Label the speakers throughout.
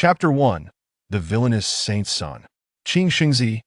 Speaker 1: Chapter 1. The Villainous Saint's Son. Qing Xingzi,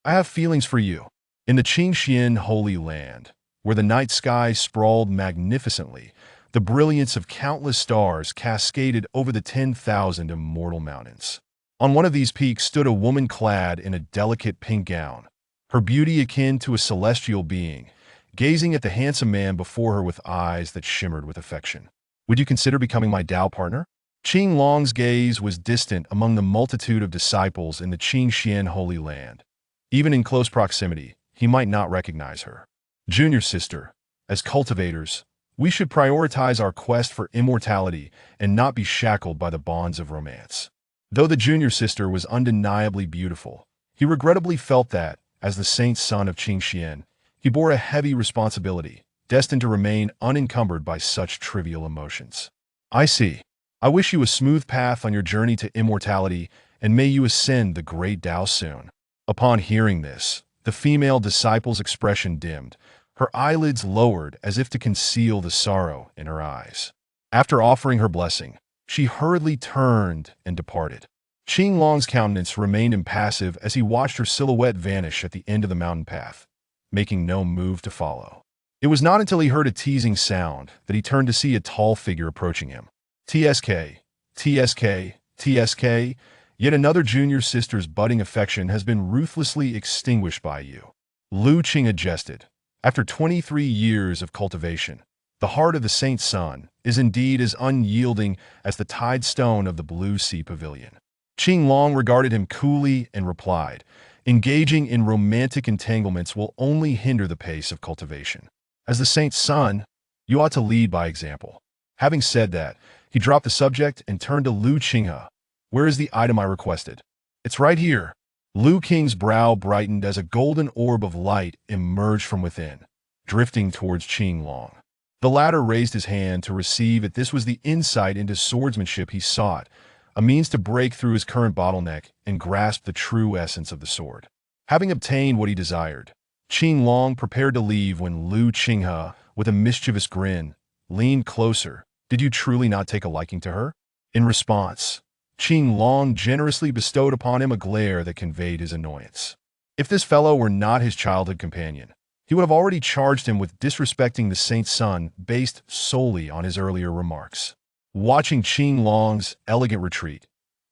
Speaker 1: I have feelings for you. In the Qingxian Holy Land, where the night sky sprawled magnificently, the brilliance of countless stars cascaded over the 10,000 immortal mountains. On one of these peaks stood a woman clad in a delicate pink gown, her beauty akin to a celestial being, gazing at the handsome man before her with eyes that shimmered with affection. Would you consider becoming my Dao partner? Qing Long's gaze was distant among the multitude of disciples in the Qingxian Holy Land. Even in close proximity, he might not recognize her. Junior sister, as cultivators, we should prioritize our quest for immortality and not be shackled by the bonds of romance. Though the junior sister was undeniably beautiful, he regrettably felt that, as the saint's son of Qingxian, he bore a heavy responsibility, destined to remain unencumbered by such trivial emotions. I see. I wish you a smooth path on your journey to immortality, and may you ascend the great Tao soon. Upon hearing this, the female disciple's expression dimmed, her eyelids lowered as if to conceal the sorrow in her eyes. After offering her blessing, she hurriedly turned and departed. Qing Long's countenance remained impassive as he watched her silhouette vanish at the end of the mountain path, making no move to follow. It was not until he heard a teasing sound that he turned to see a tall figure approaching him. TSK, TSK, TSK, yet another junior sister's budding affection has been ruthlessly extinguished by you. Lu Qing adjusted. After 23 years of cultivation, the heart of the saint's son is indeed as unyielding as the tide stone of the Blue Sea Pavilion. Qing Long regarded him coolly and replied, engaging in romantic entanglements will only hinder the pace of cultivation. As the saint's son, you ought to lead by example. Having said that, he dropped the subject and turned to Lu Qinghe. Where is the item I requested? It's right here. Lu Qing's brow brightened as a golden orb of light emerged from within, drifting towards Qing Long. The latter raised his hand to receive it. This was the insight into swordsmanship he sought, a means to break through his current bottleneck and grasp the true essence of the sword. Having obtained what he desired, Qing Long prepared to leave when Lu Qinghe, with a mischievous grin, leaned closer. Did you truly not take a liking to her? In response, Qing Long generously bestowed upon him a glare that conveyed his annoyance. If this fellow were not his childhood companion, he would have already charged him with disrespecting the saint's son based solely on his earlier remarks. Watching Qing Long's elegant retreat,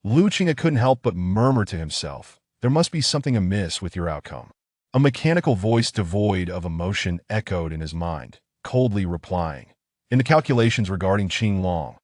Speaker 1: Lu Qinghe couldn't help but murmur to himself, there must be something amiss with your outcome. A mechanical voice devoid of emotion echoed in his mind, coldly replying, in the calculations regarding Qing Long,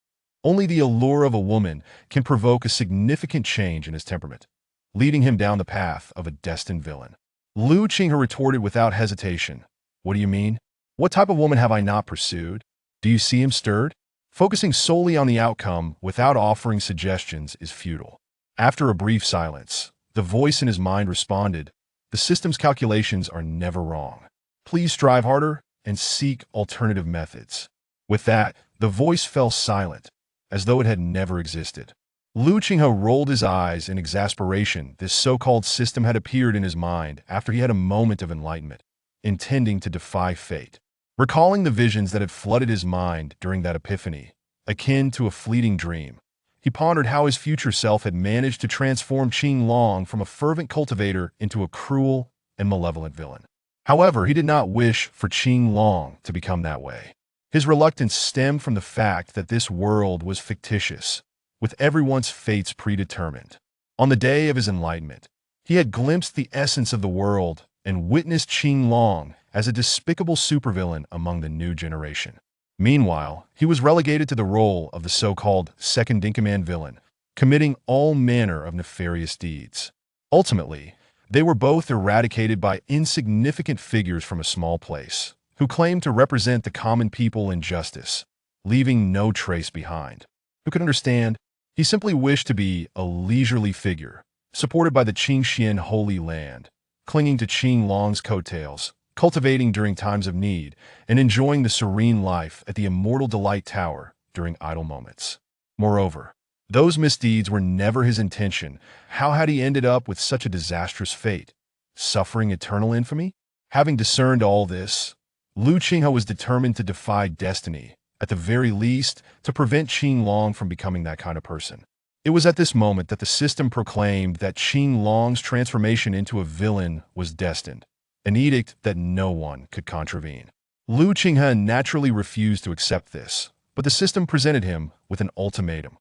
Speaker 1: only the allure of a woman can provoke a significant change in his temperament, leading him down the path of a destined villain. Lu Qinghe retorted without hesitation, what do you mean? What type of woman have I not pursued? Do you see him stirred? Focusing solely on the outcome without offering suggestions is futile. After a brief silence, the voice in his mind responded, the system's calculations are never wrong. Please strive harder and seek alternative methods. With that, the voice fell silent, as though it had never existed. Lu Qinghe rolled his eyes in exasperation. This so-called system had appeared in his mind after he had a moment of enlightenment, intending to defy fate. Recalling the visions that had flooded his mind during that epiphany, akin to a fleeting dream, he pondered how his future self had managed to transform Qing Long from a fervent cultivator into a cruel and malevolent villain. However, he did not wish for Qing Long to become that way. His reluctance stemmed from the fact that this world was fictitious, with everyone's fates predetermined. On the day of his enlightenment, he had glimpsed the essence of the world and witnessed Qing Long as a despicable supervillain among the new generation. Meanwhile, he was relegated to the role of the so-called second-in-command villain, committing all manner of nefarious deeds. Ultimately, they were both eradicated by insignificant figures from a small place, who claimed to represent the common people in justice, leaving no trace behind. Who could understand? He simply wished to be a leisurely figure, supported by the Qingxian Holy Land, clinging to Qing Long's coattails, cultivating during times of need, and enjoying the serene life at the Immortal Delight Tower during idle moments. Moreover, those misdeeds were never his intention. How had he ended up with such a disastrous fate? Suffering eternal infamy? Having discerned all this, Lu Qinghe was determined to defy destiny, at the very least, to prevent Qing Long from becoming that kind of person. It was at this moment that the system proclaimed that Qing Long's transformation into a villain was destined, an edict that no one could contravene. Lu Qinghe naturally refused to accept this, but the system presented him with an ultimatum.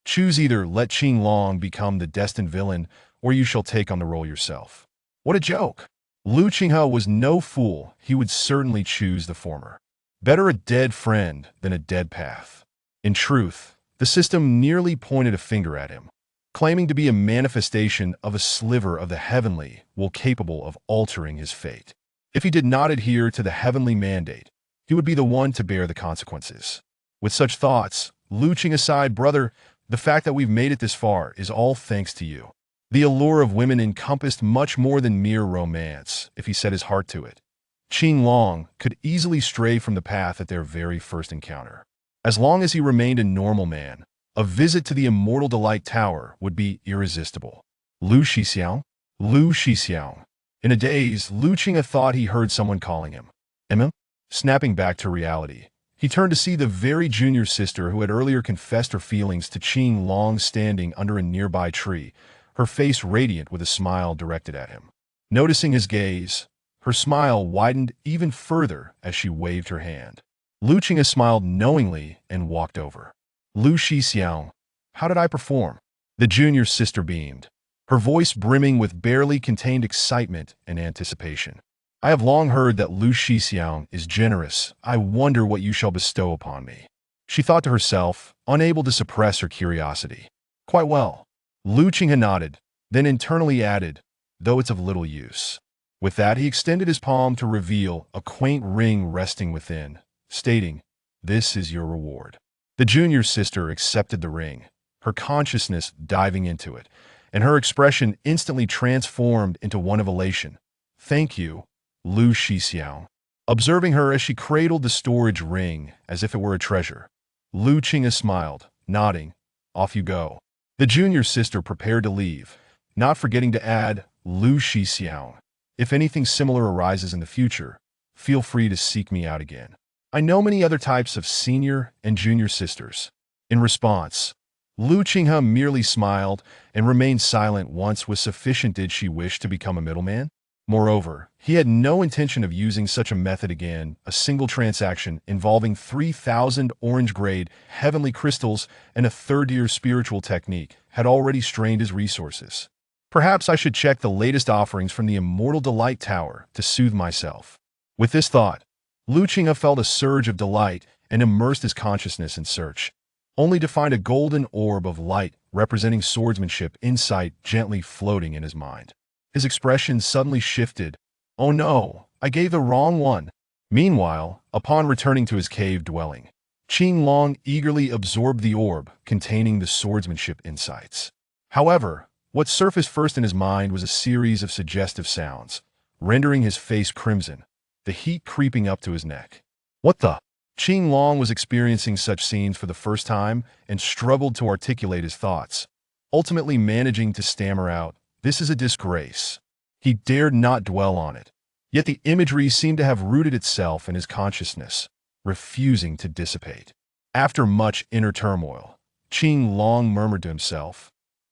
Speaker 1: Choose either let Qing Long become the destined villain, or you shall take on the role yourself. What a joke! Lu Qinghe was no fool. He would certainly choose the former. Better a dead friend than a dead path. In truth, the system nearly pointed a finger at him, claiming to be a manifestation of a sliver of the heavenly will capable of altering his fate. If he did not adhere to the heavenly mandate, he would be the one to bear the consequences. With such thoughts, Lu Qinghe sighed, brother, the fact that we've made it this far is all thanks to you. The allure of women encompassed much more than mere romance, if he set his heart to it. Qing Long could easily stray from the path at their very first encounter. As long as he remained a normal man, a visit to the Immortal Delight Tower would be irresistible. Lu Shixiang? Lu Shixiang. In a daze, Lu Qinghe thought he heard someone calling him. Emma? Snapping back to reality, he turned to see the very junior sister who had earlier confessed her feelings to Qing Long standing under a nearby tree, her face radiant with a smile directed at him. Noticing his gaze, her smile widened even further as she waved her hand. Lu Qinghe smiled knowingly and walked over. Lu Shixiang, how did I perform? The junior sister beamed, her voice brimming with barely contained excitement and anticipation. I have long heard that Lu Shixiang is generous. I wonder what you shall bestow upon me. She thought to herself, unable to suppress her curiosity. Quite well. Lu Qinghe nodded, then internally added, though it's of little use. With that, he extended his palm to reveal a quaint ring resting within, stating, this is your reward. The junior sister accepted the ring, her consciousness diving into it, and her expression instantly transformed into one of elation. Thank you, Lu Shixiang. Observing her as she cradled the storage ring as if it were a treasure, Lu Qinghe smiled, nodding, off you go. The junior sister prepared to leave, not forgetting to add, Lu Shixiang. If anything similar arises in the future, feel free to seek me out again. I know many other types of senior and junior sisters. In response, Lu Qinghe merely smiled and remained silent once was sufficient did she wish to become a middleman. Moreover, he had no intention of using such a method again. A single transaction involving 3,000 orange-grade heavenly crystals and a third-year spiritual technique had already strained his resources. Perhaps I should check the latest offerings from the Immortal Delight Tower to soothe myself. With this thought, Lu Qinghe felt a surge of delight and immersed his consciousness in search, only to find a golden orb of light representing swordsmanship insight gently floating in his mind. His expression suddenly shifted. Oh no, I gave the wrong one. Meanwhile, upon returning to his cave dwelling, Qing Long eagerly absorbed the orb containing the swordsmanship insights. However, what surfaced first in his mind was a series of suggestive sounds, rendering his face crimson, the heat creeping up to his neck. What the? Qing Long was experiencing such scenes for the first time and struggled to articulate his thoughts, ultimately managing to stammer out, this is a disgrace. He dared not dwell on it, yet the imagery seemed to have rooted itself in his consciousness, refusing to dissipate. After much inner turmoil, Qing Long murmured to himself,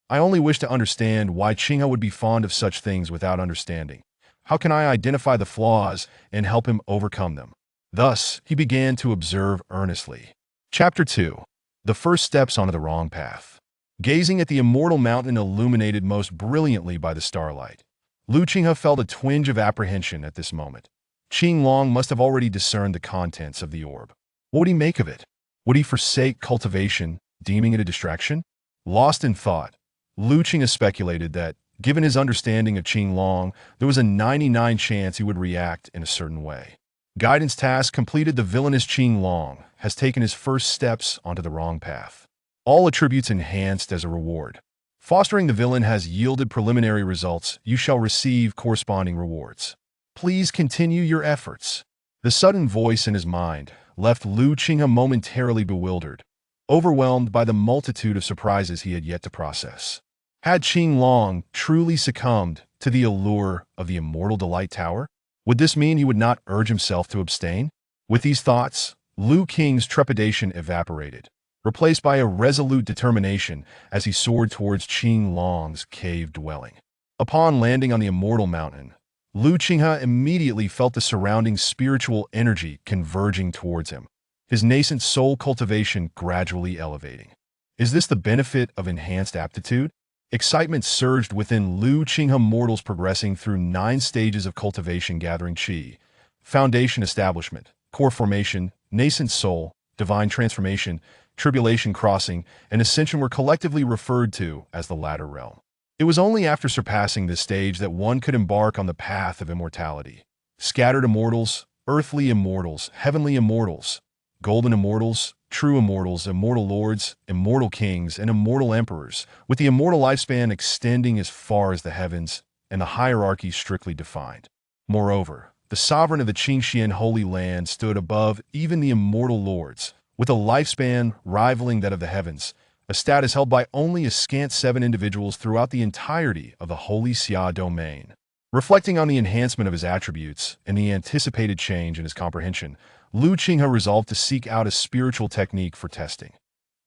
Speaker 1: I only wish to understand why Qinghe would be fond of such things without understanding. How can I identify the flaws and help him overcome them? Thus, he began to observe earnestly. Chapter 2. The First Steps onto the Wrong Path. Gazing at the immortal mountain illuminated most brilliantly by the starlight, Lu Qinghe felt a twinge of apprehension at this moment. Qing Long must have already discerned the contents of the orb. What would he make of it? Would he forsake cultivation, deeming it a distraction? Lost in thought, Lu Qinghe speculated that, given his understanding of Qing Long, there was a 99% chance he would react in a certain way. Guidance task completed. The villainous Qing Long has taken his first steps onto the wrong path. All attributes enhanced as a reward. Fostering the villain has yielded preliminary results. You shall receive corresponding rewards. Please continue your efforts. The sudden voice in his mind left Lu Qinghe momentarily bewildered, overwhelmed by the multitude of surprises he had yet to process. Had Qing Long truly succumbed to the allure of the Immortal Delight Tower? Would this mean he would not urge himself to abstain? With these thoughts, Lu Qing's trepidation evaporated, replaced by a resolute determination as he soared towards Qing Long's cave dwelling. Upon landing on the Immortal Mountain, Lu Qinghe immediately felt the surrounding spiritual energy converging towards him, his nascent soul cultivation gradually elevating. Is this the benefit of enhanced aptitude? Excitement surged within Lu Qinghe mortals progressing through 9 stages of cultivation gathering qi: foundation establishment, core formation, nascent soul, divine transformation, tribulation crossing, and ascension were collectively referred to as the latter realm. It was only after surpassing this stage that one could embark on the path of immortality. Scattered immortals, earthly immortals, heavenly immortals, golden immortals, true immortals, immortal lords, immortal kings, and immortal emperors, with the immortal lifespan extending as far as the heavens and the hierarchy strictly defined. Moreover, the sovereign of the Qingxian Holy Land stood above even the immortal lords, with a lifespan rivaling that of the heavens, a status held by only a scant 7 individuals throughout the entirety of the Holy Xia domain. Reflecting on the enhancement of his attributes and the anticipated change in his comprehension, Lu Qinghe resolved to seek out a spiritual technique for testing.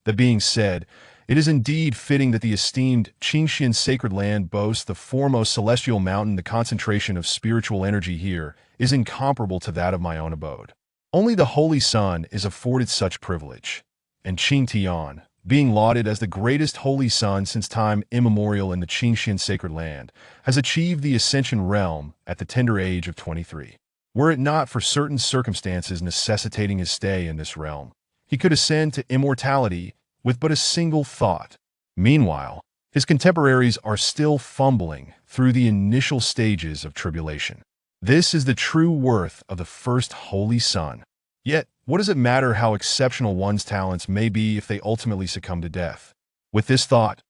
Speaker 1: That being said, it is indeed fitting that the esteemed Qingxian sacred land boasts the foremost celestial mountain. The concentration of spiritual energy here is incomparable to that of my own abode. Only the Holy Sun is afforded such privilege, and Qing Tian, being lauded as the greatest Holy Sun since time immemorial in the Qingxian sacred land, has achieved the Ascension realm at the tender age of 23. Were it not for certain circumstances necessitating his stay in this realm, he could ascend to immortality with but a single thought. Meanwhile, his contemporaries are still fumbling through the initial stages of tribulation. This is the true worth of the first Holy Sun. Yet, what does it matter how exceptional one's talents may be if they ultimately succumb to death? With this thought,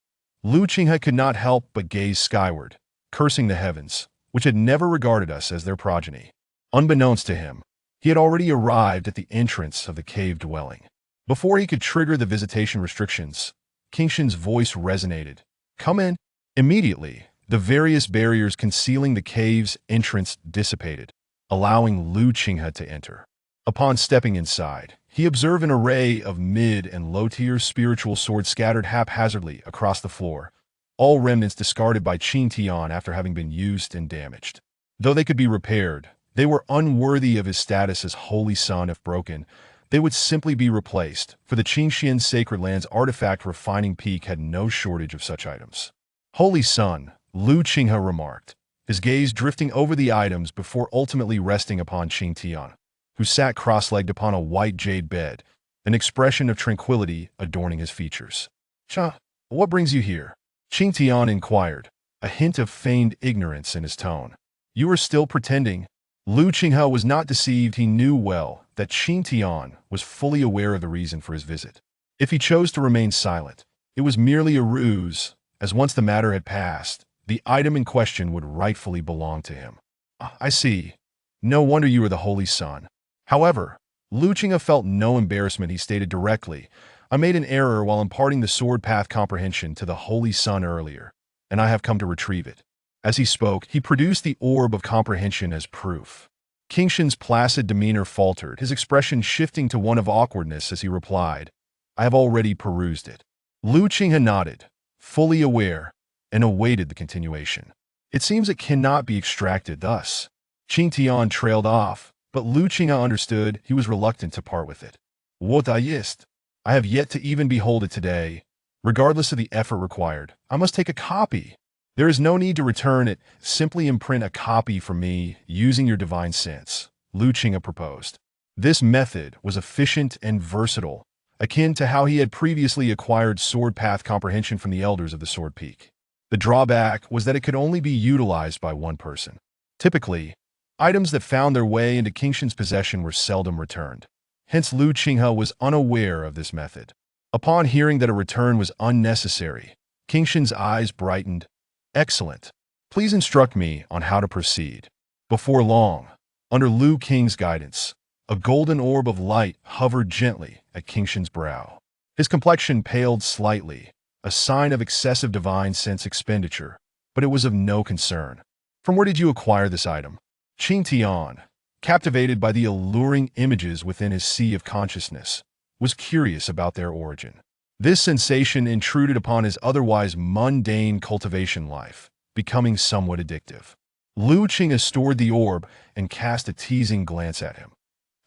Speaker 1: Lu Qinghe could not help but gaze skyward, cursing the heavens, which had never regarded us as their progeny. Unbeknownst to him, he had already arrived at the entrance of the cave dwelling. Before he could trigger the visitation restrictions, Qingshin's voice resonated. "Come in." Immediately, the various barriers concealing the cave's entrance dissipated, allowing Lu Qinghe to enter. Upon stepping inside, he observed an array of mid- and low-tier spiritual swords scattered haphazardly across the floor, all remnants discarded by Qing Tian after having been used and damaged. Though they could be repaired, they were unworthy of his status as Holy Sun. If broken, they would simply be replaced, for the Qingxian Sacred Land's artifact refining peak had no shortage of such items. "Holy Sun," Lu Qinghe remarked, his gaze drifting over the items before ultimately resting upon Qing Tian, who sat cross-legged upon a white jade bed, an expression of tranquility adorning his features. "Cha, what brings you here?" Qing Tian inquired, a hint of feigned ignorance in his tone. "You are still pretending?" Lu Qinghe was not deceived. He knew well that Qing Tian was fully aware of the reason for his visit. If he chose to remain silent, it was merely a ruse, as once the matter had passed, the item in question would rightfully belong to him. "I see. No wonder you are the Holy Sun." However, Lu Qinghe felt no embarrassment. He stated directly, "I made an error while imparting the sword path comprehension to the Holy Sun earlier, and I have come to retrieve it." As he spoke, he produced the orb of comprehension as proof. Qingshin's placid demeanor faltered, his expression shifting to one of awkwardness as he replied, "I have already perused it." Lu Qinghe nodded, fully aware, and awaited the continuation. "It seems it cannot be extracted thus." Qing Tian trailed off, but Lu Qinghe understood he was reluctant to part with it. "What ist? I have yet to even behold it today. Regardless of the effort required, I must take a copy. There is no need to return it. Simply imprint a copy for me using your divine sense," Lu Qinghe proposed. This method was efficient and versatile, akin to how he had previously acquired sword path comprehension from the elders of the Sword Peak. The drawback was that it could only be utilized by one person. Typically, items that found their way into Qingshin's possession were seldom returned. Hence, Lu Qinghe was unaware of this method. Upon hearing that a return was unnecessary, Qingshin's eyes brightened. "Excellent. Please instruct me on how to proceed." Before long, under Lu Qing's guidance, a golden orb of light hovered gently at Qingshin's brow. His complexion paled slightly, a sign of excessive divine sense expenditure, but it was of no concern. "From where did you acquire this item?" Qing Tian, captivated by the alluring images within his sea of consciousness, was curious about their origin. This sensation intruded upon his otherwise mundane cultivation life, becoming somewhat addictive. Lu Qinghe stored the orb and cast a teasing glance at him.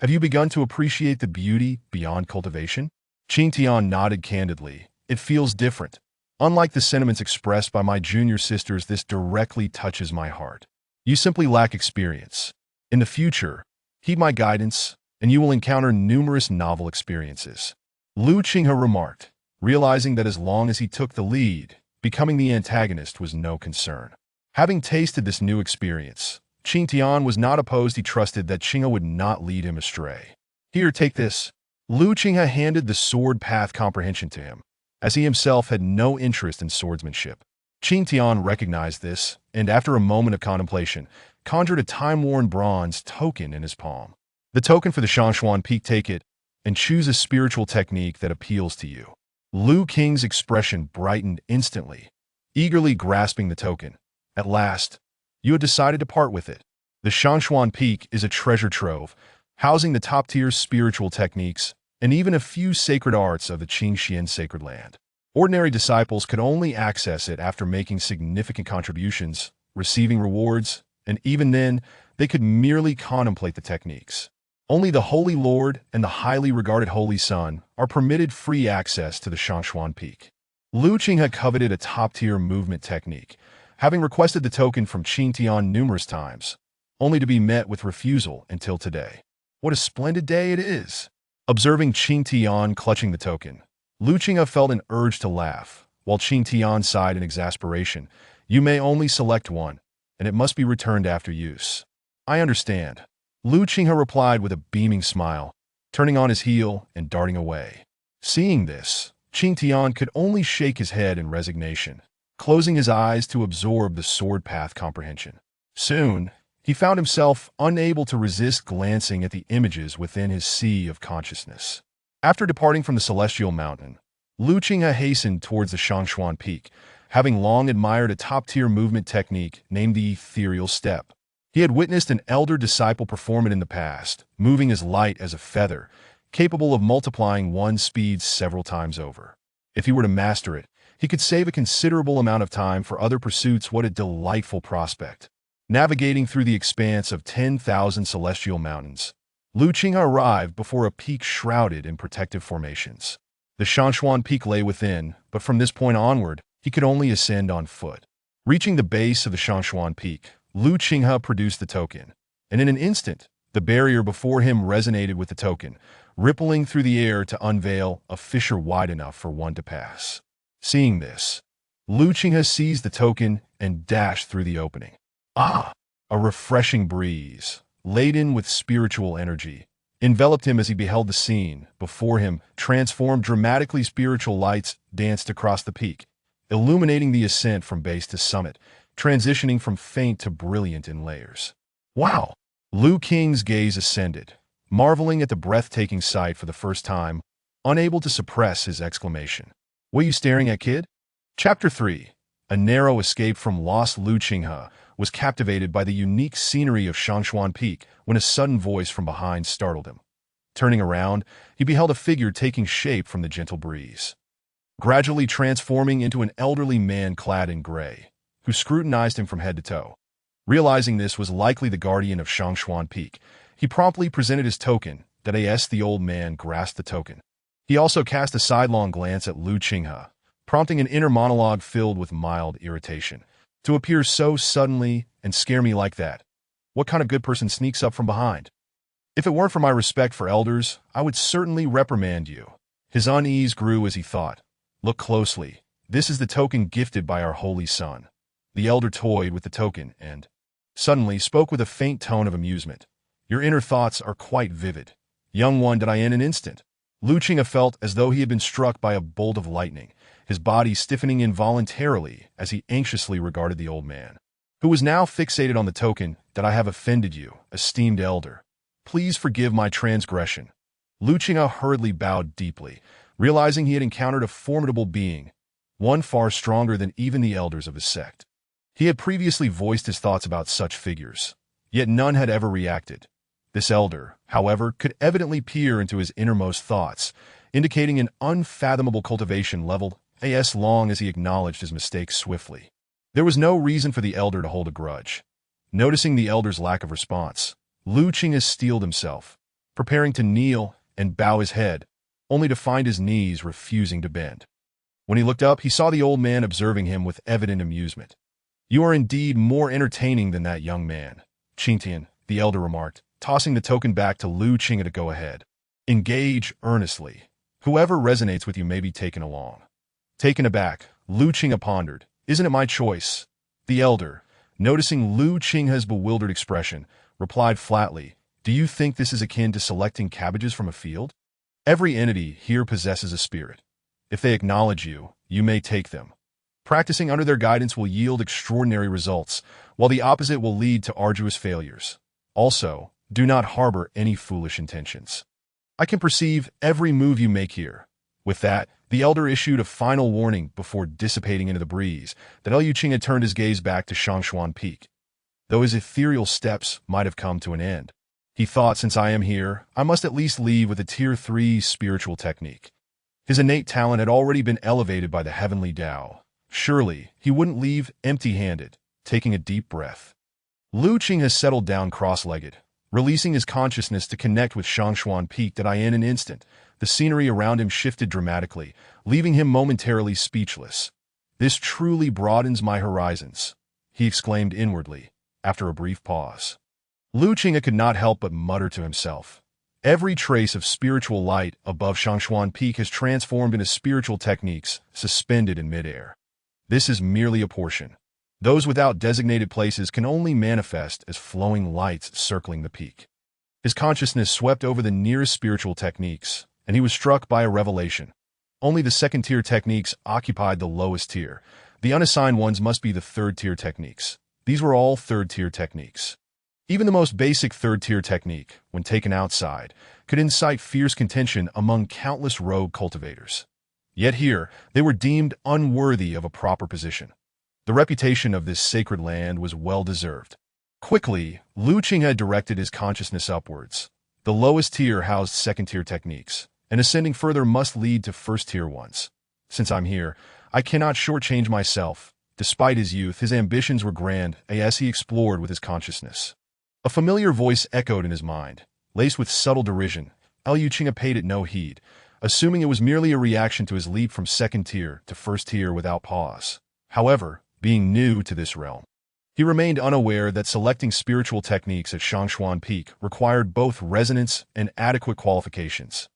Speaker 1: Have you begun to appreciate the beauty beyond cultivation? Qing Tian nodded candidly. It feels different. Unlike the sentiments expressed by my junior sisters, this directly touches my heart. You simply lack experience. In the future, heed my guidance, and you will encounter numerous novel experiences. Lu Qinghe remarked, realizing that as long as he took the lead, becoming the antagonist was no concern. Having tasted this new experience, Qing Tian was not opposed. He trusted that Qinghe would not lead him astray. Here, take this. Lu Qinghe handed the sword path comprehension to him, as he himself had no interest in swordsmanship. Qing Tian recognized this, and after a moment of contemplation, conjured a time-worn bronze token in his palm. The token for the Shanshuan Peak. Take it, and choose a spiritual technique that appeals to you. Lu Qing's expression brightened instantly, eagerly grasping the token. At last, you had decided to part with it. The Shanshuan Peak is a treasure trove, housing the top-tier spiritual techniques and even a few sacred arts of the Qingxian sacred land. Ordinary disciples could only access it after making significant contributions, receiving rewards, and even then, they could merely contemplate the techniques. Only the Holy Lord and the highly regarded Holy Sun are permitted free access to the Shanshuan Peak. Lu Qinghe coveted a top-tier movement technique, having requested the token from Qing Tian numerous times, only to be met with refusal until today. What a splendid day it is! Observing Qing Tian clutching the token, Lu Qinghe felt an urge to laugh, while Qing Tian sighed in exasperation. You may only select one, and it must be returned after use. I understand. Lu Qinghe replied with a beaming smile, turning on his heel and darting away. Seeing this, Qing Tian could only shake his head in resignation, closing his eyes to absorb the sword path comprehension. Soon, he found himself unable to resist glancing at the images within his sea of consciousness. After departing from the Celestial Mountain, Lu Qinghe hastened towards the Shanshuan Peak, having long admired a top-tier movement technique named the Ethereal Step. He had witnessed an elder disciple perform it in the past, moving as light as a feather, capable of multiplying one's speed several times over. If he were to master it, he could save a considerable amount of time for other pursuits. What a delightful prospect! Navigating through the expanse of 10,000 celestial mountains, Lu Qinghe arrived before a peak shrouded in protective formations. The Shanshuan Peak lay within, but from this point onward, he could only ascend on foot. Reaching the base of the Shanshuan Peak, Lu Qinghe produced the token, and in an instant, the barrier before him resonated with the token, rippling through the air to unveil a fissure wide enough for one to pass. Seeing this, Lu Qinghe seized the token and dashed through the opening. Ah! A refreshing breeze, laden with spiritual energy, enveloped him as he beheld the scene before him transformed dramatically. Spiritual lights danced across the peak, illuminating the ascent from base to summit, transitioning from faint to brilliant in layers. Wow! Lu Qing's gaze ascended, marveling at the breathtaking sight for the first time, unable to suppress his exclamation. What are you staring at, kid? Chapter 3. A narrow escape from lost. Lu Qinghe was captivated by the unique scenery of Shanshuan Peak when a sudden voice from behind startled him. Turning around, he beheld a figure taking shape from the gentle breeze, gradually transforming into an elderly man clad in gray, who scrutinized him from head to toe. Realizing this was likely the guardian of Shanshuan Peak, he promptly presented his token. The old man grasped the token. He also cast a sidelong glance at Lu Qinghe, prompting an inner monologue filled with mild irritation. To appear so suddenly and scare me like that. What kind of good person sneaks up from behind? If it weren't for my respect for elders, I would certainly reprimand you. His unease grew as he thought. Look closely. This is the token gifted by our Holy Sun. The elder toyed with the token and suddenly spoke with a faint tone of amusement. Your inner thoughts are quite vivid. Young one, did I in an instant? Lu Qinghe felt as though he had been struck by a bolt of lightning, his body stiffening involuntarily as he anxiously regarded the old man, who was now fixated on the token. That I have offended you, esteemed elder. Please forgive my transgression. Lu Qinghe hurriedly bowed deeply, realizing he had encountered a formidable being, one far stronger than even the elders of his sect. He had previously voiced his thoughts about such figures, yet none had ever reacted. This elder, however, could evidently peer into his innermost thoughts, indicating an unfathomable cultivation level as long as he acknowledged his mistake swiftly. There was no reason for the elder to hold a grudge. Noticing the elder's lack of response, Lu Qinghe steeled himself, preparing to kneel and bow his head, only to find his knees refusing to bend. When he looked up, he saw the old man observing him with evident amusement. "You are indeed more entertaining than that young man," Qingtian, the elder remarked, tossing the token back to Lu Qinghe to go ahead. "Engage earnestly. Whoever resonates with you may be taken along." Taken aback, Lu Qinghe pondered, "Isn't it my choice?" The elder, noticing Lu Qinghe's bewildered expression, replied flatly, "Do you think this is akin to selecting cabbages from a field? Every entity here possesses a spirit. If they acknowledge you, you may take them. Practicing under their guidance will yield extraordinary results, while the opposite will lead to arduous failures. Also, do not harbor any foolish intentions. I can perceive every move you make here." With that, the elder issued a final warning before dissipating into the breeze that Liu Qinghe had turned his gaze back to Shangshuan Peak. Though his ethereal steps might have come to an end, he thought, since I am here, I must at least leave with a Tier 3 spiritual technique. His innate talent had already been elevated by the heavenly Tao. Surely, he wouldn't leave empty-handed. Taking a deep breath, Lu Qinghe settled down cross-legged, releasing his consciousness to connect with Shangshuan Peak. That in an instant, the scenery around him shifted dramatically, leaving him momentarily speechless. "This truly broadens my horizons," he exclaimed inwardly, after a brief pause. Lu Qinghe could not help but mutter to himself. Every trace of spiritual light above Shangshuan Peak has transformed into spiritual techniques suspended in midair. This is merely a portion. Those without designated places can only manifest as flowing lights circling the peak. His consciousness swept over the nearest spiritual techniques, and he was struck by a revelation. Only the second-tier techniques occupied the lowest tier. The unassigned ones must be the third-tier techniques. These were all third-tier techniques. Even the most basic third-tier technique, when taken outside, could incite fierce contention among countless rogue cultivators. Yet here, they were deemed unworthy of a proper position. The reputation of this sacred land was well-deserved. Quickly, Lu Qinghe had directed his consciousness upwards. The lowest tier housed second-tier techniques, and ascending further must lead to first-tier ones. Since I'm here, I cannot shortchange myself. Despite his youth, his ambitions were grand as he explored with his consciousness. A familiar voice echoed in his mind, laced with subtle derision. Liu Qinghe paid it no heed, assuming it was merely a reaction to his leap from second tier to first tier without pause. However, being new to this realm, he remained unaware that selecting spiritual techniques at Shangshuan Peak required both resonance and adequate qualifications.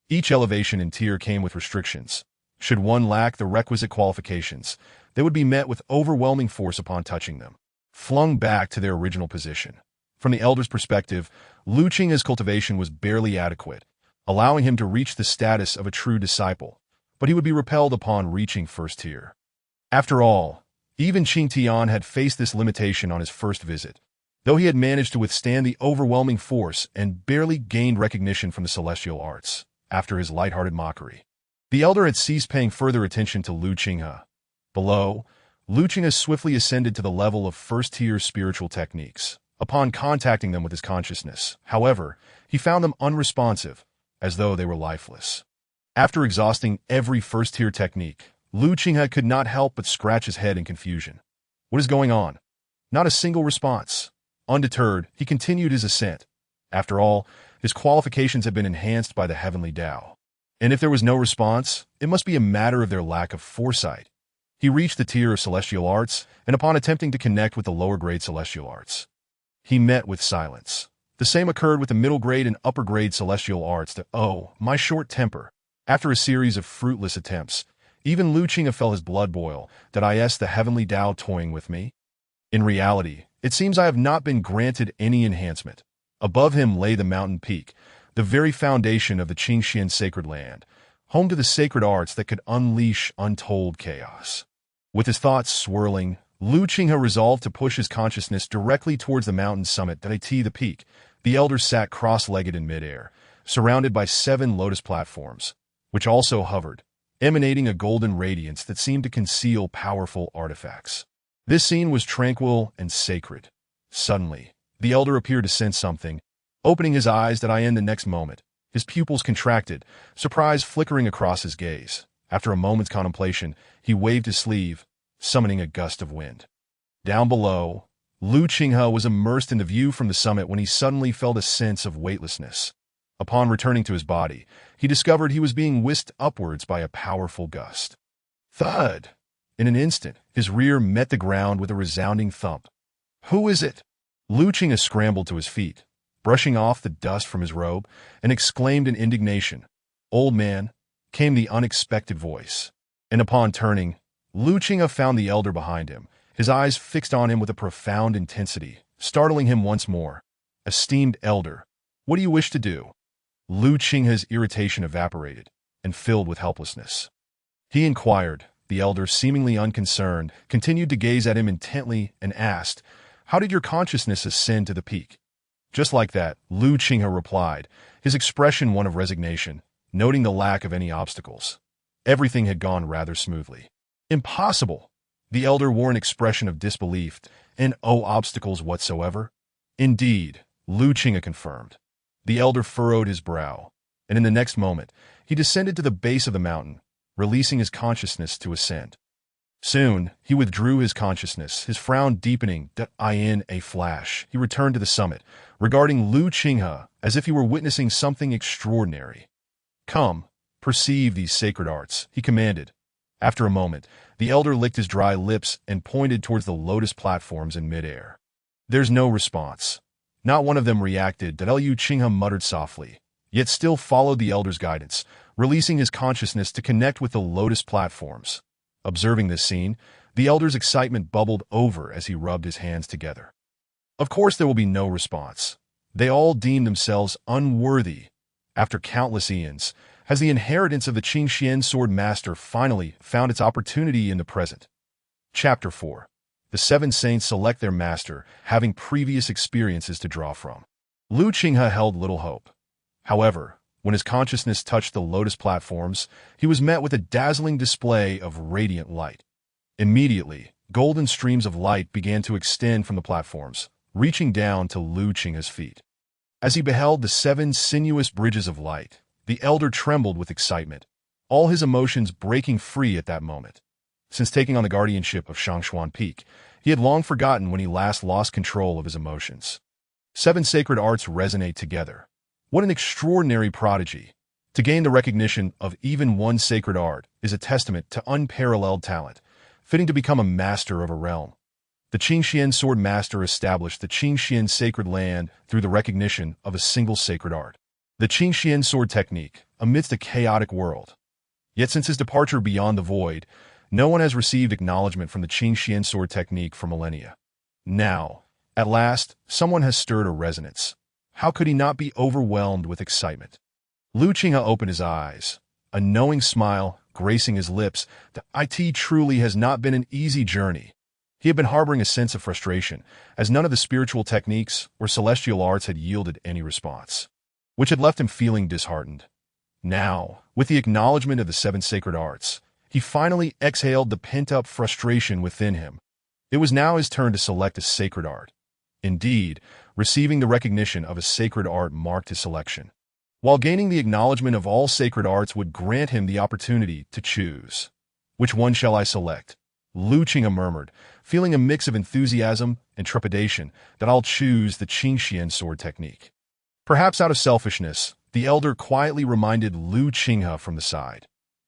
Speaker 1: Each elevation in tier came with restrictions. Should one lack the requisite qualifications, they would be met with overwhelming force upon touching them, flung back to their original position. From the elder's perspective, Lu Qinghe's cultivation was barely adequate, allowing him to reach the status of a true disciple, but he would be repelled upon reaching first tier. After all, even Qingtian had faced this limitation on his first visit, though he had managed to withstand the overwhelming force and barely gained recognition from the celestial arts. After his lighthearted mockery, the elder had ceased paying further attention to Lu Qinghe. Below, Lu Qinghe swiftly ascended to the level of first-tier spiritual techniques. Upon contacting them with his consciousness, however, he found them unresponsive, as though they were lifeless. After exhausting every first-tier technique, Lu Qinghe could not help but scratch his head in confusion. What is going on? Not a single response. Undeterred, he continued his ascent. After all, his qualifications had been enhanced by the heavenly Tao. And if there was no response, it must be a matter of their lack of foresight. He reached the tier of celestial arts, and upon attempting to connect with the lower-grade celestial arts, he met with silence. The same occurred with the middle-grade and upper-grade celestial arts. My short temper. After a series of fruitless attempts, even Lu Qinghe felt his blood boil. Did I ask the heavenly Tao toying with me? In reality, it seems I have not been granted any enhancement. Above him lay the mountain peak, the very foundation of the Qingxian sacred land, home to the sacred arts that could unleash untold chaos. With his thoughts swirling, Lu Qinghe resolved to push his consciousness directly towards the mountain summit. The peak. The elder sat cross-legged in midair, surrounded by 7 lotus platforms, which also hovered, emanating a golden radiance that seemed to conceal powerful artifacts. This scene was tranquil and sacred. Suddenly, the elder appeared to sense something. Opening his eyes, in the next moment, His pupils contracted, surprise flickering across his gaze. After a moment's contemplation, he waved his sleeve, summoning a gust of wind. Down below, Lu Qinghe was immersed in the view from the summit when he suddenly felt a sense of weightlessness. Upon returning to his body, he discovered he was being whisked upwards by a powerful gust. Thud! In an instant, his rear met the ground with a resounding thump. Who is it? Lu Qinghe scrambled to his feet, brushing off the dust from his robe, and exclaimed in indignation. Old man, came the unexpected voice. And upon turning, Lu Qinghe found the elder behind him, his eyes fixed on him with a profound intensity, startling him once more. Esteemed elder, what do you wish to do? Lu Qinghe's irritation evaporated and filled with helplessness. He inquired. The elder, seemingly unconcerned, continued to gaze at him intently and asked, How did your consciousness ascend to the peak? Just like that, Lu Qinghe replied, his expression one of resignation, noting the lack of any obstacles. Everything had gone rather smoothly. Impossible! The elder wore an expression of disbelief, and no obstacles whatsoever. Indeed, Lu Qinghe confirmed. The elder furrowed his brow, and in the next moment, he descended to the base of the mountain, releasing his consciousness to ascend. Soon, he withdrew his consciousness, his frown deepening. In a flash, he returned to the summit, regarding Lu Qinghe as if he were witnessing something extraordinary. Come, perceive these sacred arts, he commanded. After a moment, the elder licked his dry lips and pointed towards the lotus platforms in midair. There's no response. Not one of them reacted. Lu Qinghe muttered softly, yet still followed the elder's guidance, releasing his consciousness to connect with the lotus platforms. Observing this scene, the elder's excitement bubbled over as he rubbed his hands together. Of course there will be no response. They all deemed themselves unworthy. After countless eons, has the inheritance of the Qingxian Sword Master finally found its opportunity in the present. Chapter 4. The seven saints select their master, having previous experiences to draw from. Lu Qinghe held little hope. However, when his consciousness touched the lotus platforms, he was met with a dazzling display of radiant light. Immediately, golden streams of light began to extend from the platforms, reaching down to Lu Qinghe's feet. As he beheld the seven sinuous bridges of light, the elder trembled with excitement, all his emotions breaking free at that moment. Since taking on the guardianship of Shangshuan Peak, he had long forgotten when he last lost control of his emotions. Seven sacred arts resonate together. What an extraordinary prodigy! To gain the recognition of even one sacred art is a testament to unparalleled talent, fitting to become a master of a realm. The Qingxian Sword Master established the Qingxian Sacred Land through the recognition of a single sacred art, the Qingxian Sword Technique, amidst a chaotic world. Yet since his departure beyond the void, no one has received acknowledgement from the Qingxian Sword Technique for millennia. Now, at last, someone has stirred a resonance. How could he not be overwhelmed with excitement? Lu Qinghe opened his eyes, a knowing smile gracing his lips. The IT truly has not been an easy journey. He had been harboring a sense of frustration, as none of the spiritual techniques or celestial arts had yielded any response, which had left him feeling disheartened. Now, with the acknowledgement of the seven sacred arts, he finally exhaled the pent-up frustration within him. It was now his turn to select a sacred art. Indeed, receiving the recognition of a sacred art marked his selection, while gaining the acknowledgement of all sacred arts would grant him the opportunity to choose. Which one shall I select? Lu Qinghe murmured, feeling a mix of enthusiasm and trepidation. That I'll choose the Qingxian Sword Technique. Perhaps out of selfishness, the elder quietly reminded Lu Qinghe from the side.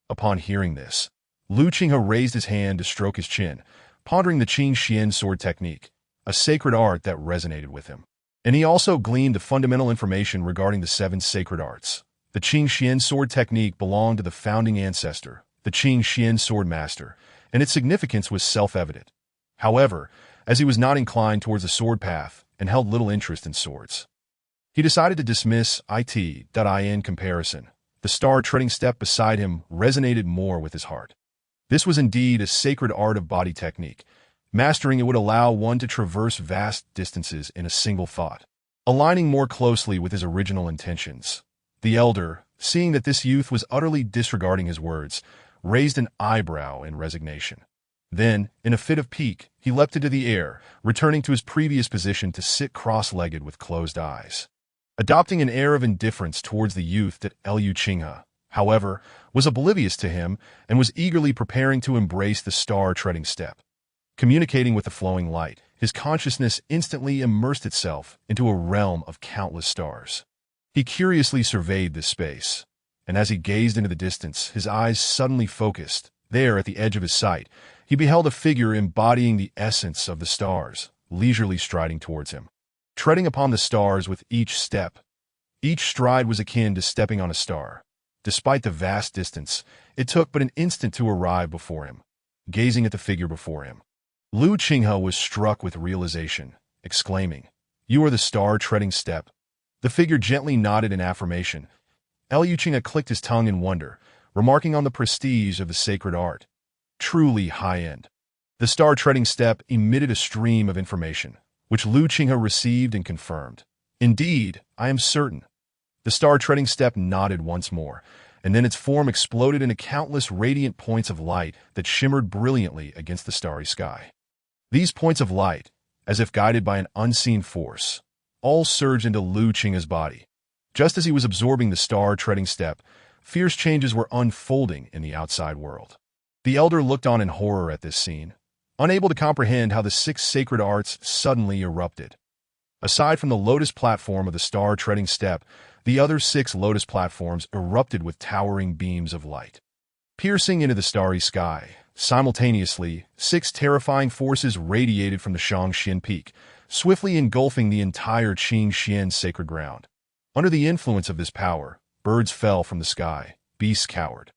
Speaker 1: Upon hearing this, Lu Qinghe raised his hand to stroke his chin, pondering the Qingxian Sword Technique, a sacred art that resonated with him. And he also gleaned the fundamental information regarding the seven sacred arts. The Qingxian Sword Technique belonged to the founding ancestor, the Qingxian Sword Master, and its significance was self-evident. However, as he was not inclined towards the sword path and held little interest in swords, he decided to dismiss in comparison. The star-treading step beside him resonated more with his heart. This was indeed a sacred art of body technique. Mastering it would allow one to traverse vast distances in a single thought, aligning more closely with his original intentions. The elder, seeing that this youth was utterly disregarding his words, raised an eyebrow in resignation. Then, in a fit of pique, he leapt into the air, returning to his previous position to sit cross-legged with closed eyes. adopting an air of indifference towards the youth that Liu Qinghe, however, was oblivious to him and was eagerly preparing to embrace the star-treading step. Communicating with the flowing light, his consciousness instantly immersed itself into a realm of countless stars. He curiously surveyed this space, and as he gazed into the distance, his eyes suddenly focused. There, at the edge of his sight, he beheld a figure embodying the essence of the stars, leisurely striding towards him. Treading upon the stars with each step, each stride was akin to stepping on a star. Despite the vast distance, it took but an instant to arrive before him. Gazing at the figure before him, Liu Qinghe was struck with realization, exclaiming, "You are the star-treading step." The figure gently nodded in affirmation. Liu Qinghe clicked his tongue in wonder, remarking on the prestige of the sacred art. Truly high-end. The star-treading step emitted a stream of information, which Liu Qinghe received and confirmed. "Indeed, I am certain." The star-treading step nodded once more, and then its form exploded into countless radiant points of light that shimmered brilliantly against the starry sky. These points of light, as if guided by an unseen force, all surged into Liu Qinghe's body. Just as he was absorbing the star-treading step, fierce changes were unfolding in the outside world. The elder looked on in horror at this scene, unable to comprehend how the six sacred arts suddenly erupted. Aside from the lotus platform of the star-treading step, the other 6 lotus platforms erupted with towering beams of light. Piercing into the starry sky, simultaneously, 6 terrifying forces radiated from the Shangxian Peak, swiftly engulfing the entire Qingxian sacred ground. Under the influence of this power, birds fell from the sky, beasts cowered,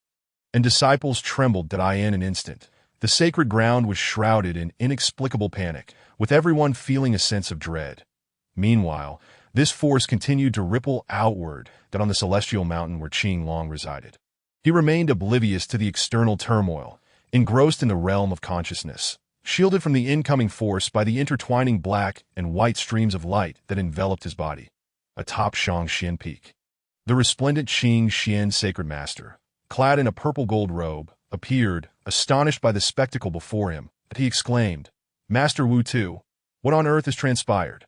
Speaker 1: and disciples trembled in an instant. The sacred ground was shrouded in inexplicable panic, with everyone feeling a sense of dread. Meanwhile, this force continued to ripple outward on the celestial mountain where Qing Long resided. He remained oblivious to the external turmoil, engrossed in the realm of consciousness, shielded from the incoming force by the intertwining black and white streams of light that enveloped his body. Atop Shangxian Peak, the resplendent Qingxian sacred master, clad in a purple-gold robe, appeared, astonished by the spectacle before him. He exclaimed, "Master Wu Tu, what on earth has transpired?"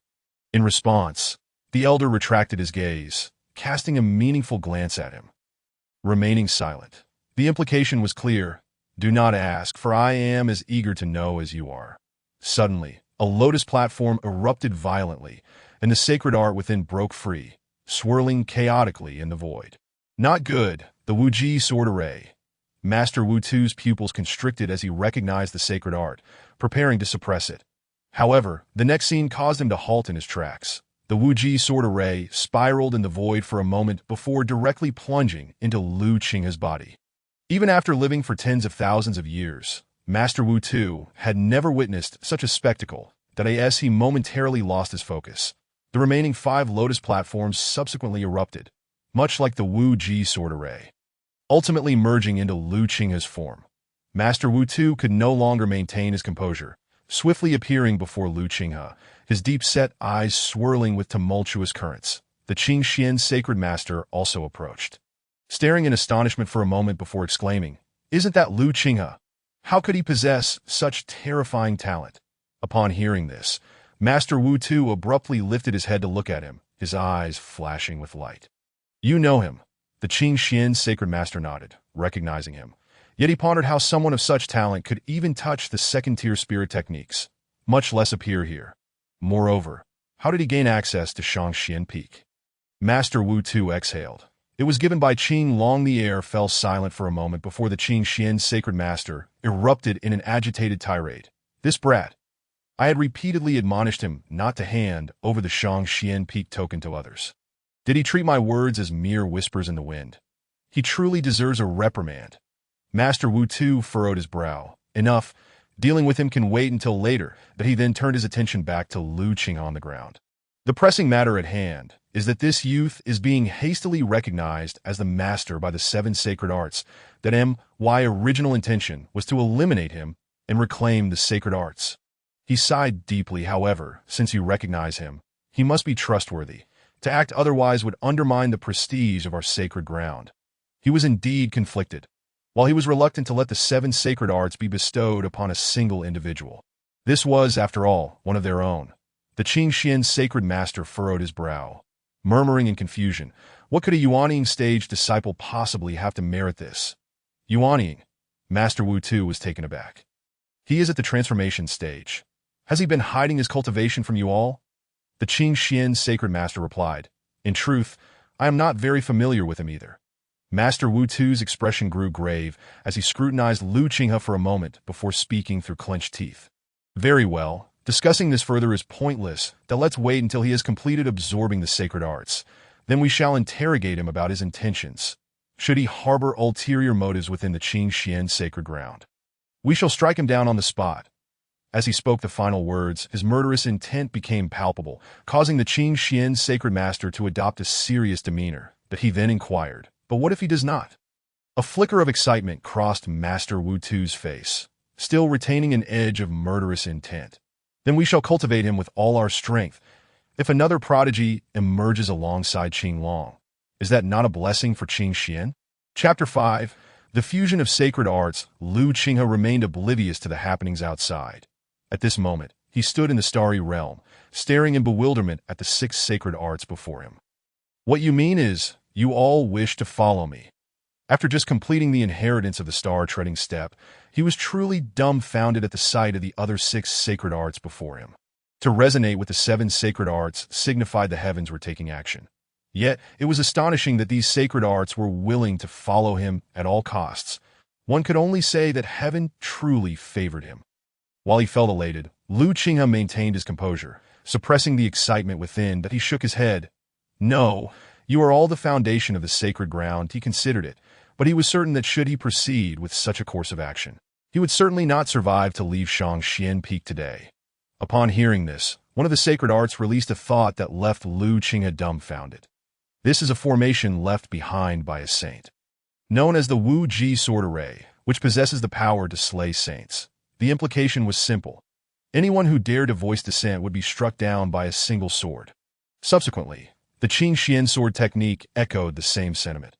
Speaker 1: In response, the elder retracted his gaze, casting a meaningful glance at him. Remaining silent, the implication was clear: "Do not ask, for I am as eager to know as you are." Suddenly, a lotus platform erupted violently, and the sacred art within broke free, swirling chaotically in the void. "Not good," the Wuji sword array. Master Wu Tu's pupils constricted as he recognized the sacred art, preparing to suppress it. However, the next scene caused him to halt in his tracks. The Wuji sword array spiraled in the void for a moment before directly plunging into Liu Qinghe's body. Even after living for tens of thousands of years, Master Wu Tu had never witnessed such a spectacle that as he momentarily lost his focus. The remaining 5 lotus platforms subsequently erupted, much like the Wuji sword array, ultimately merging into Liu Qinghe's form. Master Wu Tu could no longer maintain his composure, swiftly appearing before Liu Qinghe, his deep-set eyes swirling with tumultuous currents. The Qingxian sacred master also approached, staring in astonishment for a moment before exclaiming, "Isn't that Liu Qinghe? How could he possess such terrifying talent?" Upon hearing this, Master Wu Tu abruptly lifted his head to look at him, his eyes flashing with light. "You know him." The Qingxian sacred master nodded, recognizing him. Yet he pondered how someone of such talent could even touch the second-tier spirit techniques, much less appear here. Moreover, how did he gain access to Shangxian Peak? Master Wu Tu exhaled. It was given by Qing Long. The air fell silent for a moment before the Qingxian sacred master erupted in an agitated tirade. "This brat. I had repeatedly admonished him not to hand over the Shangxian Peak token to others. Did he treat my words as mere whispers in the wind? He truly deserves a reprimand." Master Wu Tu furrowed his brow. "Enough. Dealing with him can wait until later." But he then turned his attention back to Liu Qinghe on the ground. The pressing matter at hand is that this youth is being hastily recognized as the master by the 7 sacred arts, that my original intention was to eliminate him and reclaim the sacred arts. He sighed deeply. "However, since you recognize him, he must be trustworthy. To act otherwise would undermine the prestige of our sacred ground." He was indeed conflicted, while he was reluctant to let the 7 sacred arts be bestowed upon a single individual. This was, after all, one of their own. The Qingxian sacred master furrowed his brow. murmuring in confusion. What could a Yuanying stage disciple possibly have to merit this? Yuanying. Master Wu Tu was taken aback. He is at the transformation stage. Has he been hiding his cultivation from you all? The Qing Xian sacred master replied. In truth, I am not very familiar with him either. Master Wu Tu's expression grew grave as he scrutinized Lu Qinghe for a moment before speaking through clenched teeth. Very well, discussing this further is pointless, then let's wait until he has completed absorbing the sacred arts. Then we shall interrogate him about his intentions. Should he harbor ulterior motives within the Qing Xian sacred ground? We shall strike him down on the spot. As he spoke the final words, his murderous intent became palpable, causing the Qing Xian sacred master to adopt a serious demeanor. But he then inquired, but what if he does not? A flicker of excitement crossed Master Wu Tu's face, still retaining an edge of murderous intent. Then we shall cultivate him with all our strength. If another prodigy emerges alongside Qing Long, is that not a blessing for Qing Xian? Chapter 5. The fusion of sacred arts. Lu Qinghe remained oblivious to the happenings outside. At this moment, he stood in the starry realm, staring in bewilderment at the 6 sacred arts before him. What you mean is, you all wish to follow me. After just completing the inheritance of the star-treading step, he was truly dumbfounded at the sight of the other 6 sacred arts before him. To resonate with the 7 sacred arts signified the heavens were taking action. Yet, it was astonishing that these sacred arts were willing to follow him at all costs. One could only say that heaven truly favored him. While he felt elated, Lu Qinghe maintained his composure, suppressing the excitement within, but he shook his head. No, you are all the foundation of the sacred ground, he considered it, but he was certain that should he proceed with such a course of action, he would certainly not survive to leave Shangxian Peak today. Upon hearing this, one of the sacred arts released a thought that left Lu Qinghe dumbfounded. This is a formation left behind by a saint, known as the Wu Ji Sword Array, which possesses the power to slay saints. The implication was simple. Anyone who dared to voice dissent would be struck down by a single sword. Subsequently, the Qing Xian sword technique echoed the same sentiment.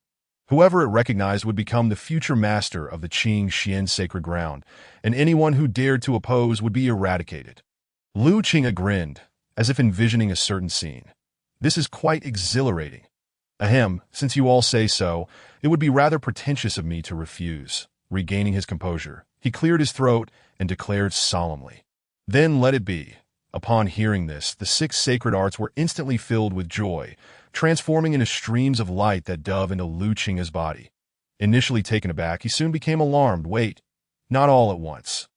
Speaker 1: Whoever it recognized would become the future master of the Qing Xian sacred ground, and anyone who dared to oppose would be eradicated. Lu Qinghe grinned, as if envisioning a certain scene. This is quite exhilarating. Ahem, since you all say so, it would be rather pretentious of me to refuse. Regaining his composure, he cleared his throat and declared solemnly, Then let it be. Upon hearing this, the 6 sacred arts were instantly filled with joy, transforming into streams of light that dove into Lu Qinghe's body. Initially taken aback, he soon became alarmed. Wait, not all at once.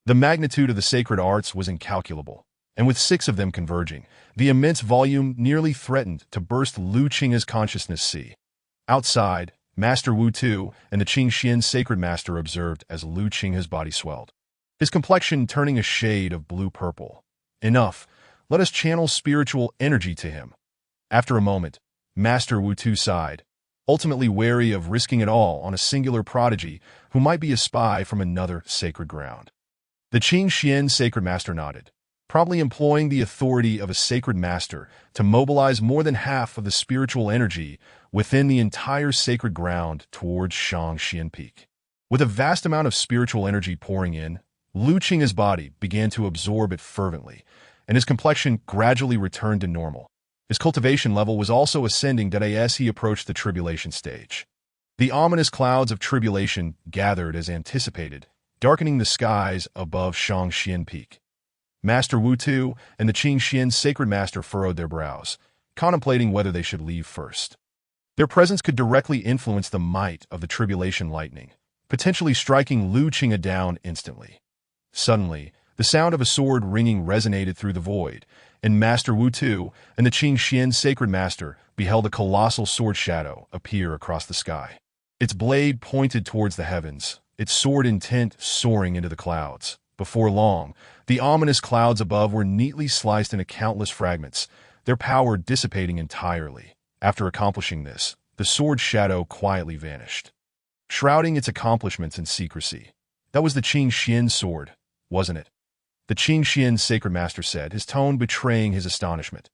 Speaker 1: The magnitude of the sacred arts was incalculable, and with 6 of them converging, the immense volume nearly threatened to burst Lu Qinghe's consciousness sea. Outside, Master Wu Tu and the Qing Xian sacred master observed as Lu Qinghe's body swelled, his complexion turning a shade of blue-purple. Enough, let us channel spiritual energy to him. After a moment, Master Wu Tu sighed, ultimately wary of risking it all on a singular prodigy who might be a spy from another sacred ground. The Qing Xian sacred master nodded, promptly employing the authority of a sacred master to mobilize more than half of the spiritual energy within the entire sacred ground towards Shangxian Peak. With a vast amount of spiritual energy pouring in, Lu Qinghe's body began to absorb it fervently, and his complexion gradually returned to normal. His cultivation level was also ascending as he approached the tribulation stage. The ominous clouds of tribulation gathered as anticipated, darkening the skies above Shangxian Peak. Master Wu Tu and the Qing Xian sacred master furrowed their brows, contemplating whether they should leave first. Their presence could directly influence the might of the tribulation lightning, potentially striking Lu Qinghe down instantly. Suddenly, the sound of a sword ringing resonated through the void, and Master Wu Tu and the Qing Xian sacred master beheld a colossal sword shadow appear across the sky. Its blade pointed towards the heavens, its sword intent soaring into the clouds. Before long, the ominous clouds above were neatly sliced into countless fragments, their power dissipating entirely. After accomplishing this, the sword shadow quietly vanished, shrouding its accomplishments in secrecy. That was the Qing Xian sword, wasn't it? The Qing Xian sacred master said, his tone betraying his astonishment.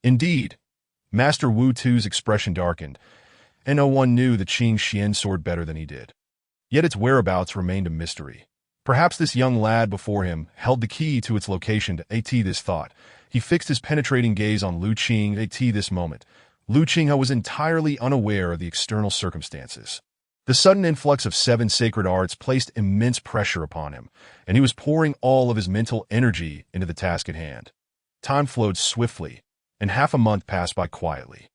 Speaker 1: Indeed. Master Wu Tu's expression darkened, and no one knew the Qing Xian sword better than he did. Yet its whereabouts remained a mystery. Perhaps this young lad before him held the key to its location. This thought. He fixed his penetrating gaze on Lu Qinghe. This moment. Lu Qinghe was entirely unaware of the external circumstances. The sudden influx of 7 sacred arts placed immense pressure upon him, and he was pouring all of his mental energy into the task at hand. Time flowed swiftly, and half a month passed by quietly.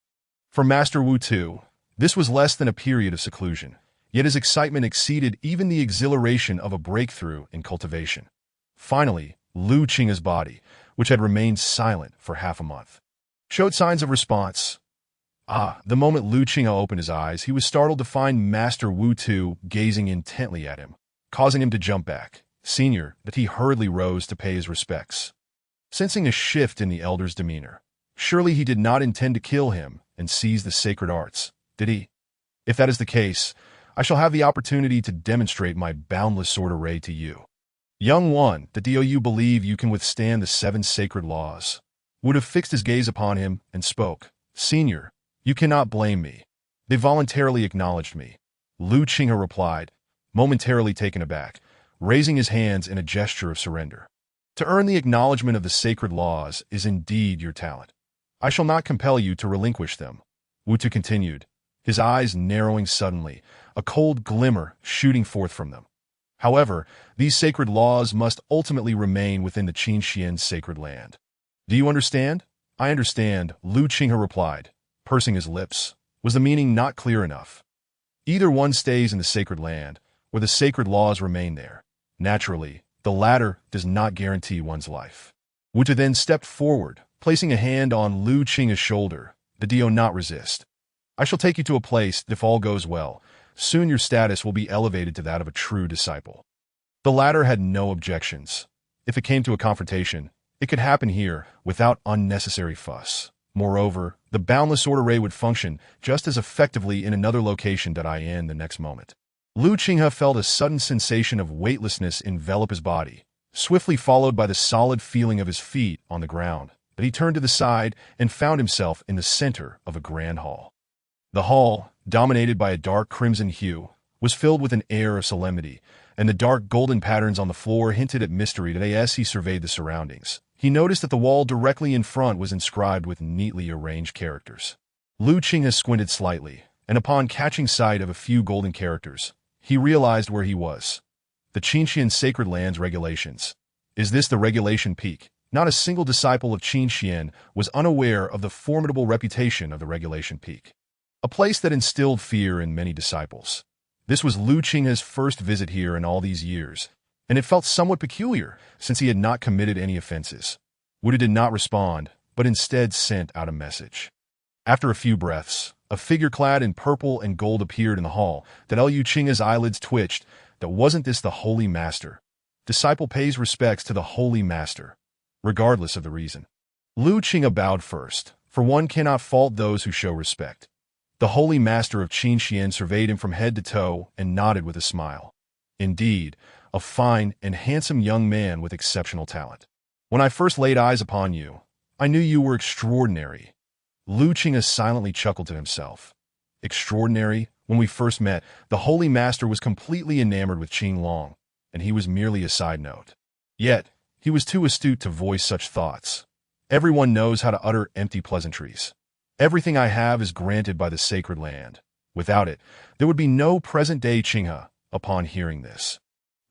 Speaker 1: For Master Wu Tu, this was less than a period of seclusion, yet his excitement exceeded even the exhilaration of a breakthrough in cultivation. Finally, Lu Qinghe's body, which had remained silent for half a month, showed signs of response. The moment Lu Qinghe opened his eyes, he was startled to find Master Wu Tu gazing intently at him, causing him to jump back. Senior, that he hurriedly rose to pay his respects. Sensing a shift in the elder's demeanor, surely he did not intend to kill him and seize the sacred arts, did he? If that is the case, I shall have the opportunity to demonstrate my boundless sword array to you. Young one, do you believe you can withstand the 7 sacred laws? Would have fixed his gaze upon him and spoke. Senior, you cannot blame me. They voluntarily acknowledged me. Lu Qinghe replied, momentarily taken aback, raising his hands in a gesture of surrender. To earn the acknowledgement of the sacred laws is indeed your talent. I shall not compel you to relinquish them. Wu Tu continued, his eyes narrowing suddenly, a cold glimmer shooting forth from them. However, these sacred laws must ultimately remain within the Qingxian sacred land. Do you understand? I understand, Lu Qinghe replied, pursing his lips. Was the meaning not clear enough? Either one stays in the sacred land, or the sacred laws remain there. Naturally, the latter does not guarantee one's life. Wu Tu then stepped forward, placing a hand on Lu Qinghe's shoulder. The Dio not resist. I shall take you to a place that, if all goes well, soon your status will be elevated to that of a true disciple. The latter had no objections. If it came to a confrontation, it could happen here without unnecessary fuss. Moreover, the boundless sword array would function just as effectively in another location that I in the next moment. Lu Qinghe felt a sudden sensation of weightlessness envelop his body, swiftly followed by the solid feeling of his feet on the ground. But he turned to the side and found himself in the center of a grand hall. The hall, dominated by a dark crimson hue, was filled with an air of solemnity, and the dark golden patterns on the floor hinted at mystery as he surveyed the surroundings. He noticed that the wall directly in front was inscribed with neatly arranged characters. Lu Qinghe squinted slightly, and upon catching sight of a few golden characters, he realized where he was. The Qingxian Sacred Lands Regulations. Is this the Regulation Peak? Not a single disciple of Qingxian was unaware of the formidable reputation of the Regulation Peak, a place that instilled fear in many disciples. This was Lu Qinghe's first visit here in all these years, and it felt somewhat peculiar since he had not committed any offenses. Wu Tu did not respond, but instead sent out a message. After a few breaths, a figure clad in purple and gold appeared in the hall. That Lu Qinghe's eyelids twitched. That wasn't this the Holy Master? Disciple pays respects to the Holy Master, regardless of the reason. Lu Qinghe bowed first, for one cannot fault those who show respect. The Holy Master of Qingxian surveyed him from head to toe and nodded with a smile. Indeed, a fine and handsome young man with exceptional talent. When I first laid eyes upon you, I knew you were extraordinary. Lu Qinghe silently chuckled to himself. Extraordinary? When we first met, the Holy Master was completely enamored with Qing Long, and he was merely a side note. Yet, he was too astute to voice such thoughts. Everyone knows how to utter empty pleasantries. Everything I have is granted by the sacred land. Without it, there would be no present-day Qinghe. Upon hearing this,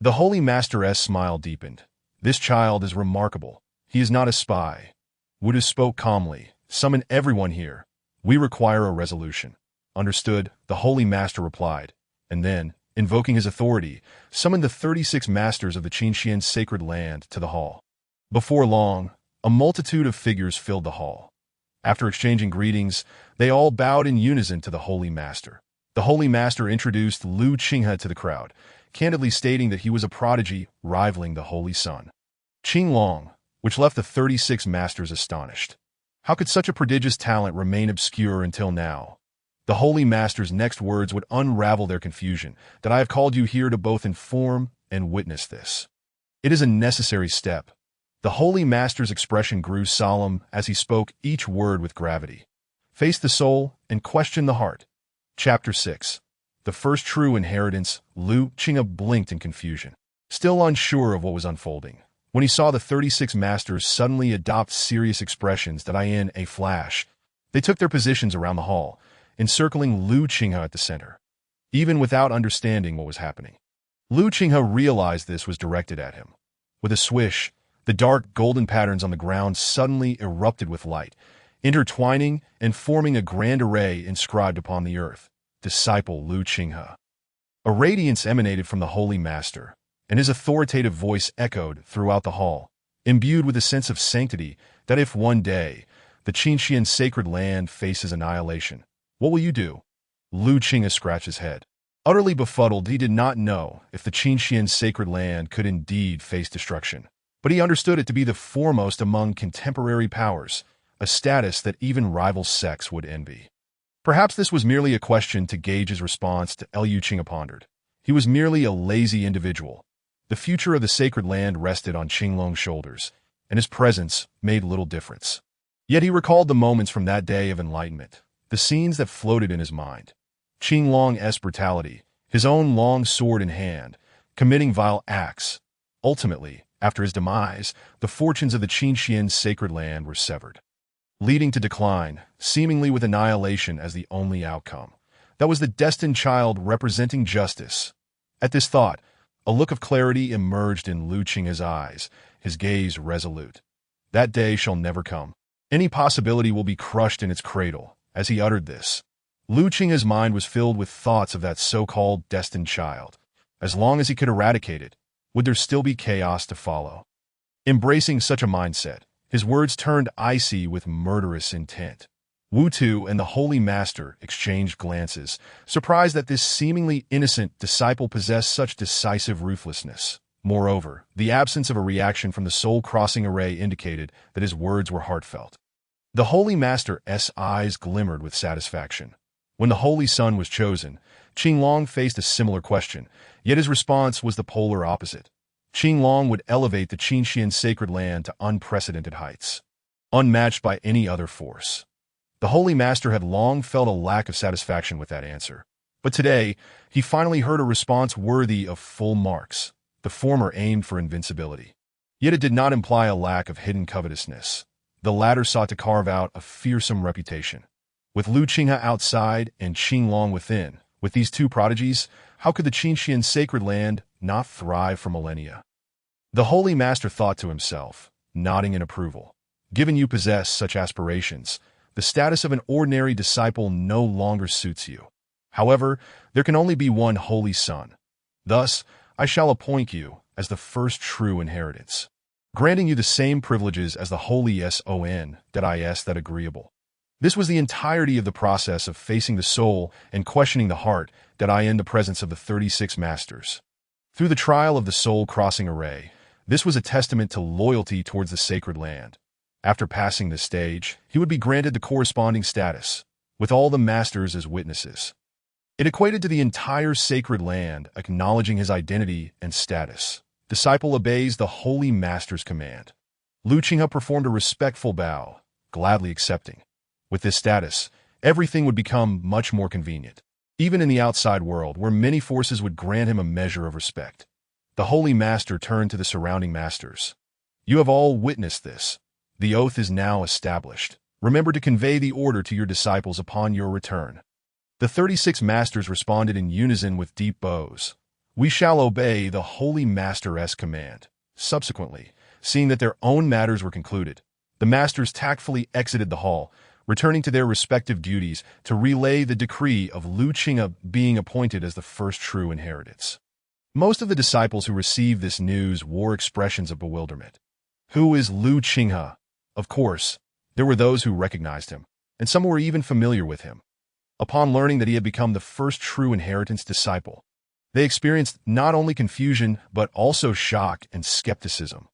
Speaker 1: the Holy Master's smile deepened. This child is remarkable. He is not a spy. Wu Tu spoke calmly. Summon everyone here. We require a resolution. Understood, the Holy Master replied, and then, invoking his authority, summoned the 36 masters of the Qingxian sacred land to the hall. Before long, a multitude of figures filled the hall. After exchanging greetings, they all bowed in unison to the Holy Master. The Holy Master introduced Lu Qinghe to the crowd, candidly stating that he was a prodigy rivaling the Holy Sun. Qing Long, which left the 36 masters astonished. How could such a prodigious talent remain obscure until now? The Holy Master's next words would unravel their confusion, that I have called you here to both inform and witness this. It is a necessary step. The Holy Master's expression grew solemn as he spoke each word with gravity. Face the soul and question the heart. Chapter 6. The First True Inheritance. Lu Qinghe blinked in confusion, still unsure of what was unfolding, when he saw the 36 masters suddenly adopt serious expressions that in a flash, They took their positions around the hall, encircling Lu Qinghe at the center, even without understanding what was happening. Lu Qinghe realized this was directed at him. With a swish, the dark golden patterns on the ground suddenly erupted with light, intertwining and forming a grand array inscribed upon the earth, Disciple Lu Qinghe. A radiance emanated from the Holy Master, and his authoritative voice echoed throughout the hall, imbued with a sense of sanctity that if one day the Qingxian sacred land faces annihilation, what will you do? Lu Qinghe scratched his head. Utterly befuddled, he did not know if the Qingxian sacred land could indeed face destruction. But he understood it to be the foremost among contemporary powers, a status that even rival sects would envy. Perhaps this was merely a question to gauge his response to Lu Qinghe pondered. He was merely a lazy individual. The future of the sacred land rested on Qinglong's shoulders, and his presence made little difference. Yet he recalled the moments from that day of enlightenment, the scenes that floated in his mind. Qinglong's brutality, his own long sword in hand, committing vile acts. Ultimately, after his demise, the fortunes of the Qingxian sacred land were severed, leading to decline, seemingly with annihilation as the only outcome. That was the destined child representing justice. At this thought, a look of clarity emerged in Lu Qinghe's eyes, his gaze resolute. That day shall never come. Any possibility will be crushed in its cradle. As he uttered this, Lu Qinghe's mind was filled with thoughts of that so-called destined child. As long as he could eradicate it, would there still be chaos to follow? Embracing such a mindset, his words turned icy with murderous intent. Wu Tu and the Holy Master exchanged glances, surprised that this seemingly innocent disciple possessed such decisive ruthlessness. Moreover, the absence of a reaction from the soul-crossing array indicated that his words were heartfelt. The Holy Master's eyes glimmered with satisfaction. When the Holy Son was chosen, Qinglong faced a similar question, yet his response was the polar opposite. Qinglong would elevate the Qingxian sacred land to unprecedented heights, unmatched by any other force. The Holy Master had long felt a lack of satisfaction with that answer, but today he finally heard a response worthy of full marks. The former aimed for invincibility, yet it did not imply a lack of hidden covetousness. The latter sought to carve out a fearsome reputation. With Lu Qinghe outside and Qinglong within, with these two prodigies, how could the Qingxian sacred land not thrive for millennia? The Holy Master thought to himself, nodding in approval. Given you possess such aspirations, the status of an ordinary disciple no longer suits you. However, there can only be one Holy Son. Thus, I shall appoint you as the first true inheritance, granting you the same privileges as the Holy Son that agreeable. This was the entirety of the process of facing the soul and questioning the heart in the presence of the 36 masters. Through the trial of the soul-crossing array, this was a testament to loyalty towards the sacred land. After passing this stage, he would be granted the corresponding status, with all the masters as witnesses. It equated to the entire sacred land acknowledging his identity and status. Disciple obeys the Holy Master's command. Lu Qinghe performed a respectful bow, gladly accepting. With this status, everything would become much more convenient, even in the outside world where many forces would grant him a measure of respect. The Holy Master turned to the surrounding masters. You have all witnessed this. The oath is now established. Remember to convey the order to your disciples upon your return. The 36 masters responded in unison with deep bows. We shall obey the Holy Master's command. Subsequently, seeing that their own matters were concluded, the masters tactfully exited the hall, returning to their respective duties to relay the decree of Lu Qinghe being appointed as the first true inheritance. Most of the disciples who received this news wore expressions of bewilderment. Who is Lu Qinghe? Of course, there were those who recognized him, and some were even familiar with him. Upon learning that he had become the first true inheritance disciple, they experienced not only confusion but also shock and skepticism.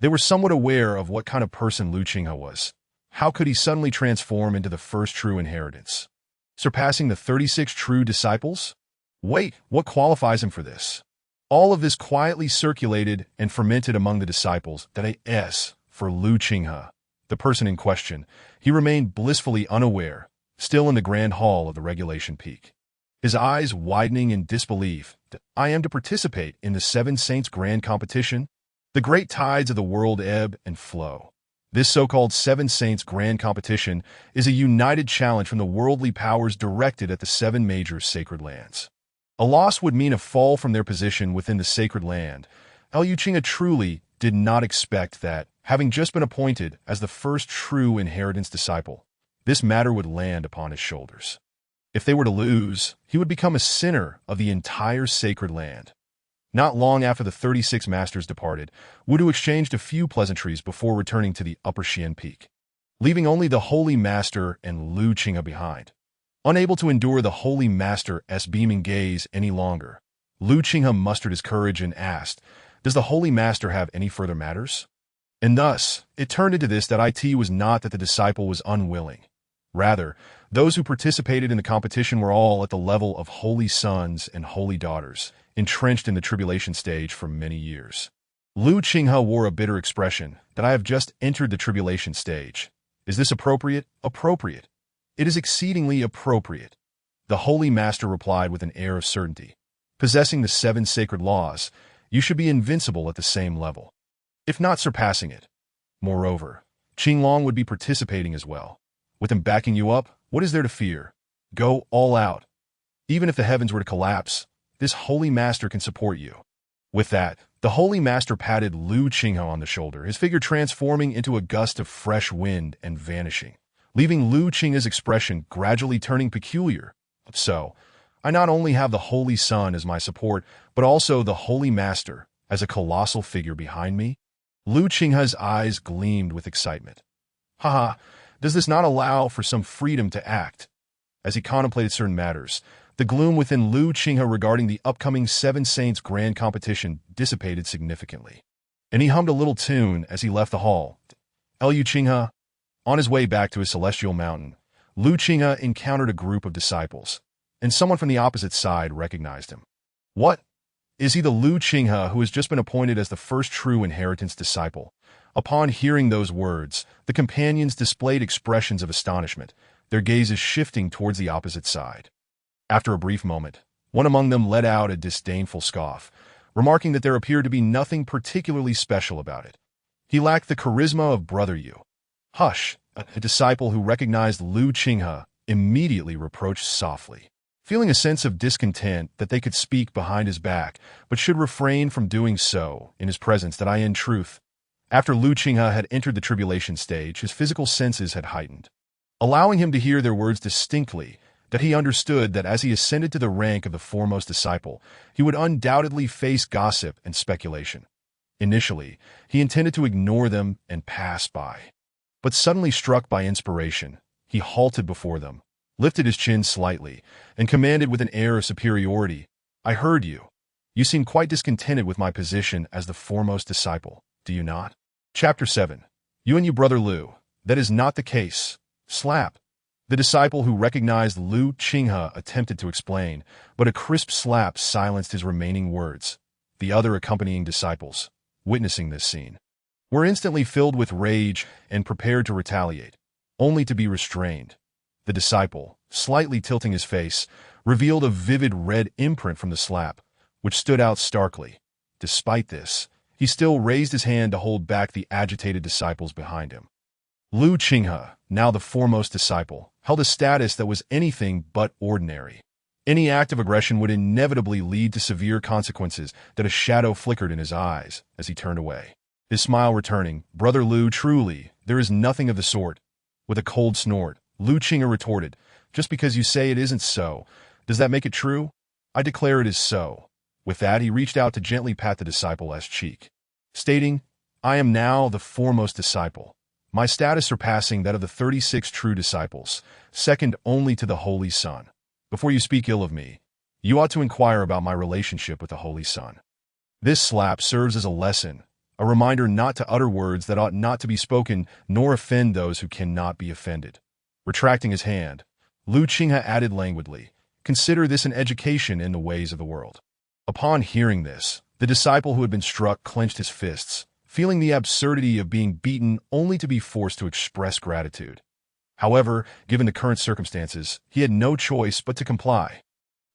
Speaker 1: They were somewhat aware of what kind of person Lu Qinghe was. How could he suddenly transform into the first true inheritance, surpassing the 36 true disciples? Wait, what qualifies him for this? All of this quietly circulated and fermented among the disciples. As for Lu Qinghe, the person in question, he remained blissfully unaware, still in the grand hall of the Regulation Peak. His eyes widening in disbelief. I am to participate in the Seven Saints Grand Competition? The great tides of the world ebb and flow. This so-called Seven Saints Grand Competition is a united challenge from the worldly powers directed at the seven major sacred lands. A loss would mean a fall from their position within the sacred land. Liu Qinghe truly did not expect that, having just been appointed as the first true inheritance disciple, this matter would land upon his shoulders. If they were to lose, he would become a sinner of the entire sacred land. Not long after the 36 masters departed, Wudu exchanged a few pleasantries before returning to the Upper Xian Peak, leaving only the Holy Master and Liu Qinghe behind. Unable to endure the Holy Master's beaming gaze any longer, Liu Qinghe mustered his courage and asked, "Does the Holy Master have any further matters?" And thus, it turned into this that it was not that the disciple was unwilling. Rather, those who participated in the competition were all at the level of holy sons and holy daughters, entrenched in the tribulation stage for many years. Liu Qinghe wore a bitter expression that I have just entered the tribulation stage. Is this appropriate? Appropriate. It is exceedingly appropriate. The Holy Master replied with an air of certainty. Possessing the seven sacred laws, you should be invincible at the same level, if not surpassing it. Moreover, Qinglong would be participating as well. With him backing you up, what is there to fear? Go all out. Even if the heavens were to collapse, this Holy Master can support you. With that, the Holy Master patted Liu Qinghe on the shoulder, his figure transforming into a gust of fresh wind and vanishing, leaving Liu Qinghe's expression gradually turning peculiar. So, I not only have the Holy Sun as my support, but also the Holy Master as a colossal figure behind me? Liu Qinghe's eyes gleamed with excitement. Haha, does this not allow for some freedom to act? As he contemplated certain matters, the gloom within Liu Qinghe regarding the upcoming Seven Saints Grand Competition dissipated significantly, and he hummed a little tune as he left the hall. Liu Qinghe. On his way back to his celestial mountain, Liu Qinghe encountered a group of disciples, and someone from the opposite side recognized him. What? Is he the Liu Qinghe who has just been appointed as the first true inheritance disciple? Upon hearing those words, the companions displayed expressions of astonishment, their gazes shifting towards the opposite side. After a brief moment, one among them let out a disdainful scoff, remarking that there appeared to be nothing particularly special about it. He lacked the charisma of Brother Yu. Hush! A disciple who recognized Liu Qinghe immediately reproached softly, feeling a sense of discontent that they could speak behind his back, but should refrain from doing so in his presence. That in truth, after Liu Qinghe had entered the tribulation stage, his physical senses had heightened, allowing him to hear their words distinctly, that he understood that as he ascended to the rank of the foremost disciple, he would undoubtedly face gossip and speculation. Initially, he intended to ignore them and pass by. But suddenly struck by inspiration, he halted before them, lifted his chin slightly, and commanded with an air of superiority, "I heard you. You seem quite discontented with my position as the foremost disciple, do you not?" Chapter 7. You and you, Brother Liu. That is not the case. Slap. The disciple who recognized Liu Qinghe attempted to explain, but a crisp slap silenced his remaining words. The other accompanying disciples, witnessing this scene, were instantly filled with rage and prepared to retaliate, only to be restrained. The disciple, slightly tilting his face, revealed a vivid red imprint from the slap, which stood out starkly. Despite this, he still raised his hand to hold back the agitated disciples behind him. Liu Qinghe, now the foremost disciple, held a status that was anything but ordinary. Any act of aggression would inevitably lead to severe consequences. That a shadow flickered in his eyes as he turned away, his smile returning. Brother Liu, truly, there is nothing of the sort. With a cold snort, Liu Qinghe retorted, "Just because you say it isn't so, does that make it true? I declare it is so." With that, he reached out to gently pat the disciple's cheek, stating, "I am now the foremost disciple, my status surpassing that of the 36 true disciples, second only to the Holy Sun. Before you speak ill of me, you ought to inquire about my relationship with the Holy Sun." This slap serves as a lesson, a reminder not to utter words that ought not to be spoken, nor offend those who cannot be offended. Retracting his hand, Liu Qinghe added languidly, "Consider this an education in the ways of the world." Upon hearing this, the disciple who had been struck clenched his fists, feeling the absurdity of being beaten only to be forced to express gratitude. However, given the current circumstances, he had no choice but to comply.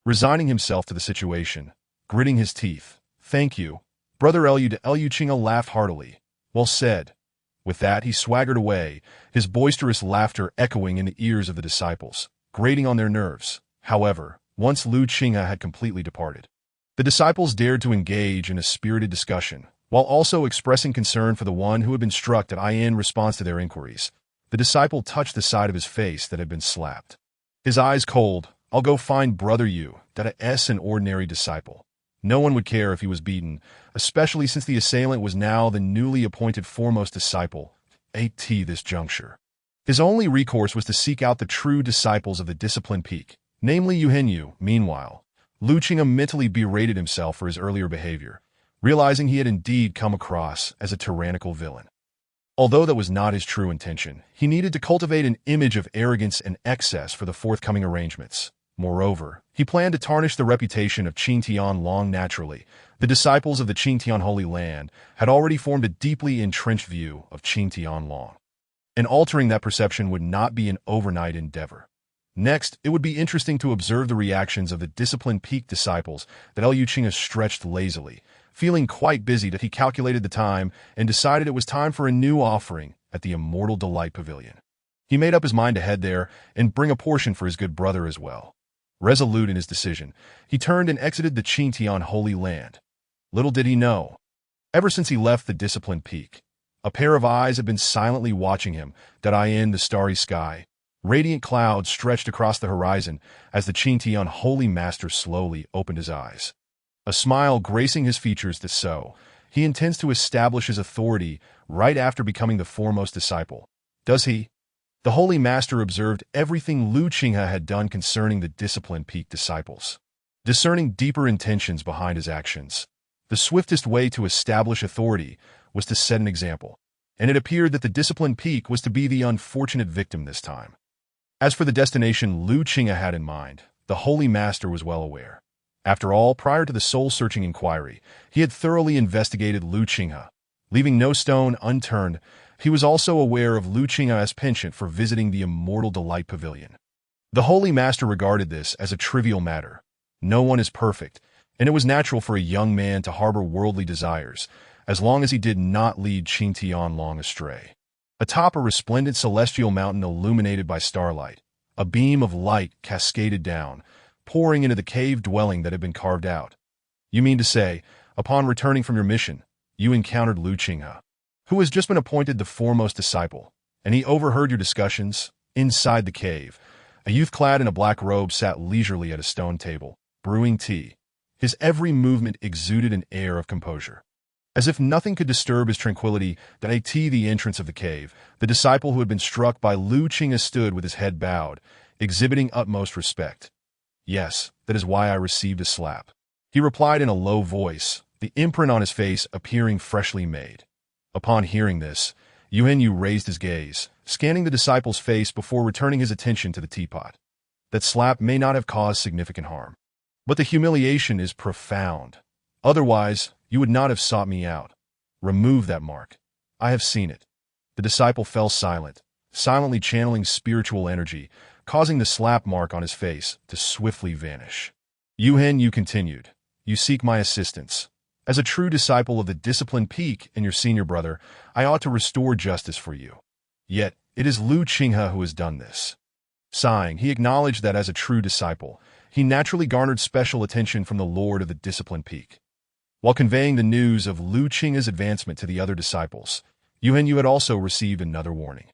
Speaker 1: Resigning himself to the situation, gritting his teeth, "Thank you, Brother Liu." Liu Qinghe laughed heartily. "Well said. With that, he swaggered away, his boisterous laughter echoing in the ears of the disciples, grating on their nerves. However, once Lu Qinghe had completely departed, the disciples dared to engage in a spirited discussion, while also expressing concern for the one who had been struck. In response to their inquiries, the disciple touched the side of his face that had been slapped. His eyes cold. "I'll go find brother Yu, an ordinary disciple." No one would care if he was beaten, especially since the assailant was now the newly appointed foremost disciple. At this juncture, his only recourse was to seek out the true disciples of the Discipline Peak, namely Yuhenyu. Meanwhile, Lu Qinghe mentally berated himself for his earlier behavior, realizing he had indeed come across as a tyrannical villain. Although that was not his true intention, he needed to cultivate an image of arrogance and excess for the forthcoming arrangements. Moreover, he planned to tarnish the reputation of Qing Tianlong naturally. The disciples of the Qing Tian Holy Land had already formed a deeply entrenched view of Qing Tianlong, and altering that perception would not be an overnight endeavor. Next, it would be interesting to observe the reactions of the Discipline Peak disciples. Lu Qinghe stretched lazily, feeling quite busy. He calculated the time and decided it was time for a new offering at the Immortal Delight Pavilion. He made up his mind to head there and bring a portion for his good brother as well. Resolute in his decision, he turned and exited the Qing Tian Holy Land. Little did he know, ever since he left the Discipline Peak, a pair of eyes had been silently watching him. In the starry sky, radiant clouds stretched across the horizon as the Qing Tian Holy Master slowly opened his eyes. A smile gracing his features. He intends to establish his authority right after becoming the foremost disciple. Does he? The Holy Master observed everything Lu Qinghe had done concerning the Discipline Peak disciples, discerning deeper intentions behind his actions. The swiftest way to establish authority was to set an example, and it appeared that the Discipline Peak was to be the unfortunate victim this time. As for the destination Lu Qinghe had in mind, the Holy Master was well aware. After all, prior to the soul-searching inquiry, he had thoroughly investigated Lu Qinghe, leaving no stone unturned. He was also aware of Lu Qinghe's penchant for visiting the Immortal Delight Pavilion. The Holy Master regarded this as a trivial matter. No one is perfect, and it was natural for a young man to harbor worldly desires, as long as he did not lead Qing Tianlong astray. Atop a resplendent celestial mountain illuminated by starlight, a beam of light cascaded down, pouring into the cave dwelling that had been carved out. You mean to say, upon returning from your mission, you encountered Lu Qinghe, who has just been appointed the foremost disciple, and he overheard your discussions? Inside the cave, a youth clad in a black robe sat leisurely at a stone table, brewing tea. His every movement exuded an air of composure, as if nothing could disturb his tranquility. At the entrance of the cave, the disciple who had been struck by Lu Qinghe stood with his head bowed, exhibiting utmost respect. "Yes, that is why I received a slap," he replied in a low voice, the imprint on his face appearing freshly made. Upon hearing this, Yuhenyu raised his gaze, scanning the disciple's face before returning his attention to the teapot. That slap may not have caused significant harm, but the humiliation is profound. Otherwise, you would not have sought me out. Remove that mark. I have seen it. The disciple fell silent, silently channeling spiritual energy, causing the slap mark on his face to swiftly vanish. Yuhenyu continued, "You seek my assistance. As a true disciple of the Discipline Peak and your senior brother, I ought to restore justice for you. Yet, it is Lu Qinghe who has done this." Sighing, he acknowledged that as a true disciple, he naturally garnered special attention from the Lord of the Discipline Peak. While conveying the news of Lu Qinghe's advancement to the other disciples, Yuhenyu had also received another warning.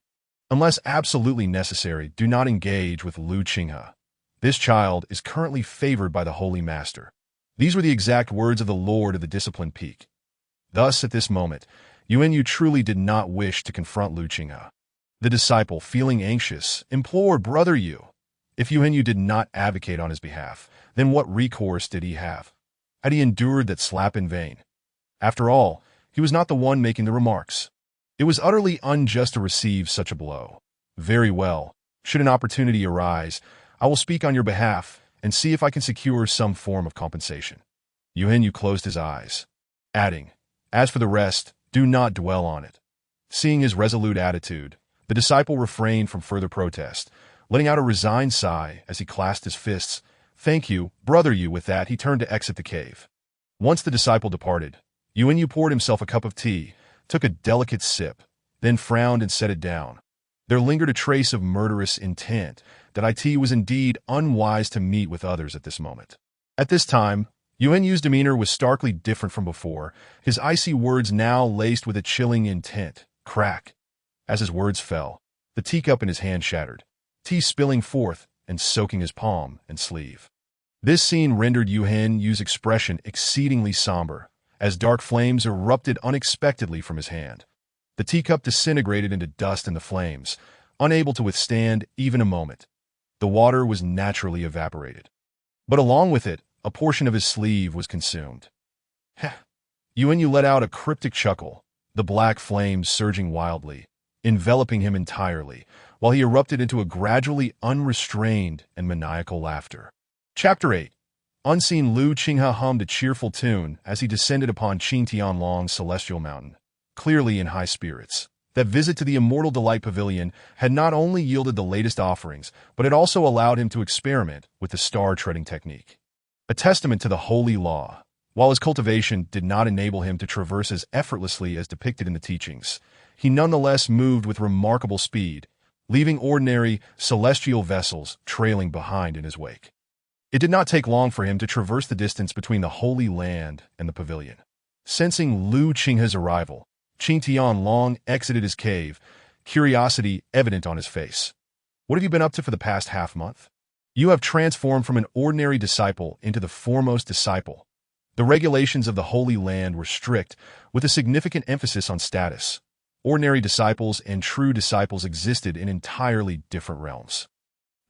Speaker 1: Unless absolutely necessary, do not engage with Lu Qinghe. This child is currently favored by the Holy Master. These were the exact words of the Lord of the Discipline Peak. Thus, at this moment, Yuhenyu truly did not wish to confront Lu Qinghe. The disciple, feeling anxious, implored Brother Yu. If Yuhenyu did not advocate on his behalf, then what recourse did he have? Had he endured that slap in vain? After all, he was not the one making the remarks. It was utterly unjust to receive such a blow. Very well. Should an opportunity arise, I will speak on your behalf and see if I can secure some form of compensation. Yuhenyu closed his eyes, adding, "As for the rest, do not dwell on it." Seeing his resolute attitude, the disciple refrained from further protest, letting out a resigned sigh as he clasped his fists. "Thank you, Brother Yu." With that, he turned to exit the cave. Once the disciple departed, Yuhenyu poured himself a cup of tea, took a delicate sip, then frowned and set it down. There lingered a trace of murderous intent that it was indeed unwise to meet with others at this moment. At this time, Yuan Yu's demeanor was starkly different from before, his icy words now laced with a chilling intent. Crack! As his words fell, the teacup in his hand shattered, tea spilling forth and soaking his palm and sleeve. This scene rendered Yuan Yu's expression exceedingly somber, as dark flames erupted unexpectedly from his hand. The teacup disintegrated into dust in the flames, unable to withstand even a moment. The water was naturally evaporated. But along with it, a portion of his sleeve was consumed. Heh! Yuan Yu let out a cryptic chuckle, the black flames surging wildly, enveloping him entirely, while he erupted into a gradually unrestrained and maniacal laughter. Chapter 8. Unseen Lu Qinghe hummed a cheerful tune as he descended upon Qing Tianlong's celestial mountain, clearly in high spirits. That visit to the Immortal Delight Pavilion had not only yielded the latest offerings, but it also allowed him to experiment with the star-treading technique. A testament to the holy law. While his cultivation did not enable him to traverse as effortlessly as depicted in the teachings, he nonetheless moved with remarkable speed, leaving ordinary, celestial vessels trailing behind in his wake. It did not take long for him to traverse the distance between the Holy Land and the pavilion. Sensing Lu Qinghe's arrival, Qing Tianlong exited his cave, curiosity evident on his face. What have you been up to for the past half-month? You have transformed from an ordinary disciple into the foremost disciple. The regulations of the Holy Land were strict, with a significant emphasis on status. Ordinary disciples and true disciples existed in entirely different realms.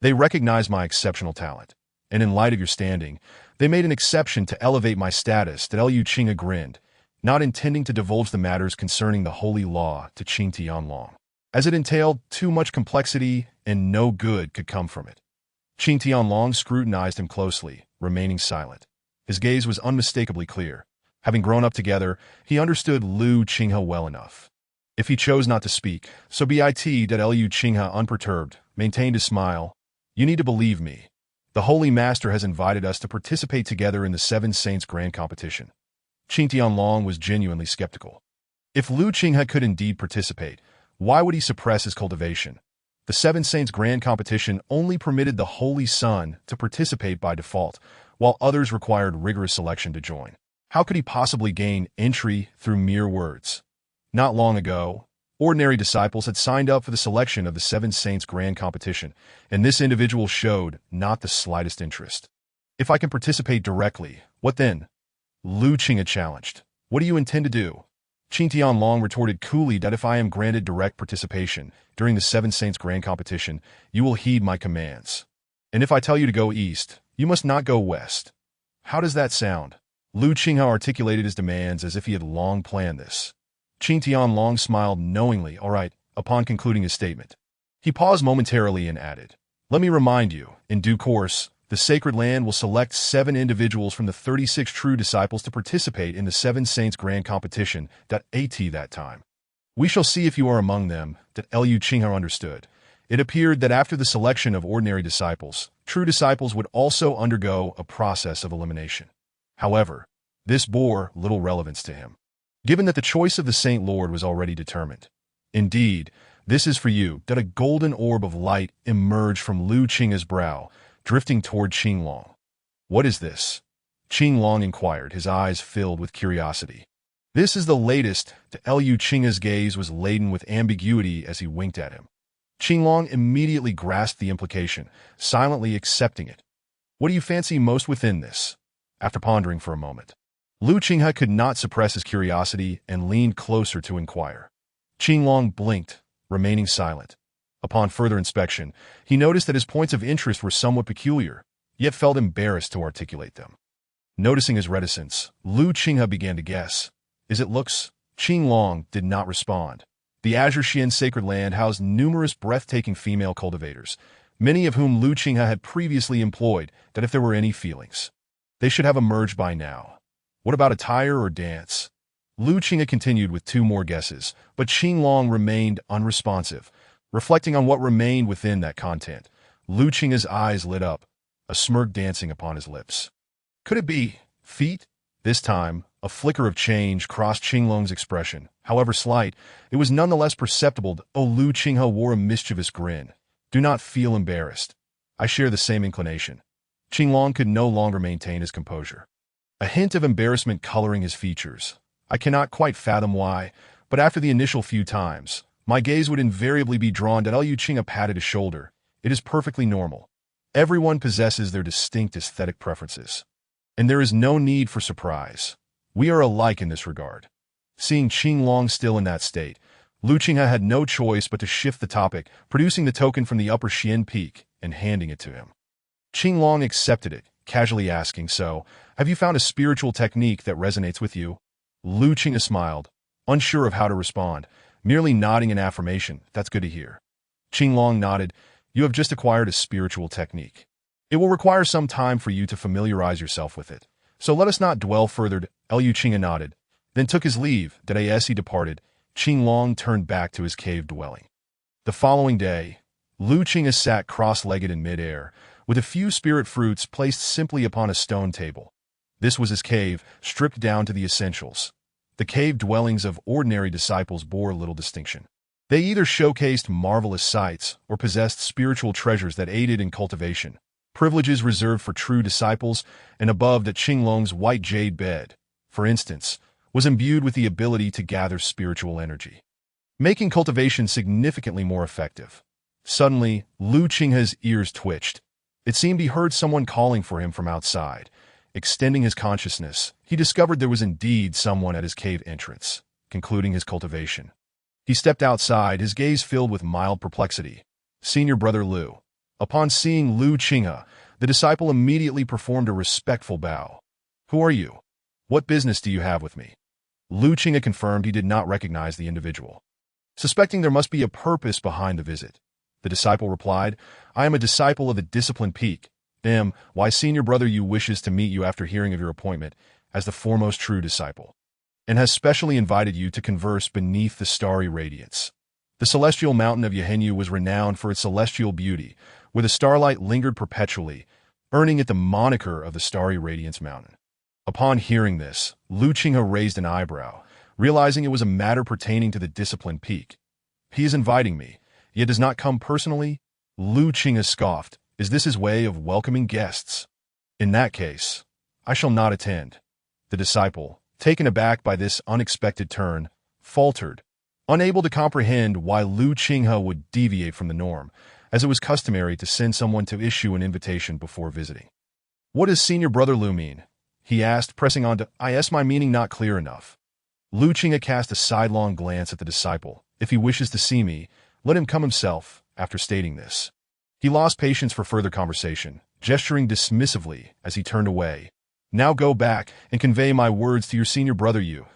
Speaker 1: They recognized my exceptional talent, and in light of your standing, they made an exception to elevate my status. Lu Qinghe grinned, not intending to divulge the matters concerning the holy law to Qing Tianlong, as it entailed too much complexity and no good could come from it. Qing Tianlong scrutinized him closely, remaining silent. His gaze was unmistakably clear. Having grown up together, he understood Lu Qinghe well enough. If he chose not to speak, so be it. Lu Qinghe, unperturbed, maintained his smile. You need to believe me. The Holy Master has invited us to participate together in the Seven Saints Grand Competition. Qing Tianlong was genuinely skeptical. If Lu Qinghe could indeed participate, why would he suppress his cultivation? The Seven Saints Grand Competition only permitted the Holy Sun to participate by default, while others required rigorous selection to join. How could he possibly gain entry through mere words? Not long ago, ordinary disciples had signed up for the selection of the Seven Saints Grand Competition, and this individual showed not the slightest interest. If I can participate directly, what then? Lu Qinghe challenged. What do you intend to do? Qing Tianlong retorted coolly that if I am granted direct participation during the Seven Saints Grand Competition, you will heed my commands. And if I tell you to go east, you must not go west. How does that sound? Lu Qinghe articulated his demands as if he had long planned this. Qing Tianlong smiled knowingly, all right, upon concluding his statement. He paused momentarily and added, let me remind you, in due course, the Sacred Land will select 7 individuals from the 36 true disciples to participate in the Seven Saints Grand Competition at that time. We shall see if you are among them. Lu Qinghe understood. It appeared that after the selection of ordinary disciples, true disciples would also undergo a process of elimination. However, this bore little relevance to him, given that the choice of the Saint Lord was already determined. Indeed, this is for you. A golden orb of light emerged from Lu Qinghe's brow, drifting toward Qinglong. What is this? Qinglong inquired, his eyes filled with curiosity. This is the latest. Lu Qinghe's gaze was laden with ambiguity as he winked at him. Qinglong immediately grasped the implication, silently accepting it. What do you fancy most within this? After pondering for a moment, Lu Qinghe could not suppress his curiosity and leaned closer to inquire. Qinglong blinked, remaining silent. Upon further inspection, he noticed that his points of interest were somewhat peculiar, yet felt embarrassed to articulate them. Noticing his reticence, Lu Qinghe began to guess. Is it looks? Qinglong did not respond. The Azure Xian Sacred Land housed numerous breathtaking female cultivators, many of whom Lu Qinghe had previously employed, that if there were any feelings, they should have emerged by now. What about attire or dance? Lu Qinghe continued with 2 more guesses, but Qinglong remained unresponsive. Reflecting on what remained within that content, Lu Qinghe's eyes lit up, a smirk dancing upon his lips. Could it be feet? This time, A flicker of change crossed Qinglong's expression. However slight, it was nonetheless perceptible. Oh, Lu Qinghe wore a mischievous grin. Do not feel embarrassed. I share the same inclination. Qinglong could no longer maintain his composure. A hint of embarrassment coloring his features. I cannot quite fathom why, but after the initial few times, my gaze would invariably be drawn to Lu Qinghe patted his shoulder. It is perfectly normal. Everyone possesses their distinct aesthetic preferences. And there is no need for surprise. We are alike in this regard. Seeing Qinglong still in that state, Lu Qinghe had no choice but to shift the topic, producing the token from the upper Xian Peak and handing it to him. Qinglong accepted it, casually asking, "So, have you found a spiritual technique that resonates with you?" Lu Qinghe smiled, unsure of how to respond, merely nodding in affirmation. "That's good to hear." Qinglong nodded. "You have just acquired a spiritual technique. It will require some time for you to familiarize yourself with it. So let us not dwell further." Lu Qinghe nodded, then took his leave. As he departed, Qinglong turned back to his cave dwelling. The following day, Lu Qinghe sat cross-legged in mid-air, with a few spirit fruits placed simply upon a stone table. This was his cave, stripped down to the essentials. The cave dwellings of ordinary disciples bore little distinction. They either showcased marvelous sights or possessed spiritual treasures that aided in cultivation, privileges reserved for true disciples, and above that Qinglong's white jade bed, for instance, was imbued with the ability to gather spiritual energy, making cultivation significantly more effective. Suddenly, Lu Qinghe's ears twitched. It seemed he heard someone calling for him from outside. Extending his consciousness, he discovered there was indeed someone at his cave entrance, concluding his cultivation. He stepped outside, his gaze filled with mild perplexity. Senior brother Lu. Upon seeing Lu Qinghe, the disciple immediately performed a respectful bow. "Who are you? What business do you have with me?" Lu Qinghe confirmed he did not recognize the individual. Suspecting there must be a purpose behind the visit, the disciple replied, "I am a disciple of the Disciplined Peak. Why senior brother you wishes to meet you after hearing of your appointment as the foremost true disciple, and has specially invited you to converse beneath the starry radiance." The celestial mountain of Yuhenyu was renowned for its celestial beauty, where the starlight lingered perpetually, earning it the moniker of the Starry Radiance Mountain. Upon hearing this, Lu Qinghe raised an eyebrow, realizing it was a matter pertaining to the Disciplined Peak. "He is inviting me, yet does not come personally?" Lu Qinghe scoffed. "Is this his way of welcoming guests? In that case, I shall not attend." The disciple, taken aback by this unexpected turn, faltered, unable to comprehend why Lu Qinghe would deviate from the norm, as it was customary to send someone to issue an invitation before visiting. "What does senior brother Lu mean?" he asked, pressing on to, "Is my meaning not clear enough?" Lu Qinghe cast a sidelong glance at the disciple. "If he wishes to see me, let him come himself." After stating this, he lost patience for further conversation, gesturing dismissively as he turned away. "Now go back and convey my words to your senior brother Yu."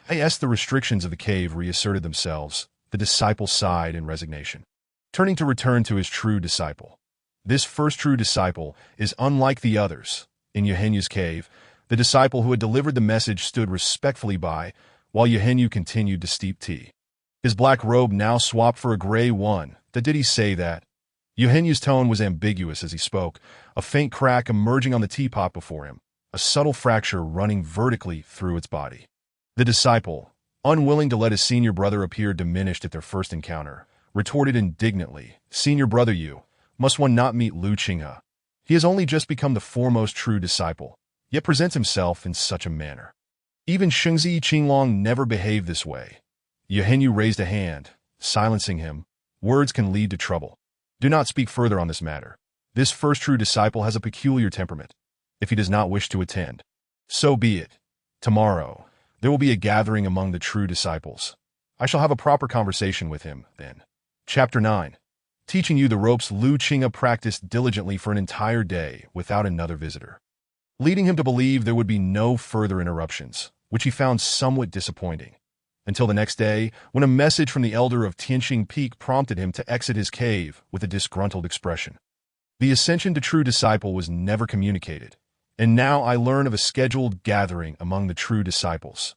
Speaker 1: As the restrictions of the cave reasserted themselves, the disciple sighed in resignation, turning to return to his true disciple. This first true disciple is unlike the others. In Yuhenyu's cave, the disciple who had delivered the message stood respectfully by, while Yuhenyu continued to steep tea. His black robe now swapped for a gray one. Did he say that? Yuhenyu's tone was ambiguous as he spoke, a faint crack emerging on the teapot before him, a subtle fracture running vertically through its body. The disciple, unwilling to let his senior brother appear diminished at their first encounter, retorted indignantly, "Senior brother Yu, must one not meet Lu Qinghe? He has only just become the foremost true disciple, yet presents himself in such a manner. Even Shengzi Qinglong never behaved this way." Yuhenyu raised a hand, silencing him. "Words can lead to trouble. Do not speak further on this matter. This first true disciple has a peculiar temperament. If he does not wish to attend, so be it. Tomorrow, there will be a gathering among the true disciples. I shall have a proper conversation with him then." Chapter 9. Teaching you the ropes. Lu Qinghe practiced diligently for an entire day without another visitor, leading him to believe there would be no further interruptions, which he found somewhat disappointing. Until the next day, when a message from the elder of Tianqing Peak prompted him to exit his cave with a disgruntled expression. The ascension to true disciple was never communicated, and now I learn of a scheduled gathering among the true disciples.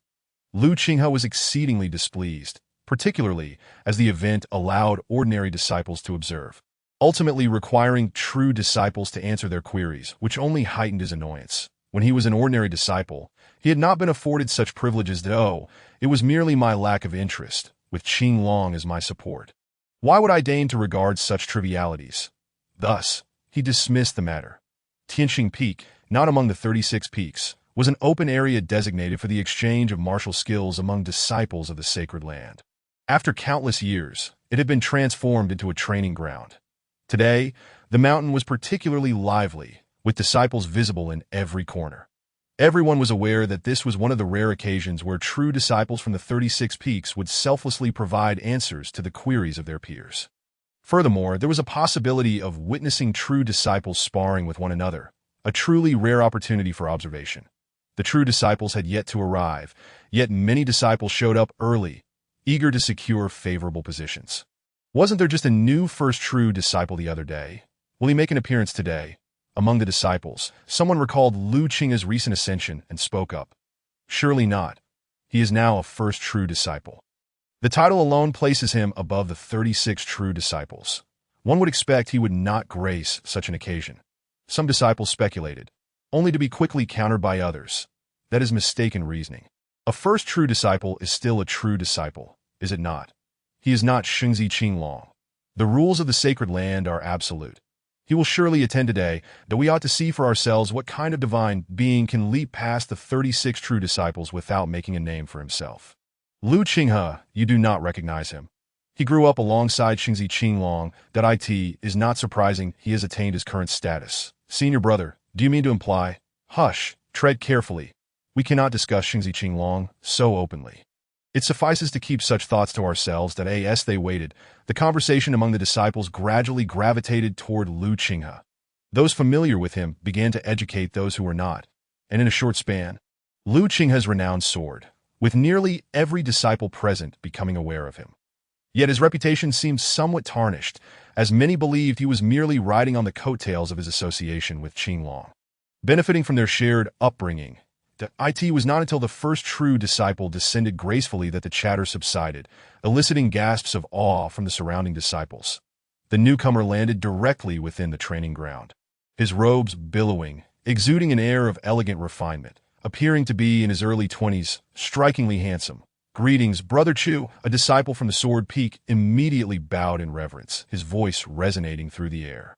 Speaker 1: Lu Qinghe was exceedingly displeased, particularly as the event allowed ordinary disciples to observe, ultimately requiring true disciples to answer their queries, which only heightened his annoyance. When he was an ordinary disciple, He had not been afforded such privileges though. It was merely my lack of interest, with Qing Long as my support. Why would I deign to regard such trivialities? Thus, he dismissed the matter. Tianqing Peak, not among the 36 peaks, was an open area designated for the exchange of martial skills among disciples of the sacred land. After countless years, it had been transformed into a training ground. Today, the mountain was particularly lively, with disciples visible in every corner. Everyone was aware that this was one of the rare occasions where true disciples from the 36 peaks would selflessly provide answers to the queries of their peers. Furthermore, there was a possibility of witnessing true disciples sparring with one another, a truly rare opportunity for observation. The true disciples had yet to arrive, yet many disciples showed up early, eager to secure favorable positions. Wasn't there just a new first true disciple the other day? Will he make an appearance today? Among the disciples, someone recalled Lu Qinghe's recent ascension and spoke up. Surely not. He is now a first true disciple. The title alone places him above the 36 true disciples. One would expect he would not grace such an occasion. Some disciples speculated, only to be quickly countered by others. That is mistaken reasoning. A first true disciple is still a true disciple, is it not? He is not Shengzi Qinglong. The rules of the sacred land are absolute. He will surely attend today, though we ought to see for ourselves what kind of divine being can leap past the 36 true disciples without making a name for himself. Lu Qinghe, you do not recognize him. He grew up alongside Shengzi Qinglong. That is not surprising he has attained his current status. Senior brother, do you mean to imply? Hush, tread carefully. We cannot discuss Shengzi Qinglong so openly. It suffices to keep such thoughts to ourselves that as they waited, the conversation among the disciples gradually gravitated toward Lu Qinghe. Those familiar with him began to educate those who were not, and in a short span, Lu Qinghe's renowned soared, with nearly every disciple present becoming aware of him. Yet his reputation seemed somewhat tarnished, as many believed he was merely riding on the coattails of his association with Qinglong. Benefiting from their shared upbringing, it was not until the first true disciple descended gracefully that the chatter subsided, eliciting gasps of awe from the surrounding disciples. The newcomer landed directly within the training ground, his robes billowing, exuding an air of elegant refinement, appearing to be in his early 20s, strikingly handsome. Greetings, Brother Chu, a disciple from the Sword Peak, immediately bowed in reverence, his voice resonating through the air.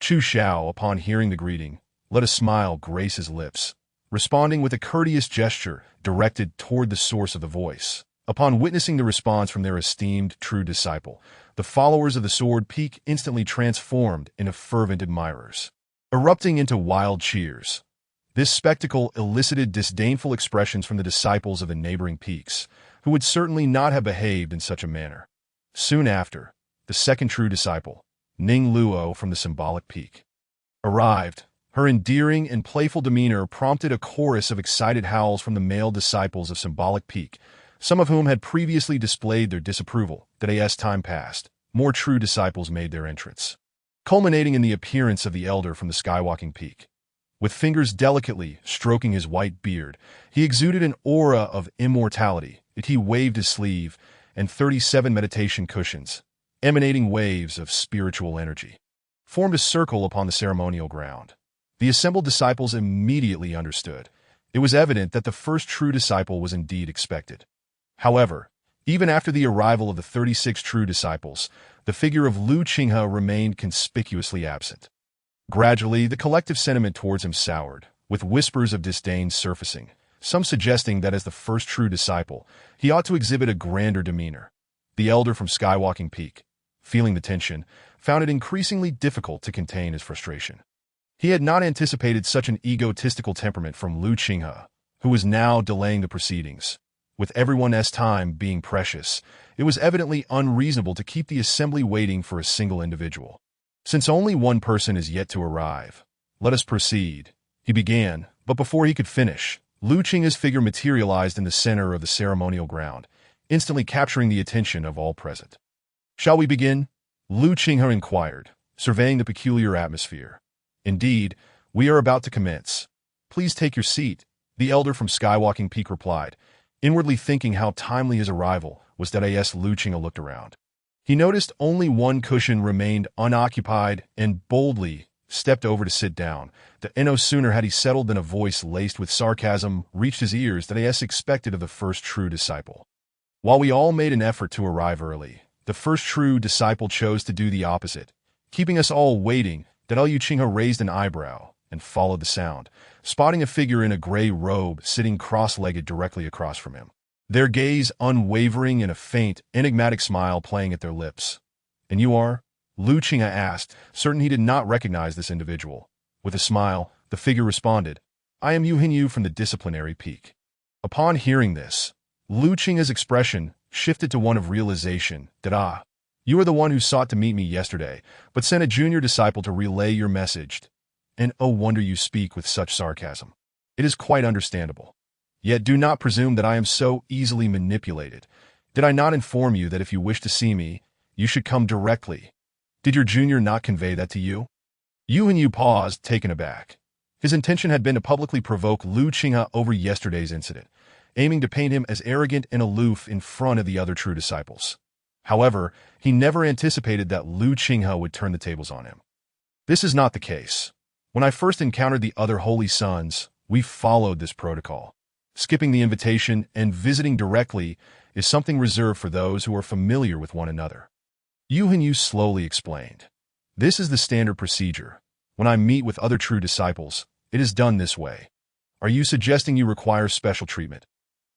Speaker 1: Chu Xiao, upon hearing the greeting, let a smile grace his lips, responding with a courteous gesture directed toward the source of the voice. Upon witnessing the response from their esteemed true disciple, the followers of the Sword Peak instantly transformed into fervent admirers, erupting into wild cheers. This spectacle elicited disdainful expressions from the disciples of the neighboring peaks, who would certainly not have behaved in such a manner. Soon after, the second true disciple, Ning Luo from the Symbolic Peak, arrived. Her endearing and playful demeanor prompted a chorus of excited howls from the male disciples of Symbolic Peak, some of whom had previously displayed their disapproval. As time passed, more true disciples made their entrance, culminating in the appearance of the elder from the Skywalking Peak. With fingers delicately stroking his white beard, he exuded an aura of immortality. He waved his sleeve, and 37 meditation cushions, emanating waves of spiritual energy, formed a circle upon the ceremonial ground. The assembled disciples immediately understood. It was evident that the first true disciple was indeed expected. However, even after the arrival of the 36 true disciples, the figure of Lu Qinghe remained conspicuously absent. Gradually, the collective sentiment towards him soured, with whispers of disdain surfacing, some suggesting that as the first true disciple, he ought to exhibit a grander demeanor. The elder from Skywalking Peak, feeling the tension, found it increasingly difficult to contain his frustration. He had not anticipated such an egotistical temperament from Lu Qinghe, who was now delaying the proceedings. With everyone's time being precious, it was evidently unreasonable to keep the assembly waiting for a single individual. Since only one person is yet to arrive, let us proceed, he began, but before he could finish, Lu Qinghe's figure materialized in the center of the ceremonial ground, instantly capturing the attention of all present. Shall we begin? Lu Qinghe inquired, surveying the peculiar atmosphere. Indeed, we are about to commence. Please take your seat, the elder from Skywalking Peak replied, inwardly thinking how timely his arrival was. Lu Qinghe looked around. He noticed only one cushion remained unoccupied and boldly stepped over to sit down. No sooner had he settled than a voice laced with sarcasm reached his ears that as expected of the first true disciple. While we all made an effort to arrive early, the first true disciple chose to do the opposite, keeping us all waiting. Liu Qinghe raised an eyebrow and followed the sound, spotting a figure in a gray robe sitting cross-legged directly across from him. Their gaze unwavering and a faint, enigmatic smile playing at their lips. "And you are?" Liu Qinghe asked, certain he did not recognize this individual. With a smile, the figure responded, "I am Yu Hinyu from the Disciplinary Peak." Upon hearing this, Liu Qinghe's expression shifted to one of realization that, you are the one who sought to meet me yesterday, but sent a junior disciple to relay your message. And oh wonder you speak with such sarcasm. It is quite understandable. Yet do not presume that I am so easily manipulated. Did I not inform you that if you wish to see me, you should come directly? Did your junior not convey that to you? Yu Hinyu paused, taken aback. His intention had been to publicly provoke Liu Qinghe over yesterday's incident, aiming to paint him as arrogant and aloof in front of the other true disciples. However, he never anticipated that Liu Qinghe would turn the tables on him. This is not the case. When I first encountered the other holy sons, we followed this protocol. Skipping the invitation and visiting directly is something reserved for those who are familiar with one another. Yu Hinyu slowly explained. This is the standard procedure. When I meet with other true disciples, it is done this way. Are you suggesting you require special treatment?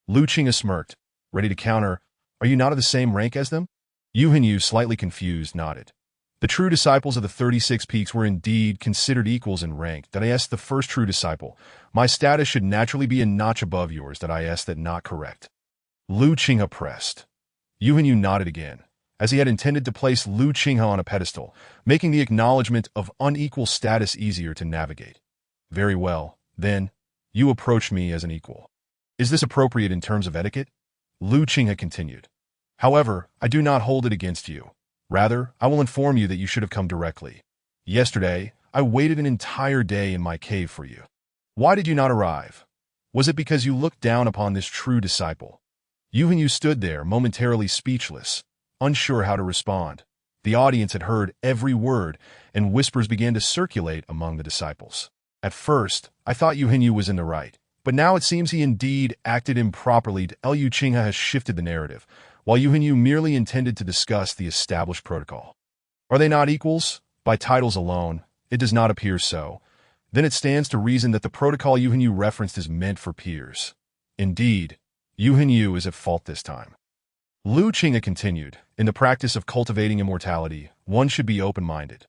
Speaker 1: Liu Qinghe smirked, ready to counter, are you not of the same rank as them? Yu Hinyu, slightly confused, nodded. The true disciples of the 36 Peaks were indeed considered equals in rank. That I asked the first true disciple, my status should naturally be a notch above yours. That I asked that not correct. Liu Qinghe pressed. Yu Hinyu nodded again, as he had intended to place Liu Qinghe on a pedestal, making the acknowledgement of unequal status easier to navigate. Very well, then, you approach me as an equal. Is this appropriate in terms of etiquette? Liu Qinghe continued. However, I do not hold it against you. Rather, I will inform you that you should have come directly. Yesterday, I waited an entire day in my cave for you. Why did you not arrive? Was it because you looked down upon this true disciple? Yu Hinyu stood there, momentarily speechless, unsure how to respond. The audience had heard every word, and whispers began to circulate among the disciples. At first, I thought Yu Hinyu was in the right, but now it seems he indeed acted improperly. Liu Qinghe has shifted the narrative, while Yu Hinyu merely intended to discuss the established protocol. Are they not equals? By titles alone, it does not appear so. Then it stands to reason that the protocol Yu Hinyu referenced is meant for peers. Indeed, Yu Hinyu is at fault this time. Liu Qinghe continued, in the practice of cultivating immortality, one should be open-minded.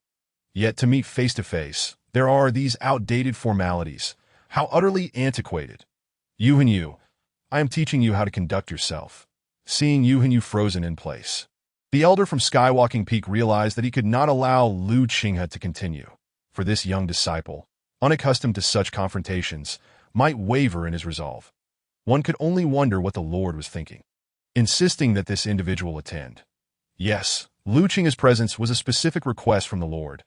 Speaker 1: Yet to meet face-to-face, there are these outdated formalities. How utterly antiquated. Yu Hinyu, I am teaching you how to conduct yourself. Seeing Yu Hinyu frozen in place, the elder from Skywalking Peak realized that he could not allow Liu Qinghe to continue, for this young disciple, unaccustomed to such confrontations, might waver in his resolve. One could only wonder what the Lord was thinking, insisting that this individual attend. Yes, Liu Qinghe's presence was a specific request from the Lord.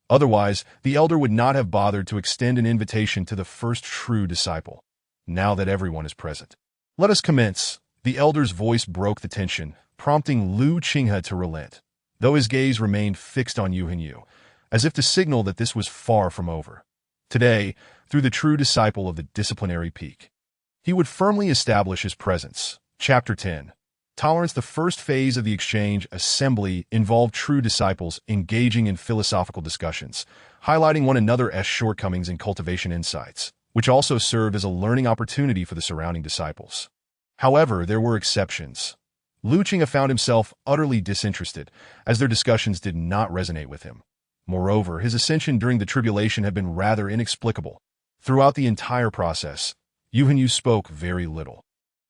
Speaker 1: Otherwise, the elder would not have bothered to extend an invitation to the first true disciple. Now that everyone is present, let us commence. The elder's voice broke the tension, prompting Liu Qinghe to relent, though his gaze remained fixed on Yu Hinyu, as if to signal that this was far from over. Today, through the true disciple of the Disciplinary Peak, he would firmly establish his presence. Chapter 10. Tolerance. The first phase of the exchange assembly involved true disciples engaging in philosophical discussions, highlighting one another's shortcomings and cultivation insights, which also served as a learning opportunity for the surrounding disciples. However, there were exceptions. Liu Qinghe found himself utterly disinterested, as their discussions did not resonate with him. Moreover, his ascension during the tribulation had been rather inexplicable. Throughout the entire process, Yu Hinyu spoke very little,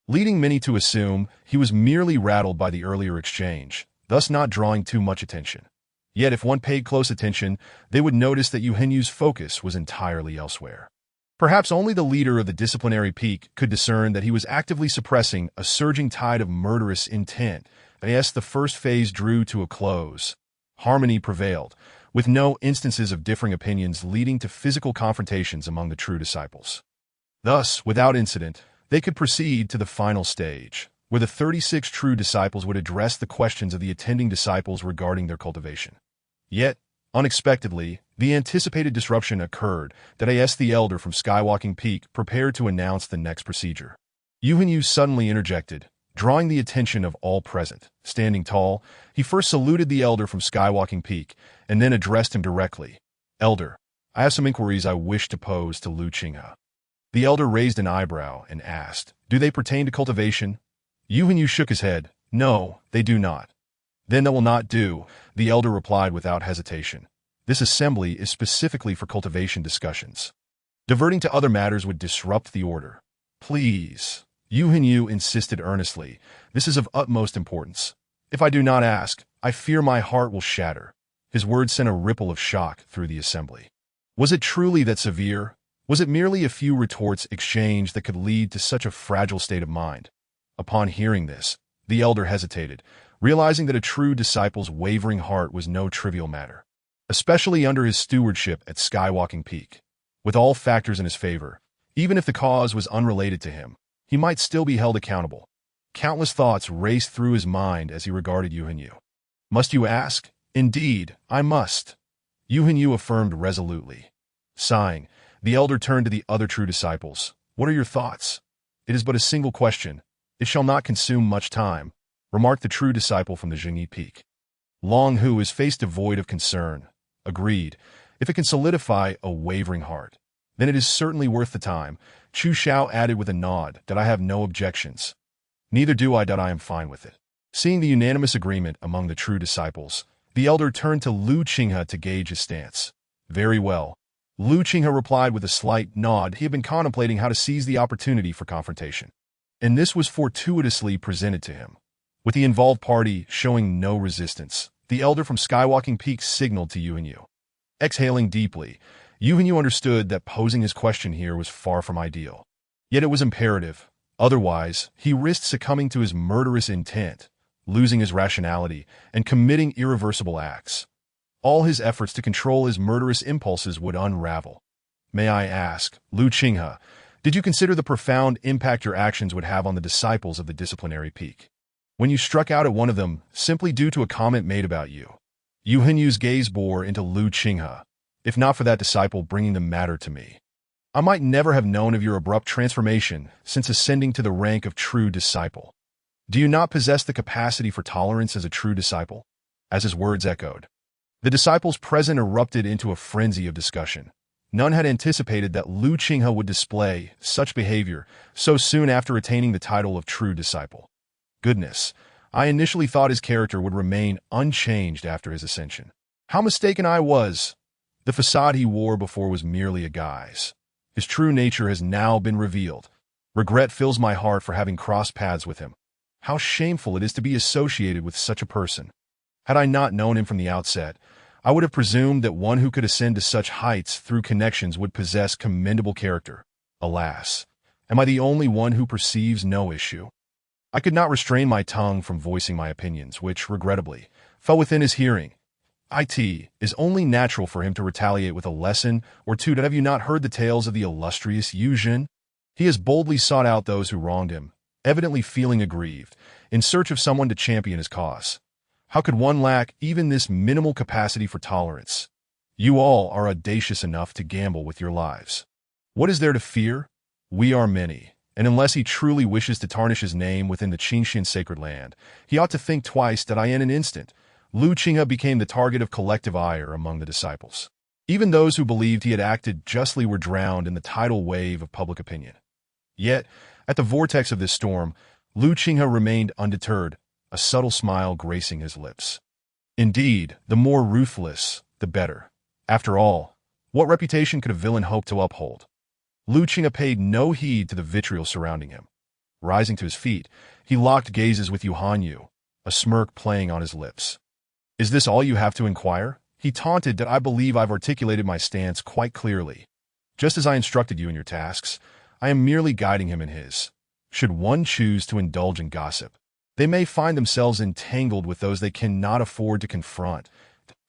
Speaker 1: leading many to assume he was merely rattled by the earlier exchange, thus not drawing too much attention. Yet if one paid close attention, they would notice that Yu Hinyu's focus was entirely elsewhere. Perhaps only the leader of the Disciplinary Peak could discern that he was actively suppressing a surging tide of murderous intent. As the first phase drew to a close, harmony prevailed, with no instances of differing opinions leading to physical confrontations among the true disciples. Thus, without incident, they could proceed to the final stage, where the 36 true disciples would address the questions of the attending disciples regarding their cultivation. Yet, Unexpectedly, the anticipated disruption occurred that as the elder from Skywalking Peak prepared to announce the next procedure. Yuhan suddenly interjected, drawing the attention of all present. Standing tall, he first saluted the elder from Skywalking Peak and then addressed him directly. "Elder, I have some inquiries I wish to pose to Lu Qinghe." The elder raised an eyebrow and asked, "Do they pertain to cultivation?" Yuhan shook his head. "No, they do not." "Then that will not do," the elder replied without hesitation. "This assembly is specifically for cultivation discussions. Diverting to other matters would disrupt the order." "Please," Yuhan insisted earnestly, "this is of utmost importance. If I do not ask, I fear my heart will shatter." His words sent a ripple of shock through the assembly. Was it truly that severe? Was it merely a few retorts exchanged that could lead to such a fragile state of mind? Upon hearing this, the elder hesitated, realizing that a true disciple's wavering heart was no trivial matter, especially under his stewardship at Skywalking Peak. With all factors in his favor, even if the cause was unrelated to him, he might still be held accountable. Countless thoughts raced through his mind as he regarded Yuhan. "Must you ask?" "Indeed, I must," Yuhan affirmed resolutely. Sighing, the elder turned to the other true disciples. "What are your thoughts?" "It is but a single question. It shall not consume much time," remarked the true disciple from the Jingyi Peak. Long Hu, his face devoid of concern, agreed. "If it can solidify a wavering heart, then it is certainly worth the time." Chu Shao added with a nod that I have no objections. "Neither do I, that I am fine with it." Seeing the unanimous agreement among the true disciples, the elder turned to Lu Qinghe to gauge his stance. "Very well." Lu Qinghe replied with a slight nod. He had been contemplating how to seize the opportunity for confrontation, and this was fortuitously presented to him. With the involved party showing no resistance, the elder from Skywalking Peak signaled to Yuhan. Exhaling deeply, Yuhan understood that posing his question here was far from ideal. Yet it was imperative. Otherwise, he risked succumbing to his murderous intent, losing his rationality, and committing irreversible acts. All his efforts to control his murderous impulses would unravel. "May I ask, Lu Qinghe, did you consider the profound impact your actions would have on the disciples of the disciplinary peak when you struck out at one of them simply due to a comment made about you?" Yuhan's gaze bore into Lu Qinghe. "If not for that disciple bringing the matter to me, I might never have known of your abrupt transformation since ascending to the rank of true disciple. Do you not possess the capacity for tolerance as a true disciple?" As his words echoed, the disciples present erupted into a frenzy of discussion. None had anticipated that Lu Qinghe would display such behavior so soon after attaining the title of true disciple. Goodness, I initially thought his character would remain unchanged after his ascension. How mistaken I was! The facade he wore before was merely a guise. His true nature has now been revealed. Regret fills my heart for having crossed paths with him. How shameful it is to be associated with such a person. Had I not known him from the outset, I would have presumed that one who could ascend to such heights through connections would possess commendable character. Alas, am I the only one who perceives no issue? I could not restrain my tongue from voicing my opinions, which, regrettably, fell within his hearing. It is only natural for him to retaliate with a lesson or two. Have you not heard the tales of the illustrious Yu Jin? He has boldly sought out those who wronged him, evidently feeling aggrieved, in search of someone to champion his cause. How could one lack even this minimal capacity for tolerance? You all are audacious enough to gamble with your lives. What is there to fear? We are many, and unless he truly wishes to tarnish his name within the Qingxian sacred land, he ought to think twice that in an instant, Lu Qinghe became the target of collective ire among the disciples. Even those who believed he had acted justly were drowned in the tidal wave of public opinion. Yet, at the vortex of this storm, Lu Qinghe remained undeterred, a subtle smile gracing his lips. Indeed, the more ruthless, the better. After all, what reputation could a villain hope to uphold? Lu Qinghe paid no heed to the vitriol surrounding him. Rising to his feet, he locked gazes with Yuhan, a smirk playing on his lips. "Is this all you have to inquire?" He taunted. "That I believe I've articulated my stance quite clearly. Just as I instructed you in your tasks, I am merely guiding him in his. Should one choose to indulge in gossip, they may find themselves entangled with those they cannot afford to confront.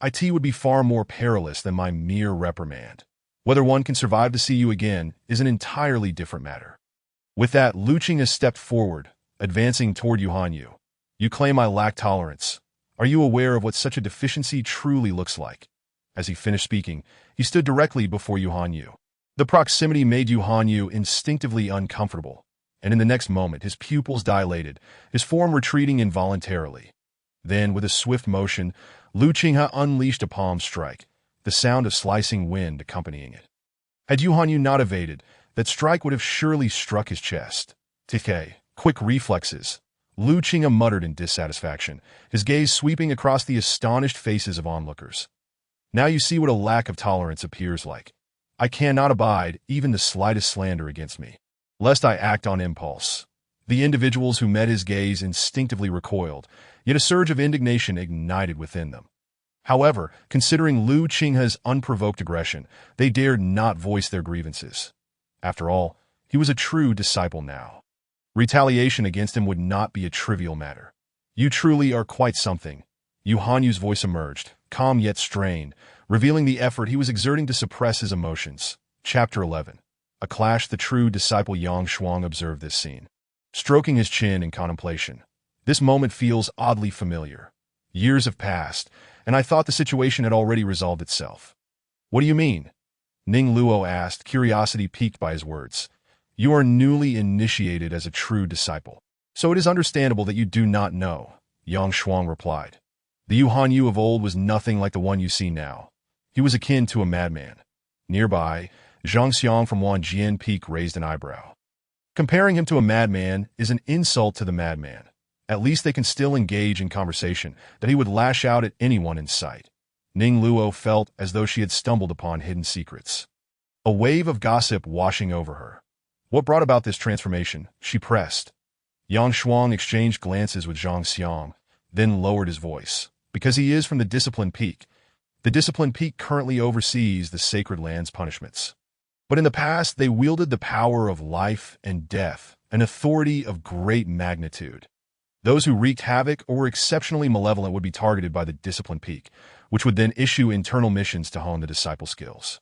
Speaker 1: It would be far more perilous than my mere reprimand. Whether one can survive to see you again is an entirely different matter." With that, Lu Qinghe stepped forward, advancing toward Yuhan. "You claim I lack tolerance. Are you aware of what such a deficiency truly looks like?" As he finished speaking, he stood directly before Yu Hanyu. The proximity made Yu Hanyu instinctively uncomfortable, and in the next moment his pupils dilated, his form retreating involuntarily. Then, with a swift motion, Lu Qinghe unleashed a palm strike, the sound of slicing wind accompanying it. Had Yu Hanyu not evaded, that strike would have surely struck his chest. "TK, quick reflexes," Lu Qinghe muttered in dissatisfaction, his gaze sweeping across the astonished faces of onlookers. "Now you see what a lack of tolerance appears like. I cannot abide even the slightest slander against me, lest I act on impulse." The individuals who met his gaze instinctively recoiled, yet a surge of indignation ignited within them. However, considering Lu Qinghe's unprovoked aggression, they dared not voice their grievances. After all, he was a true disciple now. Retaliation against him would not be a trivial matter. "You truly are quite something." Yu Hanyu's voice emerged, calm yet strained, revealing the effort he was exerting to suppress his emotions. Chapter 11. A clash. The true disciple Yang Shuang observed this scene, stroking his chin in contemplation. This moment feels oddly familiar. Years have passed, and I thought the situation had already resolved itself. "What do you mean?" Ning Luo asked, curiosity piqued by his words. "You are newly initiated as a true disciple, so it is understandable that you do not know," Yang Shuang replied. The Yu Hanyu of old was nothing like the one you see now. He was akin to a madman. Nearby, Zhang Xiang from Wanjian Peak raised an eyebrow. Comparing him to a madman is an insult to the madman. At least they can still engage in conversation, that he would lash out at anyone in sight. Ning Luo felt as though she had stumbled upon hidden secrets. A wave of gossip washing over her. What brought about this transformation? She pressed. Yang Shuang exchanged glances with Zhang Xiang, then lowered his voice. "Because he is from the Disciplined Peak. The Disciplined Peak currently oversees the Sacred Land's punishments. But in the past, they wielded the power of life and death, an authority of great magnitude. Those who wreaked havoc or were exceptionally malevolent would be targeted by the Disciplined Peak, which would then issue internal missions to hone the disciple skills."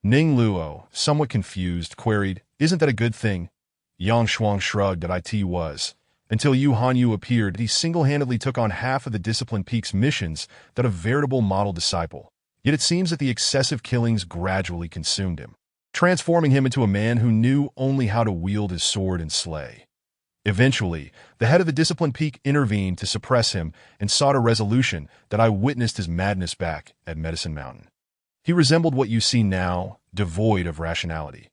Speaker 1: Ning Luo, somewhat confused, queried, "Isn't that a good thing?" Yang Shuang shrugged that it was. Until Yu Hanyu appeared, he single-handedly took on half of the Disciplined Peak's missions, that a veritable model disciple. Yet it seems that the excessive killings gradually consumed him, transforming him into a man who knew only how to wield his sword and slay. Eventually, the head of the Disciplined Peak intervened to suppress him and sought a resolution that I witnessed his madness back at Medicine Mountain. He resembled what you see now, devoid of rationality.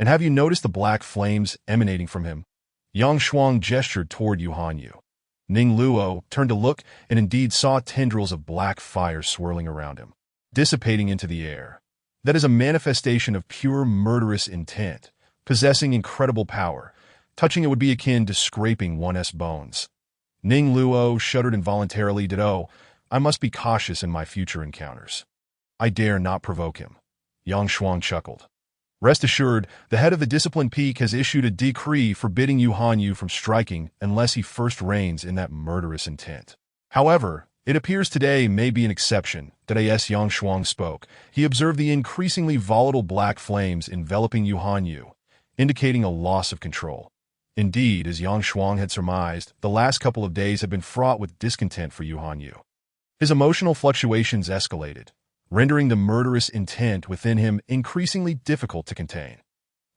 Speaker 1: And have you noticed the black flames emanating from him? Yang Shuang gestured toward Yu Hanyu. Ning Luo turned to look and indeed saw tendrils of black fire swirling around him, dissipating into the air. That is a manifestation of pure murderous intent, possessing incredible power. Touching it would be akin to scraping one's bones. Ning Luo shuddered involuntarily. "Oh, I must be cautious in my future encounters. I dare not provoke him." Yang Shuang chuckled. "Rest assured, the head of the Disciplined Peak has issued a decree forbidding Yu Hanyu from striking unless he first reigns in that murderous intent. However, it appears today may be an exception." As Yang Shuang spoke, he observed the increasingly volatile black flames enveloping Yu Hanyu, indicating a loss of control. Indeed, as Yang Shuang had surmised, the last couple of days had been fraught with discontent for Yu Hanyu. His emotional fluctuations escalated, rendering the murderous intent within him increasingly difficult to contain.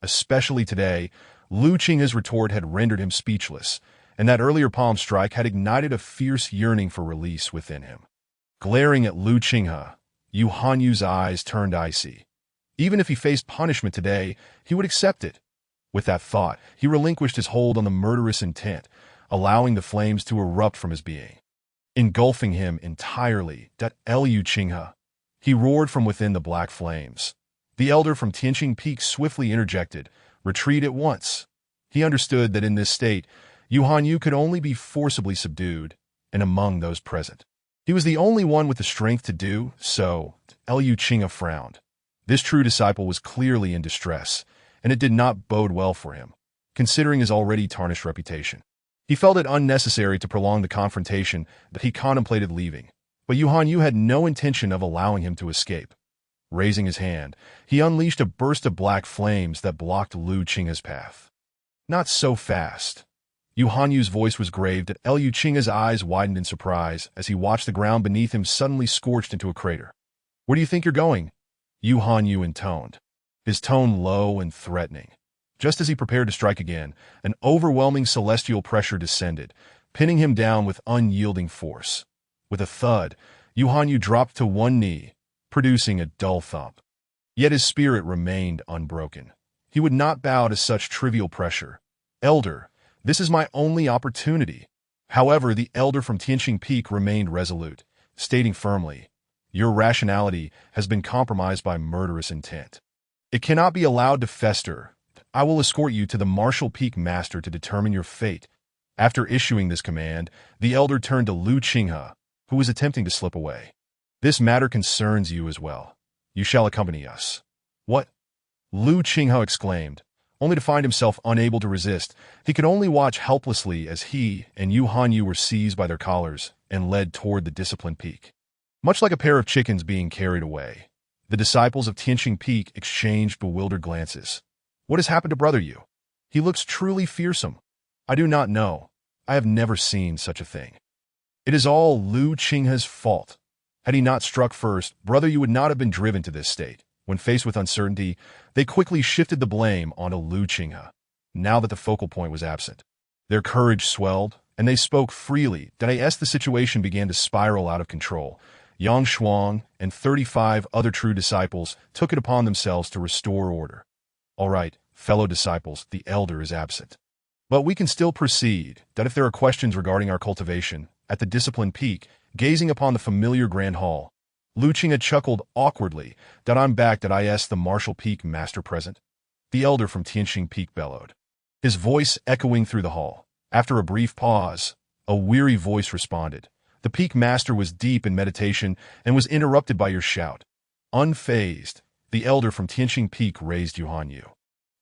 Speaker 1: Especially today, Lu Qinghe's retort had rendered him speechless, and that earlier palm strike had ignited a fierce yearning for release within him. Glaring at Lu Qinghe, Yu Hanyu's eyes turned icy. Even if he faced punishment today, he would accept it. With that thought, he relinquished his hold on the murderous intent, allowing the flames to erupt from his being, engulfing him entirely. Lu Qinghe. He roared from within the black flames. The elder from Tianqing Peak swiftly interjected, "Retreat at once." He understood that in this state, Yu Hanyu could only be forcibly subdued, and among those present, he was the only one with the strength to do so. Lu Qinghe frowned. This true disciple was clearly in distress, and it did not bode well for him, considering his already tarnished reputation. He felt it unnecessary to prolong the confrontation, that he contemplated leaving, but Yu Hanyu had no intention of allowing him to escape. Raising his hand, he unleashed a burst of black flames that blocked Lu Qinghe's path. "Not so fast." Yu Hanyu's voice was grave. Lu Qinghe's eyes widened in surprise as he watched the ground beneath him suddenly scorched into a crater. Where do you think you're going? Yu Hanyu intoned, his tone low and threatening. Just as he prepared to strike again, an overwhelming celestial pressure descended, pinning him down with unyielding force. With a thud, Yu Hanyu dropped to one knee, producing a dull thump. Yet his spirit remained unbroken. He would not bow to such trivial pressure. Elder, this is my only opportunity. However, the elder from Tianqing Peak remained resolute, stating firmly, your rationality has been compromised by murderous intent. It cannot be allowed to fester. I will escort you to the Martial Peak Master to determine your fate. After issuing this command, the elder turned to Lu Qinghe, who was attempting to slip away. This matter concerns you as well. You shall accompany us. What? Lu Qinghe exclaimed, only to find himself unable to resist. He could only watch helplessly as he and Yu Hanyu were seized by their collars and led toward the Discipline Peak. Much like a pair of chickens being carried away, the disciples of Tianqing Peak exchanged bewildered glances. What has happened to Brother Yu? He looks truly fearsome. I do not know. I have never seen such a thing. It is all Lu Qinghe's fault. Had he not struck first, Brother Yu would not have been driven to this state. When faced with uncertainty, they quickly shifted the blame onto Lu Qinghe, now that the focal point was absent. Their courage swelled, and they spoke freely. As the situation began to spiral out of control, Yang Shuang and 35 other true disciples took it upon themselves to restore order. All right, fellow disciples, the elder is absent. But we can still proceed. If there are questions regarding our cultivation, at the Discipline Peak, gazing upon the familiar Grand Hall, Lu Qinghe chuckled awkwardly. I'm back. I asked the Martial Peak Master present. The elder from Tianqing Peak bellowed, his voice echoing through the hall. After a brief pause, a weary voice responded. The Peak Master was deep in meditation and was interrupted by your shout. Unfazed, the elder from Tianqing Peak raised Yu Hanyu,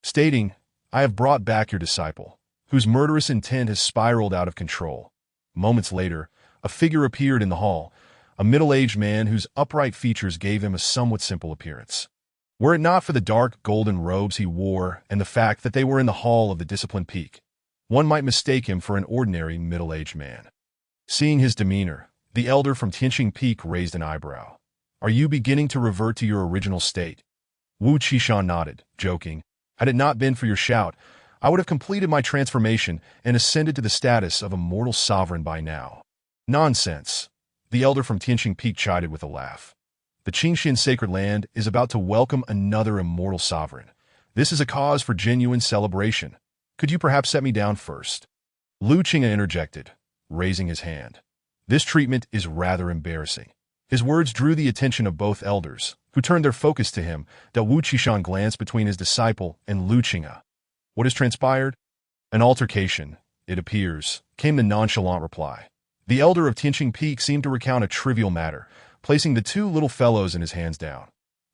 Speaker 1: stating, I have brought back your disciple, whose murderous intent has spiraled out of control. Moments later, a figure appeared in the hall, a middle-aged man whose upright features gave him a somewhat simple appearance. Were it not for the dark golden robes he wore and the fact that they were in the hall of the Discipline Peak, one might mistake him for an ordinary middle-aged man. Seeing his demeanor, the elder from Tianqing Peak raised an eyebrow. Are you beginning to revert to your original state? Wu Qishan nodded, joking. Had it not been for your shout, I would have completed my transformation and ascended to the status of a mortal sovereign by now. Nonsense. The elder from Tianqing Peak chided with a laugh. The Qingxian Sacred Land is about to welcome another immortal sovereign. This is a cause for genuine celebration. Could you perhaps set me down first? Lu Qinghe interjected, raising his hand. This treatment is rather embarrassing. His words drew the attention of both elders, who turned their focus to him. Wu Qishan glanced between his disciple and Lu Qinghe. What has transpired? An altercation, it appears, came the nonchalant reply. The elder of Tianqing Peak seemed to recount a trivial matter, placing the two little fellows in his hands down.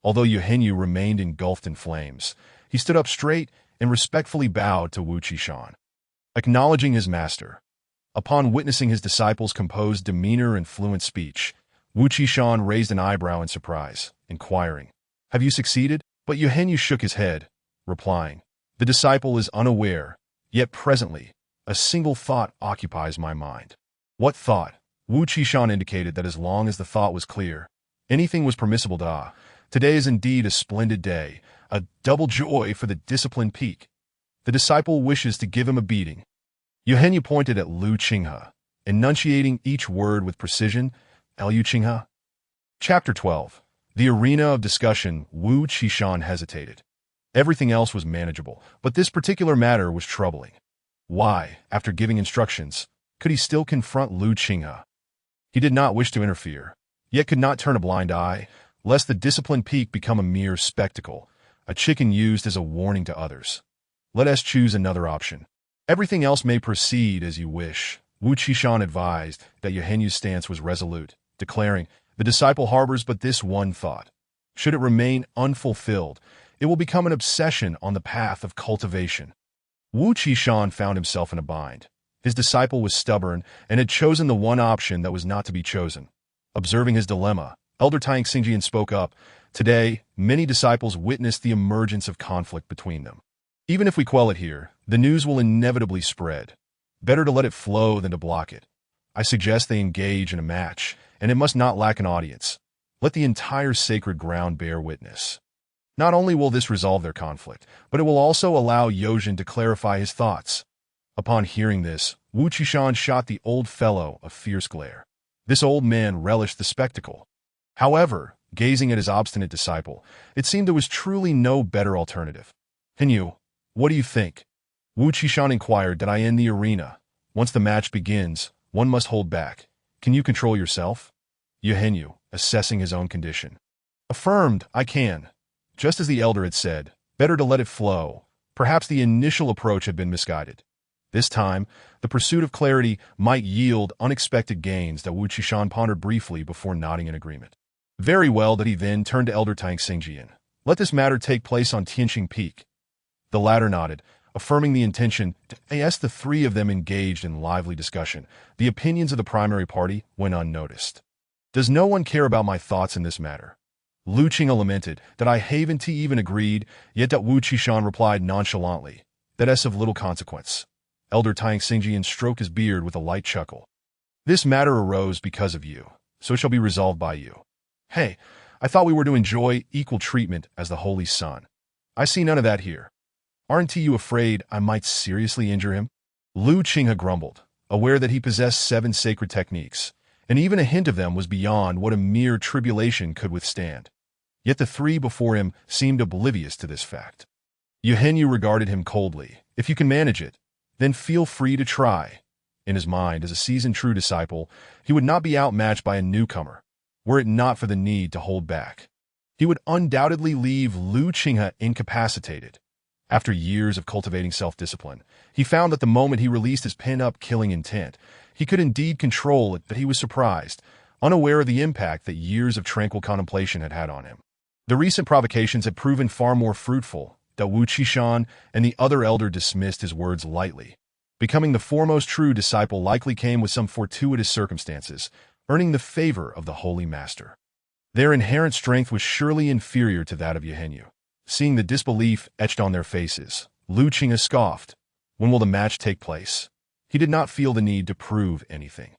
Speaker 1: Although Yu Hanyu remained engulfed in flames, he stood up straight and respectfully bowed to Wu Qishan, acknowledging his master. Upon witnessing his disciple's composed demeanor and fluent speech, Wu Qishan raised an eyebrow in surprise, inquiring, Have you succeeded? But Yu Hanyu shook his head, replying, The disciple is unaware, yet presently, a single thought occupies my mind. What thought? Wu Qishan indicated that as long as the thought was clear, anything was permissible. Today is indeed a splendid day, a double joy for the Discipline Peak. The disciple wishes to give him a beating. Yu Hanyu pointed at Lu Qinghe, enunciating each word with precision. Lu Qinghe. Chapter 12. The arena of discussion. Wu Qishan hesitated. Everything else was manageable, but this particular matter was troubling. Why, after giving instructions, could he still confront Lu Qinghe? He did not wish to interfere, yet could not turn a blind eye, lest the Discipline Peak become a mere spectacle, a chicken used as a warning to others. Let us choose another option. Everything else may proceed as you wish. Wu Qishan advised. Yu Hanyu's stance was resolute, declaring, The disciple harbors but this one thought. Should it remain unfulfilled, it will become an obsession on the path of cultivation. Wu Qishan found himself in a bind. His disciple was stubborn and had chosen the one option that was not to be chosen. Observing his dilemma, Elder Tang Xingjian spoke up. Today, many disciples witnessed the emergence of conflict between them. Even if we quell it here, the news will inevitably spread. Better to let it flow than to block it. I suggest they engage in a match, and it must not lack an audience. Let the entire sacred ground bear witness. Not only will this resolve their conflict, but it will also allow Yojin to clarify his thoughts. Upon hearing this, Wu Qishan shot the old fellow a fierce glare. This old man relished the spectacle. However, gazing at his obstinate disciple, it seemed there was truly no better alternative. Henyu, what do you think? Wu Qishan inquired. Did I end the arena? Once the match begins, one must hold back. Can you control yourself? Henyu, assessing his own condition, affirmed, I can. Just as the elder had said, better to let it flow. Perhaps the initial approach had been misguided. This time, the pursuit of clarity might yield unexpected gains that Wu Qishan pondered briefly before nodding in agreement. Very well, that he then turned to Elder Tang Xingjian. Let this matter take place on Tianqing Peak. The latter nodded, affirming the intention. As the three of them engaged in lively discussion, the opinions of the primary party went unnoticed. Does no one care about my thoughts in this matter? Lu Qinghe lamented that I haven't even agreed, yet that Wu Qishan replied nonchalantly, that's of little consequence. Elder Tang Xingjian stroked his beard with a light chuckle. This matter arose because of you, so it shall be resolved by you. Hey, I thought we were to enjoy equal treatment as the Holy Son. I see none of that here. Aren't you afraid I might seriously injure him? Lu Qinghe grumbled, aware that he possessed 7 sacred techniques, and even a hint of them was beyond what a mere tribulation could withstand. Yet the three before him seemed oblivious to this fact. Henyu regarded him coldly. If you can manage it, then feel free to try. In his mind, as a seasoned true disciple, he would not be outmatched by a newcomer, were it not for the need to hold back. He would undoubtedly leave Lu Qinghe incapacitated. After years of cultivating self-discipline, he found that the moment he released his pent-up killing intent, he could indeed control it, but he was surprised, unaware of the impact that years of tranquil contemplation had had on him. The recent provocations had proven far more fruitful. That Wu Qishan and the other elder dismissed his words lightly. Becoming the foremost true disciple likely came with some fortuitous circumstances, earning the favor of the Holy Master. Their inherent strength was surely inferior to that of Henyu. Seeing the disbelief etched on their faces, Lu Qinghe scoffed. When will the match take place? He did not feel the need to prove anything.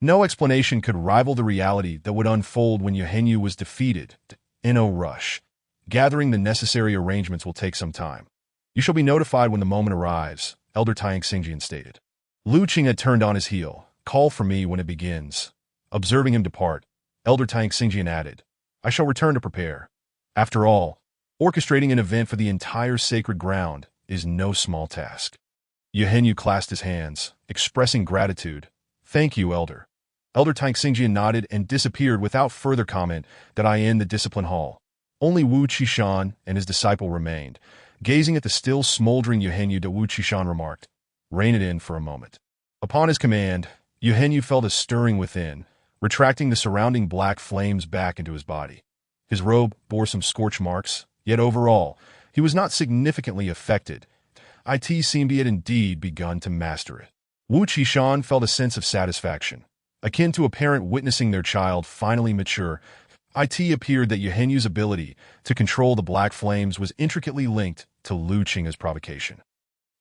Speaker 1: No explanation could rival the reality that would unfold when Henyu was defeated. In no rush. Gathering the necessary arrangements will take some time. You shall be notified when the moment arrives, Elder Tang Xingjian stated. Lu Qinghe turned on his heel. Call for me when it begins. Observing him depart, Elder Tang Xingjian added, I shall return to prepare. After all, orchestrating an event for the entire sacred ground is no small task. Henyu clasped his hands, expressing gratitude. Thank you, Elder. Elder Tang Xingjian nodded and disappeared without further comment. That I in the discipline hall. Only Wu Qishan and his disciple remained. Gazing at the still smoldering Henyu, Wu Qishan remarked, Rein it in for a moment. Upon his command, Henyu felt a stirring within, retracting the surrounding black flames back into his body. His robe bore some scorch marks, yet overall, he was not significantly affected. It seemed he had indeed begun to master it. Wu Qishan felt a sense of satisfaction, akin to a parent witnessing their child finally mature. It appeared that Henyu's ability to control the black flames was intricately linked to Lu Qinghe's provocation.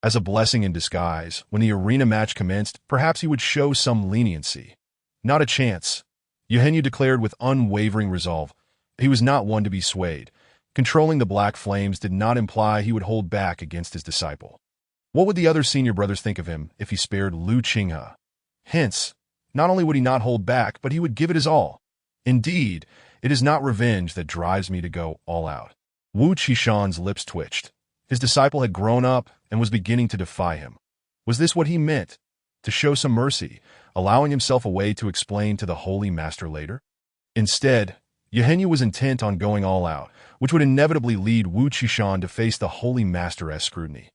Speaker 1: As a blessing in disguise, when the arena match commenced, perhaps he would show some leniency. Not a chance, Henyu declared with unwavering resolve. He was not one to be swayed. Controlling the black flames did not imply he would hold back against his disciple. What would the other senior brothers think of him if he spared Lu Qinghe? Hence, not only would he not hold back, but he would give it his all. Indeed, it is not revenge that drives me to go all out. Wu Qishan's lips twitched. His disciple had grown up and was beginning to defy him. Was this what he meant? To show some mercy, allowing himself a way to explain to the Holy Master later? Instead, Henyu was intent on going all out, which would inevitably lead Wu Qishan to face the Holy Master's scrutiny.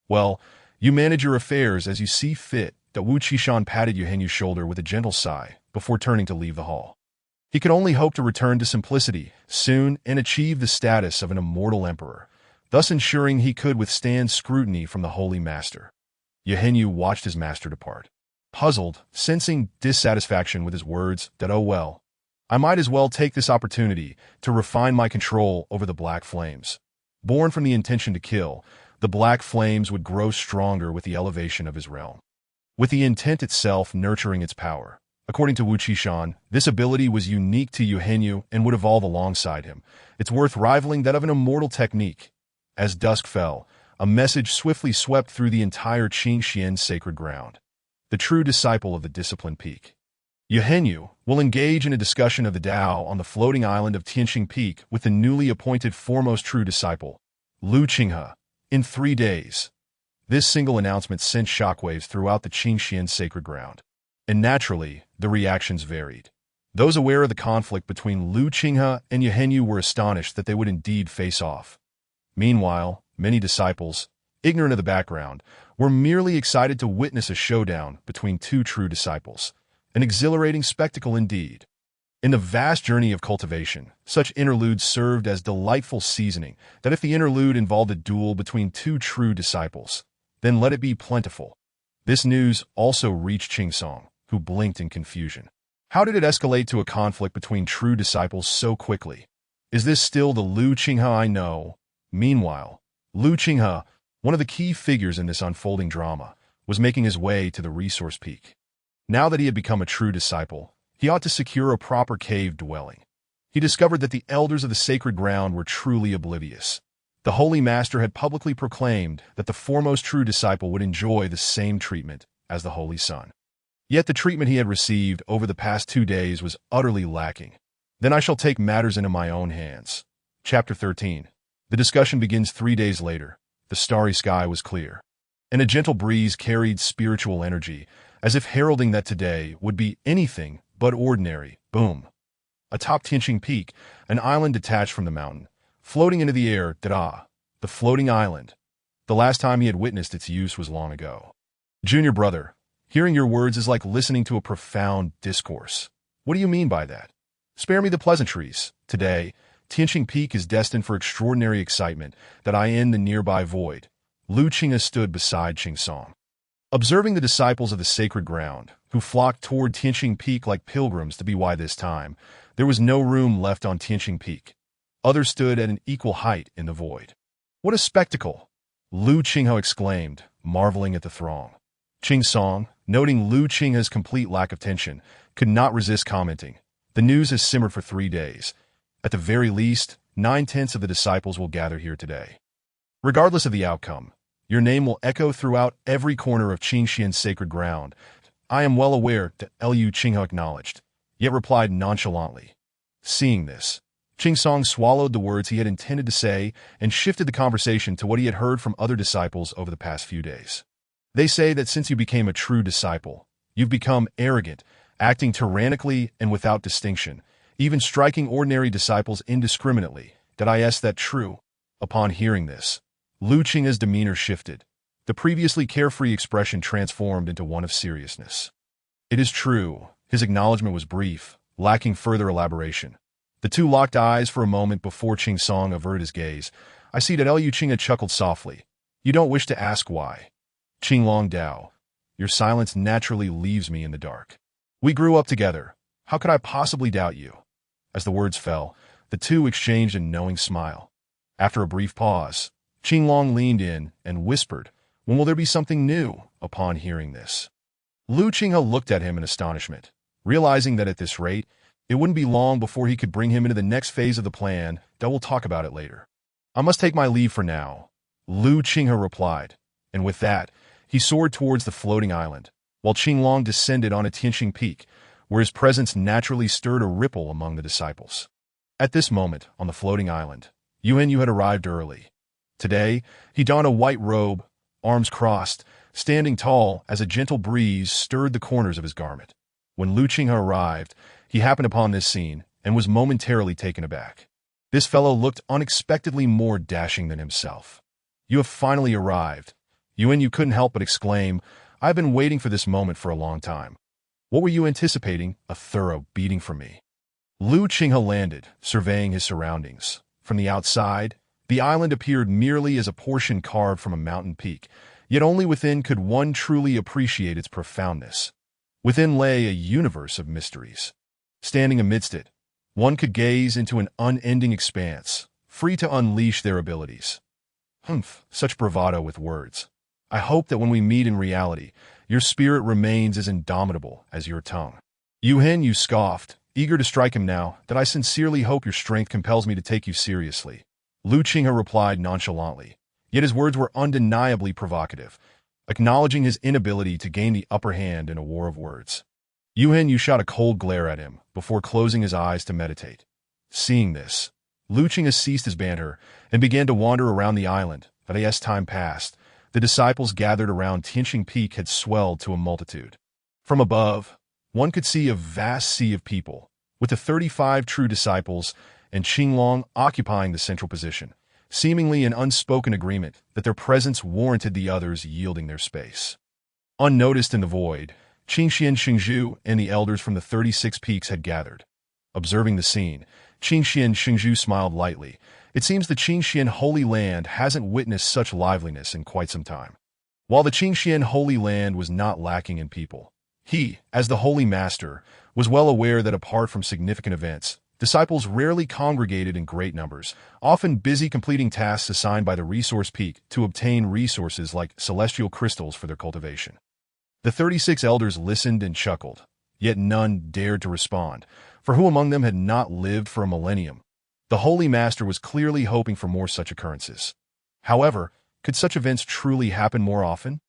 Speaker 1: Well, you manage your affairs as you see fit. That Wu Qishan patted Henyu's shoulder with a gentle sigh before turning to leave the hall. He could only hope to return to simplicity soon and achieve the status of an immortal emperor, thus ensuring he could withstand scrutiny from the Holy Master. Henyu watched his master depart, puzzled, sensing dissatisfaction with his words. That oh well, I might as well take this opportunity to refine my control over the black flames. Born from the intention to kill, the black flames would grow stronger with the elevation of his realm. With the intent itself nurturing its power, According to Wu Qishan, this ability was unique to Yuhenyu and would evolve alongside him. It's worth rivaling that of an immortal technique. As dusk fell, a message swiftly swept through the entire Qingxian sacred ground. The true disciple of the disciplined peak. Yuhenyu will engage in a discussion of the Tao on the floating island of Tianxing Peak with the newly appointed foremost true disciple, Lu Qinghe, in 3 days. This single announcement sent shockwaves throughout the Qingxian sacred ground. And naturally, the reactions varied. Those aware of the conflict between Lu Qinghe and Yuhenyu were astonished that they would indeed face off. Meanwhile, many disciples, ignorant of the background, were merely excited to witness a showdown between two true disciples. An exhilarating spectacle indeed. In the vast journey of cultivation, such interludes served as delightful seasoning that if the interlude involved a duel between two true disciples, then let it be plentiful. This news also reached Qingsong, who blinked in confusion. How did it escalate to a conflict between true disciples so quickly? Is this still the Lu Qinghe I know? Meanwhile, Lu Qinghe, one of the key figures in this unfolding drama, was making his way to the resource peak. Now that he had become a true disciple, he ought to secure a proper cave dwelling. He discovered that the elders of the sacred ground were truly oblivious. The Holy Master had publicly proclaimed that the foremost true disciple would enjoy the same treatment as the Holy Son. Yet the treatment he had received over the past 2 days was utterly lacking. Then I shall take matters into my own hands. Chapter 13. The discussion begins 3 days later. The starry sky was clear, and a gentle breeze carried spiritual energy, as if heralding that today would be anything but ordinary. Boom. Atop Tianxing Peak, an island detached from the mountain, floating into the air, da-da, the floating island. The last time he had witnessed its use was long ago. Junior brother, hearing your words is like listening to a profound discourse. What do you mean by that? Spare me the pleasantries. Today, Tianxing Peak is destined for extraordinary excitement that I in the nearby void. Lu Qinghe stood beside Qingsong. Observing the disciples of the sacred ground, who flocked toward Tianxing Peak like pilgrims to be why this time, there was no room left on Tianxing Peak. Others stood at an equal height in the void. What a spectacle! Lu Qinghe exclaimed, marveling at the throng. Qingsong, noting Lu Qinghe's complete lack of tension, could not resist commenting. The news has simmered for 3 days. At the very least, 9/10 of the disciples will gather here today. Regardless of the outcome, your name will echo throughout every corner of Qingxian's sacred ground. I am well aware that Lu Qinghe acknowledged, yet replied nonchalantly. Seeing this, Qingsong swallowed the words he had intended to say and shifted the conversation to what he had heard from other disciples over the past few days. They say that since you became a true disciple, you've become arrogant, acting tyrannically and without distinction, even striking ordinary disciples indiscriminately. Did I ask that true? Upon hearing this, Lu Qinghe's demeanor shifted. The previously carefree expression transformed into one of seriousness. It is true, his acknowledgement was brief, lacking further elaboration. The two locked eyes for a moment before Qingsong averted his gaze. I see that Lu Qinghe chuckled softly. You don't wish to ask why. Qinglong Dao, your silence naturally leaves me in the dark. We grew up together. How could I possibly doubt you? As the words fell, the two exchanged a knowing smile. After a brief pause, Qinglong leaned in and whispered, when will there be something new? Upon hearing this, Lu Qinghe looked at him in astonishment, realizing that at this rate, it wouldn't be long before he could bring him into the next phase of the plan, that we'll talk about it later. I must take my leave for now, Lu Qinghe replied, and with that, he soared towards the floating island, while Qinglong descended on a Tianxing Peak, where his presence naturally stirred a ripple among the disciples. At this moment, on the floating island, Yuhenyu had arrived early. Today, he donned a white robe, arms crossed, standing tall as a gentle breeze stirred the corners of his garment. When Lu Qinghe arrived, he happened upon this scene and was momentarily taken aback. This fellow looked unexpectedly more dashing than himself. You have finally arrived. Yuhenyu couldn't help but exclaim, I've been waiting for this moment for a long time. What were you anticipating? A thorough beating from me. Lu Qinghe landed, surveying his surroundings. From the outside, the island appeared merely as a portion carved from a mountain peak, yet only within could one truly appreciate its profoundness. Within lay a universe of mysteries. Standing amidst it, one could gaze into an unending expanse, free to unleash their abilities. Such bravado with words. I hope that when we meet in reality, your spirit remains as indomitable as your tongue. Yu scoffed, eager to strike him now, that I sincerely hope your strength compels me to take you seriously. Lu Qinghe replied nonchalantly, yet his words were undeniably provocative, acknowledging his inability to gain the upper hand in a war of words. Yu shot a cold glare at him before closing his eyes to meditate. Seeing this, Lu Qinghe ceased his banter and began to wander around the island, but as time passed, the disciples gathered around Tianqing Peak had swelled to a multitude. From above, one could see a vast sea of people, with the 35 true disciples and Qinglong occupying the central position, seemingly in unspoken agreement that their presence warranted the others yielding their space. Unnoticed in the void, Qingxian Xingzhu and the elders from the 36 peaks had gathered. Observing the scene, Qingxian Xingzhu smiled lightly. It seems the Qingxian Holy Land hasn't witnessed such liveliness in quite some time. While the Qingxian Holy Land was not lacking in people, he, as the Holy Master, was well aware that apart from significant events, disciples rarely congregated in great numbers, often busy completing tasks assigned by the resource peak to obtain resources like celestial crystals for their cultivation. The 36 elders listened and chuckled, yet none dared to respond, for who among them had not lived for a millennium? The Holy Master was clearly hoping for more such occurrences. However, could such events truly happen more often?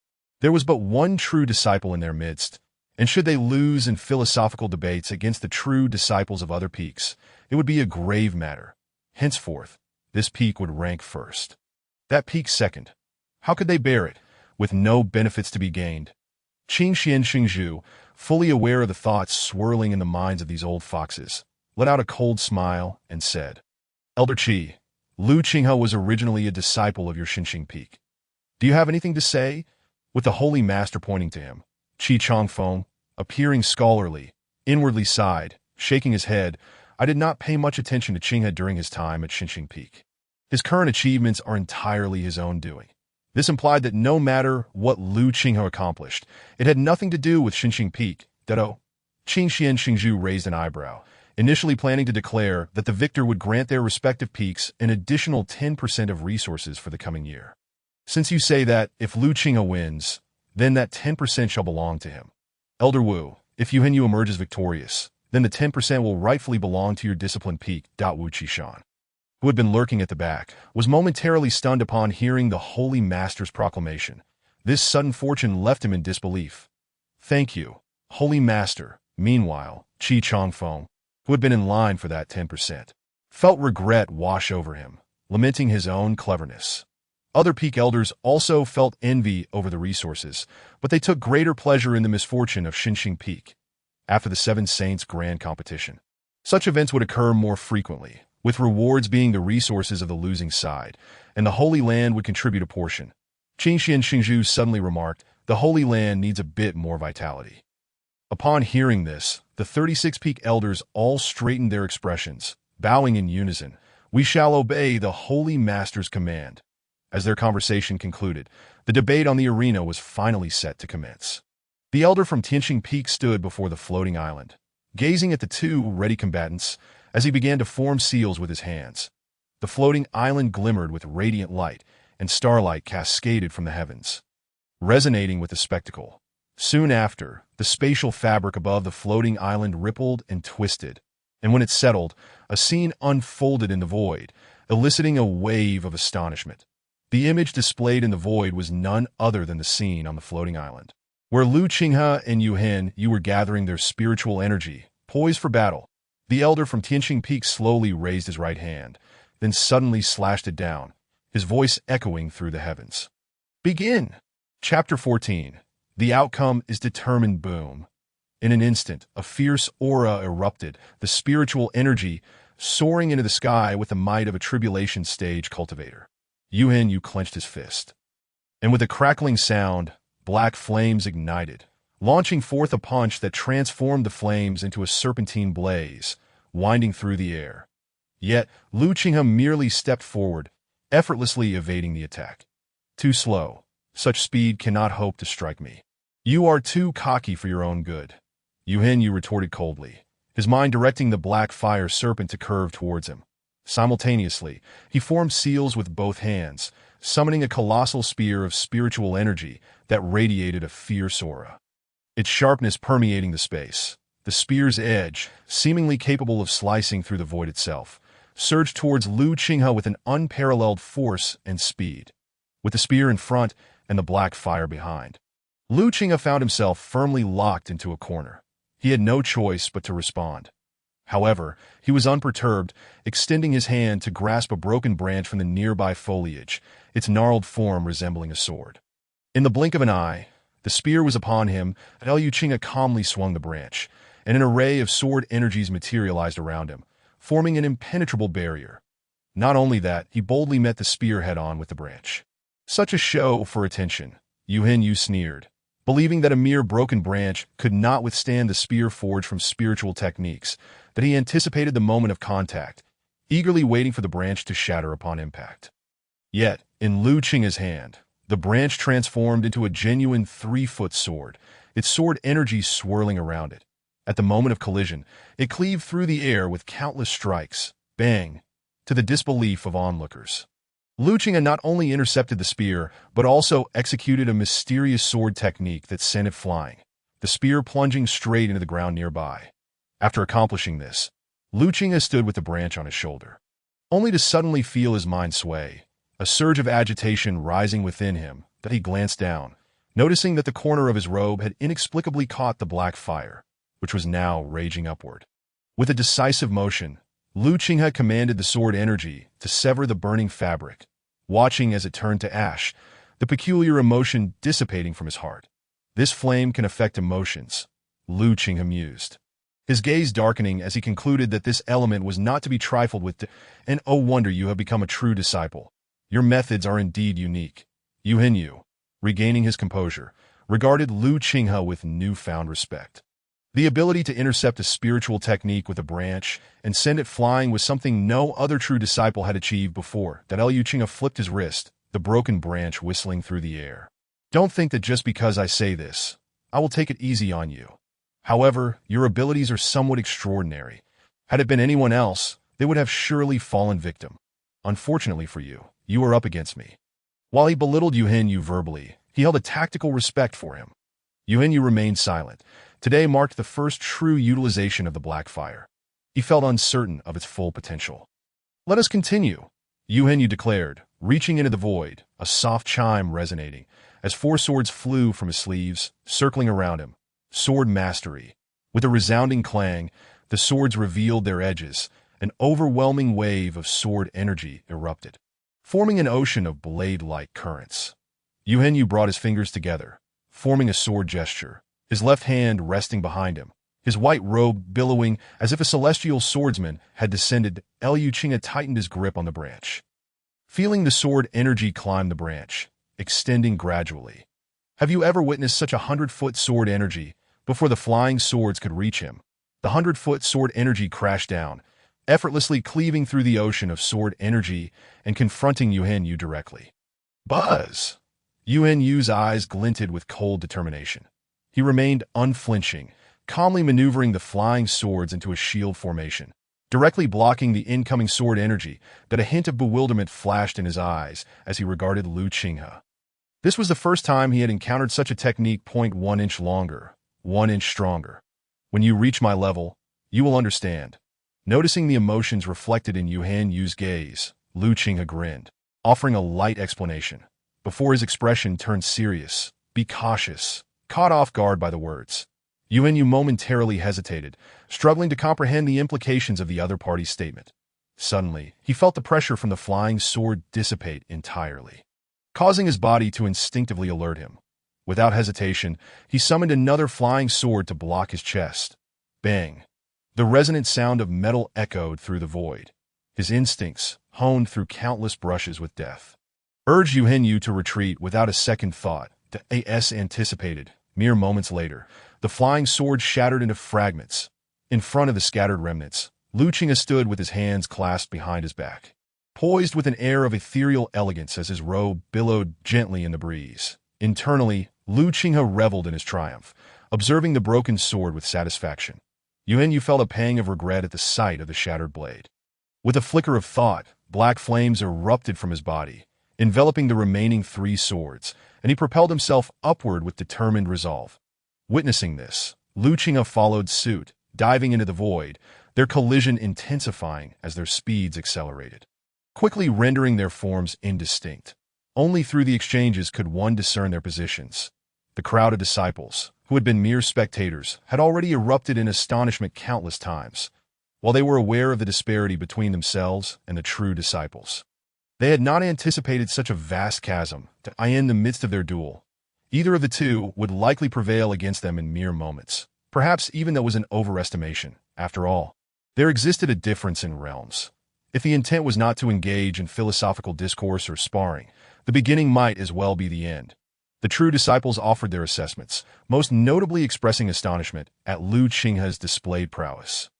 Speaker 1: There was but one true disciple in their midst, and should they lose in philosophical debates against the true disciples of other peaks, it would be a grave matter. Henceforth, this peak would rank first. That peak second. How could they bear it, with no benefits to be gained? Qingxian Xingzhu, fully aware of the thoughts swirling in the minds of these old foxes, let out a cold smile and said, Elder Qi, Lu Qinghe was originally a disciple of your Xinqing Peak. Do you have anything to say? With the Holy Master pointing to him, Qi Changfeng, appearing scholarly, inwardly sighed, shaking his head. I did not pay much attention to Qinghe during his time at Xinqing Peak. His current achievements are entirely his own doing. This implied that no matter what Lu Qinghe accomplished, it had nothing to do with Xinqing Peak. Ditto. Qingxian Xingzhu raised an eyebrow, initially planning to declare that the victor would grant their respective peaks an additional 10% of resources for the coming year. Since you say that, if Lu Qinghe wins, then that 10% shall belong to him. Elder Wu, if Yu emerges victorious, then the 10% will rightfully belong to your disciplined peak. Wu Qishan, who had been lurking at the back, was momentarily stunned upon hearing the Holy Master's proclamation. This sudden fortune left him in disbelief. Thank you, Holy Master. Meanwhile, Qi Changfeng, who had been in line for that 10%, felt regret wash over him, lamenting his own cleverness. Other peak elders also felt envy over the resources, but they took greater pleasure in the misfortune of Xinqing Peak. After the Seven Saints Grand Competition, such events would occur more frequently, with rewards being the resources of the losing side, and the Holy Land would contribute a portion. Qingxian Xingzhu suddenly remarked, the Holy Land needs a bit more vitality. Upon hearing this, the 36 peak elders all straightened their expressions, bowing in unison. We shall obey the Holy Master's command. As their conversation concluded, the debate on the arena was finally set to commence. The elder from Tianqing Peak stood before the floating island, gazing at the two ready combatants as he began to form seals with his hands. The floating island glimmered with radiant light, and starlight cascaded from the heavens, resonating with the spectacle. Soon after, the spatial fabric above the floating island rippled and twisted, and when it settled, a scene unfolded in the void, eliciting a wave of astonishment. The image displayed in the void was none other than the scene on the floating island, where Lu Qinghe and Yu were gathering their spiritual energy, poised for battle. The elder from Tianqing Peak slowly raised his right hand, then suddenly slashed it down, his voice echoing through the heavens. Begin! Chapter 14. The outcome is determined. Boom. In an instant, a fierce aura erupted, the spiritual energy soaring into the sky with the might of a tribulation stage cultivator. Yu clenched his fist, and with a crackling sound, black flames ignited, launching forth a punch that transformed the flames into a serpentine blaze, winding through the air. Yet, Lu Qinghe merely stepped forward, effortlessly evading the attack. Too slow. Such speed cannot hope to strike me. You are too cocky for your own good. Yu retorted coldly, his mind directing the black fire serpent to curve towards him. Simultaneously, he formed seals with both hands, summoning a colossal spear of spiritual energy that radiated a fierce aura, its sharpness permeating the space. The spear's edge, seemingly capable of slicing through the void itself, surged towards Lu Qinghe with an unparalleled force and speed. With the spear in front and the black fire behind, Lu Qinghe found himself firmly locked into a corner. He had no choice but to respond. However, he was unperturbed, extending his hand to grasp a broken branch from the nearby foliage, its gnarled form resembling a sword. In the blink of an eye, the spear was upon him, and Liu Qinghe calmly swung the branch, and an array of sword energies materialized around him, forming an impenetrable barrier. Not only that, he boldly met the spear head-on with the branch. Such a show for attention, Yuanyu sneered, believing that a mere broken branch could not withstand the spear forged from spiritual techniques, that he anticipated the moment of contact, eagerly waiting for the branch to shatter upon impact. Yet, in Lu Qinghe's hand, the branch transformed into a genuine 3-foot sword, its sword energy swirling around it. At the moment of collision, it cleaved through the air with countless strikes, bang, to the disbelief of onlookers. Lu Qinghe not only intercepted the spear, but also executed a mysterious sword technique that sent it flying, the spear plunging straight into the ground nearby. After accomplishing this, Lu Qinghe stood with the branch on his shoulder, only to suddenly feel his mind sway, a surge of agitation rising within him, that he glanced down, noticing that the corner of his robe had inexplicably caught the black fire, which was now raging upward. With a decisive motion, Lu Qinghe commanded the sword energy to sever the burning fabric, watching as it turned to ash, the peculiar emotion dissipating from his heart. This flame can affect emotions, Lu Qinghe mused, his gaze darkening as he concluded that this element was not to be trifled with, and oh wonder you have become a true disciple. Your methods are indeed unique. Yuanyu, regaining his composure, regarded Lu Qinghe with newfound respect. The ability to intercept a spiritual technique with a branch and send it flying was something no other true disciple had achieved before. That Liu Qinghe flipped his wrist, the broken branch whistling through the air. Don't think that just because I say this, I will take it easy on you. However, your abilities are somewhat extraordinary. Had it been anyone else, they would have surely fallen victim. Unfortunately for you, you are up against me. While he belittled Yuanyu verbally, he held a tactical respect for him. Yuanyu remained silent. Today marked the first true utilization of the black fire. He felt uncertain of its full potential. Let us continue, Yuanyu declared, reaching into the void, a soft chime resonating, as 4 swords flew from his sleeves, circling around him. Sword mastery. With a resounding clang, the swords revealed their edges. An overwhelming wave of sword energy erupted, forming an ocean of blade-like currents. Yuanyu brought his fingers together, forming a sword gesture, his left hand resting behind him, his white robe billowing as if a celestial swordsman had descended. Liu Qinghe tightened his grip on the branch, feeling the sword energy climb the branch, extending gradually. Have you ever witnessed such 100-foot sword energy before the flying swords could reach him? The 100-foot sword energy crashed down, effortlessly cleaving through the ocean of sword energy and confronting Yuanyu directly. Buzz! Yuanyu's eyes glinted with cold determination. He remained unflinching, calmly maneuvering the flying swords into a shield formation, directly blocking the incoming sword energy. That a hint of bewilderment flashed in his eyes as he regarded Lu Qinghe. This was the first time he had encountered such a technique. 1 inch longer, 1 inch stronger. When you reach my level, you will understand. Noticing the emotions reflected in Yuanyu's gaze, Lu Qinghe grinned, offering a light explanation. Before his expression turned serious, be cautious. Caught off guard by the words, Yuanyu momentarily hesitated, struggling to comprehend the implications of the other party's statement. Suddenly, he felt the pressure from the flying sword dissipate entirely, causing his body to instinctively alert him. Without hesitation, he summoned another flying sword to block his chest. Bang! The resonant sound of metal echoed through the void. His instincts, honed through countless brushes with death, urged Yuanyu to retreat without a second thought. As anticipated, mere moments later, the flying sword shattered into fragments. In front of the scattered remnants, Lu Qinghe stood with his hands clasped behind his back, poised with an air of ethereal elegance as his robe billowed gently in the breeze. Internally, Lu Qinghe reveled in his triumph, observing the broken sword with satisfaction. Yuanyu felt a pang of regret at the sight of the shattered blade. With a flicker of thought, black flames erupted from his body, enveloping the remaining 3 swords, and he propelled himself upward with determined resolve. Witnessing this, Lu Qinghe followed suit, diving into the void, their collision intensifying as their speeds accelerated, quickly rendering their forms indistinct. Only through the exchanges could one discern their positions. The crowd of disciples, who had been mere spectators, had already erupted in astonishment countless times, while they were aware of the disparity between themselves and the true disciples. They had not anticipated such a vast chasm to in the midst of their duel. Either of the two would likely prevail against them in mere moments. Perhaps even that was an overestimation. After all, there existed a difference in realms. If the intent was not to engage in philosophical discourse or sparring, the beginning might as well be the end. The true disciples offered their assessments, most notably expressing astonishment at Lu Qinghe's displayed prowess.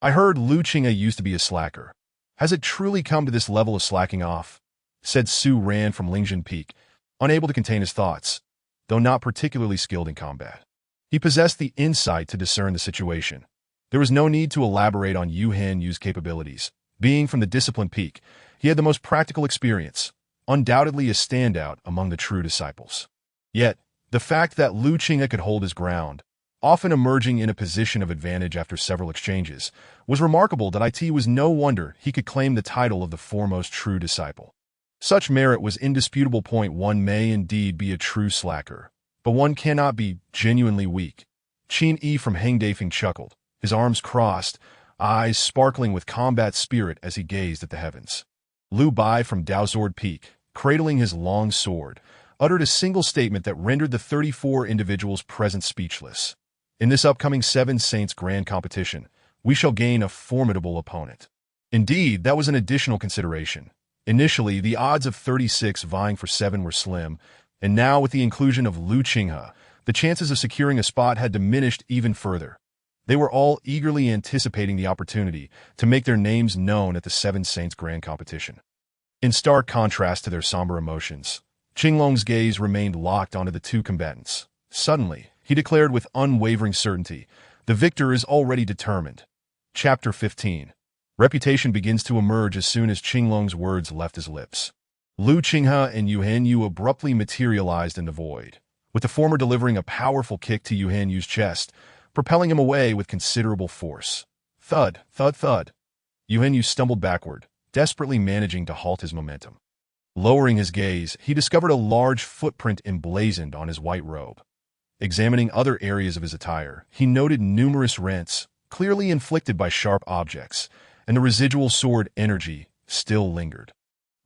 Speaker 1: I heard Lu Qinghe used to be a slacker. Has it truly come to this level of slacking off? Said Su Ran from Lingjin Peak, unable to contain his thoughts, though not particularly skilled in combat. He possessed the insight to discern the situation. There was no need to elaborate on Yu Hanyu's capabilities. Being from the discipline peak, he had the most practical experience, undoubtedly a standout among the true disciples. Yet, the fact that Lu Qinghe could hold his ground, often emerging in a position of advantage after several exchanges, was remarkable. That it was no wonder he could claim the title of the foremost true disciple. Such merit was indisputable. One may indeed be a true slacker, but one cannot be genuinely weak. Qin Yi from Hengdafeng chuckled, his arms crossed, eyes sparkling with combat spirit as he gazed at the heavens. Lu Bai from Daozord Peak, cradling his long sword, uttered a single statement that rendered the 34 individuals present speechless. In this upcoming Seven Saints Grand Competition, we shall gain a formidable opponent. Indeed, that was an additional consideration. Initially, the odds of 36 vying for 7 were slim, and now with the inclusion of Lu Qinghe, the chances of securing a spot had diminished even further. They were all eagerly anticipating the opportunity to make their names known at the Seven Saints Grand Competition. In stark contrast to their somber emotions, Qinglong's gaze remained locked onto the two combatants. Suddenly, he declared with unwavering certainty, "The victor is already determined." Chapter 15. Reputation begins to emerge as soon as Qinglong's words left his lips. Lu Qinghe and Yu Hanyu abruptly materialized in the void, with the former delivering a powerful kick to Yu Hanyu's chest, propelling him away with considerable force. Thud, thud, thud. Yu Hanyu stumbled backward, desperately managing to halt his momentum. Lowering his gaze, he discovered a large footprint emblazoned on his white robe. Examining other areas of his attire, he noted numerous rents, clearly inflicted by sharp objects, and the residual sword energy still lingered,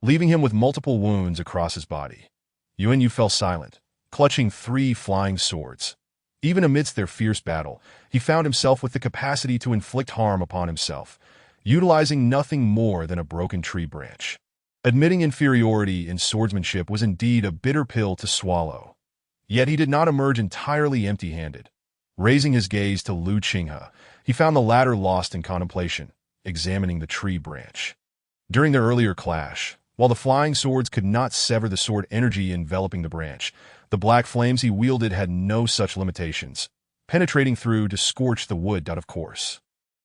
Speaker 1: leaving him with multiple wounds across his body. Yu Hanyu fell silent, clutching 3 flying swords. Even amidst their fierce battle, he found himself with the capacity to inflict harm upon himself, utilizing nothing more than a broken tree branch. Admitting inferiority in swordsmanship was indeed a bitter pill to swallow. Yet he did not emerge entirely empty-handed. Raising his gaze to Lu Qinghe, he found the latter lost in contemplation, examining the tree branch. During their earlier clash, while the flying swords could not sever the sword energy enveloping the branch, the black flames he wielded had no such limitations, penetrating through to scorch the wood. Of course,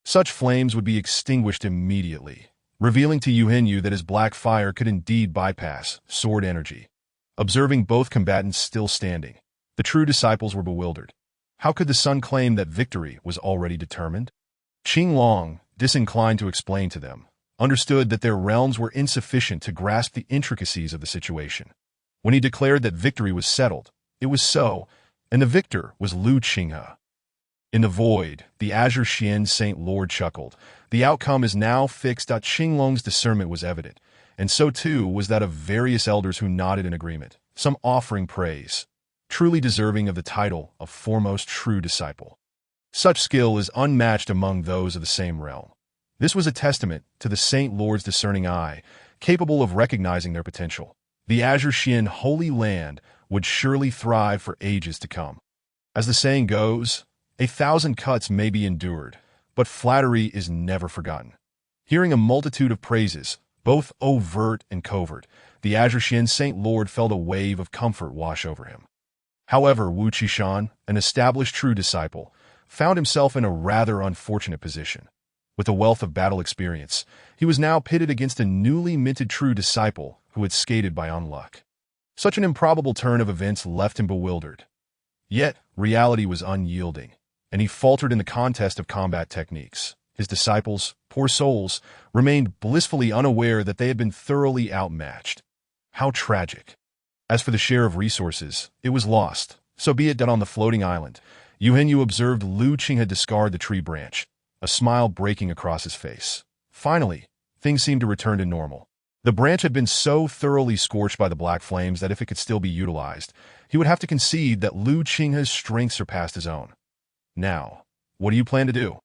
Speaker 1: such flames would be extinguished immediately, revealing to Yu Hanyu that his black fire could indeed bypass sword energy. Observing both combatants still standing, the true disciples were bewildered. How could the sun claim that victory was already determined? Qinglong, disinclined to explain to them, understood that their realms were insufficient to grasp the intricacies of the situation. When he declared that victory was settled, it was so, and the victor was Lu Qinghe. In the void, the Azure Xian Saint Lord chuckled. The outcome is now fixed. Qinglong's discernment was evident, and so too was that of various elders who nodded in agreement, some offering praise, truly deserving of the title of foremost true disciple. Such skill is unmatched among those of the same realm. This was a testament to the Saint Lord's discerning eye, capable of recognizing their potential. The Azure Xian Holy Land would surely thrive for ages to come. As the saying goes, 1,000 cuts may be endured, but flattery is never forgotten. Hearing a multitude of praises, both overt and covert, the Azure Xian Saint Lord felt a wave of comfort wash over him. However, Wu Qishan, an established true disciple, found himself in a rather unfortunate position. With a wealth of battle experience, he was now pitted against a newly minted true disciple who had skated by unluck. Such an improbable turn of events left him bewildered. Yet, reality was unyielding. and he faltered in the contest of combat techniques. His disciples, poor souls, remained blissfully unaware that they had been thoroughly outmatched. How tragic. As for the share of resources, it was lost. So be it that on the floating island, Yuhenyu observed Lu Qinghe discard the tree branch, a smile breaking across his face. Finally, things seemed to return to normal. The branch had been so thoroughly scorched by the black flames that if it could still be utilized, he would have to concede that Lu Qinghe's strength surpassed his own. Now, what do you plan to do?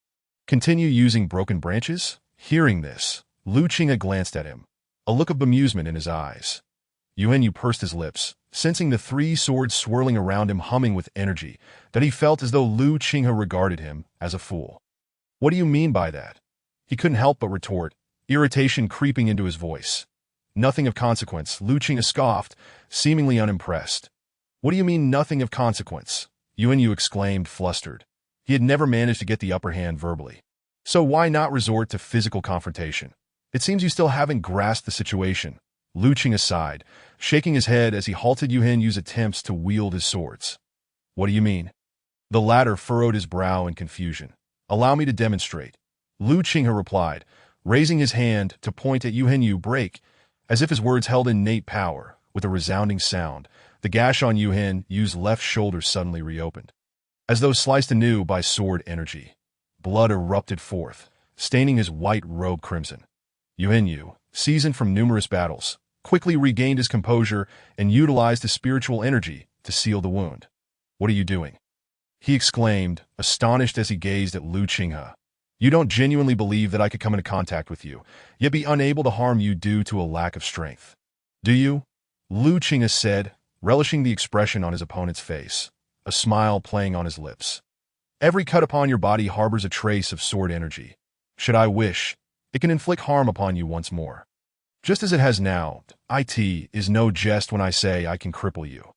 Speaker 1: Continue using broken branches? Hearing this, Lu Qinghe glanced at him, a look of bemusement in his eyes. Yuhenyu pursed his lips, sensing the three swords swirling around him humming with energy, that he felt as though Lu Qinghe regarded him as a fool. What do you mean by that? He couldn't help but retort, irritation creeping into his voice. Nothing of consequence, Lu Qinghe scoffed, seemingly unimpressed. What do you mean nothing of consequence? Yuhenyu exclaimed, flustered. He had never managed to get the upper hand verbally. So why not resort to physical confrontation? It seems you still haven't grasped the situation. Lu Qinghe sighed, shaking his head as he halted Yuhenyu's attempts to wield his swords. What do you mean? The latter furrowed his brow in confusion. Allow me to demonstrate. Lu Qinghe replied, raising his hand to point at Yuhenyu. Break, as if his words held innate power. With a resounding sound, the gash on Yuhenyu's left shoulder suddenly reopened, as though sliced anew by sword energy. Blood erupted forth, staining his white robe crimson. Yuhenyu, seasoned from numerous battles, quickly regained his composure and utilized his spiritual energy to seal the wound. What are you doing? He exclaimed, astonished as he gazed at Lu Qinghe. You don't genuinely believe that I could come into contact with you, yet be unable to harm you due to a lack of strength. Do you? Lu Qinghe said, relishing the expression on his opponent's face, a smile playing on his lips. Every cut upon your body harbors a trace of sword energy. Should I wish, it can inflict harm upon you once more. Just as it has now, it is no jest when I say I can cripple you.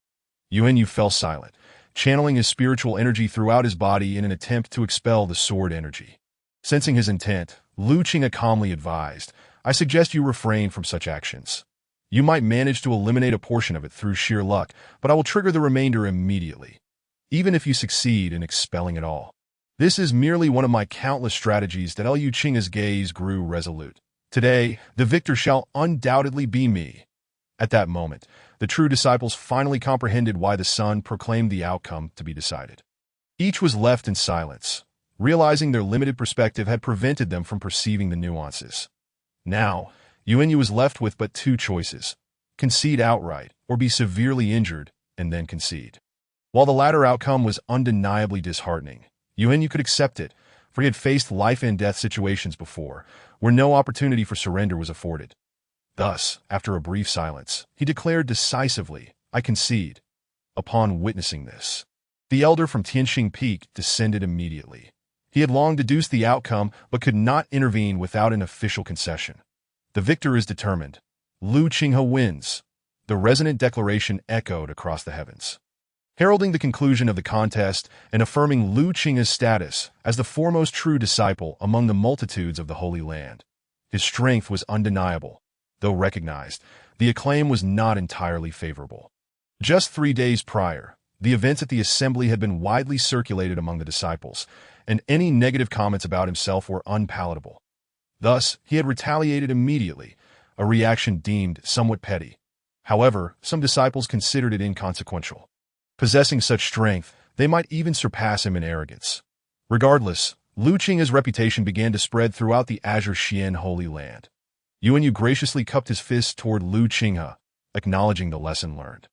Speaker 1: Yuhenyu fell silent, channeling his spiritual energy throughout his body in an attempt to expel the sword energy. Sensing his intent, Lu Qinghe calmly advised, I suggest you refrain from such actions. You might manage to eliminate a portion of it through sheer luck, but I will trigger the remainder immediately, even if you succeed in expelling it all. This is merely one of my countless strategies. That Lu Qinghe's gaze grew resolute. Today, the victor shall undoubtedly be me. At that moment, the true disciples finally comprehended why the sun proclaimed the outcome to be decided. Each was left in silence, realizing their limited perspective had prevented them from perceiving the nuances. Now, Yuhenyu was left with but two choices: concede outright, or be severely injured and then concede. While the latter outcome was undeniably disheartening, Yuhenyu could accept it, for he had faced life-and-death situations before, where no opportunity for surrender was afforded. Thus, after a brief silence, he declared decisively, I concede. Upon witnessing this, the elder from Tianxing Peak descended immediately. He had long deduced the outcome, but could not intervene without an official concession. The victor is determined. Lu Qinghe wins. The resonant declaration echoed across the heavens, heralding the conclusion of the contest and affirming Lu Qinghe's status as the foremost true disciple among the multitudes of the Holy Land. His strength was undeniable. Though recognized, the acclaim was not entirely favorable. Just 3 days prior, the events at the assembly had been widely circulated among the disciples, and any negative comments about himself were unpalatable. Thus, he had retaliated immediately, a reaction deemed somewhat petty. However, some disciples considered it inconsequential. Possessing such strength, they might even surpass him in arrogance. Regardless, Lu Qinghe's reputation began to spread throughout the Azure Xian Holy Land. Yuhenyu graciously cupped his fist toward Lu Qinghe, acknowledging the lesson learned.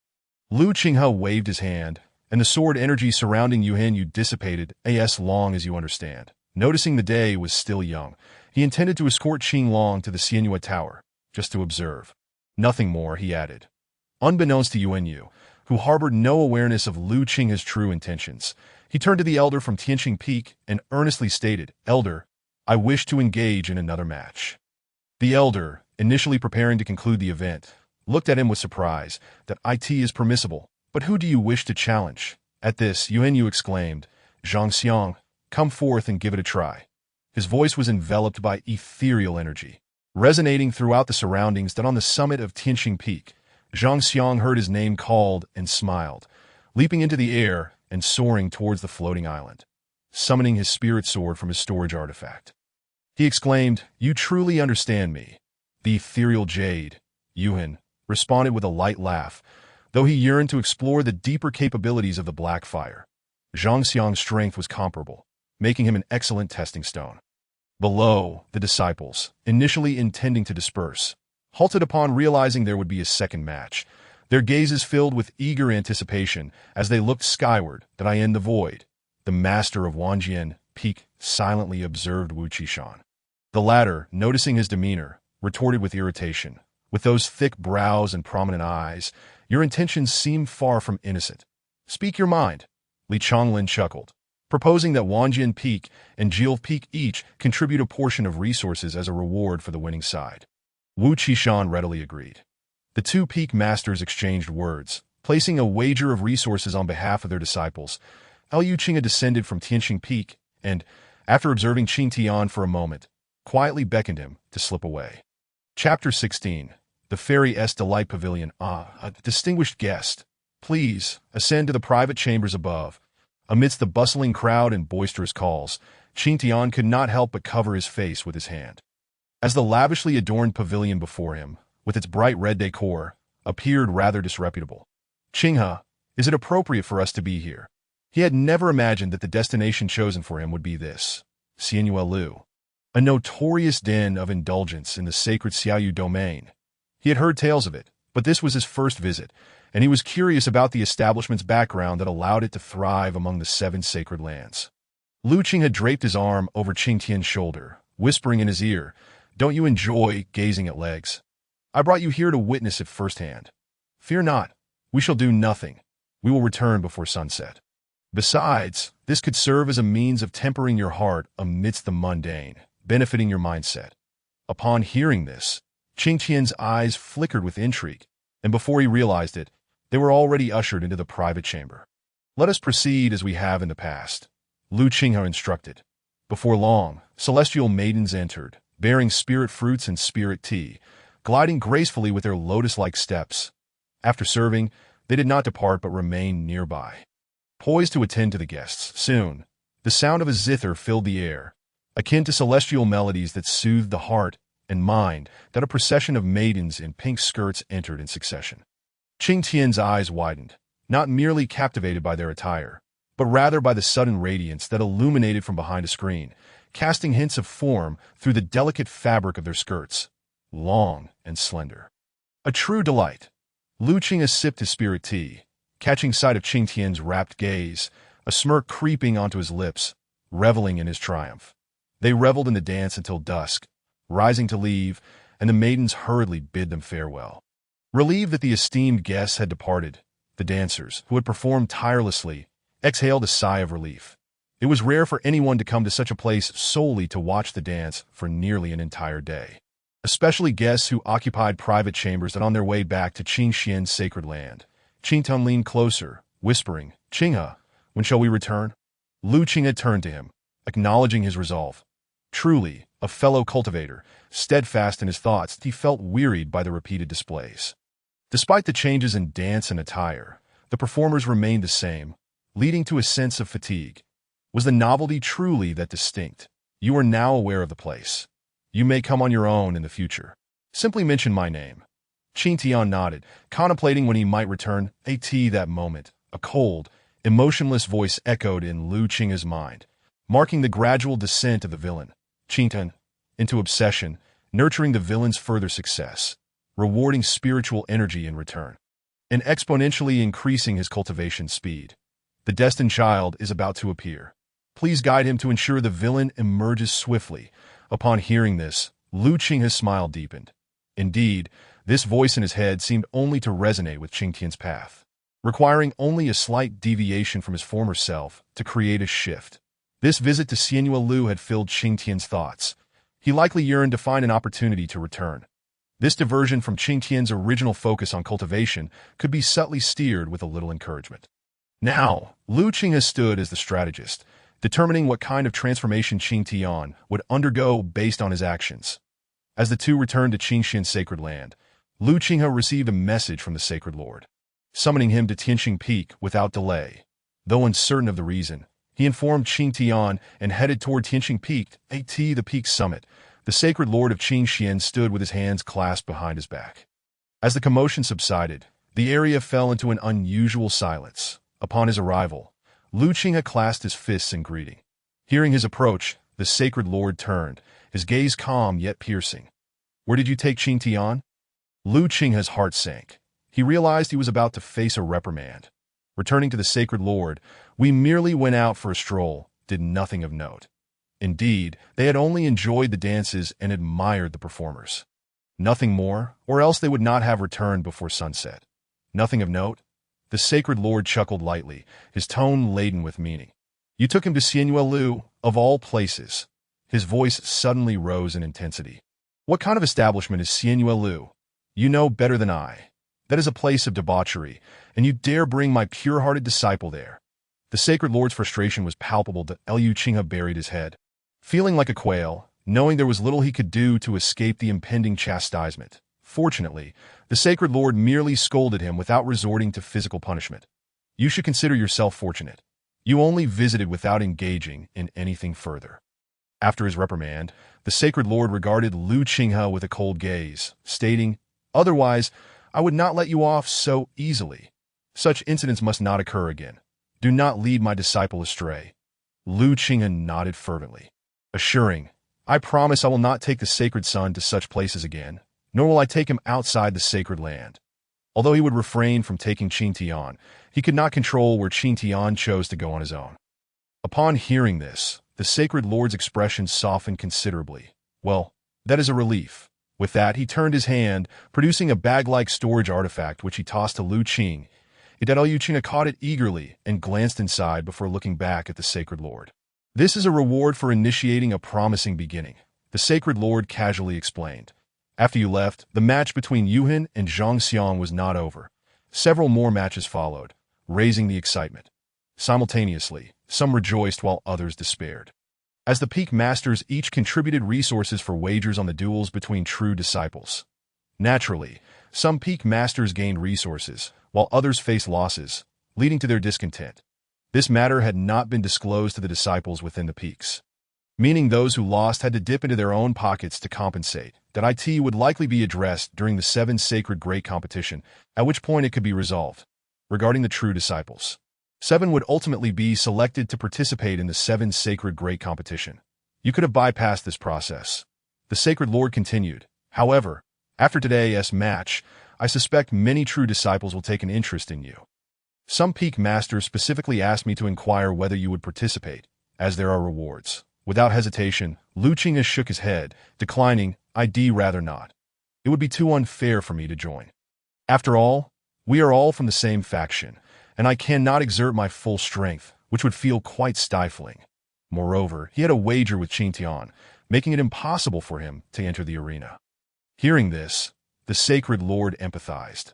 Speaker 1: Lu Qinghe waved his hand, and the sword energy surrounding Yuhenyu dissipated as long as you understand. Noticing the day was still young, he intended to escort Qinglong to the Xianyue Tower, just to observe. Nothing more, he added. Unbeknownst to Yuhenyu, who harbored no awareness of Lu Qinghe's true intentions, he turned to the elder from Tianxing Peak and earnestly stated, Elder, I wish to engage in another match. The elder, initially preparing to conclude the event, looked at him with surprise. That it is permissible, but who do you wish to challenge? At this, Yuhenyu exclaimed, Zhang Xiang, come forth and give it a try. His voice was enveloped by ethereal energy, resonating throughout the surroundings. That on the summit of Tianxing Peak, Zhang Xiang heard his name called and smiled, leaping into the air and soaring towards the floating island. summoning his spirit sword from his storage artifact. He exclaimed, "You truly understand me." The ethereal jade, Yuhan, responded with a light laugh, though he yearned to explore the deeper capabilities of the black fire. Zhang Xiang's strength was comparable, making him an excellent testing stone. Below, the disciples, initially intending to disperse, halted upon realizing there would be a second match, their gazes filled with eager anticipation as they looked skyward. "Did I end the void?" The master of Wanjian Peak silently observed Wu Qishan. The latter, noticing his demeanor, retorted with irritation. "With those thick brows and prominent eyes, your intentions seem far from innocent. Speak your mind." Li Changlin chuckled, proposing that Wanjian Peak and Jilv Peak each contribute a portion of resources as a reward for the winning side. Wu Qishan readily agreed. The two peak masters exchanged words, placing a wager of resources on behalf of their disciples. Liu Qinghe descended from Tianqing Peak and, after observing Qing Tian for a moment, quietly beckoned him to slip away. Chapter 16. The Fairy S. Delight Pavilion. A distinguished guest. Please, ascend to the private chambers above. Amidst the bustling crowd and boisterous calls, Qing Tian could not help but cover his face with his hand. As the lavishly adorned pavilion before him, with its bright red decor, appeared rather disreputable. "Qinghe, is it appropriate for us to be here?" He had never imagined that the destination chosen for him would be this, Xianyue Lu, a notorious den of indulgence in the sacred Xiaoyu domain. He had heard tales of it, but this was his first visit, and he was curious about the establishment's background that allowed it to thrive among the 7 sacred lands. Lu Qing had draped his arm over Qing Tian's shoulder, whispering in his ear, "Don't you enjoy gazing at legs? I brought you here to witness it firsthand. Fear not, we shall do nothing. We will return before sunset. Besides, this could serve as a means of tempering your heart amidst the mundane, benefiting your mindset." Upon hearing this, Qing Tian's eyes flickered with intrigue, and before he realized it, they were already ushered into the private chamber. "Let us proceed as we have in the past," Lu Qinghe instructed. Before long, celestial maidens entered, bearing spirit fruits and spirit tea, gliding gracefully with their lotus-like steps. After serving, they did not depart but remained nearby, poised to attend to the guests. Soon, the sound of a zither filled the air, akin to celestial melodies that soothed the heart and mind. That a procession of maidens in pink skirts entered in succession. Qing Tian's eyes widened, not merely captivated by their attire, but rather by the sudden radiance that illuminated from behind a screen, casting hints of form through the delicate fabric of their skirts, long and slender. A true delight. Lu Qinghe sipped his spirit tea, catching sight of Qing Tian's rapt gaze, a smirk creeping onto his lips, reveling in his triumph. They reveled in the dance until dusk, rising to leave, and the maidens hurriedly bid them farewell. Relieved that the esteemed guests had departed, the dancers, who had performed tirelessly, exhaled a sigh of relief. It was rare for anyone to come to such a place solely to watch the dance for nearly an entire day, especially guests who occupied private chambers and on their way back to Qingxian's sacred land. Qing Tian leaned closer, whispering, "Qinghe, when shall we return?" Lu Qinghe turned to him, acknowledging his resolve. Truly, a fellow cultivator, steadfast in his thoughts, he felt wearied by the repeated displays. Despite the changes in dance and attire, the performers remained the same, leading to a sense of fatigue. Was the novelty truly that distinct? "You are now aware of the place. You may come on your own in the future. Simply mention my name." Qing Tian nodded, contemplating when he might return. That moment, a cold, emotionless voice echoed in Lu Qinghe's mind, marking the gradual descent of the villain, Qing Tian, into obsession, nurturing the villain's further success, rewarding spiritual energy in return, and exponentially increasing his cultivation speed. The destined child is about to appear. Please guide him to ensure the villain emerges swiftly. Upon hearing this, Lu Qinghe's smile deepened. Indeed, this voice in his head seemed only to resonate with Qing Tian's path, requiring only a slight deviation from his former self to create a shift. This visit to Xianyue Lu had filled Qing Tian's thoughts. He likely yearned to find an opportunity to return. This diversion from Qing Tian's original focus on cultivation could be subtly steered with a little encouragement. Now, Lu Qinghe stood as the strategist, determining what kind of transformation Qing Tian would undergo based on his actions. As the two returned to Qingxian's sacred land, Lu Qinghe received a message from the Sacred Lord, summoning him to Tianqing Peak without delay. Though uncertain of the reason, He informed Qing Tian and headed toward Tianqing Peak, the peak summit. The sacred lord of Qingxian stood with his hands clasped behind his back. As the commotion subsided, the area fell into an unusual silence. Upon his arrival, Lu Qinghe clasped his fists in greeting. Hearing his approach, the sacred lord turned, his gaze calm yet piercing. "Where did you take Qing Tian?" Lu Qinghe's heart sank. He realized he was about to face a reprimand. Returning to the sacred lord, "We merely went out for a stroll, did nothing of note." Indeed, they had only enjoyed the dances and admired the performers. Nothing more, or else they would not have returned before sunset. Nothing of note? The sacred lord chuckled lightly, his tone laden with meaning. "You took him to Xianyuelu, of all places." His voice suddenly rose in intensity. "What kind of establishment is Xianyuelu? You know better than I. That is a place of debauchery, and you dare bring my pure-hearted disciple there." The sacred lord's frustration was palpable. Liu Qinghe buried his head. Feeling like a quail, knowing there was little he could do to escape the impending chastisement. Fortunately, the sacred lord merely scolded him without resorting to physical punishment. "You should consider yourself fortunate. You only visited without engaging in anything further." After his reprimand, the sacred lord regarded Lu Qinghe with a cold gaze, stating, "Otherwise, I would not let you off so easily. Such incidents must not occur again. Do not lead my disciple astray." Lu Qinghe nodded fervently, assuring, "I promise I will not take the sacred son to such places again, nor will I take him outside the sacred land." Although he would refrain from taking Qing Tian, he could not control where Qing Tian chose to go on his own. Upon hearing this, the sacred lord's expression softened considerably. "Well, that is a relief." With that, he turned his hand, producing a bag-like storage artifact which he tossed to Lu Qing. Liu Qinghe caught it eagerly and glanced inside before looking back at the sacred lord. "This is a reward for initiating a promising beginning," the sacred lord casually explained. "After you left, the match between Yuhan and Zhang Xiang was not over. Several more matches followed, raising the excitement. Simultaneously, some rejoiced while others despaired. As the peak masters each contributed resources for wagers on the duels between true disciples. Naturally, some peak masters gained resources, while others faced losses, leading to their discontent. This matter had not been disclosed to the disciples within the peaks, meaning those who lost had to dip into their own pockets to compensate. That it would likely be addressed during the 7 Sacred Great competition, at which point it could be resolved. Regarding the true disciples, 7 would ultimately be selected to participate in the 7 Sacred Great competition. You could have bypassed this process. The sacred lord continued. However, after today's match, I suspect many true disciples will take an interest in you. Some peak masters specifically asked me to inquire whether you would participate, as there are rewards. Without hesitation, Lu Qinghe shook his head, declining, "I'd rather not. It would be too unfair for me to join. After all, we are all from the same faction, and I cannot exert my full strength, which would feel quite stifling." Moreover, he had a wager with Qing Tian, making it impossible for him to enter the arena. Hearing this, the sacred lord empathized.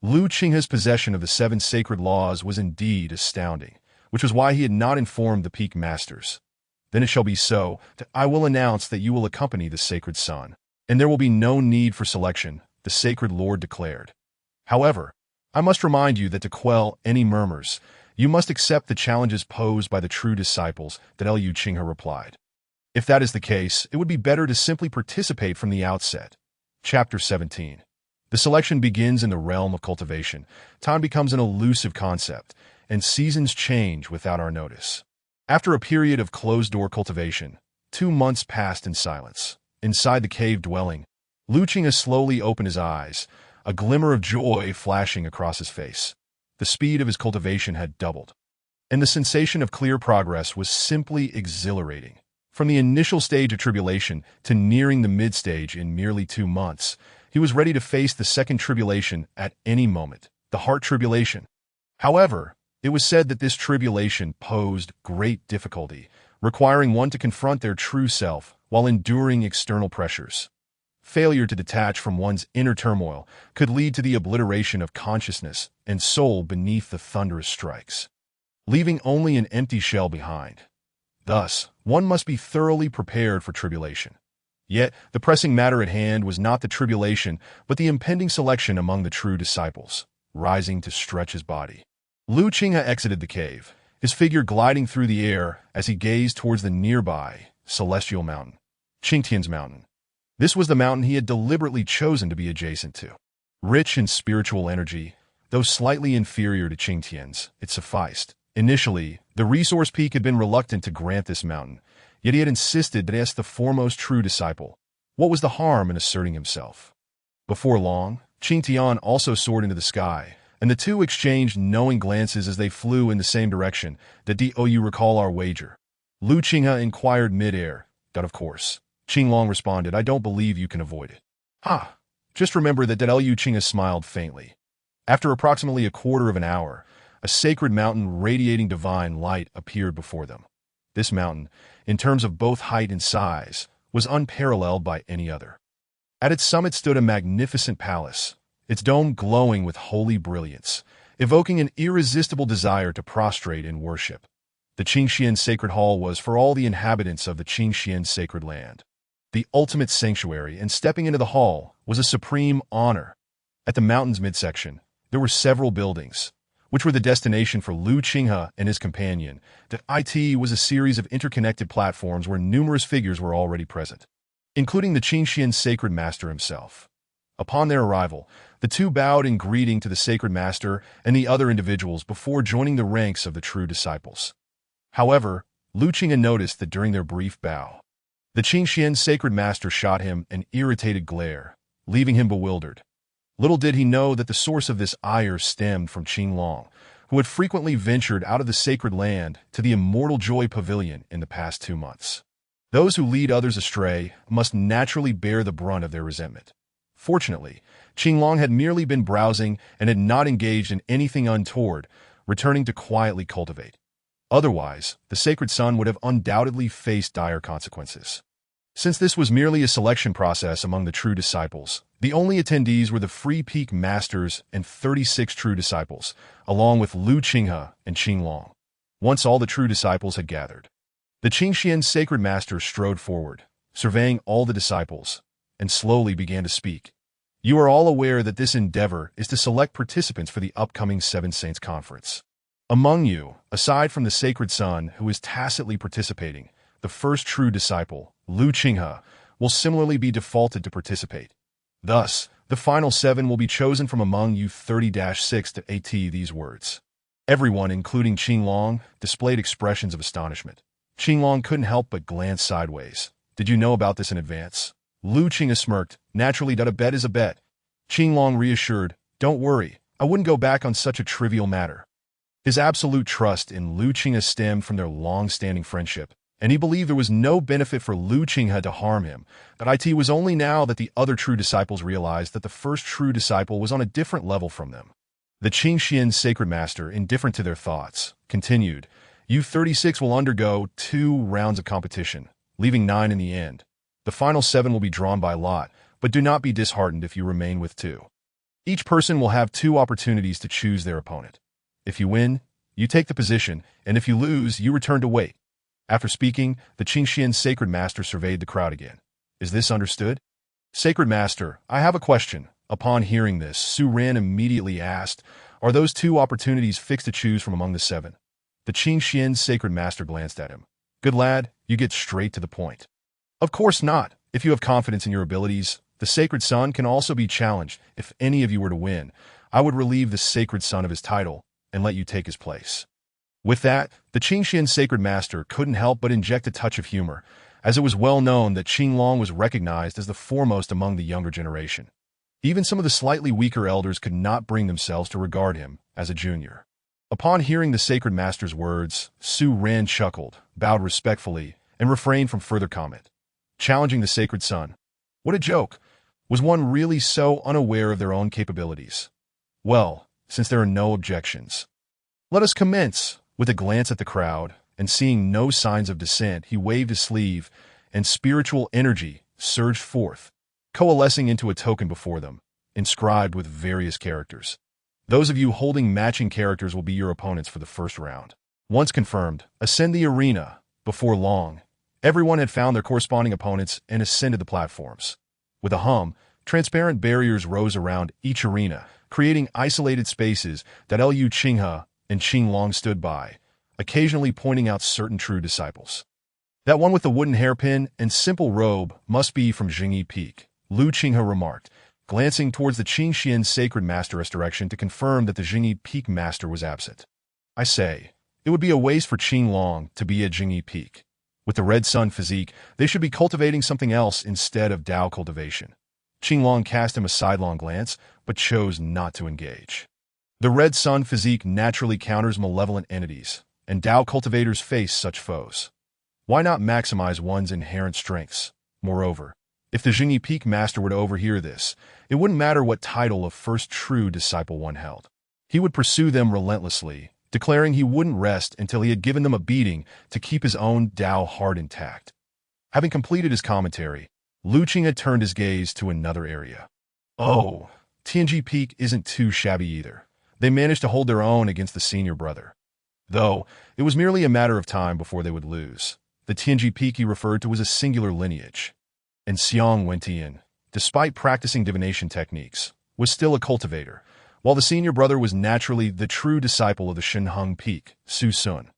Speaker 1: Lu Qinghe's possession of the 7 sacred laws was indeed astounding, which was why he had not informed the peak masters. "Then it shall be so, that I will announce that you will accompany the sacred son, and there will be no need for selection," the sacred lord declared. "However, I must remind you that to quell any murmurs, you must accept the challenges posed by the true disciples," Liu Qinghe replied. "If that is the case, it would be better to simply participate from the outset." Chapter 17. The selection begins in the realm of cultivation. Time becomes an elusive concept, and seasons change without our notice. After a period of closed-door cultivation, 2 months passed in silence. Inside the cave dwelling, Lu Qinghe slowly opened his eyes, a glimmer of joy flashing across his face. The speed of his cultivation had doubled, and the sensation of clear progress was simply exhilarating. From the initial stage of tribulation to nearing the mid-stage in merely 2 months, he was ready to face the second tribulation at any moment, the heart tribulation. However, it was said that this tribulation posed great difficulty, requiring one to confront their true self while enduring external pressures. Failure to detach from one's inner turmoil could lead to the obliteration of consciousness and soul beneath the thunderous strikes, leaving only an empty shell behind. Thus, one must be thoroughly prepared for tribulation. Yet, the pressing matter at hand was not the tribulation, but the impending selection among the true disciples, rising to stretch his body. Lu Qinghe exited the cave, his figure gliding through the air as he gazed towards the nearby Celestial Mountain, Qingtian's mountain. This was the mountain he had deliberately chosen to be adjacent to. Rich in spiritual energy, though slightly inferior to Qingtian's, it sufficed. Initially, the resource peak had been reluctant to grant this mountain, yet he had insisted that as the foremost true disciple, what was the harm in asserting himself? Before long, Qingtian also soared into the sky, and the two exchanged knowing glances as they flew in the same direction. "Do you recall our wager?" Lu Qinghe inquired mid-air. "That of course." Qinglong responded, "I don't believe you can avoid it." "Ah, just remember that Lu Qinghe smiled faintly. After approximately a quarter of an hour, a sacred mountain radiating divine light appeared before them. This mountain, in terms of both height and size, was unparalleled by any other. At its summit stood a magnificent palace, its dome glowing with holy brilliance, evoking an irresistible desire to prostrate in worship. The Qingxian Sacred Hall was for all the inhabitants of the Qingxian Sacred Land the ultimate sanctuary, and stepping into the hall was a supreme honor. At the mountain's midsection, there were several buildings, which were the destination for Lu Qinghe and his companion. That it was a series of interconnected platforms where numerous figures were already present, including the Qingxian Sacred Master himself. Upon their arrival, the two bowed in greeting to the Sacred Master and the other individuals before joining the ranks of the true disciples. However, Lu Qinghe noticed that during their brief bow, the Qingxian Sacred Master shot him an irritated glare, leaving him bewildered. Little did he know that the source of this ire stemmed from Qinglong, who had frequently ventured out of the sacred land to the Immortal Joy Pavilion in the past 2 months. Those who lead others astray must naturally bear the brunt of their resentment. Fortunately, Qinglong had merely been browsing and had not engaged in anything untoward, returning to quietly cultivate. Otherwise, the Sacred Son would have undoubtedly faced dire consequences. Since this was merely a selection process among the true disciples, the only attendees were the Free Peak Masters and 36 true disciples, along with Lu Qinghe and Qinglong. Once all the true disciples had gathered, the Qingxian Sacred Master strode forward, surveying all the disciples, and slowly began to speak. "You are all aware that this endeavor is to select participants for the upcoming Seven Saints Conference. Among you, aside from the Sacred Son who is tacitly participating, the first true disciple, Lu Qinghe, will similarly be defaulted to participate. Thus, the final 7 will be chosen from among you 30-6 to AT these words." Everyone, including Qinglong, displayed expressions of astonishment. Qinglong couldn't help but glance sideways. "Did you know about this in advance?" Lu Qinghe smirked. "Naturally, that a bet is a bet." Qinglong reassured, "Don't worry, I wouldn't go back on such a trivial matter." His absolute trust in Lu Qinghe stemmed from their long-standing friendship, and he believed there was no benefit for Lu Qinghe to harm him. But it was only now that the other true disciples realized that the first true disciple was on a different level from them. The Qingxian Sacred Master, indifferent to their thoughts, continued, "You 36 will undergo 2 rounds of competition, leaving 9 in the end. The final 7 will be drawn by lot, but do not be disheartened if you remain with 2. Each person will have 2 opportunities to choose their opponent. If you win, you take the position, and if you lose, you return to wait." After speaking, the Qingxian Sacred Master surveyed the crowd again. "Is this understood?" "Sacred Master, I have a question." Upon hearing this, Su Ran immediately asked, "Are those 2 opportunities fixed to choose from among the 7? The Qingxian Sacred Master glanced at him. "Good lad, you get straight to the point." "Of course not. If you have confidence in your abilities, the Sacred Son can also be challenged. If any of you were to win, I would relieve the Sacred Son of his title and let you take his place." With that, the Qingxian Sacred Master couldn't help but inject a touch of humor, as it was well known that Qinglong was recognized as the foremost among the younger generation. Even some of the slightly weaker elders could not bring themselves to regard him as a junior. Upon hearing the Sacred Master's words, Su Ran chuckled, bowed respectfully, and refrained from further comment. Challenging the Sacred Son. What a joke! Was one really so unaware of their own capabilities? Well, since there are no objections, let us commence. With a glance at the crowd, and seeing no signs of dissent, he waved his sleeve, and spiritual energy surged forth, coalescing into a token before them, inscribed with various characters. Those of you holding matching characters will be your opponents for the first round. Once confirmed, ascend the arena. Before long, everyone had found their corresponding opponents and ascended the platforms. With a hum, transparent barriers rose around each arena, creating isolated spaces that Lu Qinghe and Qinglong stood by, occasionally pointing out certain true disciples. That one with the wooden hairpin and simple robe must be from Jingyi Peak, Lu Qinghe remarked, glancing towards the Qingxian sacred master's direction to confirm that the Jingyi Peak master was absent. I say, it would be a waste for Qinglong to be at Jingyi Peak. With the Red Sun physique, they should be cultivating something else instead of Dao cultivation. Qinglong cast him a sidelong glance, but chose not to engage. The Red Sun physique naturally counters malevolent entities, and Dao cultivators face such foes. Why not maximize one's inherent strengths? Moreover, if the Jingyi Peak master were to overhear this, it wouldn't matter what title of first true disciple one held. He would pursue them relentlessly, declaring he wouldn't rest until he had given them a beating to keep his own Dao heart intact. Having completed his commentary, Lu Qing had turned his gaze to another area. Oh, Tianji Peak isn't too shabby either. They managed to hold their own against the senior brother. Though, it was merely a matter of time before they would lose. The Tianji Peak he referred to was a singular lineage. And Xiang Wentian, despite practicing divination techniques, was still a cultivator, while the senior brother was naturally the true disciple of the Shenheng Peak, Su Sun.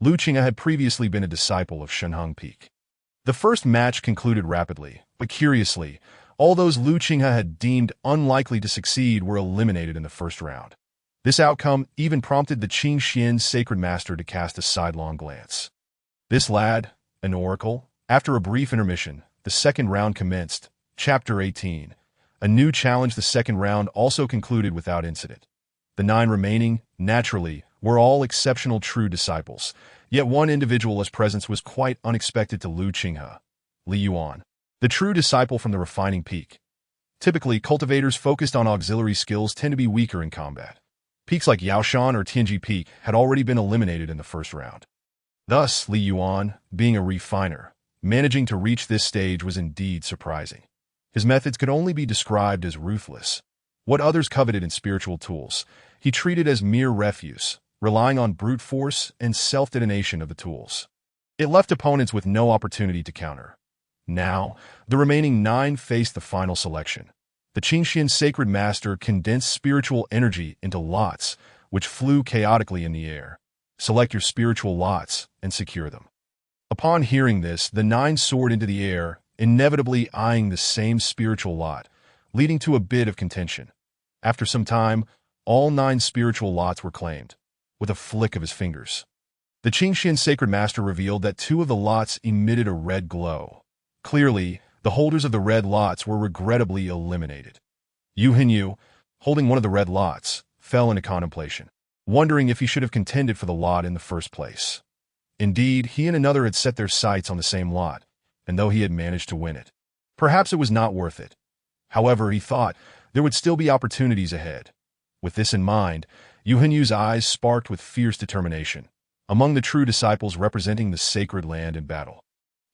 Speaker 1: Lu Qinghe had previously been a disciple of Shenheng Peak. The first match concluded rapidly, but curiously, all those Lu Qinghe had deemed unlikely to succeed were eliminated in the first round. This outcome even prompted the Qingxian sacred master to cast a sidelong glance. This lad, an oracle. After a brief intermission, the second round commenced. Chapter 18. A new challenge. The second round also concluded without incident. The 9 remaining, naturally, were all exceptional true disciples, yet one individual's presence was quite unexpected to Lu Qinghe. Li Yuan, the true disciple from the refining peak. Typically, cultivators focused on auxiliary skills tend to be weaker in combat. Peaks like Yaoshan or Tianji Peak had already been eliminated in the first round. Thus, Li Yuan, being a refiner, managing to reach this stage was indeed surprising. His methods could only be described as ruthless. What others coveted in spiritual tools, he treated as mere refuse, relying on brute force and self-detonation of the tools. It left opponents with no opportunity to counter. Now, the remaining 9 faced the final selection. The Qingxian sacred master condensed spiritual energy into lots, which flew chaotically in the air. Select your spiritual lots and secure them. Upon hearing this, the 9 soared into the air, inevitably eyeing the same spiritual lot, leading to a bit of contention. After some time, all 9 spiritual lots were claimed, with a flick of his fingers. The Qingxian sacred master revealed that 2 of the lots emitted a red glow. Clearly, the holders of the red lots were regrettably eliminated. Yu Hinyu, holding one of the red lots, fell into contemplation, wondering if he should have contended for the lot in the first place. Indeed, he and another had set their sights on the same lot, and though he had managed to win it, perhaps it was not worth it. However, he thought there would still be opportunities ahead. With this in mind, Yu Hinyu's eyes sparked with fierce determination, among the true disciples representing the sacred land in battle.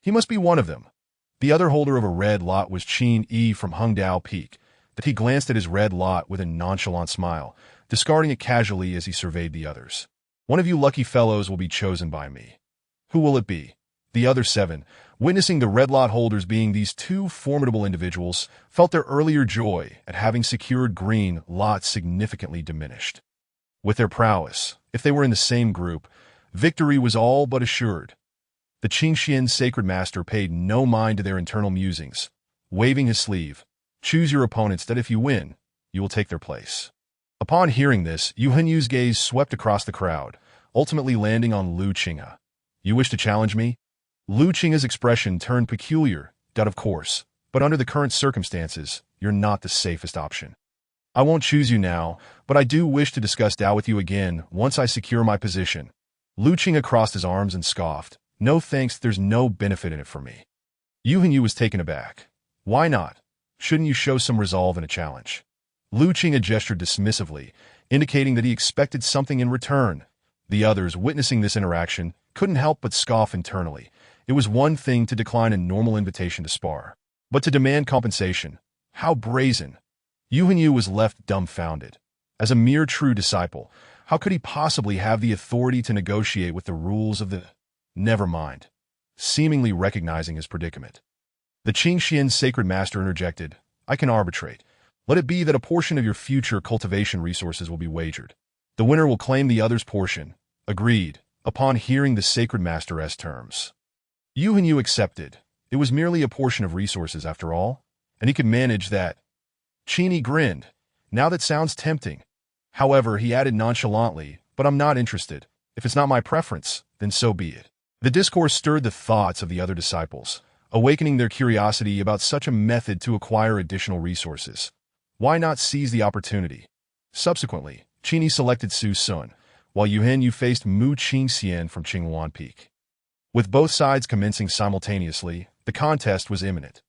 Speaker 1: He must be one of them. The other holder of a red lot was Qin Yi from Hengdao Peak, that he glanced at his red lot with a nonchalant smile, discarding it casually as he surveyed the others. One of you lucky fellows will be chosen by me. Who will it be? The other 7, witnessing the red lot holders being these 2 formidable individuals, felt their earlier joy at having secured green lots significantly diminished. With their prowess, if they were in the same group, victory was all but assured. The Qingxian sacred master paid no mind to their internal musings, waving his sleeve. Choose your opponents that if you win, you will take their place. Upon hearing this, Yu Hinyu's gaze swept across the crowd, ultimately landing on Lu Qinghe. You wish to challenge me? Lu Qinghe's expression turned peculiar. Of course, but under the current circumstances, you're not the safest option. I won't choose you now, but I do wish to discuss Dao with you again once I secure my position. Lu Qinghe crossed his arms and scoffed. No thanks, there's no benefit in it for me. Yu Hinyu was taken aback. Why not? Shouldn't you show some resolve in a challenge? Lu Qinghe gestured dismissively, indicating that he expected something in return. The others, witnessing this interaction, couldn't help but scoff internally. It was one thing to decline a normal invitation to spar, but to demand compensation. How brazen! Yu Hinyu was left dumbfounded. As a mere true disciple, how could he possibly have the authority to negotiate with the rules of the... Never mind. Seemingly recognizing his predicament, the Qingxian sacred master interjected, I can arbitrate. Let it be that a portion of your future cultivation resources will be wagered. The winner will claim the other's portion. Agreed, upon hearing the sacred master's terms. Yu Hanyu accepted. It was merely a portion of resources after all, and he could manage that. Qin grinned. Now that sounds tempting. However, he added nonchalantly, but I'm not interested. If it's not my preference, then so be it. The discourse stirred the thoughts of the other disciples, awakening their curiosity about such a method to acquire additional resources. Why not seize the opportunity? Subsequently, Qin selected Su Sun, while Yu Hanyu faced Mu Qingxian from Qingluan Peak. With both sides commencing simultaneously, the contest was imminent.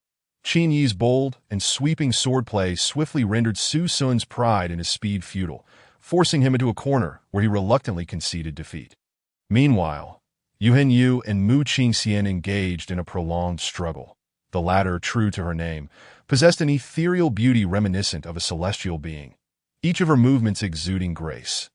Speaker 1: Qin Yi's bold and sweeping swordplay swiftly rendered Su Sun's pride in his speed futile, forcing him into a corner where he reluctantly conceded defeat. Meanwhile, Yu Hanyu and Mu Qingxian engaged in a prolonged struggle. The latter, true to her name, possessed an ethereal beauty reminiscent of a celestial being, each of her movements exuding grace.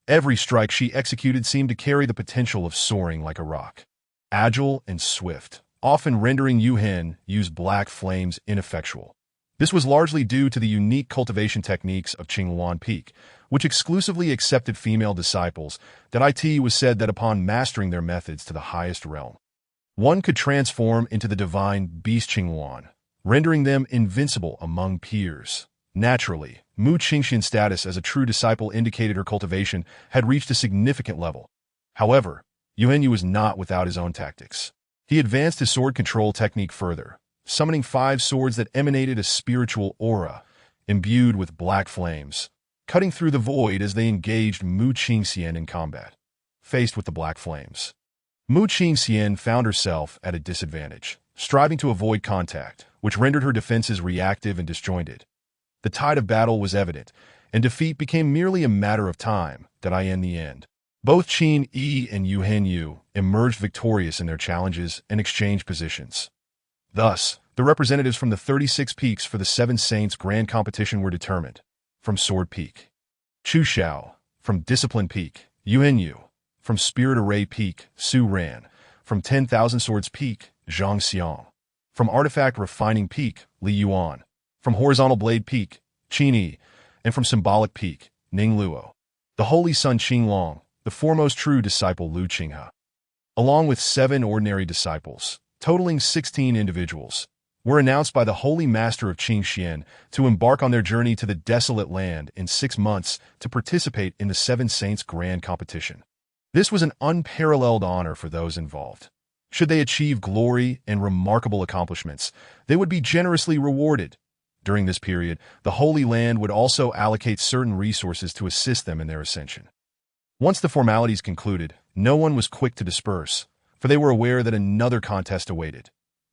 Speaker 1: Every strike she executed seemed to carry the potential of soaring like a rock. Agile and swift, often rendering Yu Hanyu's black flames ineffectual. This was largely due to the unique cultivation techniques of Qingluan Peak, which exclusively accepted female disciples. That it was said that upon mastering their methods to the highest realm, one could transform into the divine beast Qingluan, rendering them invincible among peers. Naturally, Mu Qingxian's status as a true disciple indicated her cultivation had reached a significant level. However, Yu Hanyu was not without his own tactics. He advanced his sword control technique further, summoning 5 swords that emanated a spiritual aura, imbued with black flames, cutting through the void as they engaged Mu Qingxian in combat. Faced with the black flames, Mu Qingxian found herself at a disadvantage, striving to avoid contact, which rendered her defenses reactive and disjointed. The tide of battle was evident, and defeat became merely a matter of time. In the end, both Qin Yi and Yu Hanyu emerged victorious in their challenges and exchanged positions. Thus, the representatives from the 36 peaks for the Seven Saints Grand Competition were determined. From Sword Peak, Chu Xiao; from Discipline Peak, Yu Hanyu; from Spirit Array Peak, Su Ran; from 10,000 Swords Peak, Zhang Xiang; from Artifact Refining Peak, Li Yuan; from Horizontal Blade Peak, Qin Yi; and from Symbolic Peak, Ning Luo. The Holy Son Qinglong, the foremost true disciple Lu Qinghe, along with 7 ordinary disciples, totaling 16 individuals, were announced by the Holy Master of Qingxian to embark on their journey to the desolate land in 6 months to participate in the Seven Saints Grand Competition. This was an unparalleled honor for those involved. Should they achieve glory and remarkable accomplishments, they would be generously rewarded. During this period, the Holy Land would also allocate certain resources to assist them in their ascension. Once the formalities concluded, no one was quick to disperse, for they were aware that another contest awaited.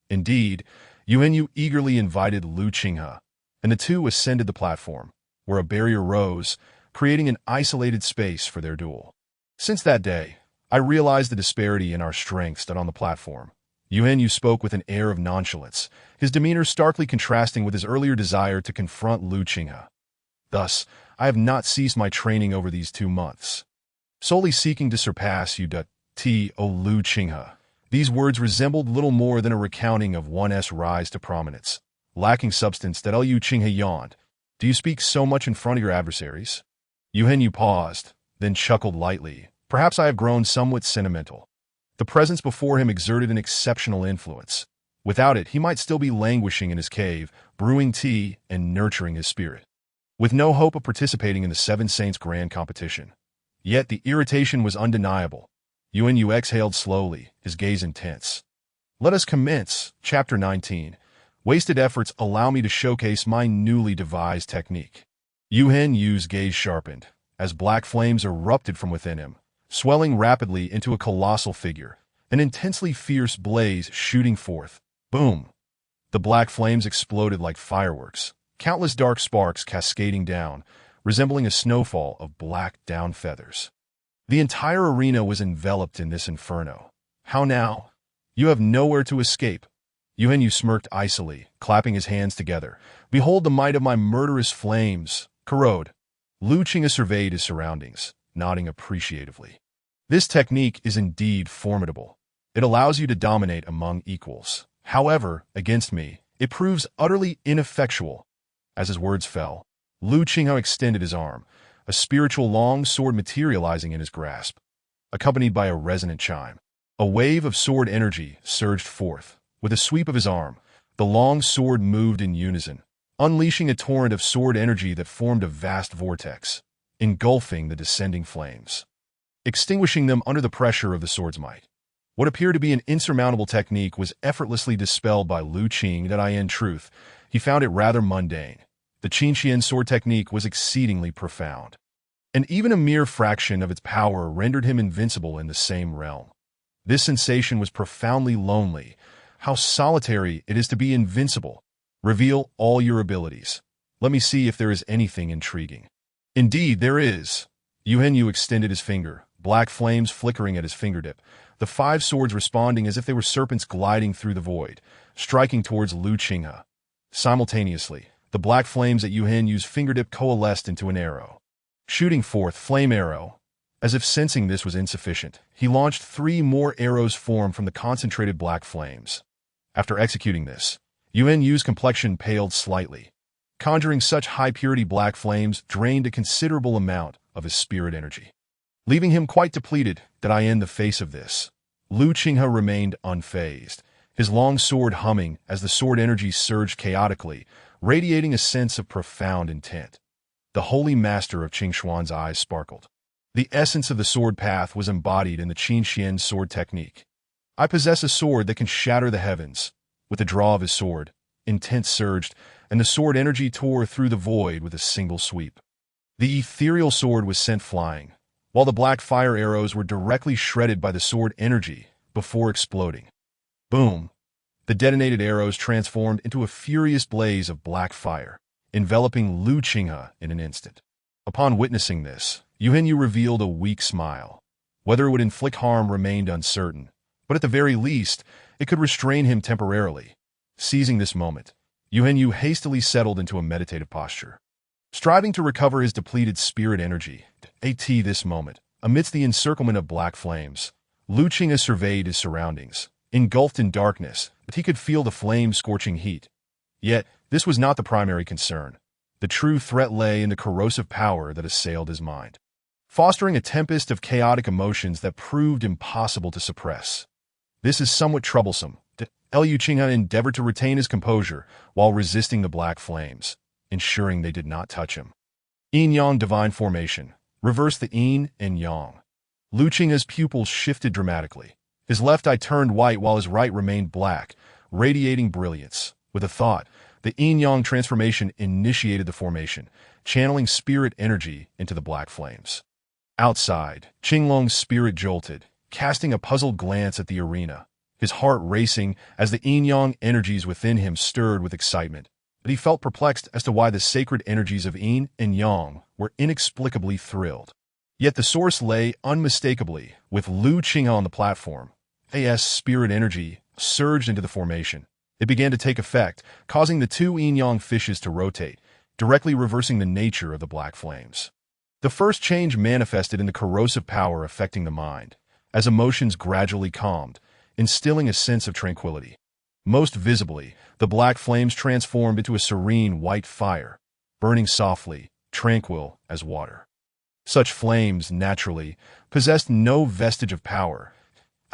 Speaker 1: Indeed, Yu Hanyu eagerly invited Lu Qinghe, and the two ascended the platform, where a barrier rose, creating an isolated space for their duel. Since that day, I realized the disparity in our strengths on the platform. Yu Hanyu spoke with an air of nonchalance, his demeanor starkly contrasting with his earlier desire to confront Lu Qinghe. Thus, I have not ceased my training over these 2 months, solely seeking to surpass you. O Lu Qinghe. These words resembled little more than a recounting of one's rise to prominence, lacking substance. Lu Qinghe yawned. Do you speak so much in front of your adversaries? Yu Hanyu paused, then chuckled lightly. Perhaps I have grown somewhat sentimental. The presence before him exerted an exceptional influence. Without it, he might still be languishing in his cave, brewing tea and nurturing his spirit, with no hope of participating in the Seven Saints Grand Competition. Yet the irritation was undeniable. Yu Hanyu exhaled slowly, his gaze intense. Let us commence. Chapter 19. Wasted efforts allow me to showcase my newly devised technique. Yu Hanyu's gaze sharpened, as black flames erupted from within him, swelling rapidly into a colossal figure, an intensely fierce blaze shooting forth. Boom! The black flames exploded like fireworks, countless dark sparks cascading down, resembling a snowfall of black down feathers. The entire arena was enveloped in this inferno. How now? You have nowhere to escape. Yu Hanyu smirked icily, clapping his hands together. Behold the might of my murderous flames. Corrode. Lu Qinghe surveyed his surroundings, nodding appreciatively. This technique is indeed formidable. It allows you to dominate among equals. However, against me, it proves utterly ineffectual. As his words fell, Lu Qinghe extended his arm, a spiritual long sword materializing in his grasp. accompanied by a resonant chime. A wave of sword energy surged forth. With a sweep of his arm, the long sword moved in unison, unleashing a torrent of sword energy that formed a vast vortex, engulfing the descending flames, extinguishing them under the pressure of the sword's might. What appeared to be an insurmountable technique was effortlessly dispelled by Lu Qing. That in truth, he found it rather mundane. The Qingxian sword technique was exceedingly profound, and even a mere fraction of its power rendered him invincible in the same realm. This sensation was profoundly lonely. How solitary it is to be invincible. Reveal all your abilities. Let me see if there is anything intriguing. Indeed, there is. Yuhenyu extended his finger, black flames flickering at his fingertip, the 5 swords responding as if they were serpents gliding through the void, striking towards Lu Qinghe. Simultaneously, the black flames at Yuhenyu's fingertip coalesced into an arrow. Shooting forth flame arrow. As if sensing this was insufficient, he launched 3 more arrows formed from the concentrated black flames. After executing this, Yuhenyu's complexion paled slightly. Conjuring such high-purity black flames drained a considerable amount of his spirit energy, leaving him quite depleted. In the face of this, Lu Qinghe remained unfazed, his long sword humming as the sword energy surged chaotically, radiating a sense of profound intent. The holy master of Qingshuan's eyes sparkled. The essence of the sword path was embodied in the Qingxian sword technique. I possess a sword that can shatter the heavens. With the draw of his sword, intent surged, and the sword energy tore through the void with a single sweep. The ethereal sword was sent flying, while the black fire arrows were directly shredded by the sword energy before exploding. Boom! The detonated arrows transformed into a furious blaze of black fire, enveloping Lu Qinghe in an instant. Upon witnessing this, Yuhenyu revealed a weak smile. Whether it would inflict harm remained uncertain, but at the very least, it could restrain him temporarily. Seizing this moment, Yuhenyu hastily settled into a meditative posture, striving to recover his depleted spirit energy. At this moment, amidst the encirclement of black flames, Lu Qinghe surveyed his surroundings, engulfed in darkness, but he could feel the flame-scorching heat. Yet, this was not the primary concern. The true threat lay in the corrosive power that assailed his mind, fostering a tempest of chaotic emotions that proved impossible to suppress. This is somewhat troublesome. Lu Qinghe endeavored to retain his composure while resisting the black flames, ensuring they did not touch him. Yin-Yang Divine Formation. Reverse the yin and yang. Lu Qinghe's pupils shifted dramatically. His left eye turned white while his right remained black, radiating brilliance. With a thought, the yin-yang transformation initiated the formation, channeling spirit energy into the black flames. Outside, Qinglong's spirit jolted, casting a puzzled glance at the arena, his heart racing as the yin-yang energies within him stirred with excitement. But he felt perplexed as to why the sacred energies of yin and yang were inexplicably thrilled. Yet the source lay unmistakably with Lu Qinghe on the platform. As spirit energy surged into the formation, it began to take effect, causing the 2 yin-yang fishes to rotate, directly reversing the nature of the black flames. The first change manifested in the corrosive power affecting the mind, as emotions gradually calmed, instilling a sense of tranquility. Most visibly, the black flames transformed into a serene white fire, burning softly, tranquil as water. Such flames, naturally, possessed no vestige of power.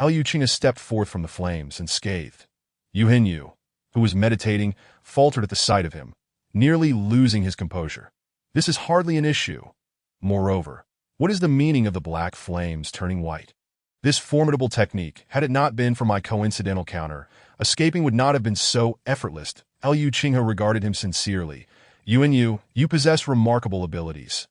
Speaker 1: Lu Qinghe stepped forth from the flames and scathed. Yuhenyu, who was meditating, faltered at the sight of him, nearly losing his composure. This is hardly an issue. Moreover, what is the meaning of the black flames turning white? This formidable technique, had it not been for my coincidental counter, escaping would not have been so effortless. Lu Qinghe regarded him sincerely. Yuhenyu, you possess remarkable abilities.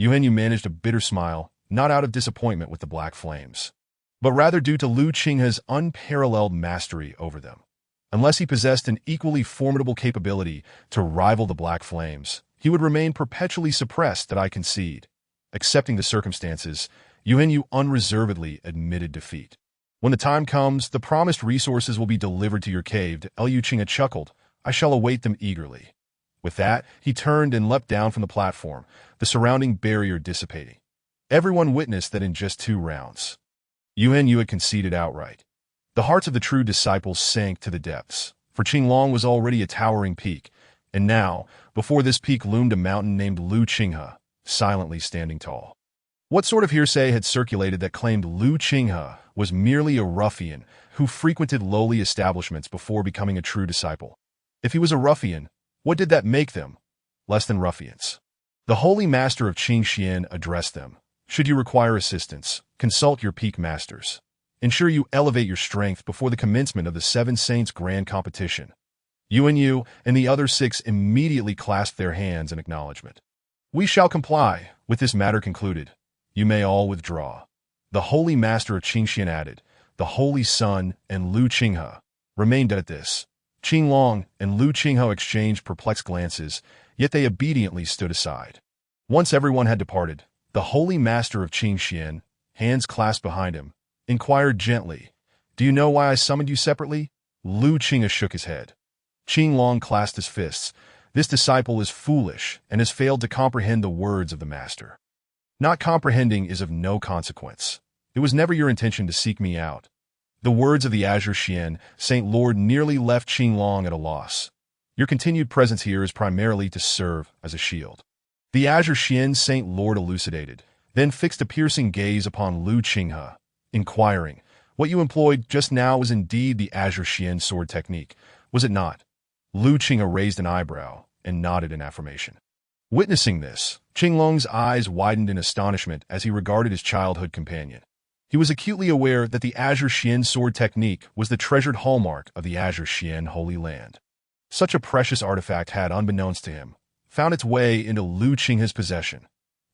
Speaker 1: Yuhenyu managed a bitter smile, not out of disappointment with the black flames, but rather due to Lu Qinghe's unparalleled mastery over them. Unless he possessed an equally formidable capability to rival the black flames, he would remain perpetually suppressed. I concede. Accepting the circumstances, Yuhenyu unreservedly admitted defeat. When the time comes, the promised resources will be delivered to your cave. Lu Qinghe chuckled. I shall await them eagerly. With that, he turned and leapt down from the platform, the surrounding barrier dissipating. Everyone witnessed that in just 2 rounds, Yuhenyu had conceded outright. The hearts of the true disciples sank to the depths, for Qinglong was already a towering peak, and now, before this peak loomed a mountain named Lu Qinghe, silently standing tall. What sort of hearsay had circulated that claimed Lu Qinghe was merely a ruffian who frequented lowly establishments before becoming a true disciple? If he was a ruffian, what did that make them? Less than ruffians. The holy master of Qingxian addressed them. Should you require assistance, consult your peak masters. Ensure you elevate your strength before the commencement of the Seven Saints Grand Competition. You and the other 6 immediately clasped their hands in acknowledgement. We shall comply. With this matter concluded, you may all withdraw. The holy master of Qingxian added. The holy son and Lu Qinghe remained at this. Qinglong and Lu Qinghe exchanged perplexed glances, yet they obediently stood aside. Once everyone had departed, the holy master of Qingxian, hands clasped behind him, inquired gently, "Do you know why I summoned you separately?" Lu Qinghe shook his head. Qinglong clasped his fists. This disciple is foolish and has failed to comprehend the words of the master. Not comprehending is of no consequence. It was never your intention to seek me out. The words of the Azure Xian, Saint Lord, nearly left Qinglong at a loss. Your continued presence here is primarily to serve as a shield. The Azure Xian Saint Lord elucidated, then fixed a piercing gaze upon Lu Qinghe, inquiring, "What you employed just now was indeed the Azure Xian sword technique, was it not?" Lu Qinghe raised an eyebrow and nodded in affirmation. Witnessing this, Qinglong's eyes widened in astonishment as he regarded his childhood companion. He was acutely aware that the Azure Xian sword technique was the treasured hallmark of the Azure Xian Holy Land. Such a precious artifact had, unbeknownst to him, found its way into Lu Qinghe's possession.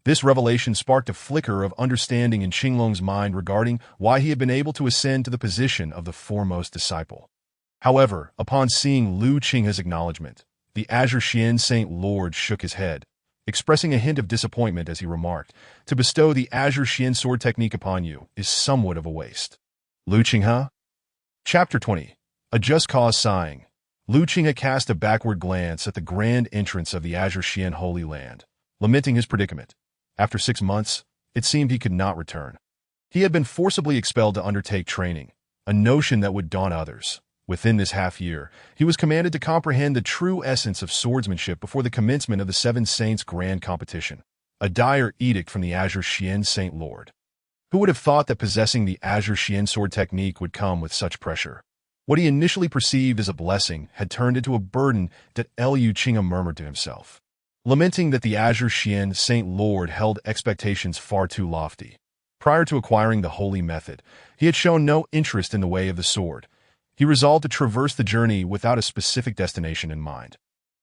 Speaker 1: This revelation sparked a flicker of understanding in Qinglong's mind regarding why he had been able to ascend to the position of the foremost disciple. However, upon seeing Lu Qinghe's acknowledgement, the Azure Xian Saint Lord shook his head, expressing a hint of disappointment as he remarked, "To bestow the Azure Xian sword technique upon you is somewhat of a waste." Lu Qinghe? Chapter 20. A Just Cause Sighing. Lu Qinghe cast a backward glance at the grand entrance of the Azure Xian Holy Land, lamenting his predicament. After 6 months, it seemed he could not return. He had been forcibly expelled to undertake training, a notion that would daunt others. Within this half-year, he was commanded to comprehend the true essence of swordsmanship before the commencement of the Seven Saints Grand Competition, a dire edict from the Azure Xian Saint Lord. Who would have thought that possessing the Azure Xian sword technique would come with such pressure? What he initially perceived as a blessing had turned into a burden that Lu Qinghe murmured to himself, lamenting that the Azure Xian Saint Lord held expectations far too lofty. Prior to acquiring the holy method, he had shown no interest in the way of the sword. He resolved to traverse the journey without a specific destination in mind.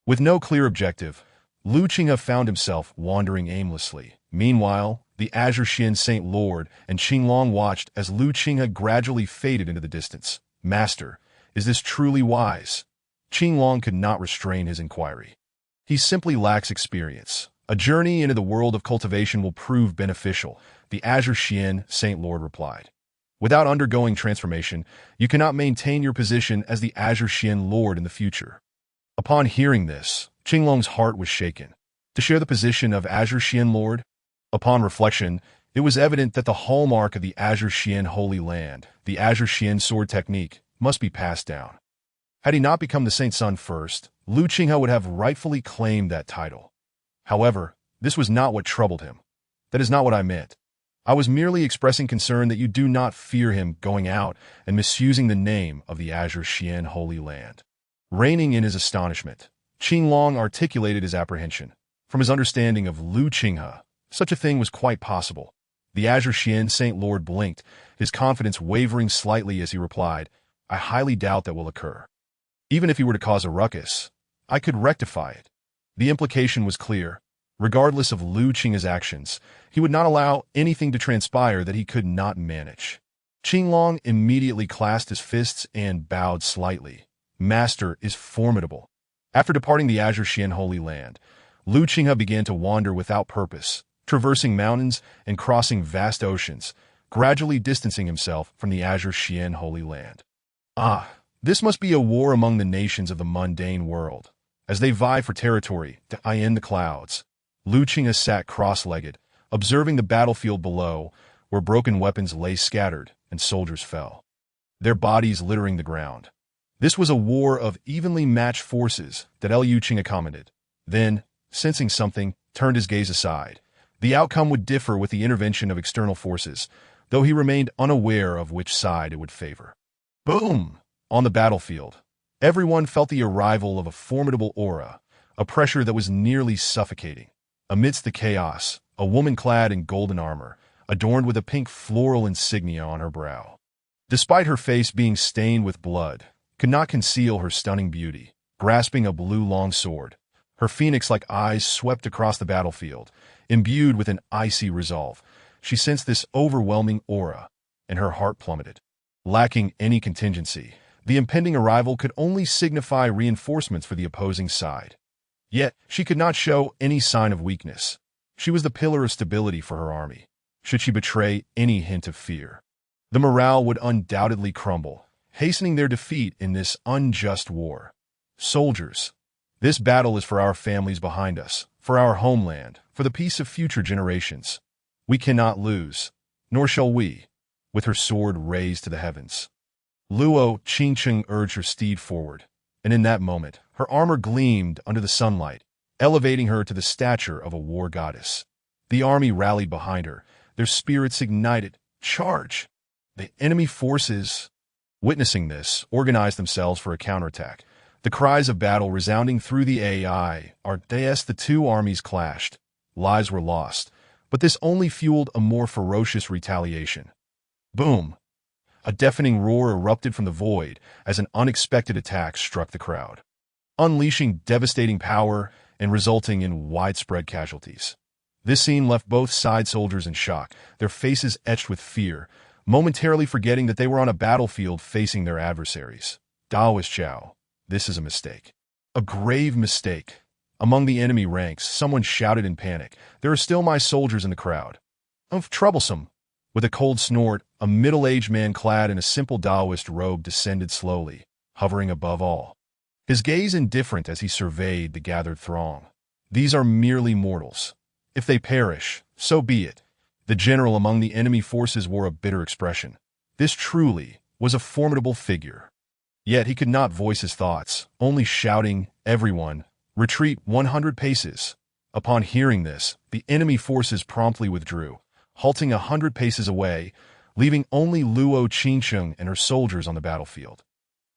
Speaker 1: With no clear objective, Lu Qinghe found himself wandering aimlessly. Meanwhile, the Azure Xian Saint Lord and Qinglong watched as Lu Qinghe gradually faded into the distance. "Master, is this truly wise?" Qinglong could not restrain his inquiry. "He simply lacks experience. A journey into the world of cultivation will prove beneficial," the Azure Xian Saint Lord replied. "Without undergoing transformation, you cannot maintain your position as the Azure Xian Lord in the future." Upon hearing this, Qinglong's heart was shaken. To share the position of Azure Xian Lord? Upon reflection, it was evident that the hallmark of the Azure Xian Holy Land, the Azure Xian sword technique, must be passed down. Had he not become the Saint Son first, Lu Qinghe would have rightfully claimed that title. However, this was not what troubled him. "That is not what I meant. I was merely expressing concern that you do not fear him going out and misusing the name of the Azure Xian Holy Land." Reigning in his astonishment, Qinglong articulated his apprehension. From his understanding of Lu Qinghe, such a thing was quite possible. The Azure Xian Saint Lord blinked, his confidence wavering slightly as he replied, "I highly doubt that will occur. Even if he were to cause a ruckus, I could rectify it." The implication was clear. Regardless of Lu Qinghe's actions, he would not allow anything to transpire that he could not manage. Qinglong immediately clasped his fists and bowed slightly. "Master is formidable." After departing the Azure Xian Holy Land, Lu Qinghe began to wander without purpose, traversing mountains and crossing vast oceans, gradually distancing himself from the Azure Xian Holy Land. This must be a war among the nations of the mundane world, as they vie for territory to in the clouds. Lu Qinghe sat cross-legged, observing the battlefield below, where broken weapons lay scattered and soldiers fell, their bodies littering the ground. This was a war of evenly matched forces that Lu Qinghe commented. Then, sensing something, turned his gaze aside. The outcome would differ with the intervention of external forces, though he remained unaware of which side it would favor. Boom! On the battlefield, everyone felt the arrival of a formidable aura, a pressure that was nearly suffocating. Amidst the chaos, a woman clad in golden armor, adorned with a pink floral insignia on her brow. Despite her face being stained with blood, could not conceal her stunning beauty. Grasping a blue longsword, her phoenix-like eyes swept across the battlefield, imbued with an icy resolve. She sensed this overwhelming aura, and her heart plummeted. Lacking any contingency, the impending arrival could only signify reinforcements for the opposing side. Yet, she could not show any sign of weakness. She was the pillar of stability for her army. Should she betray any hint of fear, the morale would undoubtedly crumble, hastening their defeat in this unjust war. Soldiers, this battle is for our families behind us, for our homeland, for the peace of future generations. We cannot lose, nor shall we. With her sword raised to the heavens, Luo Qingcheng urged her steed forward, and in that moment, her armor gleamed under the sunlight, elevating her to the stature of a war goddess. The army rallied behind her, their spirits ignited. Charge! The enemy forces, witnessing this, organized themselves for a counterattack. The cries of battle resounding through the AI. As the two armies clashed, lives were lost, but this only fueled a more ferocious retaliation. Boom! A deafening roar erupted from the void as an unexpected attack struck the crowd, unleashing devastating power and resulting in widespread casualties. This scene left both side soldiers in shock, their faces etched with fear, momentarily forgetting that they were on a battlefield facing their adversaries. Daoist Chao, this is a mistake. A grave mistake. Among the enemy ranks, someone shouted in panic, "There are still my soldiers in the crowd." Troublesome. With a cold snort, a middle-aged man clad in a simple Daoist robe descended slowly, hovering above all. His gaze indifferent as he surveyed the gathered throng. These are merely mortals. If they perish, so be it. The general among the enemy forces wore a bitter expression. This truly was a formidable figure. Yet he could not voice his thoughts, only shouting, "Everyone, retreat 100 paces." Upon hearing this, the enemy forces promptly withdrew, halting 100 paces away, leaving only Luo Qingcheng and her soldiers on the battlefield.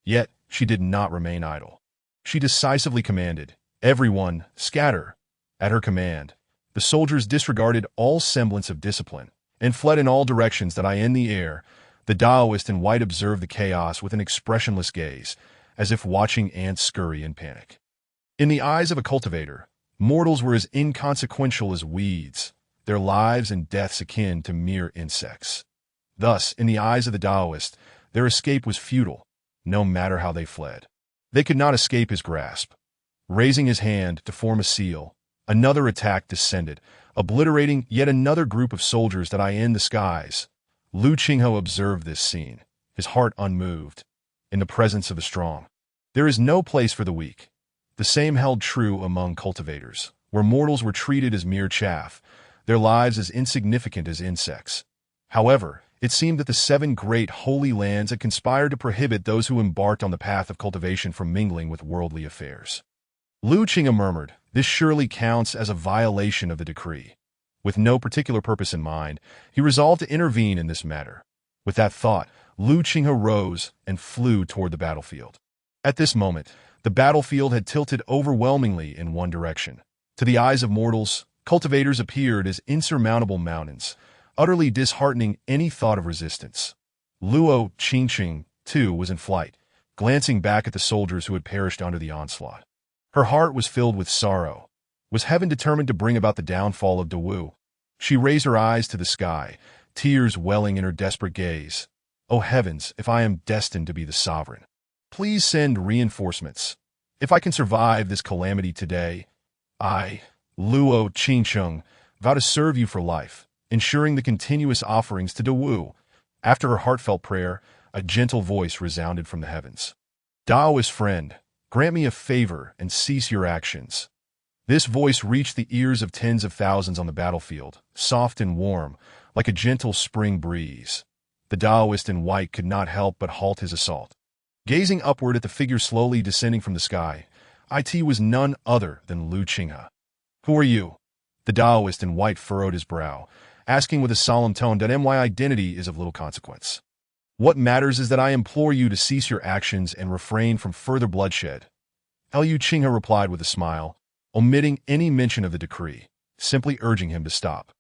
Speaker 1: Yet, she did not remain idle. She decisively commanded, "Everyone, scatter." At her command, the soldiers disregarded all semblance of discipline and fled in all directions that in the air. The Daoist in white observed the chaos with an expressionless gaze, as if watching ants scurry in panic. In the eyes of a cultivator, mortals were as inconsequential as weeds, their lives and deaths akin to mere insects. Thus, in the eyes of the Daoist, their escape was futile, no matter how they fled. They could not escape his grasp. Raising his hand to form a seal, another attack descended, obliterating yet another group of soldiers that in the skies. Lu Qinghe observed this scene, his heart unmoved. In the presence of the strong, there is no place for the weak. The same held true among cultivators, where mortals were treated as mere chaff, their lives as insignificant as insects. However, it seemed that the 7 great holy lands had conspired to prohibit those who embarked on the path of cultivation from mingling with worldly affairs. Lu Qinghe murmured, "This surely counts as a violation of the decree." With no particular purpose in mind, he resolved to intervene in this matter. With that thought, Lu Qinghe rose and flew toward the battlefield. At this moment, the battlefield had tilted overwhelmingly in one direction. To the eyes of mortals, cultivators appeared as insurmountable mountains, utterly disheartening any thought of resistance. Luo Qingcheng, too, was in flight, glancing back at the soldiers who had perished under the onslaught. Her heart was filled with sorrow. Was heaven determined to bring about the downfall of Dawu? She raised her eyes to the sky, tears welling in her desperate gaze. "O heavens, if I am destined to be the sovereign, please send reinforcements. If I can survive this calamity today, I, Luo Qingcheng, vow to serve you for life, ensuring the continuous offerings to Dawu." After her heartfelt prayer, a gentle voice resounded from the heavens. "Daoist friend, grant me a favor and cease your actions." This voice reached the ears of tens of thousands on the battlefield, soft and warm, like a gentle spring breeze. The Daoist in white could not help but halt his assault. Gazing upward at the figure slowly descending from the sky, it was none other than Lu Qinghe. "Who are you?" The Taoist in white furrowed his brow, asking with a solemn tone that my identity is of little consequence. What matters is that I implore you to cease your actions and refrain from further bloodshed. Liu Qinghe replied with a smile, omitting any mention of the decree, simply urging him to stop.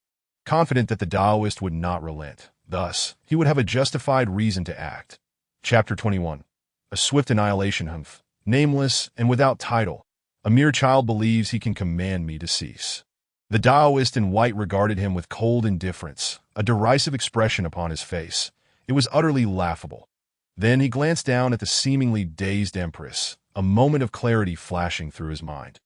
Speaker 1: Confident that the Taoist would not relent, thus, he would have a justified reason to act. Chapter 21. A swift annihilation. Nameless and without title, a mere child believes he can command me to cease. The Taoist in white regarded him with cold indifference, a derisive expression upon his face. It was utterly laughable. Then he glanced down at the seemingly dazed Empress, a moment of clarity flashing through his mind.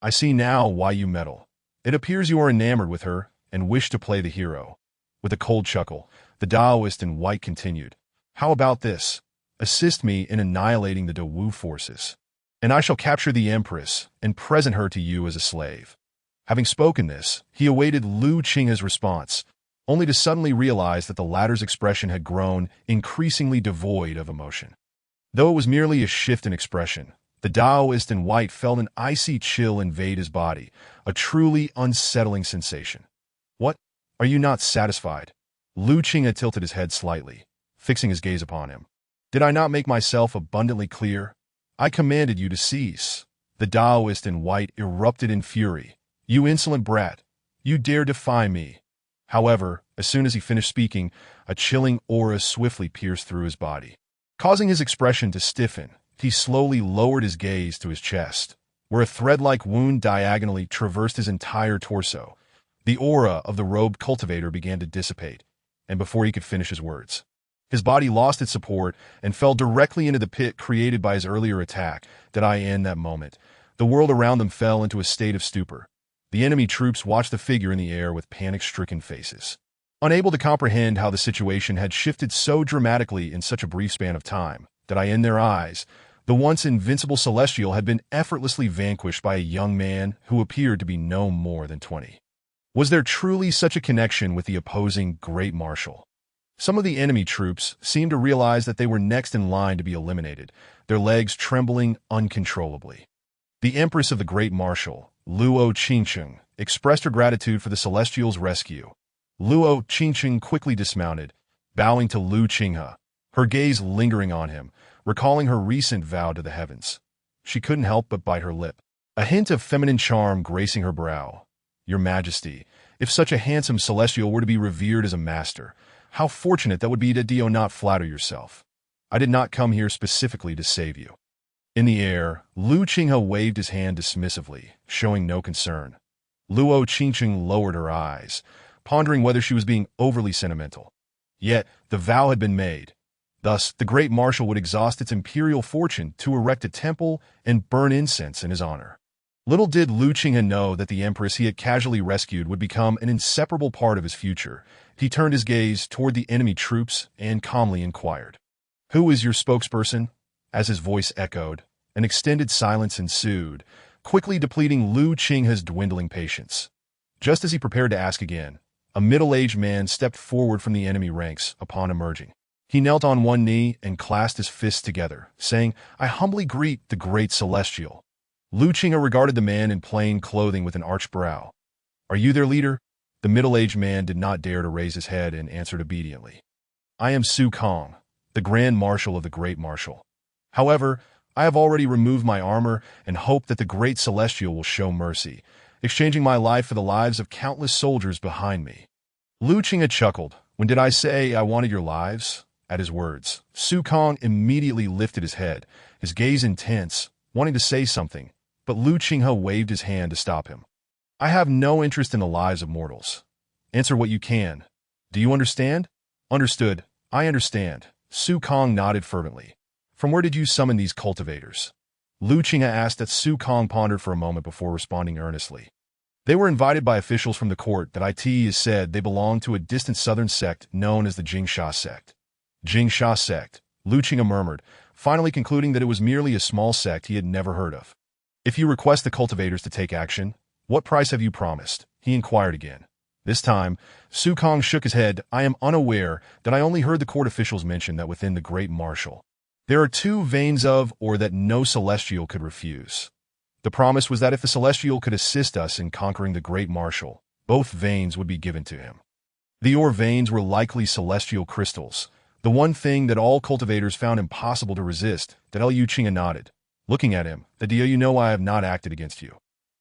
Speaker 1: I see now why you meddle. It appears you are enamored with her and wish to play the hero. With a cold chuckle, the Taoist in white continued, How about this? Assist me in annihilating the Dawu forces, and I shall capture the Empress and present her to you as a slave. Having spoken this, he awaited Liu Qinghe's response, only to suddenly realize that the latter's expression had grown increasingly devoid of emotion. Though it was merely a shift in expression, the Taoist in white felt an icy chill invade his body, a truly unsettling sensation. What? Are you not satisfied? Liu Qinghe tilted his head slightly, fixing his gaze upon him. Did I not make myself abundantly clear? I commanded you to cease. The Taoist in white erupted in fury. You insolent brat! You dare defy me! However, as soon as he finished speaking, a chilling aura swiftly pierced through his body. Causing his expression to stiffen, he slowly lowered his gaze to his chest, where a thread-like wound diagonally traversed his entire torso. The aura of the robed cultivator began to dissipate, and before he could finish his words, his body lost its support and fell directly into the pit created by his earlier attack. In that moment, the world around them fell into a state of stupor. The enemy troops watched the figure in the air with panic-stricken faces. Unable to comprehend how the situation had shifted so dramatically in such a brief span of time, in their eyes, the once invincible Celestial had been effortlessly vanquished by a young man who appeared to be no more than 20. Was there truly such a connection with the opposing Great Marshal? Some of the enemy troops seemed to realize that they were next in line to be eliminated, their legs trembling uncontrollably. The Empress of the Great Marshal, Luo Qingcheng, expressed her gratitude for the Celestial's rescue. Luo Qingcheng quickly dismounted, bowing to Liu Qinghe, her gaze lingering on him, recalling her recent vow to the heavens. She couldn't help but bite her lip, a hint of feminine charm gracing her brow. Your Majesty, if such a handsome Celestial were to be revered as a master, how fortunate that would be. Do not flatter yourself. I did not come here specifically to save you. In the air, Liu Qinghe waved his hand dismissively, showing no concern. Luo Qingcheng lowered her eyes, pondering whether she was being overly sentimental. Yet, the vow had been made. Thus, the Great Marshal would exhaust its imperial fortune to erect a temple and burn incense in his honor. Little did Liu Qinghe know that the Empress he had casually rescued would become an inseparable part of his future. He turned his gaze toward the enemy troops and calmly inquired, Who is your spokesperson? As his voice echoed, an extended silence ensued, quickly depleting Liu Qinghe's dwindling patience. Just as he prepared to ask again, a middle-aged man stepped forward from the enemy ranks upon emerging. He knelt on one knee and clasped his fists together, saying, I humbly greet the great Celestial. Liu Qinghe regarded the man in plain clothing with an arched brow. Are you their leader? The middle-aged man did not dare to raise his head and answered obediently. I am Su Kong, the Grand Marshal of the Great Marshal. However, I have already removed my armor and hope that the great Celestial will show mercy, exchanging my life for the lives of countless soldiers behind me. Liu Qinghe chuckled. When did I say I wanted your lives? At his words, Su Kong immediately lifted his head, his gaze intense, wanting to say something, but Liu Qinghe waved his hand to stop him. I have no interest in the lives of mortals. Answer what you can. Do you understand? Understood. I understand. Su Kong nodded fervently. From where did you summon these cultivators? Liu Qinghe asked that Su Kong pondered for a moment before responding earnestly. They were invited by officials from the court that it is said they belonged to a distant southern sect known as the Jingsha sect. Jingsha sect, Liu Qinghe murmured, finally concluding that it was merely a small sect he had never heard of. If you request the cultivators to take action, what price have you promised? He inquired again. This time, Su Kong shook his head. I am unaware that I only heard the court officials mention that within the Great Marshal there are two veins of, or that no Celestial could refuse. The promise was that if the Celestial could assist us in conquering the Great Marshal, both veins would be given to him. The ore veins were likely celestial crystals, the one thing that all cultivators found impossible to resist. That Liu Qinghe nodded. Looking at him, "Do you know I have not acted against you?"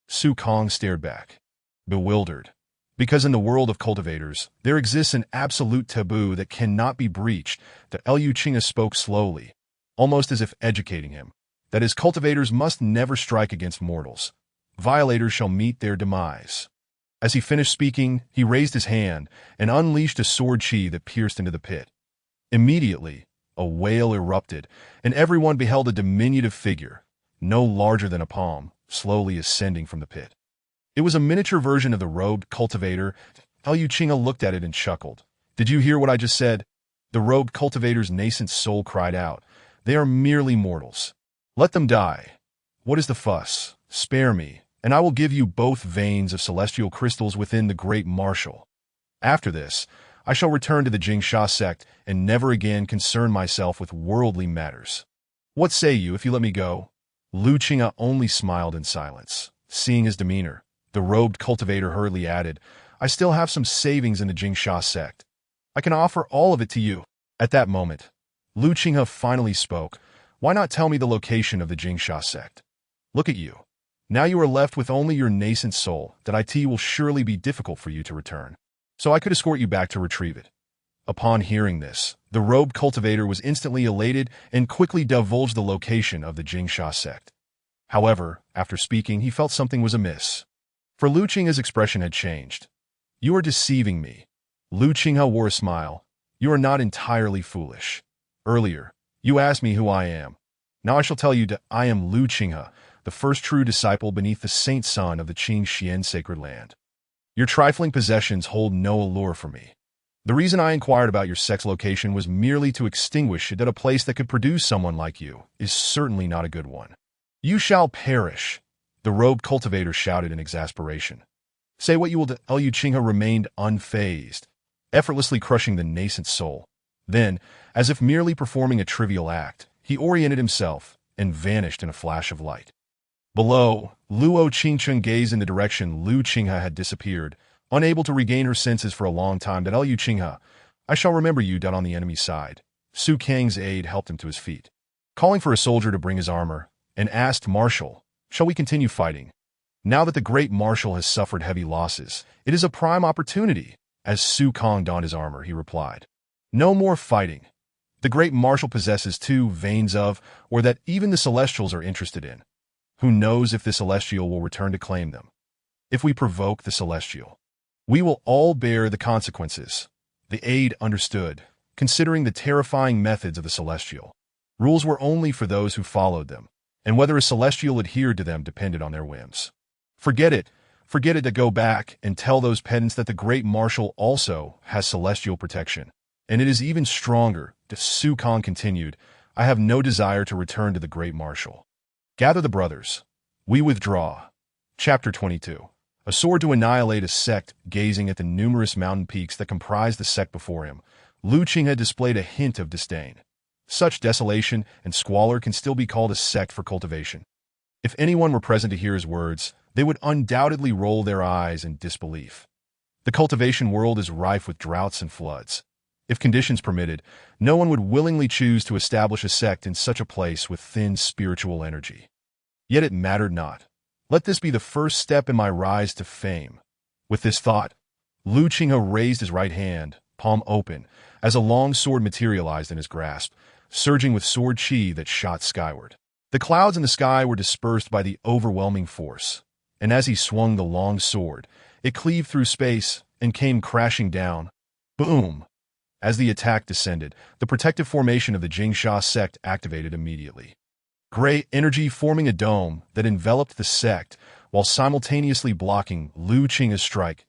Speaker 1: Su Kong stared back, bewildered. Because in the world of cultivators, there exists an absolute taboo that cannot be breached. That Liu Qinghe spoke slowly, almost as if educating him. That is, cultivators must never strike against mortals. Violators shall meet their demise. As he finished speaking, he raised his hand and unleashed a sword chi that pierced into the pit. Immediately, a wail erupted, and everyone beheld a diminutive figure, no larger than a palm, slowly ascending from the pit. It was a miniature version of the robed cultivator. Liu Qinghe looked at it and chuckled. "Did you hear what I just said?" The robed cultivator's nascent soul cried out. "They are merely mortals. Let them die. What is the fuss? Spare me, and I will give you both veins of celestial crystals within the Great Marshal. After this, I shall return to the Jingsha sect and never again concern myself with worldly matters. What say you if you let me go?" Liu Qinghe only smiled in silence. Seeing his demeanor, the robed cultivator hurriedly added, "I still have some savings in the Jingsha sect. I can offer all of it to you." At that moment, Liu Qinghe finally spoke. "Why not tell me the location of the Jingsha sect? Look at you. Now you are left with only your nascent soul. That it will surely be difficult for you to return. So I could escort you back to retrieve it." Upon hearing this, the robed cultivator was instantly elated and quickly divulged the location of the Jingsha sect. However, after speaking, he felt something was amiss. For Liu Qinghe's expression had changed. "You are deceiving me." Liu Qinghe wore a smile. "You are not entirely foolish. Earlier, you asked me who I am. Now I shall tell you that I am Liu Qinghe, the first true disciple beneath the Saint Sun of the Qingxian sacred land. Your trifling possessions hold no allure for me. The reason I inquired about your sect's location was merely to extinguish it. That a place that could produce someone like you is certainly not a good one." "You shall perish," the robed cultivator shouted in exasperation. "Say what you will." Liu Qinghe remained unfazed, effortlessly crushing the nascent soul. Then, as if merely performing a trivial act, he oriented himself and vanished in a flash of light. Below, Luo Qingchun gazed in the direction Liu Qinghe had disappeared, unable to regain her senses for a long time. That Liu Qinghe, "I shall remember you." On the enemy's side, Su Kang's aide helped him to his feet, calling for a soldier to bring his armor, and asked, "Marshal, shall we continue fighting? Now that the Great Marshal has suffered heavy losses, it is a prime opportunity." As Su Kang donned his armor, he replied, "No more fighting. The Great Marshal possesses 2 veins of, or that even the Celestials are interested in. Who knows if the Celestial will return to claim them? If we provoke the Celestial, we will all bear the consequences." The aide understood, considering the terrifying methods of the Celestial. Rules were only for those who followed them, and whether a Celestial adhered to them depended on their whims. Forget it to go back and tell those pedants that the Great Marshal also has Celestial protection. And it is even stronger." Su Kang continued, "I have no desire to return to the Great Marshal. Gather the brothers. We withdraw." Chapter 22. A sword to annihilate a sect. Gazing at the numerous mountain peaks that comprised the sect before him, Liu Qinghe displayed a hint of disdain. Such desolation and squalor can still be called a sect for cultivation. If anyone were present to hear his words, they would undoubtedly roll their eyes in disbelief. The cultivation world is rife with droughts and floods. If conditions permitted, no one would willingly choose to establish a sect in such a place with thin spiritual energy. Yet it mattered not. Let this be the first step in my rise to fame. With this thought, Liu Qinghe raised his right hand, palm open, as a long sword materialized in his grasp, surging with sword chi that shot skyward. The clouds in the sky were dispersed by the overwhelming force, and as he swung the long sword, it cleaved through space and came crashing down. Boom! As the attack descended, the protective formation of the Jingsha sect activated immediately. Gray energy forming a dome that enveloped the sect while simultaneously blocking Liu Qinghe's strike.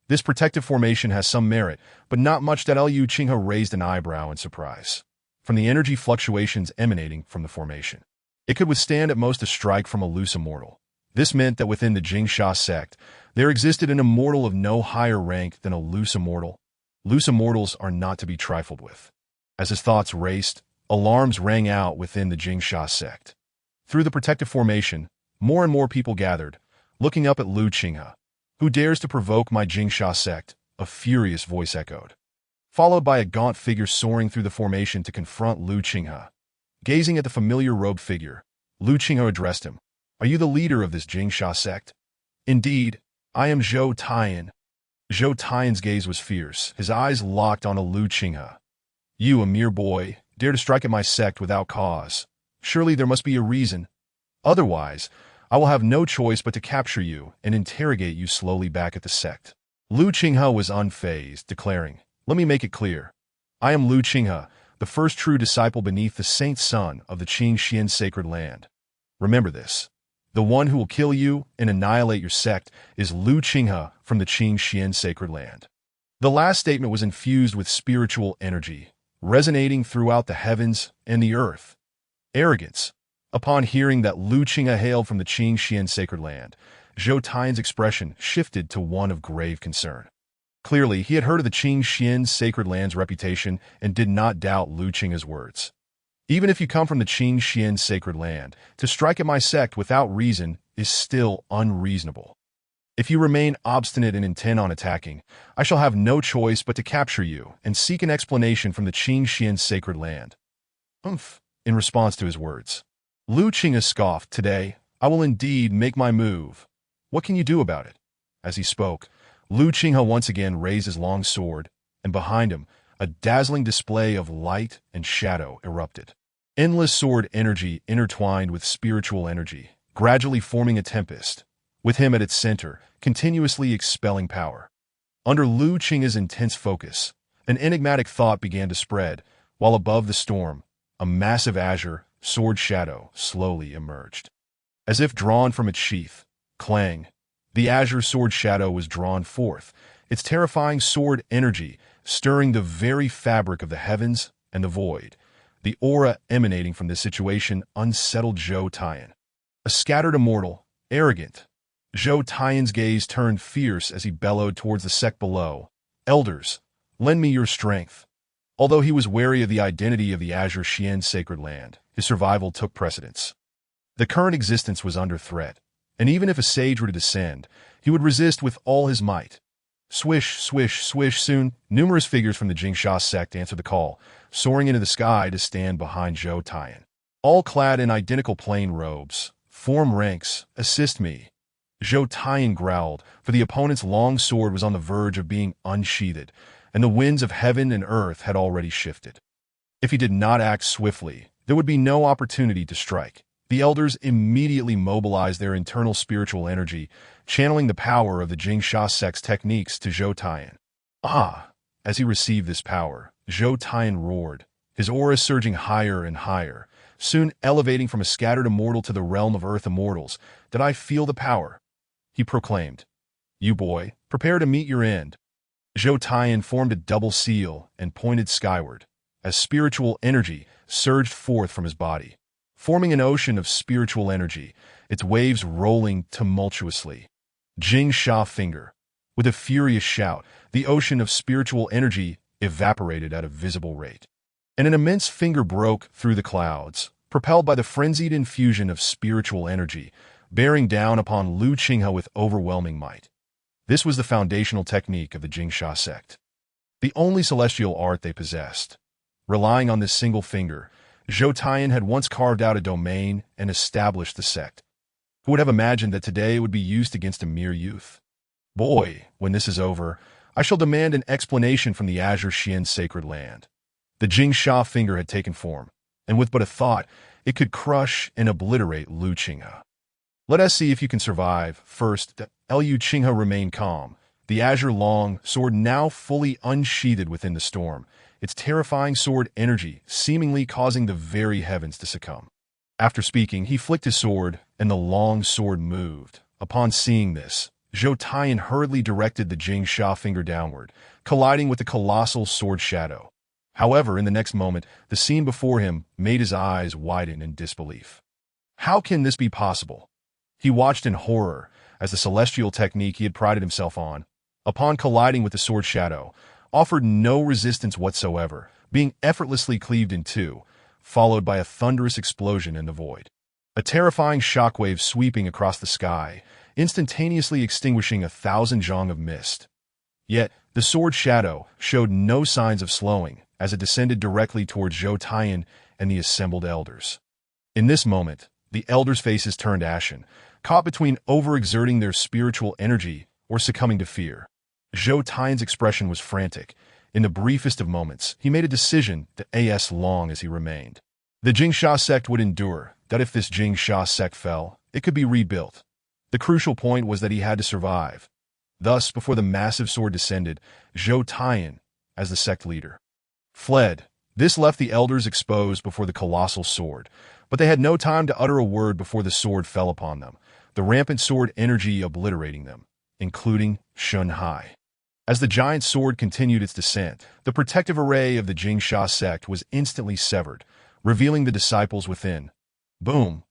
Speaker 1: This protective formation has some merit, but not much. Liu Qinghe raised an eyebrow in surprise. From the energy fluctuations emanating from the formation, it could withstand at most a strike from a loose immortal. This meant that within the Jingsha sect, there existed an immortal of no higher rank than a loose immortal. Loose immortals are not to be trifled with. As his thoughts raced, alarms rang out within the Jingsha sect. Through the protective formation, More and more people gathered, looking up at Lu Qinghe. "Who dares to provoke my Jingsha sect?" a furious voice echoed, followed by a gaunt figure soaring through the formation to confront Lu Qinghe. Gazing at the familiar robed figure, Lu Qinghe addressed him. "Are you the leader of this Jingsha sect?" "Indeed, I am Zhou Taiyan." Zhou Taiyan's gaze was fierce, his eyes locked onto Lu Qinghe. "You, a mere boy, dare to strike at my sect without cause. Surely there must be a reason. Otherwise, I will have no choice but to capture you and interrogate you slowly back at the sect." Lu Qinghe was unfazed, declaring, "Let me make it clear. I am Lu Qinghe, the first true disciple beneath the saint sun of the Qingxian sacred land. Remember this. The one who will kill you and annihilate your sect is Lu Qinghe from the Qingxian sacred land." The last statement was infused with spiritual energy, resonating throughout the heavens and the earth. Arrogance. Upon hearing that Lu Qinghe hailed from the Qingxian sacred land, Zhou Taiyan's expression shifted to one of grave concern. Clearly, he had heard of the Qingxian sacred land's reputation and did not doubt Lu Qinghe's words. "Even if you come from the Qingxian sacred land, to strike at my sect without reason is still unreasonable. If you remain obstinate and intent on attacking, I shall have no choice but to capture you and seek an explanation from the Qingxian sacred land." In response to his words, Lu Qinghe scoffed. "Today, I will indeed make my move. What can you do about it?" As he spoke, Lu Qinghe once again raised his long sword, and behind him, a dazzling display of light and shadow erupted. Endless sword energy intertwined with spiritual energy, gradually forming a tempest, with him at its center, continuously expelling power. Under Lu Qinghe's intense focus, an enigmatic thought began to spread, while above the storm, a massive azure sword shadow slowly emerged. As if drawn from its sheath, clang, the azure sword shadow was drawn forth, its terrifying sword energy stirring the very fabric of the heavens and the void. The aura emanating from this situation unsettled Zhou Taiyan. A scattered immortal, arrogant. Zhou Taiyan's gaze turned fierce as he bellowed towards the sect below. "Elders, lend me your strength." Although he was wary of the identity of the Azure Xian sacred land, his survival took precedence. The current existence was under threat, and even if a sage were to descend, he would resist with all his might. Swish, swish, swish. Soon, numerous figures from the Jingsha sect answered the call, soaring into the sky to stand behind Zhou Taiyan. All clad in identical plain robes. "Form ranks, assist me." Zhou Taiyan growled, for the opponent's long sword was on the verge of being unsheathed, and the winds of heaven and earth had already shifted. If he did not act swiftly, there would be no opportunity to strike. The elders immediately mobilized their internal spiritual energy, channeling the power of the Jingsha sect's techniques to Zhou Taiyan. As he received this power, Zhou Taiyan roared, his aura surging higher and higher, soon elevating from a scattered immortal to the realm of earth immortals. "Did I feel the power?" he proclaimed. "You boy, prepare to meet your end." Zhou Taiyan formed a double seal and pointed skyward, as spiritual energy surged forth from his body, forming an ocean of spiritual energy, its waves rolling tumultuously. Jingsha finger. With a furious shout, the ocean of spiritual energy evaporated at a visible rate, and an immense finger broke through the clouds, propelled by the frenzied infusion of spiritual energy, bearing down upon Lu Qinghe with overwhelming might. This was the foundational technique of the Jingsha sect, the only celestial art they possessed. Relying on this single finger, Zhou Taiyan had once carved out a domain and established the sect. Who would have imagined that today it would be used against a mere youth? "Boy, when this is over, I shall demand an explanation from the Azure Xian sacred land." The Jingsha finger had taken form, and with but a thought, it could crush and obliterate Lu Qinghe. "Let us see if you can survive." First, Lu Qinghe remained calm, the azure long sword now fully unsheathed within the storm, its terrifying sword energy seemingly causing the very heavens to succumb. After speaking, he flicked his sword, and the long sword moved. Upon seeing this, Zhou Taiyan hurriedly directed the Jingsha finger downward, colliding with the colossal sword shadow. However, in the next moment, the scene before him made his eyes widen in disbelief. How can this be possible? He watched in horror as the celestial technique he had prided himself on, upon colliding with the sword shadow, offered no resistance whatsoever, being effortlessly cleaved in two, followed by a thunderous explosion in the void. a terrifying shockwave sweeping across the sky, instantaneously extinguishing 1,000 zhang of mist. Yet, the sword shadow showed no signs of slowing as it descended directly towards Zhou Taiyan and the assembled elders. In this moment, the elders' faces turned ashen, caught between overexerting their spiritual energy or succumbing to fear. Zhou Taiyan's expression was frantic. In the briefest of moments, he made a decision to as long as he remained. The Jingsha sect would endure, that if this Jingsha sect fell, it could be rebuilt. The crucial point was that he had to survive. Thus, before the massive sword descended, Zhou Taiyan, as the sect leader, fled. This left the elders exposed before the colossal sword, but they had no time to utter a word before the sword fell upon them, the rampant sword energy obliterating them, including Shun Hai. As the giant sword continued its descent, the protective array of the Jingsha sect was instantly severed, revealing the disciples within. Boom!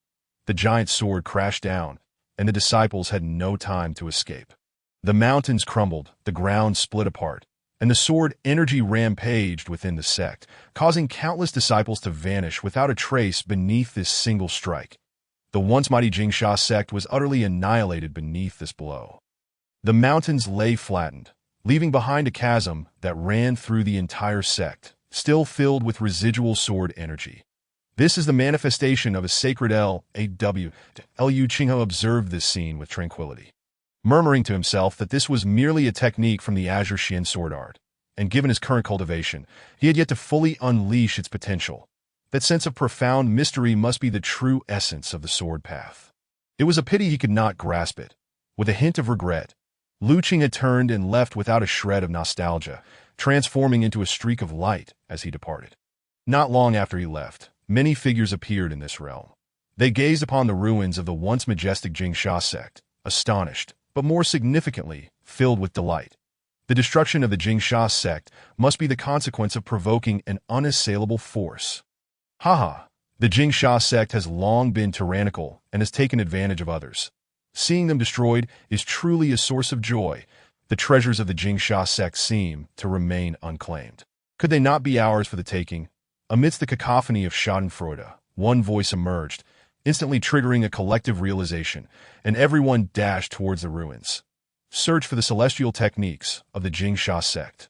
Speaker 1: The giant sword crashed down, and the disciples had no time to escape. The mountains crumbled, the ground split apart, and the sword energy rampaged within the sect, causing countless disciples to vanish without a trace beneath this single strike. The once mighty Jingsha sect was utterly annihilated beneath this blow. The mountains lay flattened, leaving behind a chasm that ran through the entire sect, still filled with residual sword energy. This is the manifestation of a sacred L.A.W. Liu Qinghe observed this scene with tranquility, murmuring to himself that this was merely a technique from the Azure Xian sword art, and given his current cultivation, he had yet to fully unleash its potential. That sense of profound mystery must be the true essence of the sword path. It was a pity he could not grasp it. With a hint of regret, Liu Qinghe turned and left without a shred of nostalgia, transforming into a streak of light as he departed. Not long after he left, many figures appeared in this realm. They gazed upon the ruins of the once majestic Jingsha sect, astonished, but more significantly, filled with delight. The destruction of the Jingsha sect must be the consequence of provoking an unassailable force. Haha, the Jingsha sect has long been tyrannical and has taken advantage of others. Seeing them destroyed is truly a source of joy. The treasures of the Jingsha sect seem to remain unclaimed. Could they not be ours for the taking? Amidst the cacophony of schadenfreude, one voice emerged, instantly triggering a collective realization, and everyone dashed towards the ruins. Search for the celestial techniques of the Jingsha sect.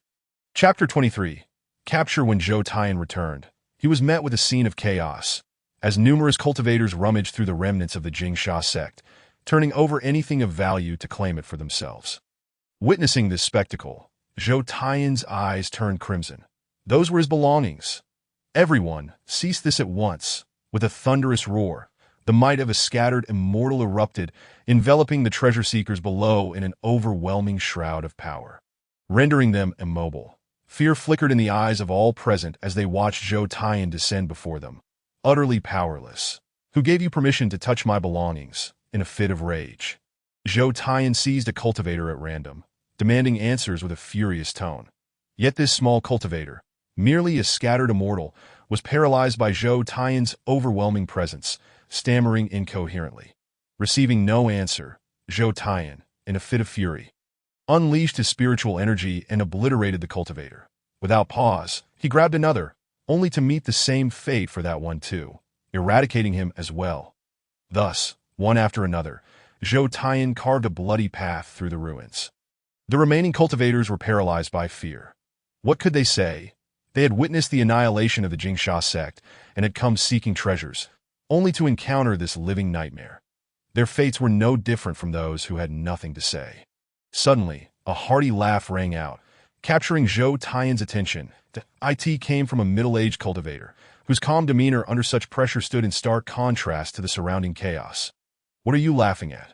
Speaker 1: Chapter 23. Capture. When Zhou Taiyan returned, he was met with a scene of chaos, as numerous cultivators rummaged through the remnants of the Jingsha sect, turning over anything of value to claim it for themselves. Witnessing this spectacle, Zhou Taiyan's eyes turned crimson. Those were his belongings. Everyone ceased this at once. With a thunderous roar, the might of a scattered immortal erupted, enveloping the treasure seekers below in an overwhelming shroud of power, rendering them immobile. Fear flickered in the eyes of all present as they watched Zhou Taiyan descend before them, utterly powerless. Who gave you permission to touch my belongings? In a fit of rage, Zhou Taiyan seized a cultivator at random, demanding answers with a furious tone. Yet this small cultivator, merely a scattered immortal, was paralyzed by Zhou Taiyan's overwhelming presence, stammering incoherently. Receiving no answer, Zhou Taiyan, in a fit of fury, unleashed his spiritual energy and obliterated the cultivator. Without pause, he grabbed another, only to meet the same fate for that one too, eradicating him as well. Thus, one after another, Zhou Taiyan carved a bloody path through the ruins. The remaining cultivators were paralyzed by fear. What could they say? They had witnessed the annihilation of the Jingsha sect and had come seeking treasures, only to encounter this living nightmare. Their fates were no different from those who had nothing to say. Suddenly, a hearty laugh rang out, capturing Zhou Taiyan's attention. It came from a middle-aged cultivator, whose calm demeanor under such pressure stood in stark contrast to the surrounding chaos. What are you laughing at?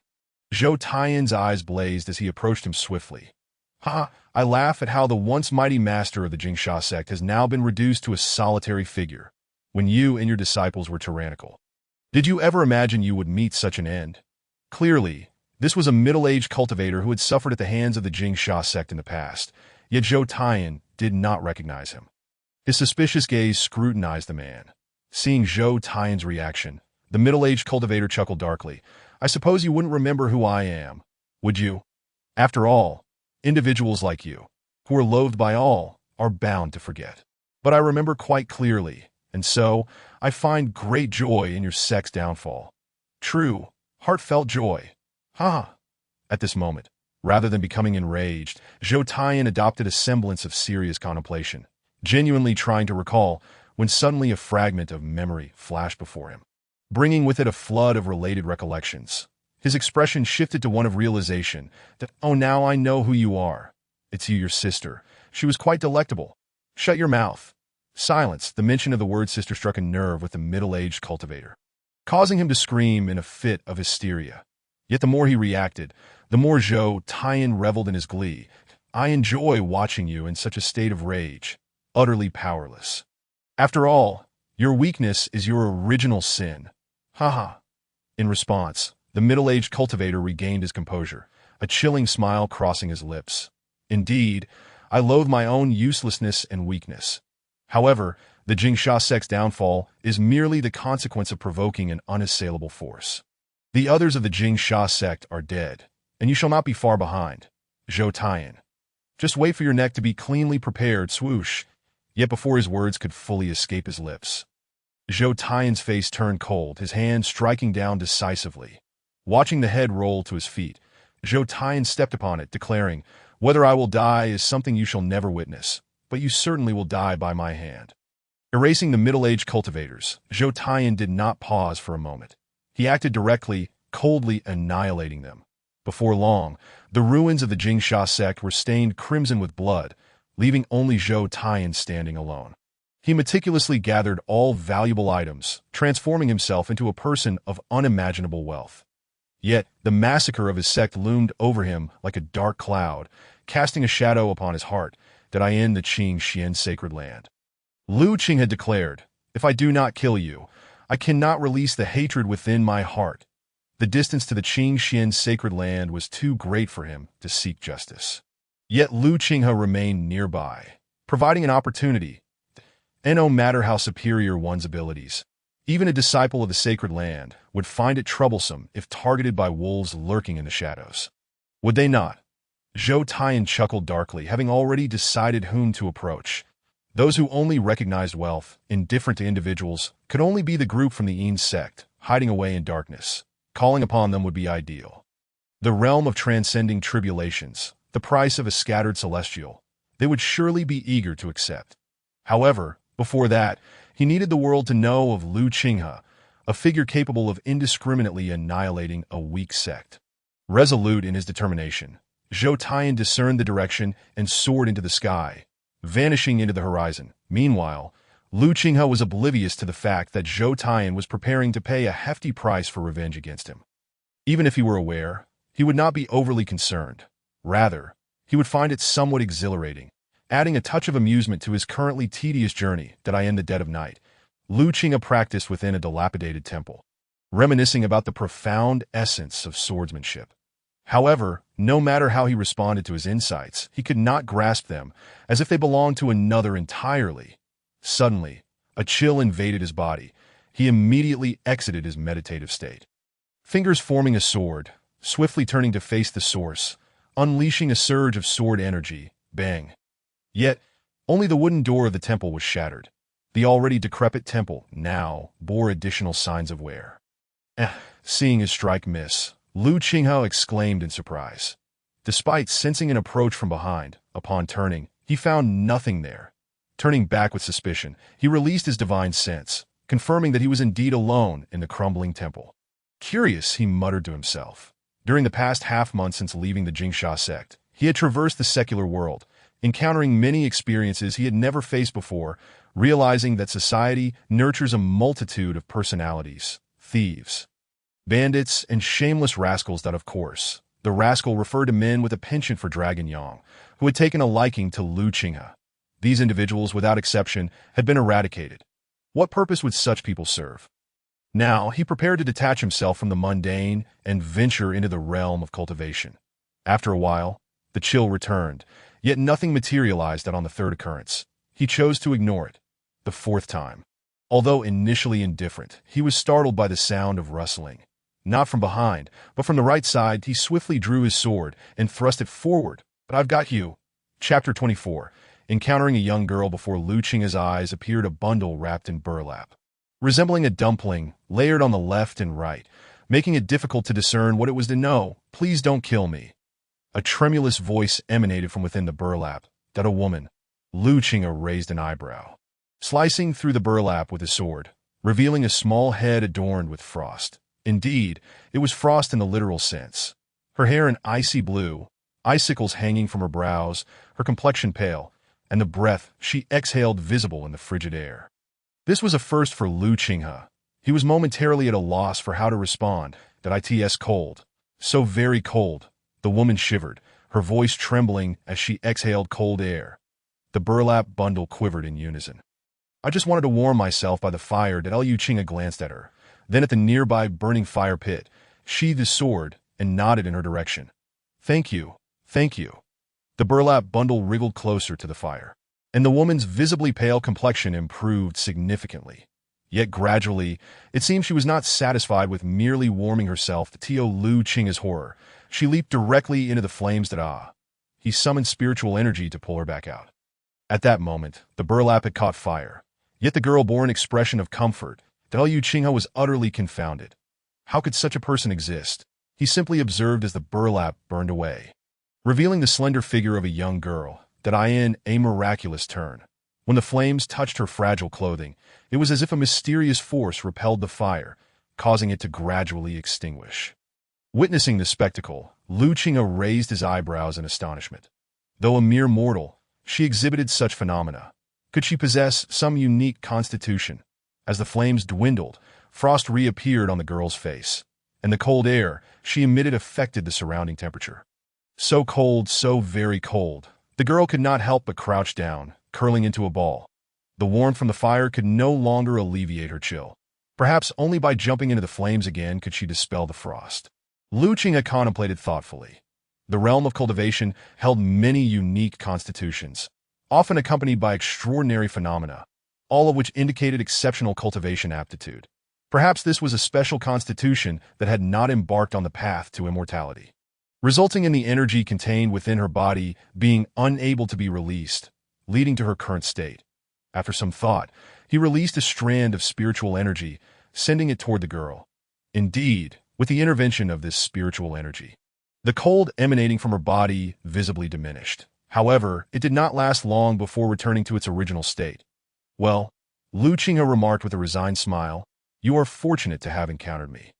Speaker 1: Zhou Taiyan's eyes blazed as he approached him swiftly. Ha! I laugh at how the once mighty master of the Jingsha sect has now been reduced to a solitary figure, when you and your disciples were tyrannical. Did you ever imagine you would meet such an end? Clearly, this was a middle-aged cultivator who had suffered at the hands of the Jingsha sect in the past, yet Zhou Taiyan did not recognize him. His suspicious gaze scrutinized the man. Seeing Zhou Taiyan's reaction, the middle-aged cultivator chuckled darkly. I suppose you wouldn't remember who I am, would you? After all, individuals like you, who are loathed by all, are bound to forget. But I remember quite clearly, and so I find great joy in your sect's downfall. true, heartfelt joy. Ha! At this moment, rather than becoming enraged, Zhou Taiyan adopted a semblance of serious contemplation, genuinely trying to recall when suddenly a fragment of memory flashed before him, bringing with it a flood of related recollections. His expression shifted to one of realization that, oh, now I know who you are. It's you, your sister. She was quite delectable. Shut your mouth. Silence. The mention of the word sister struck a nerve with the middle-aged cultivator, causing him to scream in a fit of hysteria. Yet the more he reacted, the more Zhou Taiyan reveled in his glee. I enjoy watching you in such a state of rage, utterly powerless. After all, your weakness is your original sin. Ha ha. In response, the middle-aged cultivator regained his composure, a chilling smile crossing his lips. Indeed, I loathe my own uselessness and weakness. However, the Jingsha sect's downfall is merely the consequence of provoking an unassailable force. The others of the Jingsha sect are dead, and you shall not be far behind. Zhou Taiyan. Just wait for your neck to be cleanly prepared, swoosh. Yet before his words could fully escape his lips, Zhou Taiyan's face turned cold, his hand striking down decisively. Watching the head roll to his feet, Zhou Taiyan stepped upon it, declaring, whether I will die is something you shall never witness, but you certainly will die by my hand. Erasing the middle-aged cultivators, Zhou Taiyan did not pause for a moment. He acted directly, coldly annihilating them. Before long, the ruins of the Jingsha sect were stained crimson with blood, leaving only Zhou Taiyan standing alone. He meticulously gathered all valuable items, transforming himself into a person of unimaginable wealth. Yet, the massacre of his sect loomed over him like a dark cloud, casting a shadow upon his heart. Did I end the Qing Xian sacred land? Lu Qing had declared, if I do not kill you, I cannot release the hatred within my heart. The distance to the Qing Xian sacred land was too great for him to seek justice. Yet Lu Qinghe remained nearby, providing an opportunity. And no matter how superior one's abilities, even a disciple of the sacred land would find it troublesome if targeted by wolves lurking in the shadows. Would they not? Zhou Taiyan chuckled darkly, having already decided whom to approach. Those who only recognized wealth, indifferent to individuals, could only be the group from the Yin sect, hiding away in darkness. Calling upon them would be ideal. The realm of transcending tribulations, the price of a scattered celestial, they would surely be eager to accept. However, before that, he needed the world to know of Lu Qinghe, a figure capable of indiscriminately annihilating a weak sect. Resolute in his determination, Zhou Taiyan discerned the direction and soared into the sky, vanishing into the horizon. Meanwhile, Lu Qinghe was oblivious to the fact that Zhou Taiyan was preparing to pay a hefty price for revenge against him. Even if he were aware, he would not be overly concerned. Rather, he would find it somewhat exhilarating, adding a touch of amusement to his currently tedious journey. Did I in the dead of night? Lu Qinghe practiced within a dilapidated temple, reminiscing about the profound essence of swordsmanship. However, no matter how he responded to his insights, he could not grasp them, as if they belonged to another entirely. Suddenly, a chill invaded his body. He immediately exited his meditative state. Fingers forming a sword, swiftly turning to face the source, unleashing a surge of sword energy. Bang. Yet, only the wooden door of the temple was shattered. The already decrepit temple now bore additional signs of wear. Seeing his strike miss, Lu Qinghe exclaimed in surprise. Despite sensing an approach from behind, upon turning, he found nothing there. Turning back with suspicion, he released his divine sense, confirming that he was indeed alone in the crumbling temple. Curious, he muttered to himself. During the past half-month since leaving the Jingsha sect, he had traversed the secular world, encountering many experiences he had never faced before, realizing that society nurtures a multitude of personalities, thieves, bandits, and shameless rascals. That, of course, the rascal referred to men with a penchant for Dragon Yang, who had taken a liking to Lu Qinghe. These individuals, without exception, had been eradicated. What purpose would such people serve? Now, he prepared to detach himself from the mundane and venture into the realm of cultivation. After a while, the chill returned, yet nothing materialized that on the third occurrence. He chose to ignore it. The fourth time. Although initially indifferent, he was startled by the sound of rustling. Not from behind, but from the right side. He swiftly drew his sword and thrust it forward. But I've got you. Chapter 24. Encountering a young girl. Before Lu Qinghe's eyes appeared a bundle wrapped in burlap, resembling a dumpling, layered on the left and right. making it difficult to discern what it was to know. Please don't kill me. A tremulous voice emanated from within the burlap. That a woman. Lu Qinghe raised an eyebrow, slicing through the burlap with his sword, revealing a small head adorned with frost. Indeed, it was frost in the literal sense. Her hair an icy blue, icicles hanging from her brows, her complexion pale, and the breath she exhaled visible in the frigid air. This was a first for Lu Qinghe. He was momentarily at a loss for how to respond. That it's cold. So very cold. The woman shivered, her voice trembling as she exhaled cold air. The burlap bundle quivered in unison. I just wanted to warm myself by the fire. Lu Qinghe glanced at her, then at the nearby burning fire pit, sheathed his sword, and nodded in her direction. Thank you, thank you. The burlap bundle wriggled closer to the fire, and the woman's visibly pale complexion improved significantly. Yet gradually, it seemed she was not satisfied with merely warming herself to Lu Qinghe's horror. She leaped directly into the flames. He summoned spiritual energy to pull her back out. At that moment, the burlap had caught fire. Yet the girl bore an expression of comfort. Lu Qinghe was utterly confounded. How could such a person exist? He simply observed as the burlap burned away, revealing the slender figure of a young girl. In a miraculous turn. When the flames touched her fragile clothing, it was as if a mysterious force repelled the fire, causing it to gradually extinguish. Witnessing the spectacle, Lu Qinghe raised his eyebrows in astonishment. Though a mere mortal, she exhibited such phenomena. Could she possess some unique constitution? As the flames dwindled, frost reappeared on the girl's face, and the cold air she emitted affected the surrounding temperature. So cold, so very cold. The girl could not help but crouch down, curling into a ball. The warmth from the fire could no longer alleviate her chill. Perhaps only by jumping into the flames again could she dispel the frost. Lu Qinghe contemplated thoughtfully. The realm of cultivation held many unique constitutions, often accompanied by extraordinary phenomena, all of which indicated exceptional cultivation aptitude. Perhaps this was a special constitution that had not embarked on the path to immortality, resulting in the energy contained within her body being unable to be released, leading to her current state. After some thought, he released a strand of spiritual energy, sending it toward the girl. Indeed, with the intervention of this spiritual energy, the cold emanating from her body visibly diminished. However, it did not last long before returning to its original state. Well, Lu Qinghe remarked with a resigned smile, you are fortunate to have encountered me.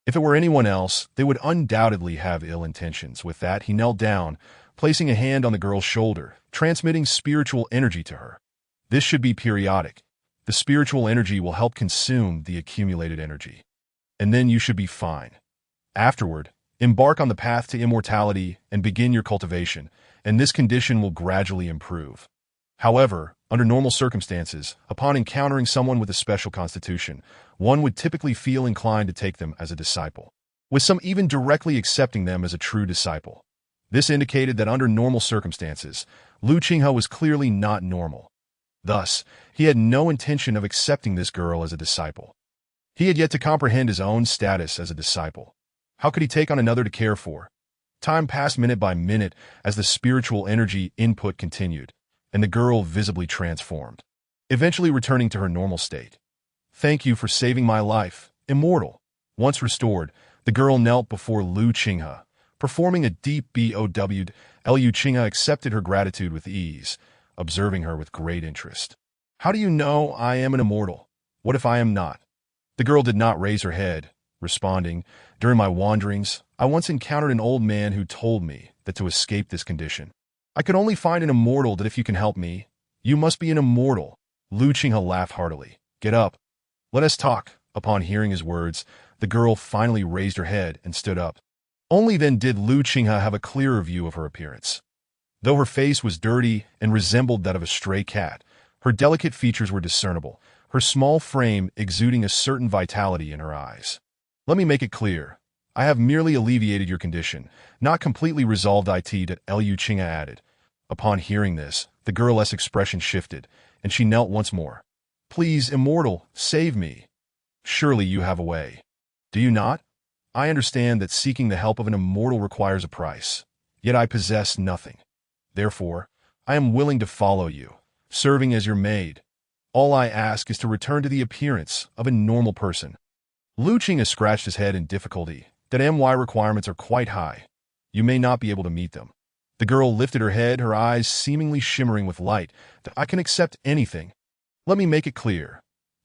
Speaker 1: If it were anyone else, they would undoubtedly have ill intentions. With that, he knelt down, placing a hand on the girl's shoulder, transmitting spiritual energy to her. This should be periodic. The spiritual energy will help consume the accumulated energy. And then you should be fine. Afterward, embark on the path to immortality and begin your cultivation, and this condition will gradually improve. However, under normal circumstances, upon encountering someone with a special constitution, one would typically feel inclined to take them as a disciple, with some even directly accepting them as a true disciple. This indicated that under normal circumstances, Lu Qinghe was clearly not normal. Thus, he had no intention of accepting this girl as a disciple. He had yet to comprehend his own status as a disciple. How could he take on another to care for? Time passed minute by minute as the spiritual energy input continued, and the girl visibly transformed, eventually returning to her normal state. Thank you for saving my life, immortal. Once restored, the girl knelt before Lu Qinghe, performing a deep bow. Lu Qinghe accepted her gratitude with ease, observing her with great interest. How do you know I am an immortal? What if I am not? The girl did not raise her head, responding, during my wanderings, I once encountered an old man who told me that to escape this condition, I could only find an immortal. That if you can help me, you must be an immortal. Lu Qinghe laughed heartily. Get up. Let us talk. Upon hearing his words, the girl finally raised her head and stood up. Only then did Lu Qinghe have a clearer view of her appearance. Though her face was dirty and resembled that of a stray cat, her delicate features were discernible, her small frame exuding a certain vitality in her eyes. Let me make it clear. I have merely alleviated your condition, not completely resolved it. Lu Qinghe added. Upon hearing this, the girl's expression shifted, and she knelt once more. Please, immortal, save me. Surely you have a way. Do you not? I understand that seeking the help of an immortal requires a price, yet I possess nothing. Therefore, I am willing to follow you, serving as your maid. All I ask is to return to the appearance of a normal person. Lu Qinghe scratched his head in difficulty. That MY requirements are quite high. You may not be able to meet them. The girl lifted her head, her eyes seemingly shimmering with light. I can accept anything. Let me make it clear.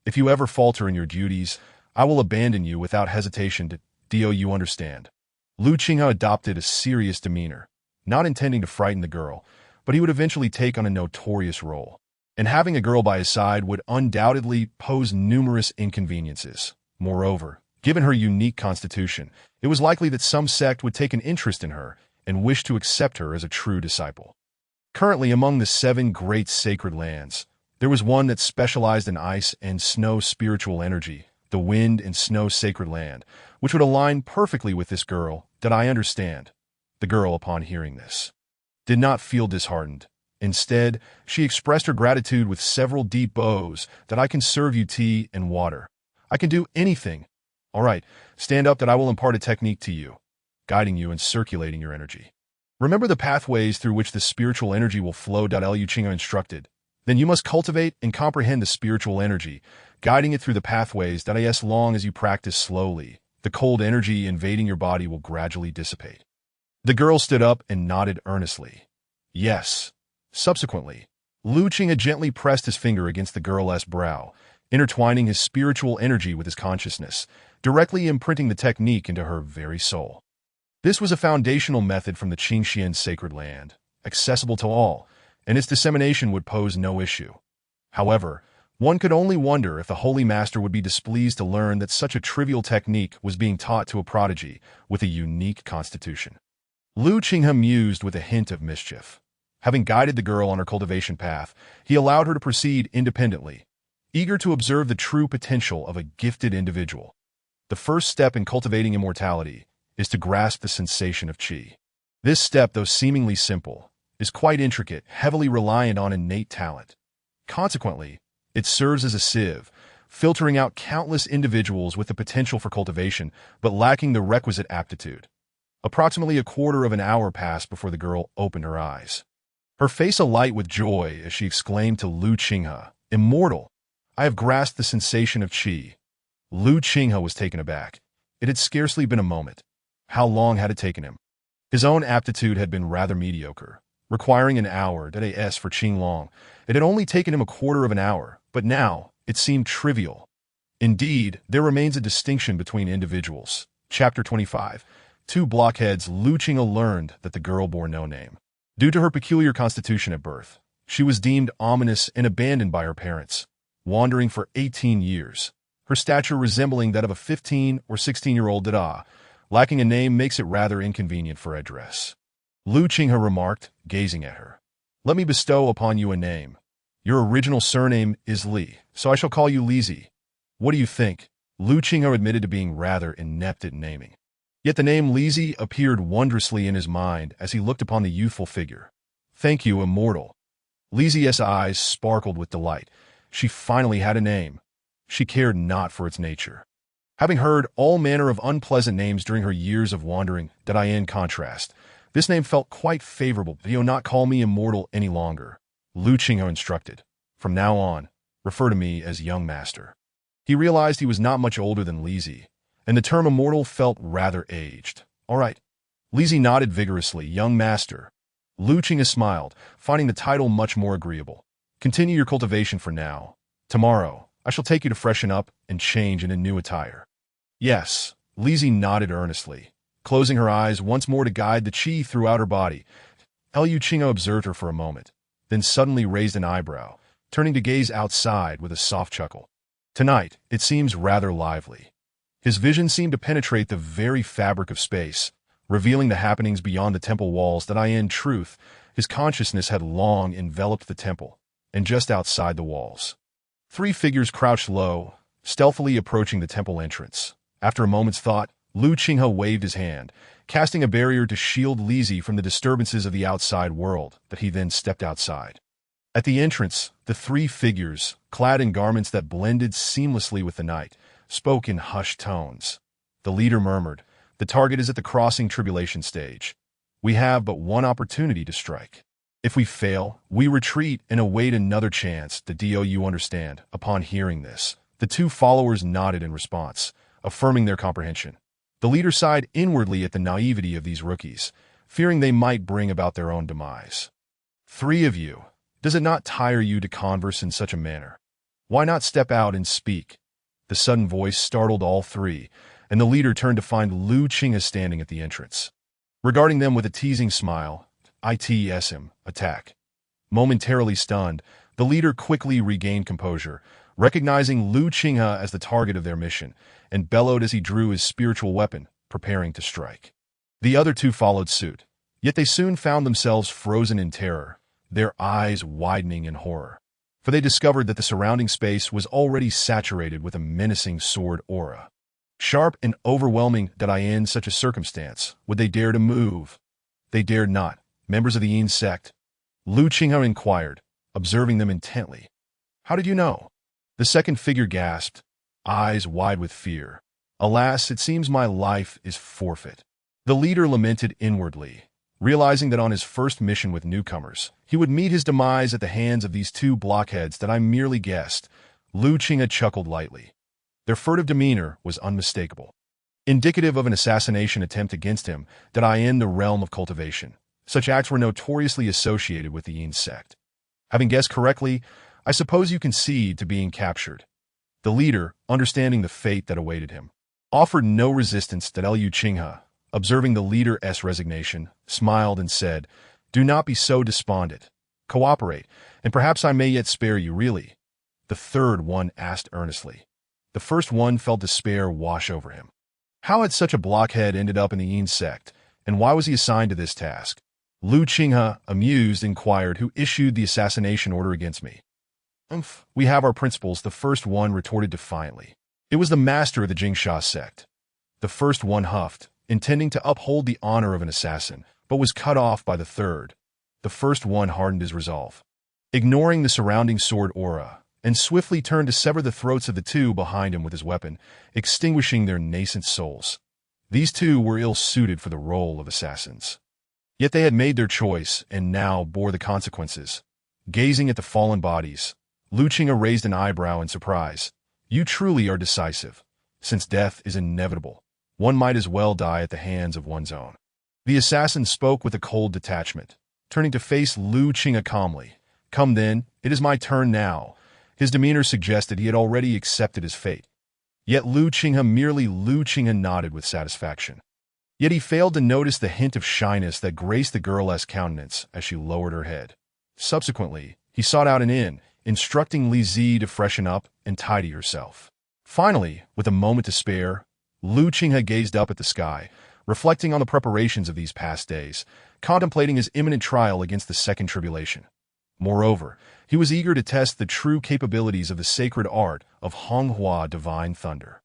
Speaker 1: If you ever falter in your duties, I will abandon you without hesitation. Do you understand? Lu Qinghe adopted a serious demeanor, not intending to frighten the girl, but he would eventually take on a notorious role. And having a girl by his side would undoubtedly pose numerous inconveniences. Moreover, given her unique constitution, it was likely that some sect would take an interest in her and wish to accept her as a true disciple. Currently, among the 7 great sacred lands, there was one that specialized in ice and snow spiritual energy, the Wind and Snow Sacred Land, which would align perfectly with this girl. That I understand. The girl, upon hearing this, did not feel disheartened. Instead, she expressed her gratitude with several deep bows. That I can serve you tea and water. I can do anything. All right, stand up that I will impart a technique to you, guiding you and circulating your energy. Remember the pathways through which the spiritual energy will flow. Lu Qinghe instructed. Then you must cultivate and comprehend the spiritual energy, guiding it through the pathways. As long as you practice slowly, the cold energy invading your body will gradually dissipate. The girl stood up and nodded earnestly. Yes. Subsequently, Lu Qinghe gently pressed his finger against the girl's brow, intertwining his spiritual energy with his consciousness, directly imprinting the technique into her very soul. This was a foundational method from the Qingxian sacred land, accessible to all, and its dissemination would pose no issue. However, one could only wonder if the Holy Master would be displeased to learn that such a trivial technique was being taught to a prodigy with a unique constitution. Lu Qinghe mused with a hint of mischief. Having guided the girl on her cultivation path, he allowed her to proceed independently, eager to observe the true potential of a gifted individual. The first step in cultivating immortality is to grasp the sensation of qi. This step, though seemingly simple, is quite intricate, heavily reliant on innate talent. Consequently, it serves as a sieve, filtering out countless individuals with the potential for cultivation but lacking the requisite aptitude. Approximately a quarter of an hour passed before the girl opened her eyes, her face alight with joy as she exclaimed to Lu Qinghe, "Immortal! I have grasped the sensation of qi." Lu Qinghe was taken aback. It had scarcely been a moment. How long had it taken him? His own aptitude had been rather mediocre, requiring an hour as for Qinglong. It had only taken him a quarter of an hour, but now it seemed trivial. Indeed, there remains a distinction between individuals. Chapter 25. 2 blockheads. Lu Qinghe learned that the girl bore no name. Due to her peculiar constitution at birth, she was deemed ominous and abandoned by her parents, wandering for 18 years. Her stature resembling that of a 15 or 16-year-old Dada, lacking a name makes it rather inconvenient for address. Lu Qinghe remarked, gazing at her. "Let me bestow upon you a name. Your original surname is Li, so I shall call you Lizi. What do you think?" Lu Qinghe admitted to being rather inept at naming. Yet the name Lizi appeared wondrously in his mind as he looked upon the youthful figure. "Thank you, immortal." Lizi's eyes sparkled with delight. She finally had a name. She cared not for its nature. Having heard all manner of unpleasant names during her years of wandering, in contrast, this name felt quite favorable. "Do not call me immortal any longer," Lu Qinghe instructed. "From now on, refer to me as young master." He realized he was not much older than Lizi, and the term immortal felt rather aged. "All right." Lizi nodded vigorously. "Young master." Lu Qinghe smiled, finding the title much more agreeable. "Continue your cultivation for now. Tomorrow, I shall take you to freshen up and change into new attire." "Yes." Lizi nodded earnestly, closing her eyes once more to guide the qi throughout her body. Lu Qinghe observed her for a moment, then suddenly raised an eyebrow, turning to gaze outside with a soft chuckle. "Tonight, it seems rather lively." His vision seemed to penetrate the very fabric of space, revealing the happenings beyond the temple walls. In truth, his consciousness had long enveloped the temple, and just outside the walls, 3 figures crouched low, stealthily approaching the temple entrance. After a moment's thought, Lu Qinghe waved his hand, casting a barrier to shield Lizi from the disturbances of the outside world. He then stepped outside. At the entrance, the 3 figures, clad in garments that blended seamlessly with the night, spoke in hushed tones. The leader murmured, "The target is at the crossing tribulation stage. We have but one opportunity to strike. If we fail, we retreat and await another chance. Do you understand?" Upon hearing this, the 2 followers nodded in response, affirming their comprehension. The leader sighed inwardly at the naivety of these rookies, fearing they might bring about their own demise. "Three of you, does it not tire you to converse in such a manner? Why not step out and speak?" The sudden voice startled all three, and the leader turned to find Lu Qinghe standing at the entrance. Regarding them with a teasing smile, "ITSM, attack." Momentarily stunned, the leader quickly regained composure, recognizing Lu Qinghe as the target of their mission, and bellowed as he drew his spiritual weapon, preparing to strike. The other two followed suit, yet they soon found themselves frozen in terror, their eyes widening in horror, for they discovered that the surrounding space was already saturated with a menacing sword aura. Sharp and overwhelming that in such a circumstance would they dare to move? They dared not. Members of the Yin sect? Lu Qinghe inquired, observing them intently. "How did you know?" The second figure gasped, eyes wide with fear. "Alas, it seems my life is forfeit." The leader lamented inwardly, realizing that on his first mission with newcomers, he would meet his demise at the hands of these two blockheads that I merely guessed. Lu Qinghe chuckled lightly. Their furtive demeanor was unmistakable, indicative of an assassination attempt against him that in the realm of cultivation. Such acts were notoriously associated with the Yin sect. "Having guessed correctly, I suppose you concede to being captured." The leader, understanding the fate that awaited him, offered no resistance to Lu Qinghe. Observing the leader's resignation, smiled and said, "Do not be so despondent. Cooperate, and perhaps I may yet spare you really." The third one asked earnestly. The first one felt despair wash over him. How had such a blockhead ended up in the Yin sect, and why was he assigned to this task? Lu Qinghe, amused, inquired who issued the assassination order against me. "We have our principles," the first one retorted defiantly. "It was the master of the Jingsha sect." The first one huffed, intending to uphold the honor of an assassin, but was cut off by the third. The first one hardened his resolve, ignoring the surrounding sword aura, and swiftly turned to sever the throats of the two behind him with his weapon, extinguishing their nascent souls. These two were ill-suited for the role of assassins. Yet they had made their choice and now bore the consequences. Gazing at the fallen bodies, Lu Qinghe raised an eyebrow in surprise. "You truly are decisive. Since death is inevitable, one might as well die at the hands of one's own." The assassin spoke with a cold detachment, turning to face Lu Qinghe calmly. "Come then, it is my turn now." His demeanor suggested he had already accepted his fate. Yet Lu Qinghe nodded with satisfaction. Yet he failed to notice the hint of shyness that graced the girl's countenance as she lowered her head. Subsequently, he sought out an inn, instructing Li Zi to freshen up and tidy herself. Finally, with a moment to spare, Lu Qinghe gazed up at the sky, reflecting on the preparations of these past days, contemplating his imminent trial against the second tribulation. Moreover, he was eager to test the true capabilities of the sacred art of Honghua divine thunder.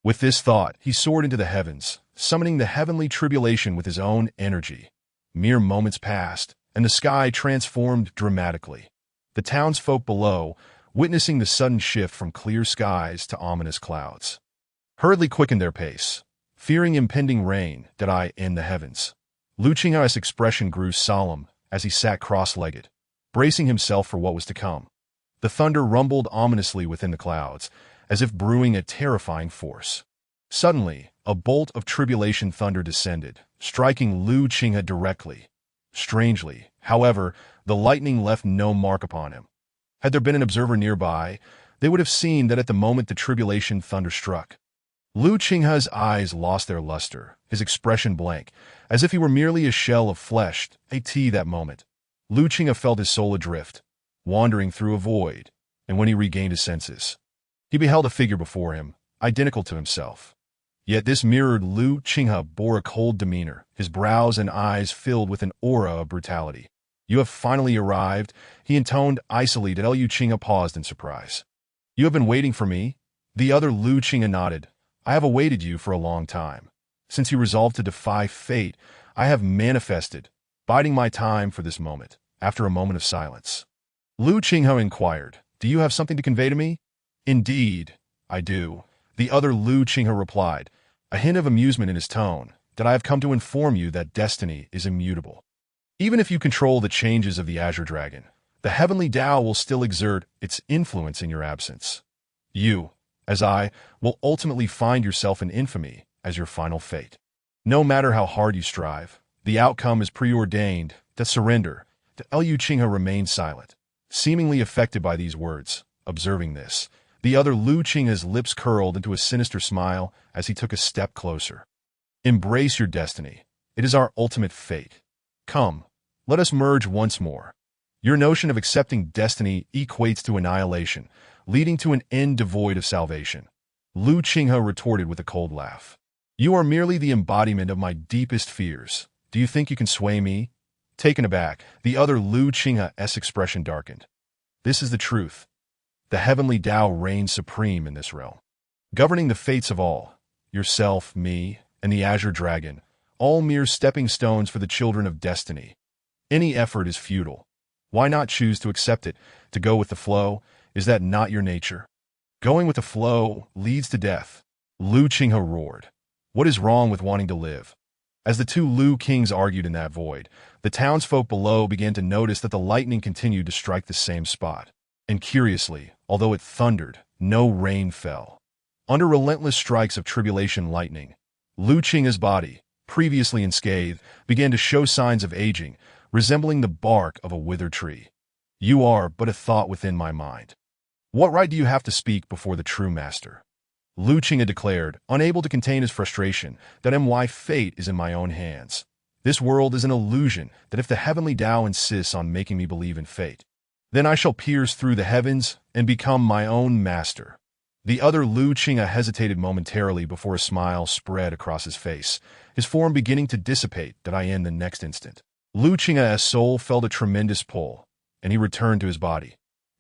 Speaker 1: With this thought, he soared into the heavens, summoning the heavenly tribulation with his own energy. Mere moments passed, and the sky transformed dramatically. The townsfolk below, witnessing the sudden shift from clear skies to ominous clouds, hurriedly quickened their pace, fearing impending rain in the heavens. Lu Qinghe's expression grew solemn as he sat cross-legged, bracing himself for what was to come. The thunder rumbled ominously within the clouds, as if brewing a terrifying force. Suddenly, a bolt of tribulation thunder descended, striking Lu Qinghe directly. Strangely, however, the lightning left no mark upon him. Had there been an observer nearby, they would have seen that at the moment the tribulation thunder struck, Lu Qinghe's eyes lost their luster, his expression blank, as if he were merely a shell of flesh. That moment, Lu Qinghe felt his soul adrift, wandering through a void, and when he regained his senses, he beheld a figure before him, identical to himself. Yet this mirrored Lu Qinghe bore a cold demeanor, his brows and eyes filled with an aura of brutality. "You have finally arrived," he intoned icily. Lu Qinghe paused in surprise. "You have been waiting for me?" The other Lu Qinghe nodded. "I have awaited you for a long time. Since you resolved to defy fate, I have manifested, biding my time for this moment." After a moment of silence, Lu Qinghe inquired, "Do you have something to convey to me?" "Indeed, I do," the other Lu Qinghe replied, a hint of amusement in his tone. "I have come to inform you that destiny is immutable. Even if you control the changes of the Azure Dragon, the heavenly Tao will still exert its influence in your absence. You, as I will ultimately find yourself in infamy as your final fate. No matter how hard you strive, the outcome is preordained. To surrender, Liu Qinghe remained silent, seemingly affected by these words. Observing this, the other Liu Qinghe's lips curled into a sinister smile as he took a step closer. Embrace your destiny. It is our ultimate fate. Come, let us merge once more. Your notion of accepting destiny equates to annihilation, leading to an end devoid of salvation. Liu Qinghe retorted with a cold laugh. You are merely the embodiment of my deepest fears. Do you think you can sway me? Taken aback, the other Liu Qinghe's expression darkened. This is the truth. The heavenly Tao reigns supreme in this realm, governing the fates of all, yourself, me, and the Azure Dragon, all mere stepping stones for the children of destiny. Any effort is futile. Why not choose to accept it, to go with the flow? Is that not your nature? Going with the flow leads to death. Liu Qinghe roared. What is wrong with wanting to live? As the two Liu kings argued in that void, the townsfolk below began to notice that the lightning continued to strike the same spot. And curiously, although it thundered, no rain fell. Under relentless strikes of tribulation lightning, Liu Qinghe's body, previously unscathed, began to show signs of aging, resembling the bark of a withered tree. You are but a thought within my mind. What right do you have to speak before the true master? Liu Qinghe declared, unable to contain his frustration, that my fate is in my own hands. This world is an illusion, that if the heavenly Tao insists on making me believe in fate, then I shall pierce through the heavens and become my own master. The other Liu Qinghe hesitated momentarily before a smile spread across his face, his form beginning to dissipate in the next instant. Liu Qinghe's soul felt a tremendous pull, and he returned to his body.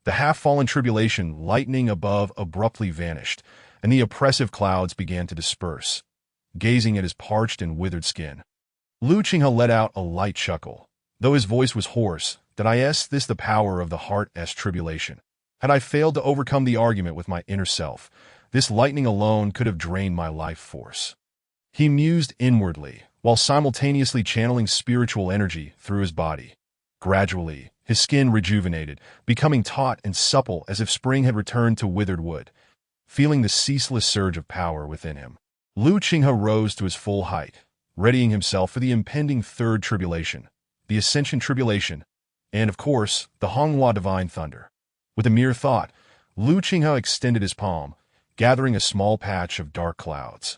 Speaker 1: The half-fallen tribulation lightning above abruptly vanished, and the oppressive clouds began to disperse. Gazing at his parched and withered skin, Liu Qinghe let out a light chuckle, though his voice was hoarse. Is this the power of the heart's tribulation? Had I failed to overcome the argument with my inner self, this lightning alone could have drained my life force. He mused inwardly, while simultaneously channeling spiritual energy through his body. Gradually, his skin rejuvenated, becoming taut and supple as if spring had returned to withered wood. Feeling the ceaseless surge of power within him, Liu Qinghe rose to his full height, readying himself for the impending third tribulation, the Ascension Tribulation, and, of course, the Honghua Divine Thunder. With a mere thought, Liu Qinghe extended his palm, gathering a small patch of dark clouds.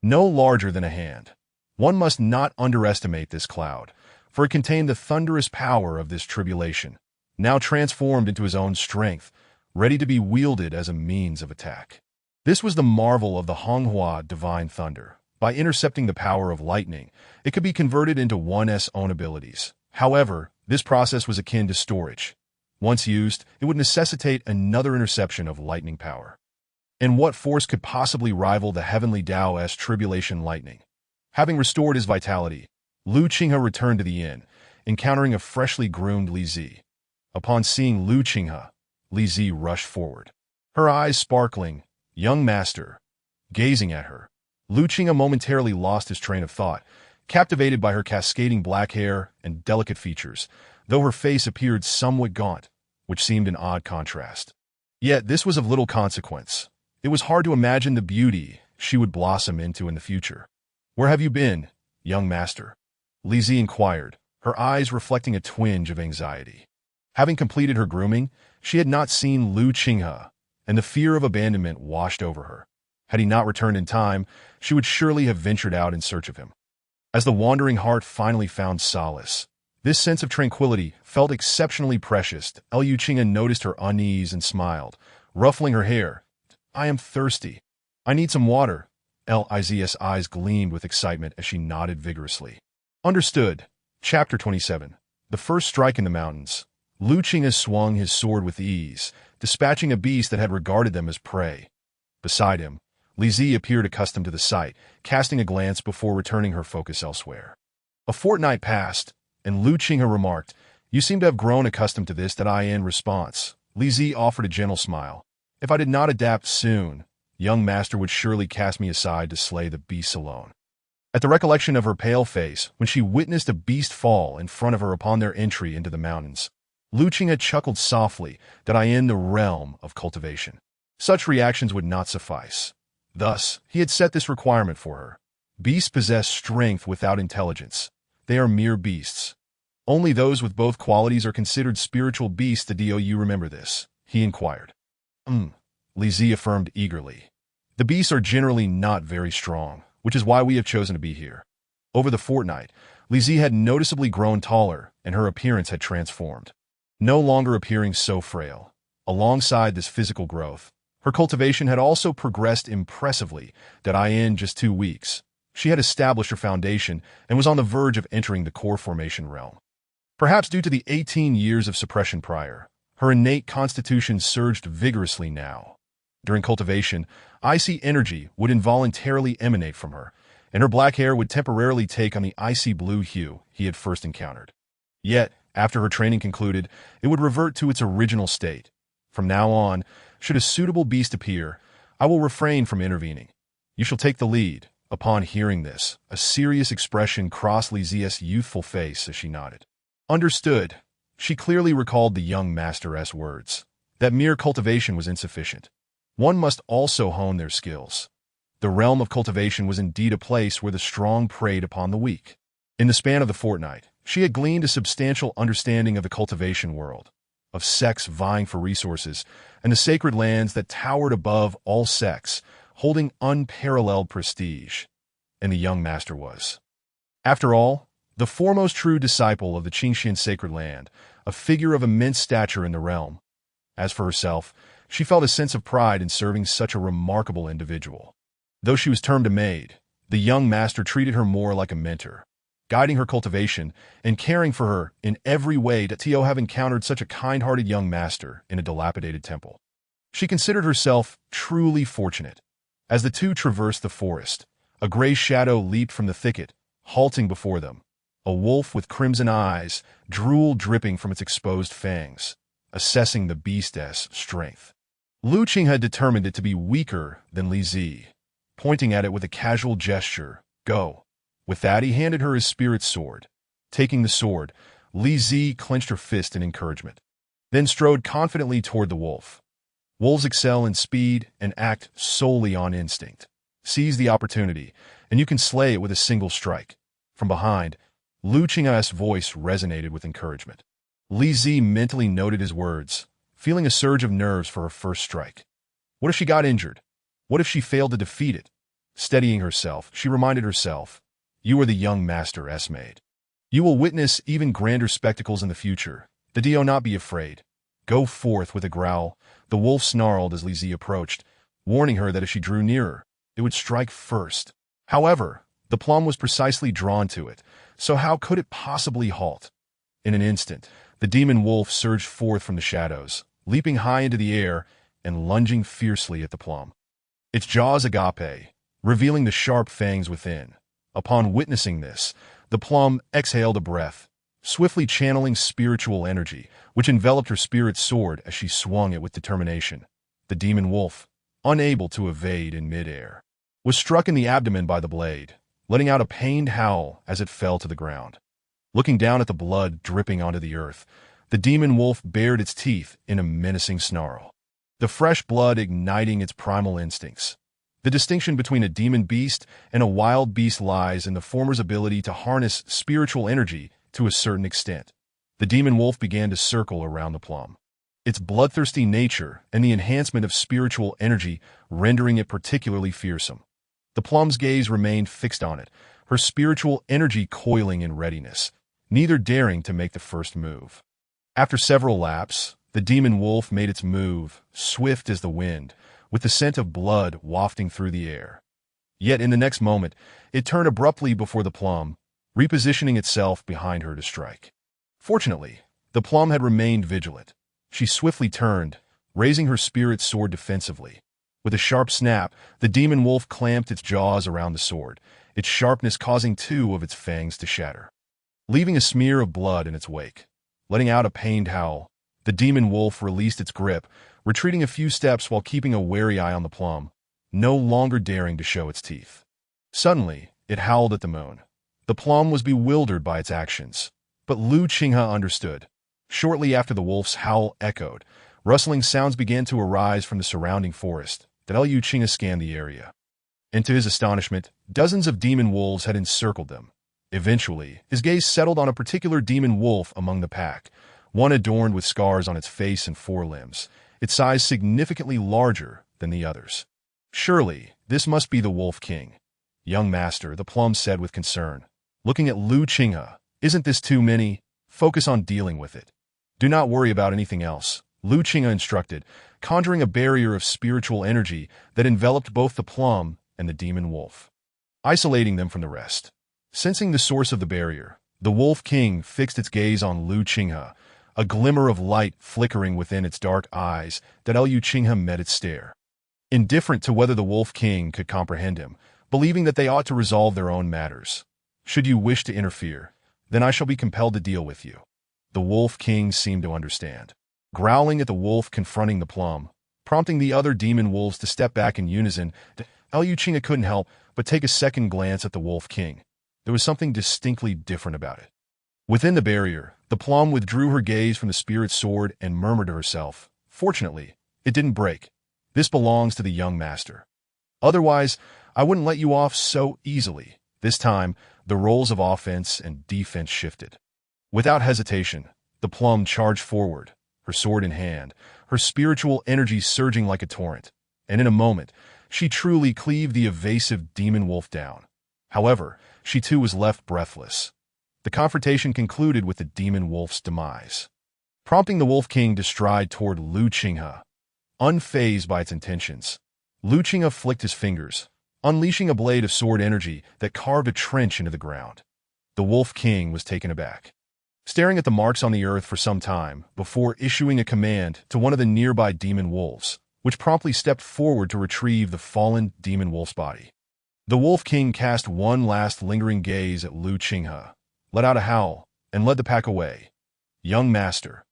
Speaker 1: No larger than a hand. One must not underestimate this cloud, for it contained the thunderous power of this tribulation, now transformed into his own strength, ready to be wielded as a means of attack. This was the marvel of the Honghua Divine Thunder. By intercepting the power of lightning, it could be converted into one's own abilities. However, this process was akin to storage. Once used, it would necessitate another interception of lightning power. And what force could possibly rival the heavenly Tao's tribulation lightning? Having restored his vitality, Liu Qinghe returned to the inn, encountering a freshly groomed Li Zi. Upon seeing Liu Qinghe, Li Zi rushed forward, her eyes sparkling. Young master. Gazing at her, Liu Qinghe momentarily lost his train of thought, captivated by her cascading black hair and delicate features, though her face appeared somewhat gaunt, which seemed an odd contrast. Yet this was of little consequence. It was hard to imagine the beauty she would blossom into in the future. Where have you been, young master? Li Zi inquired, her eyes reflecting a twinge of anxiety. Having completed her grooming, she had not seen Liu Qinghe, and the fear of abandonment washed over her. Had he not returned in time, she would surely have ventured out in search of him. As the wandering heart finally found solace, this sense of tranquility felt exceptionally precious. Liu Qinghe noticed her unease and smiled, ruffling her hair. I am thirsty. I need some water. Liz's eyes gleamed with excitement as she nodded vigorously. Understood. Chapter 27. The First Strike in the Mountains. Liu Qinghe swung his sword with ease, dispatching a beast that had regarded them as prey. Beside him, Li Zi appeared accustomed to the sight, casting a glance before returning her focus elsewhere. A fortnight passed, and Liu Qinghe remarked, You seem to have grown accustomed to this. In response, Li Zi offered a gentle smile. If I did not adapt soon, young master would surely cast me aside to slay the beasts alone. At the recollection of her pale face when she witnessed a beast fall in front of her upon their entry into the mountains, Liu Qinghe chuckled softly. In the realm of cultivation, Such reactions would not suffice. Thus, he had set this requirement for her. Beasts possess strength without intelligence. They are mere beasts. Only those with both qualities are considered spiritual beasts. Do you remember this? He inquired. Li Zi affirmed eagerly. The beasts are generally not very strong, which is why we have chosen to be here. Over the fortnight, Li Zi had noticeably grown taller, and her appearance had transformed. No longer appearing so frail. Alongside this physical growth, her cultivation had also progressed impressively. In just 2 weeks, she had established her foundation and was on the verge of entering the core formation realm. Perhaps due to the 18 years of suppression prior, her innate constitution surged vigorously now. During cultivation, icy energy would involuntarily emanate from her, and her black hair would temporarily take on the icy blue hue he had first encountered. Yet, after her training concluded, it would revert to its original state. From now on, should a suitable beast appear, I will refrain from intervening. You shall take the lead. Upon hearing this, a serious expression crossed Li Zi's youthful face as she nodded. Understood. She clearly recalled the young master's words, that mere cultivation was insufficient. One must also hone their skills. The realm of cultivation was indeed a place where the strong preyed upon the weak. In the span of the fortnight, she had gleaned a substantial understanding of the cultivation world, of sects vying for resources, and the sacred lands that towered above all sects, holding unparalleled prestige. And the young master was, after all, the foremost true disciple of the Qingxian sacred land, a figure of immense stature in the realm. As for herself, she felt a sense of pride in serving such a remarkable individual. Though she was termed a maid, the young master treated her more like a mentor, guiding her cultivation and caring for her in every way. Tio have encountered such a kind-hearted young master in a dilapidated temple. She considered herself truly fortunate. As the two traversed the forest, a gray shadow leaped from the thicket, halting before them. A wolf with crimson eyes, drool dripping from its exposed fangs, assessing the beast's strength. Lu Qing had determined it to be weaker than Li Zi, pointing at it with a casual gesture. Go. With that, he handed her his spirit sword. Taking the sword, Li Zi clenched her fist in encouragement, then strode confidently toward the wolf. Wolves excel in speed and act solely on instinct. Seize the opportunity, and you can slay it with a single strike. From behind, Lu Qing's voice resonated with encouragement. Li Zi mentally noted his words, feeling a surge of nerves for her first strike. What if she got injured? What if she failed to defeat it? Steadying herself, she reminded herself, you are the young master's maid. You will witness even grander spectacles in the future. Do not be afraid. Go forth. With a growl, the wolf snarled as Li Zi approached, warning her that if she drew nearer, it would strike first. However, the plum was precisely drawn to it, so how could it possibly halt? In an instant, the demon wolf surged forth from the shadows, leaping high into the air and lunging fiercely at the plum. Its jaws agape, revealing the sharp fangs within. Upon witnessing this, the plum exhaled a breath, swiftly channeling spiritual energy, which enveloped her spirit sword as she swung it with determination. The demon wolf, unable to evade in midair, was struck in the abdomen by the blade, letting out a pained howl as it fell to the ground. Looking down at the blood dripping onto the earth, the demon wolf bared its teeth in a menacing snarl, the fresh blood igniting its primal instincts. The distinction between a demon beast and a wild beast lies in the former's ability to harness spiritual energy to a certain extent. The demon wolf began to circle around the plum, its bloodthirsty nature and the enhancement of spiritual energy rendering it particularly fearsome. The plum's gaze remained fixed on it, her spiritual energy coiling in readiness, neither daring to make the first move. After several laps, the demon wolf made its move, swift as the wind, with the scent of blood wafting through the air. Yet in the next moment, it turned abruptly before the plum, repositioning itself behind her to strike. Fortunately, the plum had remained vigilant. She swiftly turned, raising her spirit sword defensively. With a sharp snap, the demon wolf clamped its jaws around the sword, its sharpness causing 2 of its fangs to shatter, leaving a smear of blood in its wake. Letting out a pained howl, the demon wolf released its grip, retreating a few steps while keeping a wary eye on the plum, no longer daring to show its teeth. Suddenly, it howled at the moon. The plum was bewildered by its actions, but Lu Qinghe understood. Shortly after the wolf's howl echoed, Rustling sounds began to arise from the surrounding forest that Liu Qinghe scanned the area. And to his astonishment, dozens of demon wolves had encircled them. Eventually, his gaze settled on a particular demon wolf among the pack, one adorned with scars on its face and forelimbs, its size significantly larger than the others. Surely, this must be the Wolf King. Young master, the plum said with concern. Looking at Liu Qinghe, isn't this too many? Focus on dealing with it. Do not worry about anything else, Liu Qinghe instructed, conjuring a barrier of spiritual energy that enveloped both the plum and the demon wolf, isolating them from the rest. Sensing the source of the barrier, the Wolf King fixed its gaze on Liu Qinghe, a glimmer of light flickering within its dark eyes that Liu Qinghe met its stare. Indifferent to whether the Wolf King could comprehend him, believing that they ought to resolve their own matters. Should you wish to interfere, then I shall be compelled to deal with you. The Wolf King seemed to understand, growling at the wolf confronting the plum, prompting the other demon wolves to step back in unison. Liu Qinghe couldn't help but take a second glance at the Wolf King. There was something distinctly different about it. Within the barrier, the plum withdrew her gaze from the spirit's sword and murmured to herself, "Fortunately, it didn't break. This belongs to the young master. Otherwise, I wouldn't let you off so easily." This time, the roles of offense and defense shifted. Without hesitation, the plum charged forward, her sword in hand, her spiritual energy surging like a torrent, and in a moment, she truly cleaved the evasive demon wolf down. However, she too was left breathless. The confrontation concluded with the demon wolf's demise, prompting the Wolf King to stride toward Liu Qinghe. Unfazed by its intentions, Liu Qinghe flicked his fingers, unleashing a blade of sword energy that carved a trench into the ground. The Wolf King was taken aback, staring at the marks on the earth for some time before issuing a command to one of the nearby demon wolves, which promptly stepped forward to retrieve the fallen demon wolf's body. The Wolf King cast one last lingering gaze at Liu Qinghe, let out a howl, and led the pack away. "Young master,"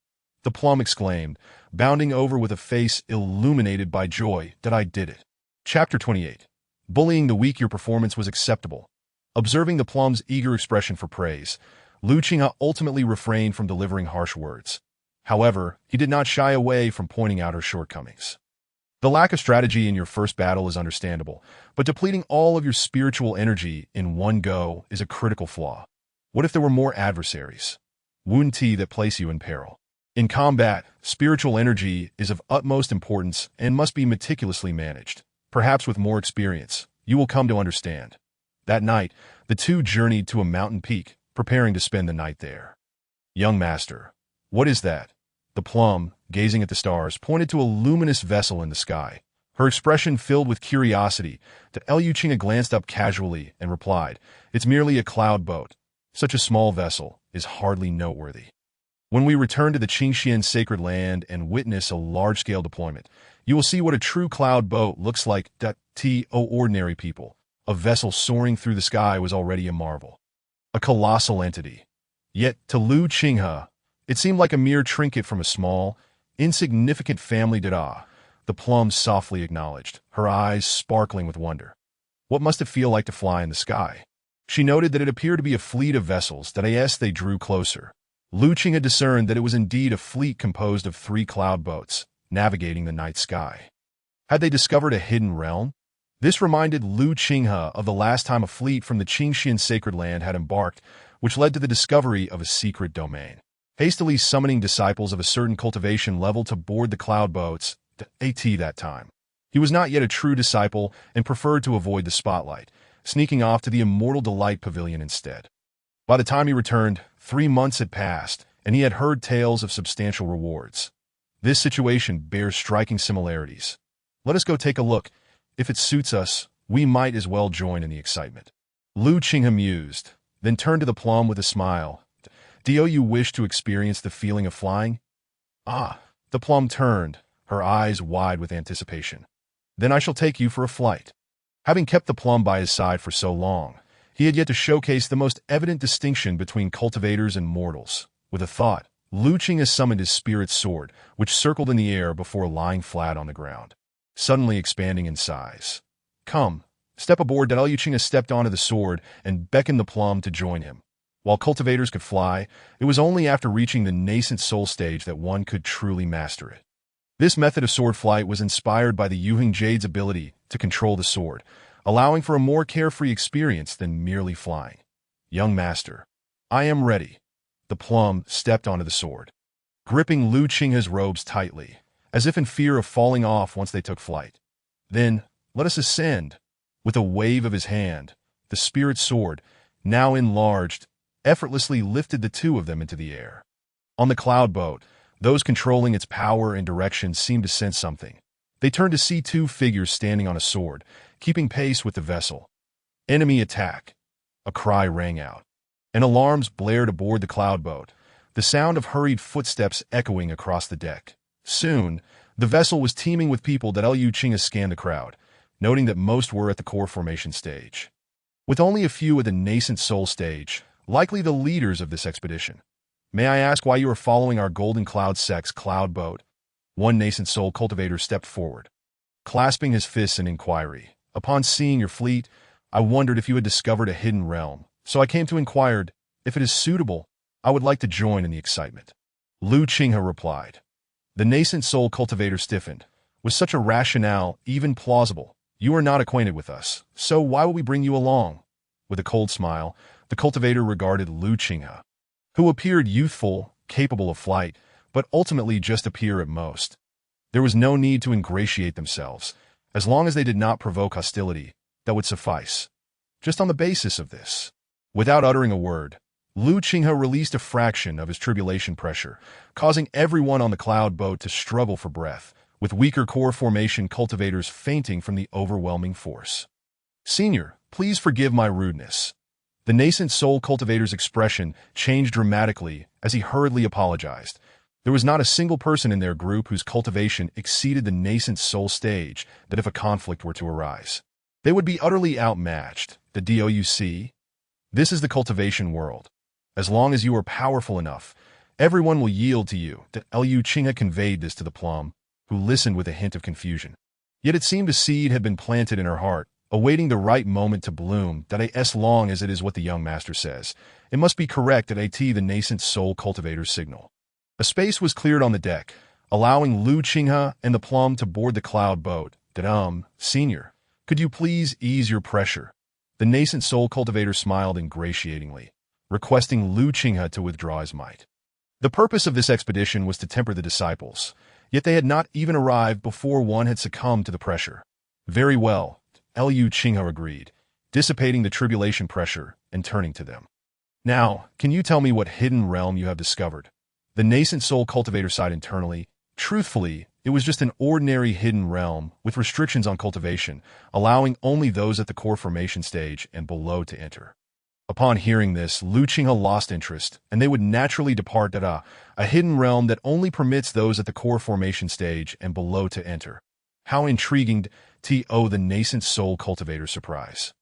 Speaker 1: the plum exclaimed, bounding over with a face illuminated by joy, "that I did it." Chapter 28. Bullying the weak, your performance was acceptable. Observing the plum's eager expression for praise, Liu Qinghe ultimately refrained from delivering harsh words. However, he did not shy away from pointing out her shortcomings. The lack of strategy in your first battle is understandable, but depleting all of your spiritual energy in one go is a critical flaw. What if there were more adversaries? Wound tea that place you in peril. In combat, spiritual energy is of utmost importance and must be meticulously managed. Perhaps with more experience, you will come to understand. That night, the two journeyed to a mountain peak, preparing to spend the night there. "Young master, what is that?" The plum, gazing at the stars, pointed to a luminous vessel in the sky. Her expression filled with curiosity. Liu Qinghe glanced up casually and replied, "It's merely a cloud boat. Such a small vessel is hardly noteworthy. When we return to the Qingxian sacred land and witness a large-scale deployment, you will see what a true cloud boat looks like. To ordinary people, a vessel soaring through the sky was already a marvel, a colossal entity. Yet, to Liu Qinghe, it seemed like a mere trinket from a small, insignificant family. The plum softly acknowledged, her eyes sparkling with wonder. What must it feel like to fly in the sky? She noted that it appeared to be a fleet of vessels. As they drew closer, Liu Qinghe discerned that it was indeed a fleet composed of 3 cloud boats, navigating the night sky. Had they discovered a hidden realm? This reminded Liu Qinghe of the last time a fleet from the Qingxian sacred land had embarked, which led to the discovery of a secret domain. Hastily summoning disciples of a certain cultivation level to board the cloud boats, that time. He was not yet a true disciple and preferred to avoid the spotlight, sneaking off to the Immortal Delight Pavilion instead. By the time he returned, 3 months had passed, and he had heard tales of substantial rewards. This situation bears striking similarities. Let us go take a look. If it suits us, we might as well join in the excitement. Liu Qinghe mused, then turned to the plum with a smile. "Do you wish to experience the feeling of flying?" "Ah." The plum turned, her eyes wide with anticipation. "Then I shall take you for a flight." Having kept the plum by his side for so long, he had yet to showcase the most evident distinction between cultivators and mortals. With a thought, Liu Qinghe summoned his spirit sword, which circled in the air before lying flat on the ground, suddenly expanding in size. "Come, step aboard." Liu Qinghe stepped onto the sword and beckoned the plum to join him. While cultivators could fly, it was only after reaching the nascent soul stage that one could truly master it. This method of sword flight was inspired by the Yuheng Jade's ability to control the sword, allowing for a more carefree experience than merely flying. Young master, I am ready. The plum stepped onto the sword, gripping Lu Qinghe's robes tightly, as if in fear of falling off once they took flight. Then, let us ascend. With a wave of his hand, the spirit sword, now enlarged, effortlessly lifted the two of them into the air. On the cloud boat, those controlling its power and direction seemed to sense something. They turned to see two figures standing on a sword, keeping pace with the vessel. Enemy attack! A cry rang out, and alarms blared aboard the cloud boat, the sound of hurried footsteps echoing across the deck. Soon, the vessel was teeming with people that Liu Qinghe scanned the crowd, noting that most were at the core formation stage, with only a few at the nascent soul stage, likely the leaders of this expedition. May I ask why you are following our Golden Cloud Sect's cloud boat? One nascent soul cultivator stepped forward, clasping his fists in inquiry. Upon seeing your fleet, I wondered if you had discovered a hidden realm, so I came to inquire. If it is suitable, I would like to join in the excitement. Lu Qinghe replied. The nascent soul cultivator stiffened. Was such a rationale even plausible? You are not acquainted with us, so why would we bring you along? With a cold smile, the cultivator regarded Lu Qinghe, who appeared youthful, capable of flight, but ultimately just a peer at most. There was no need to ingratiate themselves. As long as they did not provoke hostility, that would suffice. Just on the basis of this, without uttering a word, Lu Qinghe released a fraction of his tribulation pressure, causing everyone on the cloud boat to struggle for breath, with weaker core formation cultivators fainting from the overwhelming force. Senior, please forgive my rudeness. The nascent soul cultivator's expression changed dramatically as he hurriedly apologized. There was not a single person in their group whose cultivation exceeded the nascent soul stage that if a conflict were to arise, they would be utterly outmatched. The DOUC? This is the cultivation world. As long as you are powerful enough, everyone will yield to you. Liu Qinghe conveyed this to the plum, who listened with a hint of confusion. Yet it seemed a seed had been planted in her heart, awaiting the right moment to bloom. As long as it is what the young master says, it must be correct. The nascent soul cultivator's signal. A space was cleared on the deck, allowing Lu Qinghe and the plum to board the cloud boat. Senior, could you please ease your pressure? The nascent soul cultivator smiled ingratiatingly, requesting Lu Qinghe to withdraw his might. The purpose of this expedition was to temper the disciples, yet they had not even arrived before one had succumbed to the pressure. Very well, Liu Qinghe agreed, dissipating the tribulation pressure and turning to them. Now, can you tell me what hidden realm you have discovered? The nascent soul cultivator sighed internally. Truthfully, it was just an ordinary hidden realm with restrictions on cultivation, allowing only those at the core formation stage and below to enter. Upon hearing this, Lu Qinghe lost interest, and they would naturally depart. A hidden realm that only permits those at the core formation stage and below to enter. How intriguing! The nascent soul cultivator's surprise.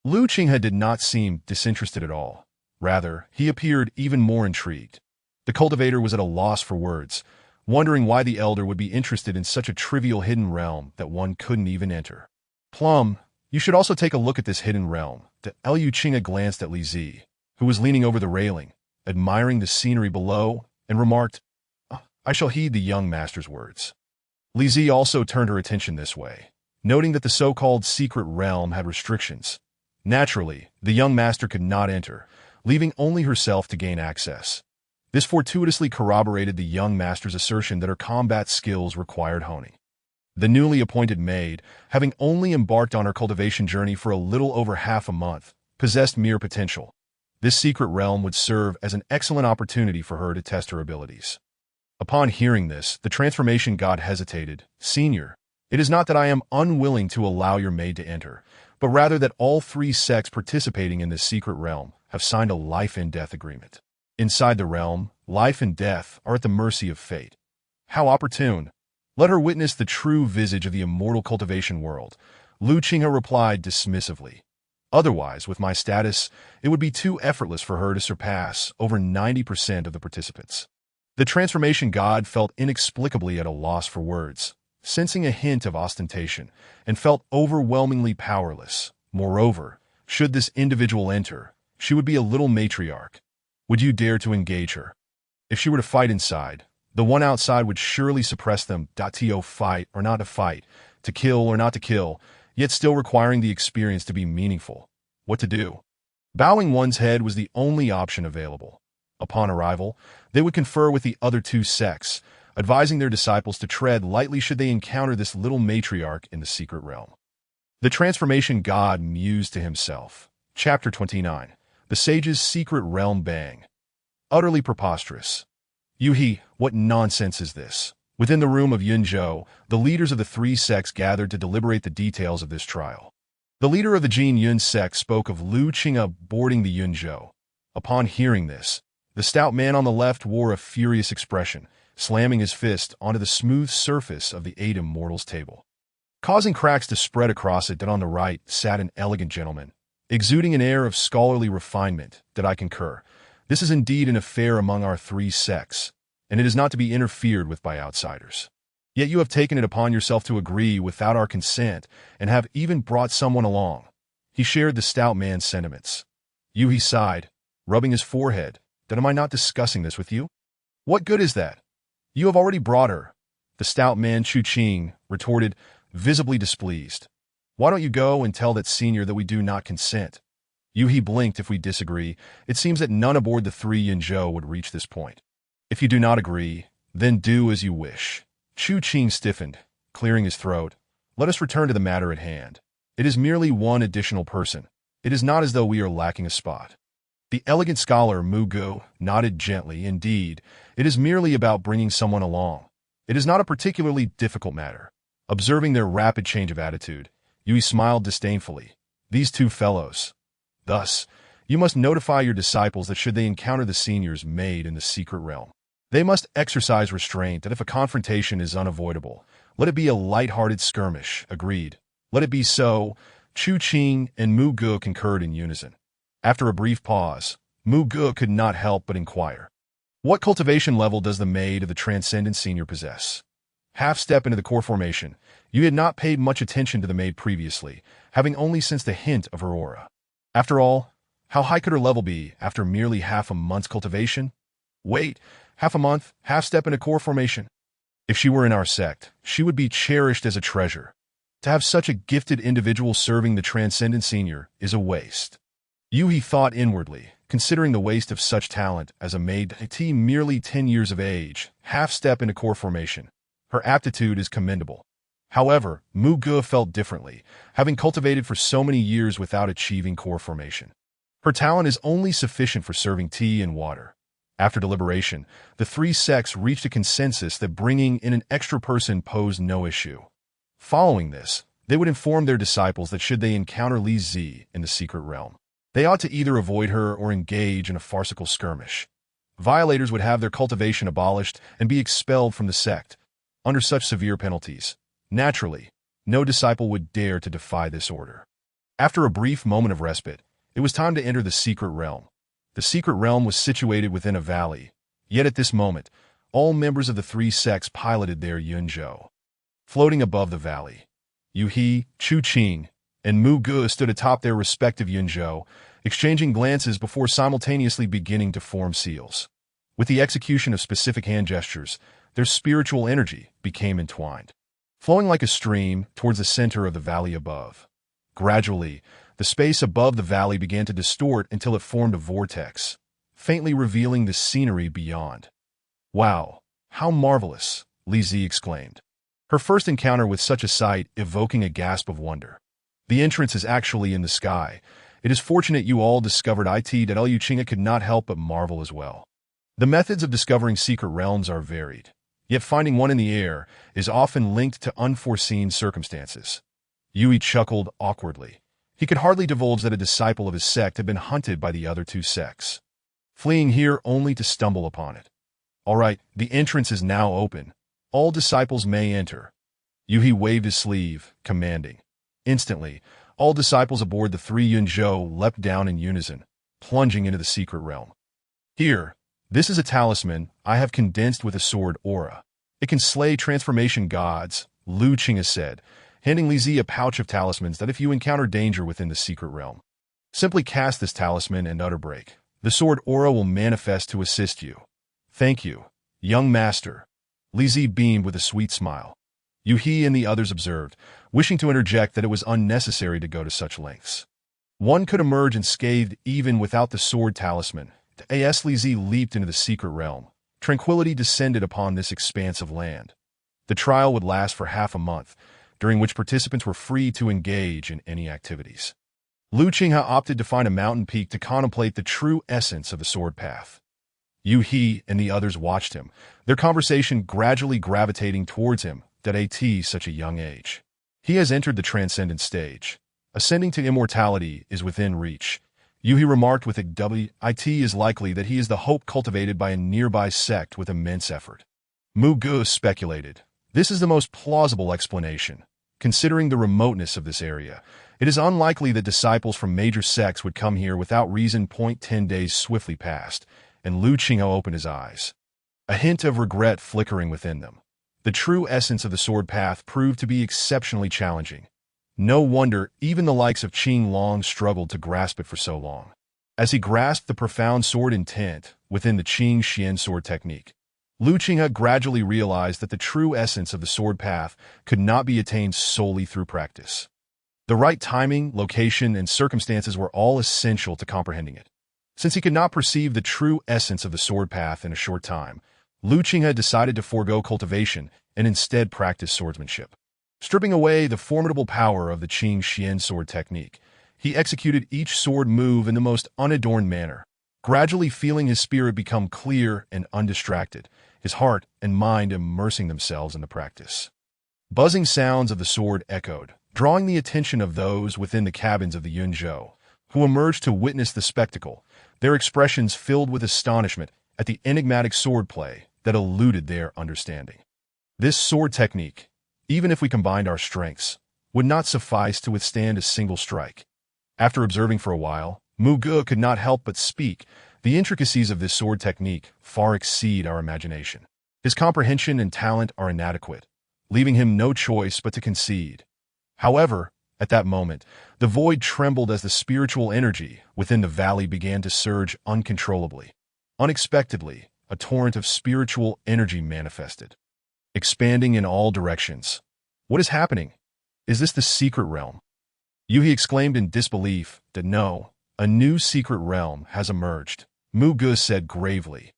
Speaker 1: Lu Qinghe did not seem disinterested at all. Rather, he appeared even more intrigued. The cultivator was at a loss for words, wondering why the elder would be interested in such a trivial hidden realm that one couldn't even enter. Plum, you should also take a look at this hidden realm. Liu Qinghe glanced at Li Zi, who was leaning over the railing, admiring the scenery below, and remarked, I shall heed the young master's words. Li Zi also turned her attention this way, noting that the so-called secret realm had restrictions. Naturally, the young master could not enter, leaving only herself to gain access. This fortuitously corroborated the young master's assertion that her combat skills required honing. The newly appointed maid, having only embarked on her cultivation journey for a little over half a month, possessed mere potential. This secret realm would serve as an excellent opportunity for her to test her abilities. Upon hearing this, the transformation god hesitated. Senior, it is not that I am unwilling to allow your maid to enter, but rather that all three sects participating in this secret realm have signed a life-and-death agreement. Inside the realm, life and death are at the mercy of fate. How opportune! Let her witness the true visage of the immortal cultivation world. Lu Qinghe replied dismissively. Otherwise, with my status, it would be too effortless for her to surpass over 90% of the participants. The transformation god felt inexplicably at a loss for words, sensing a hint of ostentation, and felt overwhelmingly powerless. Moreover, should this individual enter, she would be a little matriarch. Would you dare to engage her? If she were to fight inside, The one outside would surely suppress them. To fight or not to fight, to kill or not to kill, yet still requiring the experience to be meaningful. What to do? Bowing one's head was the only option available. Upon arrival, they would confer with the other two sects, advising their disciples to tread lightly should they encounter this little matriarch in the secret realm. The transformation god mused to himself. Chapter 29. The Sage's Secret Realm Bang. Utterly preposterous. Yuhi, what nonsense is this? Within the room of Yunzhou, the leaders of the three sects gathered to deliberate the details of this trial. The leader of the Jin Yun sect spoke of Lu Qing'e boarding the Yunzhou. Upon hearing this, the stout man on the left wore a furious expression, slamming his fist onto the smooth surface of the eight immortals table, causing cracks to spread across it. That on the right sat an elegant gentleman, exuding an air of scholarly refinement. That I concur. This is indeed an affair among our three sects, and it is not to be interfered with by outsiders. Yet you have taken it upon yourself to agree without our consent, and have even brought someone along. He shared the stout man's sentiments. Yuhi sighed, rubbing his forehead. That am I not discussing this with you? What good is that? You have already brought her. The stout man Chu Qing retorted, visibly displeased. Why don't you go and tell that senior that we do not consent? Yuhi blinked. If we disagree, it seems that none aboard the three Yunzhou would reach this point. If you do not agree, then do as you wish. Chu Qing stiffened, clearing his throat. Let us return to the matter at hand. It is merely one additional person. It is not as though we are lacking a spot. The elegant scholar Mu Gu nodded gently. Indeed, it is merely about bringing someone along. It is not a particularly difficult matter. Observing their rapid change of attitude, Yui smiled disdainfully. These two fellows. Thus, you must notify your disciples that should they encounter the senior's maid in the secret realm, they must exercise restraint, and if a confrontation is unavoidable, let it be a light-hearted skirmish. Agreed. Let it be so. Chu Qing and Mu Gu concurred in unison. After a brief pause, Mu Gu could not help but inquire. What cultivation level does the maid of the Transcendent Senior possess? Half-step into the core formation, you had not paid much attention to the maid previously, having only sensed a hint of her aura. After all, how high could her level be after merely half a month's cultivation? Wait, half a month, half-step into core formation. If she were in our sect, she would be cherished as a treasure. To have such a gifted individual serving the Transcendent Senior is a waste. Yuhi thought inwardly, considering the waste of such talent as a maid merely 10 years of age, half-step into core formation. Her aptitude is commendable. However, Mu Gu felt differently, having cultivated for so many years without achieving core formation. Her talent is only sufficient for serving tea and water. After deliberation, the three sects reached a consensus that bringing in an extra person posed no issue. Following this, they would inform their disciples that should they encounter Li Zi in the secret realm, they ought to either avoid her or engage in a farcical skirmish. Violators would have their cultivation abolished and be expelled from the sect. Under such severe penalties, naturally, no disciple would dare to defy this order. After a brief moment of respite, it was time to enter the secret realm. The secret realm was situated within a valley, yet at this moment, all members of the three sects piloted their Yunzhou. Floating above the valley, Yuhi, Chu Qing, and Mu Gu stood atop their respective Yunzhou, exchanging glances before simultaneously beginning to form seals. With the execution of specific hand gestures, their spiritual energy became entwined, flowing like a stream towards the center of the valley above. Gradually, the space above the valley began to distort until it formed a vortex, faintly revealing the scenery beyond. Wow, how marvelous, Li Zi exclaimed, her first encounter with such a sight evoking a gasp of wonder. The entrance is actually in the sky. It is fortunate you all discovered it. That Liu Qing'e could not help but marvel as well. The methods of discovering secret realms are varied, yet finding one in the air is often linked to unforeseen circumstances. Yui chuckled awkwardly. He could hardly divulge that a disciple of his sect had been hunted by the other two sects, fleeing here only to stumble upon it. All right, the entrance is now open. All disciples may enter. Yuhi waved his sleeve, commanding. Instantly, all disciples aboard the three Yunzhou leapt down in unison, plunging into the secret realm. Here, this is a talisman I have condensed with a sword aura. It can slay transformation gods, Lu Qing'e said, handing Li Zi a pouch of talismans that if you encounter danger within the secret realm, simply cast this talisman and utter break. The sword aura will manifest to assist you. Thank you, young master, Li Zi beamed with a sweet smile. Yu He and the others observed, wishing to interject that it was unnecessary to go to such lengths. One could emerge unscathed even without the sword talisman. As Li Zi leaped into the secret realm, tranquility descended upon this expanse of land. The trial would last for half a month, during which participants were free to engage in any activities. Lu Qinghe opted to find a mountain peak to contemplate the true essence of the sword path. Yu He and the others watched him, their conversation gradually gravitating towards him at such a young age. He has entered the transcendent stage. Ascending to immortality is within reach. Yu He remarked with it is likely that he is the hope cultivated by a nearby sect with immense effort. Mu Ge speculated, this is the most plausible explanation. Considering the remoteness of this area, it is unlikely that disciples from major sects would come here without reason. 10 days swiftly passed, and Lu Qinghe opened his eyes, a hint of regret flickering within them. The true essence of the sword path proved to be exceptionally challenging. No wonder even the likes of Qing Long struggled to grasp it for so long. As he grasped the profound sword intent within the Qing Xian sword technique, Lu Qinghe gradually realized that the true essence of the sword path could not be attained solely through practice. The right timing, location, and circumstances were all essential to comprehending it. Since he could not perceive the true essence of the sword path in a short time, Lu Qinghe decided to forego cultivation and instead practice swordsmanship. Stripping away the formidable power of the Qing Xian sword technique, he executed each sword move in the most unadorned manner, gradually feeling his spirit become clear and undistracted, his heart and mind immersing themselves in the practice. Buzzing sounds of the sword echoed, drawing the attention of those within the cabins of the Yunzhou, who emerged to witness the spectacle, their expressions filled with astonishment at the enigmatic swordplay that eluded their understanding. This sword technique, even if we combined our strengths, would not suffice to withstand a single strike. After observing for a while, Mu Ge could not help but speak. The intricacies of this sword technique far exceed our imagination. His comprehension and talent are inadequate, leaving him no choice but to concede. However, at that moment, the void trembled as the spiritual energy within the valley began to surge uncontrollably. Unexpectedly, a torrent of spiritual energy manifested, expanding in all directions. What is happening? Is this the secret realm? Yu He exclaimed in disbelief that no, a new secret realm has emerged. Mu Ge said gravely,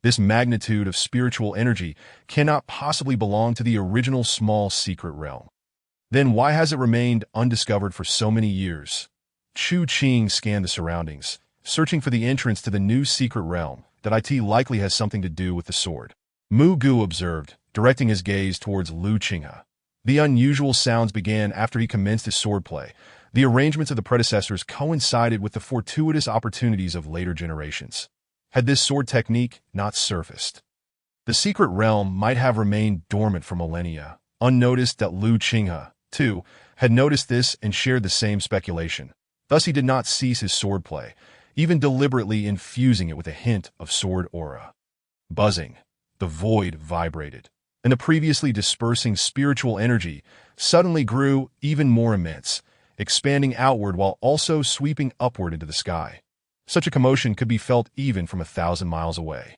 Speaker 1: this magnitude of spiritual energy cannot possibly belong to the original small secret realm. Then why has it remained undiscovered for so many years? Chu Qing scanned the surroundings, searching for the entrance to the new secret realm that likely has something to do with the sword. Mu Ge observed, directing his gaze towards Lu Qinghe. The unusual sounds began after he commenced his swordplay. The arrangements of the predecessors coincided with the fortuitous opportunities of later generations. Had this sword technique not surfaced, the secret realm might have remained dormant for millennia, unnoticed. That Lu Qinghe, too, had noticed this and shared the same speculation. Thus he did not cease his swordplay, even deliberately infusing it with a hint of sword aura. Buzzing, the void vibrated, and the previously dispersing spiritual energy suddenly grew even more immense, expanding outward while also sweeping upward into the sky. Such a commotion could be felt even from 1,000 miles away.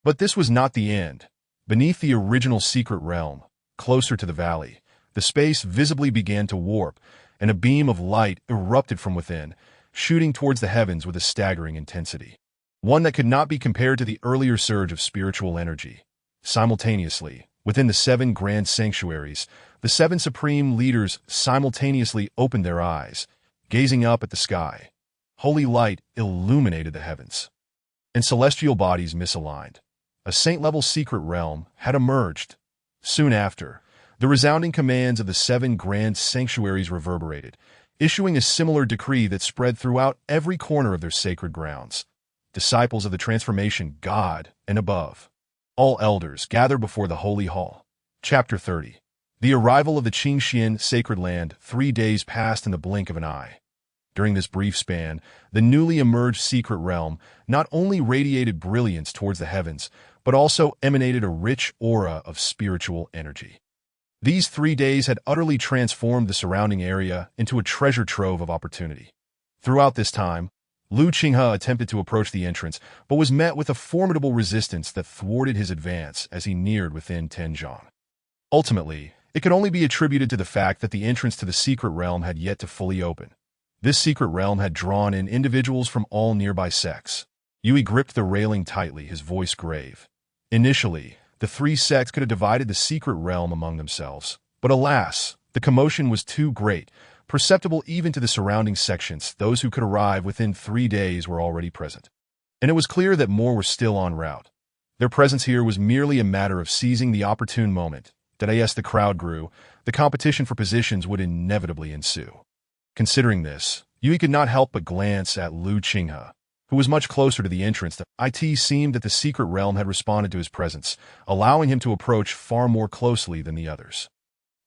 Speaker 1: But this was not the end. Beneath the original secret realm, closer to the valley, the space visibly began to warp, and a beam of light erupted from within, shooting towards the heavens with a staggering intensity. One that could not be compared to the earlier surge of spiritual energy. Simultaneously, within the 7 grand sanctuaries, the 7 supreme leaders simultaneously opened their eyes, gazing up at the sky. Holy light illuminated the heavens, and celestial bodies misaligned. A saint-level secret realm had emerged. Soon after, the resounding commands of the 7 grand sanctuaries reverberated, issuing a similar decree that spread throughout every corner of their sacred grounds. Disciples of the transformation God and above, all elders gather before the Holy Hall. Chapter 30. The arrival of the Qingxian sacred land. 3 days passed in the blink of an eye. During this brief span, the newly emerged secret realm not only radiated brilliance towards the heavens, but also emanated a rich aura of spiritual energy. These 3 days had utterly transformed the surrounding area into a treasure trove of opportunity. Throughout this time, Lu Qinghe attempted to approach the entrance, but was met with a formidable resistance that thwarted his advance as he neared within 10 zhang. Ultimately, it could only be attributed to the fact that the entrance to the secret realm had yet to fully open. This secret realm had drawn in individuals from all nearby sects. Yui gripped the railing tightly, his voice grave. Initially, the three sects could have divided the secret realm among themselves, but alas, the commotion was too great, perceptible even to the surrounding sections. Those who could arrive within 3 days were already present. And it was clear that more were still en route. Their presence here was merely a matter of seizing the opportune moment. That as the crowd grew, the competition for positions would inevitably ensue. Considering this, Yui could not help but glance at Lu Qinghe, who was much closer to the entrance. It seemed that the secret realm had responded to his presence, allowing him to approach far more closely than the others.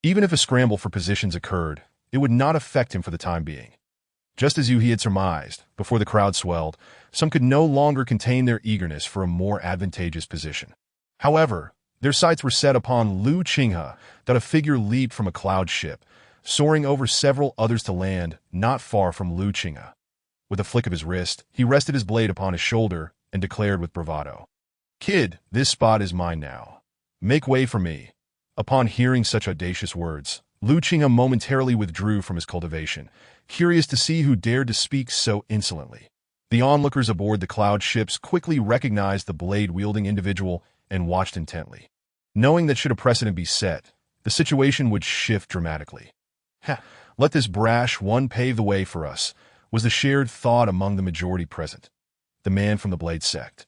Speaker 1: Even if a scramble for positions occurred, it would not affect him for the time being. Just as Yui had surmised, before the crowd swelled, some could no longer contain their eagerness for a more advantageous position. However, their sights were set upon Lu Qinghe, that a figure leaped from a cloud ship, soaring over several others to land not far from Lu Qinghe. With a flick of his wrist, he rested his blade upon his shoulder and declared with bravado, "Kid, this spot is mine now. Make way for me." Upon hearing such audacious words, Lu Qinghe momentarily withdrew from his cultivation, curious to see who dared to speak so insolently. The onlookers aboard the cloud ships quickly recognized the blade-wielding individual and watched intently, knowing that should a precedent be set, the situation would shift dramatically. Let this brash one pave the way for us, was the shared thought among the majority present. The man from the Blade sect,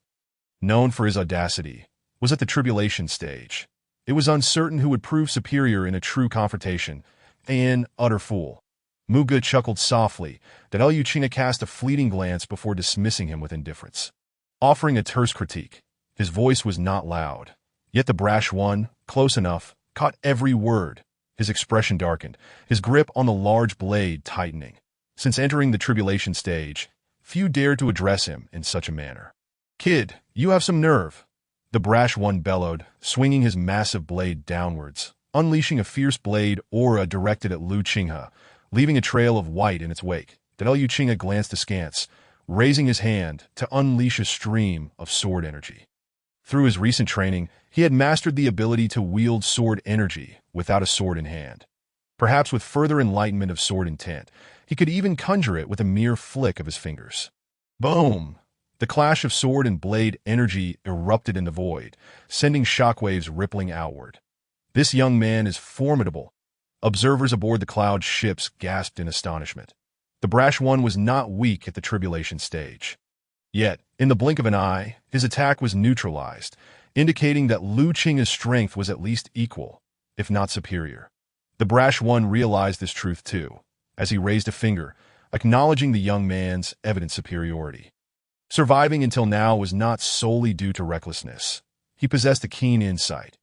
Speaker 1: known for his audacity, was at the tribulation stage. It was uncertain who would prove superior in a true confrontation. An utter fool. Muge chuckled softly, that Lu Qinghe cast a fleeting glance before dismissing him with indifference. Offering a terse critique, his voice was not loud, yet the brash one, close enough, caught every word. His expression darkened, his grip on the large blade tightening. Since entering the tribulation stage, few dared to address him in such a manner. "Kid, you have some nerve," the brash one bellowed, swinging his massive blade downwards, unleashing a fierce blade aura directed at Lu Qinghe, leaving a trail of white in its wake. Lu Qinghe glanced askance, raising his hand to unleash a stream of sword energy. Through his recent training, he had mastered the ability to wield sword energy without a sword in hand. Perhaps with further enlightenment of sword intent, he could even conjure it with a mere flick of his fingers. Boom! The clash of sword and blade energy erupted in the void, sending shockwaves rippling outward. This young man is formidable. Observers aboard the cloud ships gasped in astonishment. The brash one was not weak at the tribulation stage. Yet, in the blink of an eye, his attack was neutralized, indicating that Lu Qinghe's strength was at least equal, if not superior. The brash one realized this truth too, as he raised a finger, acknowledging the young man's evident superiority. Surviving until now was not solely due to recklessness. He possessed a keen insight.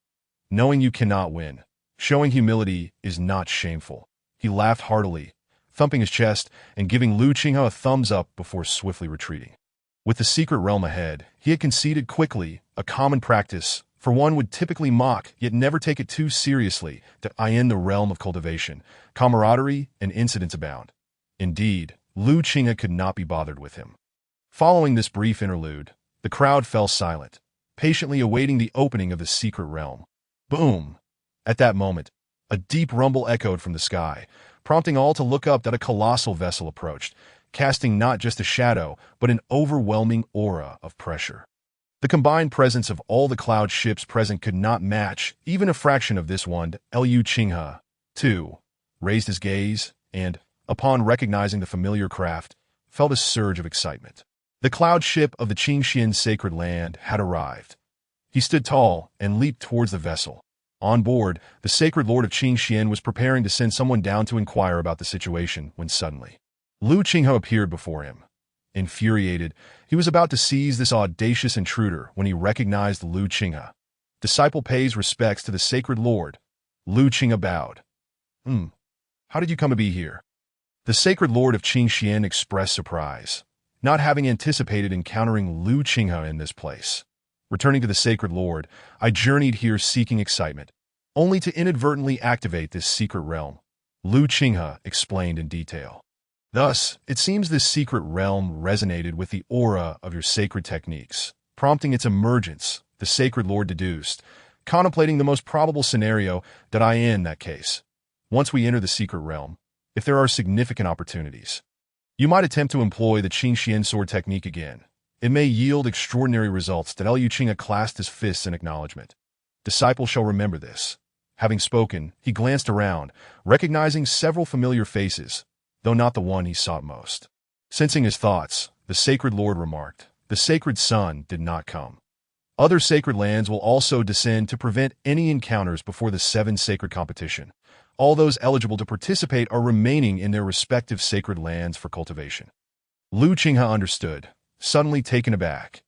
Speaker 1: Knowing you cannot win, showing humility is not shameful. He laughed heartily, thumping his chest and giving Lu Qinghe a thumbs up before swiftly retreating. With the secret realm ahead, he had conceded quickly, a common practice, for one would typically mock yet never take it too seriously, that in the realm of cultivation, camaraderie and incidents abound. Indeed, Lu Qinghe could not be bothered with him. Following this brief interlude, the crowd fell silent, patiently awaiting the opening of the secret realm. Boom! At that moment, a deep rumble echoed from the sky, prompting all to look up that a colossal vessel approached, casting not just a shadow, but an overwhelming aura of pressure. The combined presence of all the cloud ships present could not match even a fraction of this one. Lu Qinghe, too, raised his gaze and, upon recognizing the familiar craft, felt a surge of excitement. The cloud ship of the Qingxian sacred land had arrived. He stood tall and leaped towards the vessel. On board, the sacred lord of Qingxian was preparing to send someone down to inquire about the situation when suddenly, Lu Qinghe appeared before him. Infuriated, he was about to seize this audacious intruder when he recognized Lu Qinghe. Disciple pays respects to the sacred lord. Lu Qinghe bowed. How did you come to be here?" The sacred lord of Qingxian expressed surprise, not having anticipated encountering Lu Qinghe in this place. Returning to the sacred lord, "I journeyed here seeking excitement, only to inadvertently activate this secret realm," Lu Qinghe explained in detail. Thus, it seems this secret realm resonated with the aura of your sacred techniques, prompting its emergence, the Sacred Lord deduced, contemplating the most probable scenario that I in that case. Once we enter the secret realm, if there are significant opportunities, you might attempt to employ the Qing Xian sword technique again. It may yield extraordinary results that Liu Qing clasped his fists in acknowledgement. Disciple shall remember this. Having spoken, he glanced around, recognizing several familiar faces, though not the one he sought most. Sensing his thoughts, the Sacred Lord remarked, the Sacred Sun did not come. Other sacred lands will also descend to prevent any encounters before the 7 sacred competition. All those eligible to participate are remaining in their respective sacred lands for cultivation. Liu Qinghe understood, suddenly taken aback.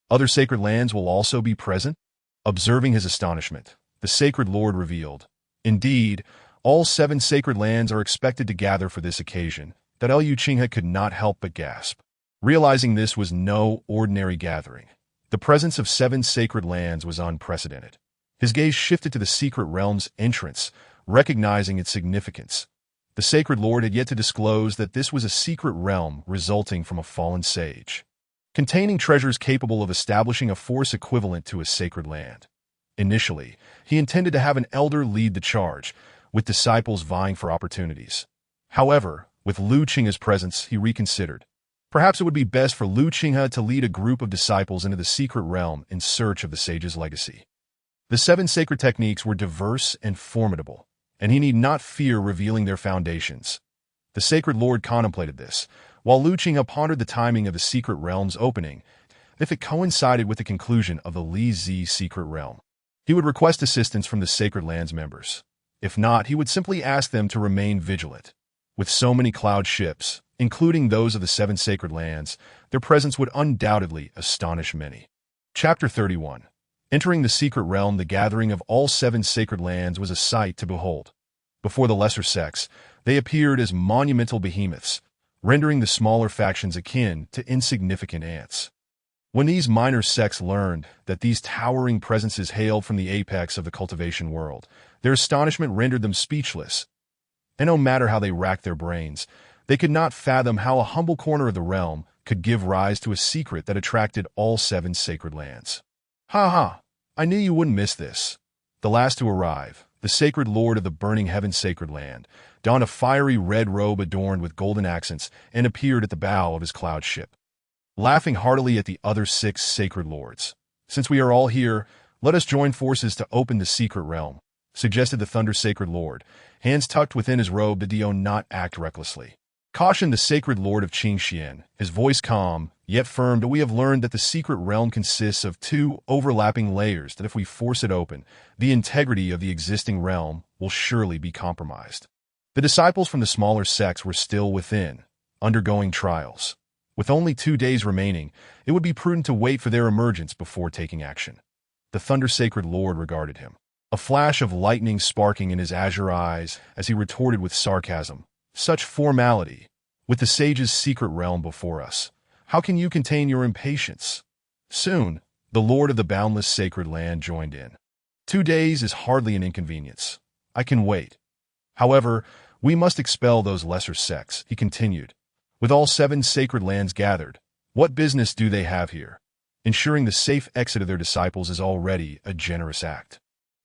Speaker 1: Other sacred lands will also be present? Observing his astonishment, the Sacred Lord revealed, indeed, all 7 sacred lands are expected to gather for this occasion, that Liu Qinghe could not help but gasp. Realizing this was no ordinary gathering, the presence of 7 sacred lands was unprecedented. His gaze shifted to the secret realm's entrance, recognizing its significance. The Sacred Lord had yet to disclose that this was a secret realm resulting from a fallen sage, containing treasures capable of establishing a force equivalent to a sacred land. Initially, he intended to have an elder lead the charge, with disciples vying for opportunities. However, with Liu Qinghe's presence, he reconsidered. Perhaps it would be best for Liu Qinghe to lead a group of disciples into the secret realm in search of the sage's legacy. The 7 sacred techniques were diverse and formidable, and he need not fear revealing their foundations. The Sacred Lord contemplated this, while Liu Qinghe pondered the timing of the secret realm's opening. If it coincided with the conclusion of the Li Zi secret realm, he would request assistance from the Sacred Lands members. If not, he would simply ask them to remain vigilant. With so many cloud ships, including those of the 7 sacred lands, their presence would undoubtedly astonish many. Chapter 31. Entering the secret realm, the gathering of all 7 sacred lands was a sight to behold. Before the lesser sects, they appeared as monumental behemoths, rendering the smaller factions akin to insignificant ants. When these minor sects learned that these towering presences hailed from the apex of the cultivation world, their astonishment rendered them speechless. And no matter how they racked their brains, they could not fathom how a humble corner of the realm could give rise to a secret that attracted all 7 sacred lands. Ha ha! I knew you wouldn't miss this. The last to arrive, the Sacred Lord of the Burning Heaven Sacred Land, donned a fiery red robe adorned with golden accents and appeared at the bow of his cloud ship, laughing heartily at the other 6 sacred lords. Since we are all here, let us join forces to open the secret realm, suggested the Thunder Sacred Lord, hands tucked within his robe to do not act recklessly. Cautioned the Sacred Lord of Qing Xian, his voice calm, yet firm, that we have learned that the secret realm consists of 2 overlapping layers, that if we force it open, the integrity of the existing realm will surely be compromised. The disciples from the smaller sects were still within, undergoing trials. With only 2 days remaining, it would be prudent to wait for their emergence before taking action. The Thunder Sacred Lord regarded him, a flash of lightning sparking in his azure eyes as he retorted with sarcasm, "Such formality! With the sage's secret realm before us, how can you contain your impatience?" Soon, the Lord of the boundless sacred land joined in. 2 days is hardly an inconvenience. I can wait. However, we must expel those lesser sects, he continued. With all 7 sacred lands gathered, what business do they have here? Ensuring the safe exit of their disciples is already a generous act.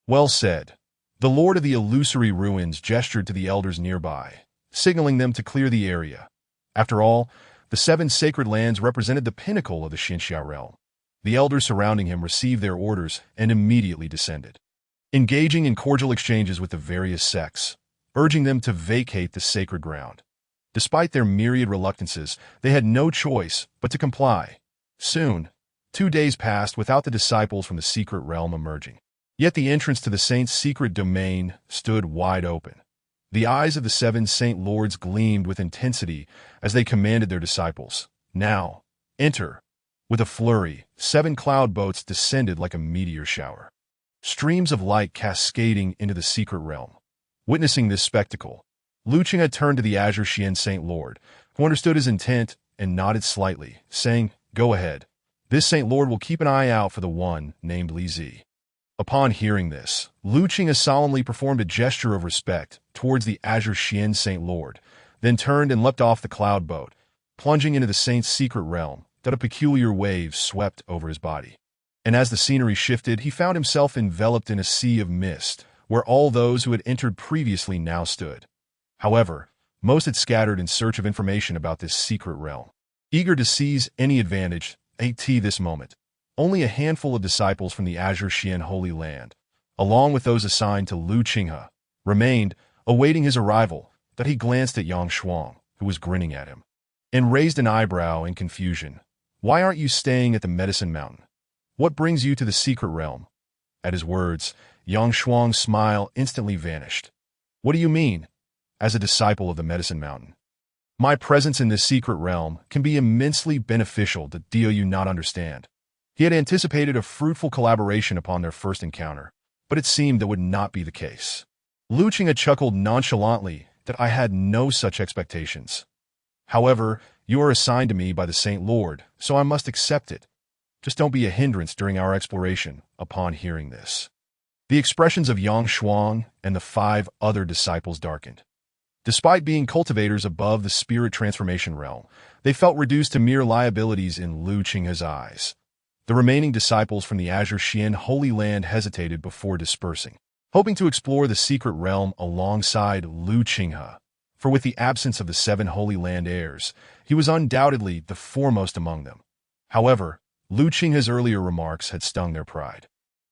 Speaker 1: Well said. The Lord of the illusory ruins gestured to the elders nearby, signaling them to clear the area. After all, the 7 sacred lands represented the pinnacle of the Xinxia realm. The elders surrounding him received their orders and immediately descended, engaging in cordial exchanges with the various sects, urging them to vacate the sacred ground. Despite their myriad reluctances, they had no choice but to comply. Soon, 2 days passed without the disciples from the secret realm emerging. Yet the entrance to the saint's secret domain stood wide open. The eyes of the 7 saint lords gleamed with intensity as they commanded their disciples, "Now, enter." With a flurry, 7 cloud boats descended like a meteor shower, streams of light cascading into the secret realm. Witnessing this spectacle, Liu Qing had turned to the Azure Xian Saint Lord, who understood his intent and nodded slightly, saying, "Go ahead. This Saint Lord will keep an eye out for the one named Li Zi." Upon hearing this, Liu Qing solemnly performed a gesture of respect towards the Azure Xian Saint Lord, then turned and leapt off the cloud boat, plunging into the saint's secret realm that a peculiar wave swept over his body. And as the scenery shifted, he found himself enveloped in a sea of mist, where all those who had entered previously now stood. However, most had scattered in search of information about this secret realm. Eager to seize any advantage at this moment, only a handful of disciples from the Azure Xian Holy Land, along with those assigned to Lu Qinghe, remained, awaiting his arrival, that he glanced at Yang Shuang, who was grinning at him, and raised an eyebrow in confusion. "Why aren't you staying at the Medicine Mountain? What brings you to the secret realm?" At his words, Yang Shuang's smile instantly vanished. "What do you mean, as a disciple of the Medicine Mountain? My presence in this secret realm can be immensely beneficial. Do you not understand?" He had anticipated a fruitful collaboration upon their first encounter, but it seemed that would not be the case. Lu Qinghe chuckled nonchalantly that I had no such expectations. "However, you are assigned to me by the Saint Lord, so I must accept it. Just don't be a hindrance during our exploration." Upon hearing this, the expressions of Yang Shuang and the 5 other disciples darkened. Despite being cultivators above the spirit transformation realm, they felt reduced to mere liabilities in Lu Qinghe's eyes. The remaining disciples from the Azure Xian Holy Land hesitated before dispersing, hoping to explore the secret realm alongside Lu Qinghe, for with the absence of the 7 Holy Land heirs, he was undoubtedly the foremost among them. However, Lu Qinghe's earlier remarks had stung their pride.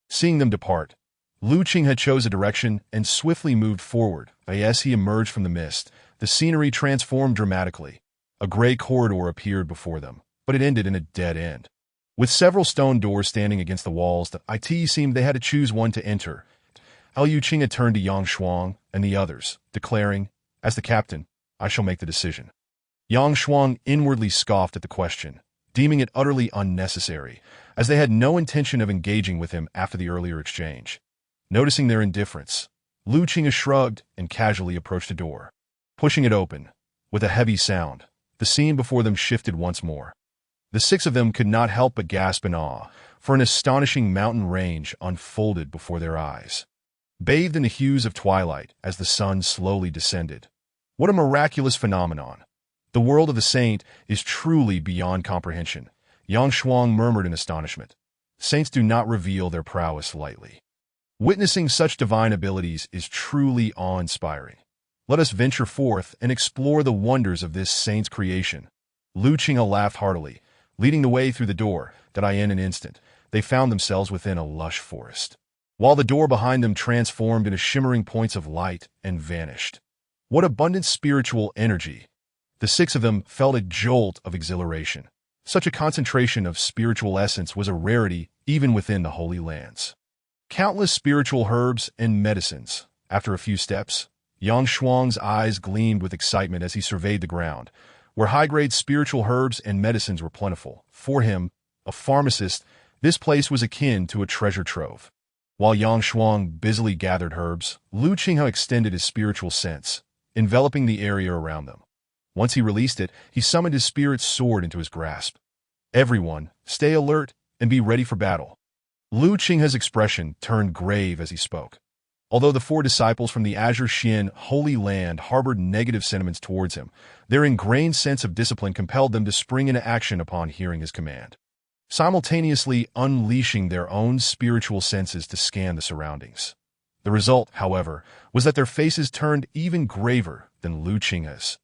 Speaker 1: Seeing them depart, Lu Qinghe chose a direction and swiftly moved forward. As he emerged from the mist, the scenery transformed dramatically. A gray corridor appeared before them, but it ended in a dead end. With several stone doors standing against the walls, it seemed they had to choose one to enter. Lu Qinghe turned to Yang Shuang and the others, declaring, "As the captain, I shall make the decision." Yang Shuang inwardly scoffed at the question, deeming it utterly unnecessary, as they had no intention of engaging with him after the earlier exchange. Noticing their indifference, Lu Qinghe shrugged and casually approached a door. Pushing it open, with a heavy sound, the scene before them shifted once more. The 6 of them could not help but gasp in awe, for an astonishing mountain range unfolded before their eyes, bathed in the hues of twilight as the sun slowly descended. What a miraculous phenomenon! The world of the saint is truly beyond comprehension, Yang Shuang murmured in astonishment. Saints do not reveal their prowess lightly. Witnessing such divine abilities is truly awe-inspiring. Let us venture forth and explore the wonders of this saint's creation. Lu Qinghe laughed heartily, leading the way through the door that in an instant, they found themselves within a lush forest, while the door behind them transformed into shimmering points of light and vanished. What abundant spiritual energy! The 6 of them felt a jolt of exhilaration. Such a concentration of spiritual essence was a rarity even within the Holy Lands. Countless spiritual herbs and medicines. After a few steps, Yang Shuang's eyes gleamed with excitement as he surveyed the ground, where high-grade spiritual herbs and medicines were plentiful. For him, a pharmacist, this place was akin to a treasure trove. While Yang Shuang busily gathered herbs, Lu Qinghe extended his spiritual sense, enveloping the area around them. Once he released it, he summoned his spirit sword into his grasp. "Everyone, stay alert and be ready for battle." Lu Qinghe's expression turned grave as he spoke. Although the 4 disciples from the Azure Xian Holy Land harbored negative sentiments towards him, their ingrained sense of discipline compelled them to spring into action upon hearing his command, simultaneously unleashing their own spiritual senses to scan the surroundings. The result, however, was that their faces turned even graver than Lu Qinghe's.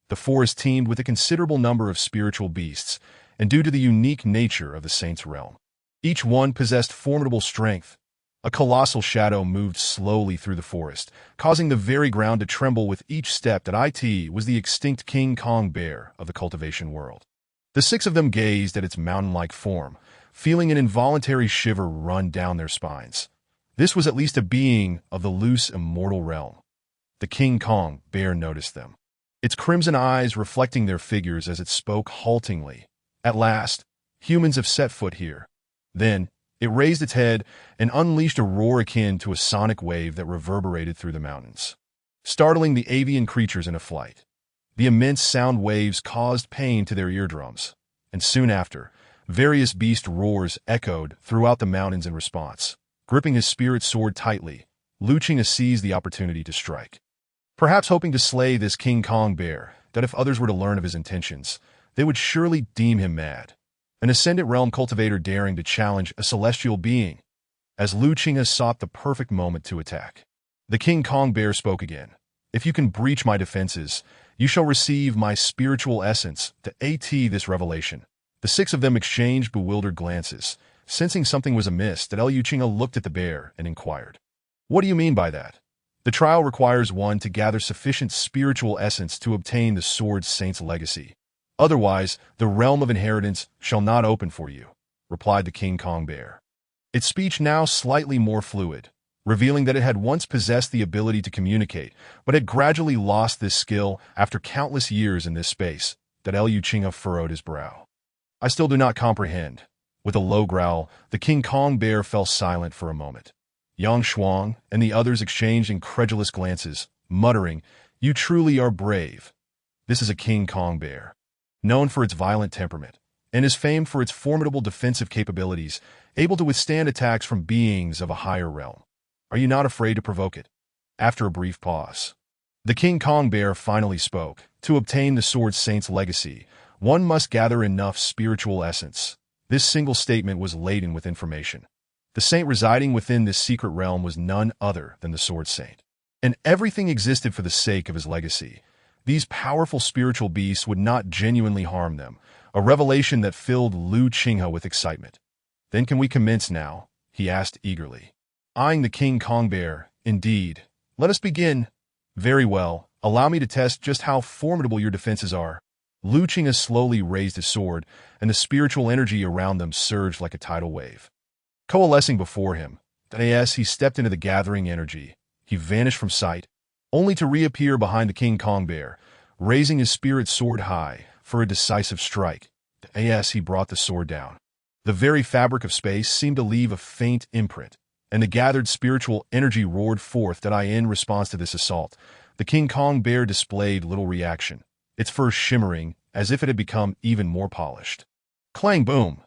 Speaker 1: The forest teemed with a considerable number of spiritual beasts, and due to the unique nature of the saint's realm, each one possessed formidable strength. A colossal shadow moved slowly through the forest, causing the very ground to tremble with each step. That was the extinct King Kong bear of the cultivation world. The 6 of them gazed at its mountain-like form, feeling an involuntary shiver run down their spines. This was at least a being of the loose immortal realm. The King Kong bear noticed them, its crimson eyes reflecting their figures as it spoke haltingly. "At last, humans have set foot here." Then, it raised its head and unleashed a roar akin to a sonic wave that reverberated through the mountains, startling the avian creatures in a flight. The immense sound waves caused pain to their eardrums, and soon after, various beast roars echoed throughout the mountains in response. Gripping his spirit sword tightly, Lu Qinghe seized the opportunity to strike. perhaps hoping to slay this King Kong bear, that if others were to learn of his intentions, they would surely deem him mad. An Ascendant Realm cultivator daring to challenge a celestial being, as Lu Qinghe sought the perfect moment to attack. The King Kong bear spoke again. If you can breach my defenses, you shall receive my spiritual essence to AT this revelation. The six of them exchanged bewildered glances. Sensing something was amiss, that Lu Qinghe looked at the bear and inquired, "What do you mean by that?" "The trial requires one to gather sufficient spiritual essence to obtain the Sword Saint's legacy. Otherwise, the realm of inheritance shall not open for you," replied the King Kong bear. Its speech now slightly more fluid, revealing that it had once possessed the ability to communicate, but had gradually lost this skill after countless years in this space. That Lu Qinghe furrowed his brow. "I still do not comprehend." With a low growl, the King Kong bear fell silent for a moment. Yang Shuang and the others exchanged incredulous glances, muttering, "You truly are brave." This is a King Kong bear, known for its violent temperament, and is famed for its formidable defensive capabilities, able to withstand attacks from beings of a higher realm. Are you not afraid to provoke it? After a brief pause, the King Kong bear finally spoke. To obtain the Sword Saint's legacy, one must gather enough spiritual essence. This single statement was laden with information. The saint residing within this secret realm was none other than the Sword Saint, and everything existed for the sake of his legacy. These powerful spiritual beasts would not genuinely harm them, a revelation that filled Lu Qinghe with excitement. "Then can we commence now?" he asked eagerly. Eyeing the King Kong bear, "Indeed. Let us begin." "Very well. Allow me to test just how formidable your defenses are." Lu Qinghe slowly raised his sword, and the spiritual energy around them surged like a tidal wave. Coalescing before him, as he stepped into the gathering energy, he vanished from sight, only to reappear behind the King Kong bear, raising his spirit sword high for a decisive strike. As he brought the sword down, the very fabric of space seemed to leave a faint imprint, and the gathered spiritual energy roared forth. In response to this assault, the King Kong bear displayed little reaction, its fur shimmering as if it had become even more polished. Clang boom!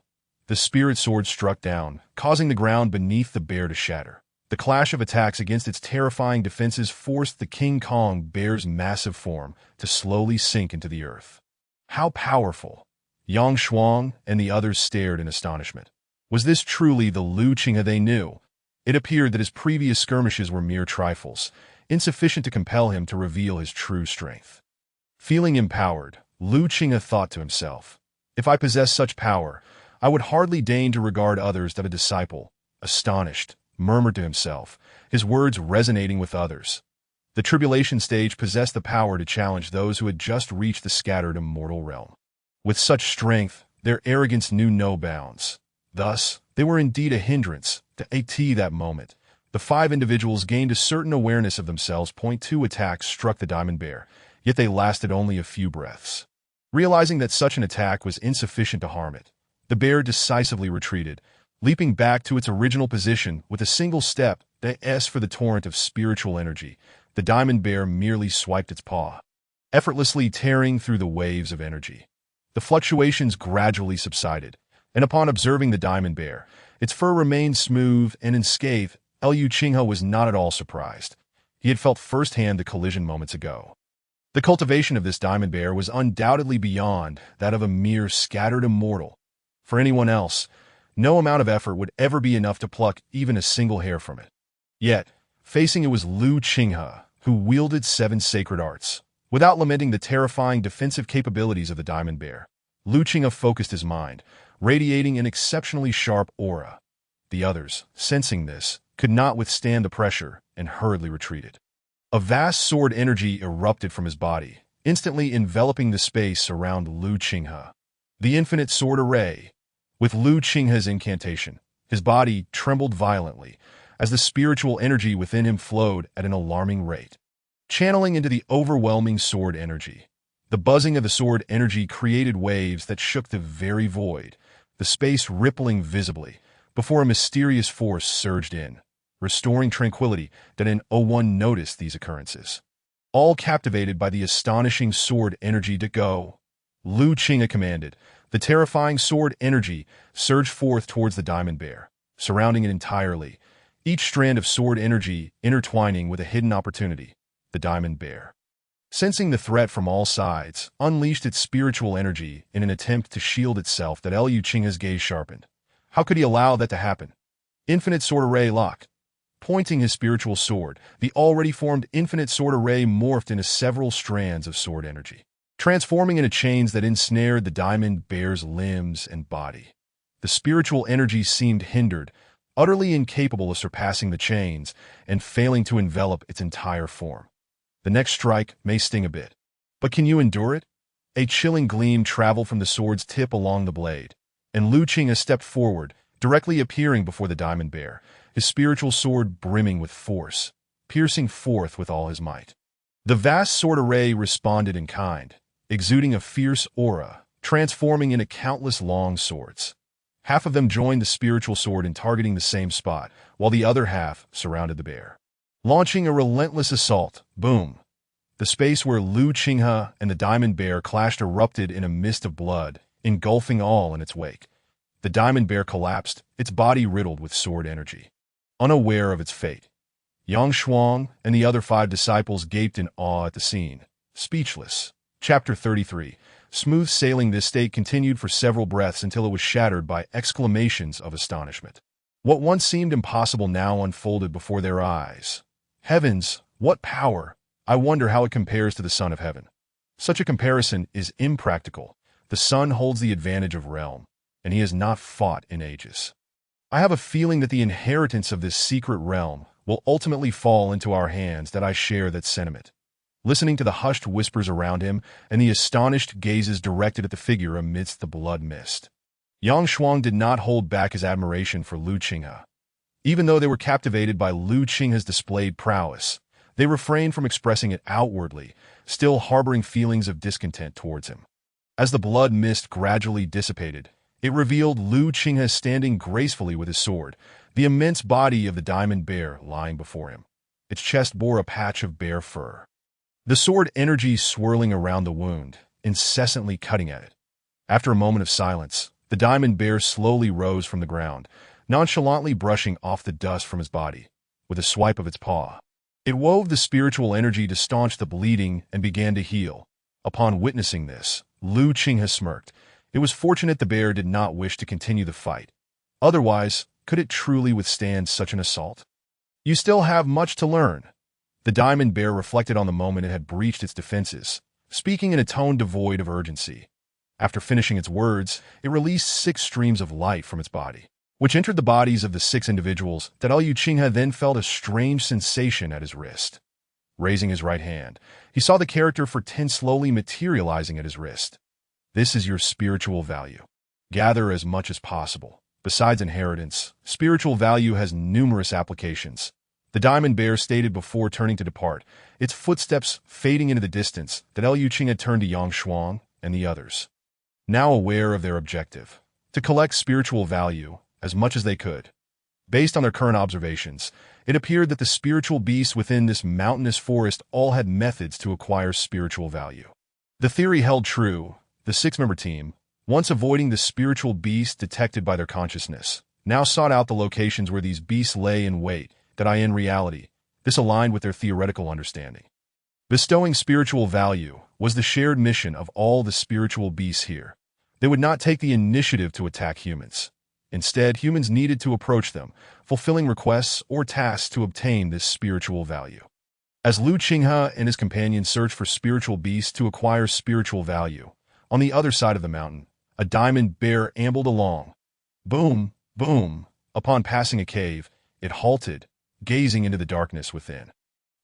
Speaker 1: The spirit sword struck down, causing the ground beneath the bear to shatter. The clash of attacks against its terrifying defenses forced the King Kong bear's massive form to slowly sink into the earth. How powerful! Yang Shuang and the others stared in astonishment. Was this truly the Lu Qinghe they knew? It appeared that his previous skirmishes were mere trifles, insufficient to compel him to reveal his true strength. Feeling empowered, Lu Qinghe thought to himself, "If I possessed such power, I would hardly deign to regard others that a disciple." Astonished, murmured to himself, his words resonating with others. The tribulation stage possessed the power to challenge those who had just reached the scattered immortal realm. With such strength, their arrogance knew no bounds. Thus, they were indeed a hindrance to AT that moment. The five individuals gained a certain awareness of themselves. Point two attacks struck the diamond bear, yet they lasted only a few breaths. Realizing that such an attack was insufficient to harm it, the bear decisively retreated, leaping back to its original position with a single step. For the torrent of spiritual energy, the diamond bear merely swiped its paw, effortlessly tearing through the waves of energy. The fluctuations gradually subsided, and upon observing the diamond bear, its fur remained smooth and unscathed. Lu Qinghe was not at all surprised. He had felt firsthand the collision moments ago. The cultivation of this diamond bear was undoubtedly beyond that of a mere scattered immortal. For anyone else, no amount of effort would ever be enough to pluck even a single hair from it. Yet, facing it was Lu Qinghe, who wielded 7 sacred arts. Without lamenting the terrifying defensive capabilities of the diamond bear, Lu Qinghe focused his mind, radiating an exceptionally sharp aura. The others, sensing this, could not withstand the pressure and hurriedly retreated. A vast sword energy erupted from his body, instantly enveloping the space around Lu Qinghe. The infinite sword array. With Lu Qinghe's incantation, his body trembled violently as the spiritual energy within him flowed at an alarming rate, channeling into the overwhelming sword energy. The buzzing of the sword energy created waves that shook the very void, the space rippling visibly, before a mysterious force surged in, restoring tranquility. One noticed these occurrences. All captivated by the astonishing sword energy. Go! Lu Qinghe commanded. The terrifying sword energy surged forth towards the diamond bear, surrounding it entirely, each strand of sword energy intertwining with a hidden opportunity. the Diamond Bear. Sensing the threat from all sides, unleashed its spiritual energy in an attempt to shield itself. That Liu Qinghe's gaze sharpened. How could he allow that to happen? Infinite Sword Array locked. Pointing his spiritual sword, the already formed Infinite Sword Array morphed into several strands of sword energy, transforming into chains that ensnared the Diamond Bear's limbs and body. The spiritual energy seemed hindered, utterly incapable of surpassing the chains and failing to envelop its entire form. The next strike may sting a bit, but can you endure it? A chilling gleam traveled from the sword's tip along the blade, and Liu Qinghe stepped forward, directly appearing before the Diamond Bear, his spiritual sword brimming with force, piercing forth with all his might. The vast sword array responded in kind, exuding a fierce aura, transforming into countless long swords. Half of them joined the spiritual sword in targeting the same spot, while the other half surrounded the bear. Launching a relentless assault, boom! The space where Liu Qinghe and the Diamond Bear clashed erupted in a mist of blood, engulfing all in its wake. The Diamond Bear collapsed, its body riddled with sword energy. Unaware of its fate, Yang Shuang and the other 5 disciples gaped in awe at the scene, speechless. Chapter 33. Smooth sailing. This state continued for several breaths until it was shattered by exclamations of astonishment. What once seemed impossible now unfolded before their eyes. Heavens, what power! I wonder how it compares to the Son of Heaven. Such a comparison is impractical. The Son holds the advantage of realm, and he has not fought in ages. I have a feeling that the inheritance of this secret realm will ultimately fall into our hands. That I share that sentiment. Listening to the hushed whispers around him and the astonished gazes directed at the figure amidst the blood mist, Yang Shuang did not hold back his admiration for Liu Qinghe. Even though they were captivated by Liu Qinghe's displayed prowess, they refrained from expressing it outwardly, still harboring feelings of discontent towards him. As the blood mist gradually dissipated, it revealed Liu Qinghe standing gracefully with his sword, the immense body of the Diamond Bear lying before him. Its chest bore a patch of bear fur. The sword energy swirling around the wound, incessantly cutting at it. After a moment of silence, the Diamond Bear slowly rose from the ground, nonchalantly brushing off the dust from his body. With a swipe of its paw, it wove the spiritual energy to staunch the bleeding and began to heal. Upon witnessing this, Liu Qinghe smirked. It was fortunate the bear did not wish to continue the fight. Otherwise, could it truly withstand such an assault? You still have much to learn. The Diamond Bear reflected on the moment it had breached its defenses, speaking in a tone devoid of urgency. After finishing its words, it released 6 streams of light from its body, which entered the bodies of the 6 individuals. That Liu Qinghe then felt a strange sensation at his wrist. Raising his right hand, he saw the character for 10 slowly materializing at his wrist. This is your spiritual value. Gather as much as possible. Besides inheritance, spiritual value has numerous applications. The Diamond Bear stated before turning to depart, its footsteps fading into the distance. That Liu Qinghe turned to Yang Shuang and the others, now aware of their objective, to collect spiritual value as much as they could. Based on their current observations, it appeared that the spiritual beasts within this mountainous forest all had methods to acquire spiritual value. The theory held true. The 6-member team, once avoiding the spiritual beasts detected by their consciousness, now sought out the locations where these beasts lay in wait. That in reality, this aligned with their theoretical understanding. Bestowing spiritual value was the shared mission of all the spiritual beasts here. They would not take the initiative to attack humans. Instead, humans needed to approach them, fulfilling requests or tasks to obtain this spiritual value. As Liu Qinghe and his companions searched for spiritual beasts to acquire spiritual value, on the other side of the mountain, a Diamond Bear ambled along. Boom, boom. Upon passing a cave, it halted, gazing into the darkness within.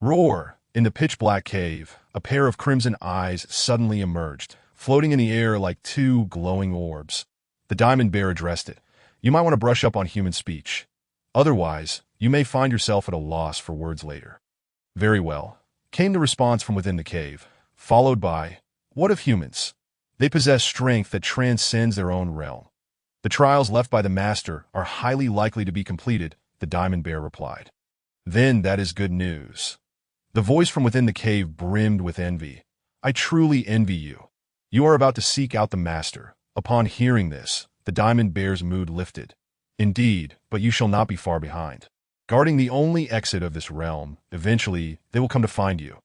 Speaker 1: Roar! In the pitch-black cave, a pair of crimson eyes suddenly emerged, floating in the air like 2 glowing orbs. The Diamond Bear addressed it. You might want to brush up on human speech. Otherwise, you may find yourself at a loss for words later. Very well, came the response from within the cave, followed by, what of humans? They possess strength that transcends their own realm. The trials left by the Master are highly likely to be completed, the Diamond Bear replied. Then that is good news. The voice from within the cave brimmed with envy. I truly envy you. You are about to seek out the Master. Upon hearing this, the Diamond Bear's mood lifted. Indeed, but you shall not be far behind. Guarding the only exit of this realm, eventually they will come to find you.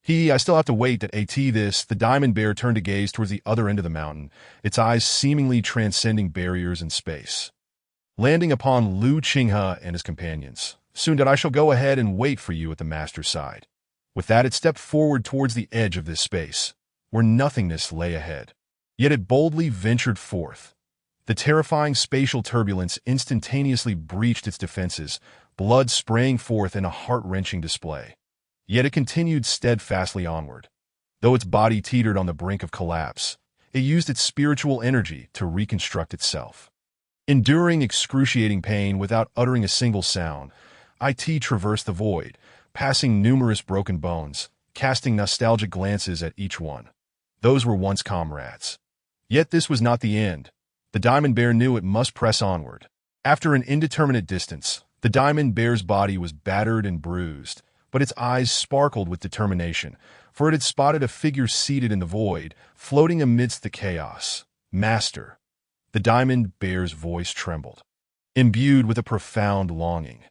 Speaker 1: I still have to wait that the diamond bear turned to gaze towards the other end of the mountain, its eyes seemingly transcending barriers in space. Landing upon Lu Qinghe and his companions. Soon that I shall go ahead and wait for you at the master's side. With that, it stepped forward towards the edge of this space, where nothingness lay ahead. Yet it boldly ventured forth. The terrifying spatial turbulence instantaneously breached its defenses, blood spraying forth in a heart-wrenching display. Yet it continued steadfastly onward. Though its body teetered on the brink of collapse, it used its spiritual energy to reconstruct itself. Enduring excruciating pain without uttering a single sound, IT traversed the void, passing numerous broken bones, casting nostalgic glances at each one. Those were once comrades. Yet this was not the end. The diamond bear knew it must press onward. After an indeterminate distance, the diamond bear's body was battered and bruised, but its eyes sparkled with determination, for it had spotted a figure seated in the void, floating amidst the chaos. Master. The diamond bear's voice trembled, imbued with a profound longing.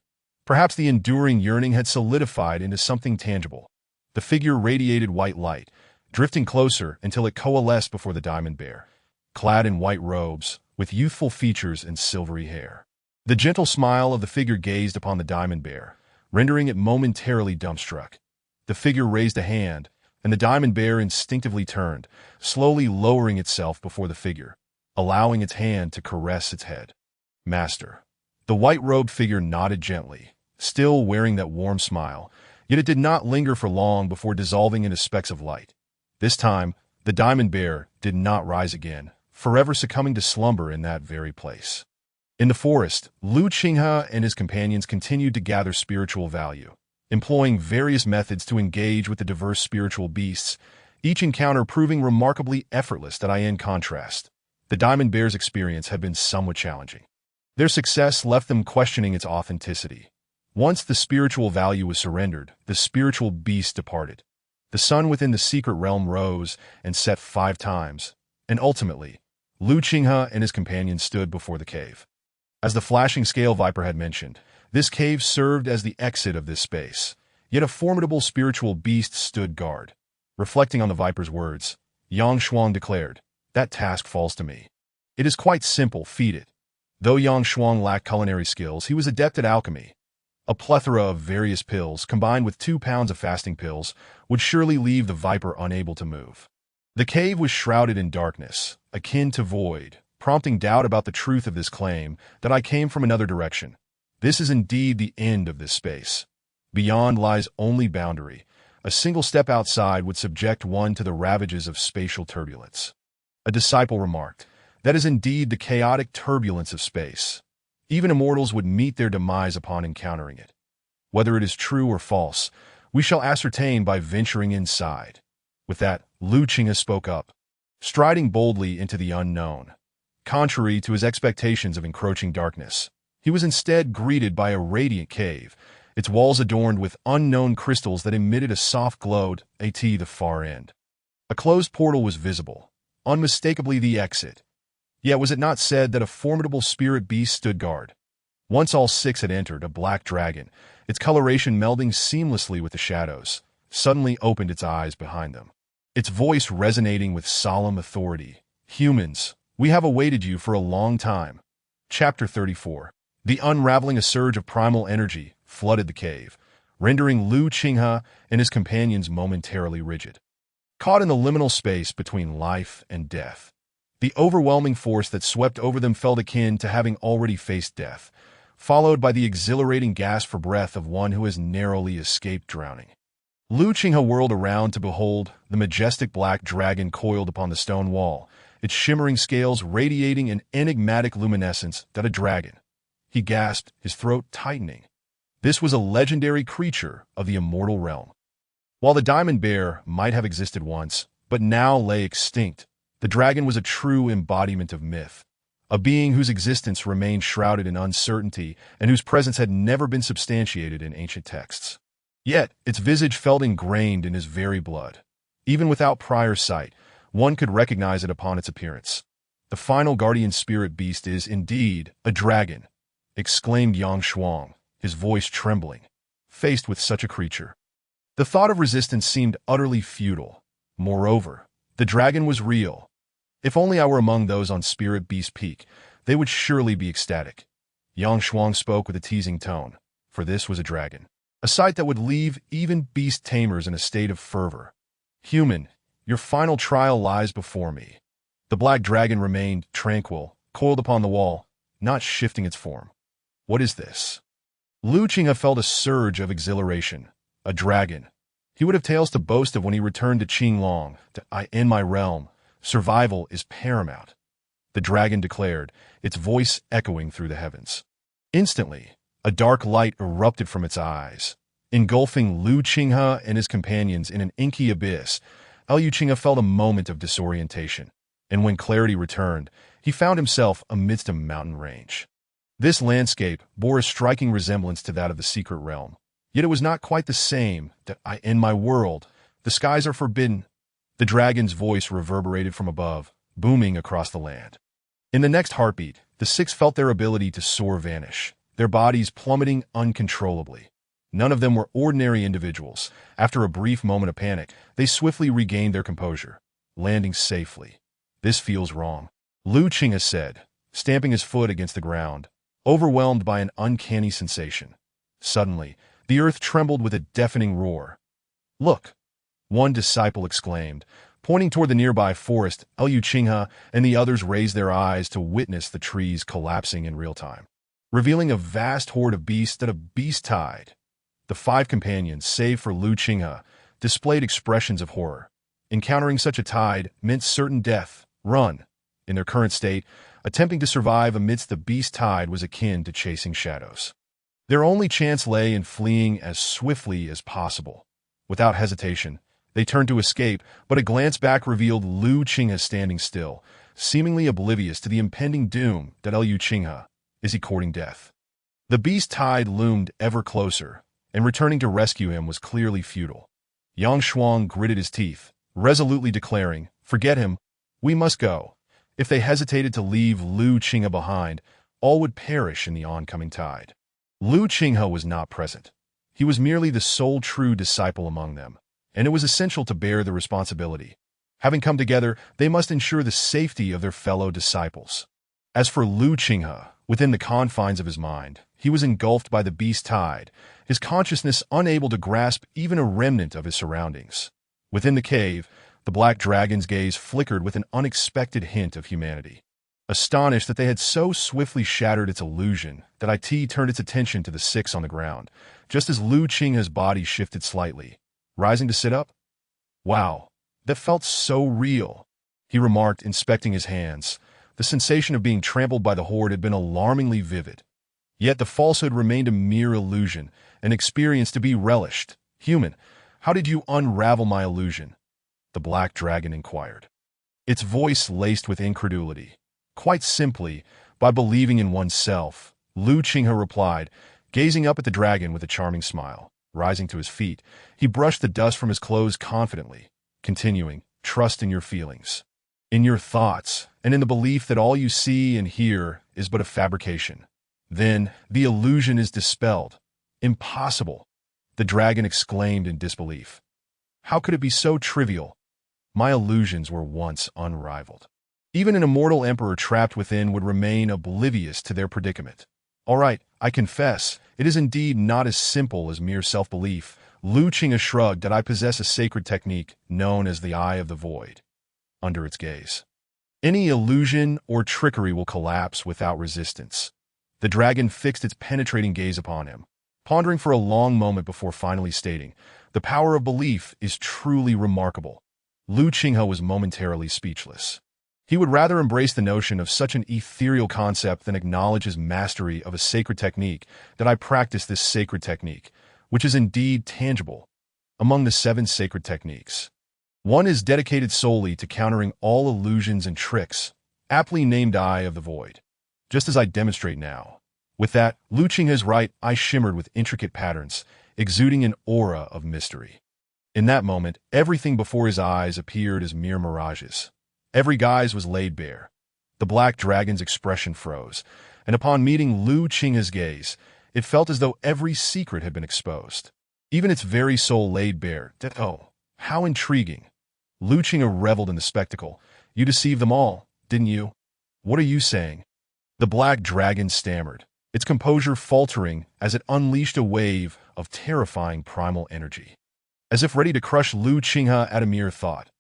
Speaker 1: Perhaps the enduring yearning had solidified into something tangible. The figure radiated white light, drifting closer until it coalesced before the diamond bear, clad in white robes, with youthful features and silvery hair. The gentle smile of the figure gazed upon the diamond bear, rendering it momentarily dumbstruck. The figure raised a hand, and the diamond bear instinctively turned, slowly lowering itself before the figure, allowing its hand to caress its head. Master. The white-robed figure nodded gently, still wearing that warm smile, yet it did not linger for long before dissolving into specks of light. This time, the diamond bear did not rise again, forever succumbing to slumber in that very place. In the forest, Lu Qinghe and his companions continued to gather spiritual value, employing various methods to engage with the diverse spiritual beasts, each encounter proving remarkably effortless. In contrast, the diamond bear's experience had been somewhat challenging. Their success left them questioning its authenticity. Once the spiritual value was surrendered, the spiritual beast departed. The sun within the secret realm rose and set 5 times, and ultimately, Lu Qinghe and his companions stood before the cave. As the flashing scale viper had mentioned, this cave served as the exit of this space, yet a formidable spiritual beast stood guard. Reflecting on the viper's words, Yang Shuang declared, "That task falls to me. It is quite simple, feed it." Though Yang Shuang lacked culinary skills, he was adept at alchemy. A plethora of various pills, combined with 2 pounds of fasting pills, would surely leave the viper unable to move. The cave was shrouded in darkness, akin to void, prompting doubt about the truth of this claim that I came from another direction. This is indeed the end of this space. Beyond lies only boundary. A single step outside would subject one to the ravages of spatial turbulence. A disciple remarked, "That is indeed the chaotic turbulence of space. Even immortals would meet their demise upon encountering it. Whether it is true or false, we shall ascertain by venturing inside." With that, Lu Qinghe spoke up, striding boldly into the unknown. Contrary to his expectations of encroaching darkness, he was instead greeted by a radiant cave, its walls adorned with unknown crystals that emitted a soft glow at the far end. A closed portal was visible, unmistakably the exit. Yet was it not said that a formidable spirit beast stood guard? Once all 6 had entered, a black dragon, its coloration melding seamlessly with the shadows, suddenly opened its eyes behind them. Its voice resonating with solemn authority. "Humans, we have awaited you for a long time." Chapter 34. The unraveling. A surge of primal energy flooded the cave, rendering Lu Qinghe and his companions momentarily rigid. Caught in the liminal space between life and death, the overwhelming force that swept over them felt akin to having already faced death, followed by the exhilarating gasp for breath of one who has narrowly escaped drowning. Lu Qinghe whirled around to behold the majestic black dragon coiled upon the stone wall, its shimmering scales radiating an enigmatic luminescence. "That a dragon?" he gasped, his throat tightening. This was a legendary creature of the immortal realm. While the diamond bear might have existed once, but now lay extinct, the dragon was a true embodiment of myth, a being whose existence remained shrouded in uncertainty and whose presence had never been substantiated in ancient texts. Yet, its visage felt ingrained in his very blood. Even without prior sight, one could recognize it upon its appearance. "The final guardian spirit beast is, indeed, a dragon," exclaimed Yang Shuang, his voice trembling. Faced with such a creature, The thought of resistance seemed utterly futile. Moreover, the dragon was real. If only I were among those on Spirit Beast Peak, they would surely be ecstatic. Yang Shuang spoke with a teasing tone, for this was a dragon, a sight that would leave even beast tamers in a state of fervor. Human, your final trial lies before me. The black dragon remained tranquil, coiled upon the wall, not shifting its form. What is this? Lu Qinghe felt a surge of exhilaration. A dragon. He would have tales to boast of when he returned to Qinglong. In my realm, survival is paramount. The dragon declared, its voice echoing through the heavens. Instantly, a dark light erupted from its eyes, engulfing Lu Qinghe and his companions in an inky abyss. Lu Qinghe felt a moment of disorientation, and when clarity returned, he found himself amidst a mountain range. This landscape bore a striking resemblance to that of the secret realm, yet it was not quite the same. In my world, the skies are forbidden. The dragon's voice reverberated from above, booming across the land. In the next heartbeat, the six felt their ability to soar vanish, their bodies plummeting uncontrollably. None of them were ordinary individuals. After a brief moment of panic, they swiftly regained their composure, landing safely. This feels wrong, Lu Qinghe said, stamping his foot against the ground, overwhelmed by an uncanny sensation. Suddenly, the earth trembled with a deafening roar. Look, one disciple exclaimed, pointing toward the nearby forest. Lu Qinghe and the others raised their eyes to witness the trees collapsing in real time, revealing a vast horde of beasts at a beast tide. The five companions, save for Lu Qinghe, displayed expressions of horror. Encountering such a tide meant certain death. Run. In their current state, attempting to survive amidst the beast tide was akin to chasing shadows. Their only chance lay in fleeing as swiftly as possible. Without hesitation, they turned to escape, but a glance back revealed Lu Qinghe standing still, seemingly oblivious to the impending doom. Lu Qinghe, is he courting death? The beast tide loomed ever closer, and returning to rescue him was clearly futile. Yang Shuang gritted his teeth, resolutely declaring, forget him, we must go. If they hesitated to leave Lu Qinghe behind, all would perish in the oncoming tide. Lu Qinghe was not present. He was merely the sole true disciple among them, and it was essential to bear the responsibility. Having come together, they must ensure the safety of their fellow disciples. As for Lu Qinghe, within the confines of his mind, he was engulfed by the beast tide, his consciousness unable to grasp even a remnant of his surroundings. Within the cave, the black dragon's gaze flickered with an unexpected hint of humanity. Astonished that they had so swiftly shattered its illusion, that it turned its attention to the six on the ground, just as Lu Qinghe's body shifted slightly, rising to sit up. Wow, that felt so real, he remarked, inspecting his hands. The sensation of being trampled by the horde had been alarmingly vivid. Yet the falsehood remained a mere illusion, an experience to be relished. Human, how did you unravel my illusion? The black dragon inquired, its voice laced with incredulity. Quite simply, by believing in oneself, Lu Qinghe replied, gazing up at the dragon with a charming smile. Rising to his feet, he brushed the dust from his clothes confidently, continuing, trust in your feelings, in your thoughts, and in the belief that all you see and hear is but a fabrication. Then the illusion is dispelled. Impossible, the dragon exclaimed in disbelief. How could it be so trivial? My illusions were once unrivaled. Even an immortal emperor trapped within would remain oblivious to their predicament. All right, I confess, it is indeed not as simple as mere self-belief. Lu Qinghe shrugged. That I possess a sacred technique known as the Eye of the Void. Under its gaze, any illusion or trickery will collapse without resistance. The dragon fixed its penetrating gaze upon him, pondering for a long moment before finally stating, the power of belief is truly remarkable. Lu Qinghe was momentarily speechless. He would rather embrace the notion of such an ethereal concept than acknowledge his mastery of a sacred technique. That I practice this sacred technique, which is indeed tangible. Among the 7 sacred techniques, one is dedicated solely to countering all illusions and tricks, aptly named Eye of the Void, just as I demonstrate now. With that, Lu Qinghe's right eye shimmered with intricate patterns, exuding an aura of mystery. In that moment, everything before his eyes appeared as mere mirages. Every guise was laid bare. The black dragon's expression froze, and upon meeting Lu Qinghe's gaze, it felt as though every secret had been exposed. Even its very soul laid bare. Oh, how intriguing. Lu Qinghe reveled in the spectacle. You deceived them all, didn't you? What are you saying? The black dragon stammered, its composure faltering as it unleashed a wave of terrifying primal energy, as if ready to crush Lu Qinghe at a mere thought.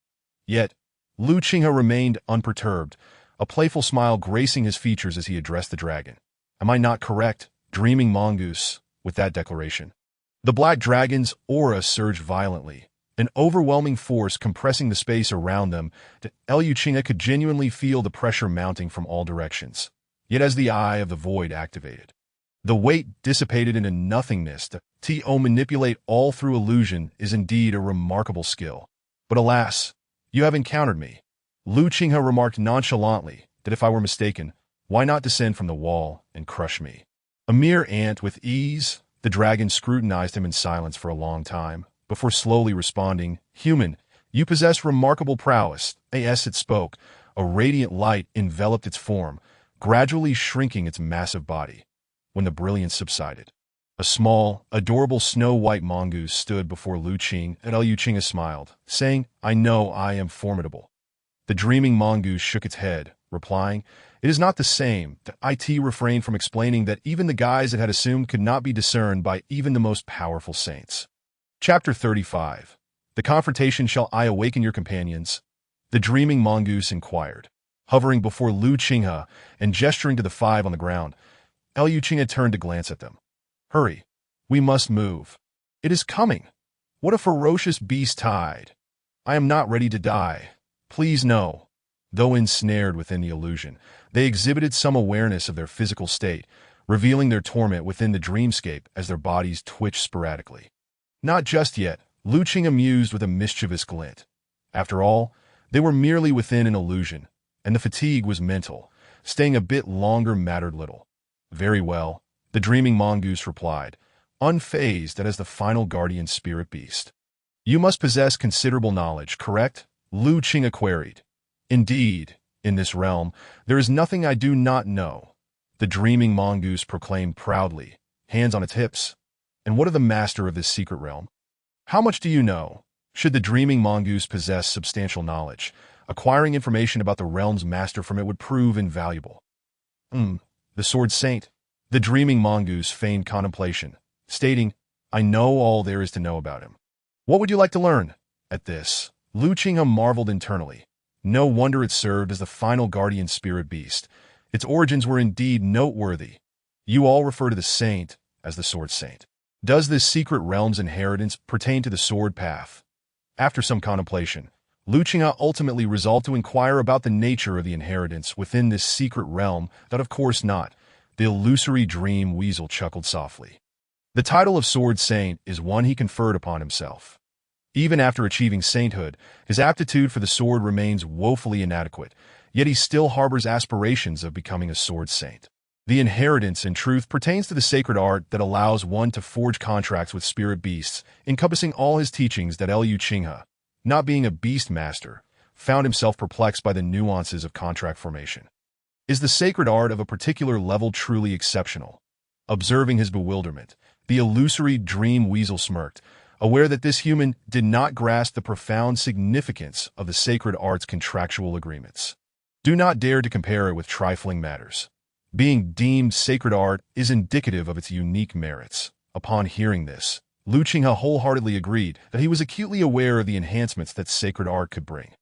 Speaker 1: Yet, Lu Qinghe remained unperturbed, a playful smile gracing his features as he addressed the dragon. Am I not correct, dreaming mongoose, with that declaration? The black dragon's aura surged violently, an overwhelming force compressing the space around them. Lu Qinghe could genuinely feel the pressure mounting from all directions. Yet as the eye of the void activated, the weight dissipated into nothingness. To manipulate all through illusion is indeed a remarkable skill. But alas, you have encountered me. Lu Qinghe remarked nonchalantly that if I were mistaken, why not descend from the wall and crush me? A mere ant with ease. The dragon scrutinized him in silence for a long time, before slowly responding, Human, you possess remarkable prowess. As it spoke, a radiant light enveloped its form, gradually shrinking its massive body. When the brilliance subsided, a small, adorable snow-white mongoose stood before Lu Qinghe, and Lu Qinghe smiled, saying, I know I am formidable. The dreaming mongoose shook its head, replying, It is not the same. It refrained from explaining that even the guise it had assumed could not be discerned by even the most powerful saints. Chapter 35. The confrontation. Shall I awaken your companions? The dreaming mongoose inquired, hovering before Lu Qinghe and gesturing to the five on the ground. Lu Qinghe turned to glance at them. Hurry. We must move. It is coming. What a ferocious beast tide. I am not ready to die. Please no. Though ensnared within the illusion, they exhibited some awareness of their physical state, revealing their torment within the dreamscape as their bodies twitched sporadically. Not just yet, Lu Qinghe mused with a mischievous glint. After all, they were merely within an illusion, and the fatigue was mental. Staying a bit longer mattered little. Very well, the dreaming mongoose replied, unfazed as the final guardian spirit beast. You must possess considerable knowledge, correct? Lu Qinghe queried. Indeed, in this realm, there is nothing I do not know, the dreaming mongoose proclaimed proudly, hands on its hips. And what of the master of this secret realm? How much do you know? Should the dreaming mongoose possess substantial knowledge, acquiring information about the realm's master from it would prove invaluable. The Sword Saint. The dreaming mongoose feigned contemplation, stating, I know all there is to know about him. What would you like to learn? At this, Lu Qinghe marveled internally. No wonder it served as the final guardian spirit beast. Its origins were indeed noteworthy. You all refer to the saint as the Sword Saint. Does this secret realm's inheritance pertain to the sword path? After some contemplation, Lu Qinghe ultimately resolved to inquire about the nature of the inheritance within this secret realm. That of course not. The illusory dream weasel chuckled softly. The title of Sword Saint is one he conferred upon himself. Even after achieving sainthood, his aptitude for the sword remains woefully inadequate, yet he still harbors aspirations of becoming a sword saint. The inheritance, in truth, pertains to the sacred art that allows one to forge contracts with spirit beasts, encompassing all his teachings. That Lu Qinghe, not being a beast master, found himself perplexed by the nuances of contract formation. Is the sacred art of a particular level truly exceptional? Observing his bewilderment, the illusory dream weasel smirked, aware that this human did not grasp the profound significance of the sacred art's contractual agreements. Do not dare to compare it with trifling matters. Being deemed sacred art is indicative of its unique merits. Upon hearing this, Lu Qinghe wholeheartedly agreed that he was acutely aware of the enhancements that sacred art could bring.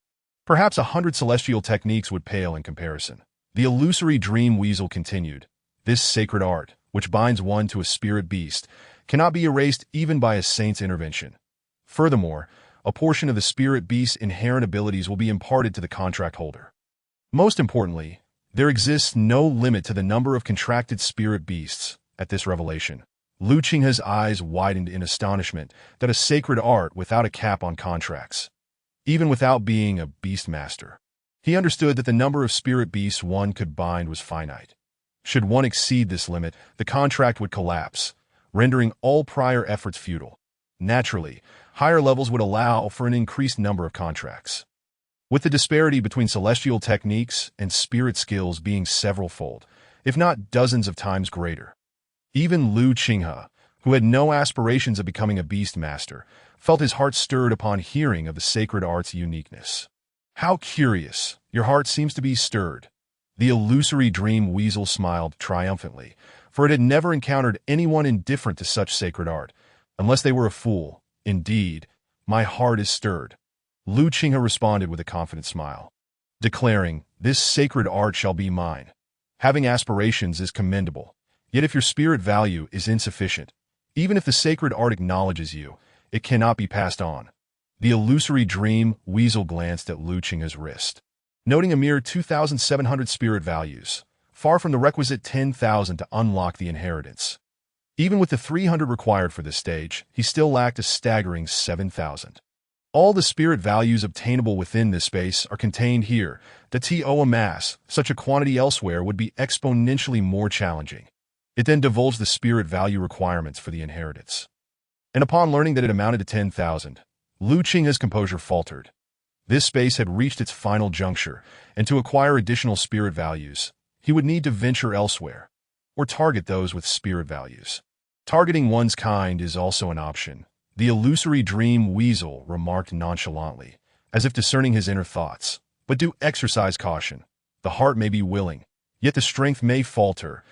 Speaker 1: Perhaps 100 celestial techniques would pale in comparison. The illusory dream weasel continued, This sacred art, which binds one to a spirit beast, cannot be erased even by a saint's intervention. Furthermore, a portion of the spirit beast's inherent abilities will be imparted to the contract holder. Most importantly, there exists no limit to the number of contracted spirit beasts. At this revelation, Lu Qinghe's eyes widened in astonishment that a sacred art without a cap on contracts. Even without being a beast master, he understood that the number of spirit beasts one could bind was finite. Should one exceed this limit, the contract would collapse, rendering all prior efforts futile. Naturally, higher levels would allow for an increased number of contracts. With the disparity between celestial techniques and spirit skills being several-fold, if not dozens of times greater. Even Lu Qinghe, who had no aspirations of becoming a beast master, felt his heart stirred upon hearing of the sacred art's uniqueness. How curious, your heart seems to be stirred. The illusory dream weasel smiled triumphantly, for it had never encountered anyone indifferent to such sacred art, unless they were a fool. Indeed, my heart is stirred. Lu Qinghe responded with a confident smile, declaring, "This sacred art shall be mine." Having aspirations is commendable, yet if your spirit value is insufficient, even if the sacred art acknowledges you, it cannot be passed on. The illusory dream weasel glanced at Lu Qinghe's wrist, noting a mere 2,700 spirit values, far from the requisite 10,000 to unlock the inheritance. Even with the 300 required for this stage, he still lacked a staggering 7,000. All the spirit values obtainable within this space are contained here. To amass such a quantity elsewhere would be exponentially more challenging. It then divulged the spirit value requirements for the inheritance. And upon learning that it amounted to 10,000, Lu Qinghe's composure faltered. This space had reached its final juncture, and to acquire additional spirit values, he would need to venture elsewhere, or target those with spirit values. Targeting one's kind is also an option, the illusory dream weasel remarked nonchalantly, as if discerning his inner thoughts. But do exercise caution. The heart may be willing, yet the strength may falter.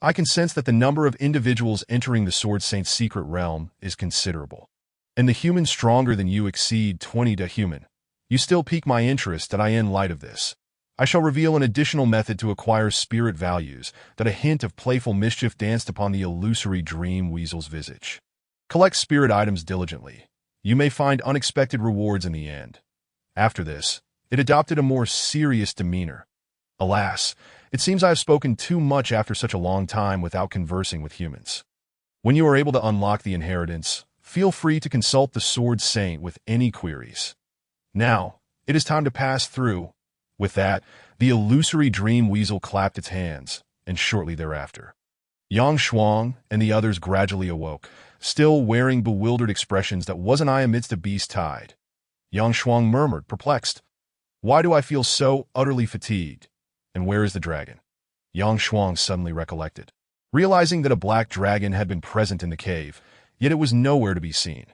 Speaker 1: I can sense that the number of individuals entering the Sword Saint's secret realm is considerable. And the humans stronger than you exceed 20 to human. You still pique my interest that in light of this. I shall reveal an additional method to acquire spirit values, that a hint of playful mischief danced upon the illusory dream weasel's visage. Collect spirit items diligently. You may find unexpected rewards in the end. After this, it adopted a more serious demeanor. Alas, it seems I have spoken too much after such a long time without conversing with humans. When you are able to unlock the inheritance, feel free to consult the Sword Saint with any queries. Now, it is time to pass through. With that, the illusory dream weasel clapped its hands, and shortly thereafter, Yang Shuang and the others gradually awoke, still wearing bewildered expressions that wasn't I amidst a beast tide. Yang Shuang murmured, perplexed, "Why do I feel so utterly fatigued? And where is the dragon?" Yang Shuang suddenly recollected, realizing that a black dragon had been present in the cave, yet it was nowhere to be seen.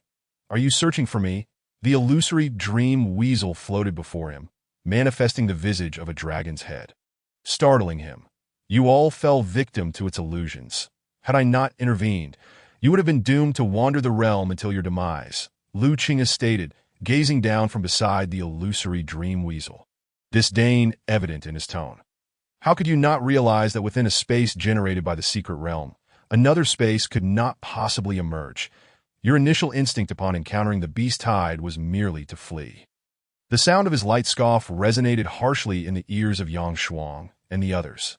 Speaker 1: "Are you searching for me?" The illusory dream weasel floated before him, manifesting the visage of a dragon's head. Startling him, you all fell victim to its illusions. Had I not intervened, you would have been doomed to wander the realm until your demise, Lu Qinghe stated, gazing down from beside the illusory dream weasel, disdain evident in his tone. How could you not realize that within a space generated by the secret realm, another space could not possibly emerge? Your initial instinct upon encountering the beast tide was merely to flee. The sound of his light scoff resonated harshly in the ears of Yang Shuang and the others.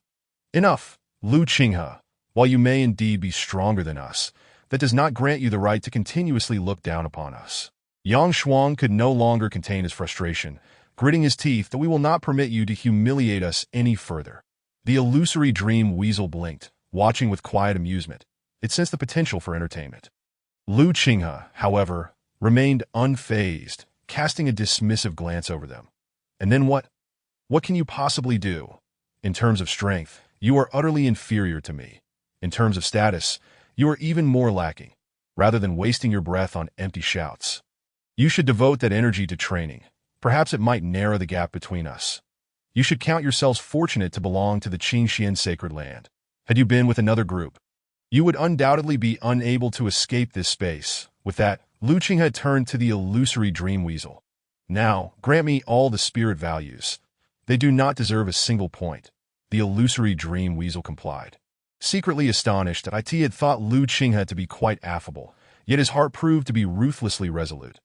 Speaker 1: Enough, Lu Qinghe. While you may indeed be stronger than us, that does not grant you the right to continuously look down upon us. Yang Shuang could no longer contain his frustration, gritting his teeth that we will not permit you to humiliate us any further. The illusory dream weasel blinked, watching with quiet amusement. It sensed the potential for entertainment. Lu Qinghe, however, remained unfazed, casting a dismissive glance over them. And then what? What can you possibly do? In terms of strength, you are utterly inferior to me. In terms of status, you are even more lacking. Rather than wasting your breath on empty shouts, you should devote that energy to training. Perhaps it might narrow the gap between us. You should count yourselves fortunate to belong to the Qingxian sacred land. Had you been with another group, you would undoubtedly be unable to escape this space. With that, Lu Qinghe turned to the illusory dream weasel. Now, grant me all the spirit values. They do not deserve a single point. The illusory dream weasel complied. Secretly astonished that IT had thought Lu Qinghe to be quite affable, yet his heart proved to be ruthlessly resolute.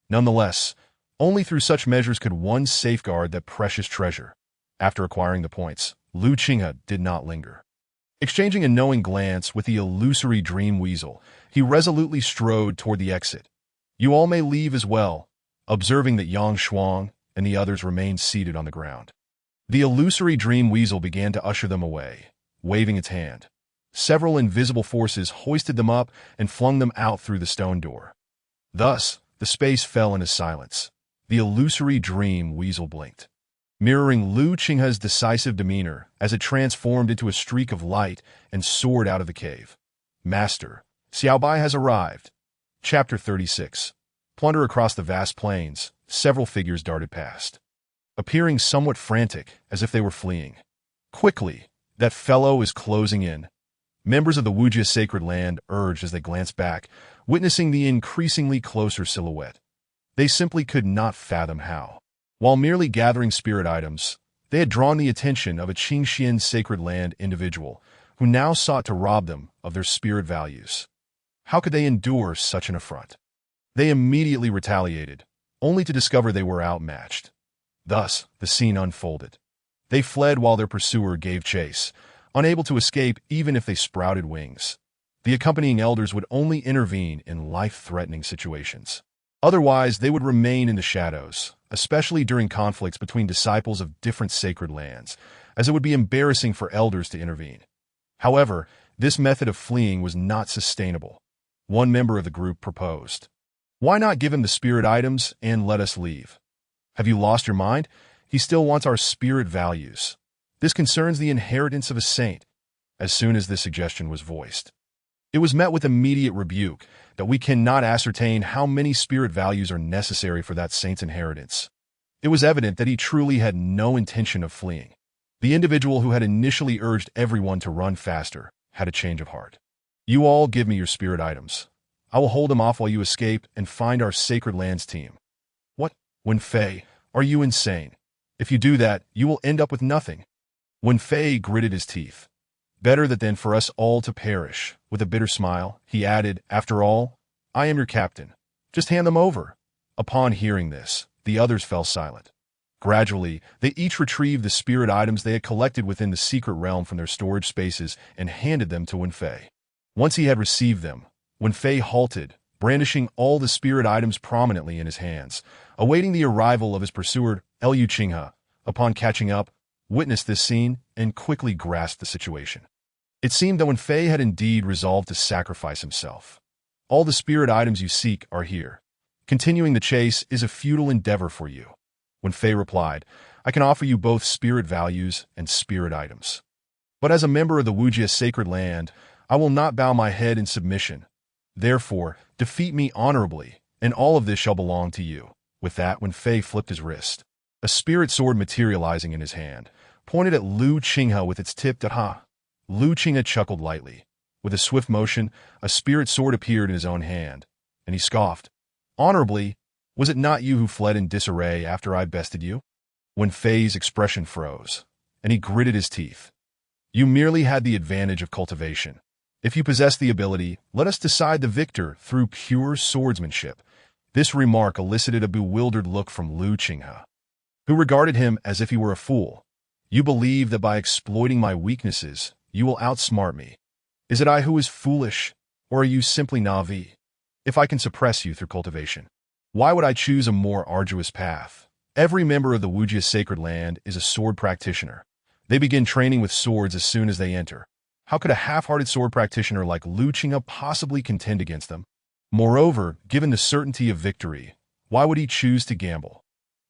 Speaker 1: Nonetheless, only through such measures could one safeguard that precious treasure. After acquiring the points, Lu Qinghe did not linger. Exchanging a knowing glance with the illusory dream weasel, he resolutely strode toward the exit. You all may leave as well, observing that Yang Shuang and the others remained seated on the ground. The illusory dream weasel began to usher them away, waving its hand. Several invisible forces hoisted them up and flung them out through the stone door. Thus, the space fell into silence. The illusory dream weasel blinked, mirroring Lu Qinghe's decisive demeanor as it transformed into a streak of light and soared out of the cave. Master, Xiao Bai has arrived. Chapter 36. Plunder across the vast plains, several figures darted past, appearing somewhat frantic, as if they were fleeing. Quickly, that fellow is closing in. Members of the Wujia sacred land urged as they glanced back, witnessing the increasingly closer silhouette. They simply could not fathom how. While merely gathering spirit items, they had drawn the attention of a Qingxian sacred land individual who now sought to rob them of their spirit values. How could they endure such an affront? They immediately retaliated, only to discover they were outmatched. Thus, the scene unfolded. They fled while their pursuer gave chase, unable to escape even if they sprouted wings. The accompanying elders would only intervene in life-threatening situations. Otherwise, they would remain in the shadows, especially during conflicts between disciples of different sacred lands, as it would be embarrassing for elders to intervene. However, this method of fleeing was not sustainable. One member of the group proposed, "Why not give him the spirit items and let us leave? Have you lost your mind? He still wants our spirit values. This concerns the inheritance of a saint." As soon as this suggestion was voiced, it was met with immediate rebuke that we cannot ascertain how many spirit values are necessary for that saint's inheritance. It was evident that he truly had no intention of fleeing. The individual who had initially urged everyone to run faster had a change of heart. "You all give me your spirit items. I will hold them off while you escape and find our sacred lands team." "What? Wen Fei, are you insane? If you do that, you will end up with nothing." Wen Fei gritted his teeth. "Better that than for us all to perish." With a bitter smile, he added, "After all, I am your captain. Just hand them over." Upon hearing this, the others fell silent. Gradually, they each retrieved the spirit items they had collected within the secret realm from their storage spaces and handed them to Wen Fei. Once he had received them, Wen Fei halted, brandishing all the spirit items prominently in his hands, awaiting the arrival of his pursuer, Liu Qinghe. Upon catching up, witnessed this scene and quickly grasped the situation. It seemed that Wen Fei had indeed resolved to sacrifice himself. "All the spirit items you seek are here. Continuing the chase is a futile endeavor for you." Wen Fei replied, "I can offer you both spirit values and spirit items. But as a member of the Wujia sacred land, I will not bow my head in submission. Therefore, defeat me honorably, and all of this shall belong to you." With that, Wen Fei flipped his wrist. A spirit sword materializing in his hand, pointed at Liu Qinghe with its tip to ha. Liu Qinghe chuckled lightly. With a swift motion, a spirit sword appeared in his own hand, and he scoffed. "Honorably? Was it not you who fled in disarray after I bested you?" Wen Fei's expression froze, and he gritted his teeth. "You merely had the advantage of cultivation. If you possess the ability, let us decide the victor through pure swordsmanship." This remark elicited a bewildered look from Liu Qinghe, who regarded him as if he were a fool. "You believe that by exploiting my weaknesses, you will outsmart me. Is it I who is foolish, or are you simply naive? If I can suppress you through cultivation, why would I choose a more arduous path? Every member of the Wujia sacred land is a sword practitioner. They begin training with swords as soon as they enter. How could a half-hearted sword practitioner like Liu Qinghe possibly contend against them? Moreover, given the certainty of victory, why would he choose to gamble?"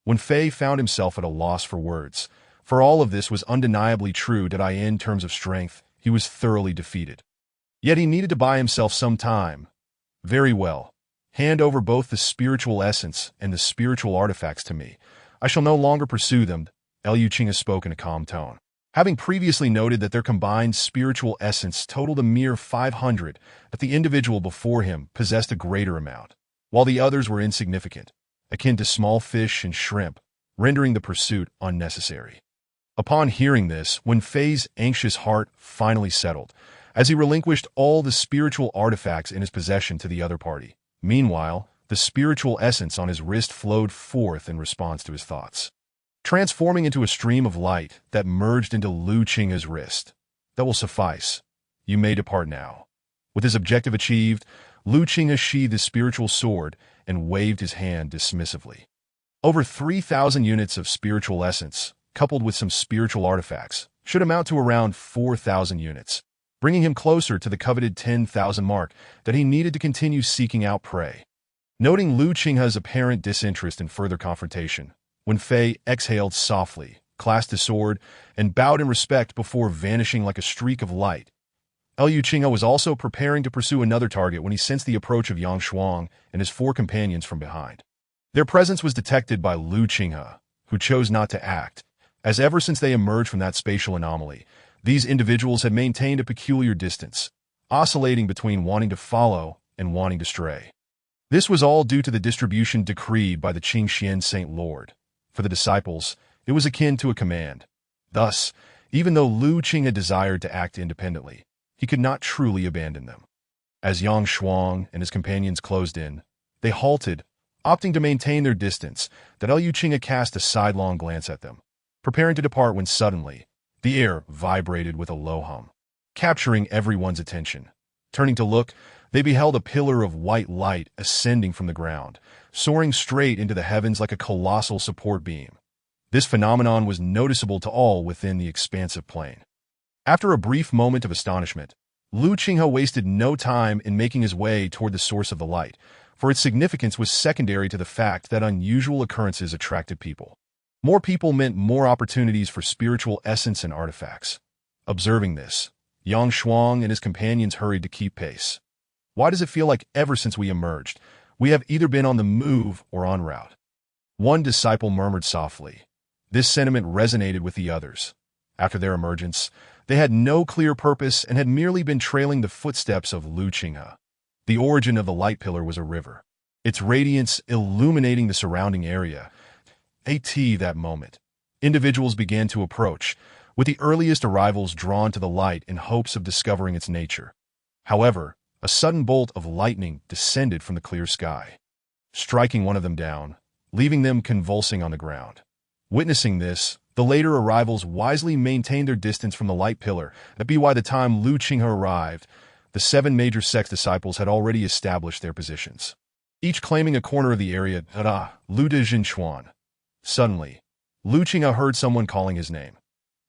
Speaker 1: Wen Fei found himself at a loss for words. For all of this was undeniably true that in terms of strength, he was thoroughly defeated. Yet he needed to buy himself some time. "Very well. Hand over both the spiritual essence and the spiritual artifacts to me. I shall no longer pursue them," Liu Qinghe spoke in a calm tone. Having previously noted that their combined spiritual essence totaled a mere 500, that the individual before him possessed a greater amount, while the others were insignificant, akin to small fish and shrimp, rendering the pursuit unnecessary. Upon hearing this, Wen Fei's anxious heart finally settled, as he relinquished all the spiritual artifacts in his possession to the other party. Meanwhile, the spiritual essence on his wrist flowed forth in response to his thoughts, transforming into a stream of light that merged into Liu Qinghe's wrist. "That will suffice. You may depart now." With his objective achieved, Liu Qinghe sheathed his spiritual sword and waved his hand dismissively. Over 3,000 units of spiritual essence, coupled with some spiritual artifacts, should amount to around 4,000 units, bringing him closer to the coveted 10,000 mark that he needed to continue seeking out prey. Noting Liu Qinghe's apparent disinterest in further confrontation, Wen Fei exhaled softly, clasped his sword, and bowed in respect before vanishing like a streak of light. Liu Qinghe was also preparing to pursue another target when he sensed the approach of Yang Shuang and his four companions from behind. Their presence was detected by Liu Qinghe, who chose not to act, as ever since they emerged from that spatial anomaly, these individuals had maintained a peculiar distance, oscillating between wanting to follow and wanting to stray. This was all due to the distribution decreed by the Qingxian Saint Lord. For the disciples, it was akin to a command. Thus, even though Liu Qinghe desired to act independently, he could not truly abandon them. As Yang Shuang and his companions closed in, they halted, opting to maintain their distance, that Liu Qinghe cast a sidelong glance at them, preparing to depart when suddenly, the air vibrated with a low hum, capturing everyone's attention. Turning to look, they beheld a pillar of white light ascending from the ground, soaring straight into the heavens like a colossal support beam. This phenomenon was noticeable to all within the expansive plain. After a brief moment of astonishment, Liu Qinghe wasted no time in making his way toward the source of the light, for its significance was secondary to the fact that unusual occurrences attracted people. More people meant more opportunities for spiritual essence and artifacts. Observing this, Yang Shuang and his companions hurried to keep pace. Why does it feel like ever since we emerged, we have either been on the move or en route? One disciple murmured softly. This sentiment resonated with the others. After their emergence, they had no clear purpose and had merely been trailing the footsteps of Liu Qinghe. The origin of the light pillar was a river, its radiance illuminating the surrounding area. That moment, individuals began to approach, with the earliest arrivals drawn to the light in hopes of discovering its nature. However, a sudden bolt of lightning descended from the clear sky, striking one of them down, leaving them convulsing on the ground. Witnessing this, the later arrivals wisely maintained their distance from the light pillar. By the time Liu Qinghe arrived, the 7 major sect's disciples had already established their positions, each claiming a corner of the area. Liu de Jinchuan. Suddenly, Liu Qinghe heard someone calling his name.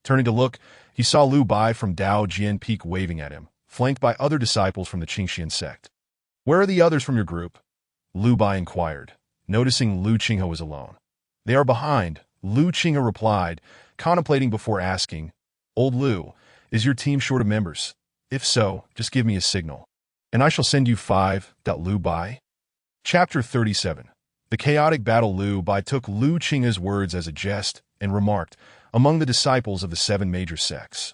Speaker 1: Turning to look, he saw Liu Bai from Dao Jian Peak waving at him, flanked by other disciples from the Qingxian sect. "Where are the others from your group?" Liu Bai inquired, noticing Liu Qinghe was alone. "They are behind," Liu Qinghe replied, contemplating before asking, "Old Liu, is your team short of members? If so, just give me a signal, and I shall send you 5. Liu Bai. Chapter 37. The chaotic battle. Liu Bai took Liu Qinghe's words as a jest and remarked, among the disciples of the 7 major sects,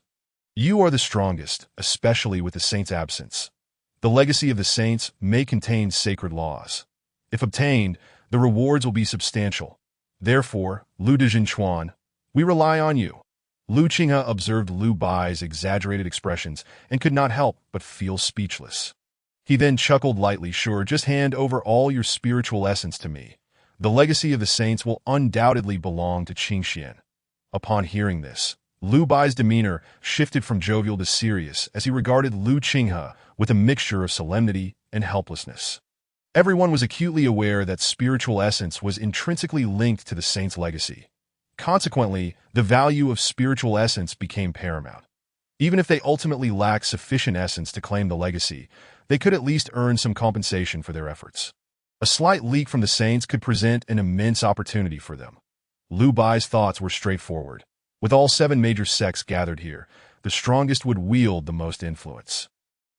Speaker 1: "You are the strongest, especially with the saints' absence. The legacy of the saints may contain sacred laws. If obtained, the rewards will be substantial. Therefore, Liu de Jinchuan, we rely on you." Liu Qinghe observed Liu Bai's exaggerated expressions and could not help but feel speechless. He then chuckled lightly. "Sure, just hand over all your spiritual essence to me. The legacy of the saints will undoubtedly belong to Qingxian." Upon hearing this, Liu Bai's demeanor shifted from jovial to serious as he regarded Liu Qinghe with a mixture of solemnity and helplessness. Everyone was acutely aware that spiritual essence was intrinsically linked to the saint's legacy. Consequently, the value of spiritual essence became paramount. Even if they ultimately lacked sufficient essence to claim the legacy, they could at least earn some compensation for their efforts. A slight leak from the saints could present an immense opportunity for them. Liu Bai's thoughts were straightforward. With all 7 major sects gathered here, the strongest would wield the most influence.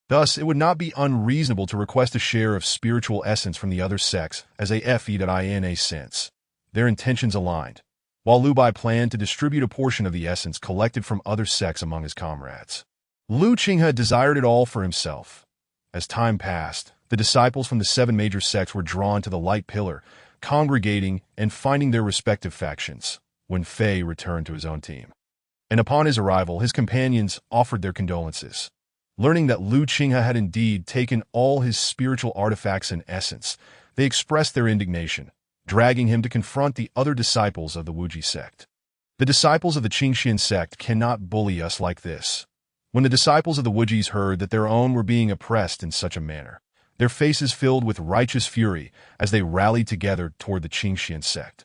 Speaker 1: Thus, it would not be unreasonable to request a share of spiritual essence from the other sects as a in a sense. Their intentions aligned, while Liu Bai planned to distribute a portion of the essence collected from other sects among his comrades. Liu Qinghe desired it all for himself. As time passed, the disciples from the 7 major sects were drawn to the light pillar, congregating and finding their respective factions, when Fei returned to his own team. And upon his arrival, his companions offered their condolences. Learning that Liu Qinghe had indeed taken all his spiritual artifacts and essence, they expressed their indignation, dragging him to confront the other disciples of the Wuji sect. "The disciples of the Qingxian sect cannot bully us like this." When the disciples of the Wujis heard that their own were being oppressed in such a manner, their faces filled with righteous fury as they rallied together toward the Qingxian sect.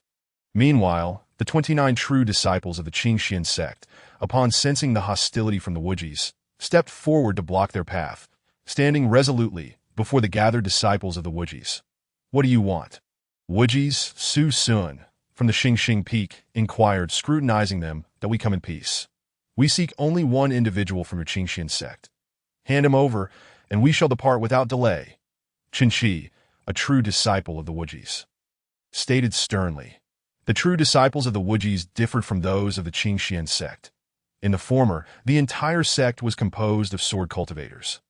Speaker 1: Meanwhile, the 29 true disciples of the Qingxian sect, upon sensing the hostility from the Wujis, stepped forward to block their path, standing resolutely before the gathered disciples of the Wujis. "What do you want?" Wujis Su Sun, from the Xingxing Peak, inquired, scrutinizing them. "That we come in peace. We seek only one individual from your Qingxian sect." Hand him over, and we shall depart without delay. Qin Shi, a true disciple of the Wujis, stated sternly. The true disciples of the Wujis differed from those of the Qingxian sect. In the former, the entire sect was composed of sword cultivators.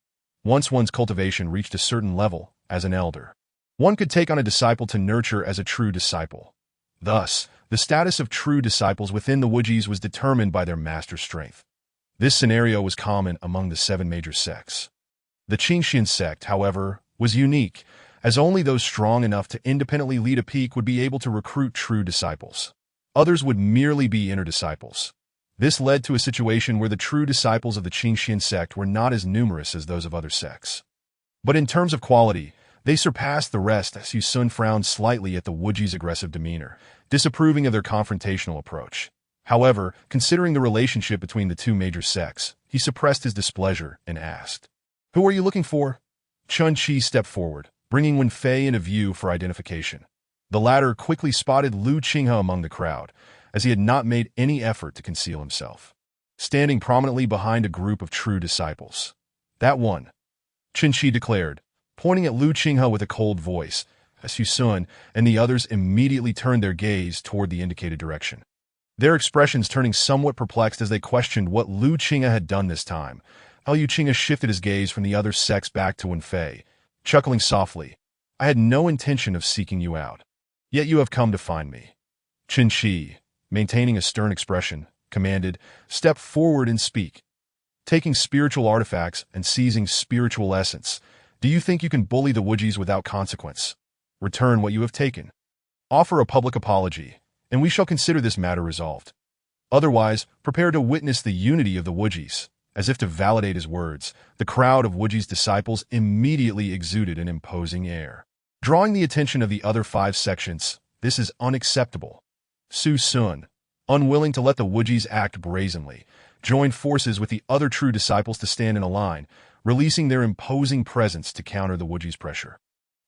Speaker 1: Once one's cultivation reached a certain level, as an elder, one could take on a disciple to nurture as a true disciple. Thus, the status of true disciples within the Wujis was determined by their master's strength. This scenario was common among the 7 major sects. The Qingxian sect, however, was unique, as only those strong enough to independently lead a peak would be able to recruit true disciples. Others would merely be inner disciples. This led to a situation where the true disciples of the Qingxian sect were not as numerous as those of other sects. But in terms of quality, they surpassed the rest as Su Sun frowned slightly at the Wujis' aggressive demeanor, disapproving of their confrontational approach. However, considering the relationship between the 2 major sects, he suppressed his displeasure and asked, "Who are you looking for?" Qin Shi stepped forward, bringing Wen Fei into view for identification. The latter quickly spotted Lu Qinghe among the crowd, as he had not made any effort to conceal himself, standing prominently behind a group of true disciples. "That one," Qin Shi declared, pointing at Lu Qinghe with a cold voice, as Su Sun and the others immediately turned their gaze toward the indicated direction, their expressions turning somewhat perplexed as they questioned what Lu Qinghe had done this time. Lu Qinghe shifted his gaze from the other sects back to Wen Fei, chuckling softly. "I had no intention of seeking you out. Yet you have come to find me." Qin Shi, maintaining a stern expression, commanded, "Step forward and speak." Taking spiritual artifacts and seizing spiritual essence, do you think you can bully the Wujis without consequence? Return what you have taken. Offer a public apology, and we shall consider this matter resolved. Otherwise, prepare to witness the unity of the Wujis. As if to validate his words, the crowd of Wujis' disciples immediately exuded an imposing air, drawing the attention of the other 5 sections. This is unacceptable. Su Sun, unwilling to let the Wujis act brazenly, joined forces with the other true disciples to stand in a line, releasing their imposing presence to counter the Wujis' pressure.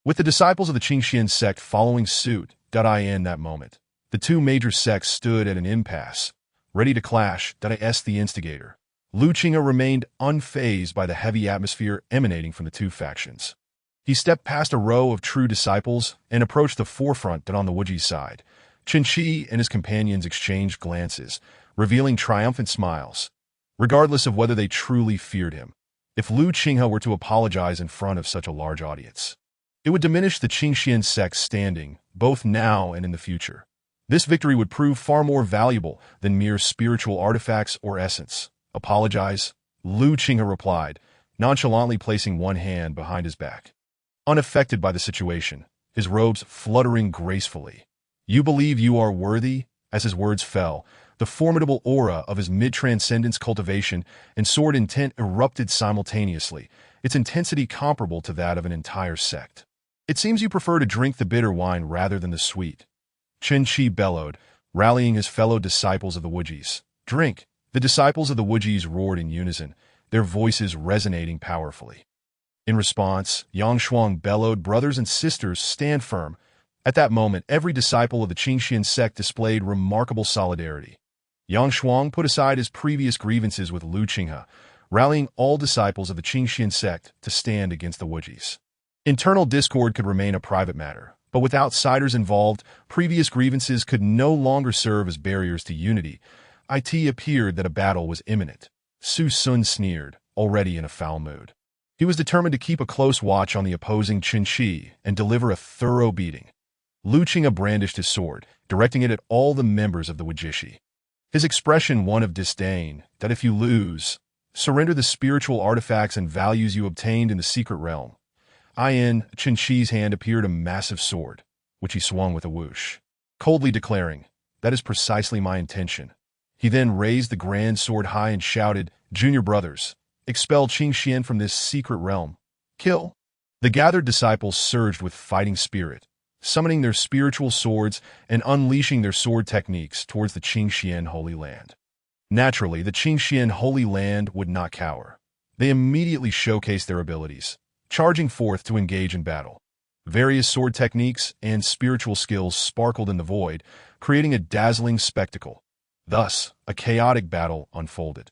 Speaker 1: With the disciples of the Qingxian sect following suit, in that moment, the 2 major sects stood at an impasse, ready to clash. The instigator, Lu Qinghe, remained unfazed by the heavy atmosphere emanating from the 2 factions. He stepped past a row of true disciples and approached the forefront on the Wujis' side. Qin Shi and his companions exchanged glances, revealing triumphant smiles, regardless of whether they truly feared him. If Lu Qinghe were to apologize in front of such a large audience, it would diminish the Qingxian sect's standing, both now and in the future. This victory would prove far more valuable than mere spiritual artifacts or essence. "Apologize?" Lu Qinghe replied, nonchalantly placing one hand behind his back, unaffected by the situation, his robes fluttering gracefully. "You believe you are worthy?" As his words fell, the formidable aura of his mid-transcendence cultivation and sword intent erupted simultaneously, its intensity comparable to that of an entire sect. "It seems you prefer to drink the bitter wine rather than the sweet," Qin Shi bellowed, rallying his fellow disciples of the Wujis. "Drink!" The disciples of the Wujis roared in unison, their voices resonating powerfully. In response, Yang Shuang bellowed, "Brothers and sisters, stand firm." At that moment, every disciple of the Qingxian sect displayed remarkable solidarity. Yang Shuang put aside his previous grievances with Lu Qinghe, rallying all disciples of the Qingxian sect to stand against the Wujis. Internal discord could remain a private matter, but with outsiders involved, previous grievances could no longer serve as barriers to unity. It appeared that a battle was imminent. Su Sun sneered, already in a foul mood. He was determined to keep a close watch on the opposing Qin Shi and deliver a thorough beating. Lu Qinghe brandished his sword, directing it at all the members of the Wujishi. His expression one of disdain, that if you lose, surrender the spiritual artifacts and values you obtained in the secret realm. In Qin Shi's hand appeared a massive sword, which he swung with a whoosh, coldly declaring, "That is precisely my intention." He then raised the grand sword high and shouted, "Junior brothers, expel Qing Xian from this secret realm. Kill!" The gathered disciples surged with fighting spirit, summoning their spiritual swords and unleashing their sword techniques towards the Qing Xian Holy Land. Naturally, the Qing Xian Holy Land would not cower. They immediately showcased their abilities, charging forth to engage in battle. Various sword techniques and spiritual skills sparkled in the void, creating a dazzling spectacle. Thus, a chaotic battle unfolded.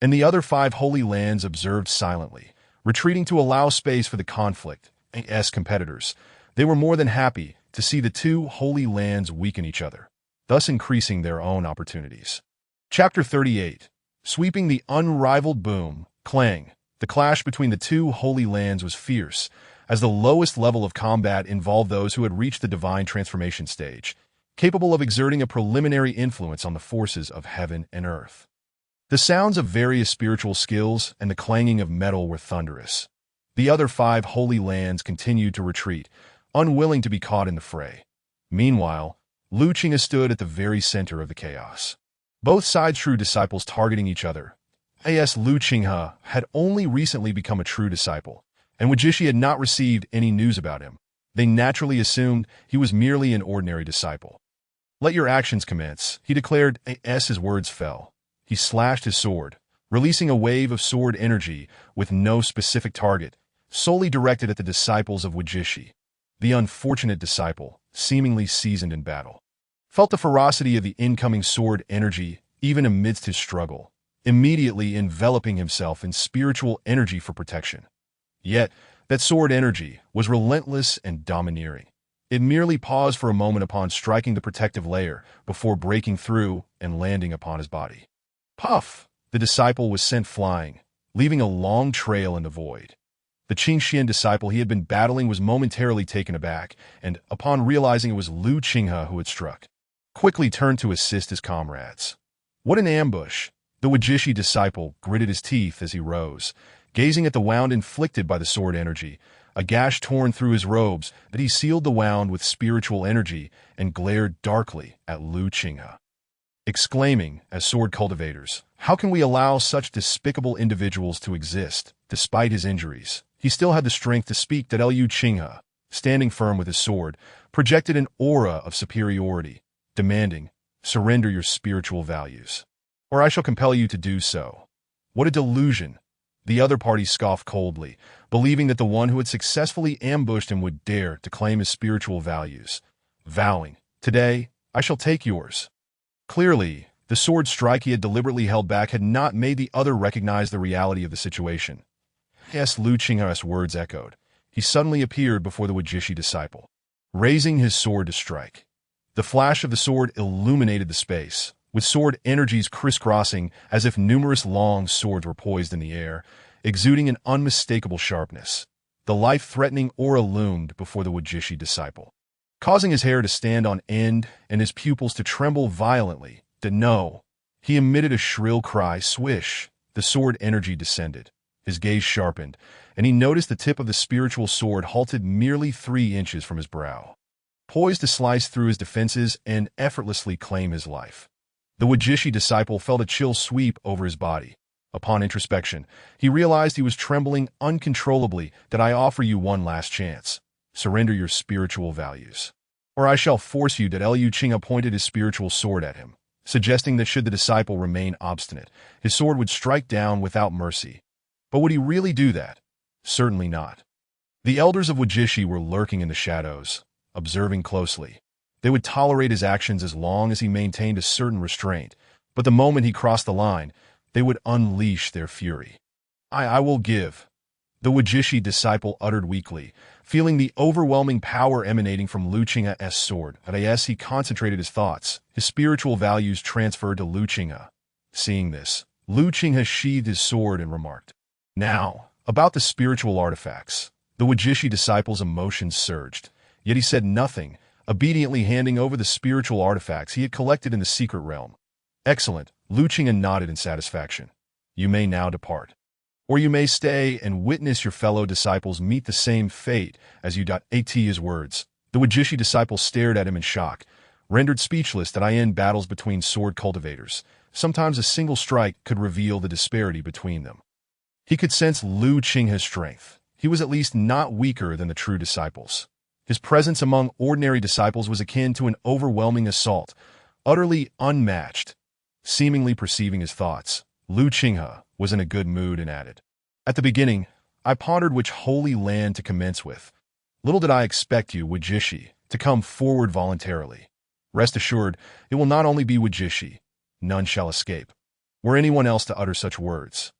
Speaker 1: and the other 5 holy lands observed silently, retreating to allow space for the conflict. As competitors, they were more than happy to see the 2 holy lands weaken each other, thus increasing their own opportunities. Chapter 38. Sweeping the unrivaled boom, clang. The clash between the 2 holy lands was fierce, as the lowest level of combat involved those who had reached the divine transformation stage, capable of exerting a preliminary influence on the forces of heaven and earth. The sounds of various spiritual skills and the clanging of metal were thunderous. The other 5 holy lands continued to retreat, unwilling to be caught in the fray. Meanwhile, Lu Qinghe stood at the very center of the chaos. Both sides' true disciples targeting each other. As Lu Qinghe had only recently become a true disciple, and Wujishi had not received any news about him. They naturally assumed he was merely an ordinary disciple. "Let your actions commence," he declared as his words fell. He slashed his sword, releasing a wave of sword energy with no specific target, solely directed at the disciples of Wujishi. The unfortunate disciple, seemingly seasoned in battle, felt the ferocity of the incoming sword energy even amidst his struggle, immediately enveloping himself in spiritual energy for protection. Yet, that sword energy was relentless and domineering. It merely paused for a moment upon striking the protective layer before breaking through and landing upon his body. Puff! The disciple was sent flying, leaving a long trail in the void. The Qingxian disciple he had been battling was momentarily taken aback, and, upon realizing it was Lu Qinghe who had struck, quickly turned to assist his comrades. What an ambush! The Wujishi disciple gritted his teeth as he rose, gazing at the wound inflicted by the sword energy, a gash torn through his robes, but he sealed the wound with spiritual energy and glared darkly at Lu Qinghe, exclaiming, as sword cultivators, "How can we allow such despicable individuals to exist?" Despite his injuries, he still had the strength to speak that Lu Qinghe, standing firm with his sword, projected an aura of superiority, demanding, "Surrender your spiritual values, or I shall compel you to do so." What a delusion! The other party scoffed coldly, believing that the one who had successfully ambushed him would dare to claim his spiritual values, vowing, "Today, I shall take yours." Clearly, the sword strike he had deliberately held back had not made the other recognize the reality of the situation. Yes, Lu Qinghe's words echoed. He suddenly appeared before the Wujishi disciple, raising his sword to strike. The flash of the sword illuminated the space, with sword energies crisscrossing as if numerous long swords were poised in the air, exuding an unmistakable sharpness. The life-threatening aura loomed before the Wujishi disciple, causing his hair to stand on end and his pupils to tremble violently. "No!" He emitted a shrill cry, swish. The sword energy descended. His gaze sharpened, and he noticed the tip of the spiritual sword halted merely 3 inches from his brow, poised to slice through his defenses and effortlessly claim his life. The Wujishi disciple felt a chill sweep over his body. Upon introspection, he realized he was trembling uncontrollably. "That I offer you one last chance. Surrender your spiritual values, or I shall force you." That Lu Qinghe pointed his spiritual sword at him, suggesting that should the disciple remain obstinate, his sword would strike down without mercy. But would he really do that? Certainly not. The elders of Wujishi were lurking in the shadows, observing closely. They would tolerate his actions as long as he maintained a certain restraint, but the moment he crossed the line, they would unleash their fury. I will give," the Wujishi disciple uttered weakly, feeling the overwhelming power emanating from Lu Qinghe's sword. As he concentrated his thoughts, his spiritual values transferred to Lu Qinghe. Seeing this, Lu Qinghe sheathed his sword and remarked, "Now, about the spiritual artifacts." The Wujishi disciple's emotions surged, yet he said nothing, obediently handing over the spiritual artifacts he had collected in the secret realm. "Excellent," Lu Qinghe nodded in satisfaction. "You may now depart. Or you may stay and witness your fellow disciples meet the same fate as you." At his words, the Wujishi disciple stared at him in shock, rendered speechless. That I end battles between sword cultivators. Sometimes a single strike could reveal the disparity between them. He could sense Lu Qinghe's strength. He was at least not weaker than the true disciples. His presence among ordinary disciples was akin to an overwhelming assault, utterly unmatched. Seemingly perceiving his thoughts, Lu Qinghe was in a good mood and added, "At the beginning, I pondered which holy land to commence with. Little did I expect you, Wujishi, to come forward voluntarily. Rest assured, it will not only be Wujishi. None shall escape." Were anyone else to utter such words,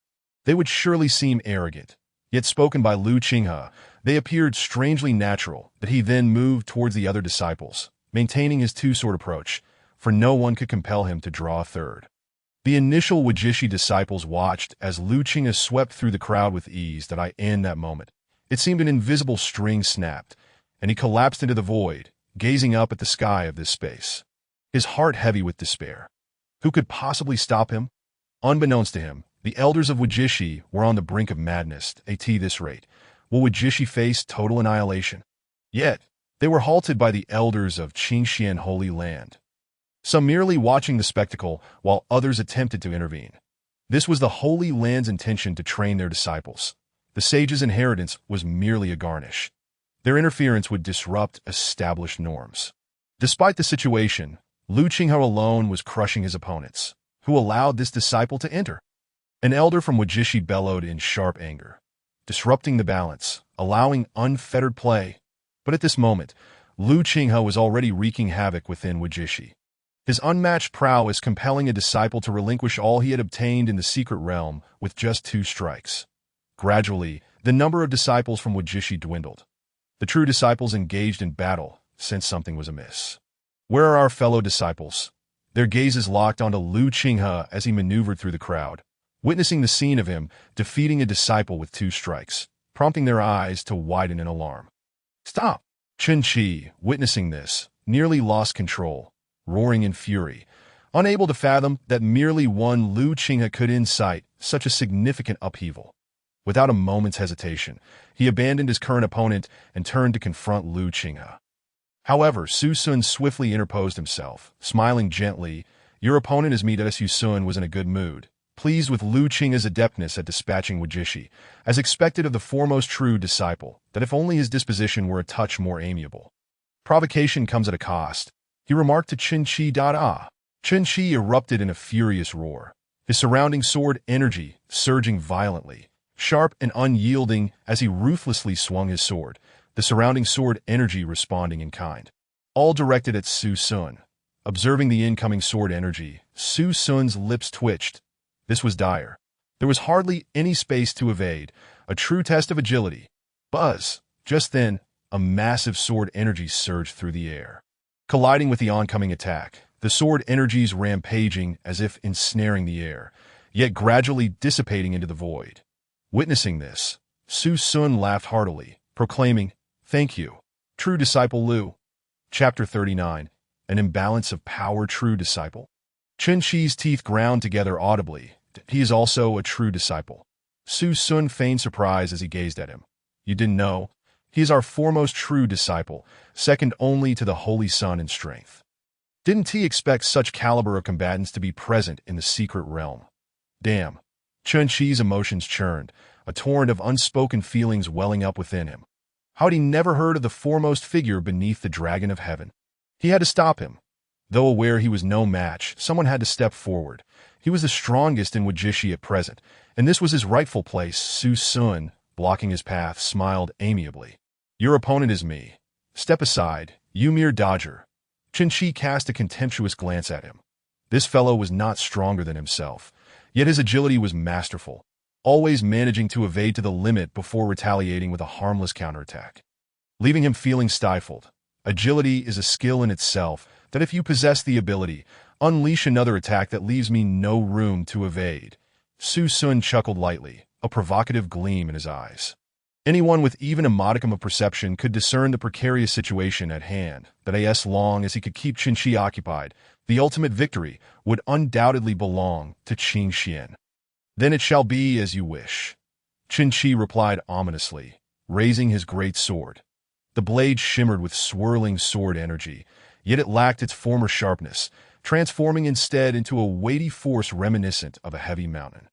Speaker 1: they would surely seem arrogant. Yet spoken by Lu Qinghe, they appeared strangely natural. That he then moved towards the other disciples, maintaining his two-sword approach, for no one could compel him to draw a third. The initial Wajishi disciples watched as Lu Qinghe swept through the crowd with ease. In that moment, it seemed an invisible string snapped, and he collapsed into the void, gazing up at the sky of this space, his heart heavy with despair. Who could possibly stop him? Unbeknownst to him, the elders of Wajishi were on the brink of madness. At this rate, will Wajishi face total annihilation? Yet, they were halted by the elders of Qingxian Holy Land, some merely watching the spectacle while others attempted to intervene. This was the Holy Land's intention to train their disciples. The sages' inheritance was merely a garnish. Their interference would disrupt established norms. Despite the situation, Lu Qinghe alone was crushing his opponents. Who allowed this disciple to enter? An elder from Wajishi bellowed in sharp anger, disrupting the balance, allowing unfettered play. But at this moment, Lu Qinghe was already wreaking havoc within Wajishi. His unmatched prowess compelling a disciple to relinquish all he had obtained in the secret realm with just 2 strikes. Gradually, the number of disciples from Wajishi dwindled. The true disciples engaged in battle sensed something was amiss. Where are our fellow disciples? Their gazes locked onto Lu Qinghe as he maneuvered through the crowd, witnessing the scene of him defeating a disciple with 2 strikes, prompting their eyes to widen in alarm. Stop! Chen Qi, witnessing this, nearly lost control, roaring in fury, unable to fathom that merely one Lu Qinghe could incite such a significant upheaval. Without a moment's hesitation, he abandoned his current opponent and turned to confront Lu Qinghe. However, Su Sun swiftly interposed himself, smiling gently. Your opponent is me. Su Sun was in a good mood, pleased with Lu Qinghe's adeptness at dispatching Wajishi, as expected of the foremost true disciple, that if only his disposition were a touch more amiable. Provocation comes at a cost, he remarked to Chen Qi. Chen Qi erupted in a furious roar, his surrounding sword energy surging violently, sharp and unyielding as he ruthlessly swung his sword, the surrounding sword energy responding in kind. All directed at Su Sun. Observing the incoming sword energy, Su Sun's lips twitched. This was dire. There was hardly any space to evade, a true test of agility. Buzz! Just then, a massive sword energy surged through the air, colliding with the oncoming attack, the sword energies rampaging as if ensnaring the air, yet gradually dissipating into the void. Witnessing this, Su Sun laughed heartily, proclaiming, "Thank you, true disciple Lu." Chapter 39, An Imbalance of Power. True disciple? Chen Qi's teeth ground together audibly. He is also a true disciple. Su Sun feigned surprise as he gazed at him. You didn't know? He is our foremost true disciple, second only to the Holy Sun in strength. Didn't he expect such caliber of combatants to be present in the secret realm? Damn. Chen Qi's emotions churned, a torrent of unspoken feelings welling up within him. How had he never heard of the foremost figure beneath the dragon of heaven? He had to stop him. Though aware he was no match, someone had to step forward. He was the strongest in Wajishi at present, and this was his rightful place. Su Sun, blocking his path, smiled amiably. Your opponent is me. Step aside, you mere dodger. Chen Qi cast a contemptuous glance at him. This fellow was not stronger than himself, yet his agility was masterful, always managing to evade to the limit before retaliating with a harmless counterattack, leaving him feeling stifled. Agility is a skill in itself that if you possess the ability, unleash another attack that leaves me no room to evade. Su Sun chuckled lightly, a provocative gleam in his eyes. Anyone with even a modicum of perception could discern the precarious situation at hand, that as long as he could keep Chen Qi occupied, the ultimate victory would undoubtedly belong to Qingxian. Then it shall be as you wish. Chen Qi replied ominously, raising his great sword. The blade shimmered with swirling sword energy, yet it lacked its former sharpness, transforming instead into a weighty force reminiscent of a heavy mountain.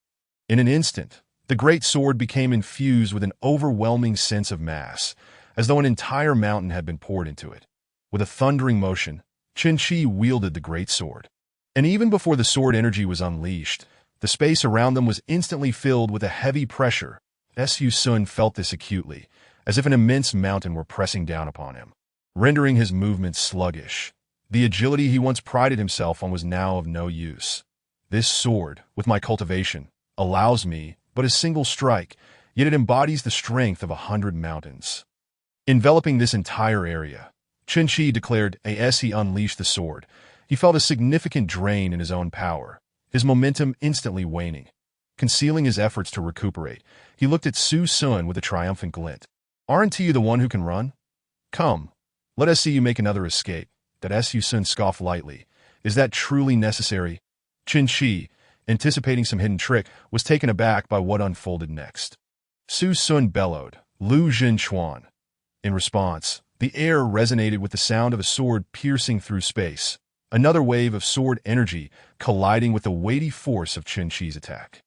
Speaker 1: In an instant, the great sword became infused with an overwhelming sense of mass, as though an entire mountain had been poured into it. With a thundering motion, Chen Qi wielded the great sword. And even before the sword energy was unleashed, the space around them was instantly filled with a heavy pressure. Su Sun felt this acutely, as if an immense mountain were pressing down upon him, rendering his movements sluggish. The agility he once prided himself on was now of no use. This sword, with my cultivation, allows me but a single strike, yet it embodies the strength of 100 mountains. Enveloping this entire area, Chen Qi declared as he unleashed the sword. He felt a significant drain in his own power, his momentum instantly waning. Concealing his efforts to recuperate, he looked at Su Sun with a triumphant glint. "Aren't you the one who can run? Come, let us see you make another escape." That Su Sun scoffed lightly. "Is that truly necessary?" Chen Qi, anticipating some hidden trick, was taken aback by what unfolded next. Su Sun bellowed, "Lu Jinchuan." In response, the air resonated with the sound of a sword piercing through space, another wave of sword energy colliding with the weighty force of Chen Qi's attack.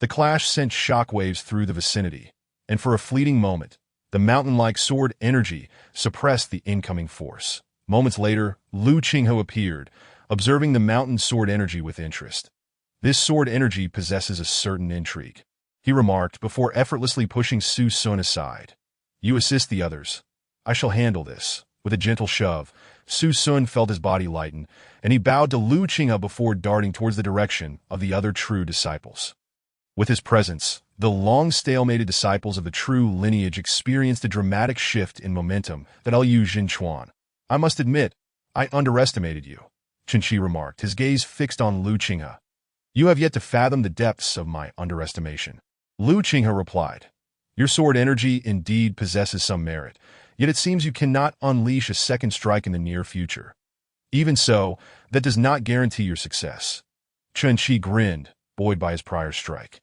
Speaker 1: The clash sent shockwaves through the vicinity, and for a fleeting moment, the mountain-like sword energy suppressed the incoming force. Moments later, Lu Qinghe appeared, observing the mountain sword energy with interest. "This sword energy possesses a certain intrigue," he remarked before effortlessly pushing Su Sun aside. "You assist the others. I shall handle this." With a gentle shove, Su Sun felt his body lighten, and he bowed to Lu Qinghe before darting towards the direction of the other true disciples. With his presence, the long-stalemated disciples of the true lineage experienced a dramatic shift in momentum. "That Lu Jinchuan, I must admit, I underestimated you," Chen Qi remarked, his gaze fixed on Lu Qinghe. "You have yet to fathom the depths of my underestimation." Lu Qinghe replied, "Your sword energy indeed possesses some merit, yet it seems you cannot unleash a second strike in the near future. Even so, that does not guarantee your success." Chen Qi grinned, buoyed by his prior strike.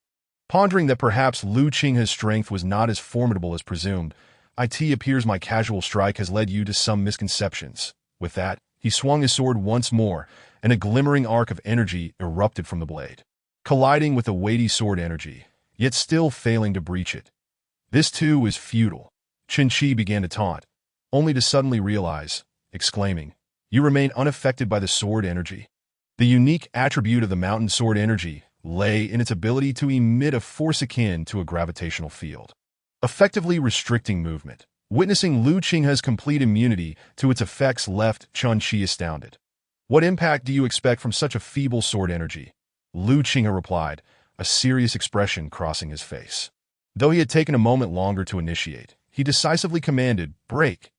Speaker 1: Pondering that perhaps Lu Qinghe's strength was not as formidable as presumed, "It appears my casual strike has led you to some misconceptions." With that, he swung his sword once more, and a glimmering arc of energy erupted from the blade, colliding with the weighty sword energy, yet still failing to breach it. "This too is futile," Chen Qi began to taunt, only to suddenly realize, exclaiming, "You remain unaffected by the sword energy." The unique attribute of the mountain sword energy lay in its ability to emit a force akin to a gravitational field, effectively restricting movement. Witnessing Lu Qinghe's complete immunity to its effects left Chen Qi astounded. "What impact do you expect from such a feeble sword energy?" Lu Qinghe replied, a serious expression crossing his face. Though he had taken a moment longer to initiate, he decisively commanded, "Break!"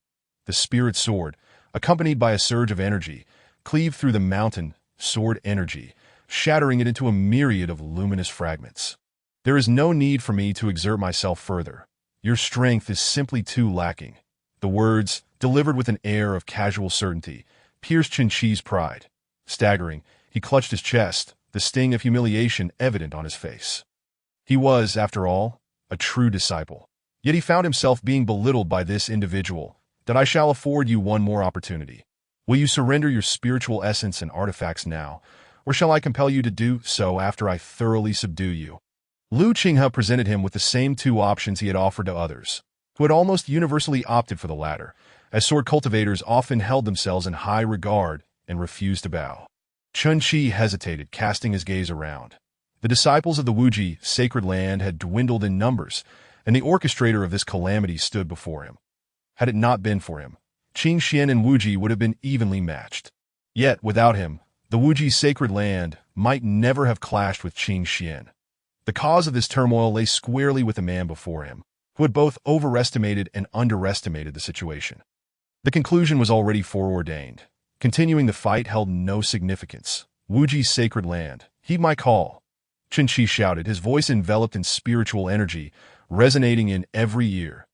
Speaker 1: The spirit sword, accompanied by a surge of energy, cleaved through the mountain sword energy, shattering it into a myriad of luminous fragments. "There is no need for me to exert myself further. Your strength is simply too lacking." The words, delivered with an air of casual certainty, pierced Chen Qi's pride. Staggering, he clutched his chest, the sting of humiliation evident on his face. He was, after all, a true disciple. Yet he found himself being belittled by this individual. "That I shall afford you one more opportunity. Will you surrender your spiritual essence and artifacts now, or shall I compel you to do so after I thoroughly subdue you?" Lu Qinghe presented him with the same two options he had offered to others, who had almost universally opted for the latter, as sword cultivators often held themselves in high regard and refused to bow. Chen Qi hesitated, casting his gaze around. The disciples of the Wuji sacred land had dwindled in numbers, and the orchestrator of this calamity stood before him. Had it not been for him, Qing Xian and Wuji would have been evenly matched. Yet, without him, the Wuji sacred land might never have clashed with Qing Xian. The cause of this turmoil lay squarely with the man before him, who had both overestimated and underestimated the situation. The conclusion was already foreordained. Continuing the fight held no significance. "Wuji's sacred land, heed my call," Chen Qi shouted, his voice enveloped in spiritual energy, resonating in every ear.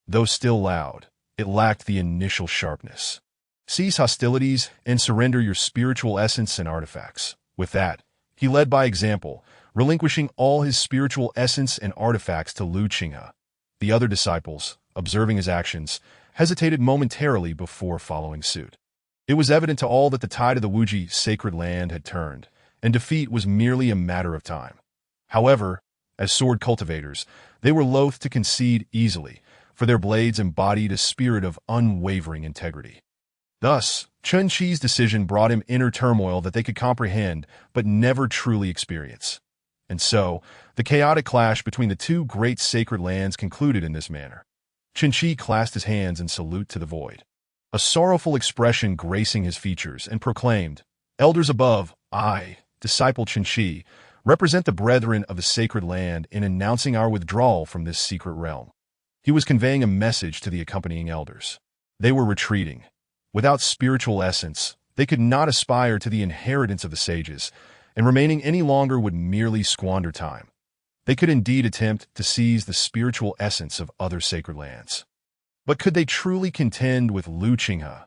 Speaker 1: Though still loud, it lacked the initial sharpness. "Cease hostilities and surrender your spiritual essence and artifacts." With that, he led by example, relinquishing all his spiritual essence and artifacts to Lu Qinghe. The other disciples, observing his actions, hesitated momentarily before following suit. It was evident to all that the tide of the Wuji sacred land had turned, and defeat was merely a matter of time. However, as sword cultivators, they were loath to concede easily, for their blades embodied a spirit of unwavering integrity. Thus, Chen Qi's decision brought him inner turmoil that they could comprehend but never truly experience. And so, the chaotic clash between the two great sacred lands concluded in this manner. Chen Qi clasped his hands in salute to the void, a sorrowful expression gracing his features, and proclaimed, "Elders above, I, disciple Qinshi, represent the brethren of the sacred land in announcing our withdrawal from this secret realm. He was conveying a message to the accompanying elders. They were retreating. Without spiritual essence, they could not aspire to the inheritance of the sages, and remaining any longer would merely squander time. They could indeed attempt to seize the spiritual essence of other sacred lands. But could they truly contend with Lu Qinghe?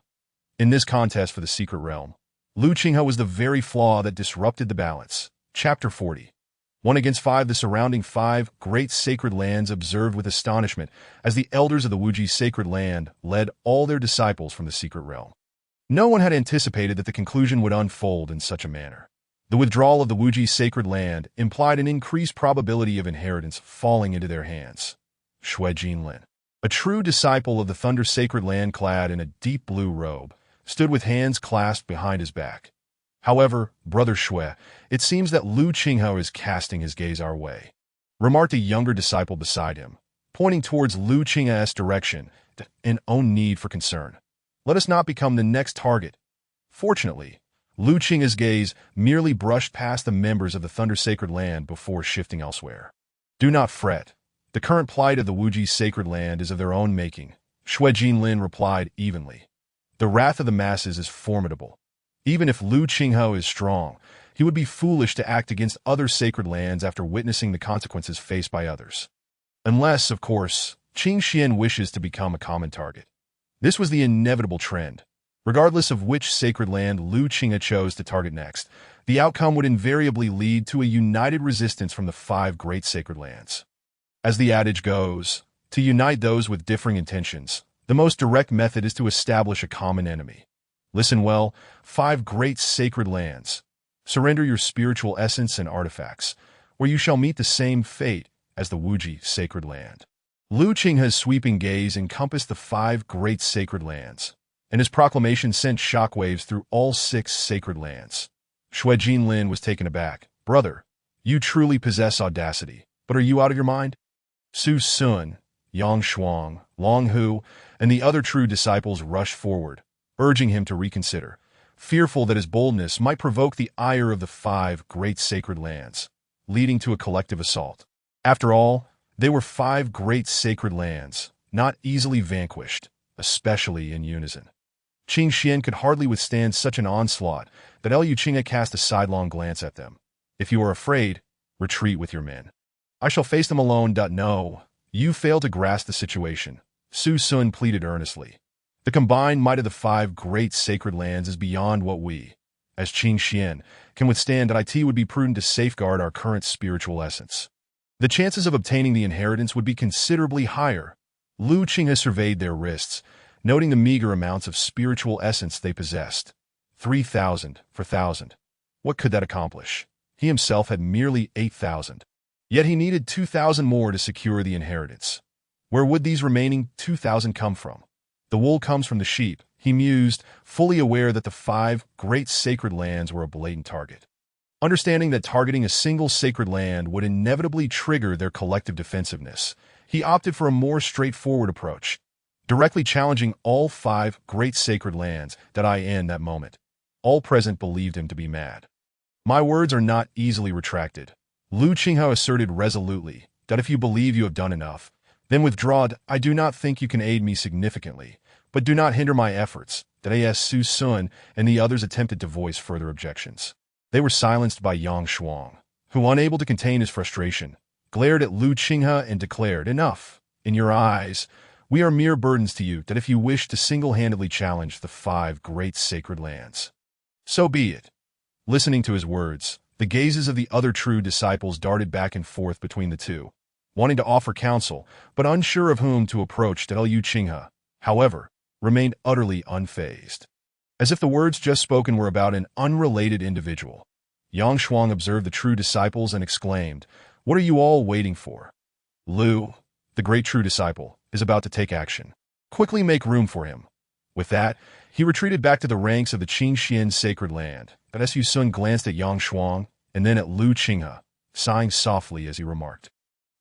Speaker 1: In this contest for the secret realm, Lu Qinghe was the very flaw that disrupted the balance. Chapter 40. 1 against 5. The surrounding 5 great sacred lands observed with astonishment as the elders of the Wuji sacred land led all their disciples from the secret realm. No one had anticipated that the conclusion would unfold in such a manner. The withdrawal of the Wuji sacred land implied an increased probability of inheritance falling into their hands. Xue Jinlin, a true disciple of the Thunder sacred land clad in a deep blue robe, stood with hands clasped behind his back. However, Brother Xue, it seems that Lu Qinghe is casting his gaze our way, remarked a younger disciple beside him, pointing towards Lu Qinghe's direction in own need for concern. Let us not become the next target. Fortunately, Lu Qinghe's gaze merely brushed past the members of the Thunder Sacred Land before shifting elsewhere. Do not fret. The current plight of the Wuji sacred land is of their own making, Xue Jinlin replied evenly. The wrath of the masses is formidable. Even if Lu Qinghe is strong, he would be foolish to act against other sacred lands after witnessing the consequences faced by others. Unless, of course, Qing Xian wishes to become a common target. This was the inevitable trend. Regardless of which sacred land Lu Qinghe chose to target next, the outcome would invariably lead to a united resistance from the 5 great sacred lands. As the adage goes, to unite those with differing intentions, the most direct method is to establish a common enemy. Listen well, 5 great sacred lands. Surrender your spiritual essence and artifacts, where you shall meet the same fate as the Wuji sacred land. Lu Qinghe's sweeping gaze encompassed the 5 great sacred lands, and his proclamation sent shockwaves through all 6 sacred lands. Xue Jinlin was taken aback. Brother, you truly possess audacity, but are you out of your mind? Su Sun, Yang Shuang, Long Hu, and the other true disciples rushed forward, urging him to reconsider, fearful that his boldness might provoke the ire of the 5 great sacred lands, leading to a collective assault. After all, they were 5 great sacred lands, not easily vanquished, especially in unison. Qing Xian could hardly withstand such an onslaught that Lu Qinghe cast a sidelong glance at them. If you are afraid, retreat with your men. I shall face them alone. No, you fail to grasp the situation, Su Sun pleaded earnestly. The combined might of the 5 great sacred lands is beyond what we, as Qing Xian, can withstand. It would be prudent to safeguard our current spiritual essence. The chances of obtaining the inheritance would be considerably higher. Lu Qinghe surveyed their wrists, noting the meager amounts of spiritual essence they possessed. 3,000 for 1,000. What could that accomplish? He himself had merely 8,000. Yet he needed 2,000 more to secure the inheritance. Where would these remaining 2,000 come from? The wool comes from the sheep, he mused, fully aware that the 5 great sacred lands were a blatant target. Understanding that targeting a single sacred land would inevitably trigger their collective defensiveness, he opted for a more straightforward approach, directly challenging all 5 great sacred lands in that moment. All present believed him to be mad. My words are not easily retracted, Lu Qinghe asserted resolutely, that if you believe you have done enough, then withdraw. I do not think you can aid me significantly, but do not hinder my efforts. As Su Sun and the others attempted to voice further objections, they were silenced by Yang Shuang, who, unable to contain his frustration, glared at Lu Qinghe and declared, Enough. In your eyes, we are mere burdens to you. If you wish to single-handedly challenge the 5 great sacred lands, so be it. Listening to his words, the gazes of the other true disciples darted back and forth between the two, wanting to offer counsel, but unsure of whom to approach. Lu Qinghe, however, remained utterly unfazed. As if the words just spoken were about an unrelated individual, Yang Shuang observed the true disciples and exclaimed, What are you all waiting for? Lu, the great true disciple, is about to take action. Quickly make room for him. With that, he retreated back to the ranks of the Qing Xian sacred land. But Su Sun glanced at Yang Shuang and then at Lu Qinghe, sighing softly as he remarked,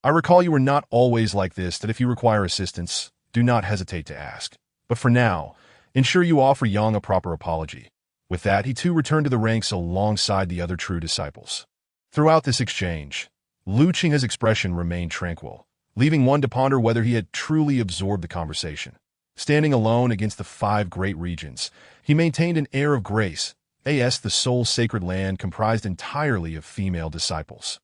Speaker 1: I recall you were not always like this. If you require assistance, do not hesitate to ask. But for now, ensure you offer Yang a proper apology. With that, he too returned to the ranks alongside the other true disciples. Throughout this exchange, Lu Qinghe's expression remained tranquil, leaving one to ponder whether he had truly absorbed the conversation. Standing alone against the 5 great regions, he maintained an air of grace, as the sole sacred land comprised entirely of female disciples.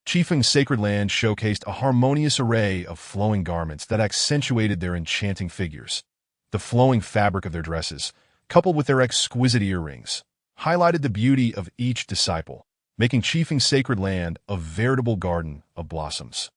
Speaker 1: Qifeng's sacred land showcased a harmonious array of flowing garments that accentuated their enchanting figures. The flowing fabric of their dresses, coupled with their exquisite earrings, highlighted the beauty of each disciple, making Qifeng's sacred land a veritable garden of blossoms.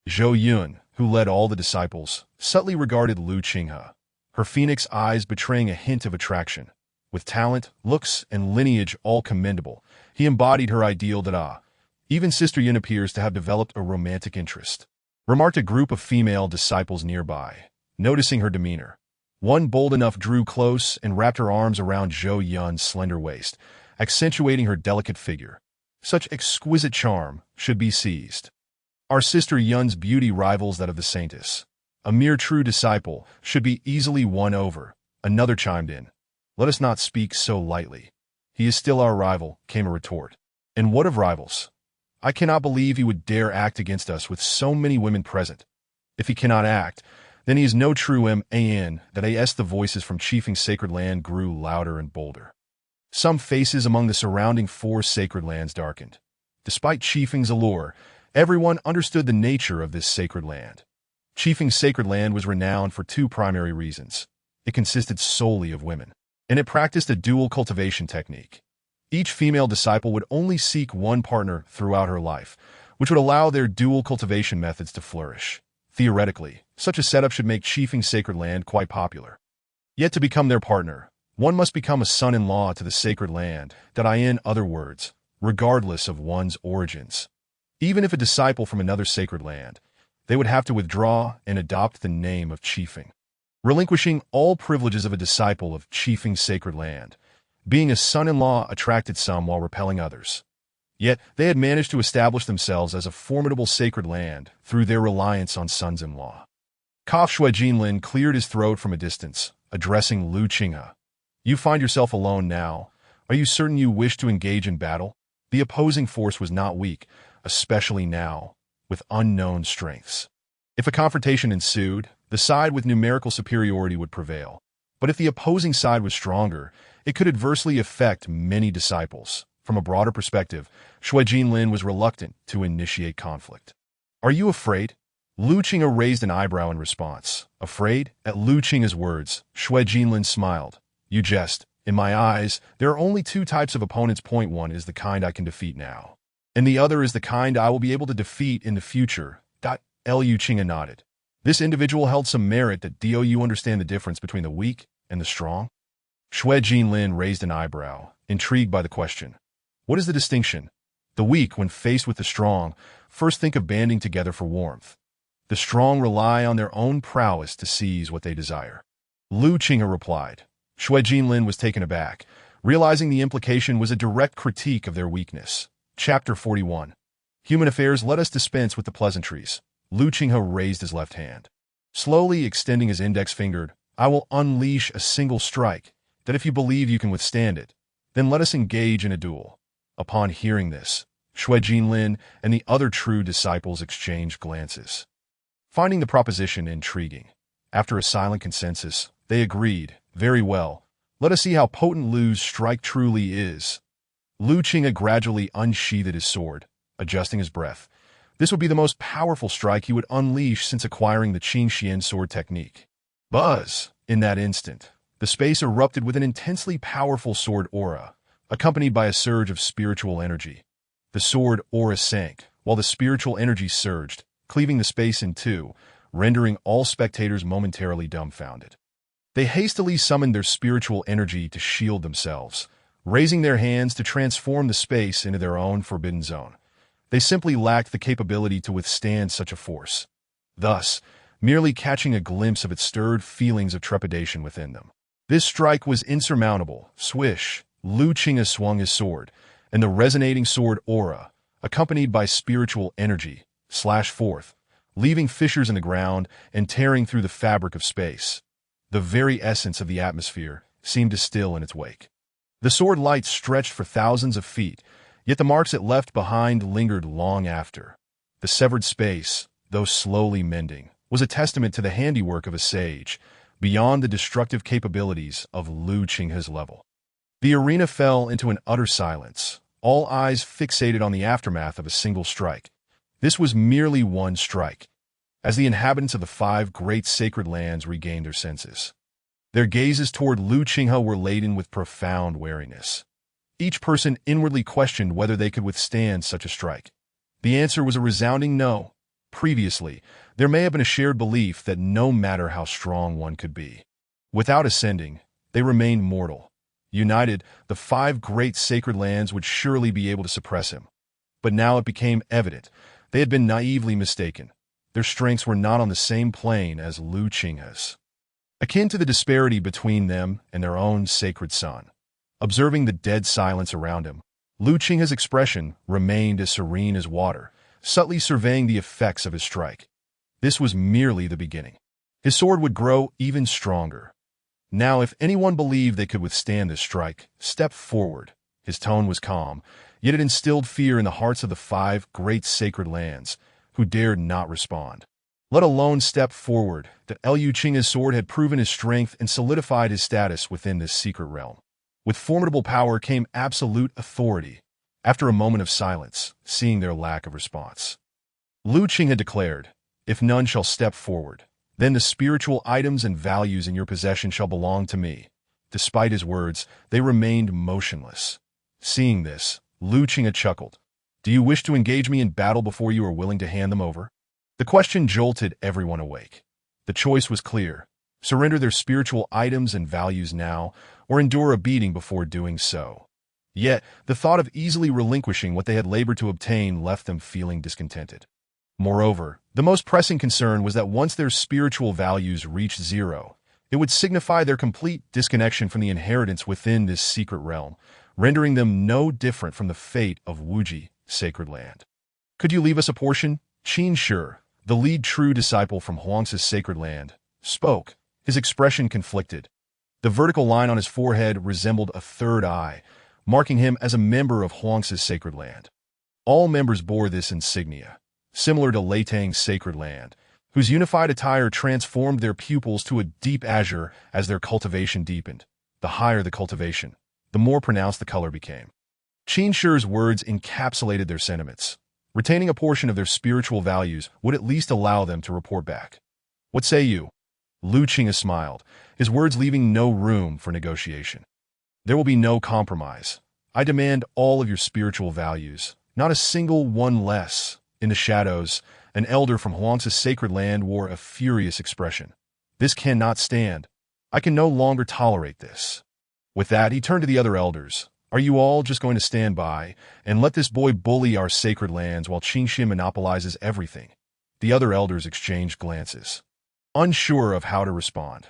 Speaker 1: Zhou Yun, who led all the disciples, subtly regarded Lu Qinghe, her phoenix eyes betraying a hint of attraction. With talent, looks, and lineage all commendable, he embodied her ideal that even Sister Yun appears to have developed a romantic interest. Remarked a group of female disciples nearby, noticing her demeanor. One bold enough drew close and wrapped her arms around Zhou Yun's slender waist, accentuating her delicate figure. Such exquisite charm should be seized. Our Sister Yun's beauty rivals that of the saintess. A mere true disciple should be easily won over. Another chimed in. Let us not speak so lightly. He is still our rival, came a retort. And what of rivals? I cannot believe he would dare act against us with so many women present. If he cannot act, then he is no true man. That the voices from Qifeng's sacred land grew louder and bolder. Some faces among the surrounding 4 sacred lands darkened. Despite Qifeng's allure, everyone understood the nature of this sacred land. Qifeng's sacred land was renowned for 2 primary reasons. It consisted solely of women, and it practiced a dual cultivation technique. Each female disciple would only seek one partner throughout her life, which would allow their dual cultivation methods to flourish. Theoretically, such a setup should make Qifeng's sacred land quite popular. Yet to become their partner, one must become a son-in-law to the sacred land, in other words, regardless of one's origins. Even if a disciple from another sacred land, they would have to withdraw and adopt the name of Qifeng, relinquishing all privileges of a disciple of Qifeng's sacred land. Being a son-in-law attracted some while repelling others. Yet they had managed to establish themselves as a formidable sacred land through their reliance on sons-in-law. Shui Jinlin cleared his throat from a distance, addressing Lu Qinghe. You find yourself alone now. Are you certain you wish to engage in battle? The opposing force was not weak, especially now, with unknown strengths. If a confrontation ensued, the side with numerical superiority would prevail. But if the opposing side was stronger, it could adversely affect many disciples. From a broader perspective, Shui Jinlin was reluctant to initiate conflict. Are you afraid? Lu Qinghe raised an eyebrow in response. Afraid? At Lu Qinghe's words, Shui Jinlin smiled. You jest. In my eyes, there are only 2 types of opponents. Point 1 is the kind I can defeat now, and the other is the kind I will be able to defeat in the future. Lu Qinghe nodded. This individual held some merit. Do you understand the difference between the weak and the strong? Shui Jinlin raised an eyebrow, intrigued by the question. What is the distinction? The weak, when faced with the strong, first think of banding together for warmth. The strong rely on their own prowess to seize what they desire. Lu Qinghe replied. Shui Jinlin was taken aback, realizing the implication was a direct critique of their weakness. Chapter 41. Human affairs. Let us dispense with the pleasantries. Lu Qinghe raised his left hand. Slowly extending his index finger, I will unleash a single strike, that if you believe you can withstand it, then let us engage in a duel. Upon hearing this, Shui Jinlin and the other true disciples exchanged glances. Finding the proposition intriguing, after a silent consensus, they agreed, very well, let us see how potent Lu's strike truly is. Lu Qinghe gradually unsheathed his sword, adjusting his breath. This would be the most powerful strike he would unleash since acquiring the Qingxian sword technique. Buzz! In that instant, the space erupted with an intensely powerful sword aura, accompanied by a surge of spiritual energy. The sword aura sank, while the spiritual energy surged, cleaving the space in 2, rendering all spectators momentarily dumbfounded. They hastily summoned their spiritual energy to shield themselves, raising their hands to transform the space into their own forbidden zone. They simply lacked the capability to withstand such a force. Thus, merely catching a glimpse of it stirred feelings of trepidation within them. This strike was insurmountable. Swish! Lu Qinghe swung his sword, and the resonating sword aura, accompanied by spiritual energy, slashed forth, leaving fissures in the ground and tearing through the fabric of space. The very essence of the atmosphere seemed to still in its wake. The sword light stretched for thousands of feet, yet the marks it left behind lingered long after. The severed space, though slowly mending, was a testament to the handiwork of a sage, beyond the destructive capabilities of Lu Qinghe's level. The arena fell into an utter silence, all eyes fixated on the aftermath of a single strike. This was merely one strike, as the inhabitants of the 5 great sacred lands regained their senses. Their gazes toward Lu Qinghe were laden with profound wariness. Each person inwardly questioned whether they could withstand such a strike. The answer was a resounding no. Previously, there may have been a shared belief that no matter how strong one could be, without ascending, they remained mortal. United, the 5 great sacred lands would surely be able to suppress him. But now it became evident they had been naively mistaken. Their strengths were not on the same plane as Lu Qinghe's. Akin to the disparity between them and their own sacred son. Observing the dead silence around him, Lu Qinghe's expression remained as serene as water, subtly surveying the effects of his strike. This was merely the beginning. His sword would grow even stronger. Now, if anyone believed they could withstand this strike, step forward. His tone was calm, yet it instilled fear in the hearts of the 5 great sacred lands, who dared not respond. Let alone step forward, that Lu Qinghe's sword had proven his strength and solidified his status within this secret realm. With formidable power came absolute authority. After a moment of silence, seeing their lack of response, Lu Qinghe declared, "If none shall step forward, then the spiritual items and values in your possession shall belong to me." Despite his words, they remained motionless. Seeing this, Lu Qinghe chuckled. "Do you wish to engage me in battle before you are willing to hand them over?" The question jolted everyone awake. The choice was clear: surrender their spiritual items and values now, or endure a beating before doing so. Yet, the thought of easily relinquishing what they had labored to obtain left them feeling discontented. Moreover, the most pressing concern was that once their spiritual values reached 0, it would signify their complete disconnection from the inheritance within this secret realm, rendering them no different from the fate of Wuji, sacred land. "Could you leave us a portion?" Qin Shi, the lead true disciple from Huangzi's sacred land, spoke, his expression conflicted. The vertical line on his forehead resembled a third eye, marking him as a member of Huangzi's sacred land. All members bore this insignia, similar to Leitang's sacred land, whose unified attire transformed their pupils to a deep azure as their cultivation deepened. The higher the cultivation, the more pronounced the color became. Qin Shi's words encapsulated their sentiments. Retaining a portion of their spiritual values would at least allow them to report back. "What say you?" Lu Qinghe smiled, his words leaving no room for negotiation. "There will be no compromise. I demand all of your spiritual values, not a single one less." In the shadows, an elder from Huangzi's sacred land wore a furious expression. "This cannot stand. I can no longer tolerate this." With that, he turned to the other elders. "Are you all just going to stand by and let this boy bully our sacred lands while Qin Shi monopolizes everything?" The other elders exchanged glances, unsure of how to respond.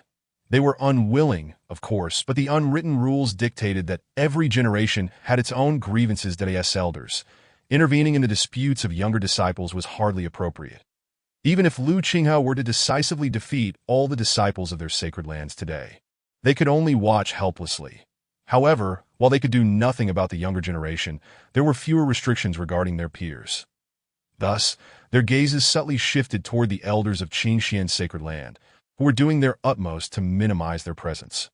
Speaker 1: They were unwilling, of course, but the unwritten rules dictated that every generation had its own grievances. As elders, intervening in the disputes of younger disciples was hardly appropriate. Even if Lu Qinghe were to decisively defeat all the disciples of their sacred lands today, they could only watch helplessly. However, while they could do nothing about the younger generation, there were fewer restrictions regarding their peers. Thus, their gazes subtly shifted toward the elders of Qin Shi's sacred land, who were doing their utmost to minimize their presence.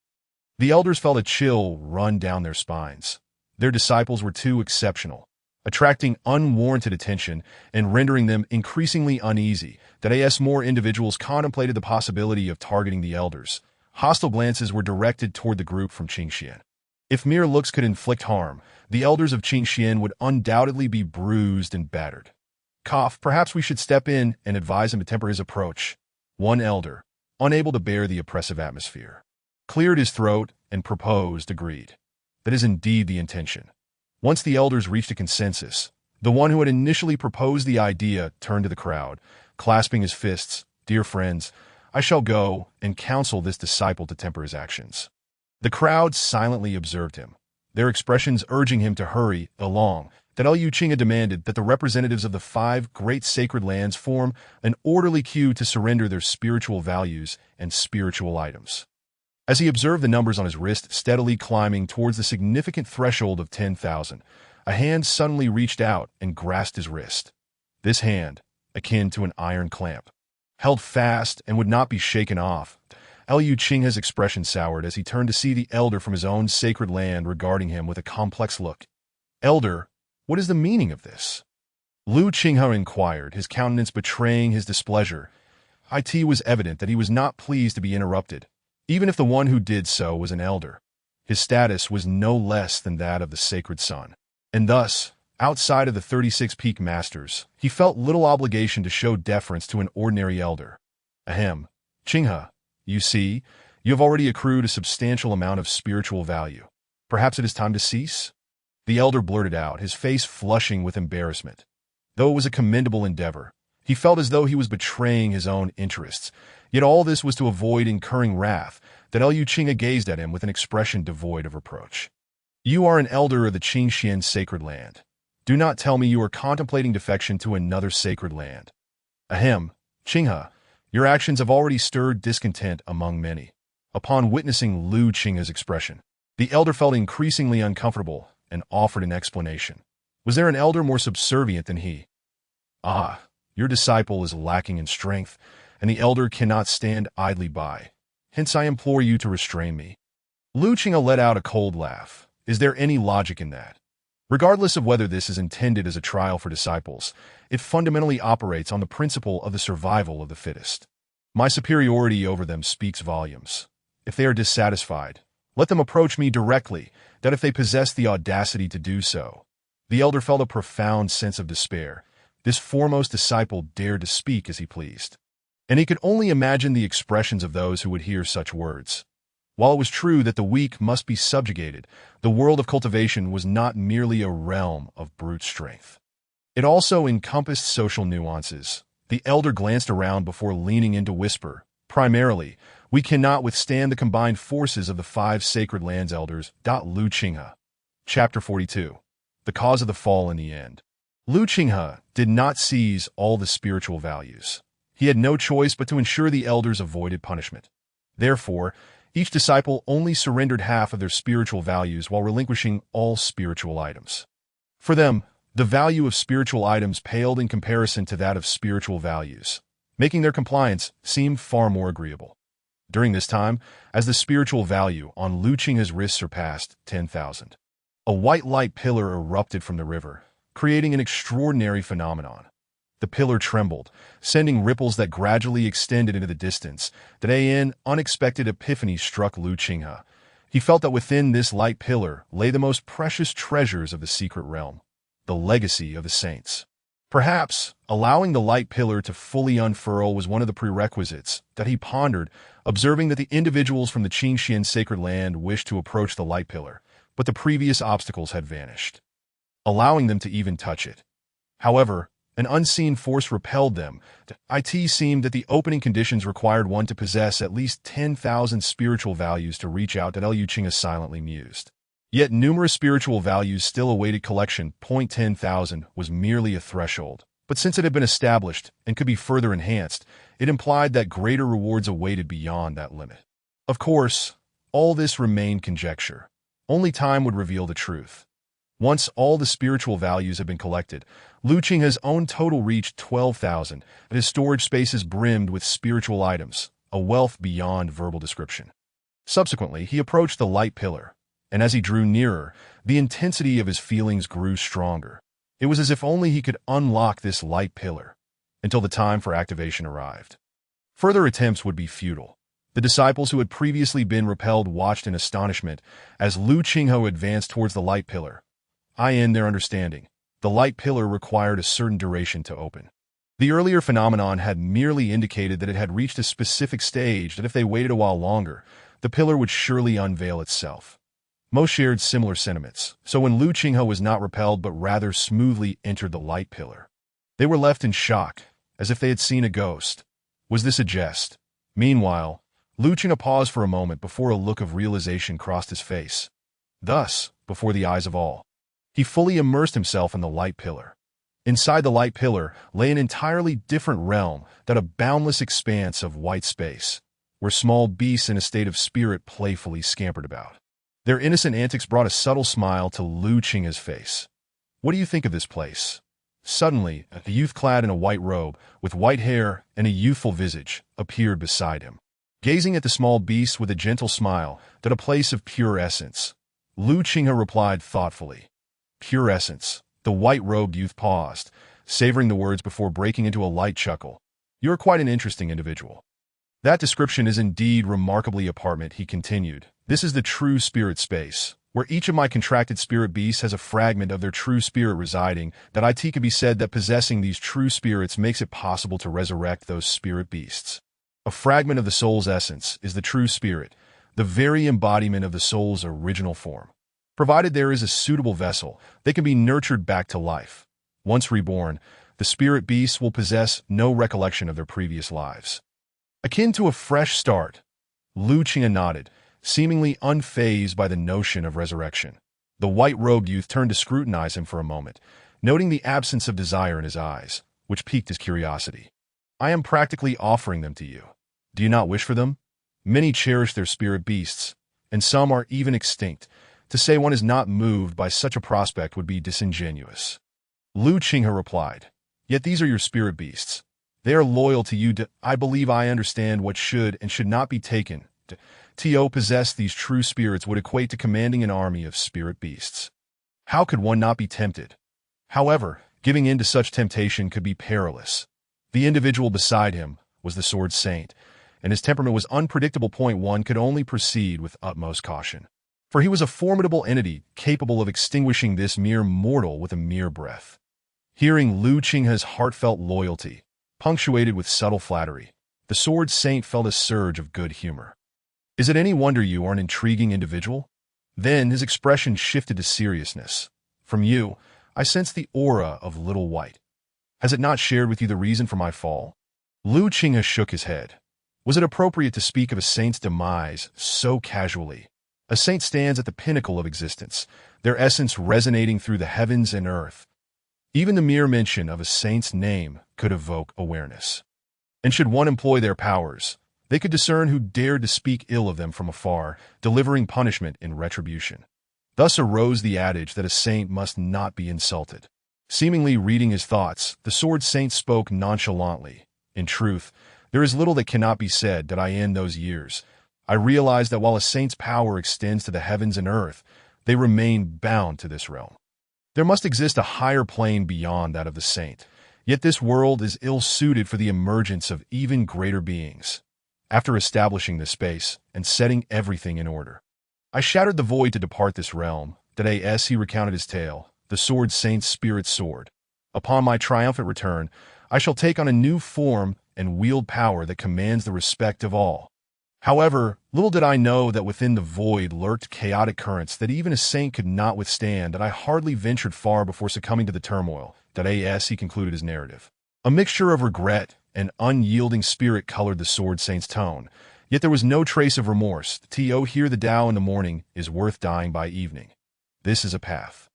Speaker 1: The elders felt a chill run down their spines. Their disciples were too exceptional, attracting unwarranted attention and rendering them increasingly uneasy. As more individuals contemplated the possibility of targeting the elders, hostile glances were directed toward the group from Qin Shi. If mere looks could inflict harm, the elders of Qin Shi would undoubtedly be bruised and battered. "Perhaps we should step in and advise him to temper his approach." One elder, unable to bear the oppressive atmosphere, cleared his throat and proposed, agreed. That is indeed the intention. Once the elders reached a consensus, the one who had initially proposed the idea turned to the crowd, clasping his fists. "Dear friends, I shall go and counsel this disciple to temper his actions." The crowd silently observed him, their expressions urging him to hurry along. Lu Qinghe demanded that the representatives of the 5 great sacred lands form an orderly queue to surrender their spiritual values and spiritual items. As he observed the numbers on his wrist steadily climbing towards the significant threshold of 10,000, a hand suddenly reached out and grasped his wrist. This hand, akin to an iron clamp, held fast and would not be shaken off. Liu Qinghe's expression soured as he turned to see the elder from his own sacred land regarding him with a complex look. "Elder, what is the meaning of this?" Liu Qinghe inquired, his countenance betraying his displeasure. It was evident that he was not pleased to be interrupted, even if the one who did so was an elder. His status was no less than that of the sacred son, and thus, outside of the 36 peak masters, he felt little obligation to show deference to an ordinary elder. Ahem, Qinghe, you see, you have already accrued a substantial amount of spiritual value. Perhaps it is time to cease? The elder blurted out, his face flushing with embarrassment. Though it was a commendable endeavor, he felt as though he was betraying his own interests. Yet all this was to avoid incurring wrath, that Liu Qinghe gazed at him with an expression devoid of reproach. "You are an elder of the Qingxian sacred land. Do not tell me you are contemplating defection to another sacred land." Ahem, Qinghe, your actions have already stirred discontent among many. Upon witnessing Liu Qinghe's expression, the elder felt increasingly uncomfortable and offered an explanation. Was there an elder more subservient than he? "Ah, your disciple is lacking in strength, and the elder cannot stand idly by. Hence I implore you to restrain me." Liu Qinghe let out a cold laugh. Is there any logic in that? Regardless of whether this is intended as a trial for disciples, it fundamentally operates on the principle of the survival of the fittest. My superiority over them speaks volumes. If they are dissatisfied, let them approach me directly, that if they possess the audacity to do so. The elder felt a profound sense of despair. This foremost disciple dared to speak as he pleased, and he could only imagine the expressions of those who would hear such words. While it was true that the weak must be subjugated, the world of cultivation was not merely a realm of brute strength. It also encompassed social nuances. The elder glanced around before leaning in to whisper, "Primarily, we cannot withstand the combined forces of the 5 sacred lands elders." Liu Qinghe. Chapter 42. The Cause of the Fall in the End. Liu Qinghe did not seize all the spiritual values. He had no choice but to ensure the elders avoided punishment. Therefore, each disciple only surrendered half of their spiritual values while relinquishing all spiritual items. For them, the value of spiritual items paled in comparison to that of spiritual values, making their compliance seem far more agreeable. During this time, as the spiritual value on Liu Qinghe's wrist surpassed 10,000, a white light pillar erupted from the river, creating an extraordinary phenomenon. The pillar trembled, sending ripples that gradually extended into the distance. An unexpected epiphany struck Liu Qinghe. He felt that within this light pillar lay the most precious treasures of the secret realm, the legacy of the saints. Perhaps, allowing the light pillar to fully unfurl was one of the prerequisites that he pondered, observing that the individuals from the Qingxian sacred land wished to approach the light pillar, but the previous obstacles had vanished, allowing them to even touch it. However, an unseen force repelled them. It seemed that the opening conditions required one to possess at least 10,000 spiritual values to reach out. Liu Qinghe silently mused. Yet numerous spiritual values still awaited collection. 10,000 was merely a threshold, but since it had been established and could be further enhanced, it implied that greater rewards awaited beyond that limit. Of course, all this remained conjecture. Only time would reveal the truth. Once all the spiritual values had been collected, Liu Qinghe's own total reached 12,000, and his storage spaces brimmed with spiritual items, a wealth beyond verbal description. Subsequently, he approached the light pillar, and as he drew nearer, the intensity of his feelings grew stronger. It was as if only he could unlock this light pillar, until the time for activation arrived. Further attempts would be futile. The disciples who had previously been repelled watched in astonishment as Liu Qinghe advanced towards the light pillar. In their understanding, the light pillar required a certain duration to open. The earlier phenomenon had merely indicated that it had reached a specific stage, that if they waited a while longer, the pillar would surely unveil itself. Most shared similar sentiments, so when Liu Qinghe was not repelled but rather smoothly entered the light pillar, they were left in shock, as if they had seen a ghost. Was this a jest? Meanwhile, Liu Qinghe paused for a moment before a look of realization crossed his face. Thus, before the eyes of all, he fully immersed himself in the light pillar. Inside the light pillar lay an entirely different realm, that a boundless expanse of white space. where small beasts in a state of spirit playfully scampered about. Their innocent antics brought a subtle smile to Lu Qinghe's face. "What do you think of this place?" Suddenly, a youth clad in a white robe, with white hair and a youthful visage, appeared beside him. Gazing at the small beast with a gentle smile, "That a place of pure essence." Lu Qinghe replied thoughtfully. "Pure essence." The white-robed youth paused, savoring the words before breaking into a light chuckle. "You're quite an interesting individual." "That description is indeed remarkably apartment," he continued. "This is the true spirit space, where each of my contracted spirit beasts has a fragment of their true spirit residing. That it can be said that possessing these true spirits makes it possible to resurrect those spirit beasts. A fragment of the soul's essence is the true spirit, the very embodiment of the soul's original form. Provided there is a suitable vessel, they can be nurtured back to life. Once reborn, the spirit beasts will possess no recollection of their previous lives. Akin to a fresh start, Lu Qinghe nodded, seemingly unfazed by the notion of resurrection. The white-robed youth turned to scrutinize him for a moment, noting the absence of desire in his eyes, which piqued his curiosity. "I am practically offering them to you. Do you not wish for them? Many cherish their spirit beasts, and some are even extinct. To say one is not moved by such a prospect would be disingenuous." Lu Qinghe replied, "Yet these are your spirit beasts. They are loyal to you. I believe I understand what should and should not be taken. To possess these true spirits would equate to commanding an army of spirit beasts. How could one not be tempted? However, giving in to such temptation could be perilous." The individual beside him was the Sword Saint, and his temperament was unpredictable. One could only proceed with utmost caution, for he was a formidable entity capable of extinguishing this mere mortal with a mere breath. Hearing Lu Qinghe's heartfelt loyalty, punctuated with subtle flattery, the Sword Saint felt a surge of good humor. "Is it any wonder you are an intriguing individual?" Then his expression shifted to seriousness. "From you, I sense the aura of Little White. Has it not shared with you the reason for my fall?" Lu Qinghe shook his head. Was it appropriate to speak of a saint's demise so casually? A saint stands at the pinnacle of existence, their essence resonating through the heavens and earth. Even the mere mention of a saint's name could evoke awareness. And should one employ their powers, they could discern who dared to speak ill of them from afar, delivering punishment in retribution. Thus arose the adage that a saint must not be insulted. Seemingly reading his thoughts, the Sword Saint spoke nonchalantly. "In truth, there is little that cannot be said that in those years, I realized that while a saint's power extends to the heavens and earth, they remain bound to this realm. There must exist a higher plane beyond that of the saint, yet this world is ill-suited for the emergence of even greater beings. After establishing this space and setting everything in order, I shattered the void to depart this realm." He recounted his tale, the Sword Saint's spirit soared. "Upon my triumphant return, I shall take on a new form and wield power that commands the respect of all. However, little did I know that within the void lurked chaotic currents that even a saint could not withstand, that I hardly ventured far before succumbing to the turmoil." He concluded his narrative. A mixture of regret and unyielding spirit colored the Sword Saint's tone, yet there was no trace of remorse. Here the Tao in the morning is worth dying by evening. This is a path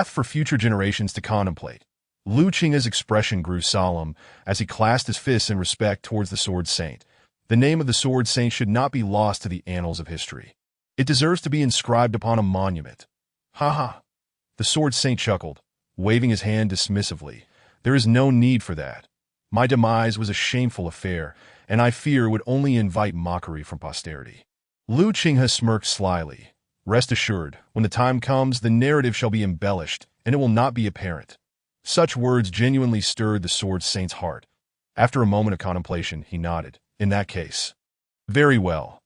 Speaker 1: for future generations to contemplate. Lu Qinghe's expression grew solemn as he clasped his fists in respect towards the Sword Saint. The name of the Sword Saint should not be lost to the annals of history. It deserves to be inscribed upon a monument. "Ha ha!" The Sword Saint chuckled, waving his hand dismissively. "There is no need for that. My demise was a shameful affair, and I fear would only invite mockery from posterity." Lu Qinghe smirked slyly. "Rest assured, when the time comes, the narrative shall be embellished, and it will not be apparent." Such words genuinely stirred the Sword Saint's heart. After a moment of contemplation, he nodded. "In that case." "Very well."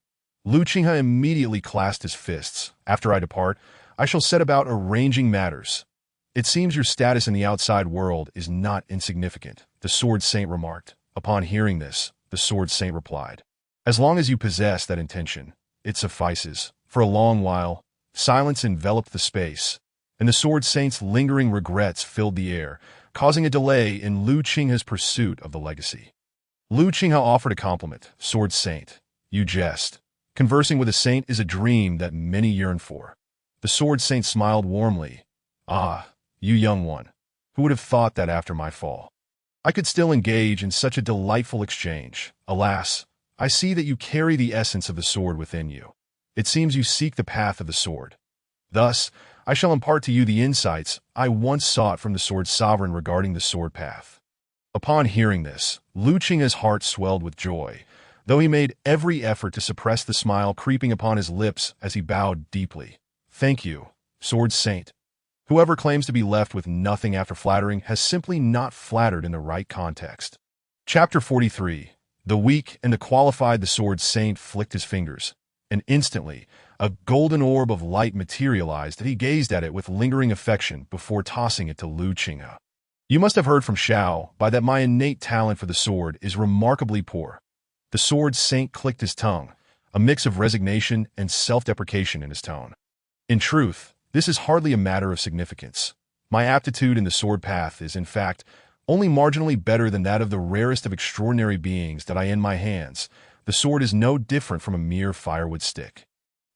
Speaker 1: Lu Qinghe immediately clasped his fists. "After I depart, I shall set about arranging matters." "It seems your status in the outside world is not insignificant," the Sword Saint remarked. Upon hearing this, the Sword Saint replied, "As long as you possess that intention, it suffices." For a long while, silence enveloped the space, and the Sword Saint's lingering regrets filled the air, causing a delay in Lu Qinghe's pursuit of the legacy. Lu Qinghe offered a compliment. "Sword Saint, you jest. Conversing with a saint is a dream that many yearn for." The Sword Saint smiled warmly. "Ah, you young one, who would have thought that after my fall, I could still engage in such a delightful exchange? Alas, I see that you carry the essence of the sword within you. It seems you seek the path of the sword. Thus, I shall impart to you the insights I once sought from the sword sovereign regarding the sword path." Upon hearing this, Lu Qing's heart swelled with joy, though he made every effort to suppress the smile creeping upon his lips as he bowed deeply. "Thank you, Sword Saint. Whoever claims to be left with nothing after flattering has simply not flattered in the right context." Chapter 43. The weak and the qualified. The Sword Saint flicked his fingers, and instantly, a golden orb of light materialized that he gazed at it with lingering affection before tossing it to Lu Qinghe. "You must have heard from Xiao Bai that my innate talent for the sword is remarkably poor." The Sword Saint clicked his tongue, a mix of resignation and self-deprecation in his tone. "In truth, this is hardly a matter of significance. My aptitude in the sword path is, in fact, only marginally better than that of the rarest of extraordinary beings that I in my hands. The sword is no different from a mere firewood stick.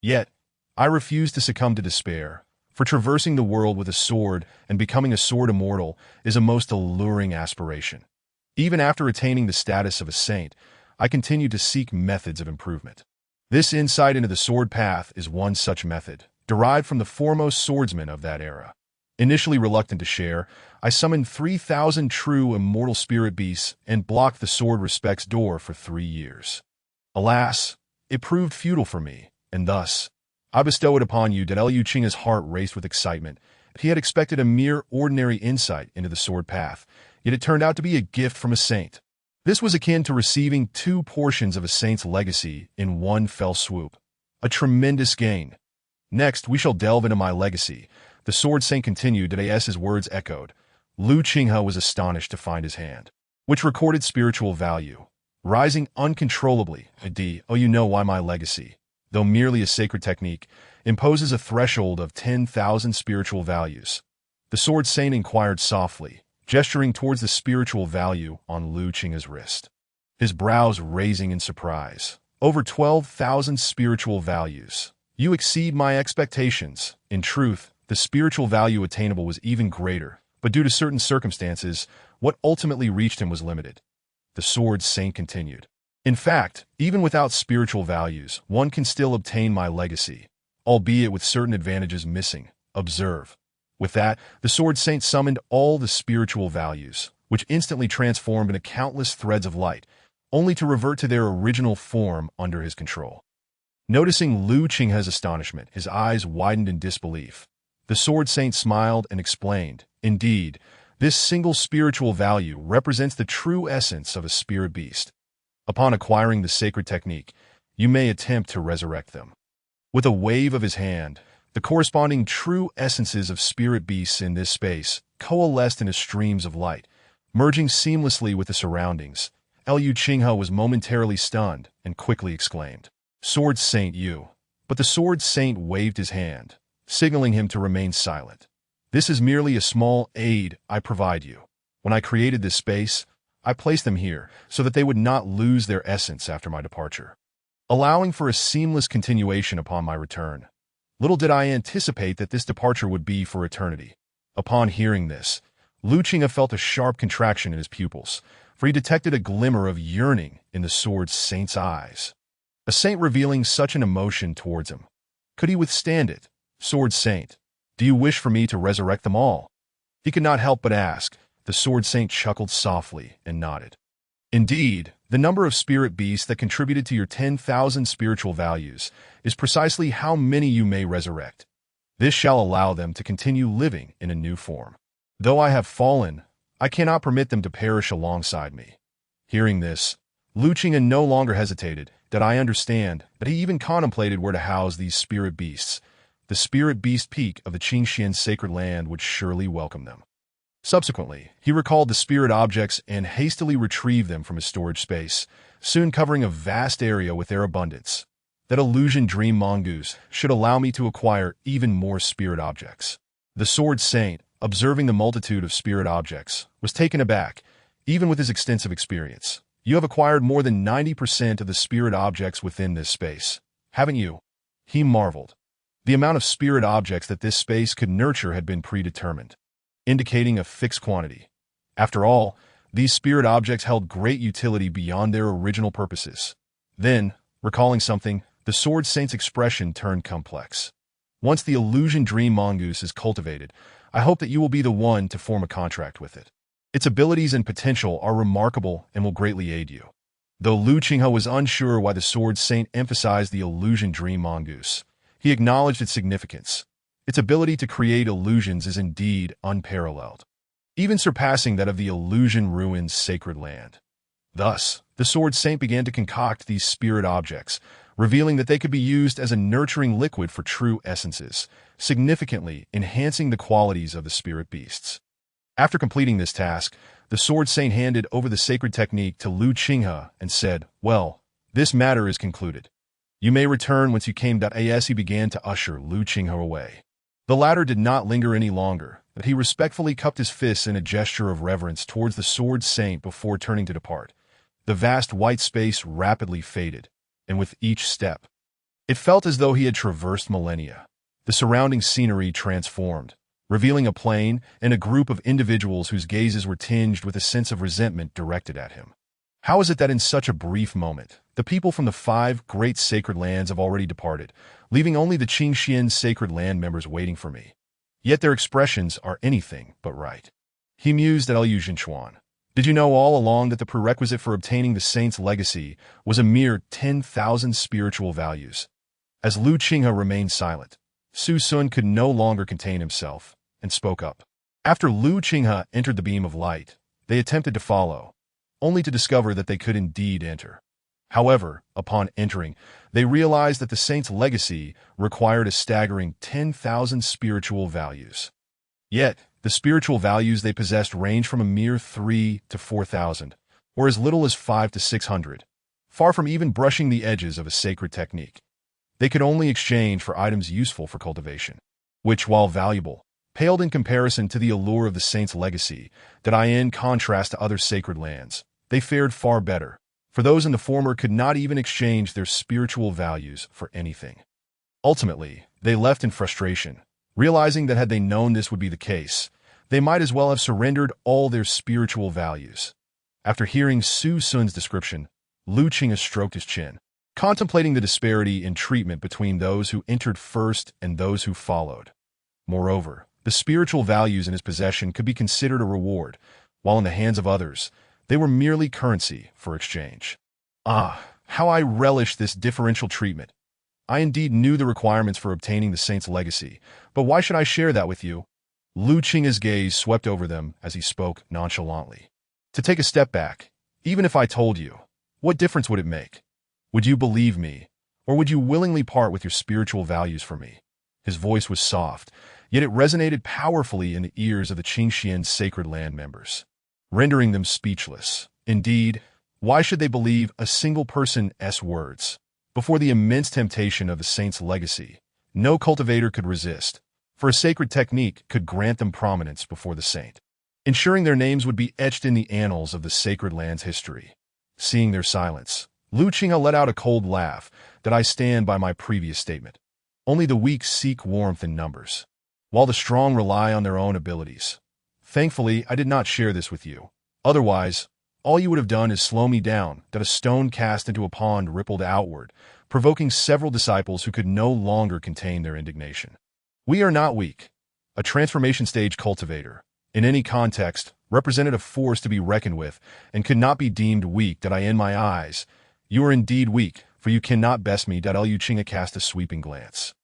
Speaker 1: Yet, I refuse to succumb to despair, for traversing the world with a sword and becoming a sword immortal is a most alluring aspiration. Even after attaining the status of a saint, I continue to seek methods of improvement. This insight into the sword path is one such method, derived from the foremost swordsman of that era. Initially reluctant to share, I summoned 3,000 true immortal spirit beasts and blocked the sword respect's door for 3 years. Alas, it proved futile for me, and thus, I bestow it upon you." Liu Qing's heart raced with excitement. He had expected a mere ordinary insight into the sword path, yet it turned out to be a gift from a saint. This was akin to receiving 2 portions of a saint's legacy in one fell swoop. A tremendous gain. "Next, we shall delve into my legacy," the Sword Saint continued as his words echoed. Lu Qinghe was astonished to find his hand, which recorded spiritual value, rising uncontrollably. "Oh, you know why my legacy, though merely a sacred technique, imposes a threshold of 10,000 spiritual values." The Sword Saint inquired softly, gesturing towards the spiritual value on Lu Qing's wrist, his brows raising in surprise. "Over 12,000 spiritual values. You exceed my expectations." In truth, the spiritual value attainable was even greater, but due to certain circumstances, what ultimately reached him was limited. The Sword Saint continued. "In fact, even without spiritual values, one can still obtain my legacy, albeit with certain advantages missing. Observe." With that, the Sword Saint summoned all the spiritual values, which instantly transformed into countless threads of light, only to revert to their original form under his control. Noticing Lu Qinghe's astonishment, his eyes widened in disbelief. The Sword Saint smiled and explained, "Indeed, this single spiritual value represents the true essence of a spirit beast. Upon acquiring the sacred technique, you may attempt to resurrect them." With a wave of his hand, the corresponding true essences of spirit beasts in this space coalesced into streams of light, merging seamlessly with the surroundings. Liu Qinghe was momentarily stunned and quickly exclaimed, "Sword Saint, you." But the Sword Saint waved his hand, signaling him to remain silent. "This is merely a small aid I provide you. When I created this space, I placed them here so that they would not lose their essence after my departure, allowing for a seamless continuation upon my return. Little did I anticipate that this departure would be for eternity." Upon hearing this, Lu Qinghe felt a sharp contraction in his pupils, for he detected a glimmer of yearning in the Sword Saint's eyes. A saint revealing such an emotion towards him. Could he withstand it? "Sword Saint, do you wish for me to resurrect them all?" He could not help but ask. The Sword Saint chuckled softly and nodded. "Indeed, the number of spirit beasts that contributed to your 10,000 spiritual values is precisely how many you may resurrect. This shall allow them to continue living in a new form. Though I have fallen, I cannot permit them to perish alongside me." Hearing this, Lu Qinghe no longer hesitated. "That I understand," but he even contemplated where to house these spirit beasts. The spirit beast peak of the Qingxian sacred land would surely welcome them. Subsequently, he recalled the spirit objects and hastily retrieved them from his storage space, soon covering a vast area with their abundance. That illusion dream mongoose should allow me to acquire even more spirit objects. The Sword Saint, observing the multitude of spirit objects, was taken aback, even with his extensive experience. "You have acquired more than 90% of the spirit objects within this space, haven't you?" He marveled. The amount of spirit objects that this space could nurture had been predetermined, indicating a fixed quantity. After all, these spirit objects held great utility beyond their original purposes. Then, recalling something, the Sword Saint's expression turned complex. Once the illusion dream mongoose is cultivated, I hope that you will be the one to form a contract with it. Its abilities and potential are remarkable and will greatly aid you. Though Lu Qinghe was unsure why the Sword Saint emphasized the illusion dream mongoose, he acknowledged its significance. Its ability to create illusions is indeed unparalleled, even surpassing that of the illusion ruins sacred land. Thus, the Sword Saint began to concoct these spirit objects, revealing that they could be used as a nurturing liquid for true essences, significantly enhancing the qualities of the spirit beasts. After completing this task, the Sword Saint handed over the sacred technique to Lu Qinghe and said, "Well, this matter is concluded. You may return once you came." As he began to usher Lu Qinghe away, the latter did not linger any longer, but he respectfully cupped his fists in a gesture of reverence towards the Sword Saint before turning to depart. The vast white space rapidly faded, and with each step, it felt as though he had traversed millennia. The surrounding scenery transformed, revealing a plain and a group of individuals whose gazes were tinged with a sense of resentment directed at him. How is it that in such a brief moment, the people from the 5 great sacred lands have already departed, leaving only the Qingxian sacred land members waiting for me? Yet their expressions are anything but right. He mused at Liu Zhenchuan. Did you know all along that the prerequisite for obtaining the saint's legacy was a mere 10,000 spiritual values? As Lu Qinghe remained silent, Su Sun could no longer contain himself and spoke up. After Lu Qinghe entered the beam of light, they attempted to follow, only to discover that they could indeed enter. However, upon entering, they realized that the saint's legacy required a staggering 10,000 spiritual values. Yet, the spiritual values they possessed range from a mere 3 to 4,000, or as little as 5 to 600, far from even brushing the edges of a sacred technique. They could only exchange for items useful for cultivation, which, while valuable, paled in comparison to the allure of the saint's legacy, that in contrast to other sacred lands, they fared far better, for those in the former could not even exchange their spiritual values for anything. Ultimately, they left in frustration, realizing that had they known this would be the case, they might as well have surrendered all their spiritual values. After hearing Su Sun's description, Lu Qinghe stroked his chin, contemplating the disparity in treatment between those who entered first and those who followed. Moreover, the spiritual values in his possession could be considered a reward, while in the hands of others, they were merely currency for exchange. Ah, how I relish this differential treatment. I indeed knew the requirements for obtaining the saint's legacy, but why should I share that with you? Lu Qinghe's gaze swept over them as he spoke nonchalantly. To take a step back, even if I told you, what difference would it make? Would you believe me, or would you willingly part with your spiritual values for me? His voice was soft, yet it resonated powerfully in the ears of the Qingxian sacred land members, rendering them speechless. Indeed, why should they believe a single person's words? Before the immense temptation of the saint's legacy, no cultivator could resist, for a sacred technique could grant them prominence before the saint, ensuring their names would be etched in the annals of the sacred land's history. Seeing their silence, Lu Qinghe let out a cold laugh. That I stand by my previous statement. Only the weak seek warmth in numbers, while the strong rely on their own abilities. Thankfully, I did not share this with you. Otherwise, all you would have done is slow me down. That a stone cast into a pond rippled outward, provoking several disciples who could no longer contain their indignation. We are not weak. A transformation stage cultivator, in any context, represented a force to be reckoned with, and could not be deemed weak. That in my eyes, you are indeed weak, for you cannot best me. Liu Qinghe cast a sweeping glance,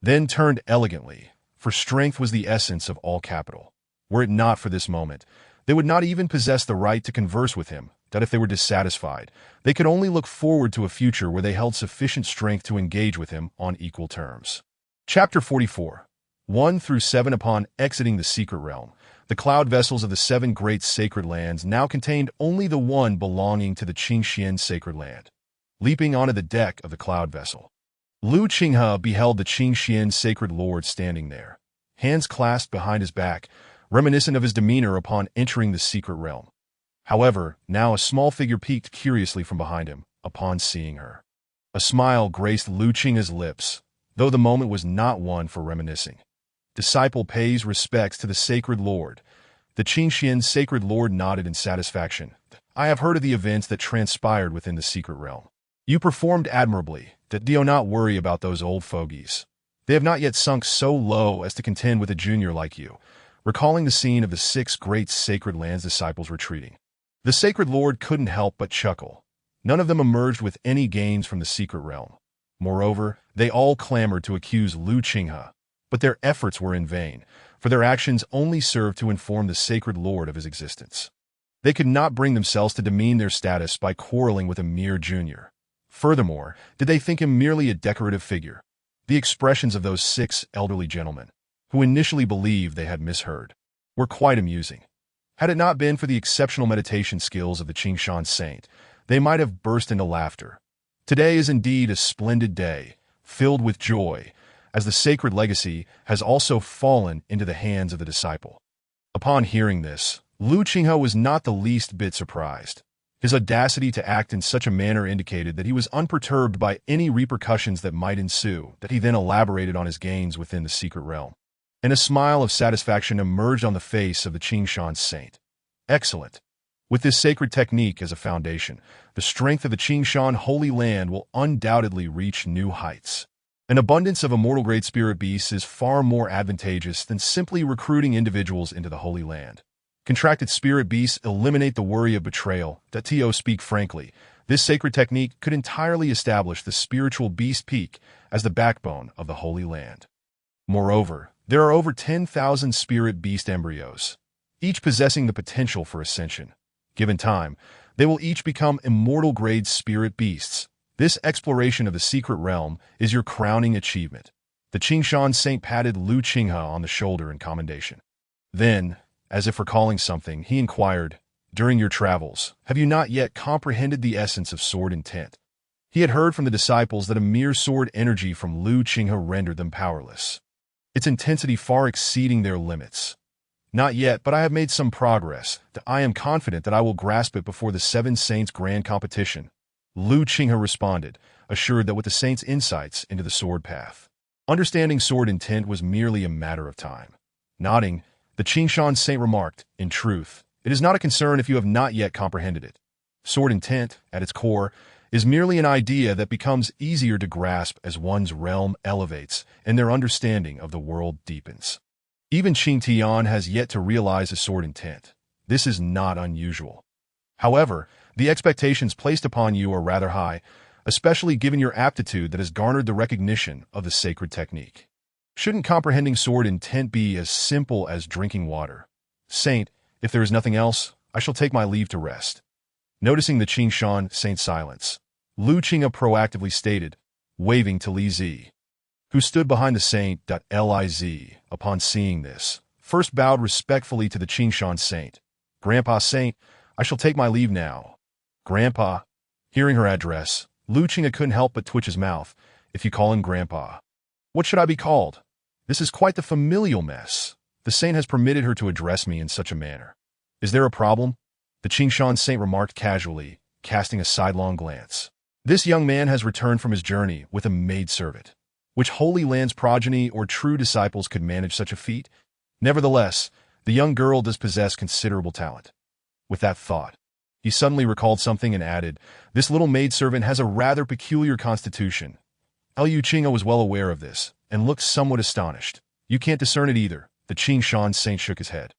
Speaker 1: then turned elegantly, for strength was the essence of all capital. Were it not for this moment, they would not even possess the right to converse with him. That if they were dissatisfied, they could only look forward to a future where they held sufficient strength to engage with him on equal terms. Chapter 44. 1 through 7. Upon exiting the secret realm, the cloud vessels of the 7 great sacred lands now contained only the one belonging to the Qingxian sacred land. Leaping onto the deck of the cloud vessel, Lu Qinghe beheld the Qingxian sacred lord standing there, hands clasped behind his back, reminiscent of his demeanor upon entering the secret realm. However, now a small figure peeked curiously from behind him upon seeing her. A smile graced Lu Qinghe's lips, though the moment was not one for reminiscing. Disciple pays respects to the sacred lord. The Qingxian sacred lord nodded in satisfaction. I have heard of the events that transpired within the secret realm. You performed admirably. Do not worry about those old fogies. They have not yet sunk so low as to contend with a junior like you, recalling the scene of the 6 great Sacred Lands disciples retreating. The Sacred Lord couldn't help but chuckle. None of them emerged with any gains from the secret realm. Moreover, they all clamored to accuse Lu Qinghe, but their efforts were in vain, for their actions only served to inform the Sacred Lord of his existence. They could not bring themselves to demean their status by quarreling with a mere junior. Furthermore, did they think him merely a decorative figure? The expressions of those 6 elderly gentlemen, who initially believed they had misheard, were quite amusing. Had it not been for the exceptional meditation skills of the Qingshan saint, they might have burst into laughter. Today is indeed a splendid day, filled with joy, as the sacred legacy has also fallen into the hands of the disciple. Upon hearing this, Lu Qinghe was not the least bit surprised. His audacity to act in such a manner indicated that he was unperturbed by any repercussions that might ensue, that he then elaborated on his gains within the secret realm. And a smile of satisfaction emerged on the face of the Qingshan saint. Excellent. With this sacred technique as a foundation, the strength of the Qingshan Holy Land will undoubtedly reach new heights. An abundance of immortal great spirit beasts is far more advantageous than simply recruiting individuals into the Holy Land. Contracted spirit beasts eliminate the worry of betrayal. To speak frankly, this sacred technique could entirely establish the spiritual beast peak as the backbone of the Holy Land. Moreover, there are over 10,000 spirit beast embryos, each possessing the potential for ascension. Given time, they will each become immortal-grade spirit beasts. This exploration of the secret realm is your crowning achievement. The Qingshan saint patted Lu Qinghe on the shoulder in commendation. Then, as if recalling something, he inquired, "During your travels, have you not yet comprehended the essence of sword intent?" He had heard from the disciples that a mere sword energy from Lu Qinghe rendered them powerless, its intensity far exceeding their limits. "Not yet, but I have made some progress. I am confident that I will grasp it before the 7 saints' grand competition," Lu Qinghe responded, assured that with the saints' insights into the sword path, understanding sword intent was merely a matter of time. Nodding, the Qingshan saint remarked, "In truth, it is not a concern if you have not yet comprehended it. Sword intent, at its core, is merely an idea that becomes easier to grasp as one's realm elevates and their understanding of the world deepens. Even Qing Tian has yet to realize a sword intent. This is not unusual. However, the expectations placed upon you are rather high, especially given your aptitude that has garnered the recognition of the sacred technique. Shouldn't comprehending sword intent be as simple as drinking water? Saint, if there is nothing else, I shall take my leave to rest." Noticing the Qingshan saint's silence, Lu Qinghe proactively stated, waving to Li Zi, who stood behind the saint. Liz, upon seeing this, first bowed respectfully to the Qingshan saint. "Grandpa Saint, I shall take my leave now." "Grandpa." Hearing her address, Lu Qinghe couldn't help but twitch his mouth. "If you call him Grandpa, what should I be called? This is quite the familial mess. The saint has permitted her to address me in such a manner. Is there a problem?" The Qingshan saint remarked casually, casting a sidelong glance. "This young man has returned from his journey with a maidservant. Which Holy Land's progeny or true disciples could manage such a feat? Nevertheless, the young girl does possess considerable talent." With that thought, he suddenly recalled something and added, "This little maidservant has a rather peculiar constitution." Lu Qinghe was well aware of this, and looked somewhat astonished. "You can't discern it either," the Qingshan saint shook his head.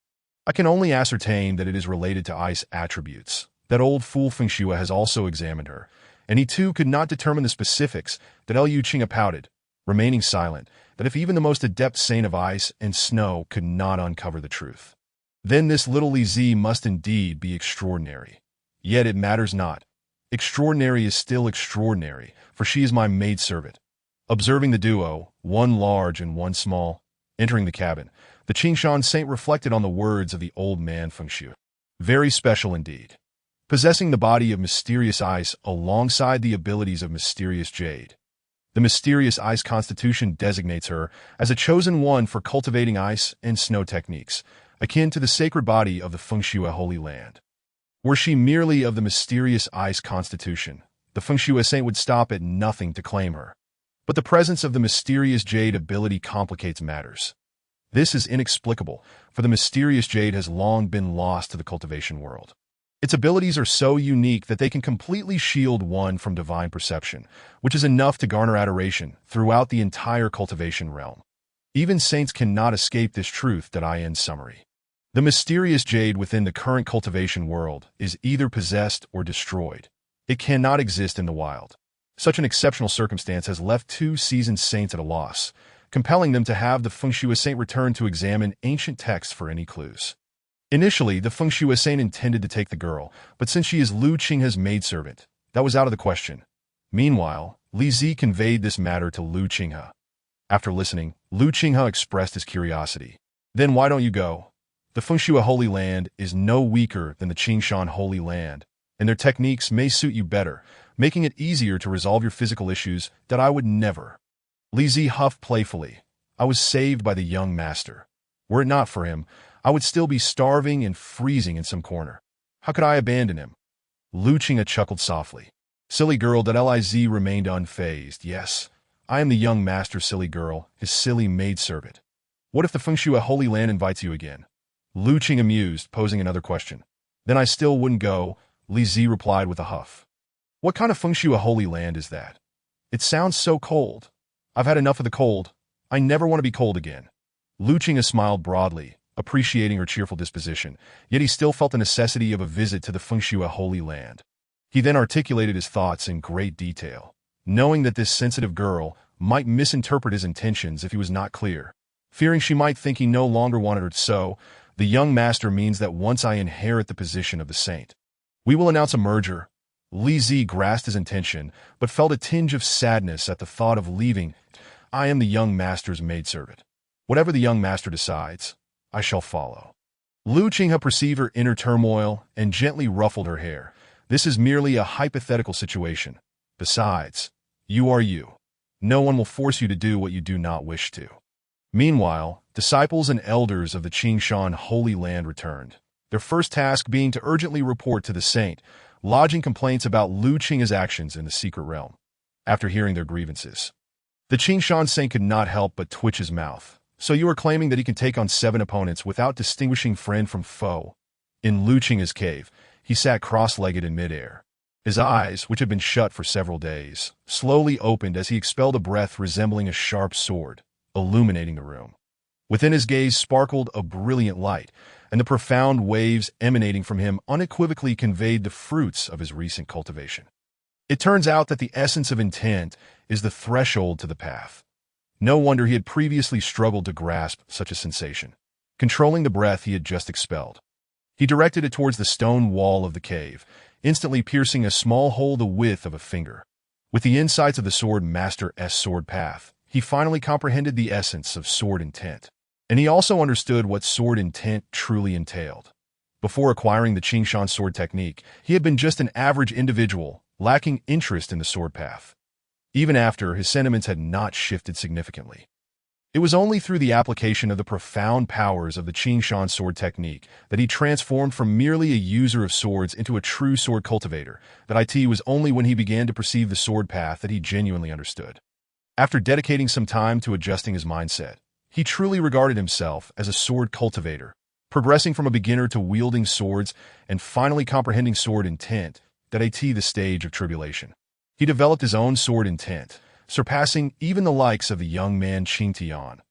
Speaker 1: "I can only ascertain that it is related to ice attributes. That old fool Fengxue has also examined her, and he too could not determine the specifics." Lu Qinghe pouted, remaining silent, that if even the most adept saint of ice and snow could not uncover the truth, then this little Li Zi must indeed be extraordinary. Yet it matters not. Extraordinary is still extraordinary, for she is my maidservant. Observing the duo, one large and one small, entering the cabin, the Qingshan saint reflected on the words of the old man Fengxue. Very special indeed. Possessing the body of mysterious ice alongside the abilities of mysterious jade. The mysterious ice constitution designates her as a chosen one for cultivating ice and snow techniques, akin to the sacred body of the Fengxue Holy Land. Were she merely of the mysterious ice constitution, the Fengxue saint would stop at nothing to claim her. But the presence of the mysterious jade ability complicates matters. This is inexplicable, for the mysterious jade has long been lost to the cultivation world. Its abilities are so unique that they can completely shield one from divine perception, which is enough to garner adoration throughout the entire cultivation realm. Even saints cannot escape this truth. In summary, the mysterious jade within the current cultivation world is either possessed or destroyed. It cannot exist in the wild. Such an exceptional circumstance has left two seasoned saints at a loss, compelling them to have the Fengshui Saint return to examine ancient texts for any clues. Initially, the Fengshui Saint intended to take the girl, but since she is Lu Qinghe's maidservant, that was out of the question. Meanwhile, Li Zi conveyed this matter to Lu Qinghe. After listening, Lu Qinghe expressed his curiosity. Then why don't you go? The Fengshui Holy Land is no weaker than the Qingshan Holy Land, and their techniques may suit you better, making it easier to resolve your physical issues. I would never. Li Zi huffed playfully. I was saved by the young master. Were it not for him, I would still be starving and freezing in some corner. How could I abandon him? Lu Qinghe chuckled softly. Silly girl. Liz remained unfazed. Yes, I am the young master's silly girl, his silly maidservant. What if the Fengshui Holy Land invites you again? Lu Qinghe mused, posing another question. Then I still wouldn't go, Li Zi replied with a huff. What kind of Fengshui Holy Land is that? It sounds so cold. I've had enough of the cold. I never want to be cold again. Lu Qinghe smiled broadly, appreciating her cheerful disposition, yet he still felt the necessity of a visit to the Fengshui Holy Land. He then articulated his thoughts in great detail, knowing that this sensitive girl might misinterpret his intentions if he was not clear. Fearing she might think he no longer wanted her so, the young master means that once I inherit the position of the saint, we will announce a merger. Li Zi grasped his intention, but felt a tinge of sadness at the thought of leaving. I am the young master's maidservant. Whatever the young master decides, I shall follow. Lu Qinghe perceived her inner turmoil and gently ruffled her hair. This is merely a hypothetical situation. Besides, you are you. No one will force you to do what you do not wish to. Meanwhile, disciples and elders of the Qingshan Holy Land returned, their first task being to urgently report to the saint, lodging complaints about Lu Qinghe's actions in the secret realm. After hearing their grievances, the Qingshan saint could not help but twitch his mouth. So you are claiming that he can take on 7 opponents without distinguishing friend from foe? In Lu Qinghe's cave, he sat cross-legged in midair. His eyes, which had been shut for several days, slowly opened as he expelled a breath resembling a sharp sword, illuminating the room. Within his gaze sparkled a brilliant light, and the profound waves emanating from him unequivocally conveyed the fruits of his recent cultivation. It turns out that the essence of intent is the threshold to the path. No wonder he had previously struggled to grasp such a sensation. Controlling the breath he had just expelled, he directed it towards the stone wall of the cave, instantly piercing a small hole the width of a finger. With the insights of the Sword Master's sword path, he finally comprehended the essence of sword intent. And he also understood what sword intent truly entailed. Before acquiring the Qingshan sword technique, he had been just an average individual, lacking interest in the sword path. Even after, his sentiments had not shifted significantly. It was only through the application of the profound powers of the Qingshan sword technique that he transformed from merely a user of swords into a true sword cultivator. It was only when he began to perceive the sword path that he genuinely understood. After dedicating some time to adjusting his mindset, he truly regarded himself as a sword cultivator, progressing from a beginner to wielding swords and finally comprehending sword intent. The stage of tribulation. He developed his own sword intent, surpassing even the likes of the young man Qing Tian.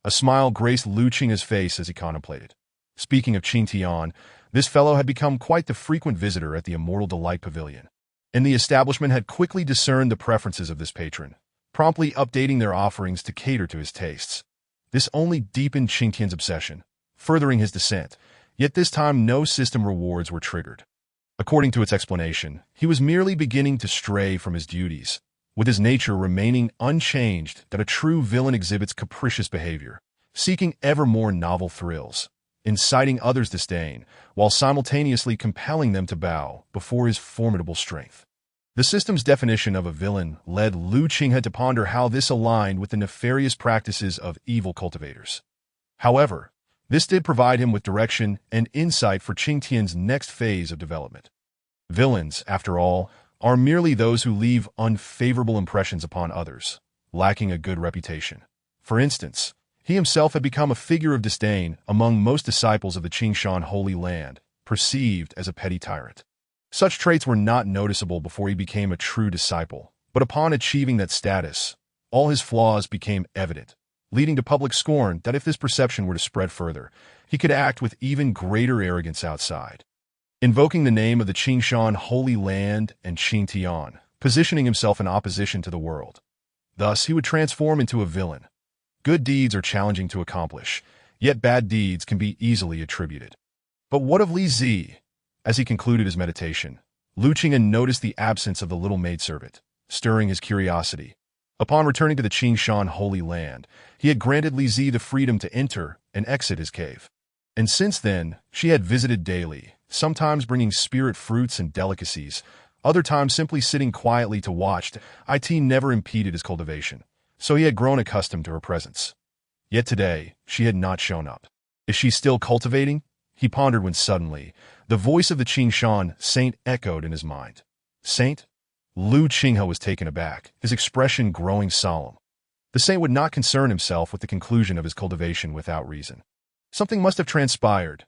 Speaker 1: A smile graced Lu Qinghe's face as he contemplated. Speaking of Qing Tian, this fellow had become quite the frequent visitor at the Immortal Delight Pavilion, and the establishment had quickly discerned the preferences of this patron, promptly updating their offerings to cater to his tastes. This only deepened Qing Tian's obsession, furthering his descent, yet this time no system rewards were triggered. According to its explanation, he was merely beginning to stray from his duties, with his nature remaining unchanged. A true villain exhibits capricious behavior, seeking ever more novel thrills, inciting others' disdain, while simultaneously compelling them to bow before his formidable strength. The system's definition of a villain led Lu Qinghe to ponder how this aligned with the nefarious practices of evil cultivators. However, this did provide him with direction and insight for Qing Tian's next phase of development. Villains, after all, are merely those who leave unfavorable impressions upon others, lacking a good reputation. For instance, he himself had become a figure of disdain among most disciples of the Qingshan Holy Land, perceived as a petty tyrant. Such traits were not noticeable before he became a true disciple, but upon achieving that status, all his flaws became evident, leading to public scorn that if this perception were to spread further, he could act with even greater arrogance outside. Invoking the name of the Qingshan Holy Land and Qingtian, positioning himself in opposition to the world. Thus, he would transform into a villain. Good deeds are challenging to accomplish, yet bad deeds can be easily attributed. But what of Li Zi? As he concluded his meditation, Lu Qinghe noticed the absence of the little maidservant, stirring his curiosity. Upon returning to the Qingshan Holy Land, he had granted Li Zi the freedom to enter and exit his cave. And since then, she had visited daily, sometimes bringing spirit fruits and delicacies, other times simply sitting quietly to watch. It never impeded his cultivation, so he had grown accustomed to her presence. Yet today, she had not shown up. Is she still cultivating? He pondered when suddenly, the voice of the Qingshan saint echoed in his mind. Saint? Lu Qinghe was taken aback, his expression growing solemn. The saint would not concern himself with the conclusion of his cultivation without reason. Something must have transpired.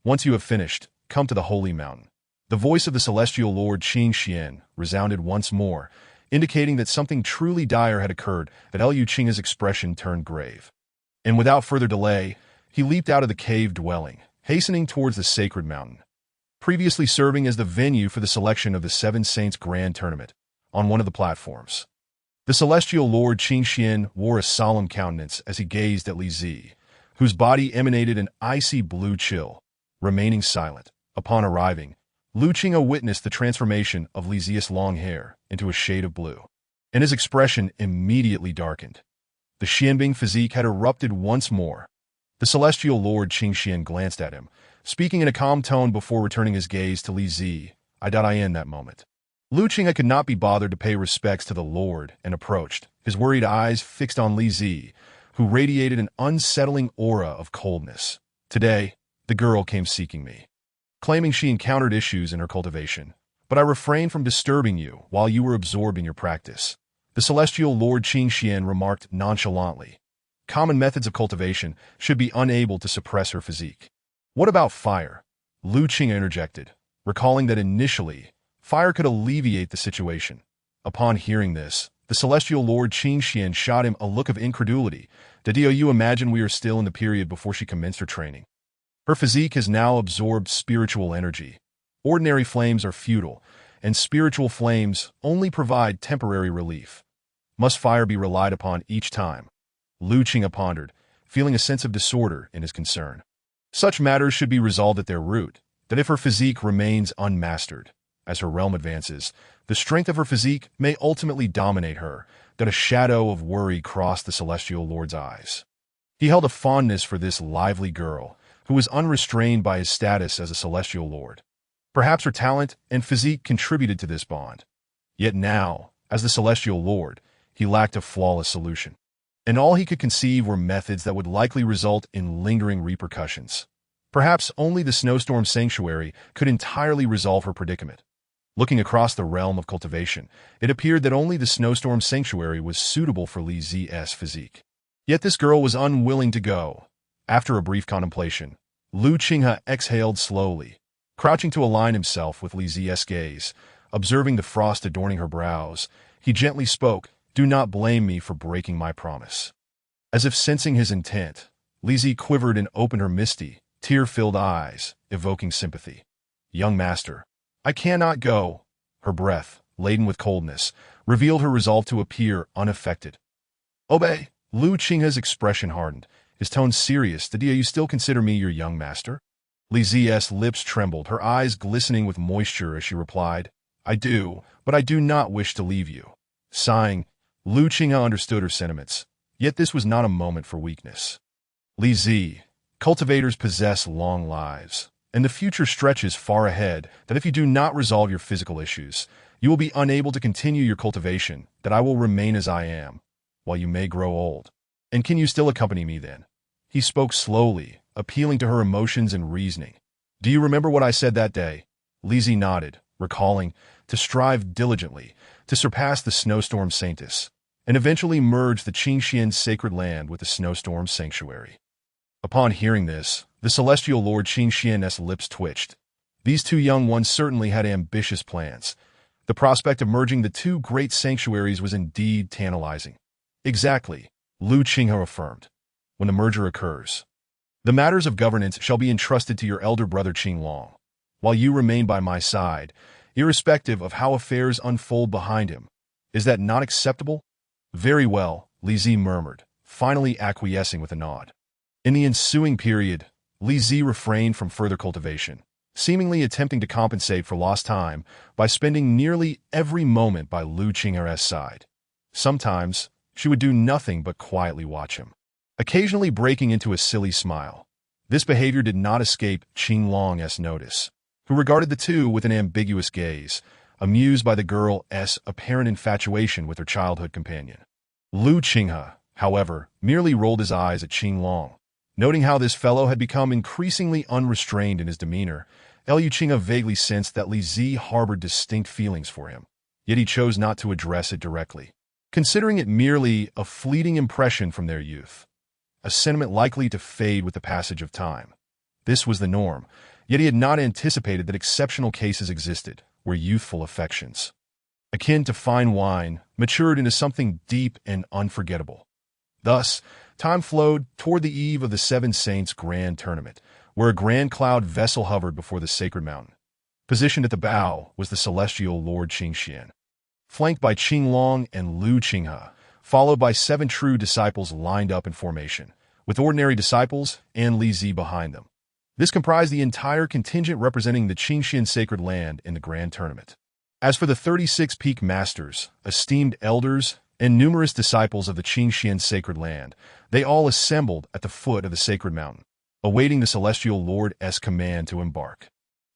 Speaker 1: Once you have finished, come to the holy mountain. The voice of the celestial lord Qing Xian resounded once more, indicating that something truly dire had occurred. That Lu Qinghe's expression turned grave. And without further delay, he leaped out of the cave dwelling, hastening towards the sacred mountain. Previously serving as the venue for the selection of the Seven Saints Grand Tournament, on one of the platforms. The celestial lord Qing Xian wore a solemn countenance as he gazed at Li Zi, whose body emanated an icy blue chill. Remaining silent, upon arriving, Lu Qinghe witnessed the transformation of Li Zi's long hair into a shade of blue, and his expression immediately darkened. The Xianbing physique had erupted once more. The celestial lord Qing Xian glanced at him, speaking in a calm tone before returning his gaze to Li Zi. In that moment, Lu Qinghe could not be bothered to pay respects to the lord and approached, his worried eyes fixed on Li Zi, who radiated an unsettling aura of coldness. Today, the girl came seeking me, claiming she encountered issues in her cultivation, but I refrained from disturbing you while you were absorbed in your practice. The celestial lord Qing Xian remarked nonchalantly. Common methods of cultivation should be unable to suppress her physique. What about fire? Lu Qinghe interjected, recalling that initially, fire could alleviate the situation. Upon hearing this, the celestial lord Qing Xian shot him a look of incredulity. Do you imagine we are still in the period before she commenced her training? Her physique has now absorbed spiritual energy. Ordinary flames are futile, and spiritual flames only provide temporary relief. Must fire be relied upon each time? Lu Qinghe pondered, feeling a sense of disorder in his concern. Such matters should be resolved at their root, that if her physique remains unmastered, as her realm advances, the strength of her physique may ultimately dominate her, that a shadow of worry crossed the celestial lord's eyes. He held a fondness for this lively girl, who was unrestrained by his status as a celestial lord. Perhaps her talent and physique contributed to this bond. Yet now, as the celestial lord, he lacked a flawless solution. And all he could conceive were methods that would likely result in lingering repercussions. Perhaps only the Snowstorm Sanctuary could entirely resolve her predicament. Looking across the realm of cultivation, it appeared that only the Snowstorm Sanctuary was suitable for Li Zi's physique. Yet this girl was unwilling to go. After a brief contemplation, Lu Qinghe exhaled slowly, crouching to align himself with Li Zi's gaze. Observing the frost adorning her brows, he gently spoke, "Do not blame me for breaking my promise." As if sensing his intent, Li Zi quivered and opened her misty, tear-filled eyes, evoking sympathy. "Young master, I cannot go." Her breath, laden with coldness, revealed her resolve to appear unaffected. "Obey." Lu Qinghe's expression hardened, his tone serious. "Do you still consider me your young master?" Li Zi's lips trembled, her eyes glistening with moisture as she replied, "I do, but I do not wish to leave you." Sighing, Lu Qinghe understood her sentiments, yet this was not a moment for weakness. Li Zi, cultivators possess long lives, and the future stretches far ahead. That if you do not resolve your physical issues, you will be unable to continue your cultivation. That I will remain as I am, while you may grow old. And can you still accompany me then? He spoke slowly, appealing to her emotions and reasoning. "Do you remember what I said that day?" Li Zi nodded, recalling, to strive diligently, to surpass the Snowstorm Saintess, and eventually merge the Qingxian sacred land with the Snowstorm Sanctuary. Upon hearing this, the celestial lord Qing Xian's lips twitched, These two young ones certainly had ambitious plans. The prospect of merging the two great sanctuaries was indeed tantalizing. Exactly, Lu Qinghe affirmed. When the merger occurs, the matters of governance shall be entrusted to your elder brother Qinglong, while you remain by my side, irrespective of how affairs unfold behind him. Is that not acceptable? Very well, Li Zi murmured, finally acquiescing with a nod. In the ensuing period, Li Zi refrained from further cultivation, seemingly attempting to compensate for lost time by spending nearly every moment by Lu Qinghe's side. Sometimes, she would do nothing but quietly watch him, occasionally breaking into a silly smile. This behavior did not escape Qinglong's notice, who regarded the two with an ambiguous gaze, amused by the girl's apparent infatuation with her childhood companion. Lu Qinghe, however, merely rolled his eyes at Qinglong. Noting how this fellow had become increasingly unrestrained in his demeanor, Lu Qinghe vaguely sensed that Li Zi harbored distinct feelings for him, yet he chose not to address it directly, considering it merely a fleeting impression from their youth, a sentiment likely to fade with the passage of time. This was the norm, yet he had not anticipated that exceptional cases existed, where youthful affections, akin to fine wine, matured into something deep and unforgettable. Thus, time flowed toward the eve of the Seven Saints Grand Tournament, where a grand cloud vessel hovered before the sacred mountain. Positioned at the bow was the celestial Lord Qingxian, flanked by Qinglong and Lu Qinghe, followed by 7 true disciples lined up in formation, with ordinary disciples and Li Zi behind them. This comprised the entire contingent representing the Qingxian sacred land in the grand tournament. As for the 36 peak masters, esteemed elders, and numerous disciples of the Qingxian sacred land, they all assembled at the foot of the sacred mountain, awaiting the celestial Lord's command to embark.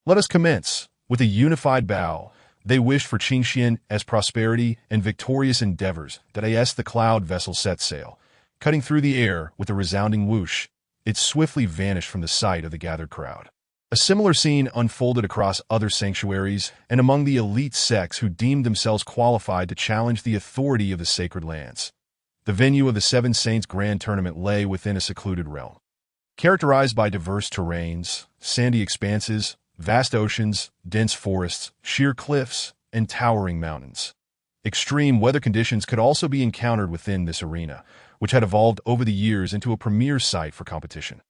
Speaker 1: Let us commence. With a unified bow, they wished for Qingxian's prosperity and victorious endeavors that as the cloud vessel set sail, cutting through the air with a resounding whoosh, it swiftly vanished from the sight of the gathered crowd. A similar scene unfolded across other sanctuaries and among the elite sects who deemed themselves qualified to challenge the authority of the sacred lands. The venue of the Seven Saints Grand Tournament lay within a secluded realm, characterized by diverse terrains, sandy expanses, vast oceans, dense forests, sheer cliffs, and towering mountains. Extreme weather conditions could also be encountered within this arena, which had evolved over the years into a premier site for competition.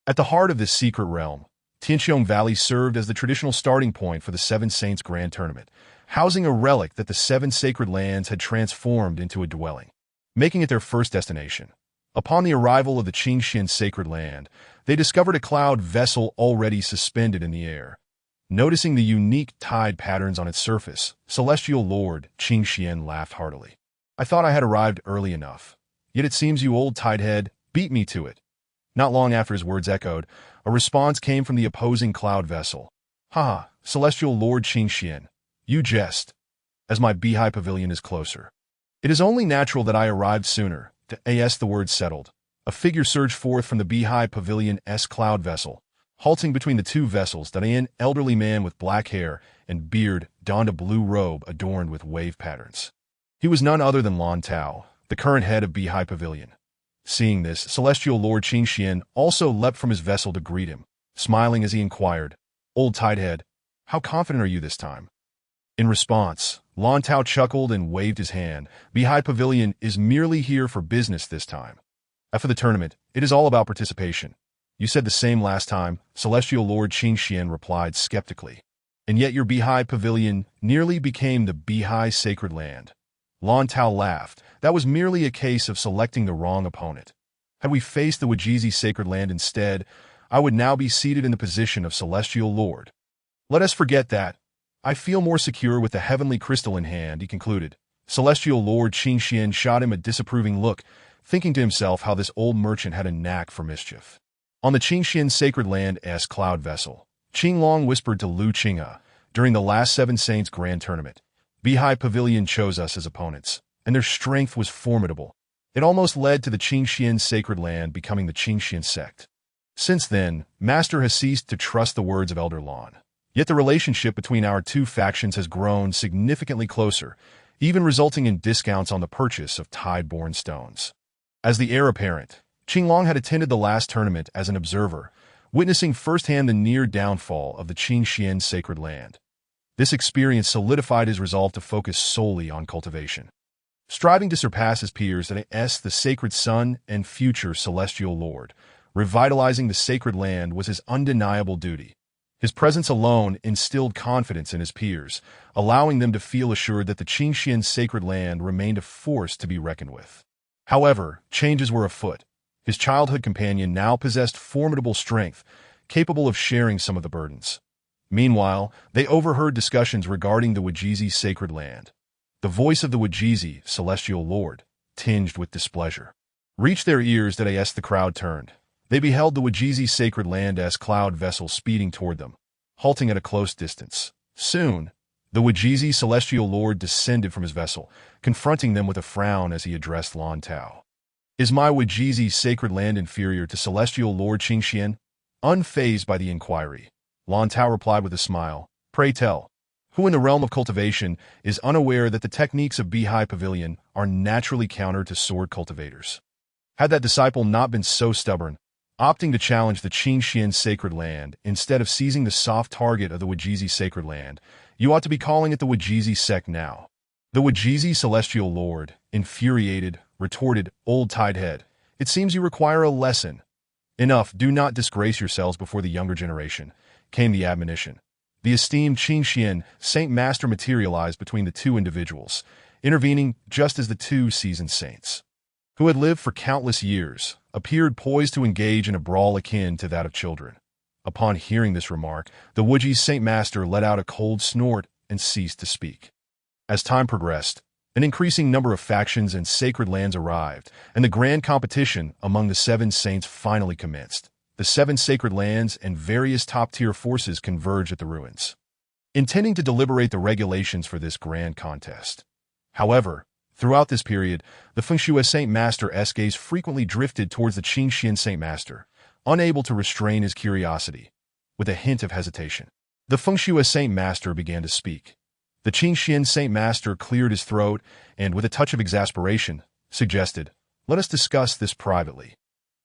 Speaker 1: At the heart of this secret realm, Tianqiong Valley served as the traditional starting point for the Seven Saints Grand Tournament, housing a relic that the 7 sacred lands had transformed into a dwelling, making it their first destination. Upon the arrival of the Qingxian sacred land, they discovered a cloud vessel already suspended in the air. Noticing the unique tide patterns on its surface, Celestial Lord Qingxian laughed heartily. I thought I had arrived early enough. Yet it seems you old tidehead beat me to it. Not long after his words echoed, a response came from the opposing cloud vessel. Ha, Celestial Lord Qingxian, you jest, as my Beehive Pavilion is closer. It is only natural that I arrived sooner. As the words settled, a figure surged forth from the Beehive Pavilion's cloud vessel. Halting between the two vessels, an elderly man with black hair and beard donned a blue robe adorned with wave patterns. He was none other than Lan Tao, the current head of Beehive Pavilion. Seeing this, Celestial Lord Qingxian also leapt from his vessel to greet him, smiling as he inquired, "Old Tidehead, how confident are you this time?" In response, Lan Tao chuckled and waved his hand. Beehive Pavilion is merely here for business this time. After the tournament, it is all about participation. You said the same last time, Celestial Lord Qingxian replied skeptically. And yet your Beehive Pavilion nearly became the Beehive Sacred Land. Lan Tao laughed. That was merely a case of selecting the wrong opponent. Had we faced the Wajizi Sacred Land instead, I would now be seated in the position of Celestial Lord. Let us forget that. I feel more secure with the heavenly crystal in hand, he concluded. Celestial Lord Qingxian shot him a disapproving look, thinking to himself how this old merchant had a knack for mischief. On the Qingxian Sacred Land's cloud vessel, Qinglong whispered to Lu Qinghe, during the last Seven Saints Grand Tournament, Beehive Pavilion chose us as opponents, and their strength was formidable. It almost led to the Qingxian Sacred Land becoming the Qingxian sect. Since then, Master has ceased to trust the words of Elder Lan. Yet the relationship between our two factions has grown significantly closer, even resulting in discounts on the purchase of Tideborn stones. As the heir apparent, Qinglong had attended the last tournament as an observer, witnessing firsthand the near downfall of the Qingxian sacred land. This experience solidified his resolve to focus solely on cultivation. Striving to surpass his peers as the sacred son and future celestial lord, revitalizing the sacred land was his undeniable duty. His presence alone instilled confidence in his peers, allowing them to feel assured that the Qingxian sacred land remained a force to be reckoned with. However, changes were afoot. His childhood companion now possessed formidable strength, capable of sharing some of the burdens. Meanwhile, they overheard discussions regarding the Wajizi sacred land. The voice of the Wajizi, celestial lord, tinged with displeasure, reached their ears as the crowd turned. They beheld the Wajizi sacred land as cloud vessel speeding toward them, halting at a close distance. Soon, the Wajizi celestial lord descended from his vessel, confronting them with a frown as he addressed Lan Tao. Is my Wajizi sacred land inferior to celestial lord Qingxian? Unfazed by the inquiry, Lan Tao replied with a smile, "Pray tell, who in the realm of cultivation is unaware that the techniques of Bihai Pavilion are naturally counter to sword cultivators? Had that disciple not been so stubborn, opting to challenge the Qingxian sacred land instead of seizing the soft target of the Wajizi sacred land, you ought to be calling it the Wajizi sect now." The Wajizi celestial lord, infuriated, retorted, "Old tied-head, it seems you require a lesson." "Enough, do not disgrace yourselves before the younger generation," came the admonition. The esteemed Qingxian Saint Master materialized between the two individuals, intervening just as the two seasoned saints, who had lived for countless years, appeared poised to engage in a brawl akin to that of children. Upon hearing this remark, the Wajizi Saint Master let out a cold snort and ceased to speak. As time progressed, an increasing number of factions and sacred lands arrived, and the grand competition among the seven saints finally commenced. The seven sacred lands and various top-tier forces converged at the ruins, intending to deliberate the regulations for this grand contest. However, throughout this period, the Fengshui Saint Master's gaze frequently drifted towards the Qingxian Saint Master, unable to restrain his curiosity. With a hint of hesitation, the Fengshui Saint Master began to speak. The Qingxian Saint Master cleared his throat and, with a touch of exasperation, suggested, "Let us discuss this privately."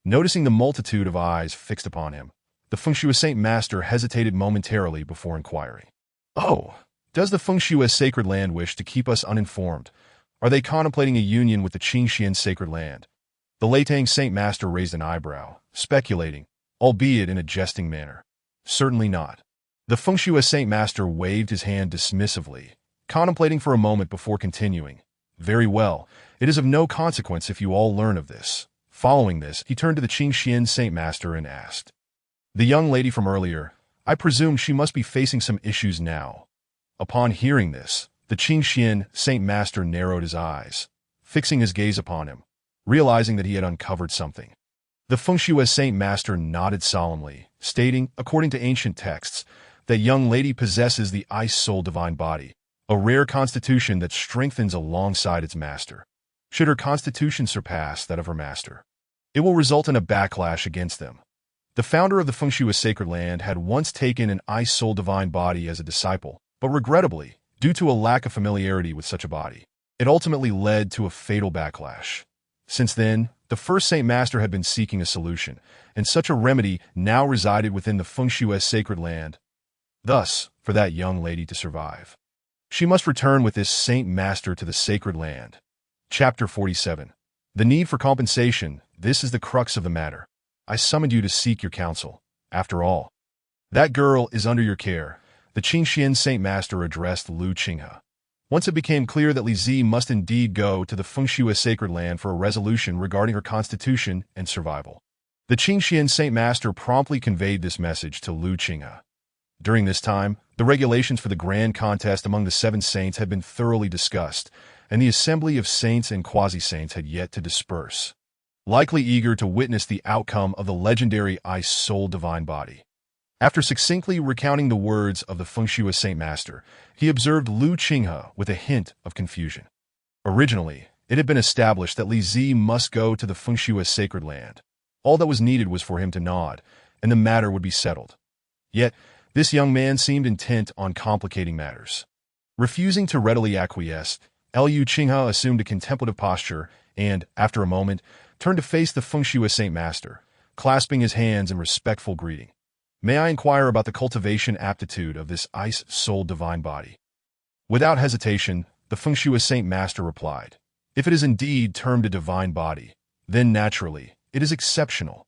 Speaker 1: Noticing the multitude of eyes fixed upon him, the Fengshui Saint Master hesitated momentarily before inquiring, "Oh, does the Fengshui sacred land wish to keep us uninformed? Are they contemplating a union with the Qingxian sacred land?" The Leitang Saint Master raised an eyebrow, speculating, albeit in a jesting manner. "Certainly not." The Fengshui Saint Master waved his hand dismissively, contemplating for a moment before continuing. "Very well, it is of no consequence if you all learn of this." Following this, he turned to the Qingxian Saint Master and asked, "The young lady from earlier, I presume she must be facing some issues now." Upon hearing this, the Qingxian Saint Master narrowed his eyes, fixing his gaze upon him, realizing that he had uncovered something. The Fengshui Saint Master nodded solemnly, stating, according to ancient texts, that young lady possesses the Ice Soul Divine Body, a rare constitution that strengthens alongside its master. Should her constitution surpass that of her master, it will result in a backlash against them. The founder of the Fengshui sacred land had once taken an Ice Soul Divine Body as a disciple, but regrettably, due to a lack of familiarity with such a body, it ultimately led to a fatal backlash. Since then, the first Saint Master had been seeking a solution, and such a remedy now resided within the Fengshui sacred land. Thus, for that young lady to survive, she must return with this Saint Master to the sacred land. Chapter 47. The need for compensation. This is the crux of the matter. I summoned you to seek your counsel. After all, that girl is under your care. The Qingxian Saint Master addressed Lu Qinghe. Once it became clear that Li Zi must indeed go to the Fengshui sacred land for a resolution regarding her constitution and survival, the Qingxian Saint Master promptly conveyed this message to Lu Qinghe. During this time, the regulations for the grand contest among the seven saints had been thoroughly discussed, and the assembly of saints and quasi-saints had yet to disperse, likely eager to witness the outcome of the legendary Ice Soul Divine Body. After succinctly recounting the words of the Fengshui Saint Master, he observed Lu Qinghe with a hint of confusion. Originally, it had been established that Li Zi must go to the Fengshui sacred land. All that was needed was for him to nod, and the matter would be settled. Yet, this young man seemed intent on complicating matters. Refusing to readily acquiesce, Lu Qinghe assumed a contemplative posture and, after a moment, turned to face the Fengshui Saint Master, clasping his hands in respectful greeting. May I inquire about the cultivation aptitude of this ice-souled divine body? Without hesitation, the Feng Shui Saint Master replied, if it is indeed termed a divine body, then naturally, it is exceptional.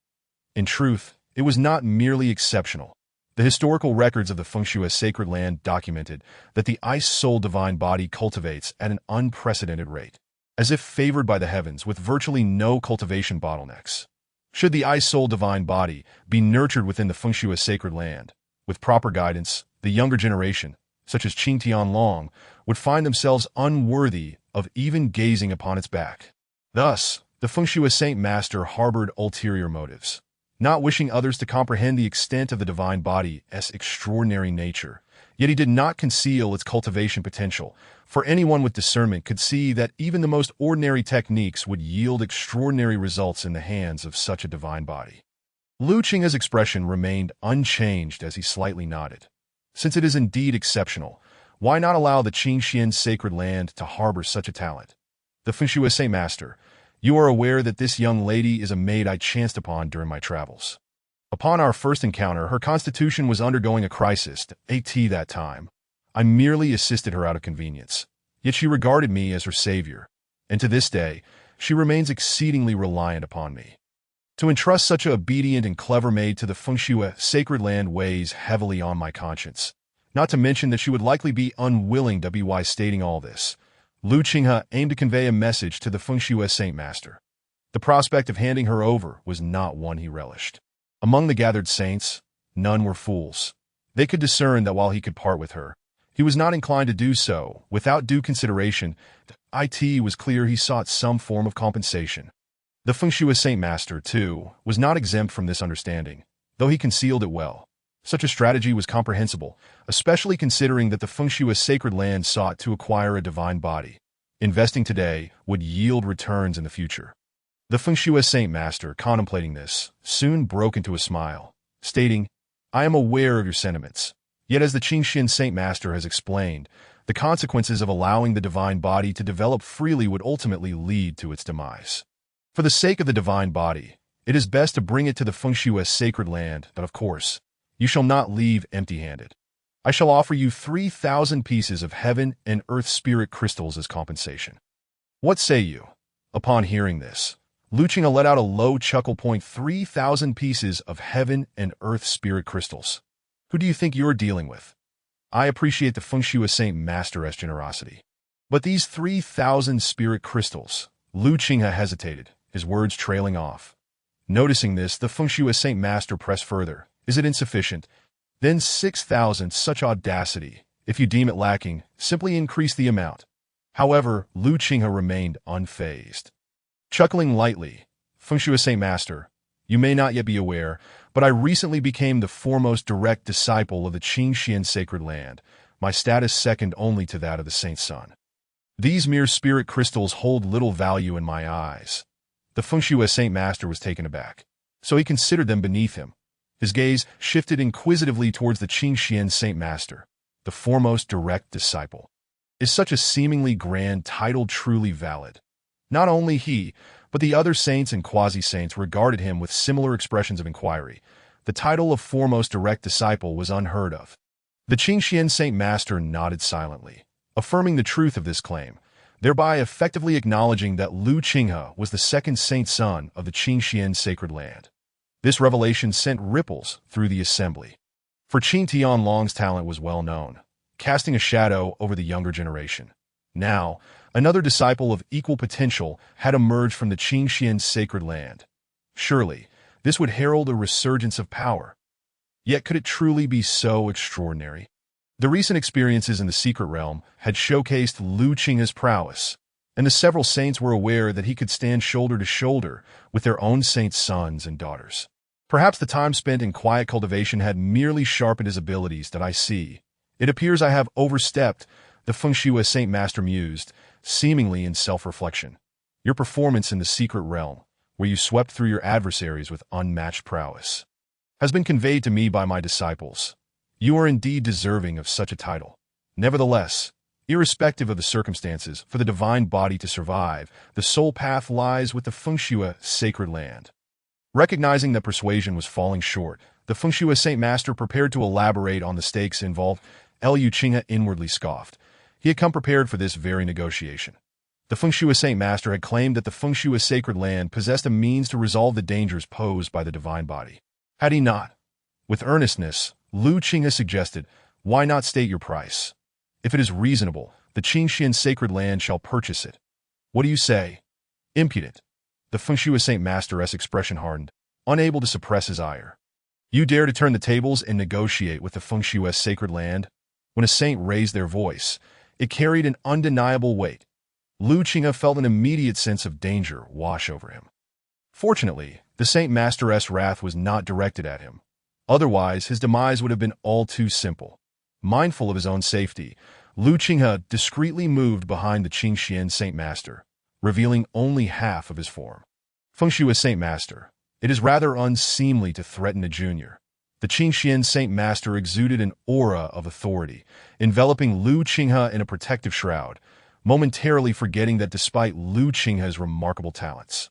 Speaker 1: In truth, it was not merely exceptional. The historical records of the Feng Shui sacred land documented that the ice-souled divine body cultivates at an unprecedented rate, as if favored by the heavens with virtually no cultivation bottlenecks. Should the ice-souled divine body be nurtured within the Feng Shui sacred land, with proper guidance, the younger generation, such as Qing Tianlong, would find themselves unworthy of even gazing upon its back. Thus, the Feng Shui Saint Master harbored ulterior motives. Not wishing others to comprehend the extent of the divine body's extraordinary nature, yet he did not conceal its cultivation potential, for anyone with discernment could see that even the most ordinary techniques would yield extraordinary results in the hands of such a divine body. Lu Qinghe's expression remained unchanged as he slightly nodded. Since it is indeed exceptional, why not allow the Qingxian sacred land to harbor such a talent? The Feng Shui Saint Master, you are aware that this young lady is a maid I chanced upon during my travels. Upon our first encounter, her constitution was undergoing a crisis at that time. I merely assisted her out of convenience. Yet she regarded me as her savior, and to this day, she remains exceedingly reliant upon me. To entrust such an obedient and clever maid to the Feng Shui sacred land weighs heavily on my conscience. Not to mention that she would likely be unwilling to be wise stating all this. Lu Qinghe aimed to convey a message to the Feng Shui Saint Master. The prospect of handing her over was not one he relished. Among the gathered saints, none were fools. They could discern that while he could part with her, he was not inclined to do so without due consideration. It was clear he sought some form of compensation. The Feng Shui Saint Master, too, was not exempt from this understanding, though he concealed it well. Such a strategy was comprehensible, especially considering that the Feng Shui sacred land sought to acquire a divine body. Investing today would yield returns in the future. The Feng Shui Saint Master, contemplating this, soon broke into a smile, stating, I am aware of your sentiments. Yet as the Qingxian Saint Master has explained, the consequences of allowing the divine body to develop freely would ultimately lead to its demise. For the sake of the divine body, it is best to bring it to the Feng Shui sacred land, but of course, you shall not leave empty-handed. I shall offer you 3,000 pieces of heaven and earth spirit crystals as compensation. What say you? Upon hearing this, Lu Qinghe let out a low chuckle. 3,000 pieces of heaven and earth spirit crystals. Who do you think you're dealing with? I appreciate the Feng Shui Saint Master's generosity. But these 3,000 spirit crystals, Lu Qinghe hesitated, his words trailing off. Noticing this, the Feng Shui Saint Master pressed further. Is it insufficient? Then 6,000, such audacity. If you deem it lacking, simply increase the amount. However, Lu Qinghe remained unfazed. Chuckling lightly, Feng Shui Saint Master, you may not yet be aware, but I recently became the foremost direct disciple of the Qingxian sacred land, my status second only to that of the Saint Sun. These mere spirit crystals hold little value in my eyes. The Feng Shui Saint Master was taken aback, so he considered them beneath him. His gaze shifted inquisitively towards the Qingxian Saint Master, the foremost direct disciple. Is such a seemingly grand title truly valid? Not only he, but the other saints and quasi-saints regarded him with similar expressions of inquiry. The title of foremost direct disciple was unheard of. The Qingxian Saint Master nodded silently, affirming the truth of this claim, thereby effectively acknowledging that Lu Qinghe was the second Saint Son of the Qingxian sacred land. This revelation sent ripples through the assembly. For Qing Tianlong's talent was well known, casting a shadow over the younger generation. Now, another disciple of equal potential had emerged from the Qingxian sacred land. Surely, this would herald a resurgence of power. Yet could it truly be so extraordinary? The recent experiences in the secret realm had showcased Lu Qinghe's prowess, and the several saints were aware that he could stand shoulder to shoulder with their own saint sons and daughters. Perhaps the time spent in quiet cultivation had merely sharpened his abilities that I see. It appears I have overstepped, the Feng Shui Saint Master mused, seemingly in self-reflection. Your performance in the secret realm, where you swept through your adversaries with unmatched prowess, has been conveyed to me by my disciples. You are indeed deserving of such a title. Nevertheless, irrespective of the circumstances, for the divine body to survive, the sole path lies with the Feng Shui sacred land. Recognizing that persuasion was falling short, The Feng Shui Saint Master prepared to elaborate on the stakes involved. Liu Qinghe inwardly scoffed. He had come prepared for this very negotiation. The Feng Shui Saint Master had claimed that the Feng Shui sacred land possessed a means to resolve the dangers posed by the divine body. Had he not? With earnestness, Liu Qinghe suggested, why not state your price? If it is reasonable, the Qingxian sacred land shall purchase it. What do you say? Impudent. The Feng Shui Saint Master's expression hardened, unable to suppress his ire. You dare to turn the tables and negotiate with the Feng Shui sacred land? When a saint raised their voice, it carried an undeniable weight. Liu Qinghe felt an immediate sense of danger wash over him. Fortunately, the Saint Master's wrath was not directed at him. Otherwise, his demise would have been all too simple. Mindful of his own safety, Liu Qinghe discreetly moved behind the Qingxian Saint Master, revealing only half of his form. Feng Shui Saint Master, it is rather unseemly to threaten a junior. The Qingxian Saint Master exuded an aura of authority, enveloping Liu Qinghe in a protective shroud, momentarily forgetting that despite Liu Qinghe's remarkable talents,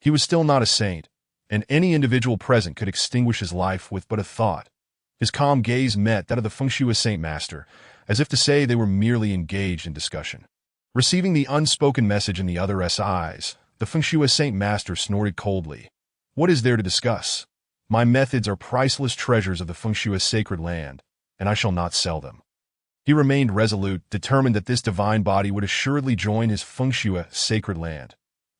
Speaker 1: he was still not a saint, and any individual present could extinguish his life with but a thought. His calm gaze met that of the Feng Shui Saint Master, as if to say they were merely engaged in discussion. Receiving the unspoken message in the other's eyes, the Feng Shui Saint Master snorted coldly. What is there to discuss? My methods are priceless treasures of the Feng Shui sacred land, and I shall not sell them. He remained resolute, determined that this divine body would assuredly join his Feng Shui sacred land.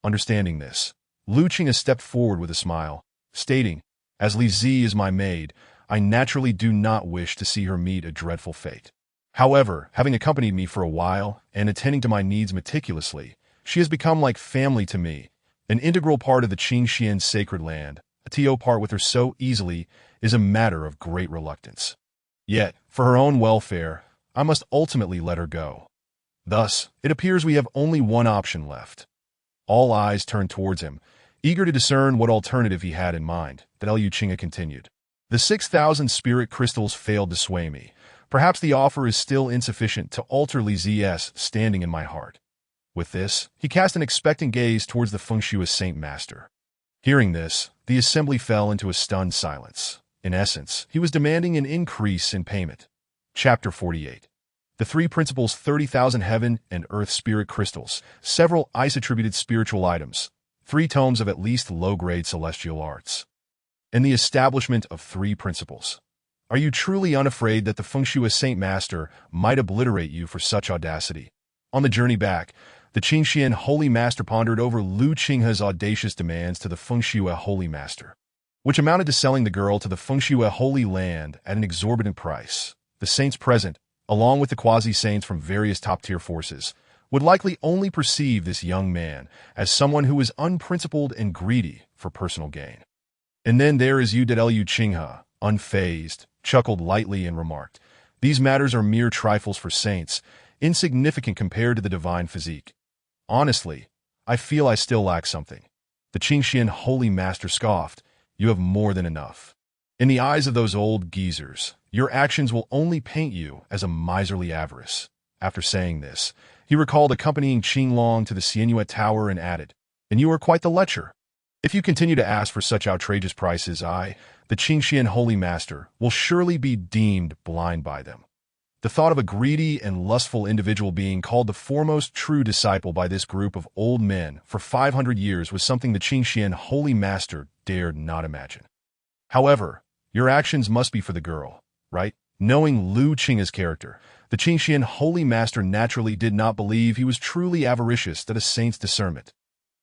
Speaker 1: Understanding this, Liu Qinghe stepped forward with a smile, stating, as Li Zi is my maid, I naturally do not wish to see her meet a dreadful fate. However, having accompanied me for a while and attending to my needs meticulously, she has become like family to me, an integral part of the Qingxian sacred land. To part with her so easily is a matter of great reluctance. Yet, for her own welfare, I must ultimately let her go. Thus, it appears we have only one option left. All eyes turned towards him, eager to discern what alternative he had in mind. Liu Qinghe continued. The 6,000 spirit crystals failed to sway me. Perhaps the offer is still insufficient to alter Li Zi's standing in my heart. With this, he cast an expectant gaze towards the Feng Shui Saint Master. Hearing this, the assembly fell into a stunned silence. In essence, he was demanding an increase in payment. Chapter 48. The three principles: 30,000 heaven and earth spirit crystals, several ice-attributed spiritual items, 3 tomes of at least low-grade celestial arts, and the establishment of 3 principles. Are you truly unafraid that the Feng Shui Saint Master might obliterate you for such audacity? On the journey back, the Qingxian Holy Master pondered over Liu Qinghe's audacious demands to the Feng Shui Holy Master, which amounted to selling the girl to the Feng Shui Holy Land at an exorbitant price. The saints present, along with the quasi-saints from various top-tier forces, would likely only perceive this young man as someone who is unprincipled and greedy for personal gain. And then there is Liu Qinghe, unfazed, chuckled lightly and remarked, these matters are mere trifles for saints, insignificant compared to the divine physique. Honestly, I feel I still lack something. The Qingxian Holy Master scoffed, you have more than enough. In the eyes of those old geezers, your actions will only paint you as a miserly avarice. After saying this, he recalled accompanying Qinglong to the Xianyue Tower and added, and you are quite the lecher. If you continue to ask for such outrageous prices, I, the Qingxian Holy Master, will surely be deemed blind by them. The thought of a greedy and lustful individual being called the foremost true disciple by this group of old men for 500 years was something the Qingxian Holy Master dared not imagine. However, your actions must be for the girl, right? Knowing Liu Qinghe's character, the Qingxian Holy Master naturally did not believe he was truly avaricious to a saint's discernment.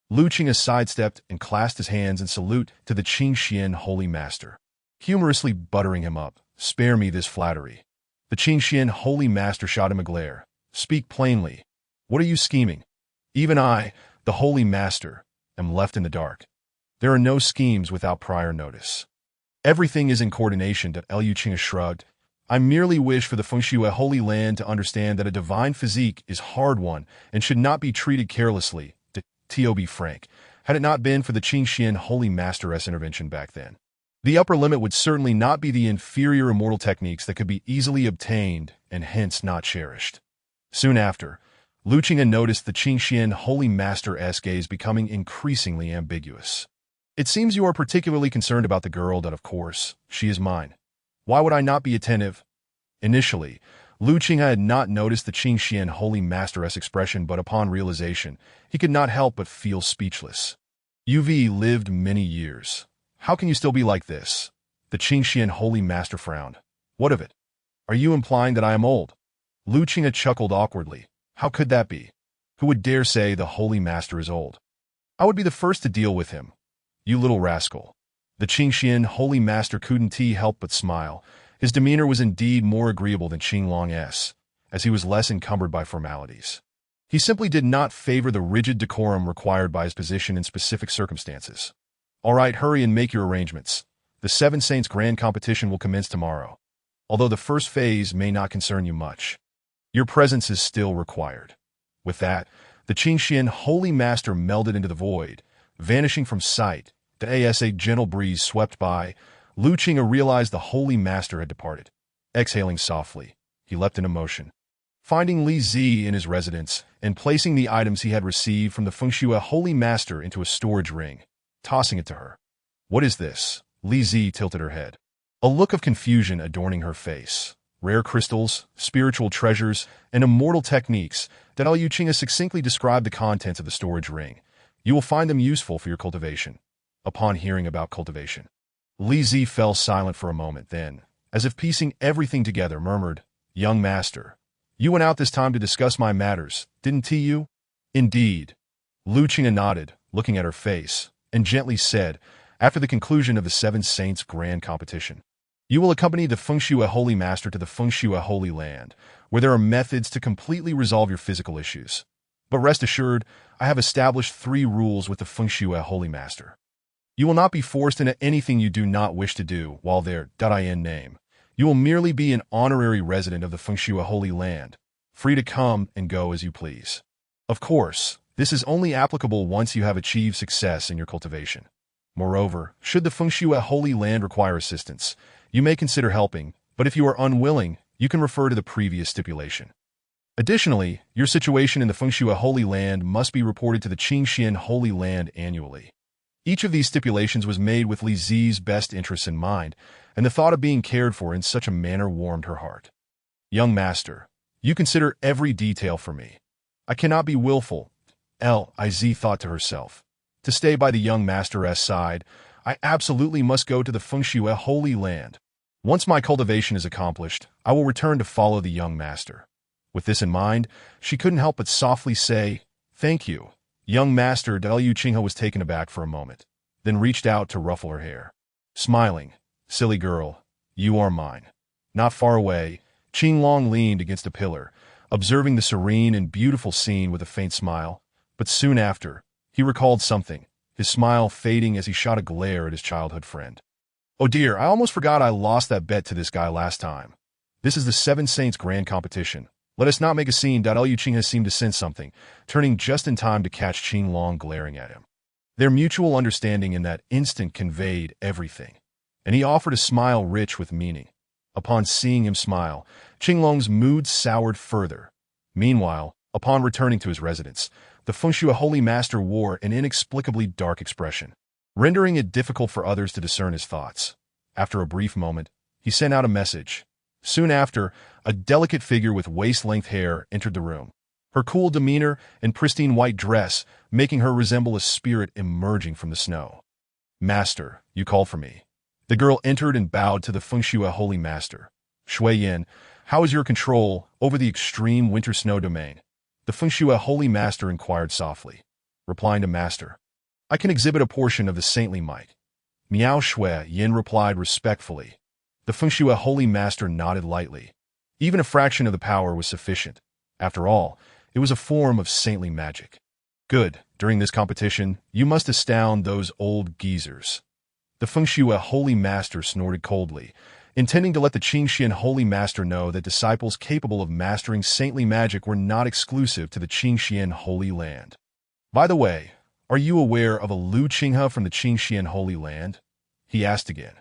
Speaker 1: Liu Qinghe sidestepped and clasped his hands in salute to the Qingxian Holy Master, humorously buttering him up. Spare me this flattery. The Qingxian Holy Master shot him a glare. Speak plainly. What are you scheming? Even I, the Holy Master, am left in the dark. There are no schemes without prior notice. Everything is in coordination. Liu Qinghe shrugged. I merely wish for the Feng Shui Holy Land to understand that a divine physique is hard won and should not be treated carelessly. To be frank, had it not been for the Qingxian Holy Master's intervention back then, the upper limit would certainly not be the inferior immortal techniques that could be easily obtained and hence not cherished. Soon after, Liu Qinghe noticed the Qingxian Holy Master's gaze becoming increasingly ambiguous. It seems you are particularly concerned about the girl that, of course, she is mine. Why would I not be attentive? Initially, Lu Qinghe had not noticed the Qing Xian Holy Master's expression, but upon realization, he could not help but feel speechless. You've lived many years. How can you still be like this? The Qing Xian Holy Master frowned. What of it? Are you implying that I am old? Lu Qinghe chuckled awkwardly. How could that be? Who would dare say the Holy Master is old? I would be the first to deal with him. You little rascal. The Qing Xian Holy Master couldn't help but smile. His demeanor was indeed more agreeable than Qinglong's, as he was less encumbered by formalities. He simply did not favor the rigid decorum required by his position in specific circumstances. All right, hurry and make your arrangements. The Seven Saints Grand Competition will commence tomorrow. Although the first phase may not concern you much, your presence is still required. With that, the Qing Xian Holy Master melded into the void, vanishing from sight. As a gentle breeze swept by, Lu Qinghe realized the Holy Master had departed. Exhaling softly, he leapt into motion. Finding Li Zi in his residence and placing the items he had received from the Fengxue Holy Master into a storage ring, tossing it to her. What is this? Li Zi tilted her head. A look of confusion adorning her face. Rare crystals, spiritual treasures, and immortal techniques that Lu Qinghe succinctly described the contents of the storage ring. You will find them useful for your cultivation. Upon hearing about cultivation, Li Zi fell silent for a moment, then, as if piecing everything together, murmured, Young Master, you went out this time to discuss my matters, didn't you? Indeed. Lu Qinghe nodded, looking at her face, and gently said, after the conclusion of the Seven Saints Grand Competition, you will accompany the Fengxue Holy Master to the Fengxue Holy Land, where there are methods to completely resolve your physical issues. But rest assured, I have established 3 rules with the Fengxue Holy Master. You will not be forced into anything you do not wish to do while there, in name. You will merely be an honorary resident of the Fengxue Holy Land, free to come and go as you please. Of course, this is only applicable once you have achieved success in your cultivation. Moreover, should the Fengxue Holy Land require assistance, you may consider helping, but if you are unwilling, you can refer to the previous stipulation. Additionally, your situation in the Fengxue Holy Land must be reported to the Qing Xian Holy Land annually. Each of these stipulations was made with Li Zi's best interests in mind, and the thought of being cared for in such a manner warmed her heart. Young Master, you consider every detail for me. I cannot be willful, Liz thought to herself. To stay by the young Master's side, I absolutely must go to the Fengxue Holy Land. Once my cultivation is accomplished, I will return to follow the young Master. With this in mind, she couldn't help but softly say, Thank you. Young Master Lu Qinghe was taken aback for a moment, then reached out to ruffle her hair. Smiling, Silly girl, you are mine. Not far away, Qinglong leaned against a pillar, observing the serene and beautiful scene with a faint smile, but soon after, he recalled something, his smile fading as he shot a glare at his childhood friend. Oh dear, I almost forgot I lost that bet to this guy last time. This is the Seven Saints Grand Competition. Let us not make a scene. Lu Qinghe seemed to sense something, turning just in time to catch Qinglong glaring at him. Their mutual understanding in that instant conveyed everything, and he offered a smile rich with meaning. Upon seeing him smile, Qinglong's mood soured further. Meanwhile, upon returning to his residence, the Fengxue Holy Master wore an inexplicably dark expression, rendering it difficult for others to discern his thoughts. After a brief moment, he sent out a message. Soon after, a delicate figure with waist-length hair entered the room, her cool demeanor and pristine white dress making her resemble a spirit emerging from the snow. Master, you called for me. The girl entered and bowed to the Fengxue Holy Master. Shui Yin, how is your control over the extreme winter snow domain? The Fengxue Holy Master inquired softly, replying to Master. I can exhibit a portion of the saintly might. Miao Shui Yin replied respectfully. The Fengxue Holy Master nodded lightly. Even a fraction of the power was sufficient. After all, it was a form of saintly magic. Good, during this competition, you must astound those old geezers. The Fengxue Holy Master snorted coldly, intending to let the Qing Xian Holy Master know that disciples capable of mastering saintly magic were not exclusive to the Qing Xian Holy Land. By the way, are you aware of a Lu Qinghe from the Qing Xian Holy Land? He asked again.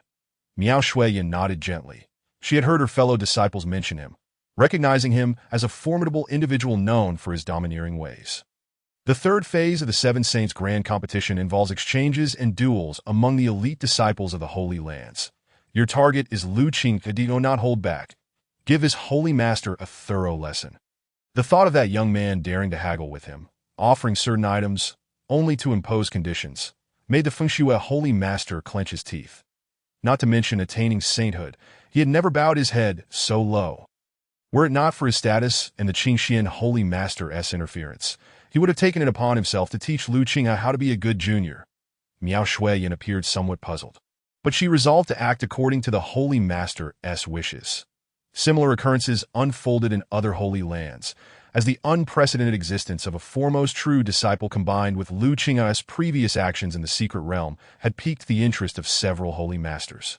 Speaker 1: Miao Shuiyan nodded gently. She had heard her fellow disciples mention him, recognizing him as a formidable individual known for his domineering ways. The third phase of the Seven Saints Grand Competition involves exchanges and duels among the elite disciples of the Holy Lands. Your target is Lu Qinghe. Do not hold back. Give his holy master a thorough lesson. The thought of that young man daring to haggle with him, offering certain items, only to impose conditions, made the Fengxue holy master clench his teeth. Not to mention attaining sainthood, he had never bowed his head so low. Were it not for his status and the Qingxian holy master's interference, he would have taken it upon himself to teach Lu Qinghe how to be a good junior. Miao Shuiyan appeared somewhat puzzled, but she resolved to act according to the holy master's wishes. Similar occurrences unfolded in other holy lands, as the unprecedented existence of a foremost true disciple combined with Lu Qinghe's previous actions in the secret realm had piqued the interest of several holy masters,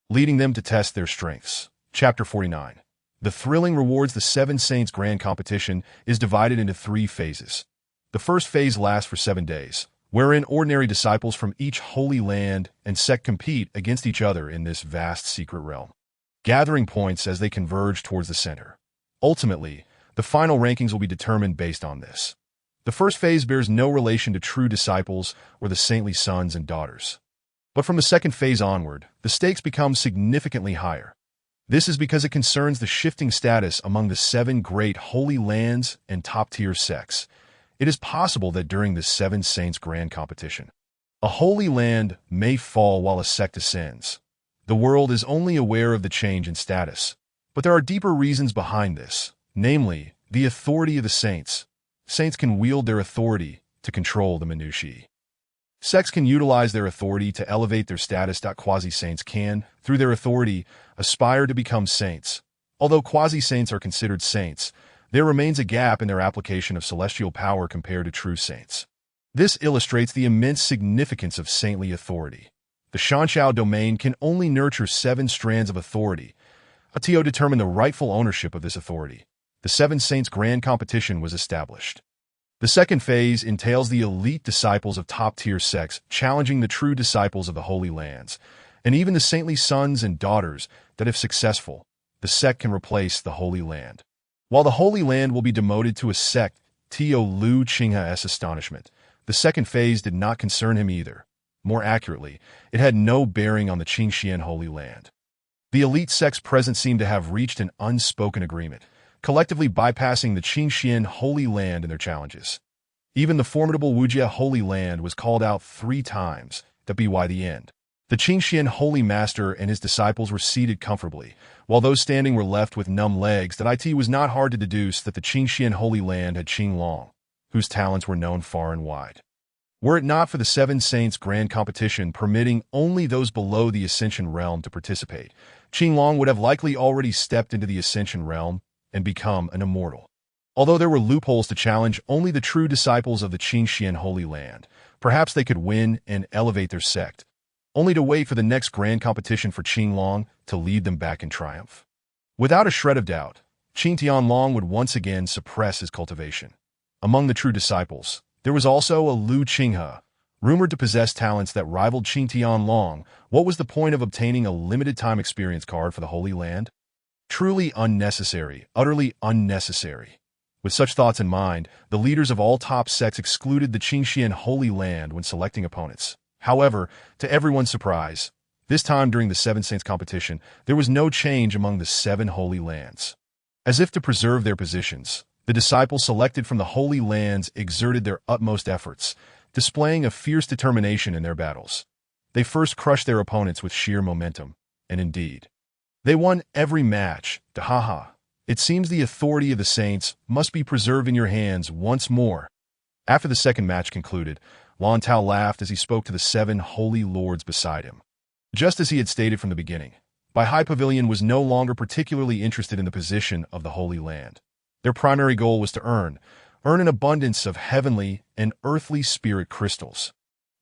Speaker 1: leading them to test their strengths. Chapter 49. The thrilling rewards. The Seven Saints Grand Competition is divided into 3 phases. The first phase lasts for 7 days, wherein ordinary disciples from each holy land and sect compete against each other in this vast secret realm, gathering points as they converge towards the center. Ultimately, the final rankings will be determined based on this. The first phase bears no relation to true disciples or the saintly sons and daughters. But from the second phase onward, the stakes become significantly higher. This is because it concerns the shifting status among the 7 great holy lands and top-tier sects. It is possible that during the Seven Saints Grand Competition, a holy land may fall while a sect ascends. The world is only aware of the change in status, but there are deeper reasons behind this, namely, the authority of the saints. Saints can wield their authority to control the minutiae. Sects can utilize their authority to elevate their status. Quasi-saints can, through their authority, aspire to become saints. Although quasi-saints are considered saints, there remains a gap in their application of celestial power compared to true saints. This illustrates the immense significance of saintly authority. The Shanxiao domain can only nurture 7 strands of authority. Atio determined the rightful ownership of this authority. The Seven Saints Grand Competition was established. The second phase entails the elite disciples of top-tier sects challenging the true disciples of the Holy Lands, and even the saintly sons and daughters that, if successful, the sect can replace the Holy Land. While the Holy Land will be demoted to a sect, to Lu Qinghe's astonishment, the second phase did not concern him either. More accurately, it had no bearing on the Qingxian Holy Land. The elite sects present seemed to have reached an unspoken agreement, collectively bypassing the Qingxian Holy Land in their challenges. Even the formidable Wujie Holy Land was called out 3 times, by the end. The Qingxian Holy Master and his disciples were seated comfortably, while those standing were left with numb legs. It was not hard to deduce that the Qingxian Holy Land had Qinglong, whose talents were known far and wide. Were it not for the Seven Saints Grand Competition permitting only those below the Ascension Realm to participate, Qinglong would have likely already stepped into the Ascension Realm and become an immortal. Although there were loopholes to challenge only the true disciples of the Qingxian Holy Land, perhaps they could win and elevate their sect, only to wait for the next grand competition for Qinglong to lead them back in triumph. Without a shred of doubt, Qing Tianlong would once again suppress his cultivation. Among the true disciples, there was also a Lu Qinghe, rumored to possess talents that rivaled Qing Tianlong. What was the point of obtaining a limited-time experience card for the Holy Land? Truly unnecessary, utterly unnecessary. With such thoughts in mind, the leaders of all top sects excluded the Qingxian Holy Land when selecting opponents. However, to everyone's surprise, this time during the Seven Saints competition, there was no change among the 7 Holy Lands. As if to preserve their positions, the disciples selected from the Holy Lands exerted their utmost efforts, displaying a fierce determination in their battles. They first crushed their opponents with sheer momentum, and indeed, they won every match. It seems the authority of the saints must be preserved in your hands once more. After the second match concluded, Lan Tao laughed as he spoke to the 7 holy lords beside him. Just as he had stated from the beginning, Bai Hai Pavilion was no longer particularly interested in the position of the Holy Land. Their primary goal was to earn an abundance of heavenly and earthly spirit crystals.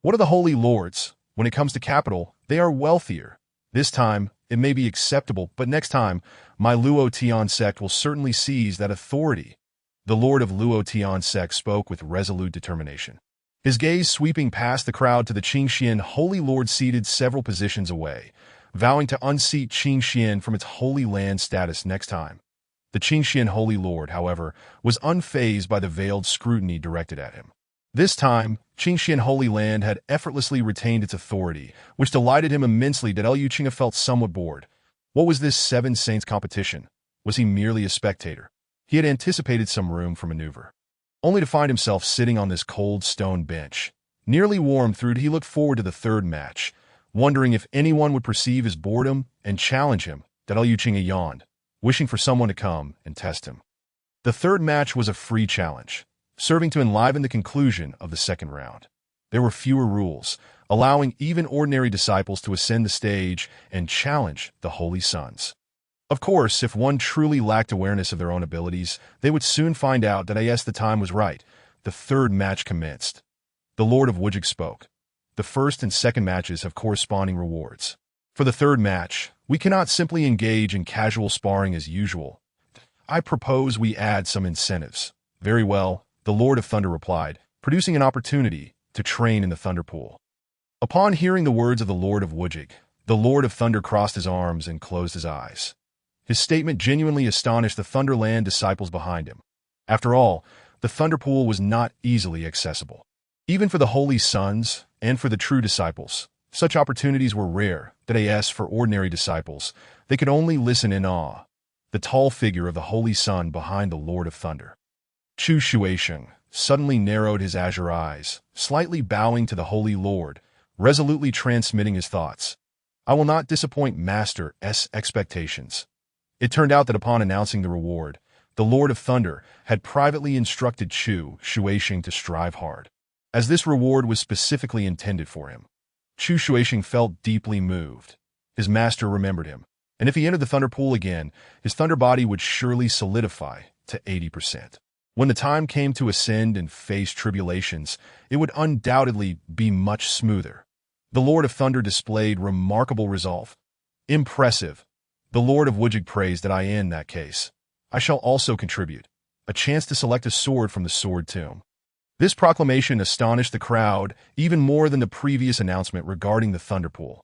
Speaker 1: What are the holy lords? When it comes to capital, they are wealthier. This time, it may be acceptable, but next time, my Luo Tian sect will certainly seize that authority. The Lord of Luo Tian sect spoke with resolute determination, his gaze sweeping past the crowd to the Qingxian Holy Lord seated several positions away, vowing to unseat Qingxian from its Holy Land status next time. The Qingxian Holy Lord, however, was unfazed by the veiled scrutiny directed at him. This time, Qingxian Holy Land had effortlessly retained its authority, which delighted him immensely that Liu Qinghe felt somewhat bored. What was this Seven Saints competition? Was he merely a spectator? He had anticipated some room for maneuver, only to find himself sitting on this cold stone bench. Nearly warmed through, he looked forward to the third match, wondering if anyone would perceive his boredom and challenge him. Liu Qinghe yawned, wishing for someone to come and test him. The third match was a free challenge, serving to enliven the conclusion of the second round. There were fewer rules, allowing even ordinary disciples to ascend the stage and challenge the Holy Sons. Of course, if one truly lacked awareness of their own abilities, they would soon find out that the time was right. The third match commenced. The Lord of Wujig spoke. The first and second matches have corresponding rewards. For the third match, we cannot simply engage in casual sparring as usual. I propose we add some incentives. Very well, the Lord of Thunder replied, producing an opportunity to train in the Thunder Pool. Upon hearing the words of the Lord of Wujig, the Lord of Thunder crossed his arms and closed his eyes. His statement genuinely astonished the Thunderland disciples behind him. After all, the Thunder Pool was not easily accessible. Even for the Holy Sons and for the true disciples, such opportunities were rare. For ordinary disciples, they could only listen in awe. The tall figure of the Holy Son behind the Lord of Thunder, Chu Shuisheng, suddenly narrowed his azure eyes, slightly bowing to the Holy Lord, resolutely transmitting his thoughts. I will not disappoint Master's expectations. It turned out that upon announcing the reward, the Lord of Thunder had privately instructed Chu Shuisheng to strive hard, as this reward was specifically intended for him. Chu Shuisheng felt deeply moved. His master remembered him, and if he entered the Thunder Pool again, his thunder body would surely solidify to 80%. When the time came to ascend and face tribulations, it would undoubtedly be much smoother. The Lord of Thunder displayed remarkable resolve. Impressive. The Lord of Wujig praised that in that case, I shall also contribute a chance to select a sword from the Sword Tomb. This proclamation astonished the crowd even more than the previous announcement regarding the Thunder Pool.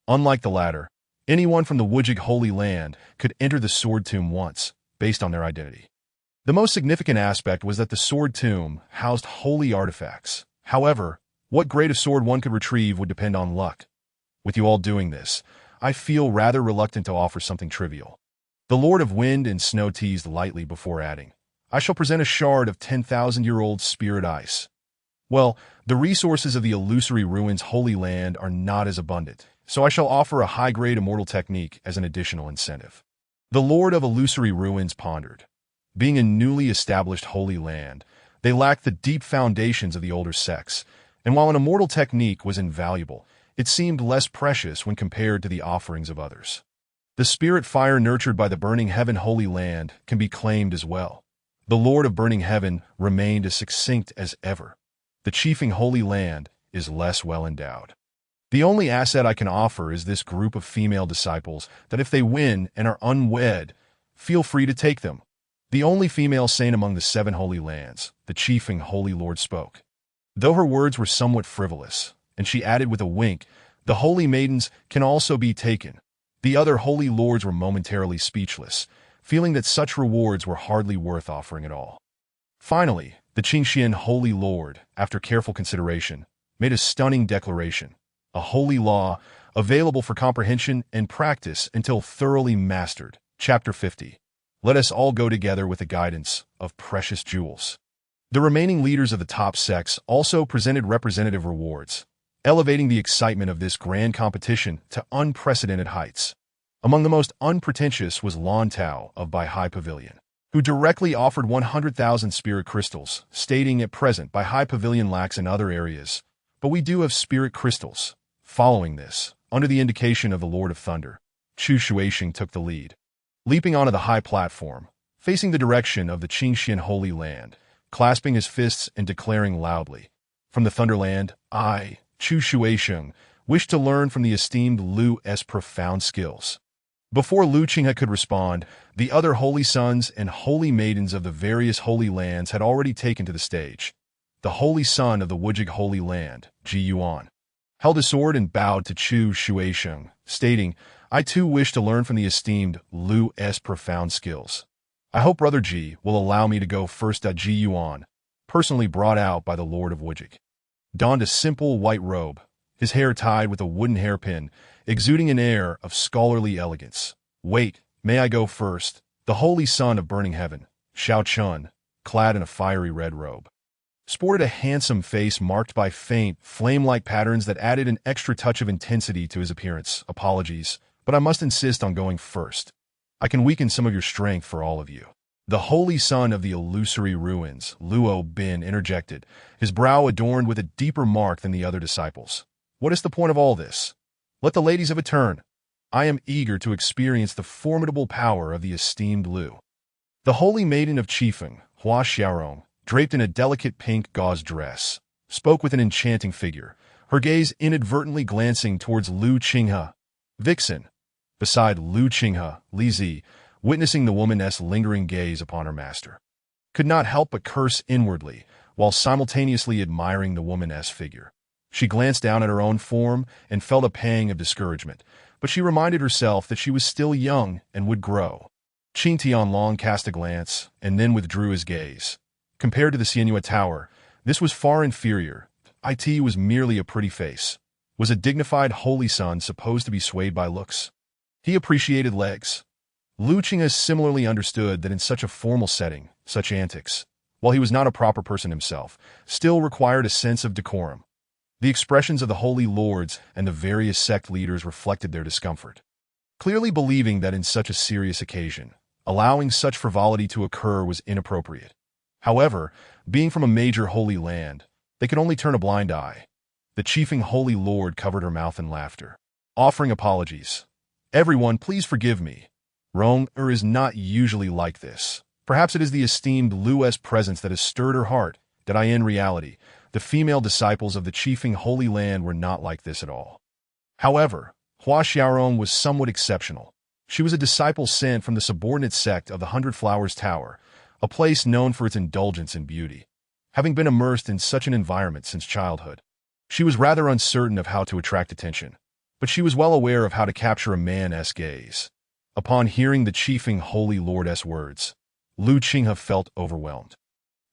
Speaker 1: Unlike the latter, anyone from the Wujig Holy Land could enter the Sword Tomb once, based on their identity. The most significant aspect was that the Sword Tomb housed holy artifacts. However, what grade of sword one could retrieve would depend on luck. With you all doing this, I feel rather reluctant to offer something trivial. The Lord of Wind and Snow teased lightly before adding, I shall present a shard of 10,000-year-old spirit ice. Well, the resources of the illusory ruins Holy Land are not as abundant, so I shall offer a high-grade immortal technique as an additional incentive. The Lord of Illusory Ruins pondered. Being a newly established Holy Land, they lacked the deep foundations of the older sects, and while an immortal technique was invaluable, it seemed less precious when compared to the offerings of others. The spirit fire nurtured by the Burning Heaven Holy Land can be claimed as well. The Lord of Burning Heaven remained as succinct as ever. The Chiefing Holy Land is less well endowed. The only asset I can offer is this group of female disciples that if they win and are unwed, feel free to take them. The only female saint among the 7 Holy Lands, the Chiefing Holy Lord spoke. Though her words were somewhat frivolous, and she added with a wink, the Holy Maidens can also be taken. The other Holy Lords were momentarily speechless, feeling that such rewards were hardly worth offering at all. Finally, the Qingxian Holy Lord, after careful consideration, made a stunning declaration, a holy law available for comprehension and practice until thoroughly mastered. Chapter 50. Let us all go together with the guidance of precious jewels. The remaining leaders of the top sects also presented representative rewards, elevating the excitement of this grand competition to unprecedented heights. Among the most unpretentious was Lan Tao of Baihai Pavilion, who directly offered 100,000 spirit crystals, stating at present Baihai Pavilion lacks in other areas, but we do have spirit crystals. Following this, under the indication of the Lord of Thunder, Chu Shuisheng took the lead. Leaping onto the high platform, facing the direction of the Qingxian Holy Land, clasping his fists and declaring loudly, from the Thunderland, I, Chu Shuisheng, wish to learn from the esteemed Lu's profound skills. Before Liu Qinghe could respond, the other Holy Sons and Holy Maidens of the various Holy Lands had already taken to the stage. The Holy Son of the Wujig Holy Land, Ji Yuan, held his sword and bowed to Chu Shuisheng, stating, I too wish to learn from the esteemed Lu's profound skills. I hope Brother Ji will allow me to go first. Ji Yuan, personally brought out by the Lord of Wujik. Donned a simple white robe, his hair tied with a wooden hairpin, exuding an air of scholarly elegance. "Wait, may I go first?" The holy son of burning heaven, Shao Chun, clad in a fiery red robe, sported a handsome face marked by faint, flame-like patterns that added an extra touch of intensity to his appearance. "Apologies, but I must insist on going first. I can weaken some of your strength for all of you." The holy son of the illusory ruins, Luo Bin, interjected, his brow adorned with a deeper mark than the other disciples. "What is the point of all this? Let the ladies have a turn. I am eager to experience the formidable power of the esteemed Lu." The holy maiden of Qifeng, Hua Xiaorong, draped in a delicate pink gauze dress, spoke with an enchanting figure, her gaze inadvertently glancing towards Lu Qinghe. Vixen, beside Lu Qinghe, Li Zi, witnessing the woman's lingering gaze upon her master, could not help but curse inwardly while simultaneously admiring the woman's figure. She glanced down at her own form and felt a pang of discouragement, but she reminded herself that she was still young and would grow. Qin Tianlong cast a glance and then withdrew his gaze. Compared to the Xianyue Tower, this was far inferior. It was merely a pretty face. Was a dignified holy son supposed to be swayed by looks? He appreciated legs. Lu Qinghe similarly understood that in such a formal setting, such antics, while he was not a proper person himself, still required a sense of decorum. The expressions of the holy lords and the various sect leaders reflected their discomfort, clearly believing that in such a serious occasion, allowing such frivolity to occur was inappropriate. However, being from a major holy land, they could only turn a blind eye. The Qifeng holy lord covered her mouth in laughter, offering apologies. "Everyone, please forgive me. Rong is not usually like this. Perhaps it is the esteemed Lu's presence that has stirred her heart, that in reality, the female disciples of the Qifeng Holy Land were not like this at all." However, Hua Xiaorong was somewhat exceptional. She was a disciple sent from the subordinate sect of the Hundred Flowers Tower, a place known for its indulgence in beauty. Having been immersed in such an environment since childhood, she was rather uncertain of how to attract attention, but she was well aware of how to capture a man's gaze. Upon hearing the Qifeng Holy Lord's words, Lu Qinghe felt overwhelmed.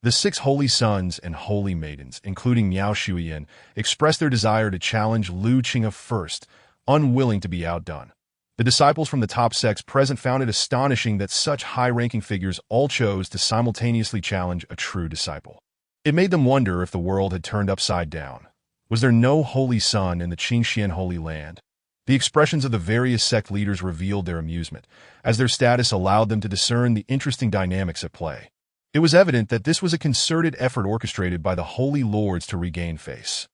Speaker 1: The 6 holy sons and holy maidens, including Miao Shuyan, expressed their desire to challenge Lu Qinghe first, unwilling to be outdone. The disciples from the top sects present found it astonishing that such high-ranking figures all chose to simultaneously challenge a true disciple. It made them wonder if the world had turned upside down. Was there no holy son in the Qingxian Holy Land? The expressions of the various sect leaders revealed their amusement, as their status allowed them to discern the interesting dynamics at play. It was evident that this was a concerted effort orchestrated by the holy lords to regain face.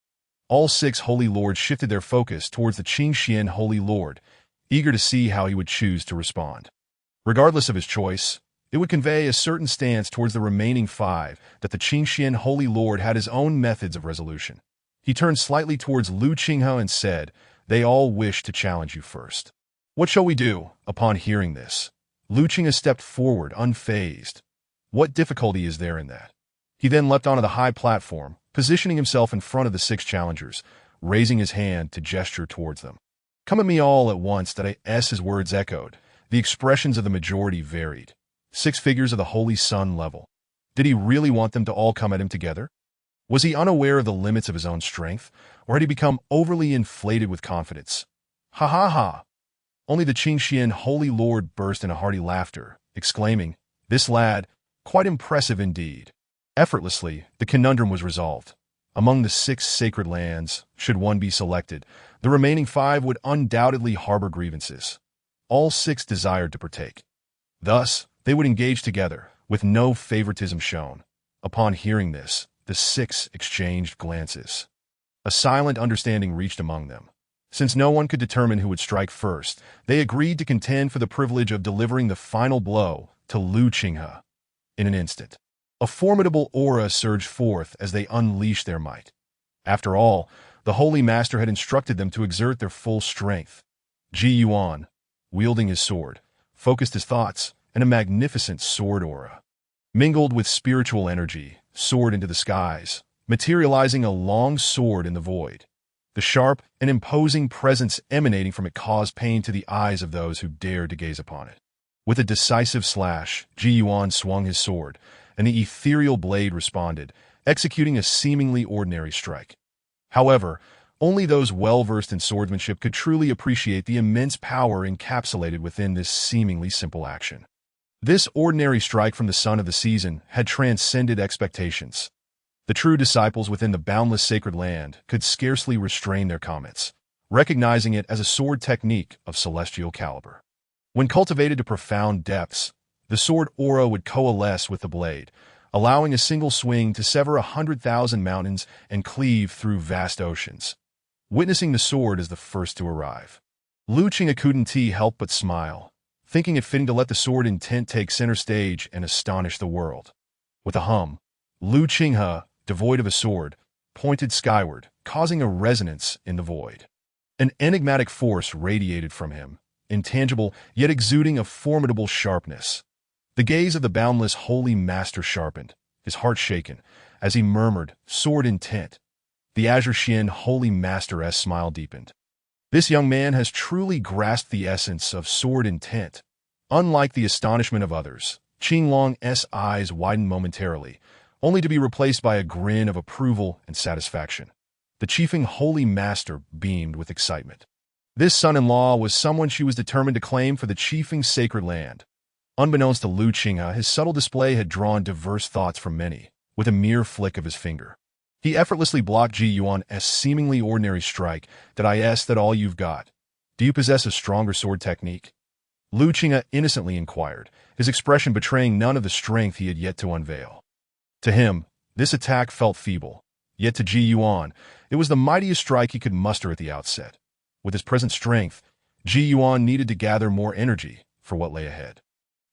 Speaker 1: All 6 holy lords shifted their focus towards the Qingxian Holy Lord, eager to see how he would choose to respond. Regardless of his choice, it would convey a certain stance towards the remaining 5 that the Qingxian Holy Lord had his own methods of resolution. He turned slightly towards Lu Qinghe and said, "They all wish to challenge you first. What shall we do?" Upon hearing this, Lu Qinghe stepped forward, unfazed. What difficulty is there in that? He then leapt onto the high platform, positioning himself in front of the 6 challengers, raising his hand to gesture towards them. "Come at me all at once." His words echoed. The expressions of the majority varied. 6 figures of the Holy Sun level. Did he really want them to all come at him together? Was he unaware of the limits of his own strength, or had he become overly inflated with confidence? "Ha ha ha!" Only the Qingxian Holy Lord burst into hearty laughter, exclaiming, "This lad, quite impressive indeed." Effortlessly, the conundrum was resolved. Among the 6 sacred lands, should one be selected, the remaining 5 would undoubtedly harbor grievances. All 6 desired to partake. Thus, they would engage together, with no favoritism shown. Upon hearing this, the 6 exchanged glances. A silent understanding reached among them. Since no one could determine who would strike first, they agreed to contend for the privilege of delivering the final blow to Lu Qinghe. In an instant, a formidable aura surged forth as they unleashed their might. After all, the Holy Master had instructed them to exert their full strength. Ji Yuan, wielding his sword, focused his thoughts, and a magnificent sword aura mingled with spiritual energy, soared into the skies, materializing a long sword in the void. The sharp and imposing presence emanating from it caused pain to the eyes of those who dared to gaze upon it. With a decisive slash, Ji Yuan swung his sword, and the ethereal blade responded, executing a seemingly ordinary strike. However, only those well-versed in swordsmanship could truly appreciate the immense power encapsulated within this seemingly simple action. This ordinary strike from the son of the season had transcended expectations. The true disciples within the boundless sacred land could scarcely restrain their comments, recognizing it as a sword technique of celestial caliber. When cultivated to profound depths, the sword aura would coalesce with the blade, allowing a single swing to sever 100,000 mountains and cleave through vast oceans. Witnessing the sword as the first to arrive, Lu Qinghe couldn't help but smile, thinking it fitting to let the sword intent take center stage and astonish the world. With a hum, Lu Qinghe, devoid of a sword, pointed skyward, causing a resonance in the void. An enigmatic force radiated from him, intangible yet exuding a formidable sharpness. The gaze of the boundless holy master sharpened, his heart shaken, as he murmured, "Sword intent." The Azure Xian holy master's smile deepened. This young man has truly grasped the essence of sword intent. Unlike the astonishment of others, Qinglong's eyes widened momentarily, only to be replaced by a grin of approval and satisfaction. The Chiefing Holy Master beamed with excitement. This son-in-law was someone she was determined to claim for the Chiefing sacred land. Unbeknownst to Lu Qinghe, his subtle display had drawn diverse thoughts from many, with a mere flick of his finger. He effortlessly blocked Ji Yuan's seemingly ordinary strike. "That is that all you've got? Do you possess a stronger sword technique?" Lu Qinghe innocently inquired, his expression betraying none of the strength he had yet to unveil. To him, this attack felt feeble, yet to Ji Yuan, it was the mightiest strike he could muster at the outset. With his present strength, Ji Yuan needed to gather more energy for what lay ahead.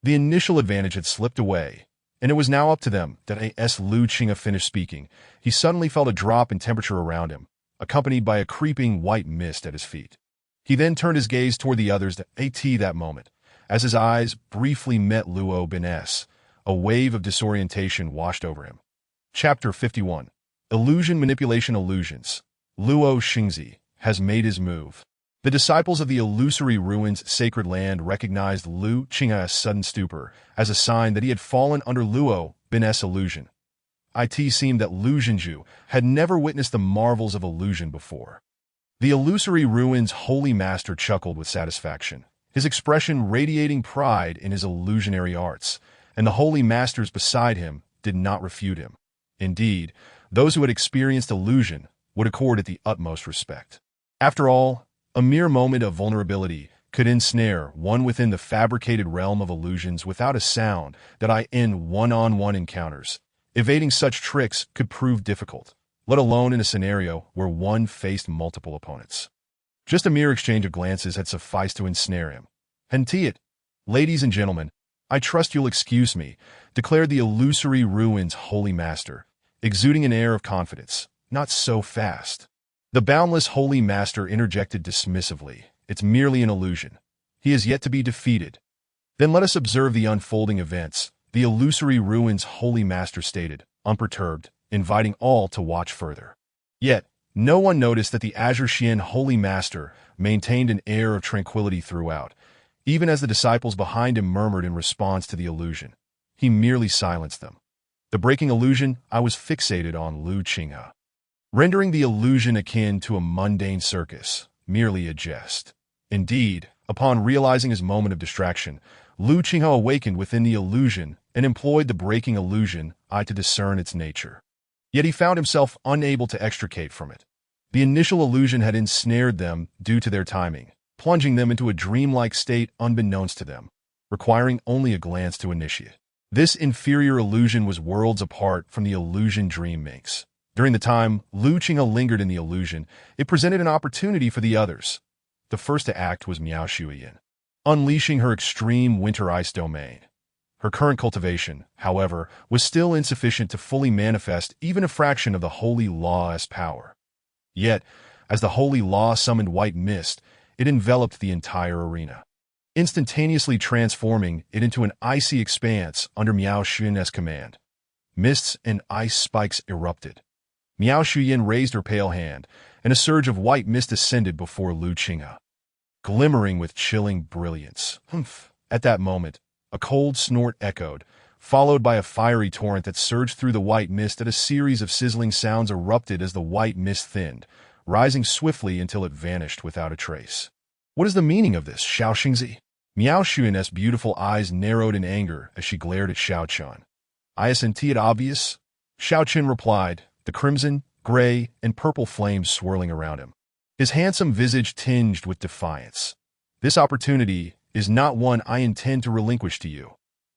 Speaker 1: The initial advantage had slipped away, and it was now up to them. As Lu Qinghe finished speaking, he suddenly felt a drop in temperature around him, accompanied by a creeping white mist at his feet. He then turned his gaze toward the others that moment. As his eyes briefly met Luo Bin's, a wave of disorientation washed over him. Chapter 51. Illusion Manipulation Illusions. Luo Xingzi has made his move. The disciples of the illusory ruins sacred land recognized Lu Qinghe's sudden stupor as a sign that he had fallen under Luo Bin's illusion. It seemed that Lu Xingzhu had never witnessed the marvels of illusion before. The illusory ruins holy master chuckled with satisfaction, his expression radiating pride in his illusionary arts, and the holy masters beside him did not refute him. Indeed, those who had experienced illusion would accord it the utmost respect. After all, a mere moment of vulnerability could ensnare one within the fabricated realm of illusions without a sound in one-on-one encounters. Evading such tricks could prove difficult, let alone in a scenario where one faced multiple opponents. Just a mere exchange of glances had sufficed to ensnare him. "Hentiat, ladies and gentlemen, I trust you'll excuse me," declared the illusory ruins holy master, exuding an air of confidence. "Not so fast." The boundless holy master interjected dismissively. "It's merely an illusion. He is yet to be defeated." "Then let us observe the unfolding events," the illusory ruins holy master stated, unperturbed, inviting all to watch further. Yet, no one noticed that the Azure Xian holy master maintained an air of tranquility throughout, even as the disciples behind him murmured in response to the illusion. He merely silenced them. The breaking illusion, I was fixated on Lu Qinghe, rendering the illusion akin to a mundane circus, merely a jest. Indeed, upon realizing his moment of distraction, Lu Qinghe awakened within the illusion and employed the breaking illusion to discern its nature. Yet he found himself unable to extricate from it. The initial illusion had ensnared them due to their timing, plunging them into a dreamlike state unbeknownst to them, requiring only a glance to initiate. This inferior illusion was worlds apart from the illusion dream makes. During the time Lu Qinghe lingered in the illusion, it presented an opportunity for the others. The first to act was Miao Shuiyin, unleashing her extreme winter ice domain. Her current cultivation, however, was still insufficient to fully manifest even a fraction of the Holy Law's power. Yet, as the Holy Law summoned white mist, it enveloped the entire arena, instantaneously transforming it into an icy expanse under Miao Shuyin's command. Mists and ice spikes erupted. Miao Shuyin raised her pale hand, and a surge of white mist ascended before Lu Qinghe, glimmering with chilling brilliance. Humph! At that moment, a cold snort echoed, followed by a fiery torrent that surged through the white mist. A series of sizzling sounds erupted as the white mist thinned, rising swiftly until it vanished without a trace. What is the meaning of this, Xiao Xingzi? Miao Xuan's beautiful eyes narrowed in anger as she glared at Xiao Qian. Isn't it obvious? Xiao Qian replied, the crimson, gray, and purple flames swirling around him. His handsome visage tinged with defiance. This opportunity is not one I intend to relinquish to you.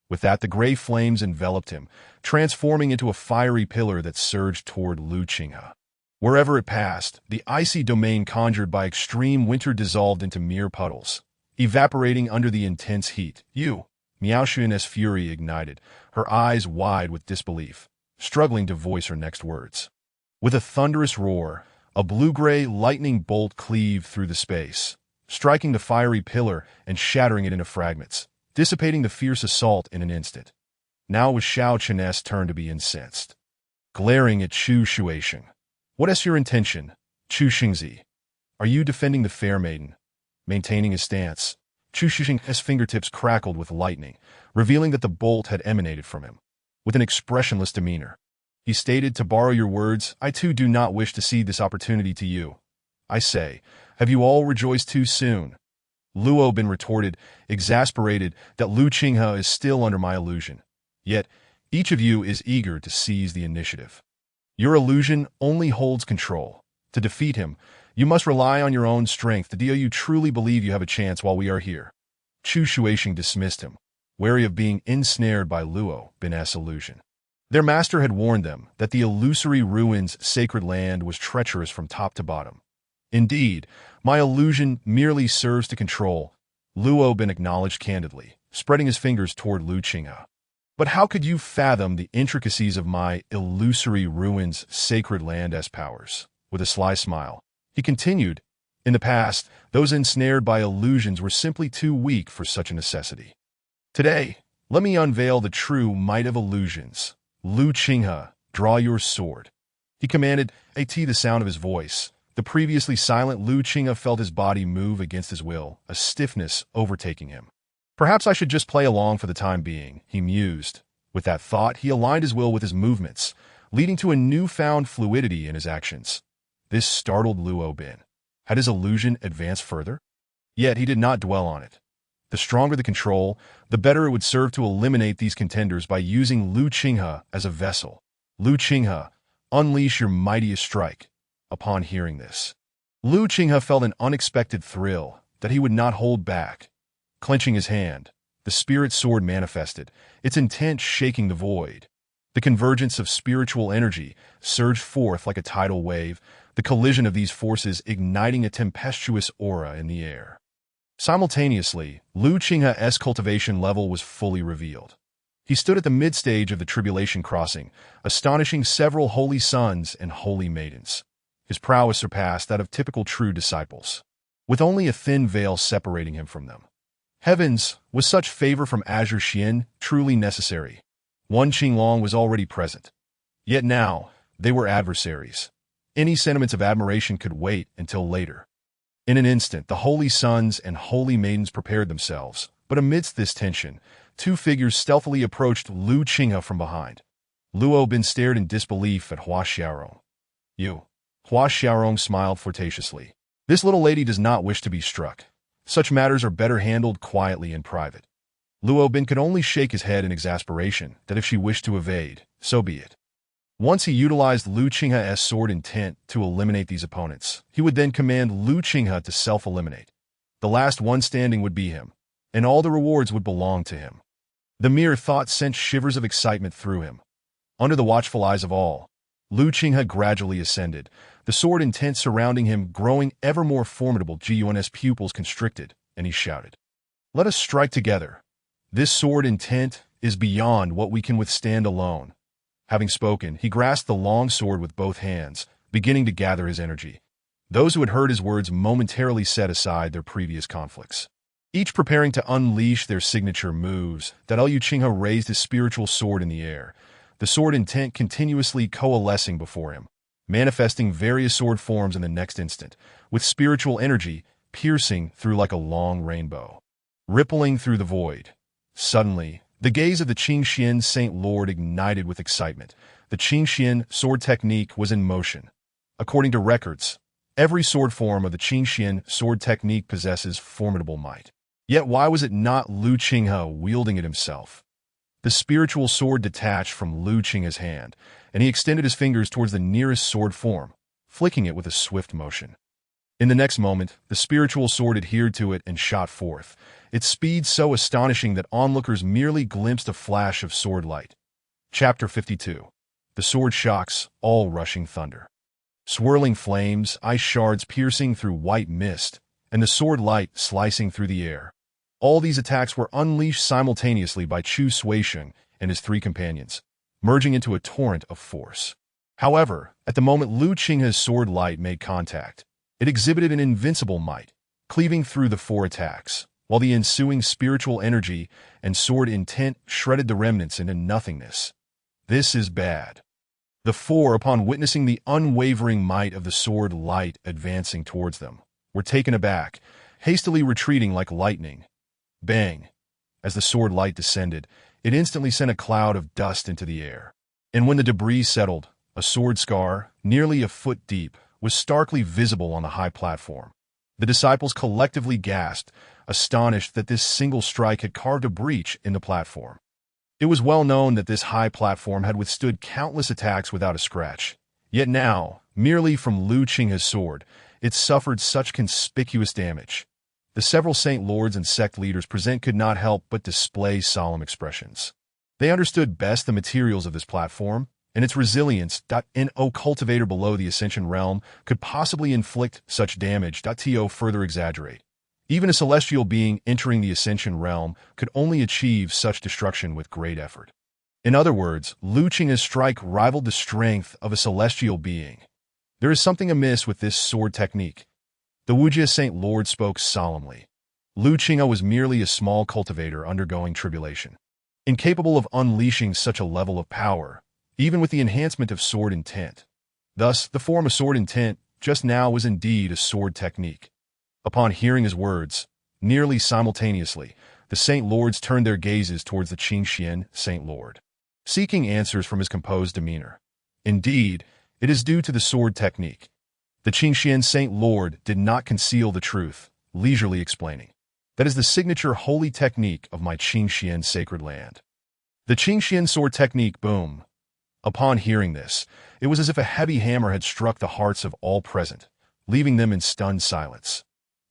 Speaker 1: With that, the gray flames enveloped him, transforming into a fiery pillar that surged toward Lu Qinghe. Wherever it passed, the icy domain conjured by extreme winter dissolved into mere puddles, evaporating under the intense heat. Miao Xuan's fury ignited, her eyes wide with disbelief, struggling to voice her next words. With a thunderous roar, a blue-gray lightning bolt cleaved through the space, striking the fiery pillar and shattering it into fragments, dissipating the fierce assault in an instant. Now it was Xiao Qian's turn to be incensed. Glaring at Chu Shuisheng. What is your intention, Chu Xingzi? Are you defending the fair maiden? Maintaining his stance, Chu Shuisheng's fingertips crackled with lightning, revealing that the bolt had emanated from him. With an expressionless demeanor, he stated, to borrow your words, I too do not wish to cede this opportunity to you. I say, have you all rejoiced too soon? Luo Bin retorted, exasperated that Lu Qinghe is still under my illusion. Yet, each of you is eager to seize the initiative. Your illusion only holds control. To defeat him, you must rely on your own strength. Do you truly believe you have a chance while we are here? Chu Shuisheng dismissed him, wary of being ensnared by Luo Bin's illusion. Their master had warned them that the illusory ruins' sacred land was treacherous from top to bottom. Indeed, my illusion merely serves to control, Luo Bin acknowledged candidly, spreading his fingers toward Lu Qinghe. But how could you fathom the intricacies of my illusory ruins' sacred land's powers? With a sly smile, he continued, in the past, those ensnared by illusions were simply too weak for such a necessity. Today, let me unveil the true might of illusions. Lu Qinghe, draw your sword. He commanded, the sound of his voice. The previously silent Lu Qinghe felt his body move against his will, a stiffness overtaking him. Perhaps I should just play along for the time being, he mused. With that thought, he aligned his will with his movements, leading to a newfound fluidity in his actions. This startled Luo Bin. Had his illusion advanced further? Yet he did not dwell on it. The stronger the control, the better it would serve to eliminate these contenders by using Lu Qinghe as a vessel. Lu Qinghe, unleash your mightiest strike. Upon hearing this, Lu Qinghe felt an unexpected thrill that he would not hold back. Clenching his hand, the spirit sword manifested, its intent shaking the void. The convergence of spiritual energy surged forth like a tidal wave, the collision of these forces igniting a tempestuous aura in the air. Simultaneously, Lu Qinghe's cultivation level was fully revealed. He stood at the mid-stage of the Tribulation Crossing, astonishing several holy sons and holy maidens. His prowess surpassed that of typical true disciples, with only a thin veil separating him from them. Heavens, was such favor from Azure Xian truly necessary? One Qinglong was already present. Yet now, they were adversaries. Any sentiments of admiration could wait until later. In an instant, the holy sons and holy maidens prepared themselves, but amidst this tension, two figures stealthily approached Lu Qinghe from behind. Luo Bin stared in disbelief at Hua Xiaorong. You. Hua Xiaorong smiled flirtatiously. This little lady does not wish to be struck. Such matters are better handled quietly in private. Luo Bin could only shake his head in exasperation that if she wished to evade, so be it. Once he utilized Lu Qinghe's sword intent to eliminate these opponents, he would then command Lu Qinghe to self-eliminate. The last one standing would be him, and all the rewards would belong to him. The mere thought sent shivers of excitement through him. Under the watchful eyes of all, Lu Qinghe gradually ascended, the sword intent surrounding him growing ever more formidable. Gun's pupils constricted, and he shouted, "Let us strike together. This sword intent is beyond what we can withstand alone." Having spoken, he grasped the long sword with both hands, beginning to gather his energy. Those who had heard his words momentarily set aside their previous conflicts, each preparing to unleash their signature moves. That Lu Qinghe raised his spiritual sword in the air, the sword intent continuously coalescing before him, manifesting various sword forms in the next instant, with spiritual energy piercing through like a long rainbow, rippling through the void. Suddenly, The gaze of the Qingxian Saint Lord ignited with excitement. The Qingxian sword technique was in motion. According to records, every sword form of the Qingxian sword technique possesses formidable might. Yet why was it not Lu Qinghe wielding it himself? The spiritual sword detached from Lu Qinghe's hand, and he extended his fingers towards the nearest sword form, flicking it with a swift motion. In the next moment, the spiritual sword adhered to it and shot forth, its speed so astonishing that onlookers merely glimpsed a flash of sword light. Chapter 52. The sword shocks, all rushing thunder. Swirling flames, ice shards piercing through white mist, and the sword light slicing through the air. All these attacks were unleashed simultaneously by Chu Suisheng and his three companions, merging into a torrent of force. However, at the moment Lu Qinghe's sword light made contact, it exhibited an invincible might, cleaving through the four attacks, while the ensuing spiritual energy and sword intent shredded the remnants into nothingness. This is bad. The four, upon witnessing the unwavering might of the sword light advancing towards them, were taken aback, hastily retreating like lightning. Bang! As the sword light descended, it instantly sent a cloud of dust into the air. And when the debris settled, a sword scar, nearly a foot deep, was starkly visible on the high platform. The disciples collectively gasped, astonished that this single strike had carved a breach in the platform. It was well known that this high platform had withstood countless attacks without a scratch. Yet now, merely from Lu Qinghe's sword, it suffered such conspicuous damage. The several saint lords and sect leaders present could not help but display solemn expressions. They understood best the materials of this platform, and its resilience. No cultivator below the Ascension realm could possibly inflict such damage. To further exaggerate. Even a celestial being entering the Ascension realm could only achieve such destruction with great effort. In other words, Lu Qinghe's strike rivaled the strength of a celestial being. There is something amiss with this sword technique. The Wujie Saint Lord spoke solemnly. Lu Qinghe was merely a small cultivator undergoing tribulation, incapable of unleashing such a level of power, even with the enhancement of sword intent. Thus, the form of sword intent just now was indeed a sword technique. Upon hearing his words, nearly simultaneously, the Saint Lords turned their gazes towards the Qingxian Saint Lord, seeking answers from his composed demeanor. Indeed, it is due to the sword technique. The Qingxian Saint Lord did not conceal the truth, leisurely explaining. That is the signature holy technique of my Qingxian sacred land. The Qingxian sword technique, boom. Upon hearing this, it was as if a heavy hammer had struck the hearts of all present, leaving them in stunned silence.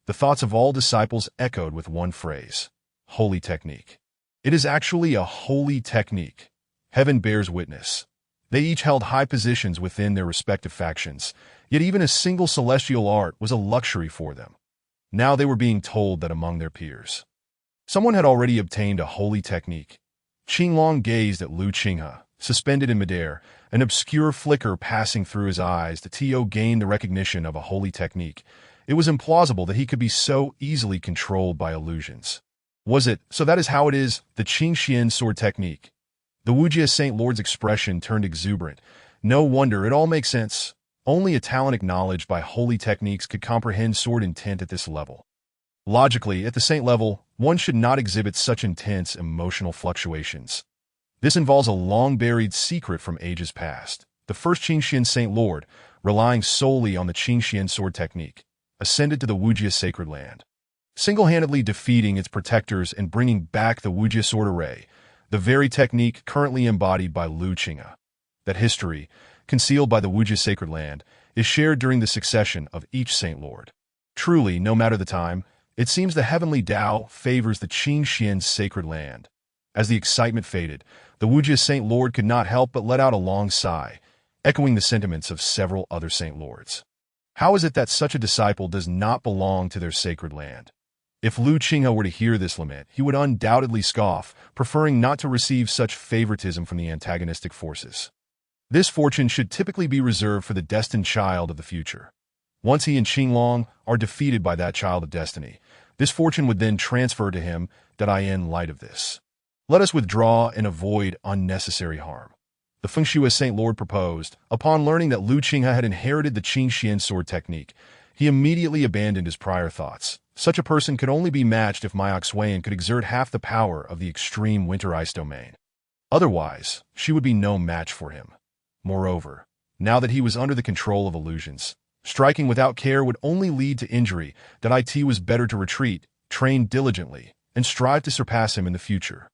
Speaker 1: The thoughts of all disciples echoed with one phrase: holy technique. It is actually a holy technique. Heaven bears witness. They each held high positions within their respective factions, yet even a single celestial art was a luxury for them. Now they were being told that among their peers, someone had already obtained a holy technique. Qinglong gazed at Lu Qinghe, suspended in midair, an obscure flicker passing through his eyes. The To gained the recognition of a holy technique. It was implausible that he could be so easily controlled by illusions. Was it, so that is how it is, the Qingxian sword technique? The Wujie Saint Lord's expression turned exuberant. No wonder, it all makes sense. Only a talent acknowledged by holy techniques could comprehend sword intent at this level. Logically, at the saint level, one should not exhibit such intense emotional fluctuations. This involves a long-buried secret from ages past. The first Qingxian Saint Lord, relying solely on the Qingxian sword technique, ascended to the Wujie sacred land, single-handedly defeating its protectors and bringing back the Wujie sword array, the very technique currently embodied by Lu Qinghe. That history, concealed by the Wujie sacred land, is shared during the succession of each Saint Lord. Truly, no matter the time, it seems the heavenly Tao favors the Qingxian sacred land. As the excitement faded, the Wujie Saint Lord could not help but let out a long sigh, echoing the sentiments of several other Saint Lords. How is it that such a disciple does not belong to their sacred land? If Lu Qinghe were to hear this lament, he would undoubtedly scoff, preferring not to receive such favoritism from the antagonistic forces. This fortune should typically be reserved for the destined child of the future. Once he and Qinglong are defeated by that child of destiny, this fortune would then transfer to him. In light of this, let us withdraw and avoid unnecessary harm. The Fengshui Saint Lord proposed. Upon learning that Lu Qinghe had inherited the Qingxian sword technique, he immediately abandoned his prior thoughts, Such a person could only be matched if Myoxuan could exert half the power of the extreme Winter Ice domain. Otherwise, she would be no match for him. Moreover, now that he was under the control of illusions, striking without care would only lead to injury. That it was better to retreat, train diligently, and strive to surpass him in the future.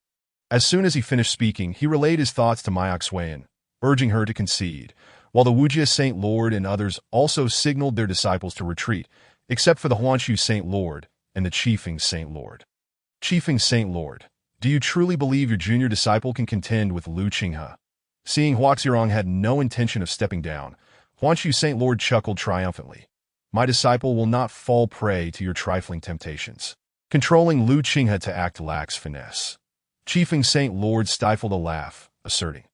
Speaker 1: As soon as he finished speaking, he relayed his thoughts to Myoxuan, urging her to concede, while the Wujia Saint Lord and others also signaled their disciples to retreat, except for the Huanshu Saint Lord and the Qifeng Saint Lord. Qifeng Saint Lord, do you truly believe your junior disciple can contend with Lu Qinghe? Seeing Huaxirong had no intention of stepping down, Huanshu Saint Lord chuckled triumphantly. My disciple will not fall prey to your trifling temptations. Controlling Lu Qinghe to act lacks finesse. Qifeng Saint Lord stifled a laugh, asserting,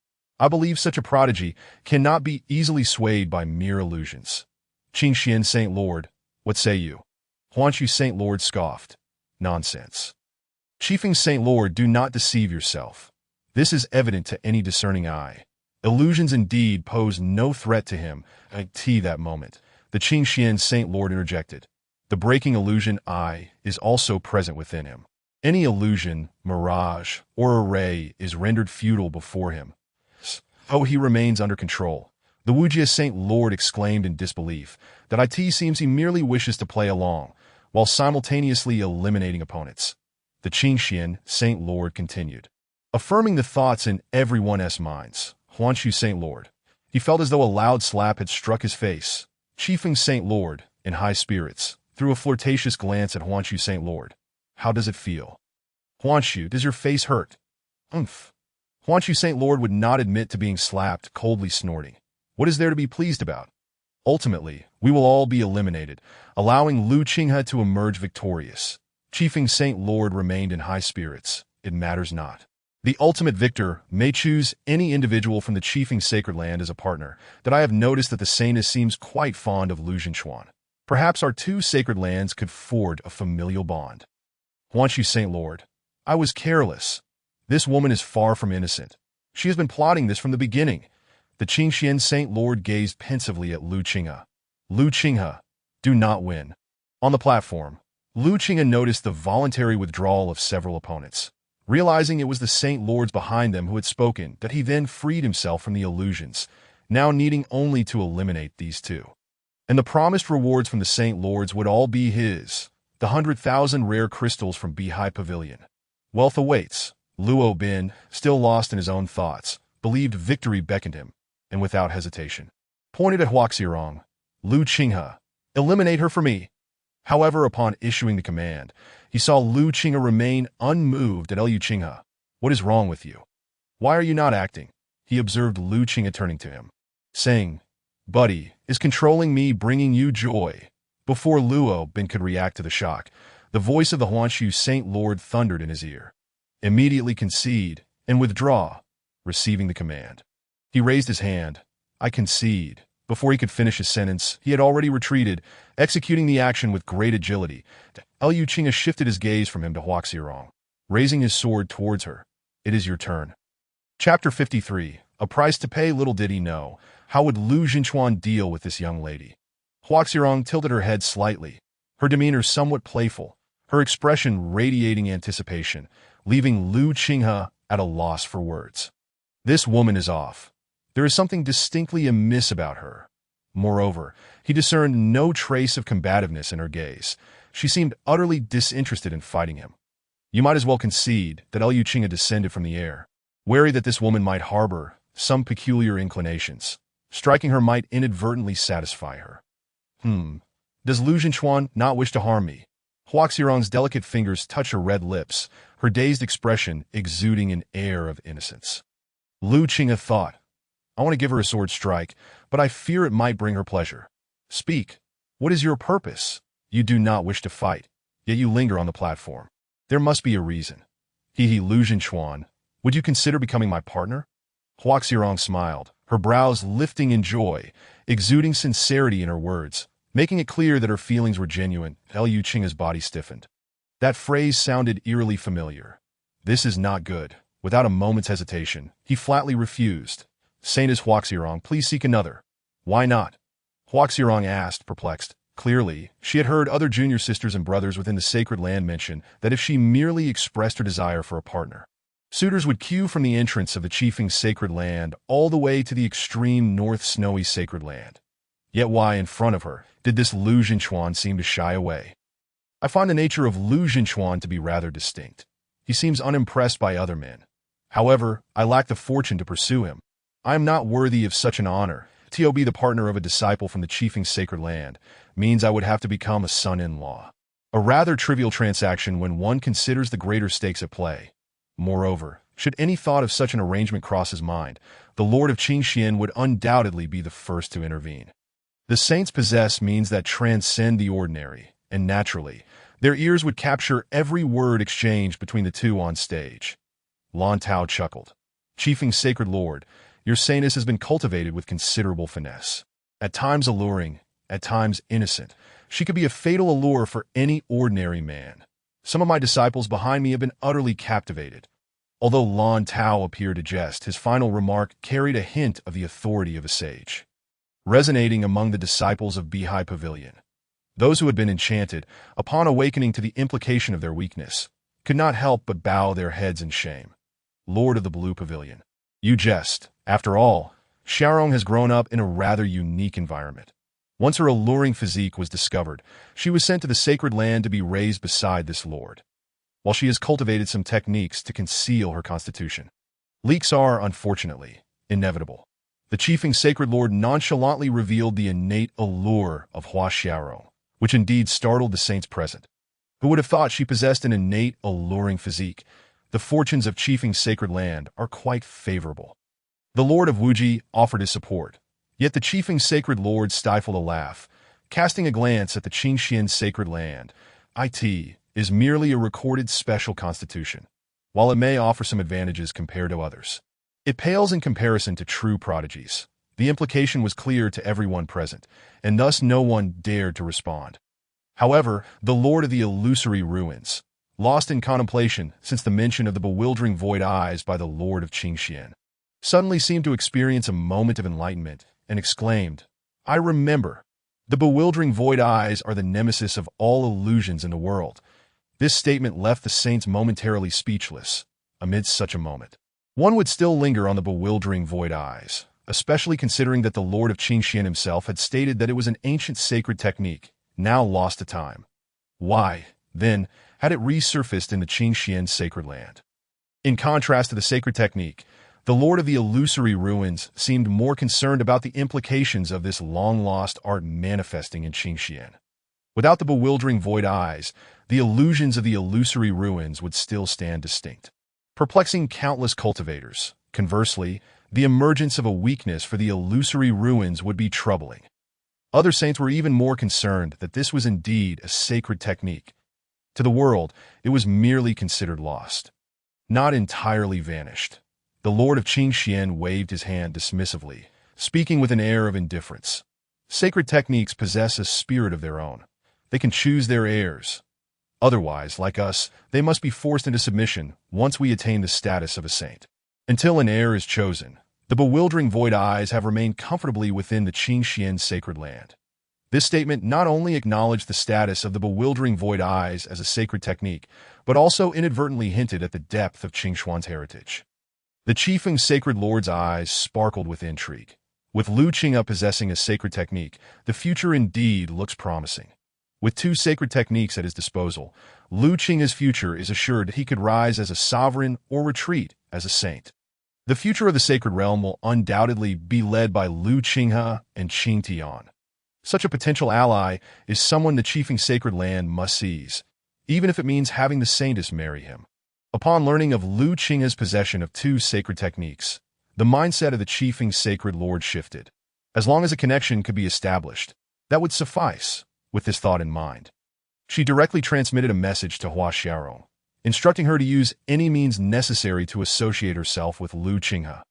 Speaker 1: I believe such a prodigy cannot be easily swayed by mere illusions. Qingxian Saint Lord, what say you? Huanshu Saint Lord scoffed. Nonsense. Qifeng Saint Lord, do not deceive yourself. This is evident to any discerning eye. Illusions indeed pose no threat to him. At that moment, the Qingxian Saint Lord interjected. The breaking illusion I is also present within him. Any illusion, mirage, or array is rendered futile before him. Oh, he remains under control. The Wujia Saint Lord exclaimed in disbelief. That it seems he merely wishes to play along, while simultaneously eliminating opponents. The Qingxian Saint Lord continued, affirming the thoughts in everyone's minds. Huanshu Saint Lord. He felt as though a loud slap had struck his face. Qifeng Saint Lord, in high spirits, threw a flirtatious glance at Huanshu Saint Lord. How does it feel? Huanshu, does your face hurt? Umph. Huanshu Saint Lord would not admit to being slapped, coldly snorting. What is there to be pleased about? Ultimately, we will all be eliminated, allowing Lu Qinghe to emerge victorious. Qifeng Saint Lord remained in high spirits. It matters not. The ultimate victor may choose any individual from the Qifeng Sacred Land as a partner. That I have noticed that the Saintess seems quite fond of Lu Zhenchuan. Perhaps our two sacred lands could forge a familial bond. Huanshu Saint Lord. I was careless. This woman is far from innocent. She has been plotting this from the beginning. The Qingxian Saint Lord gazed pensively at Lu Qinghe. Lu Qinghe, do not win. On the platform, Lu Qinghe noticed the voluntary withdrawal of several opponents. Realizing it was the Saint Lords behind them who had spoken, that he then freed himself from the illusions, now needing only to eliminate these two. And the promised rewards from the Saint Lords would all be his, the 100,000 rare crystals from Beehive Pavilion. Wealth awaits. Luo Bin, still lost in his own thoughts, believed victory beckoned him, and without hesitation, pointed at Huaxirong. Lu Qinghe, eliminate her for me. However, upon issuing the command, he saw Lu Qinghe remain unmoved at Lu Qinghe. What is wrong with you? Why are you not acting? He observed Lu Qinghe turning to him, saying, Buddy, is controlling me bringing you joy? Before Luo Bin could react to the shock, the voice of the Huanshu Saint Lord thundered in his ear. Immediately concede and withdraw, receiving the command. He raised his hand. I concede. Before he could finish his sentence, he had already retreated, executing the action with great agility. Lu Qinghe shifted his gaze from him to Huaxirong, raising his sword towards her. It is your turn. Chapter 53. A price to pay. Little did he know. How would Lu Zhenchuan deal with this young lady? Huaxirong tilted her head slightly, her demeanor somewhat playful, her expression radiating anticipation, leaving Lu Qinghe at a loss for words. This woman is off. There is something distinctly amiss about her. Moreover, he discerned no trace of combativeness in her gaze. She seemed utterly disinterested in fighting him. You might as well concede that Lu Qinghe descended from the air, wary that this woman might harbor some peculiar inclinations. Striking her might inadvertently satisfy her. Does Lu Zhenchuan not wish to harm me? Huaxirong's delicate fingers touched her red lips, her dazed expression exuding an air of innocence. Lu Qinghe thought, I want to give her a sword strike, but I fear it might bring her pleasure. Speak. What is your purpose? You do not wish to fight, yet you linger on the platform. There must be a reason. Lu Zhenchuan, would you consider becoming my partner? Huaxirong smiled, her brows lifting in joy, exuding sincerity in her words, making it clear that her feelings were genuine. Lu Qinghe's body stiffened. That phrase sounded eerily familiar. This is not good. Without a moment's hesitation, he flatly refused. Saintess Huaxirong, please seek another. Why not? Huaxirong asked, perplexed. Clearly, she had heard other junior sisters and brothers within the sacred land mention that if she merely expressed her desire for a partner, suitors would queue from the entrance of the Qifeng sacred land all the way to the extreme north snowy sacred land. Yet why, in front of her, did this Lu Jinchuan seem to shy away? I find the nature of Lu Jinchuan to be rather distinct. He seems unimpressed by other men. However, I lack the fortune to pursue him. I am not worthy of such an honor. To be the partner of a disciple from the Qifeng sacred land means I would have to become a son-in-law. A rather trivial transaction when one considers the greater stakes at play. Moreover, should any thought of such an arrangement cross his mind, the Lord of Qingxian would undoubtedly be the first to intervene. The saints possess means that transcend the ordinary, and naturally, their ears would capture every word exchanged between the two on stage. Lan Tao chuckled. Qifeng sacred lord, your saintess has been cultivated with considerable finesse. At times alluring, at times innocent, she could be a fatal allure for any ordinary man. Some of my disciples behind me have been utterly captivated. Although Lan Tao appeared to jest, his final remark carried a hint of the authority of a sage, resonating among the disciples of Bihai Pavilion. Those who had been enchanted, upon awakening to the implication of their weakness, could not help but bow their heads in shame. Lord of the Blue Pavilion, you jest. After all, Xiaorong has grown up in a rather unique environment. Once her alluring physique was discovered, she was sent to the sacred land to be raised beside this lord, while she has cultivated some techniques to conceal her constitution. Leaks are, unfortunately, inevitable. The Qifeng sacred lord nonchalantly revealed the innate allure of Hua Xiaorong, which indeed startled the saints present. Who would have thought she possessed an innate, alluring physique? The fortunes of Qifeng sacred land are quite favorable. The Lord of Wuji offered his support, yet the Qifeng sacred lord stifled a laugh, casting a glance at the Qingxian sacred land. It is merely a recorded special constitution. While it may offer some advantages compared to others, it pales in comparison to true prodigies. The implication was clear to everyone present, and thus no one dared to respond. However, the Lord of the Illusory Ruins, lost in contemplation since the mention of the bewildering void eyes by the Lord of Qingxian, suddenly seemed to experience a moment of enlightenment and exclaimed, I remember. The bewildering void eyes are the nemesis of all illusions in the world. This statement left the saints momentarily speechless. Amidst such a moment, one would still linger on the bewildering void eyes, especially considering that the Lord of Qingxian himself had stated that it was an ancient sacred technique, now lost to time. Why, then, had it resurfaced in the Qingxian sacred land? In contrast to the sacred technique, the Lord of the Illusory Ruins seemed more concerned about the implications of this long-lost art manifesting in Qingxian. Without the bewildering void eyes, the illusions of the Illusory Ruins would still stand distinct, perplexing countless cultivators. Conversely, the emergence of a weakness for the Illusory Ruins would be troubling. Other saints were even more concerned that this was indeed a sacred technique. To the world, it was merely considered lost, not entirely vanished. The Lord of Qingxian waved his hand dismissively, speaking with an air of indifference. Sacred techniques possess a spirit of their own. They can choose their heirs. Otherwise, like us, they must be forced into submission once we attain the status of a saint. Until an heir is chosen, the bewildering void eyes have remained comfortably within the Qingxian sacred land. This statement not only acknowledged the status of the bewildering void eyes as a sacred technique, but also inadvertently hinted at the depth of Qingxuan's heritage. The Qifeng sacred lord's eyes sparkled with intrigue. With Lu Qinghe possessing a sacred technique, the future indeed looks promising. With two sacred techniques at his disposal, Lu Qinghe's future is assured that he could rise as a sovereign or retreat as a saint. The future of the sacred realm will undoubtedly be led by Lu Qinghe and Qing Tian. Such a potential ally is someone the Qifeng sacred land must seize, even if it means having the saintess marry him. Upon learning of Lu Qinghe's possession of two sacred techniques, the mindset of the Qifeng sacred lord shifted. As long as a connection could be established, that would suffice. With this thought in mind, she directly transmitted a message to Hua Xiaorong, instructing her to use any means necessary to associate herself with Lu Qinghe.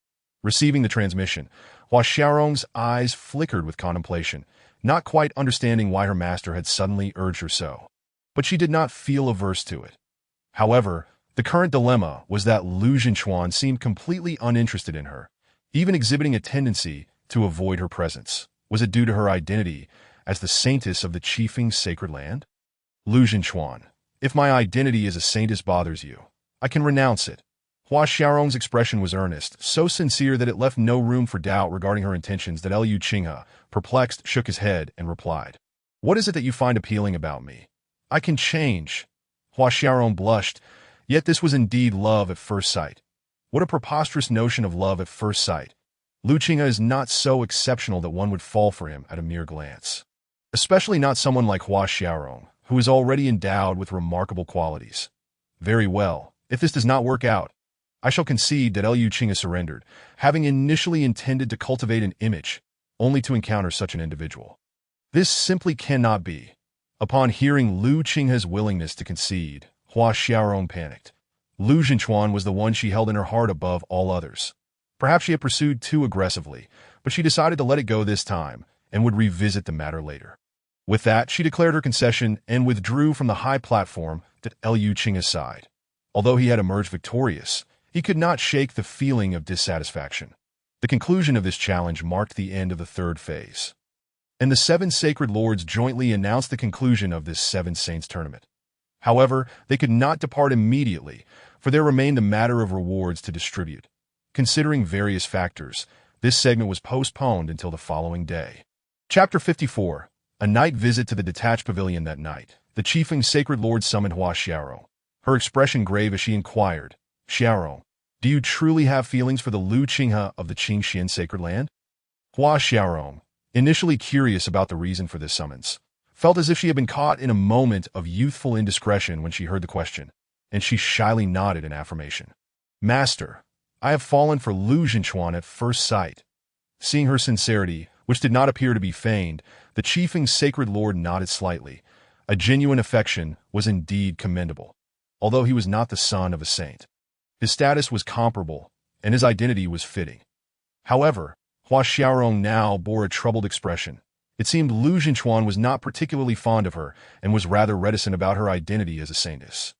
Speaker 1: Receiving the transmission, Hua Xiaorong's eyes flickered with contemplation, not quite understanding why her master had suddenly urged her so. But she did not feel averse to it. However, the current dilemma was that Lu Jinchuan seemed completely uninterested in her, even exhibiting a tendency to avoid her presence. Was it due to her identity, as the saintess of the Qifeng sacred land? Lu Jinchuan, if my identity as a saintess bothers you, I can renounce it. Hua Xiaorong's expression was earnest, so sincere that it left no room for doubt regarding her intentions. That Liu Qinghe, perplexed, shook his head and replied, "What is it that you find appealing about me? I can change." Hua Xiaorong blushed, yet this was indeed love at first sight. What a preposterous notion of love at first sight. Liu Qinghe is not so exceptional that one would fall for him at a mere glance. Especially not someone like Hua Xiaorong, who is already endowed with remarkable qualities. Very well, if this does not work out, I shall concede that Liu Qinghe surrendered, having initially intended to cultivate an image, only to encounter such an individual. This simply cannot be. Upon hearing Liu Qinghe's willingness to concede, Hua Xiaorong panicked. Lu Jinchuan was the one she held in her heart above all others. Perhaps she had pursued too aggressively, but she decided to let it go this time and would revisit the matter later. With that, she declared her concession and withdrew from the high platform at Liu Qinghe's side. Although he had emerged victorious, he could not shake the feeling of dissatisfaction. The conclusion of this challenge marked the end of the third phase, and the 7 sacred lords jointly announced the conclusion of this 7 Saints tournament. However, they could not depart immediately, for there remained a matter of rewards to distribute. Considering various factors, this segment was postponed until the following day. Chapter 54. A night visit to the detached pavilion. That night, the Qifeng sacred lord summoned Hua Xiaorong, her expression grave as she inquired, "Xiaorong, do you truly have feelings for the Liu Qinghe of the Qingxian sacred land?" Hua Xiaorong, initially curious about the reason for this summons, felt as if she had been caught in a moment of youthful indiscretion when she heard the question, and she shyly nodded in affirmation. "Master, I have fallen for Lu Jinchuan at first sight." Seeing her sincerity, which did not appear to be feigned, the Qifeng sacred lord nodded slightly. A genuine affection was indeed commendable, although he was not the son of a saint. His status was comparable, and his identity was fitting. However, Hua Xiaorong now bore a troubled expression. It seemed Lu Jinchuan was not particularly fond of her and was rather reticent about her identity as a saintess.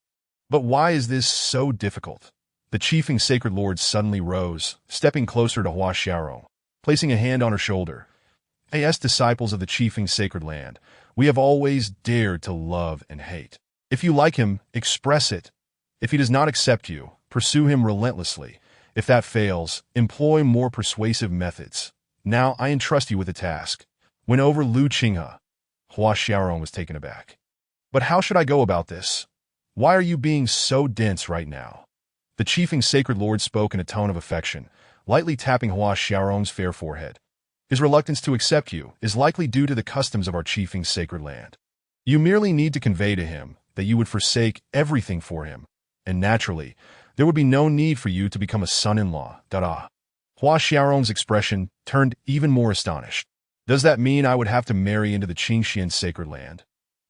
Speaker 1: But why is this so difficult? The Qifeng sacred lord suddenly rose, stepping closer to Hua Xiaorong, placing a hand on her shoulder. "As disciples of the Qifeng sacred land, we have always dared to love and hate. If you like him, express it. If he does not accept you, pursue him relentlessly. If that fails, employ more persuasive methods. Now I entrust you with a task. Win over Liu Qinghe." Hua Xiaorong was taken aback. "But how should I go about this? Why are you being so dense right now?" The Qifeng sacred lord spoke in a tone of affection, lightly tapping Hua Xiaorong's fair forehead. "His reluctance to accept you is likely due to the customs of our Qifeng sacred land. You merely need to convey to him that you would forsake everything for him, and naturally, there would be no need for you to become a son-in-law." Hua Xiaorong's expression turned even more astonished. "Does that mean I would have to marry into the Qingxian sacred land?"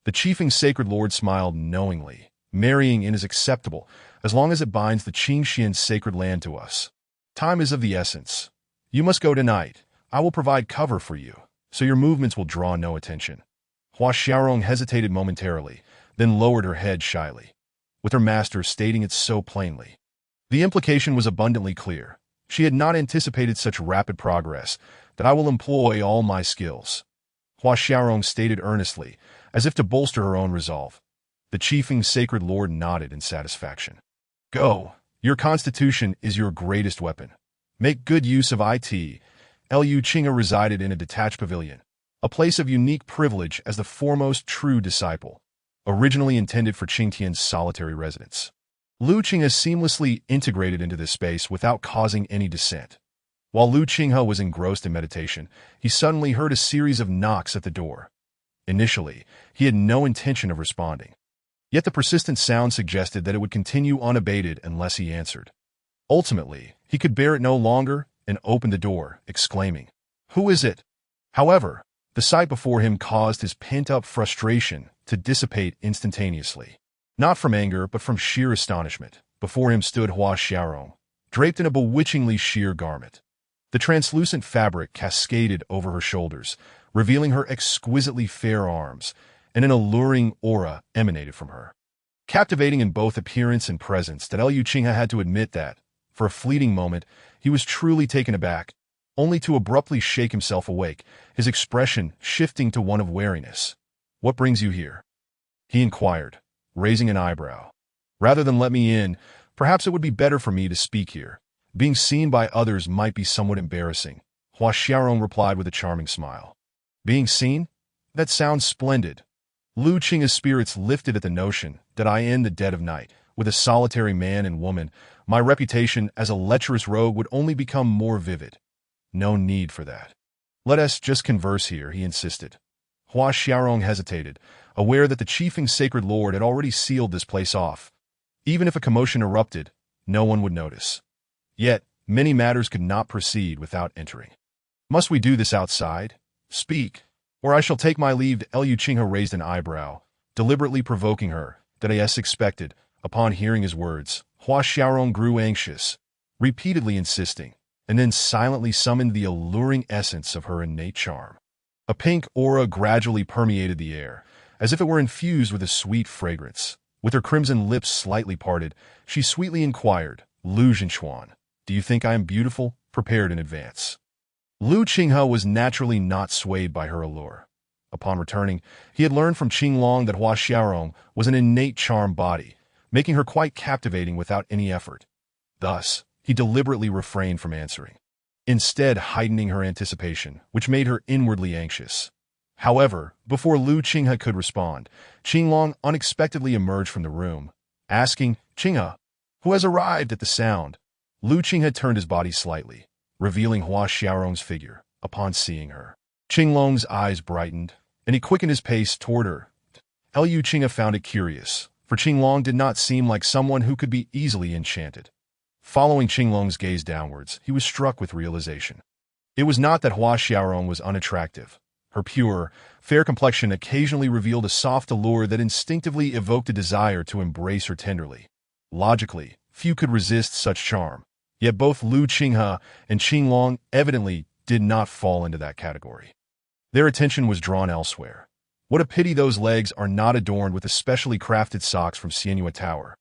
Speaker 1: The Qifeng sacred lord smiled knowingly. "Marrying in is acceptable, as long as it binds the Qingxian sacred land to us. Time is of the essence. You must go tonight. I will provide cover for you, so your movements will draw no attention." Hua Xiaorong hesitated momentarily, then lowered her head shyly, with her master stating it so plainly. The implication was abundantly clear. She had not anticipated such rapid progress. "That I will employ all my skills," Hua Xiaorong stated earnestly, as if to bolster her own resolve. The Qifeng sacred lord nodded in satisfaction. "Go. Your constitution is your greatest weapon. Make good use of it." Liu Qinghe resided in a detached pavilion, a place of unique privilege as the foremost true disciple, originally intended for Qingtian's solitary residence. Liu Qinghe seamlessly integrated into this space without causing any dissent. While Liu Qinghe was engrossed in meditation, he suddenly heard a series of knocks at the door. Initially, he had no intention of responding. Yet the persistent sound suggested that it would continue unabated unless he answered. Ultimately, he could bear it no longer and opened the door, exclaiming, "Who is it?" However, the sight before him caused his pent-up frustration to dissipate instantaneously. Not from anger, but from sheer astonishment. Before him stood Hua Xiaorong, draped in a bewitchingly sheer garment. The translucent fabric cascaded over her shoulders, revealing her exquisitely fair arms, and an alluring aura emanated from her. Captivating in both appearance and presence, Liu Qinghe had to admit that, for a fleeting moment, he was truly taken aback. only to abruptly shake himself awake, his expression shifting to one of wariness. "What brings you here?" he inquired, raising an eyebrow. "Rather than let me in, perhaps it would be better for me to speak here. Being seen by others might be somewhat embarrassing," Hua Xiaorong replied with a charming smile. "Being seen? That sounds splendid." Lu Qing's spirits lifted at the notion that in the dead of night, with a solitary man and woman, my reputation as a lecherous rogue would only become more vivid. "No need for that. Let us just converse here," he insisted. Hua Xiaorong hesitated, aware that the Qifeng Sacred Lord had already sealed this place off. Even if a commotion erupted, no one would notice. Yet, many matters could not proceed without entering. "Must we do this outside? Speak, or I shall take my leave." Liu Qinghe raised an eyebrow, deliberately provoking her, that as expected. Upon hearing his words, Hua Xiaorong grew anxious, repeatedly insisting, and then silently summoned the alluring essence of her innate charm. A pink aura gradually permeated the air, as if it were infused with a sweet fragrance. With her crimson lips slightly parted, she sweetly inquired, "Lu Zhenchuan, do you think I am beautiful?" Prepared in advance. Lu Qinghe was naturally not swayed by her allure. Upon returning, he had learned from Qinglong that Hua Xiaorong was an innate charm body, making her quite captivating without any effort. Thus, he deliberately refrained from answering, instead heightening her anticipation, which made her inwardly anxious. However, before Lu Qinghe could respond, Qinglong unexpectedly emerged from the room, asking, "Qinghe, who has arrived?" At the sound, Lu Qinghe turned his body slightly, revealing Hua Xiaorong's figure. Upon seeing her, Qinglong's eyes brightened, and he quickened his pace toward her. Liu Qinghe found it curious, for Qinglong did not seem like someone who could be easily enchanted. Following Qinglong's gaze downwards, he was struck with realization. It was not that Hua Xiaorong was unattractive. Her pure, fair complexion occasionally revealed a soft allure that instinctively evoked a desire to embrace her tenderly. Logically, few could resist such charm, yet both Lu Qinghe and Qinglong evidently did not fall into that category. Their attention was drawn elsewhere. What a pity those legs are not adorned with especially crafted socks from Xianhua Tower.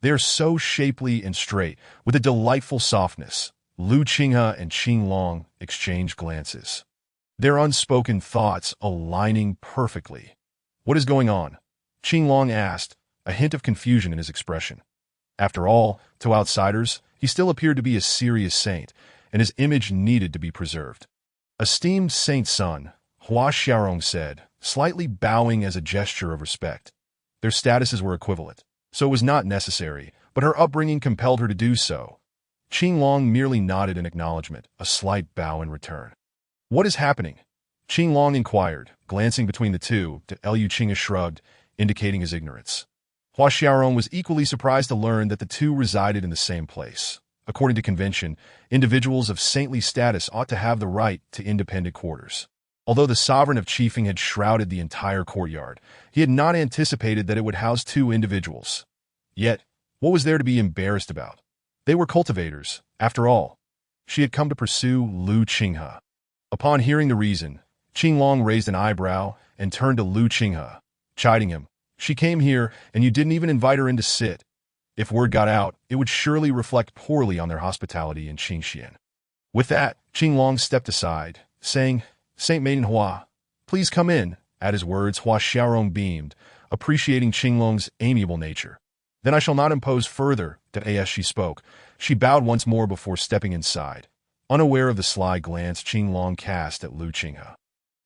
Speaker 1: They are so shapely and straight, with a delightful softness. Lu Qinghe and Qinglong exchanged glances, their unspoken thoughts aligning perfectly. "What is going on?" Qinglong asked, a hint of confusion in his expression. After all, to outsiders, he still appeared to be a serious saint, and his image needed to be preserved. "Esteemed Saint Sun," Hua Xiaorong said, slightly bowing as a gesture of respect. Their statuses were equivalent, so it was not necessary, but her upbringing compelled her to do so. Qinglong merely nodded in acknowledgement, a slight bow in return. "What is happening?" Qinglong inquired, glancing between the two. Liu Qinghe shrugged, indicating his ignorance. Hua Xiaorong was equally surprised to learn that the two resided in the same place. According to convention, individuals of saintly status ought to have the right to independent quarters. Although the sovereign of Qifeng had shrouded the entire courtyard, he had not anticipated that it would house two individuals. Yet, what was there to be embarrassed about? They were cultivators, after all. She had come to pursue Lu Qinghe. Upon hearing the reason, Qinglong raised an eyebrow and turned to Lu Qinghe, chiding him. "She came here, and you didn't even invite her in to sit. If word got out, it would surely reflect poorly on their hospitality in Qingxian." With that, Qinglong stepped aside, saying, "Saint Maiden Hua, please come in." At his words, Hua Xiaorong beamed, appreciating Qinglong's amiable nature. "Then I shall not impose further." As she spoke, she bowed once more before stepping inside, unaware of the sly glance Qinglong cast at Lu Qinghe.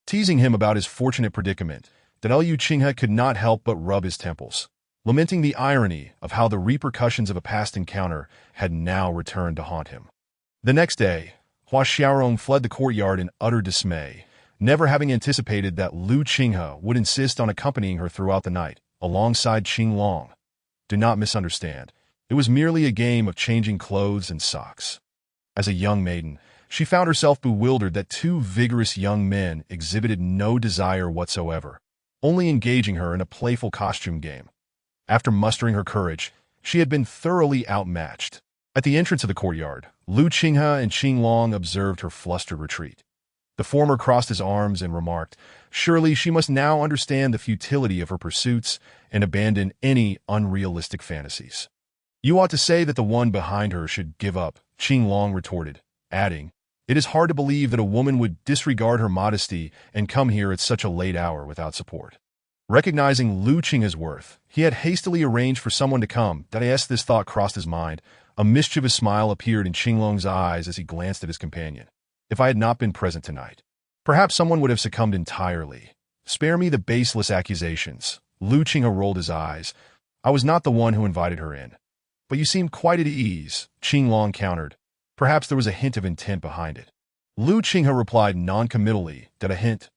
Speaker 1: Teasing him about his fortunate predicament, Liu Qinghe could not help but rub his temples, lamenting the irony of how the repercussions of a past encounter had now returned to haunt him. The next day, Hua Xiaorong fled the courtyard in utter dismay, never having anticipated that Lu Qinghe would insist on accompanying her throughout the night, alongside Qinglong. Do not misunderstand. It was merely a game of changing clothes and socks. As a young maiden, she found herself bewildered that two vigorous young men exhibited no desire whatsoever, only engaging her in a playful costume game. After mustering her courage, she had been thoroughly outmatched. At the entrance of the courtyard, Lu Qinghe and Qinglong observed her flustered retreat. The former crossed his arms and remarked, "Surely she must now understand the futility of her pursuits and abandon any unrealistic fantasies." "You ought to say that the one behind her should give up," Qinglong retorted, adding, It is hard to believe that a woman would disregard her modesty and come here at such a late hour without support. Recognizing Lu Qinghe's worth, he had hastily arranged for someone to come. As this thought crossed his mind, a mischievous smile appeared in Qinglong's eyes as he glanced at his companion. If I had not been present tonight, perhaps someone would have succumbed entirely. Spare me the baseless accusations. Lu Qinghe rolled his eyes. I was not the one who invited her in. But you seemed quite at ease, Qinglong countered. Perhaps there was a hint of intent behind it. Lu Qinghe replied non-committally. A hint?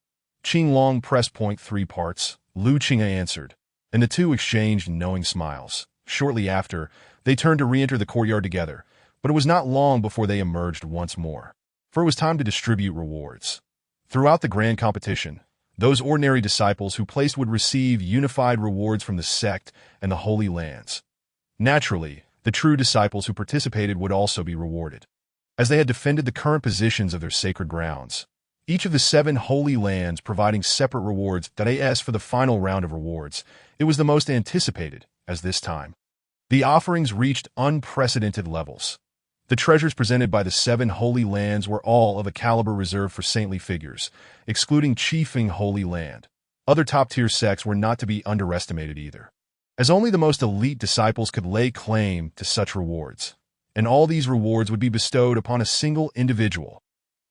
Speaker 1: Qinglong pressed point 3 parts. Lu Qinghe answered, and the two exchanged knowing smiles. Shortly after, they turned to re-enter the courtyard together, but it was not long before they emerged once more. For it was time to distribute rewards. Throughout the grand competition, those ordinary disciples who placed would receive unified rewards from the sect and the Holy Lands. Naturally, the true disciples who participated would also be rewarded, as they had defended the current positions of their sacred grounds. Each of the 7 Holy Lands providing separate rewards. As for the final round of rewards, it was the most anticipated, as this time the offerings reached unprecedented levels. The treasures presented by the 7 Holy Lands were all of a caliber reserved for saintly figures, excluding Qifeng Holy Land. Other top-tier sects were not to be underestimated either, as only the most elite disciples could lay claim to such rewards, and all these rewards would be bestowed upon a single individual.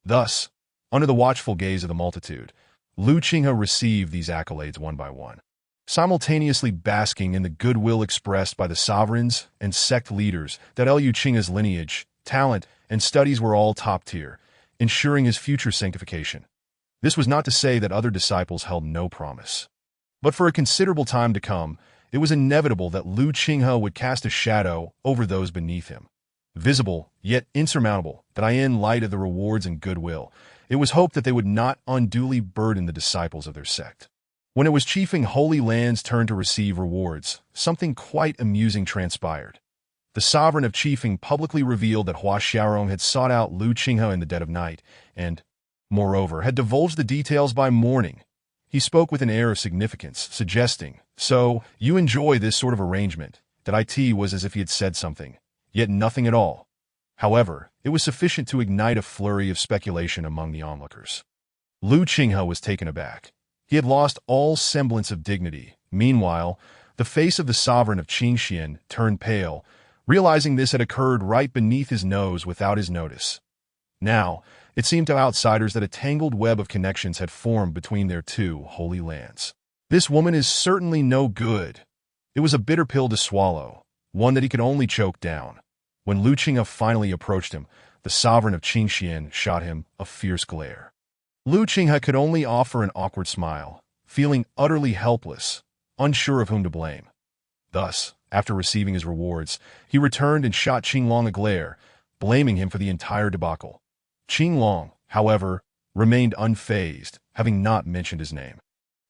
Speaker 1: Thus, under the watchful gaze of the multitude, Lu Qinghe received these accolades one by one, simultaneously basking in the goodwill expressed by the sovereigns and sect leaders that Lu Qinghe's lineage, talent, and studies were all top-tier, ensuring his future sanctification. This was not to say that other disciples held no promise. But for a considerable time to come, it was inevitable that Lu Qinghe would cast a shadow over those beneath him. Visible, yet insurmountable, in light of the rewards and goodwill, it was hoped that they would not unduly burden the disciples of their sect. When it was Qifeng Holy Land's turn to receive rewards, something quite amusing transpired. The sovereign of Qifeng publicly revealed that Hua Xiaorong had sought out Lu Qinghe in the dead of night, and, moreover, had divulged the details by morning. He spoke with an air of significance, suggesting, "So, you enjoy this sort of arrangement." It was as if he had said something, yet nothing at all. However, it was sufficient to ignite a flurry of speculation among the onlookers. Lu Qinghe was taken aback. He had lost all semblance of dignity. Meanwhile, the face of the sovereign of Qingxian turned pale, realizing this had occurred right beneath his nose without his notice. Now, it seemed to outsiders that a tangled web of connections had formed between their 2 Holy Lands. This woman is certainly no good. It was a bitter pill to swallow, one that he could only choke down. When Lu Qinghe finally approached him, the sovereign of Qingxian shot him a fierce glare. Lu Qinghe could only offer an awkward smile, feeling utterly helpless, unsure of whom to blame. Thus, after receiving his rewards, he returned and shot Qinglong a glare, blaming him for the entire debacle. Qinglong, however, remained unfazed, having not mentioned his name.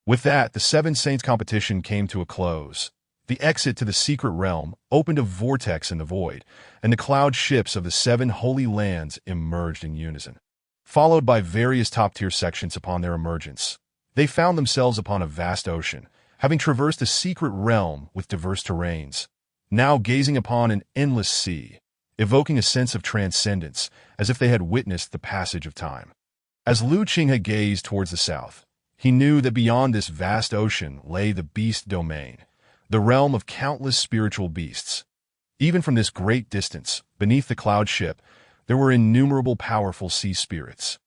Speaker 1: With that, the 7 Saints competition came to a close. The exit to the secret realm opened a vortex in the void, and the cloud ships of the 7 Holy Lands emerged in unison. Followed by various top-tier sections upon their emergence, they found themselves upon a vast ocean, having traversed a secret realm with diverse terrains, now gazing upon an endless sea, evoking a sense of transcendence, as if they had witnessed the passage of time. As Lu Qinghe gazed towards the south, he knew that beyond this vast ocean lay the beast domain, the realm of countless spiritual beasts. Even from this great distance, beneath the cloud ship, there were innumerable powerful sea spirits.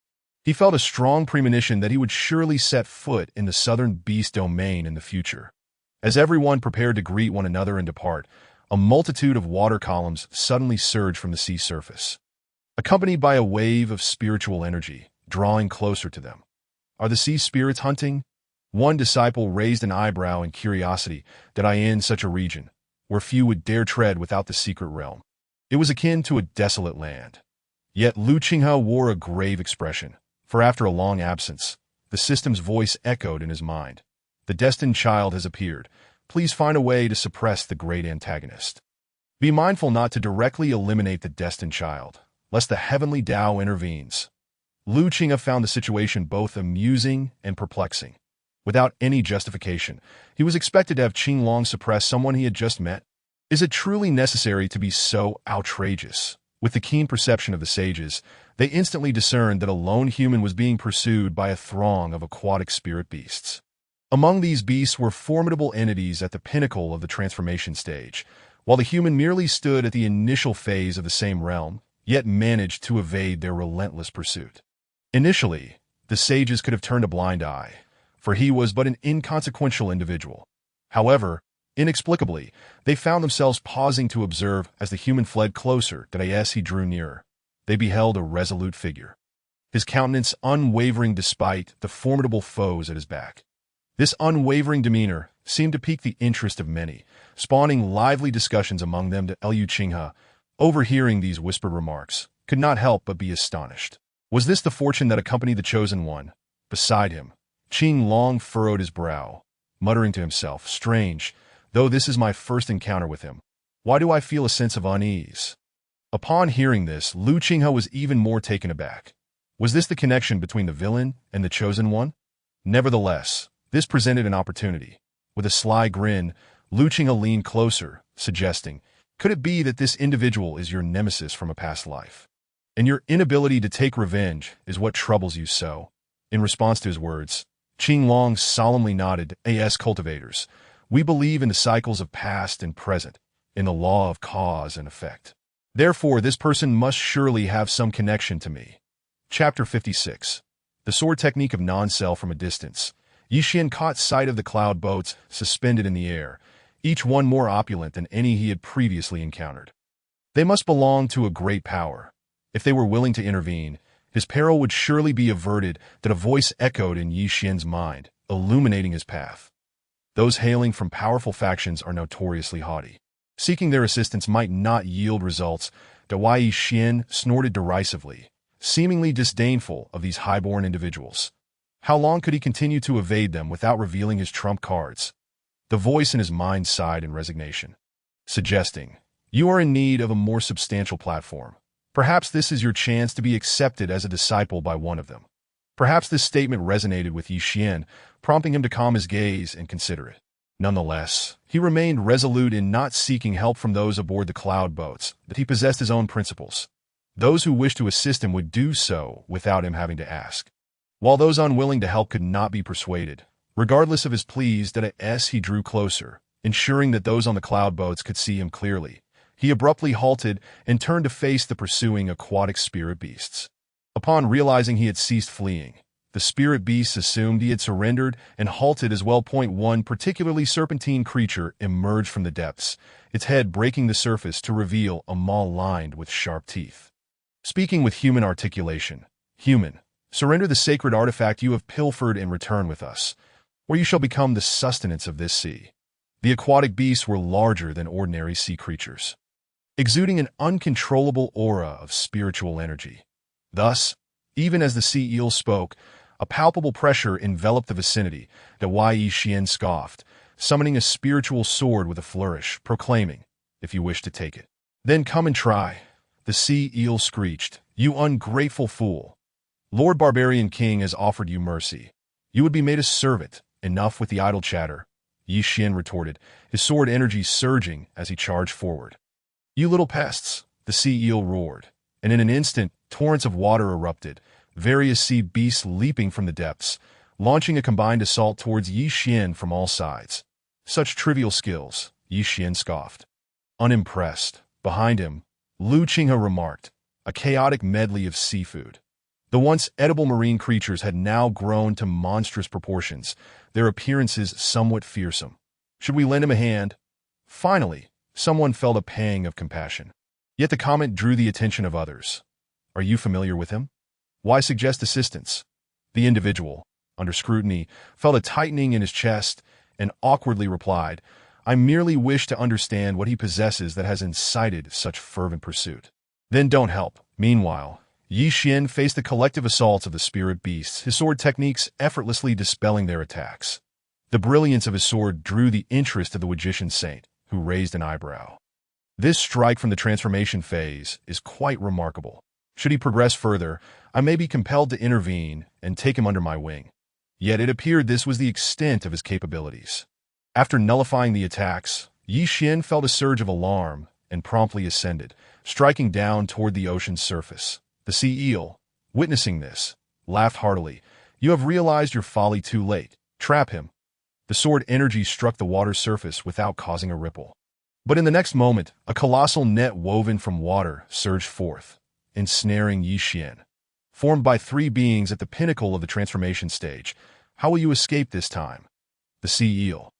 Speaker 1: He felt a strong premonition that he would surely set foot in the southern beast domain in the future. As everyone prepared to greet one another and depart, a multitude of water columns suddenly surged from the sea surface, accompanied by a wave of spiritual energy, drawing closer to them. Are the sea spirits hunting? One disciple raised an eyebrow in curiosity. In such a region, where few would dare tread without the secret realm, it was akin to a desolate land. Yet Lu Qinghe wore a grave expression, for after a long absence, the system's voice echoed in his mind. The destined child has appeared. Please find a way to suppress the great antagonist. Be mindful not to directly eliminate the destined child, lest the heavenly Tao intervenes. Lu Qinghe found the situation both amusing and perplexing. Without any justification, he was expected to have Qinglong suppress someone he had just met. Is it truly necessary to be so outrageous? With the keen perception of the sages, they instantly discerned that a lone human was being pursued by a throng of aquatic spirit beasts. Among these beasts were formidable entities at the pinnacle of the transformation stage, while the human merely stood at the initial phase of the same realm, yet managed to evade their relentless pursuit. Initially, the sages could have turned a blind eye, for he was but an inconsequential individual. However, inexplicably, they found themselves pausing to observe as the human fled closer as he drew nearer. They beheld a resolute figure, his countenance unwavering despite the formidable foes at his back. This unwavering demeanor seemed to pique the interest of many, spawning lively discussions among them. Liu Qinghe, overhearing these whispered remarks, could not help but be astonished. Was this the fortune that accompanied the chosen one? Beside him, Qing Long furrowed his brow, muttering to himself, "Strange, though this is my first encounter with him. Why do I feel a sense of unease?" Upon hearing this, Liu Qinghe was even more taken aback. Was this the connection between the villain and the chosen one? Nevertheless, this presented an opportunity. With a sly grin, Liu Qinghe leaned closer, suggesting, "Could it be that this individual is your nemesis from a past life? And your inability to take revenge is what troubles you so?" In response to his words, Qing Long solemnly nodded. "As cultivators, we believe in the cycles of past and present, in the law of cause and effect. Therefore, this person must surely have some connection to me." Chapter 56. The sword technique of non-self from a distance. Yi Xian caught sight of the cloud boats suspended in the air, each one more opulent than any he had previously encountered. They must belong to a great power. If they were willing to intervene, his peril would surely be averted. That a voice echoed in Yi Xian's mind, illuminating his path. Those hailing from powerful factions are notoriously haughty. Seeking their assistance might not yield results. Yi Xian snorted derisively, seemingly disdainful of these highborn individuals. How long could he continue to evade them without revealing his trump cards? The voice in his mind sighed in resignation, suggesting, "You are in need of a more substantial platform. Perhaps this is your chance to be accepted as a disciple by one of them." Perhaps this statement resonated with Yi Xian, prompting him to calm his gaze and consider it. Nonetheless, he remained resolute in not seeking help from those aboard the cloud boats, that he possessed his own principles. Those who wished to assist him would do so without him having to ask, while those unwilling to help could not be persuaded. Regardless of his pleas, he drew closer, ensuring that those on the cloud boats could see him clearly. He abruptly halted and turned to face the pursuing aquatic spirit beasts. Upon realizing he had ceased fleeing, the spirit beasts assumed he had surrendered and halted as well. One particularly serpentine creature emerged from the depths, its head breaking the surface to reveal a maw lined with sharp teeth. Speaking with human articulation, "Human, surrender the sacred artifact you have pilfered and return with us, or you shall become the sustenance of this sea." The aquatic beasts were larger than ordinary sea creatures, exuding an uncontrollable aura of spiritual energy. Thus, even as the sea eel spoke, a palpable pressure enveloped the vicinity. Yi Xian scoffed, summoning a spiritual sword with a flourish, proclaiming, "If you wish to take it, then come and try." The sea eel screeched, "You ungrateful fool! Lord Barbarian King has offered you mercy. You would be made a servant. Enough with the idle chatter," Yi Xian retorted, his sword energy surging as he charged forward. "You little pests," the sea eel roared, and in an instant, torrents of water erupted, various sea beasts leaping from the depths, launching a combined assault towards Yi Xian from all sides. "Such trivial skills," Yi Xian scoffed. Unimpressed, behind him, Liu Qinghe remarked, "A chaotic medley of seafood." The once edible marine creatures had now grown to monstrous proportions, their appearances somewhat fearsome. Should we lend him a hand? Finally, someone felt a pang of compassion. Yet the comment drew the attention of others. "Are you familiar with him? Why suggest assistance?" The individual, under scrutiny, felt a tightening in his chest and awkwardly replied, "I merely wish to understand what he possesses that has incited such fervent pursuit." "Then don't help." Meanwhile, Yi Xian faced the collective assaults of the spirit beasts, his sword techniques effortlessly dispelling their attacks. The brilliance of his sword drew the interest of the Magician Saint, who raised an eyebrow. This strike from the transformation phase is quite remarkable. Should he progress further, I may be compelled to intervene and take him under my wing. Yet it appeared this was the extent of his capabilities. After nullifying the attacks, Yi Xian felt a surge of alarm and promptly ascended, striking down toward the ocean's surface. The sea eel, witnessing this, laughed heartily. "You have realized your folly too late. Trap him." The sword energy struck the water's surface without causing a ripple. But in the next moment, a colossal net woven from water surged forth, ensnaring Yi Xian. Formed by three beings at the pinnacle of the transformation stage, how will you escape this time? The sea eel,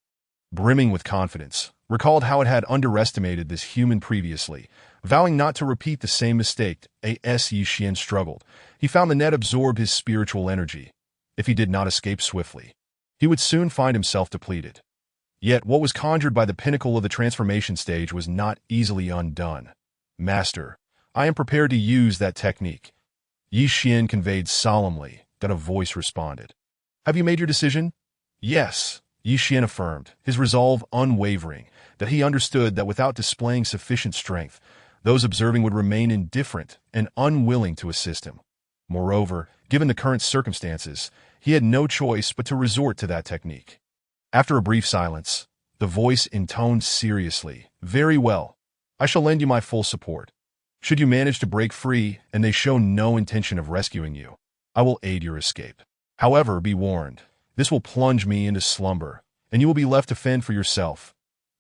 Speaker 1: brimming with confidence, recalled how it had underestimated this human previously. Vowing not to repeat the same mistake, Yi Xian struggled. He found the net absorbed his spiritual energy. If he did not escape swiftly, he would soon find himself depleted. Yet what was conjured by the pinnacle of the transformation stage was not easily undone. "Master, I am prepared to use that technique," Yi Xian conveyed solemnly. Then a voice responded. "Have you made your decision?" "Yes," Yi Xian affirmed, his resolve unwavering, that he understood that without displaying sufficient strength, those observing would remain indifferent and unwilling to assist him. Moreover, given the current circumstances, he had no choice but to resort to that technique. After a brief silence, the voice intoned seriously, "Very well. I shall lend you my full support. Should you manage to break free and they show no intention of rescuing you, I will aid your escape. However, be warned, this will plunge me into slumber, and you will be left to fend for yourself."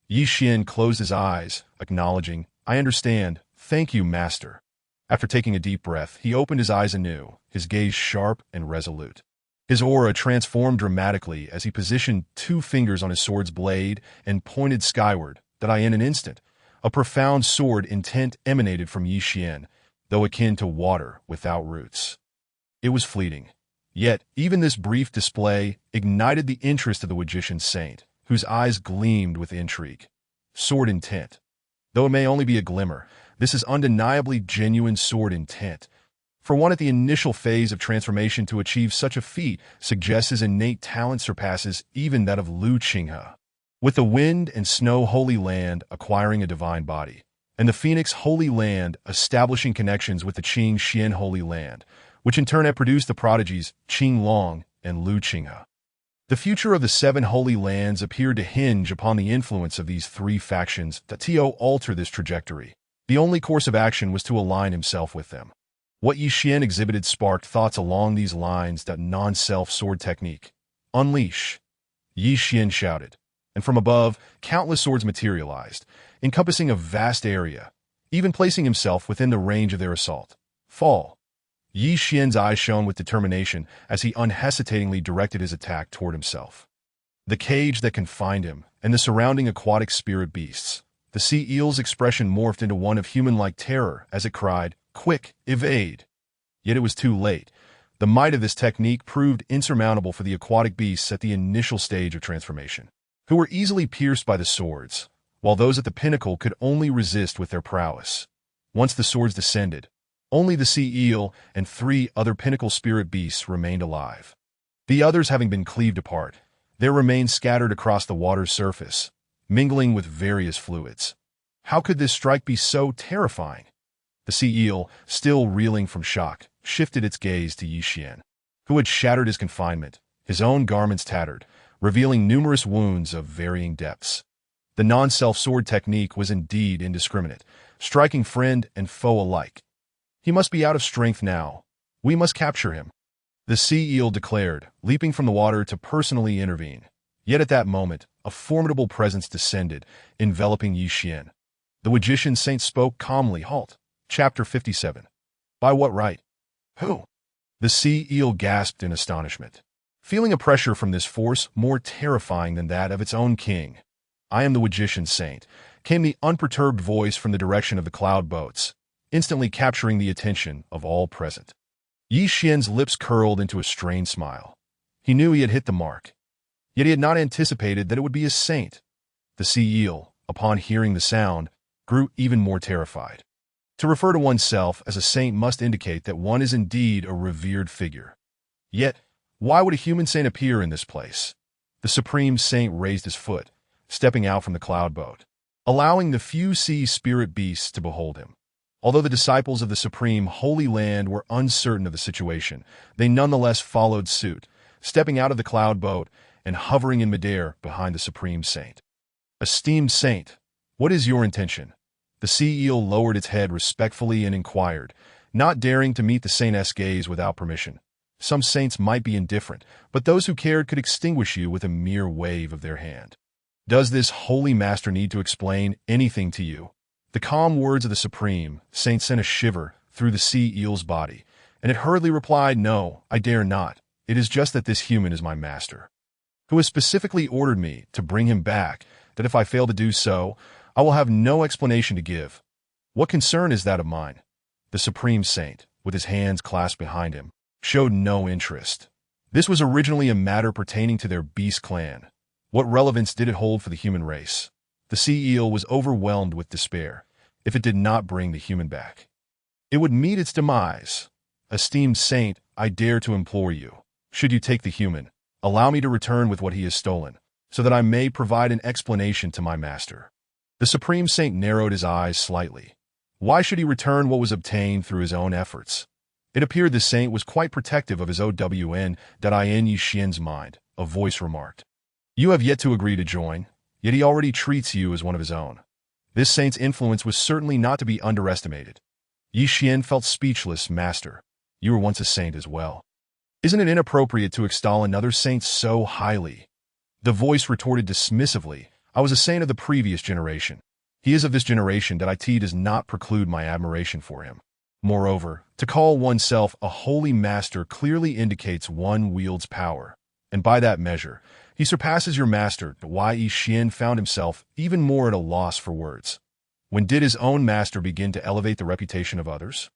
Speaker 1: Yi Xian closed his eyes, acknowledging, "I understand. Thank you, master." After taking a deep breath, he opened his eyes anew, his gaze sharp and resolute. His aura transformed dramatically as he positioned 2 fingers on his sword's blade and pointed skyward, that in an instant, a profound sword intent emanated from Yi Xian, though akin to water without roots. It was fleeting. Yet, even this brief display ignited the interest of the Magician Saint, whose eyes gleamed with intrigue. Sword intent. Though it may only be a glimmer, this is undeniably genuine sword intent. For one at the initial phase of transformation to achieve such a feat suggests his innate talent surpasses even that of Lu Qinghe. With the wind and snow holy land acquiring a divine body, and the phoenix holy land establishing connections with the Qing Xian holy land, which in turn had produced the prodigies Qing Long and Lu Qinghe. The future of the 7 holy lands appeared to hinge upon the influence of these 3 factions that to alter this trajectory. The only course of action was to align himself with them. What Yi Xian exhibited sparked thoughts along these lines. That non-self sword technique. "Unleash!" Yi Xian shouted, and from above, countless swords materialized, encompassing a vast area, even placing himself within the range of their assault. "Fall!" Yi Xian's eyes shone with determination as he unhesitatingly directed his attack toward himself. The cage that confined him, and the surrounding aquatic spirit beasts. The sea eel's expression morphed into one of human-like terror as it cried, "Quick, evade!" Yet it was too late. The might of this technique proved insurmountable for the aquatic beasts at the initial stage of transformation, who were easily pierced by the swords, while those at the pinnacle could only resist with their prowess. Once the swords descended, only the sea eel and 3 other pinnacle spirit beasts remained alive. The others having been cleaved apart, there remained scattered across the water's surface, mingling with various fluids. How could this strike be so terrifying? The sea eel, still reeling from shock, shifted its gaze to Yi Xian, who had shattered his confinement, his own garments tattered, revealing numerous wounds of varying depths. The non-self sword technique was indeed indiscriminate, striking friend and foe alike. "He must be out of strength now. We must capture him," the sea eel declared, leaping from the water to personally intervene. Yet at that moment, a formidable presence descended, enveloping Yi Xian. The Magician Saint spoke calmly. "Halt." Chapter 57. "By what right?" "Who?" The sea eel gasped in astonishment, feeling a pressure from this force more terrifying than that of its own king. "I am the Magician Saint," came the unperturbed voice from the direction of the cloud boats, instantly capturing the attention of all present. Yi Xian's lips curled into a strained smile. He knew he had hit the mark, yet he had not anticipated that it would be a saint. The sea eel, upon hearing the sound, grew even more terrified. To refer to oneself as a saint must indicate that one is indeed a revered figure. Yet, why would a human saint appear in this place? The supreme saint raised his foot, stepping out from the cloud boat, allowing the few sea spirit beasts to behold him. Although the disciples of the supreme Holy Land were uncertain of the situation, they nonetheless followed suit, stepping out of the cloud boat and hovering in midair behind the supreme saint. "Esteemed saint, what is your intention?" The sea eel lowered its head respectfully and inquired, not daring to meet the saint's gaze without permission. Some saints might be indifferent, but those who cared could extinguish you with a mere wave of their hand. Does this holy master need to explain anything to you? The calm words of the Supreme Saint sent a shiver through the sea eel's body, and it hurriedly replied, "No, I dare not. It is just that this human is my master, who has specifically ordered me to bring him back, that if I fail to do so, I will have no explanation to give. What concern is that of mine?" The Supreme Saint, with his hands clasped behind him, showed no interest. This was originally a matter pertaining to their beast clan. What relevance did it hold for the human race? The sea eel was overwhelmed with despair. If it did not bring the human back, it would meet its demise. "Esteemed saint, I dare to implore you, should you take the human, allow me to return with what he has stolen, so that I may provide an explanation to my master." The Supreme Saint narrowed his eyes slightly. Why should he return what was obtained through his own efforts? It appeared the saint was quite protective of his Own Yi Xian's mind. A voice remarked, "You have yet to agree to join, yet he already treats you as one of his own." This saint's influence was certainly not to be underestimated. Yi Xian felt speechless. "Master, you were once a saint as well. Isn't it inappropriate to extol another saint so highly?" The voice retorted dismissively, "I was a saint of the previous generation. He is of this generation. That it does not preclude my admiration for him. Moreover, to call oneself a holy master clearly indicates one wields power, and by that measure, he surpasses your master." Yi Xian found himself even more at a loss for words. When did his own master begin to elevate the reputation of others?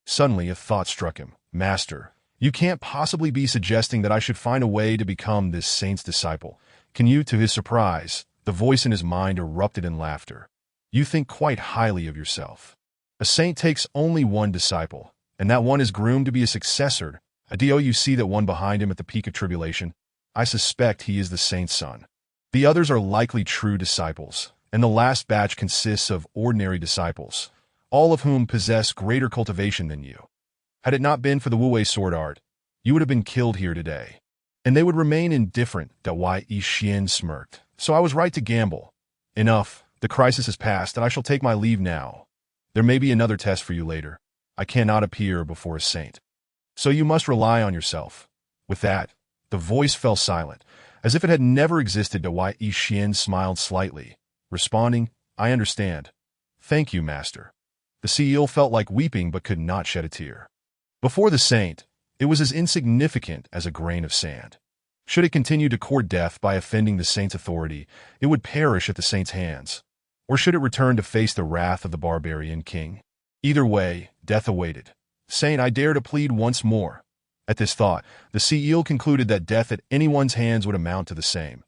Speaker 1: Suddenly a thought struck him. "Master, you can't possibly be suggesting that I should find a way to become this saint's disciple, can you?" To his surprise, the voice in his mind erupted in laughter. "You think quite highly of yourself. A saint takes only one disciple, and that one is groomed to be a successor. You see that one behind him at the peak of tribulation? I suspect he is the saint's son. The others are likely true disciples, and the last batch consists of ordinary disciples, all of whom possess greater cultivation than you. Had it not been for the Wu-Wei sword art, you would have been killed here today, and they would remain indifferent." Yi Xian smirked. "So I was right to gamble. Enough, the crisis has passed, and I shall take my leave now. There may be another test for you later. I cannot appear before a saint, so you must rely on yourself." With that, the voice fell silent, as if it had never existed. Yi Xian smiled slightly, responding, "I understand. Thank you, master." The sea eel felt like weeping but could not shed a tear. Before the saint, it was as insignificant as a grain of sand. Should it continue to court death by offending the saint's authority, it would perish at the saint's hands. Or should it return to face the wrath of the barbarian king? Either way, death awaited. "Saint, I dare to plead once more." At this thought, the sea eel concluded that death at anyone's hands would amount to the same.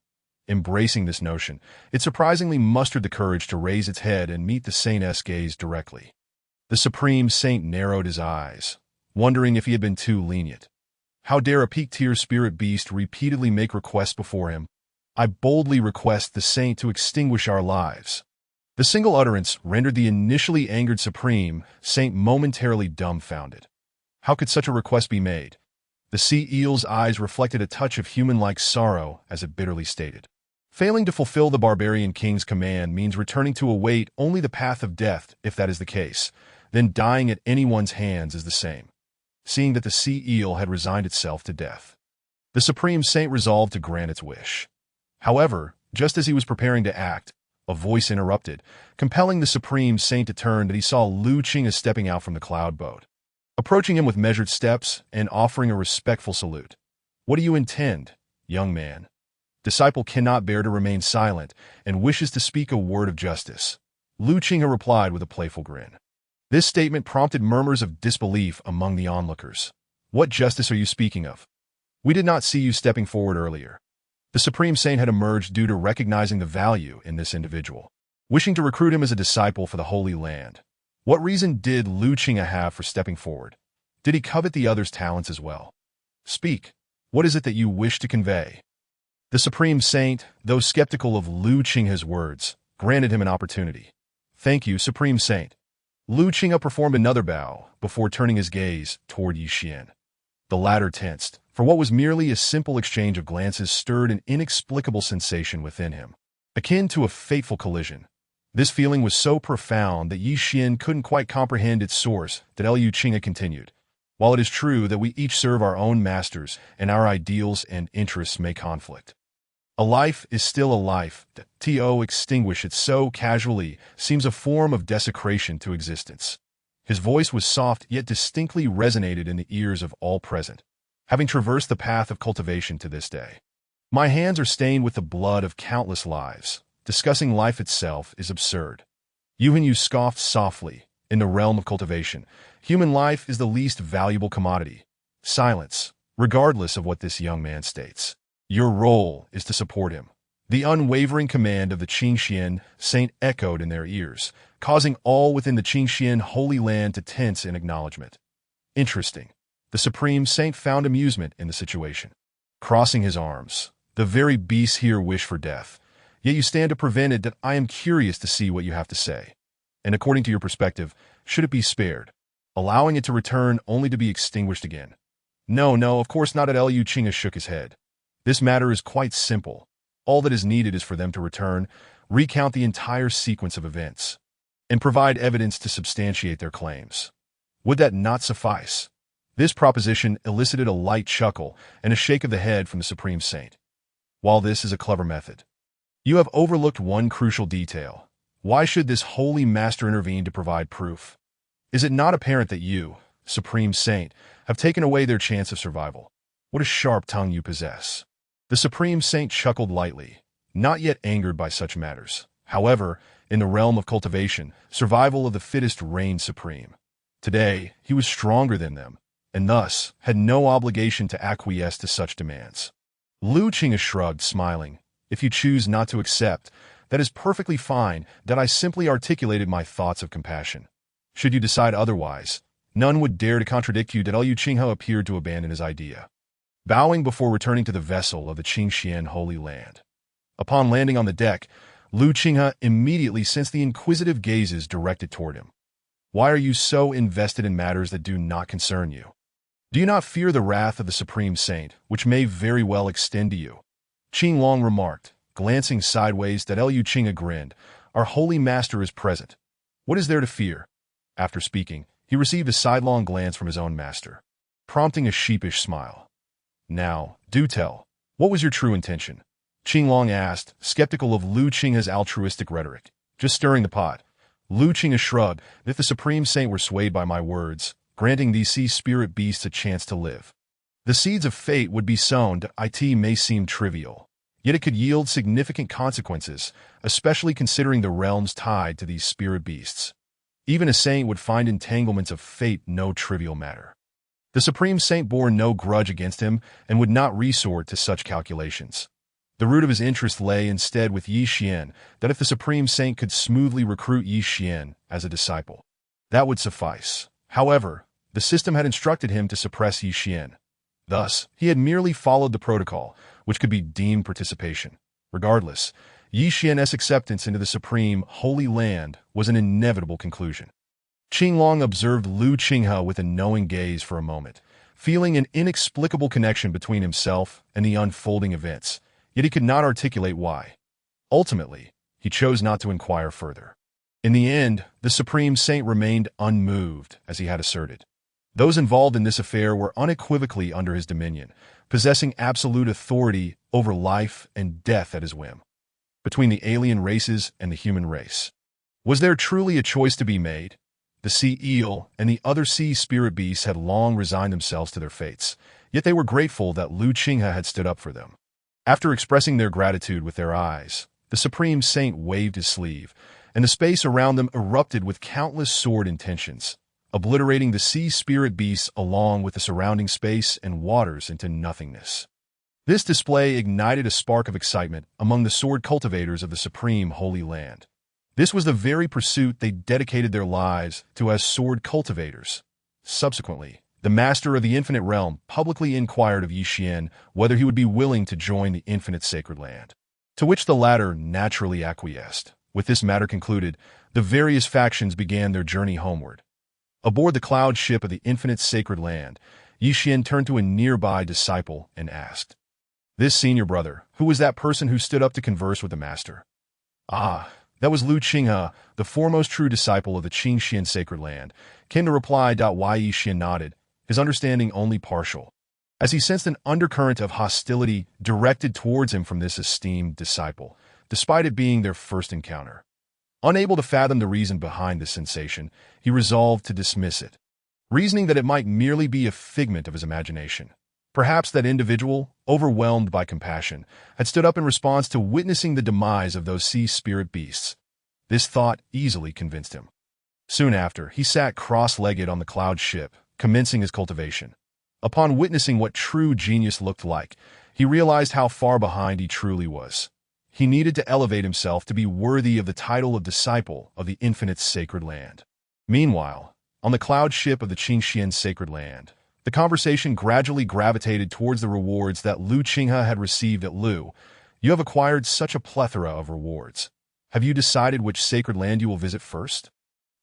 Speaker 1: Embracing this notion, it surprisingly mustered the courage to raise its head and meet the saint's gaze directly. The Supreme Saint narrowed his eyes, wondering if he had been too lenient. How dare a peak-tier spirit beast repeatedly make requests before him? "I boldly request the saint to extinguish our lives." The single utterance rendered the initially angered Supreme Saint momentarily dumbfounded. How could such a request be made? The sea eel's eyes reflected a touch of human-like sorrow as it bitterly stated, "Failing to fulfill the barbarian king's command means returning to await only the path of death. If that is the case, then dying at anyone's hands is the same." Seeing that the sea eel had resigned itself to death, the Supreme Saint resolved to grant its wish. However, just as he was preparing to act, a voice interrupted, compelling the Supreme Saint to turn. That he saw Lu Qing stepping out from the cloud boat, approaching him with measured steps and offering a respectful salute. "What do you intend, young man?" Disciple cannot bear to remain silent and wishes to speak a word of justice. Lu Qing replied with a playful grin. This statement prompted murmurs of disbelief among the onlookers. "What justice are you speaking of? We did not see you stepping forward earlier." The Supreme Saint had emerged due to recognizing the value in this individual, wishing to recruit him as a disciple for the Holy Land. What reason did Lu Qing have for stepping forward? Did he covet the other's talents as well? "Speak. What is it that you wish to convey?" The Supreme Saint, though skeptical of Lu Qing's words, granted him an opportunity. "Thank you, Supreme Saint." Lu Qing performed another bow before turning his gaze toward Yi Xian. The latter tensed, for what was merely a simple exchange of glances stirred an inexplicable sensation within him, akin to a fateful collision. This feeling was so profound that Yi Xian couldn't quite comprehend its source, that Liu Qinghe continued. While it is true that we each serve our own masters and our ideals and interests may conflict, a life is still a life. To extinguish it so casually seems a form of desecration to existence. His voice was soft yet distinctly resonated in the ears of all present. Having traversed the path of cultivation to this day, my hands are stained with the blood of countless lives. Discussing life itself is absurd. You scoffed softly. In the realm of cultivation, human life is the least valuable commodity. Silence, regardless of what this young man states. Your role is to support him. The unwavering command of the Qingxian saint echoed in their ears, causing all within the Qingxian holy land to tense in acknowledgement. Interesting. The supreme saint found amusement in the situation. Crossing his arms, the very beasts here wish for death. Yet you stand to prevent it. That I am curious to see what you have to say. And according to your perspective, should it be spared, allowing it to return only to be extinguished again? No, of course not. Liu Qinghe shook his head. This matter is quite simple. All that is needed is for them to return, recount the entire sequence of events, and provide evidence to substantiate their claims. Would that not suffice? This proposition elicited a light chuckle and a shake of the head from the Supreme Saint. While this is a clever method, you have overlooked one crucial detail. Why should this holy master intervene to provide proof? Is it not apparent that you, Supreme Saint, have taken away their chance of survival? What a sharp tongue you possess. The Supreme Saint chuckled lightly, not yet angered by such matters. However, in the realm of cultivation, survival of the fittest reigned supreme. Today, he was stronger than them, and thus had no obligation to acquiesce to such demands. Liu Qinghe shrugged, smiling. If you choose not to accept, that is perfectly fine. That I simply articulated my thoughts of compassion. Should you decide otherwise, none would dare to contradict you. That Liu Qinghe appeared to abandon his idea, bowing before returning to the vessel of the Qingxian Holy Land. Upon landing on the deck, Liu Qinghe immediately sensed the inquisitive gazes directed toward him. Why are you so invested in matters that do not concern you? Do you not fear the wrath of the Supreme Saint, which may very well extend to you? Qinglong remarked, glancing sideways. That Liu Qinghe grinned. Our holy master is present. What is there to fear? After speaking, he received a sidelong glance from his own master, prompting a sheepish smile. Now, do tell, what was your true intention? Qinglong asked, skeptical of Liu Qinghe's altruistic rhetoric. Just stirring the pot. Liu Qinghe shrugged. If the Supreme Saint were swayed by my words, granting these sea spirit beasts a chance to live, the seeds of fate would be sown. It may seem trivial, yet it could yield significant consequences, especially considering the realms tied to these spirit beasts. Even a saint would find entanglements of fate no trivial matter. The Supreme Saint bore no grudge against him and would not resort to such calculations. The root of his interest lay instead with Yi Xian, that if the Supreme Saint could smoothly recruit Yi Xian as a disciple, that would suffice. However, the system had instructed him to suppress Yi Xian. Thus, he had merely followed the protocol, which could be deemed participation. Regardless, Yi Xian's acceptance into the Supreme Holy Land was an inevitable conclusion. Qinglong observed Liu Qinghe with a knowing gaze for a moment, feeling an inexplicable connection between himself and the unfolding events, yet he could not articulate why. Ultimately, he chose not to inquire further. In the end, the Supreme Saint remained unmoved, as he had asserted. Those involved in this affair were unequivocally under his dominion, possessing absolute authority over life and death at his whim. Between the alien races and the human race, was there truly a choice to be made? The sea eel and the other sea spirit beasts had long resigned themselves to their fates, yet they were grateful that Liu Qinghe had stood up for them. After expressing their gratitude with their eyes, the Supreme Saint waved his sleeve, and the space around them erupted with countless sword intentions, obliterating the sea spirit beasts along with the surrounding space and waters into nothingness. This display ignited a spark of excitement among the sword cultivators of the Supreme Holy Land. This was the very pursuit they dedicated their lives to as sword cultivators. Subsequently, the Master of the Infinite Realm publicly inquired of Yi Xian whether he would be willing to join the Infinite Sacred Land, to which the latter naturally acquiesced. With this matter concluded, the various factions began their journey homeward. Aboard the cloud ship of the Infinite Sacred Land, Yi Xian turned to a nearby disciple and asked, "This senior brother, who was that person who stood up to converse with the Master?" "Ah, That was Lu Qinghe, the foremost true disciple of the Qingxian sacred land, came to reply. Yi Xian nodded, his understanding only partial, as he sensed an undercurrent of hostility directed towards him from this esteemed disciple, despite it being their first encounter. Unable to fathom the reason behind this sensation, he resolved to dismiss it, reasoning that it might merely be a figment of his imagination. Perhaps that individual, overwhelmed by compassion, had stood up in response to witnessing the demise of those sea spirit beasts. This thought easily convinced him. Soon after, he sat cross-legged on the cloud ship, commencing his cultivation. Upon witnessing what true genius looked like, he realized how far behind he truly was. He needed to elevate himself to be worthy of the title of disciple of the infinite sacred land. Meanwhile, on the cloud ship of the Qingxian sacred land, the conversation gradually gravitated towards the rewards that Lu Qinghe had received at Lu. You have acquired such a plethora of rewards. Have you decided which sacred land you will visit first?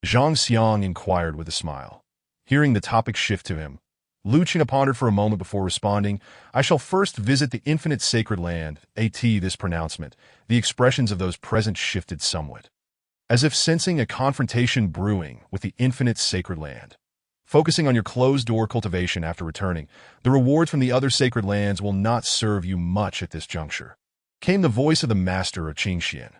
Speaker 1: Zhang Xiang inquired with a smile. Hearing the topic shift to him, Lu Qinghe pondered for a moment before responding, I shall first visit the infinite sacred land. At this pronouncement, the expressions of those present shifted somewhat, as if sensing a confrontation brewing with the infinite sacred land. Focusing on your closed-door cultivation after returning, the rewards from the other sacred lands will not serve you much at this juncture, came the voice of the master of Qingxian.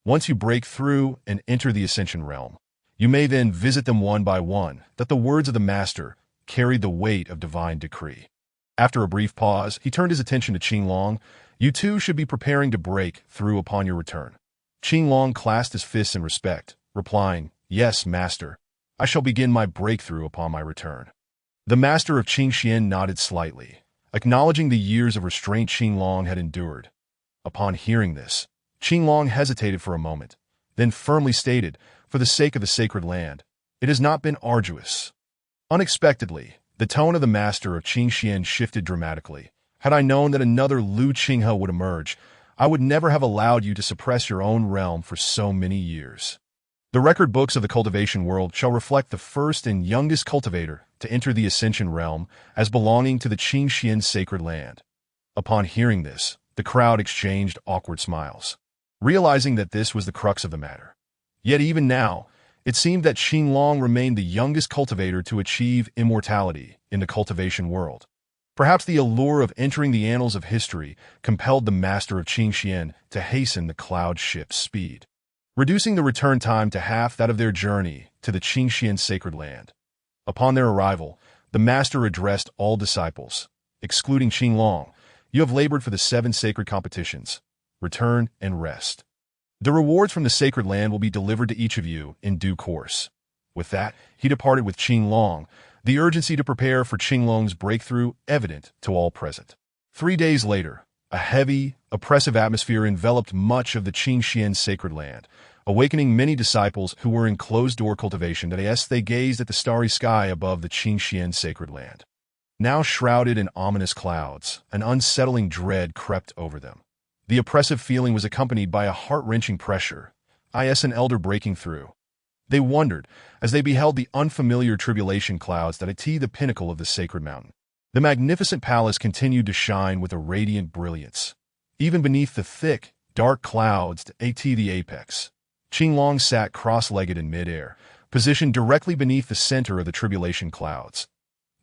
Speaker 1: Once you break through and enter the Ascension realm, you may then visit them one by one, that the words of the master carried the weight of divine decree. After a brief pause, he turned his attention to Qinglong. You too should be preparing to break through upon your return. Qinglong clasped his fists in respect, replying, Yes, master. I shall begin my breakthrough upon my return. The master of Qingxian nodded slightly, acknowledging the years of restraint Qinglong had endured. Upon hearing this, Qinglong hesitated for a moment, then firmly stated, For the sake of the sacred land, it has not been arduous. Unexpectedly, the tone of the master of Qingxian shifted dramatically. Had I known that another Lu Qinghe would emerge, I would never have allowed you to suppress your own realm for so many years. The record books of the cultivation world shall reflect the first and youngest cultivator to enter the Ascension realm as belonging to the Qingxian sacred land. Upon hearing this, the crowd exchanged awkward smiles, realizing that this was the crux of the matter. Yet even now, it seemed that Qinglong remained the youngest cultivator to achieve immortality in the cultivation world. Perhaps the allure of entering the annals of history compelled the master of Qingxian to hasten the cloud ship's speed, reducing the return time to half that of their journey to the Qingxian sacred land. Upon their arrival, the master addressed all disciples, excluding Qinglong. You have labored for the 7 sacred competitions. Return and rest. The rewards from the sacred land will be delivered to each of you in due course. With that, he departed with Qinglong, the urgency to prepare for Qinglong's breakthrough evident to all present. 3 days later, a heavy, oppressive atmosphere enveloped much of the Qingxian sacred land, awakening many disciples who were in closed-door cultivation as they gazed at the starry sky above the Qingxian sacred land. Now shrouded in ominous clouds, an unsettling dread crept over them. The oppressive feeling was accompanied by a heart-wrenching pressure, an elder breaking through. They wondered as they beheld the unfamiliar tribulation clouds that attend the pinnacle of the sacred mountain. The magnificent palace continued to shine with a radiant brilliance, even beneath the thick, dark clouds at the apex. Qinglong sat cross-legged in midair, positioned directly beneath the center of the tribulation clouds.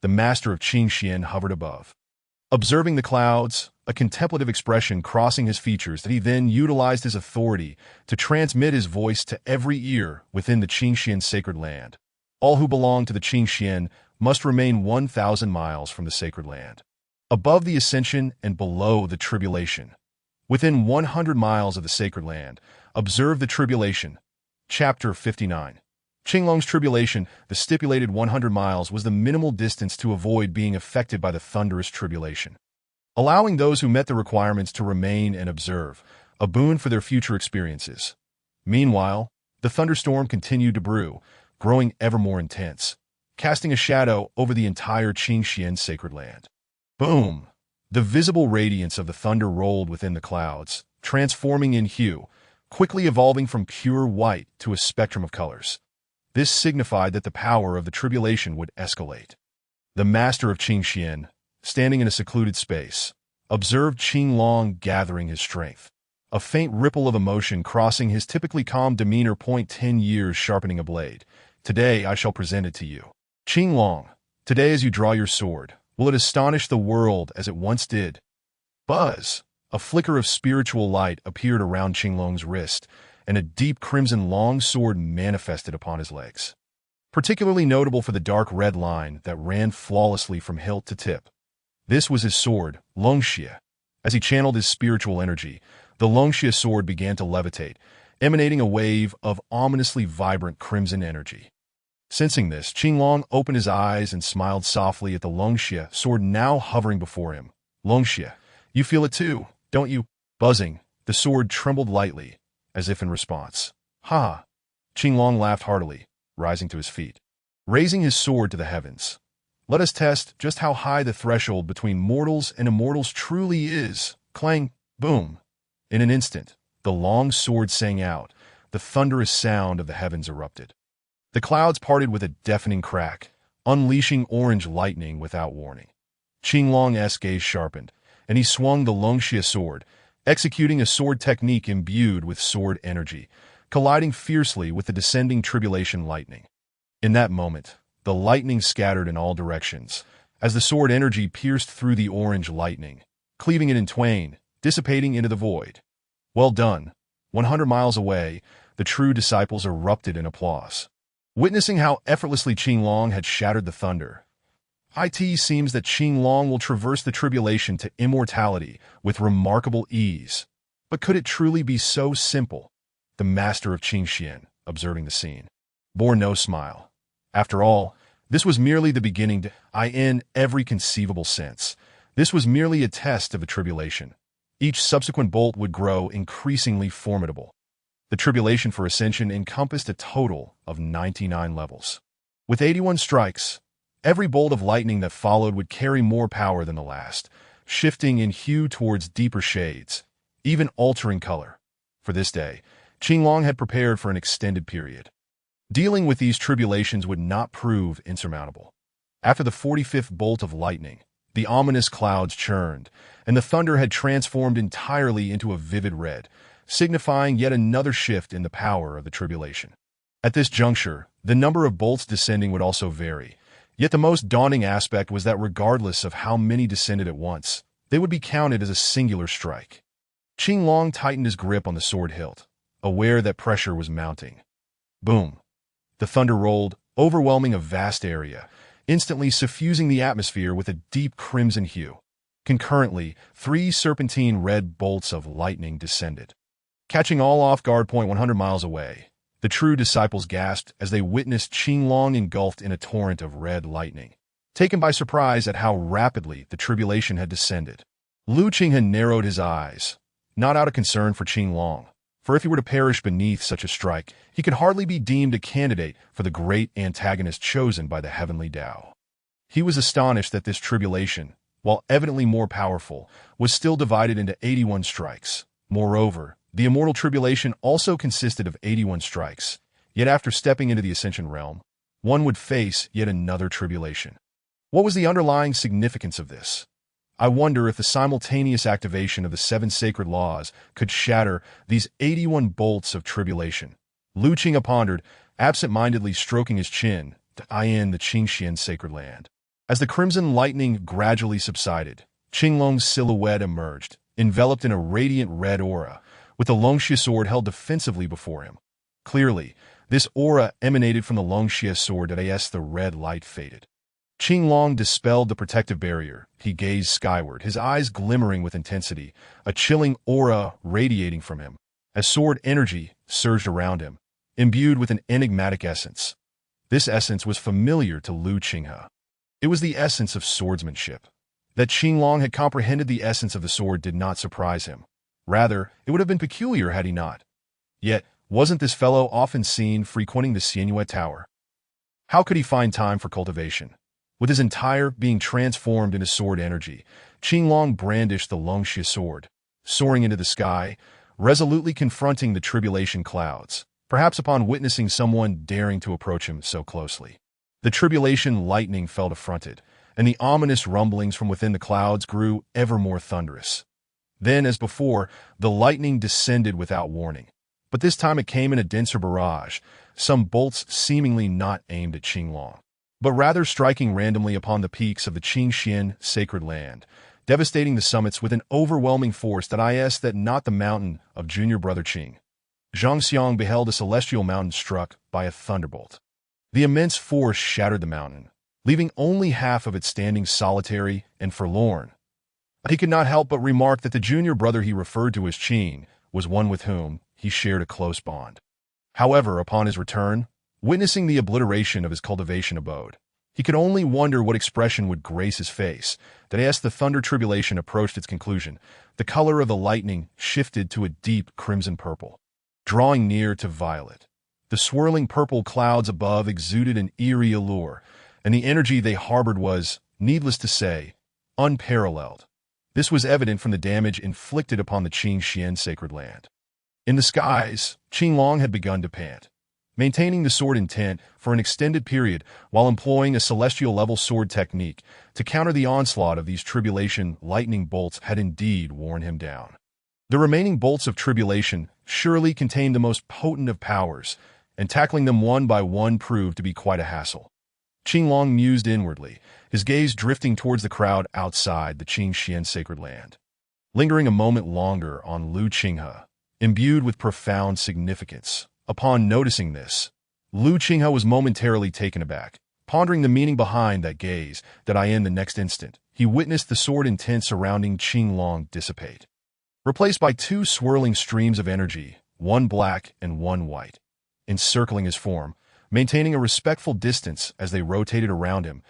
Speaker 1: The master of Qingxian hovered above, observing the clouds, a contemplative expression crossing his features that he then utilized his authority to transmit his voice to every ear within the Qingxian sacred land. All who belong to the Qingxian must remain 1,000 miles from the sacred land, above the ascension and below the tribulation. Within 100 miles of the sacred land, observe the tribulation. Chapter 59. Qinglong's tribulation, the stipulated 100 miles, was the minimal distance to avoid being affected by the thunderous tribulation, allowing those who met the requirements to remain and observe, a boon for their future experiences. Meanwhile, the thunderstorm continued to brew, growing ever more intense, casting a shadow over the entire Qingxian sacred land. Boom! The visible radiance of the thunder rolled within the clouds, transforming in hue, quickly evolving from pure white to a spectrum of colors. This signified that the power of the tribulation would escalate. The master of Qingxian, standing in a secluded space, observed Qinglong gathering his strength. a faint ripple of emotion crossing his typically calm demeanor. 10 years sharpening a blade. Today I shall present it to you. Qinglong, today as you draw your sword, will it astonish the world as it once did? Buzz! A flicker of spiritual light appeared around Qinglong's wrist, and a deep crimson long sword manifested upon his legs. Particularly notable for the dark red line that ran flawlessly from hilt to tip. This was his sword, Longxie. As he channeled his spiritual energy, the Longxie sword began to levitate, emanating a wave of ominously vibrant crimson energy. Sensing this, Qinglong opened his eyes and smiled softly at the Longxie sword now hovering before him. Longxie, you feel it too, don't you? Buzzing, the sword trembled lightly, as if in response. Ha! Qinglong laughed heartily, rising to his feet. Raising his sword to the heavens. Let us test just how high the threshold between mortals and immortals truly is. Clang! Boom! In an instant, the long sword sang out. The thunderous sound of the heavens erupted. The clouds parted with a deafening crack, unleashing orange lightning without warning. Qinglong's gaze sharpened, and he swung the Longxie sword, executing a sword technique imbued with sword energy, colliding fiercely with the descending tribulation lightning. In that moment, the lightning scattered in all directions, as the sword energy pierced through the orange lightning, cleaving it in twain, dissipating into the void. Well done. 100 miles away, the true disciples erupted in applause. Witnessing how effortlessly Qinglong had shattered the thunder, it seems that Qinglong will traverse the tribulation to immortality with remarkable ease. But could it truly be so simple? The master of Qingxian, observing the scene, bore no smile. After all, this was merely the beginning in every conceivable sense. This was merely a test of the tribulation. Each subsequent bolt would grow increasingly formidable. The tribulation for Ascension encompassed a total of 99 levels. With 81 strikes, every bolt of lightning that followed would carry more power than the last, shifting in hue towards deeper shades, even altering color. For this day, Qinglong had prepared for an extended period. Dealing with these tribulations would not prove insurmountable. After the 45th bolt of lightning, the ominous clouds churned, and the thunder had transformed entirely into a vivid red, signifying yet another shift in the power of the tribulation. At this juncture, the number of bolts descending would also vary, yet the most daunting aspect was that regardless of how many descended at once, they would be counted as a singular strike. Qinglong tightened his grip on the sword hilt, aware that pressure was mounting. Boom! The thunder rolled, overwhelming a vast area, instantly suffusing the atmosphere with a deep crimson hue. Concurrently, 3 serpentine red bolts of lightning descended, catching all off guard. 100 miles away, the true disciples gasped as they witnessed Qinglong engulfed in a torrent of red lightning, taken by surprise at how rapidly the tribulation had descended. Lu Qinghe narrowed his eyes, not out of concern for Qinglong, for if he were to perish beneath such a strike, he could hardly be deemed a candidate for the great antagonist chosen by the heavenly Tao. He was astonished that this tribulation, while evidently more powerful, was still divided into 81 strikes. Moreover, the immortal tribulation also consisted of 81 strikes, yet after stepping into the Ascension realm, one would face yet another tribulation. What was the underlying significance of this? I wonder if the simultaneous activation of the 7 sacred laws could shatter these 81 bolts of tribulation. Lu Qinghe pondered, absent-mindedly stroking his chin to eye in the Qingxian sacred land. As the crimson lightning gradually subsided, Qinglong's silhouette emerged, enveloped in a radiant red aura, with the Longxie sword held defensively before him. Clearly, this aura emanated from the Longxie sword as the red light faded. Qinglong dispelled the protective barrier. He gazed skyward, his eyes glimmering with intensity, a chilling aura radiating from him, as sword energy surged around him, imbued with an enigmatic essence. This essence was familiar to Lu Qinghe. It was the essence of swordsmanship. That Qinglong had comprehended the essence of the sword did not surprise him. Rather, it would have been peculiar had he not. Yet, wasn't this fellow often seen frequenting the Xianyue Tower? How could he find time for cultivation? With his entire being transformed into sword energy, Qinglong brandished the Longxie sword, soaring into the sky, resolutely confronting the tribulation clouds, perhaps upon witnessing someone daring to approach him so closely. The tribulation lightning felt affronted, and the ominous rumblings from within the clouds grew ever more thunderous. Then, as before, the lightning descended without warning. But this time it came in a denser barrage, some bolts seemingly not aimed at Qinglong, but rather striking randomly upon the peaks of the Qingxian sacred land, devastating the summits with an overwhelming force that not the mountain of junior brother Qing. Zhang Xiang beheld a celestial mountain struck by a thunderbolt. The immense force shattered the mountain, leaving only half of it standing solitary and forlorn. He could not help but remark that the junior brother he referred to as Qing was one with whom he shared a close bond. However, upon his return, witnessing the obliteration of his cultivation abode, he could only wonder what expression would grace his face, that as the thunder tribulation approached its conclusion, the color of the lightning shifted to a deep crimson purple, drawing near to violet. The swirling purple clouds above exuded an eerie allure, and the energy they harbored was, needless to say, unparalleled. This was evident from the damage inflicted upon the Qingxian sacred land. In the skies, Qinglong had begun to pant, maintaining the sword intent for an extended period while employing a celestial-level sword technique to counter the onslaught of these tribulation lightning bolts had indeed worn him down. The remaining bolts of tribulation surely contained the most potent of powers, and tackling them one by one proved to be quite a hassle. Qinglong mused inwardly, his gaze drifting towards the crowd outside the Qingxian sacred land. Lingering a moment longer on Lu Qinghe, imbued with profound significance. Upon noticing this, Lu Qinghe was momentarily taken aback, pondering the meaning behind that gaze, in the next instant, he witnessed the sword intent surrounding Qinglong dissipate, replaced by two swirling streams of energy, one black and one white, encircling his form, maintaining a respectful distance as they rotated around him.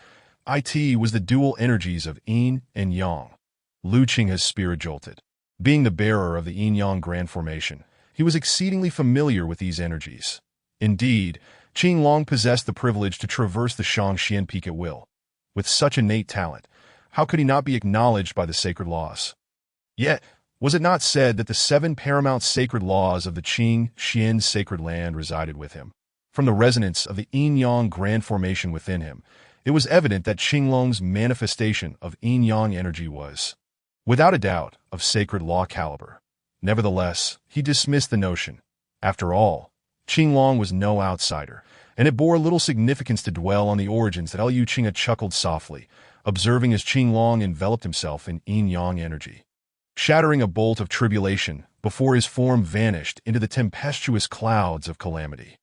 Speaker 1: It was the dual energies of yin and yang. Lu Qinghe's spirit jolted. Being the bearer of the yin-yang grand formation, he was exceedingly familiar with these energies. Indeed, Qinglong possessed the privilege to traverse the Shangxian Peak at will. With such innate talent, how could he not be acknowledged by the sacred laws? Yet, was it not said that the 7 paramount sacred laws of the Qingxian sacred land resided with him? From the resonance of the yin-yang grand formation within him, it was evident that Qinglong's manifestation of yin-yang energy was, without a doubt, of sacred law caliber. Nevertheless, he dismissed the notion. After all, Qinglong was no outsider, and it bore little significance to dwell on the origins that Lu Qinghe chuckled softly, observing as Qinglong enveloped himself in yin-yang energy, shattering a bolt of tribulation before his form vanished into the tempestuous clouds of calamity.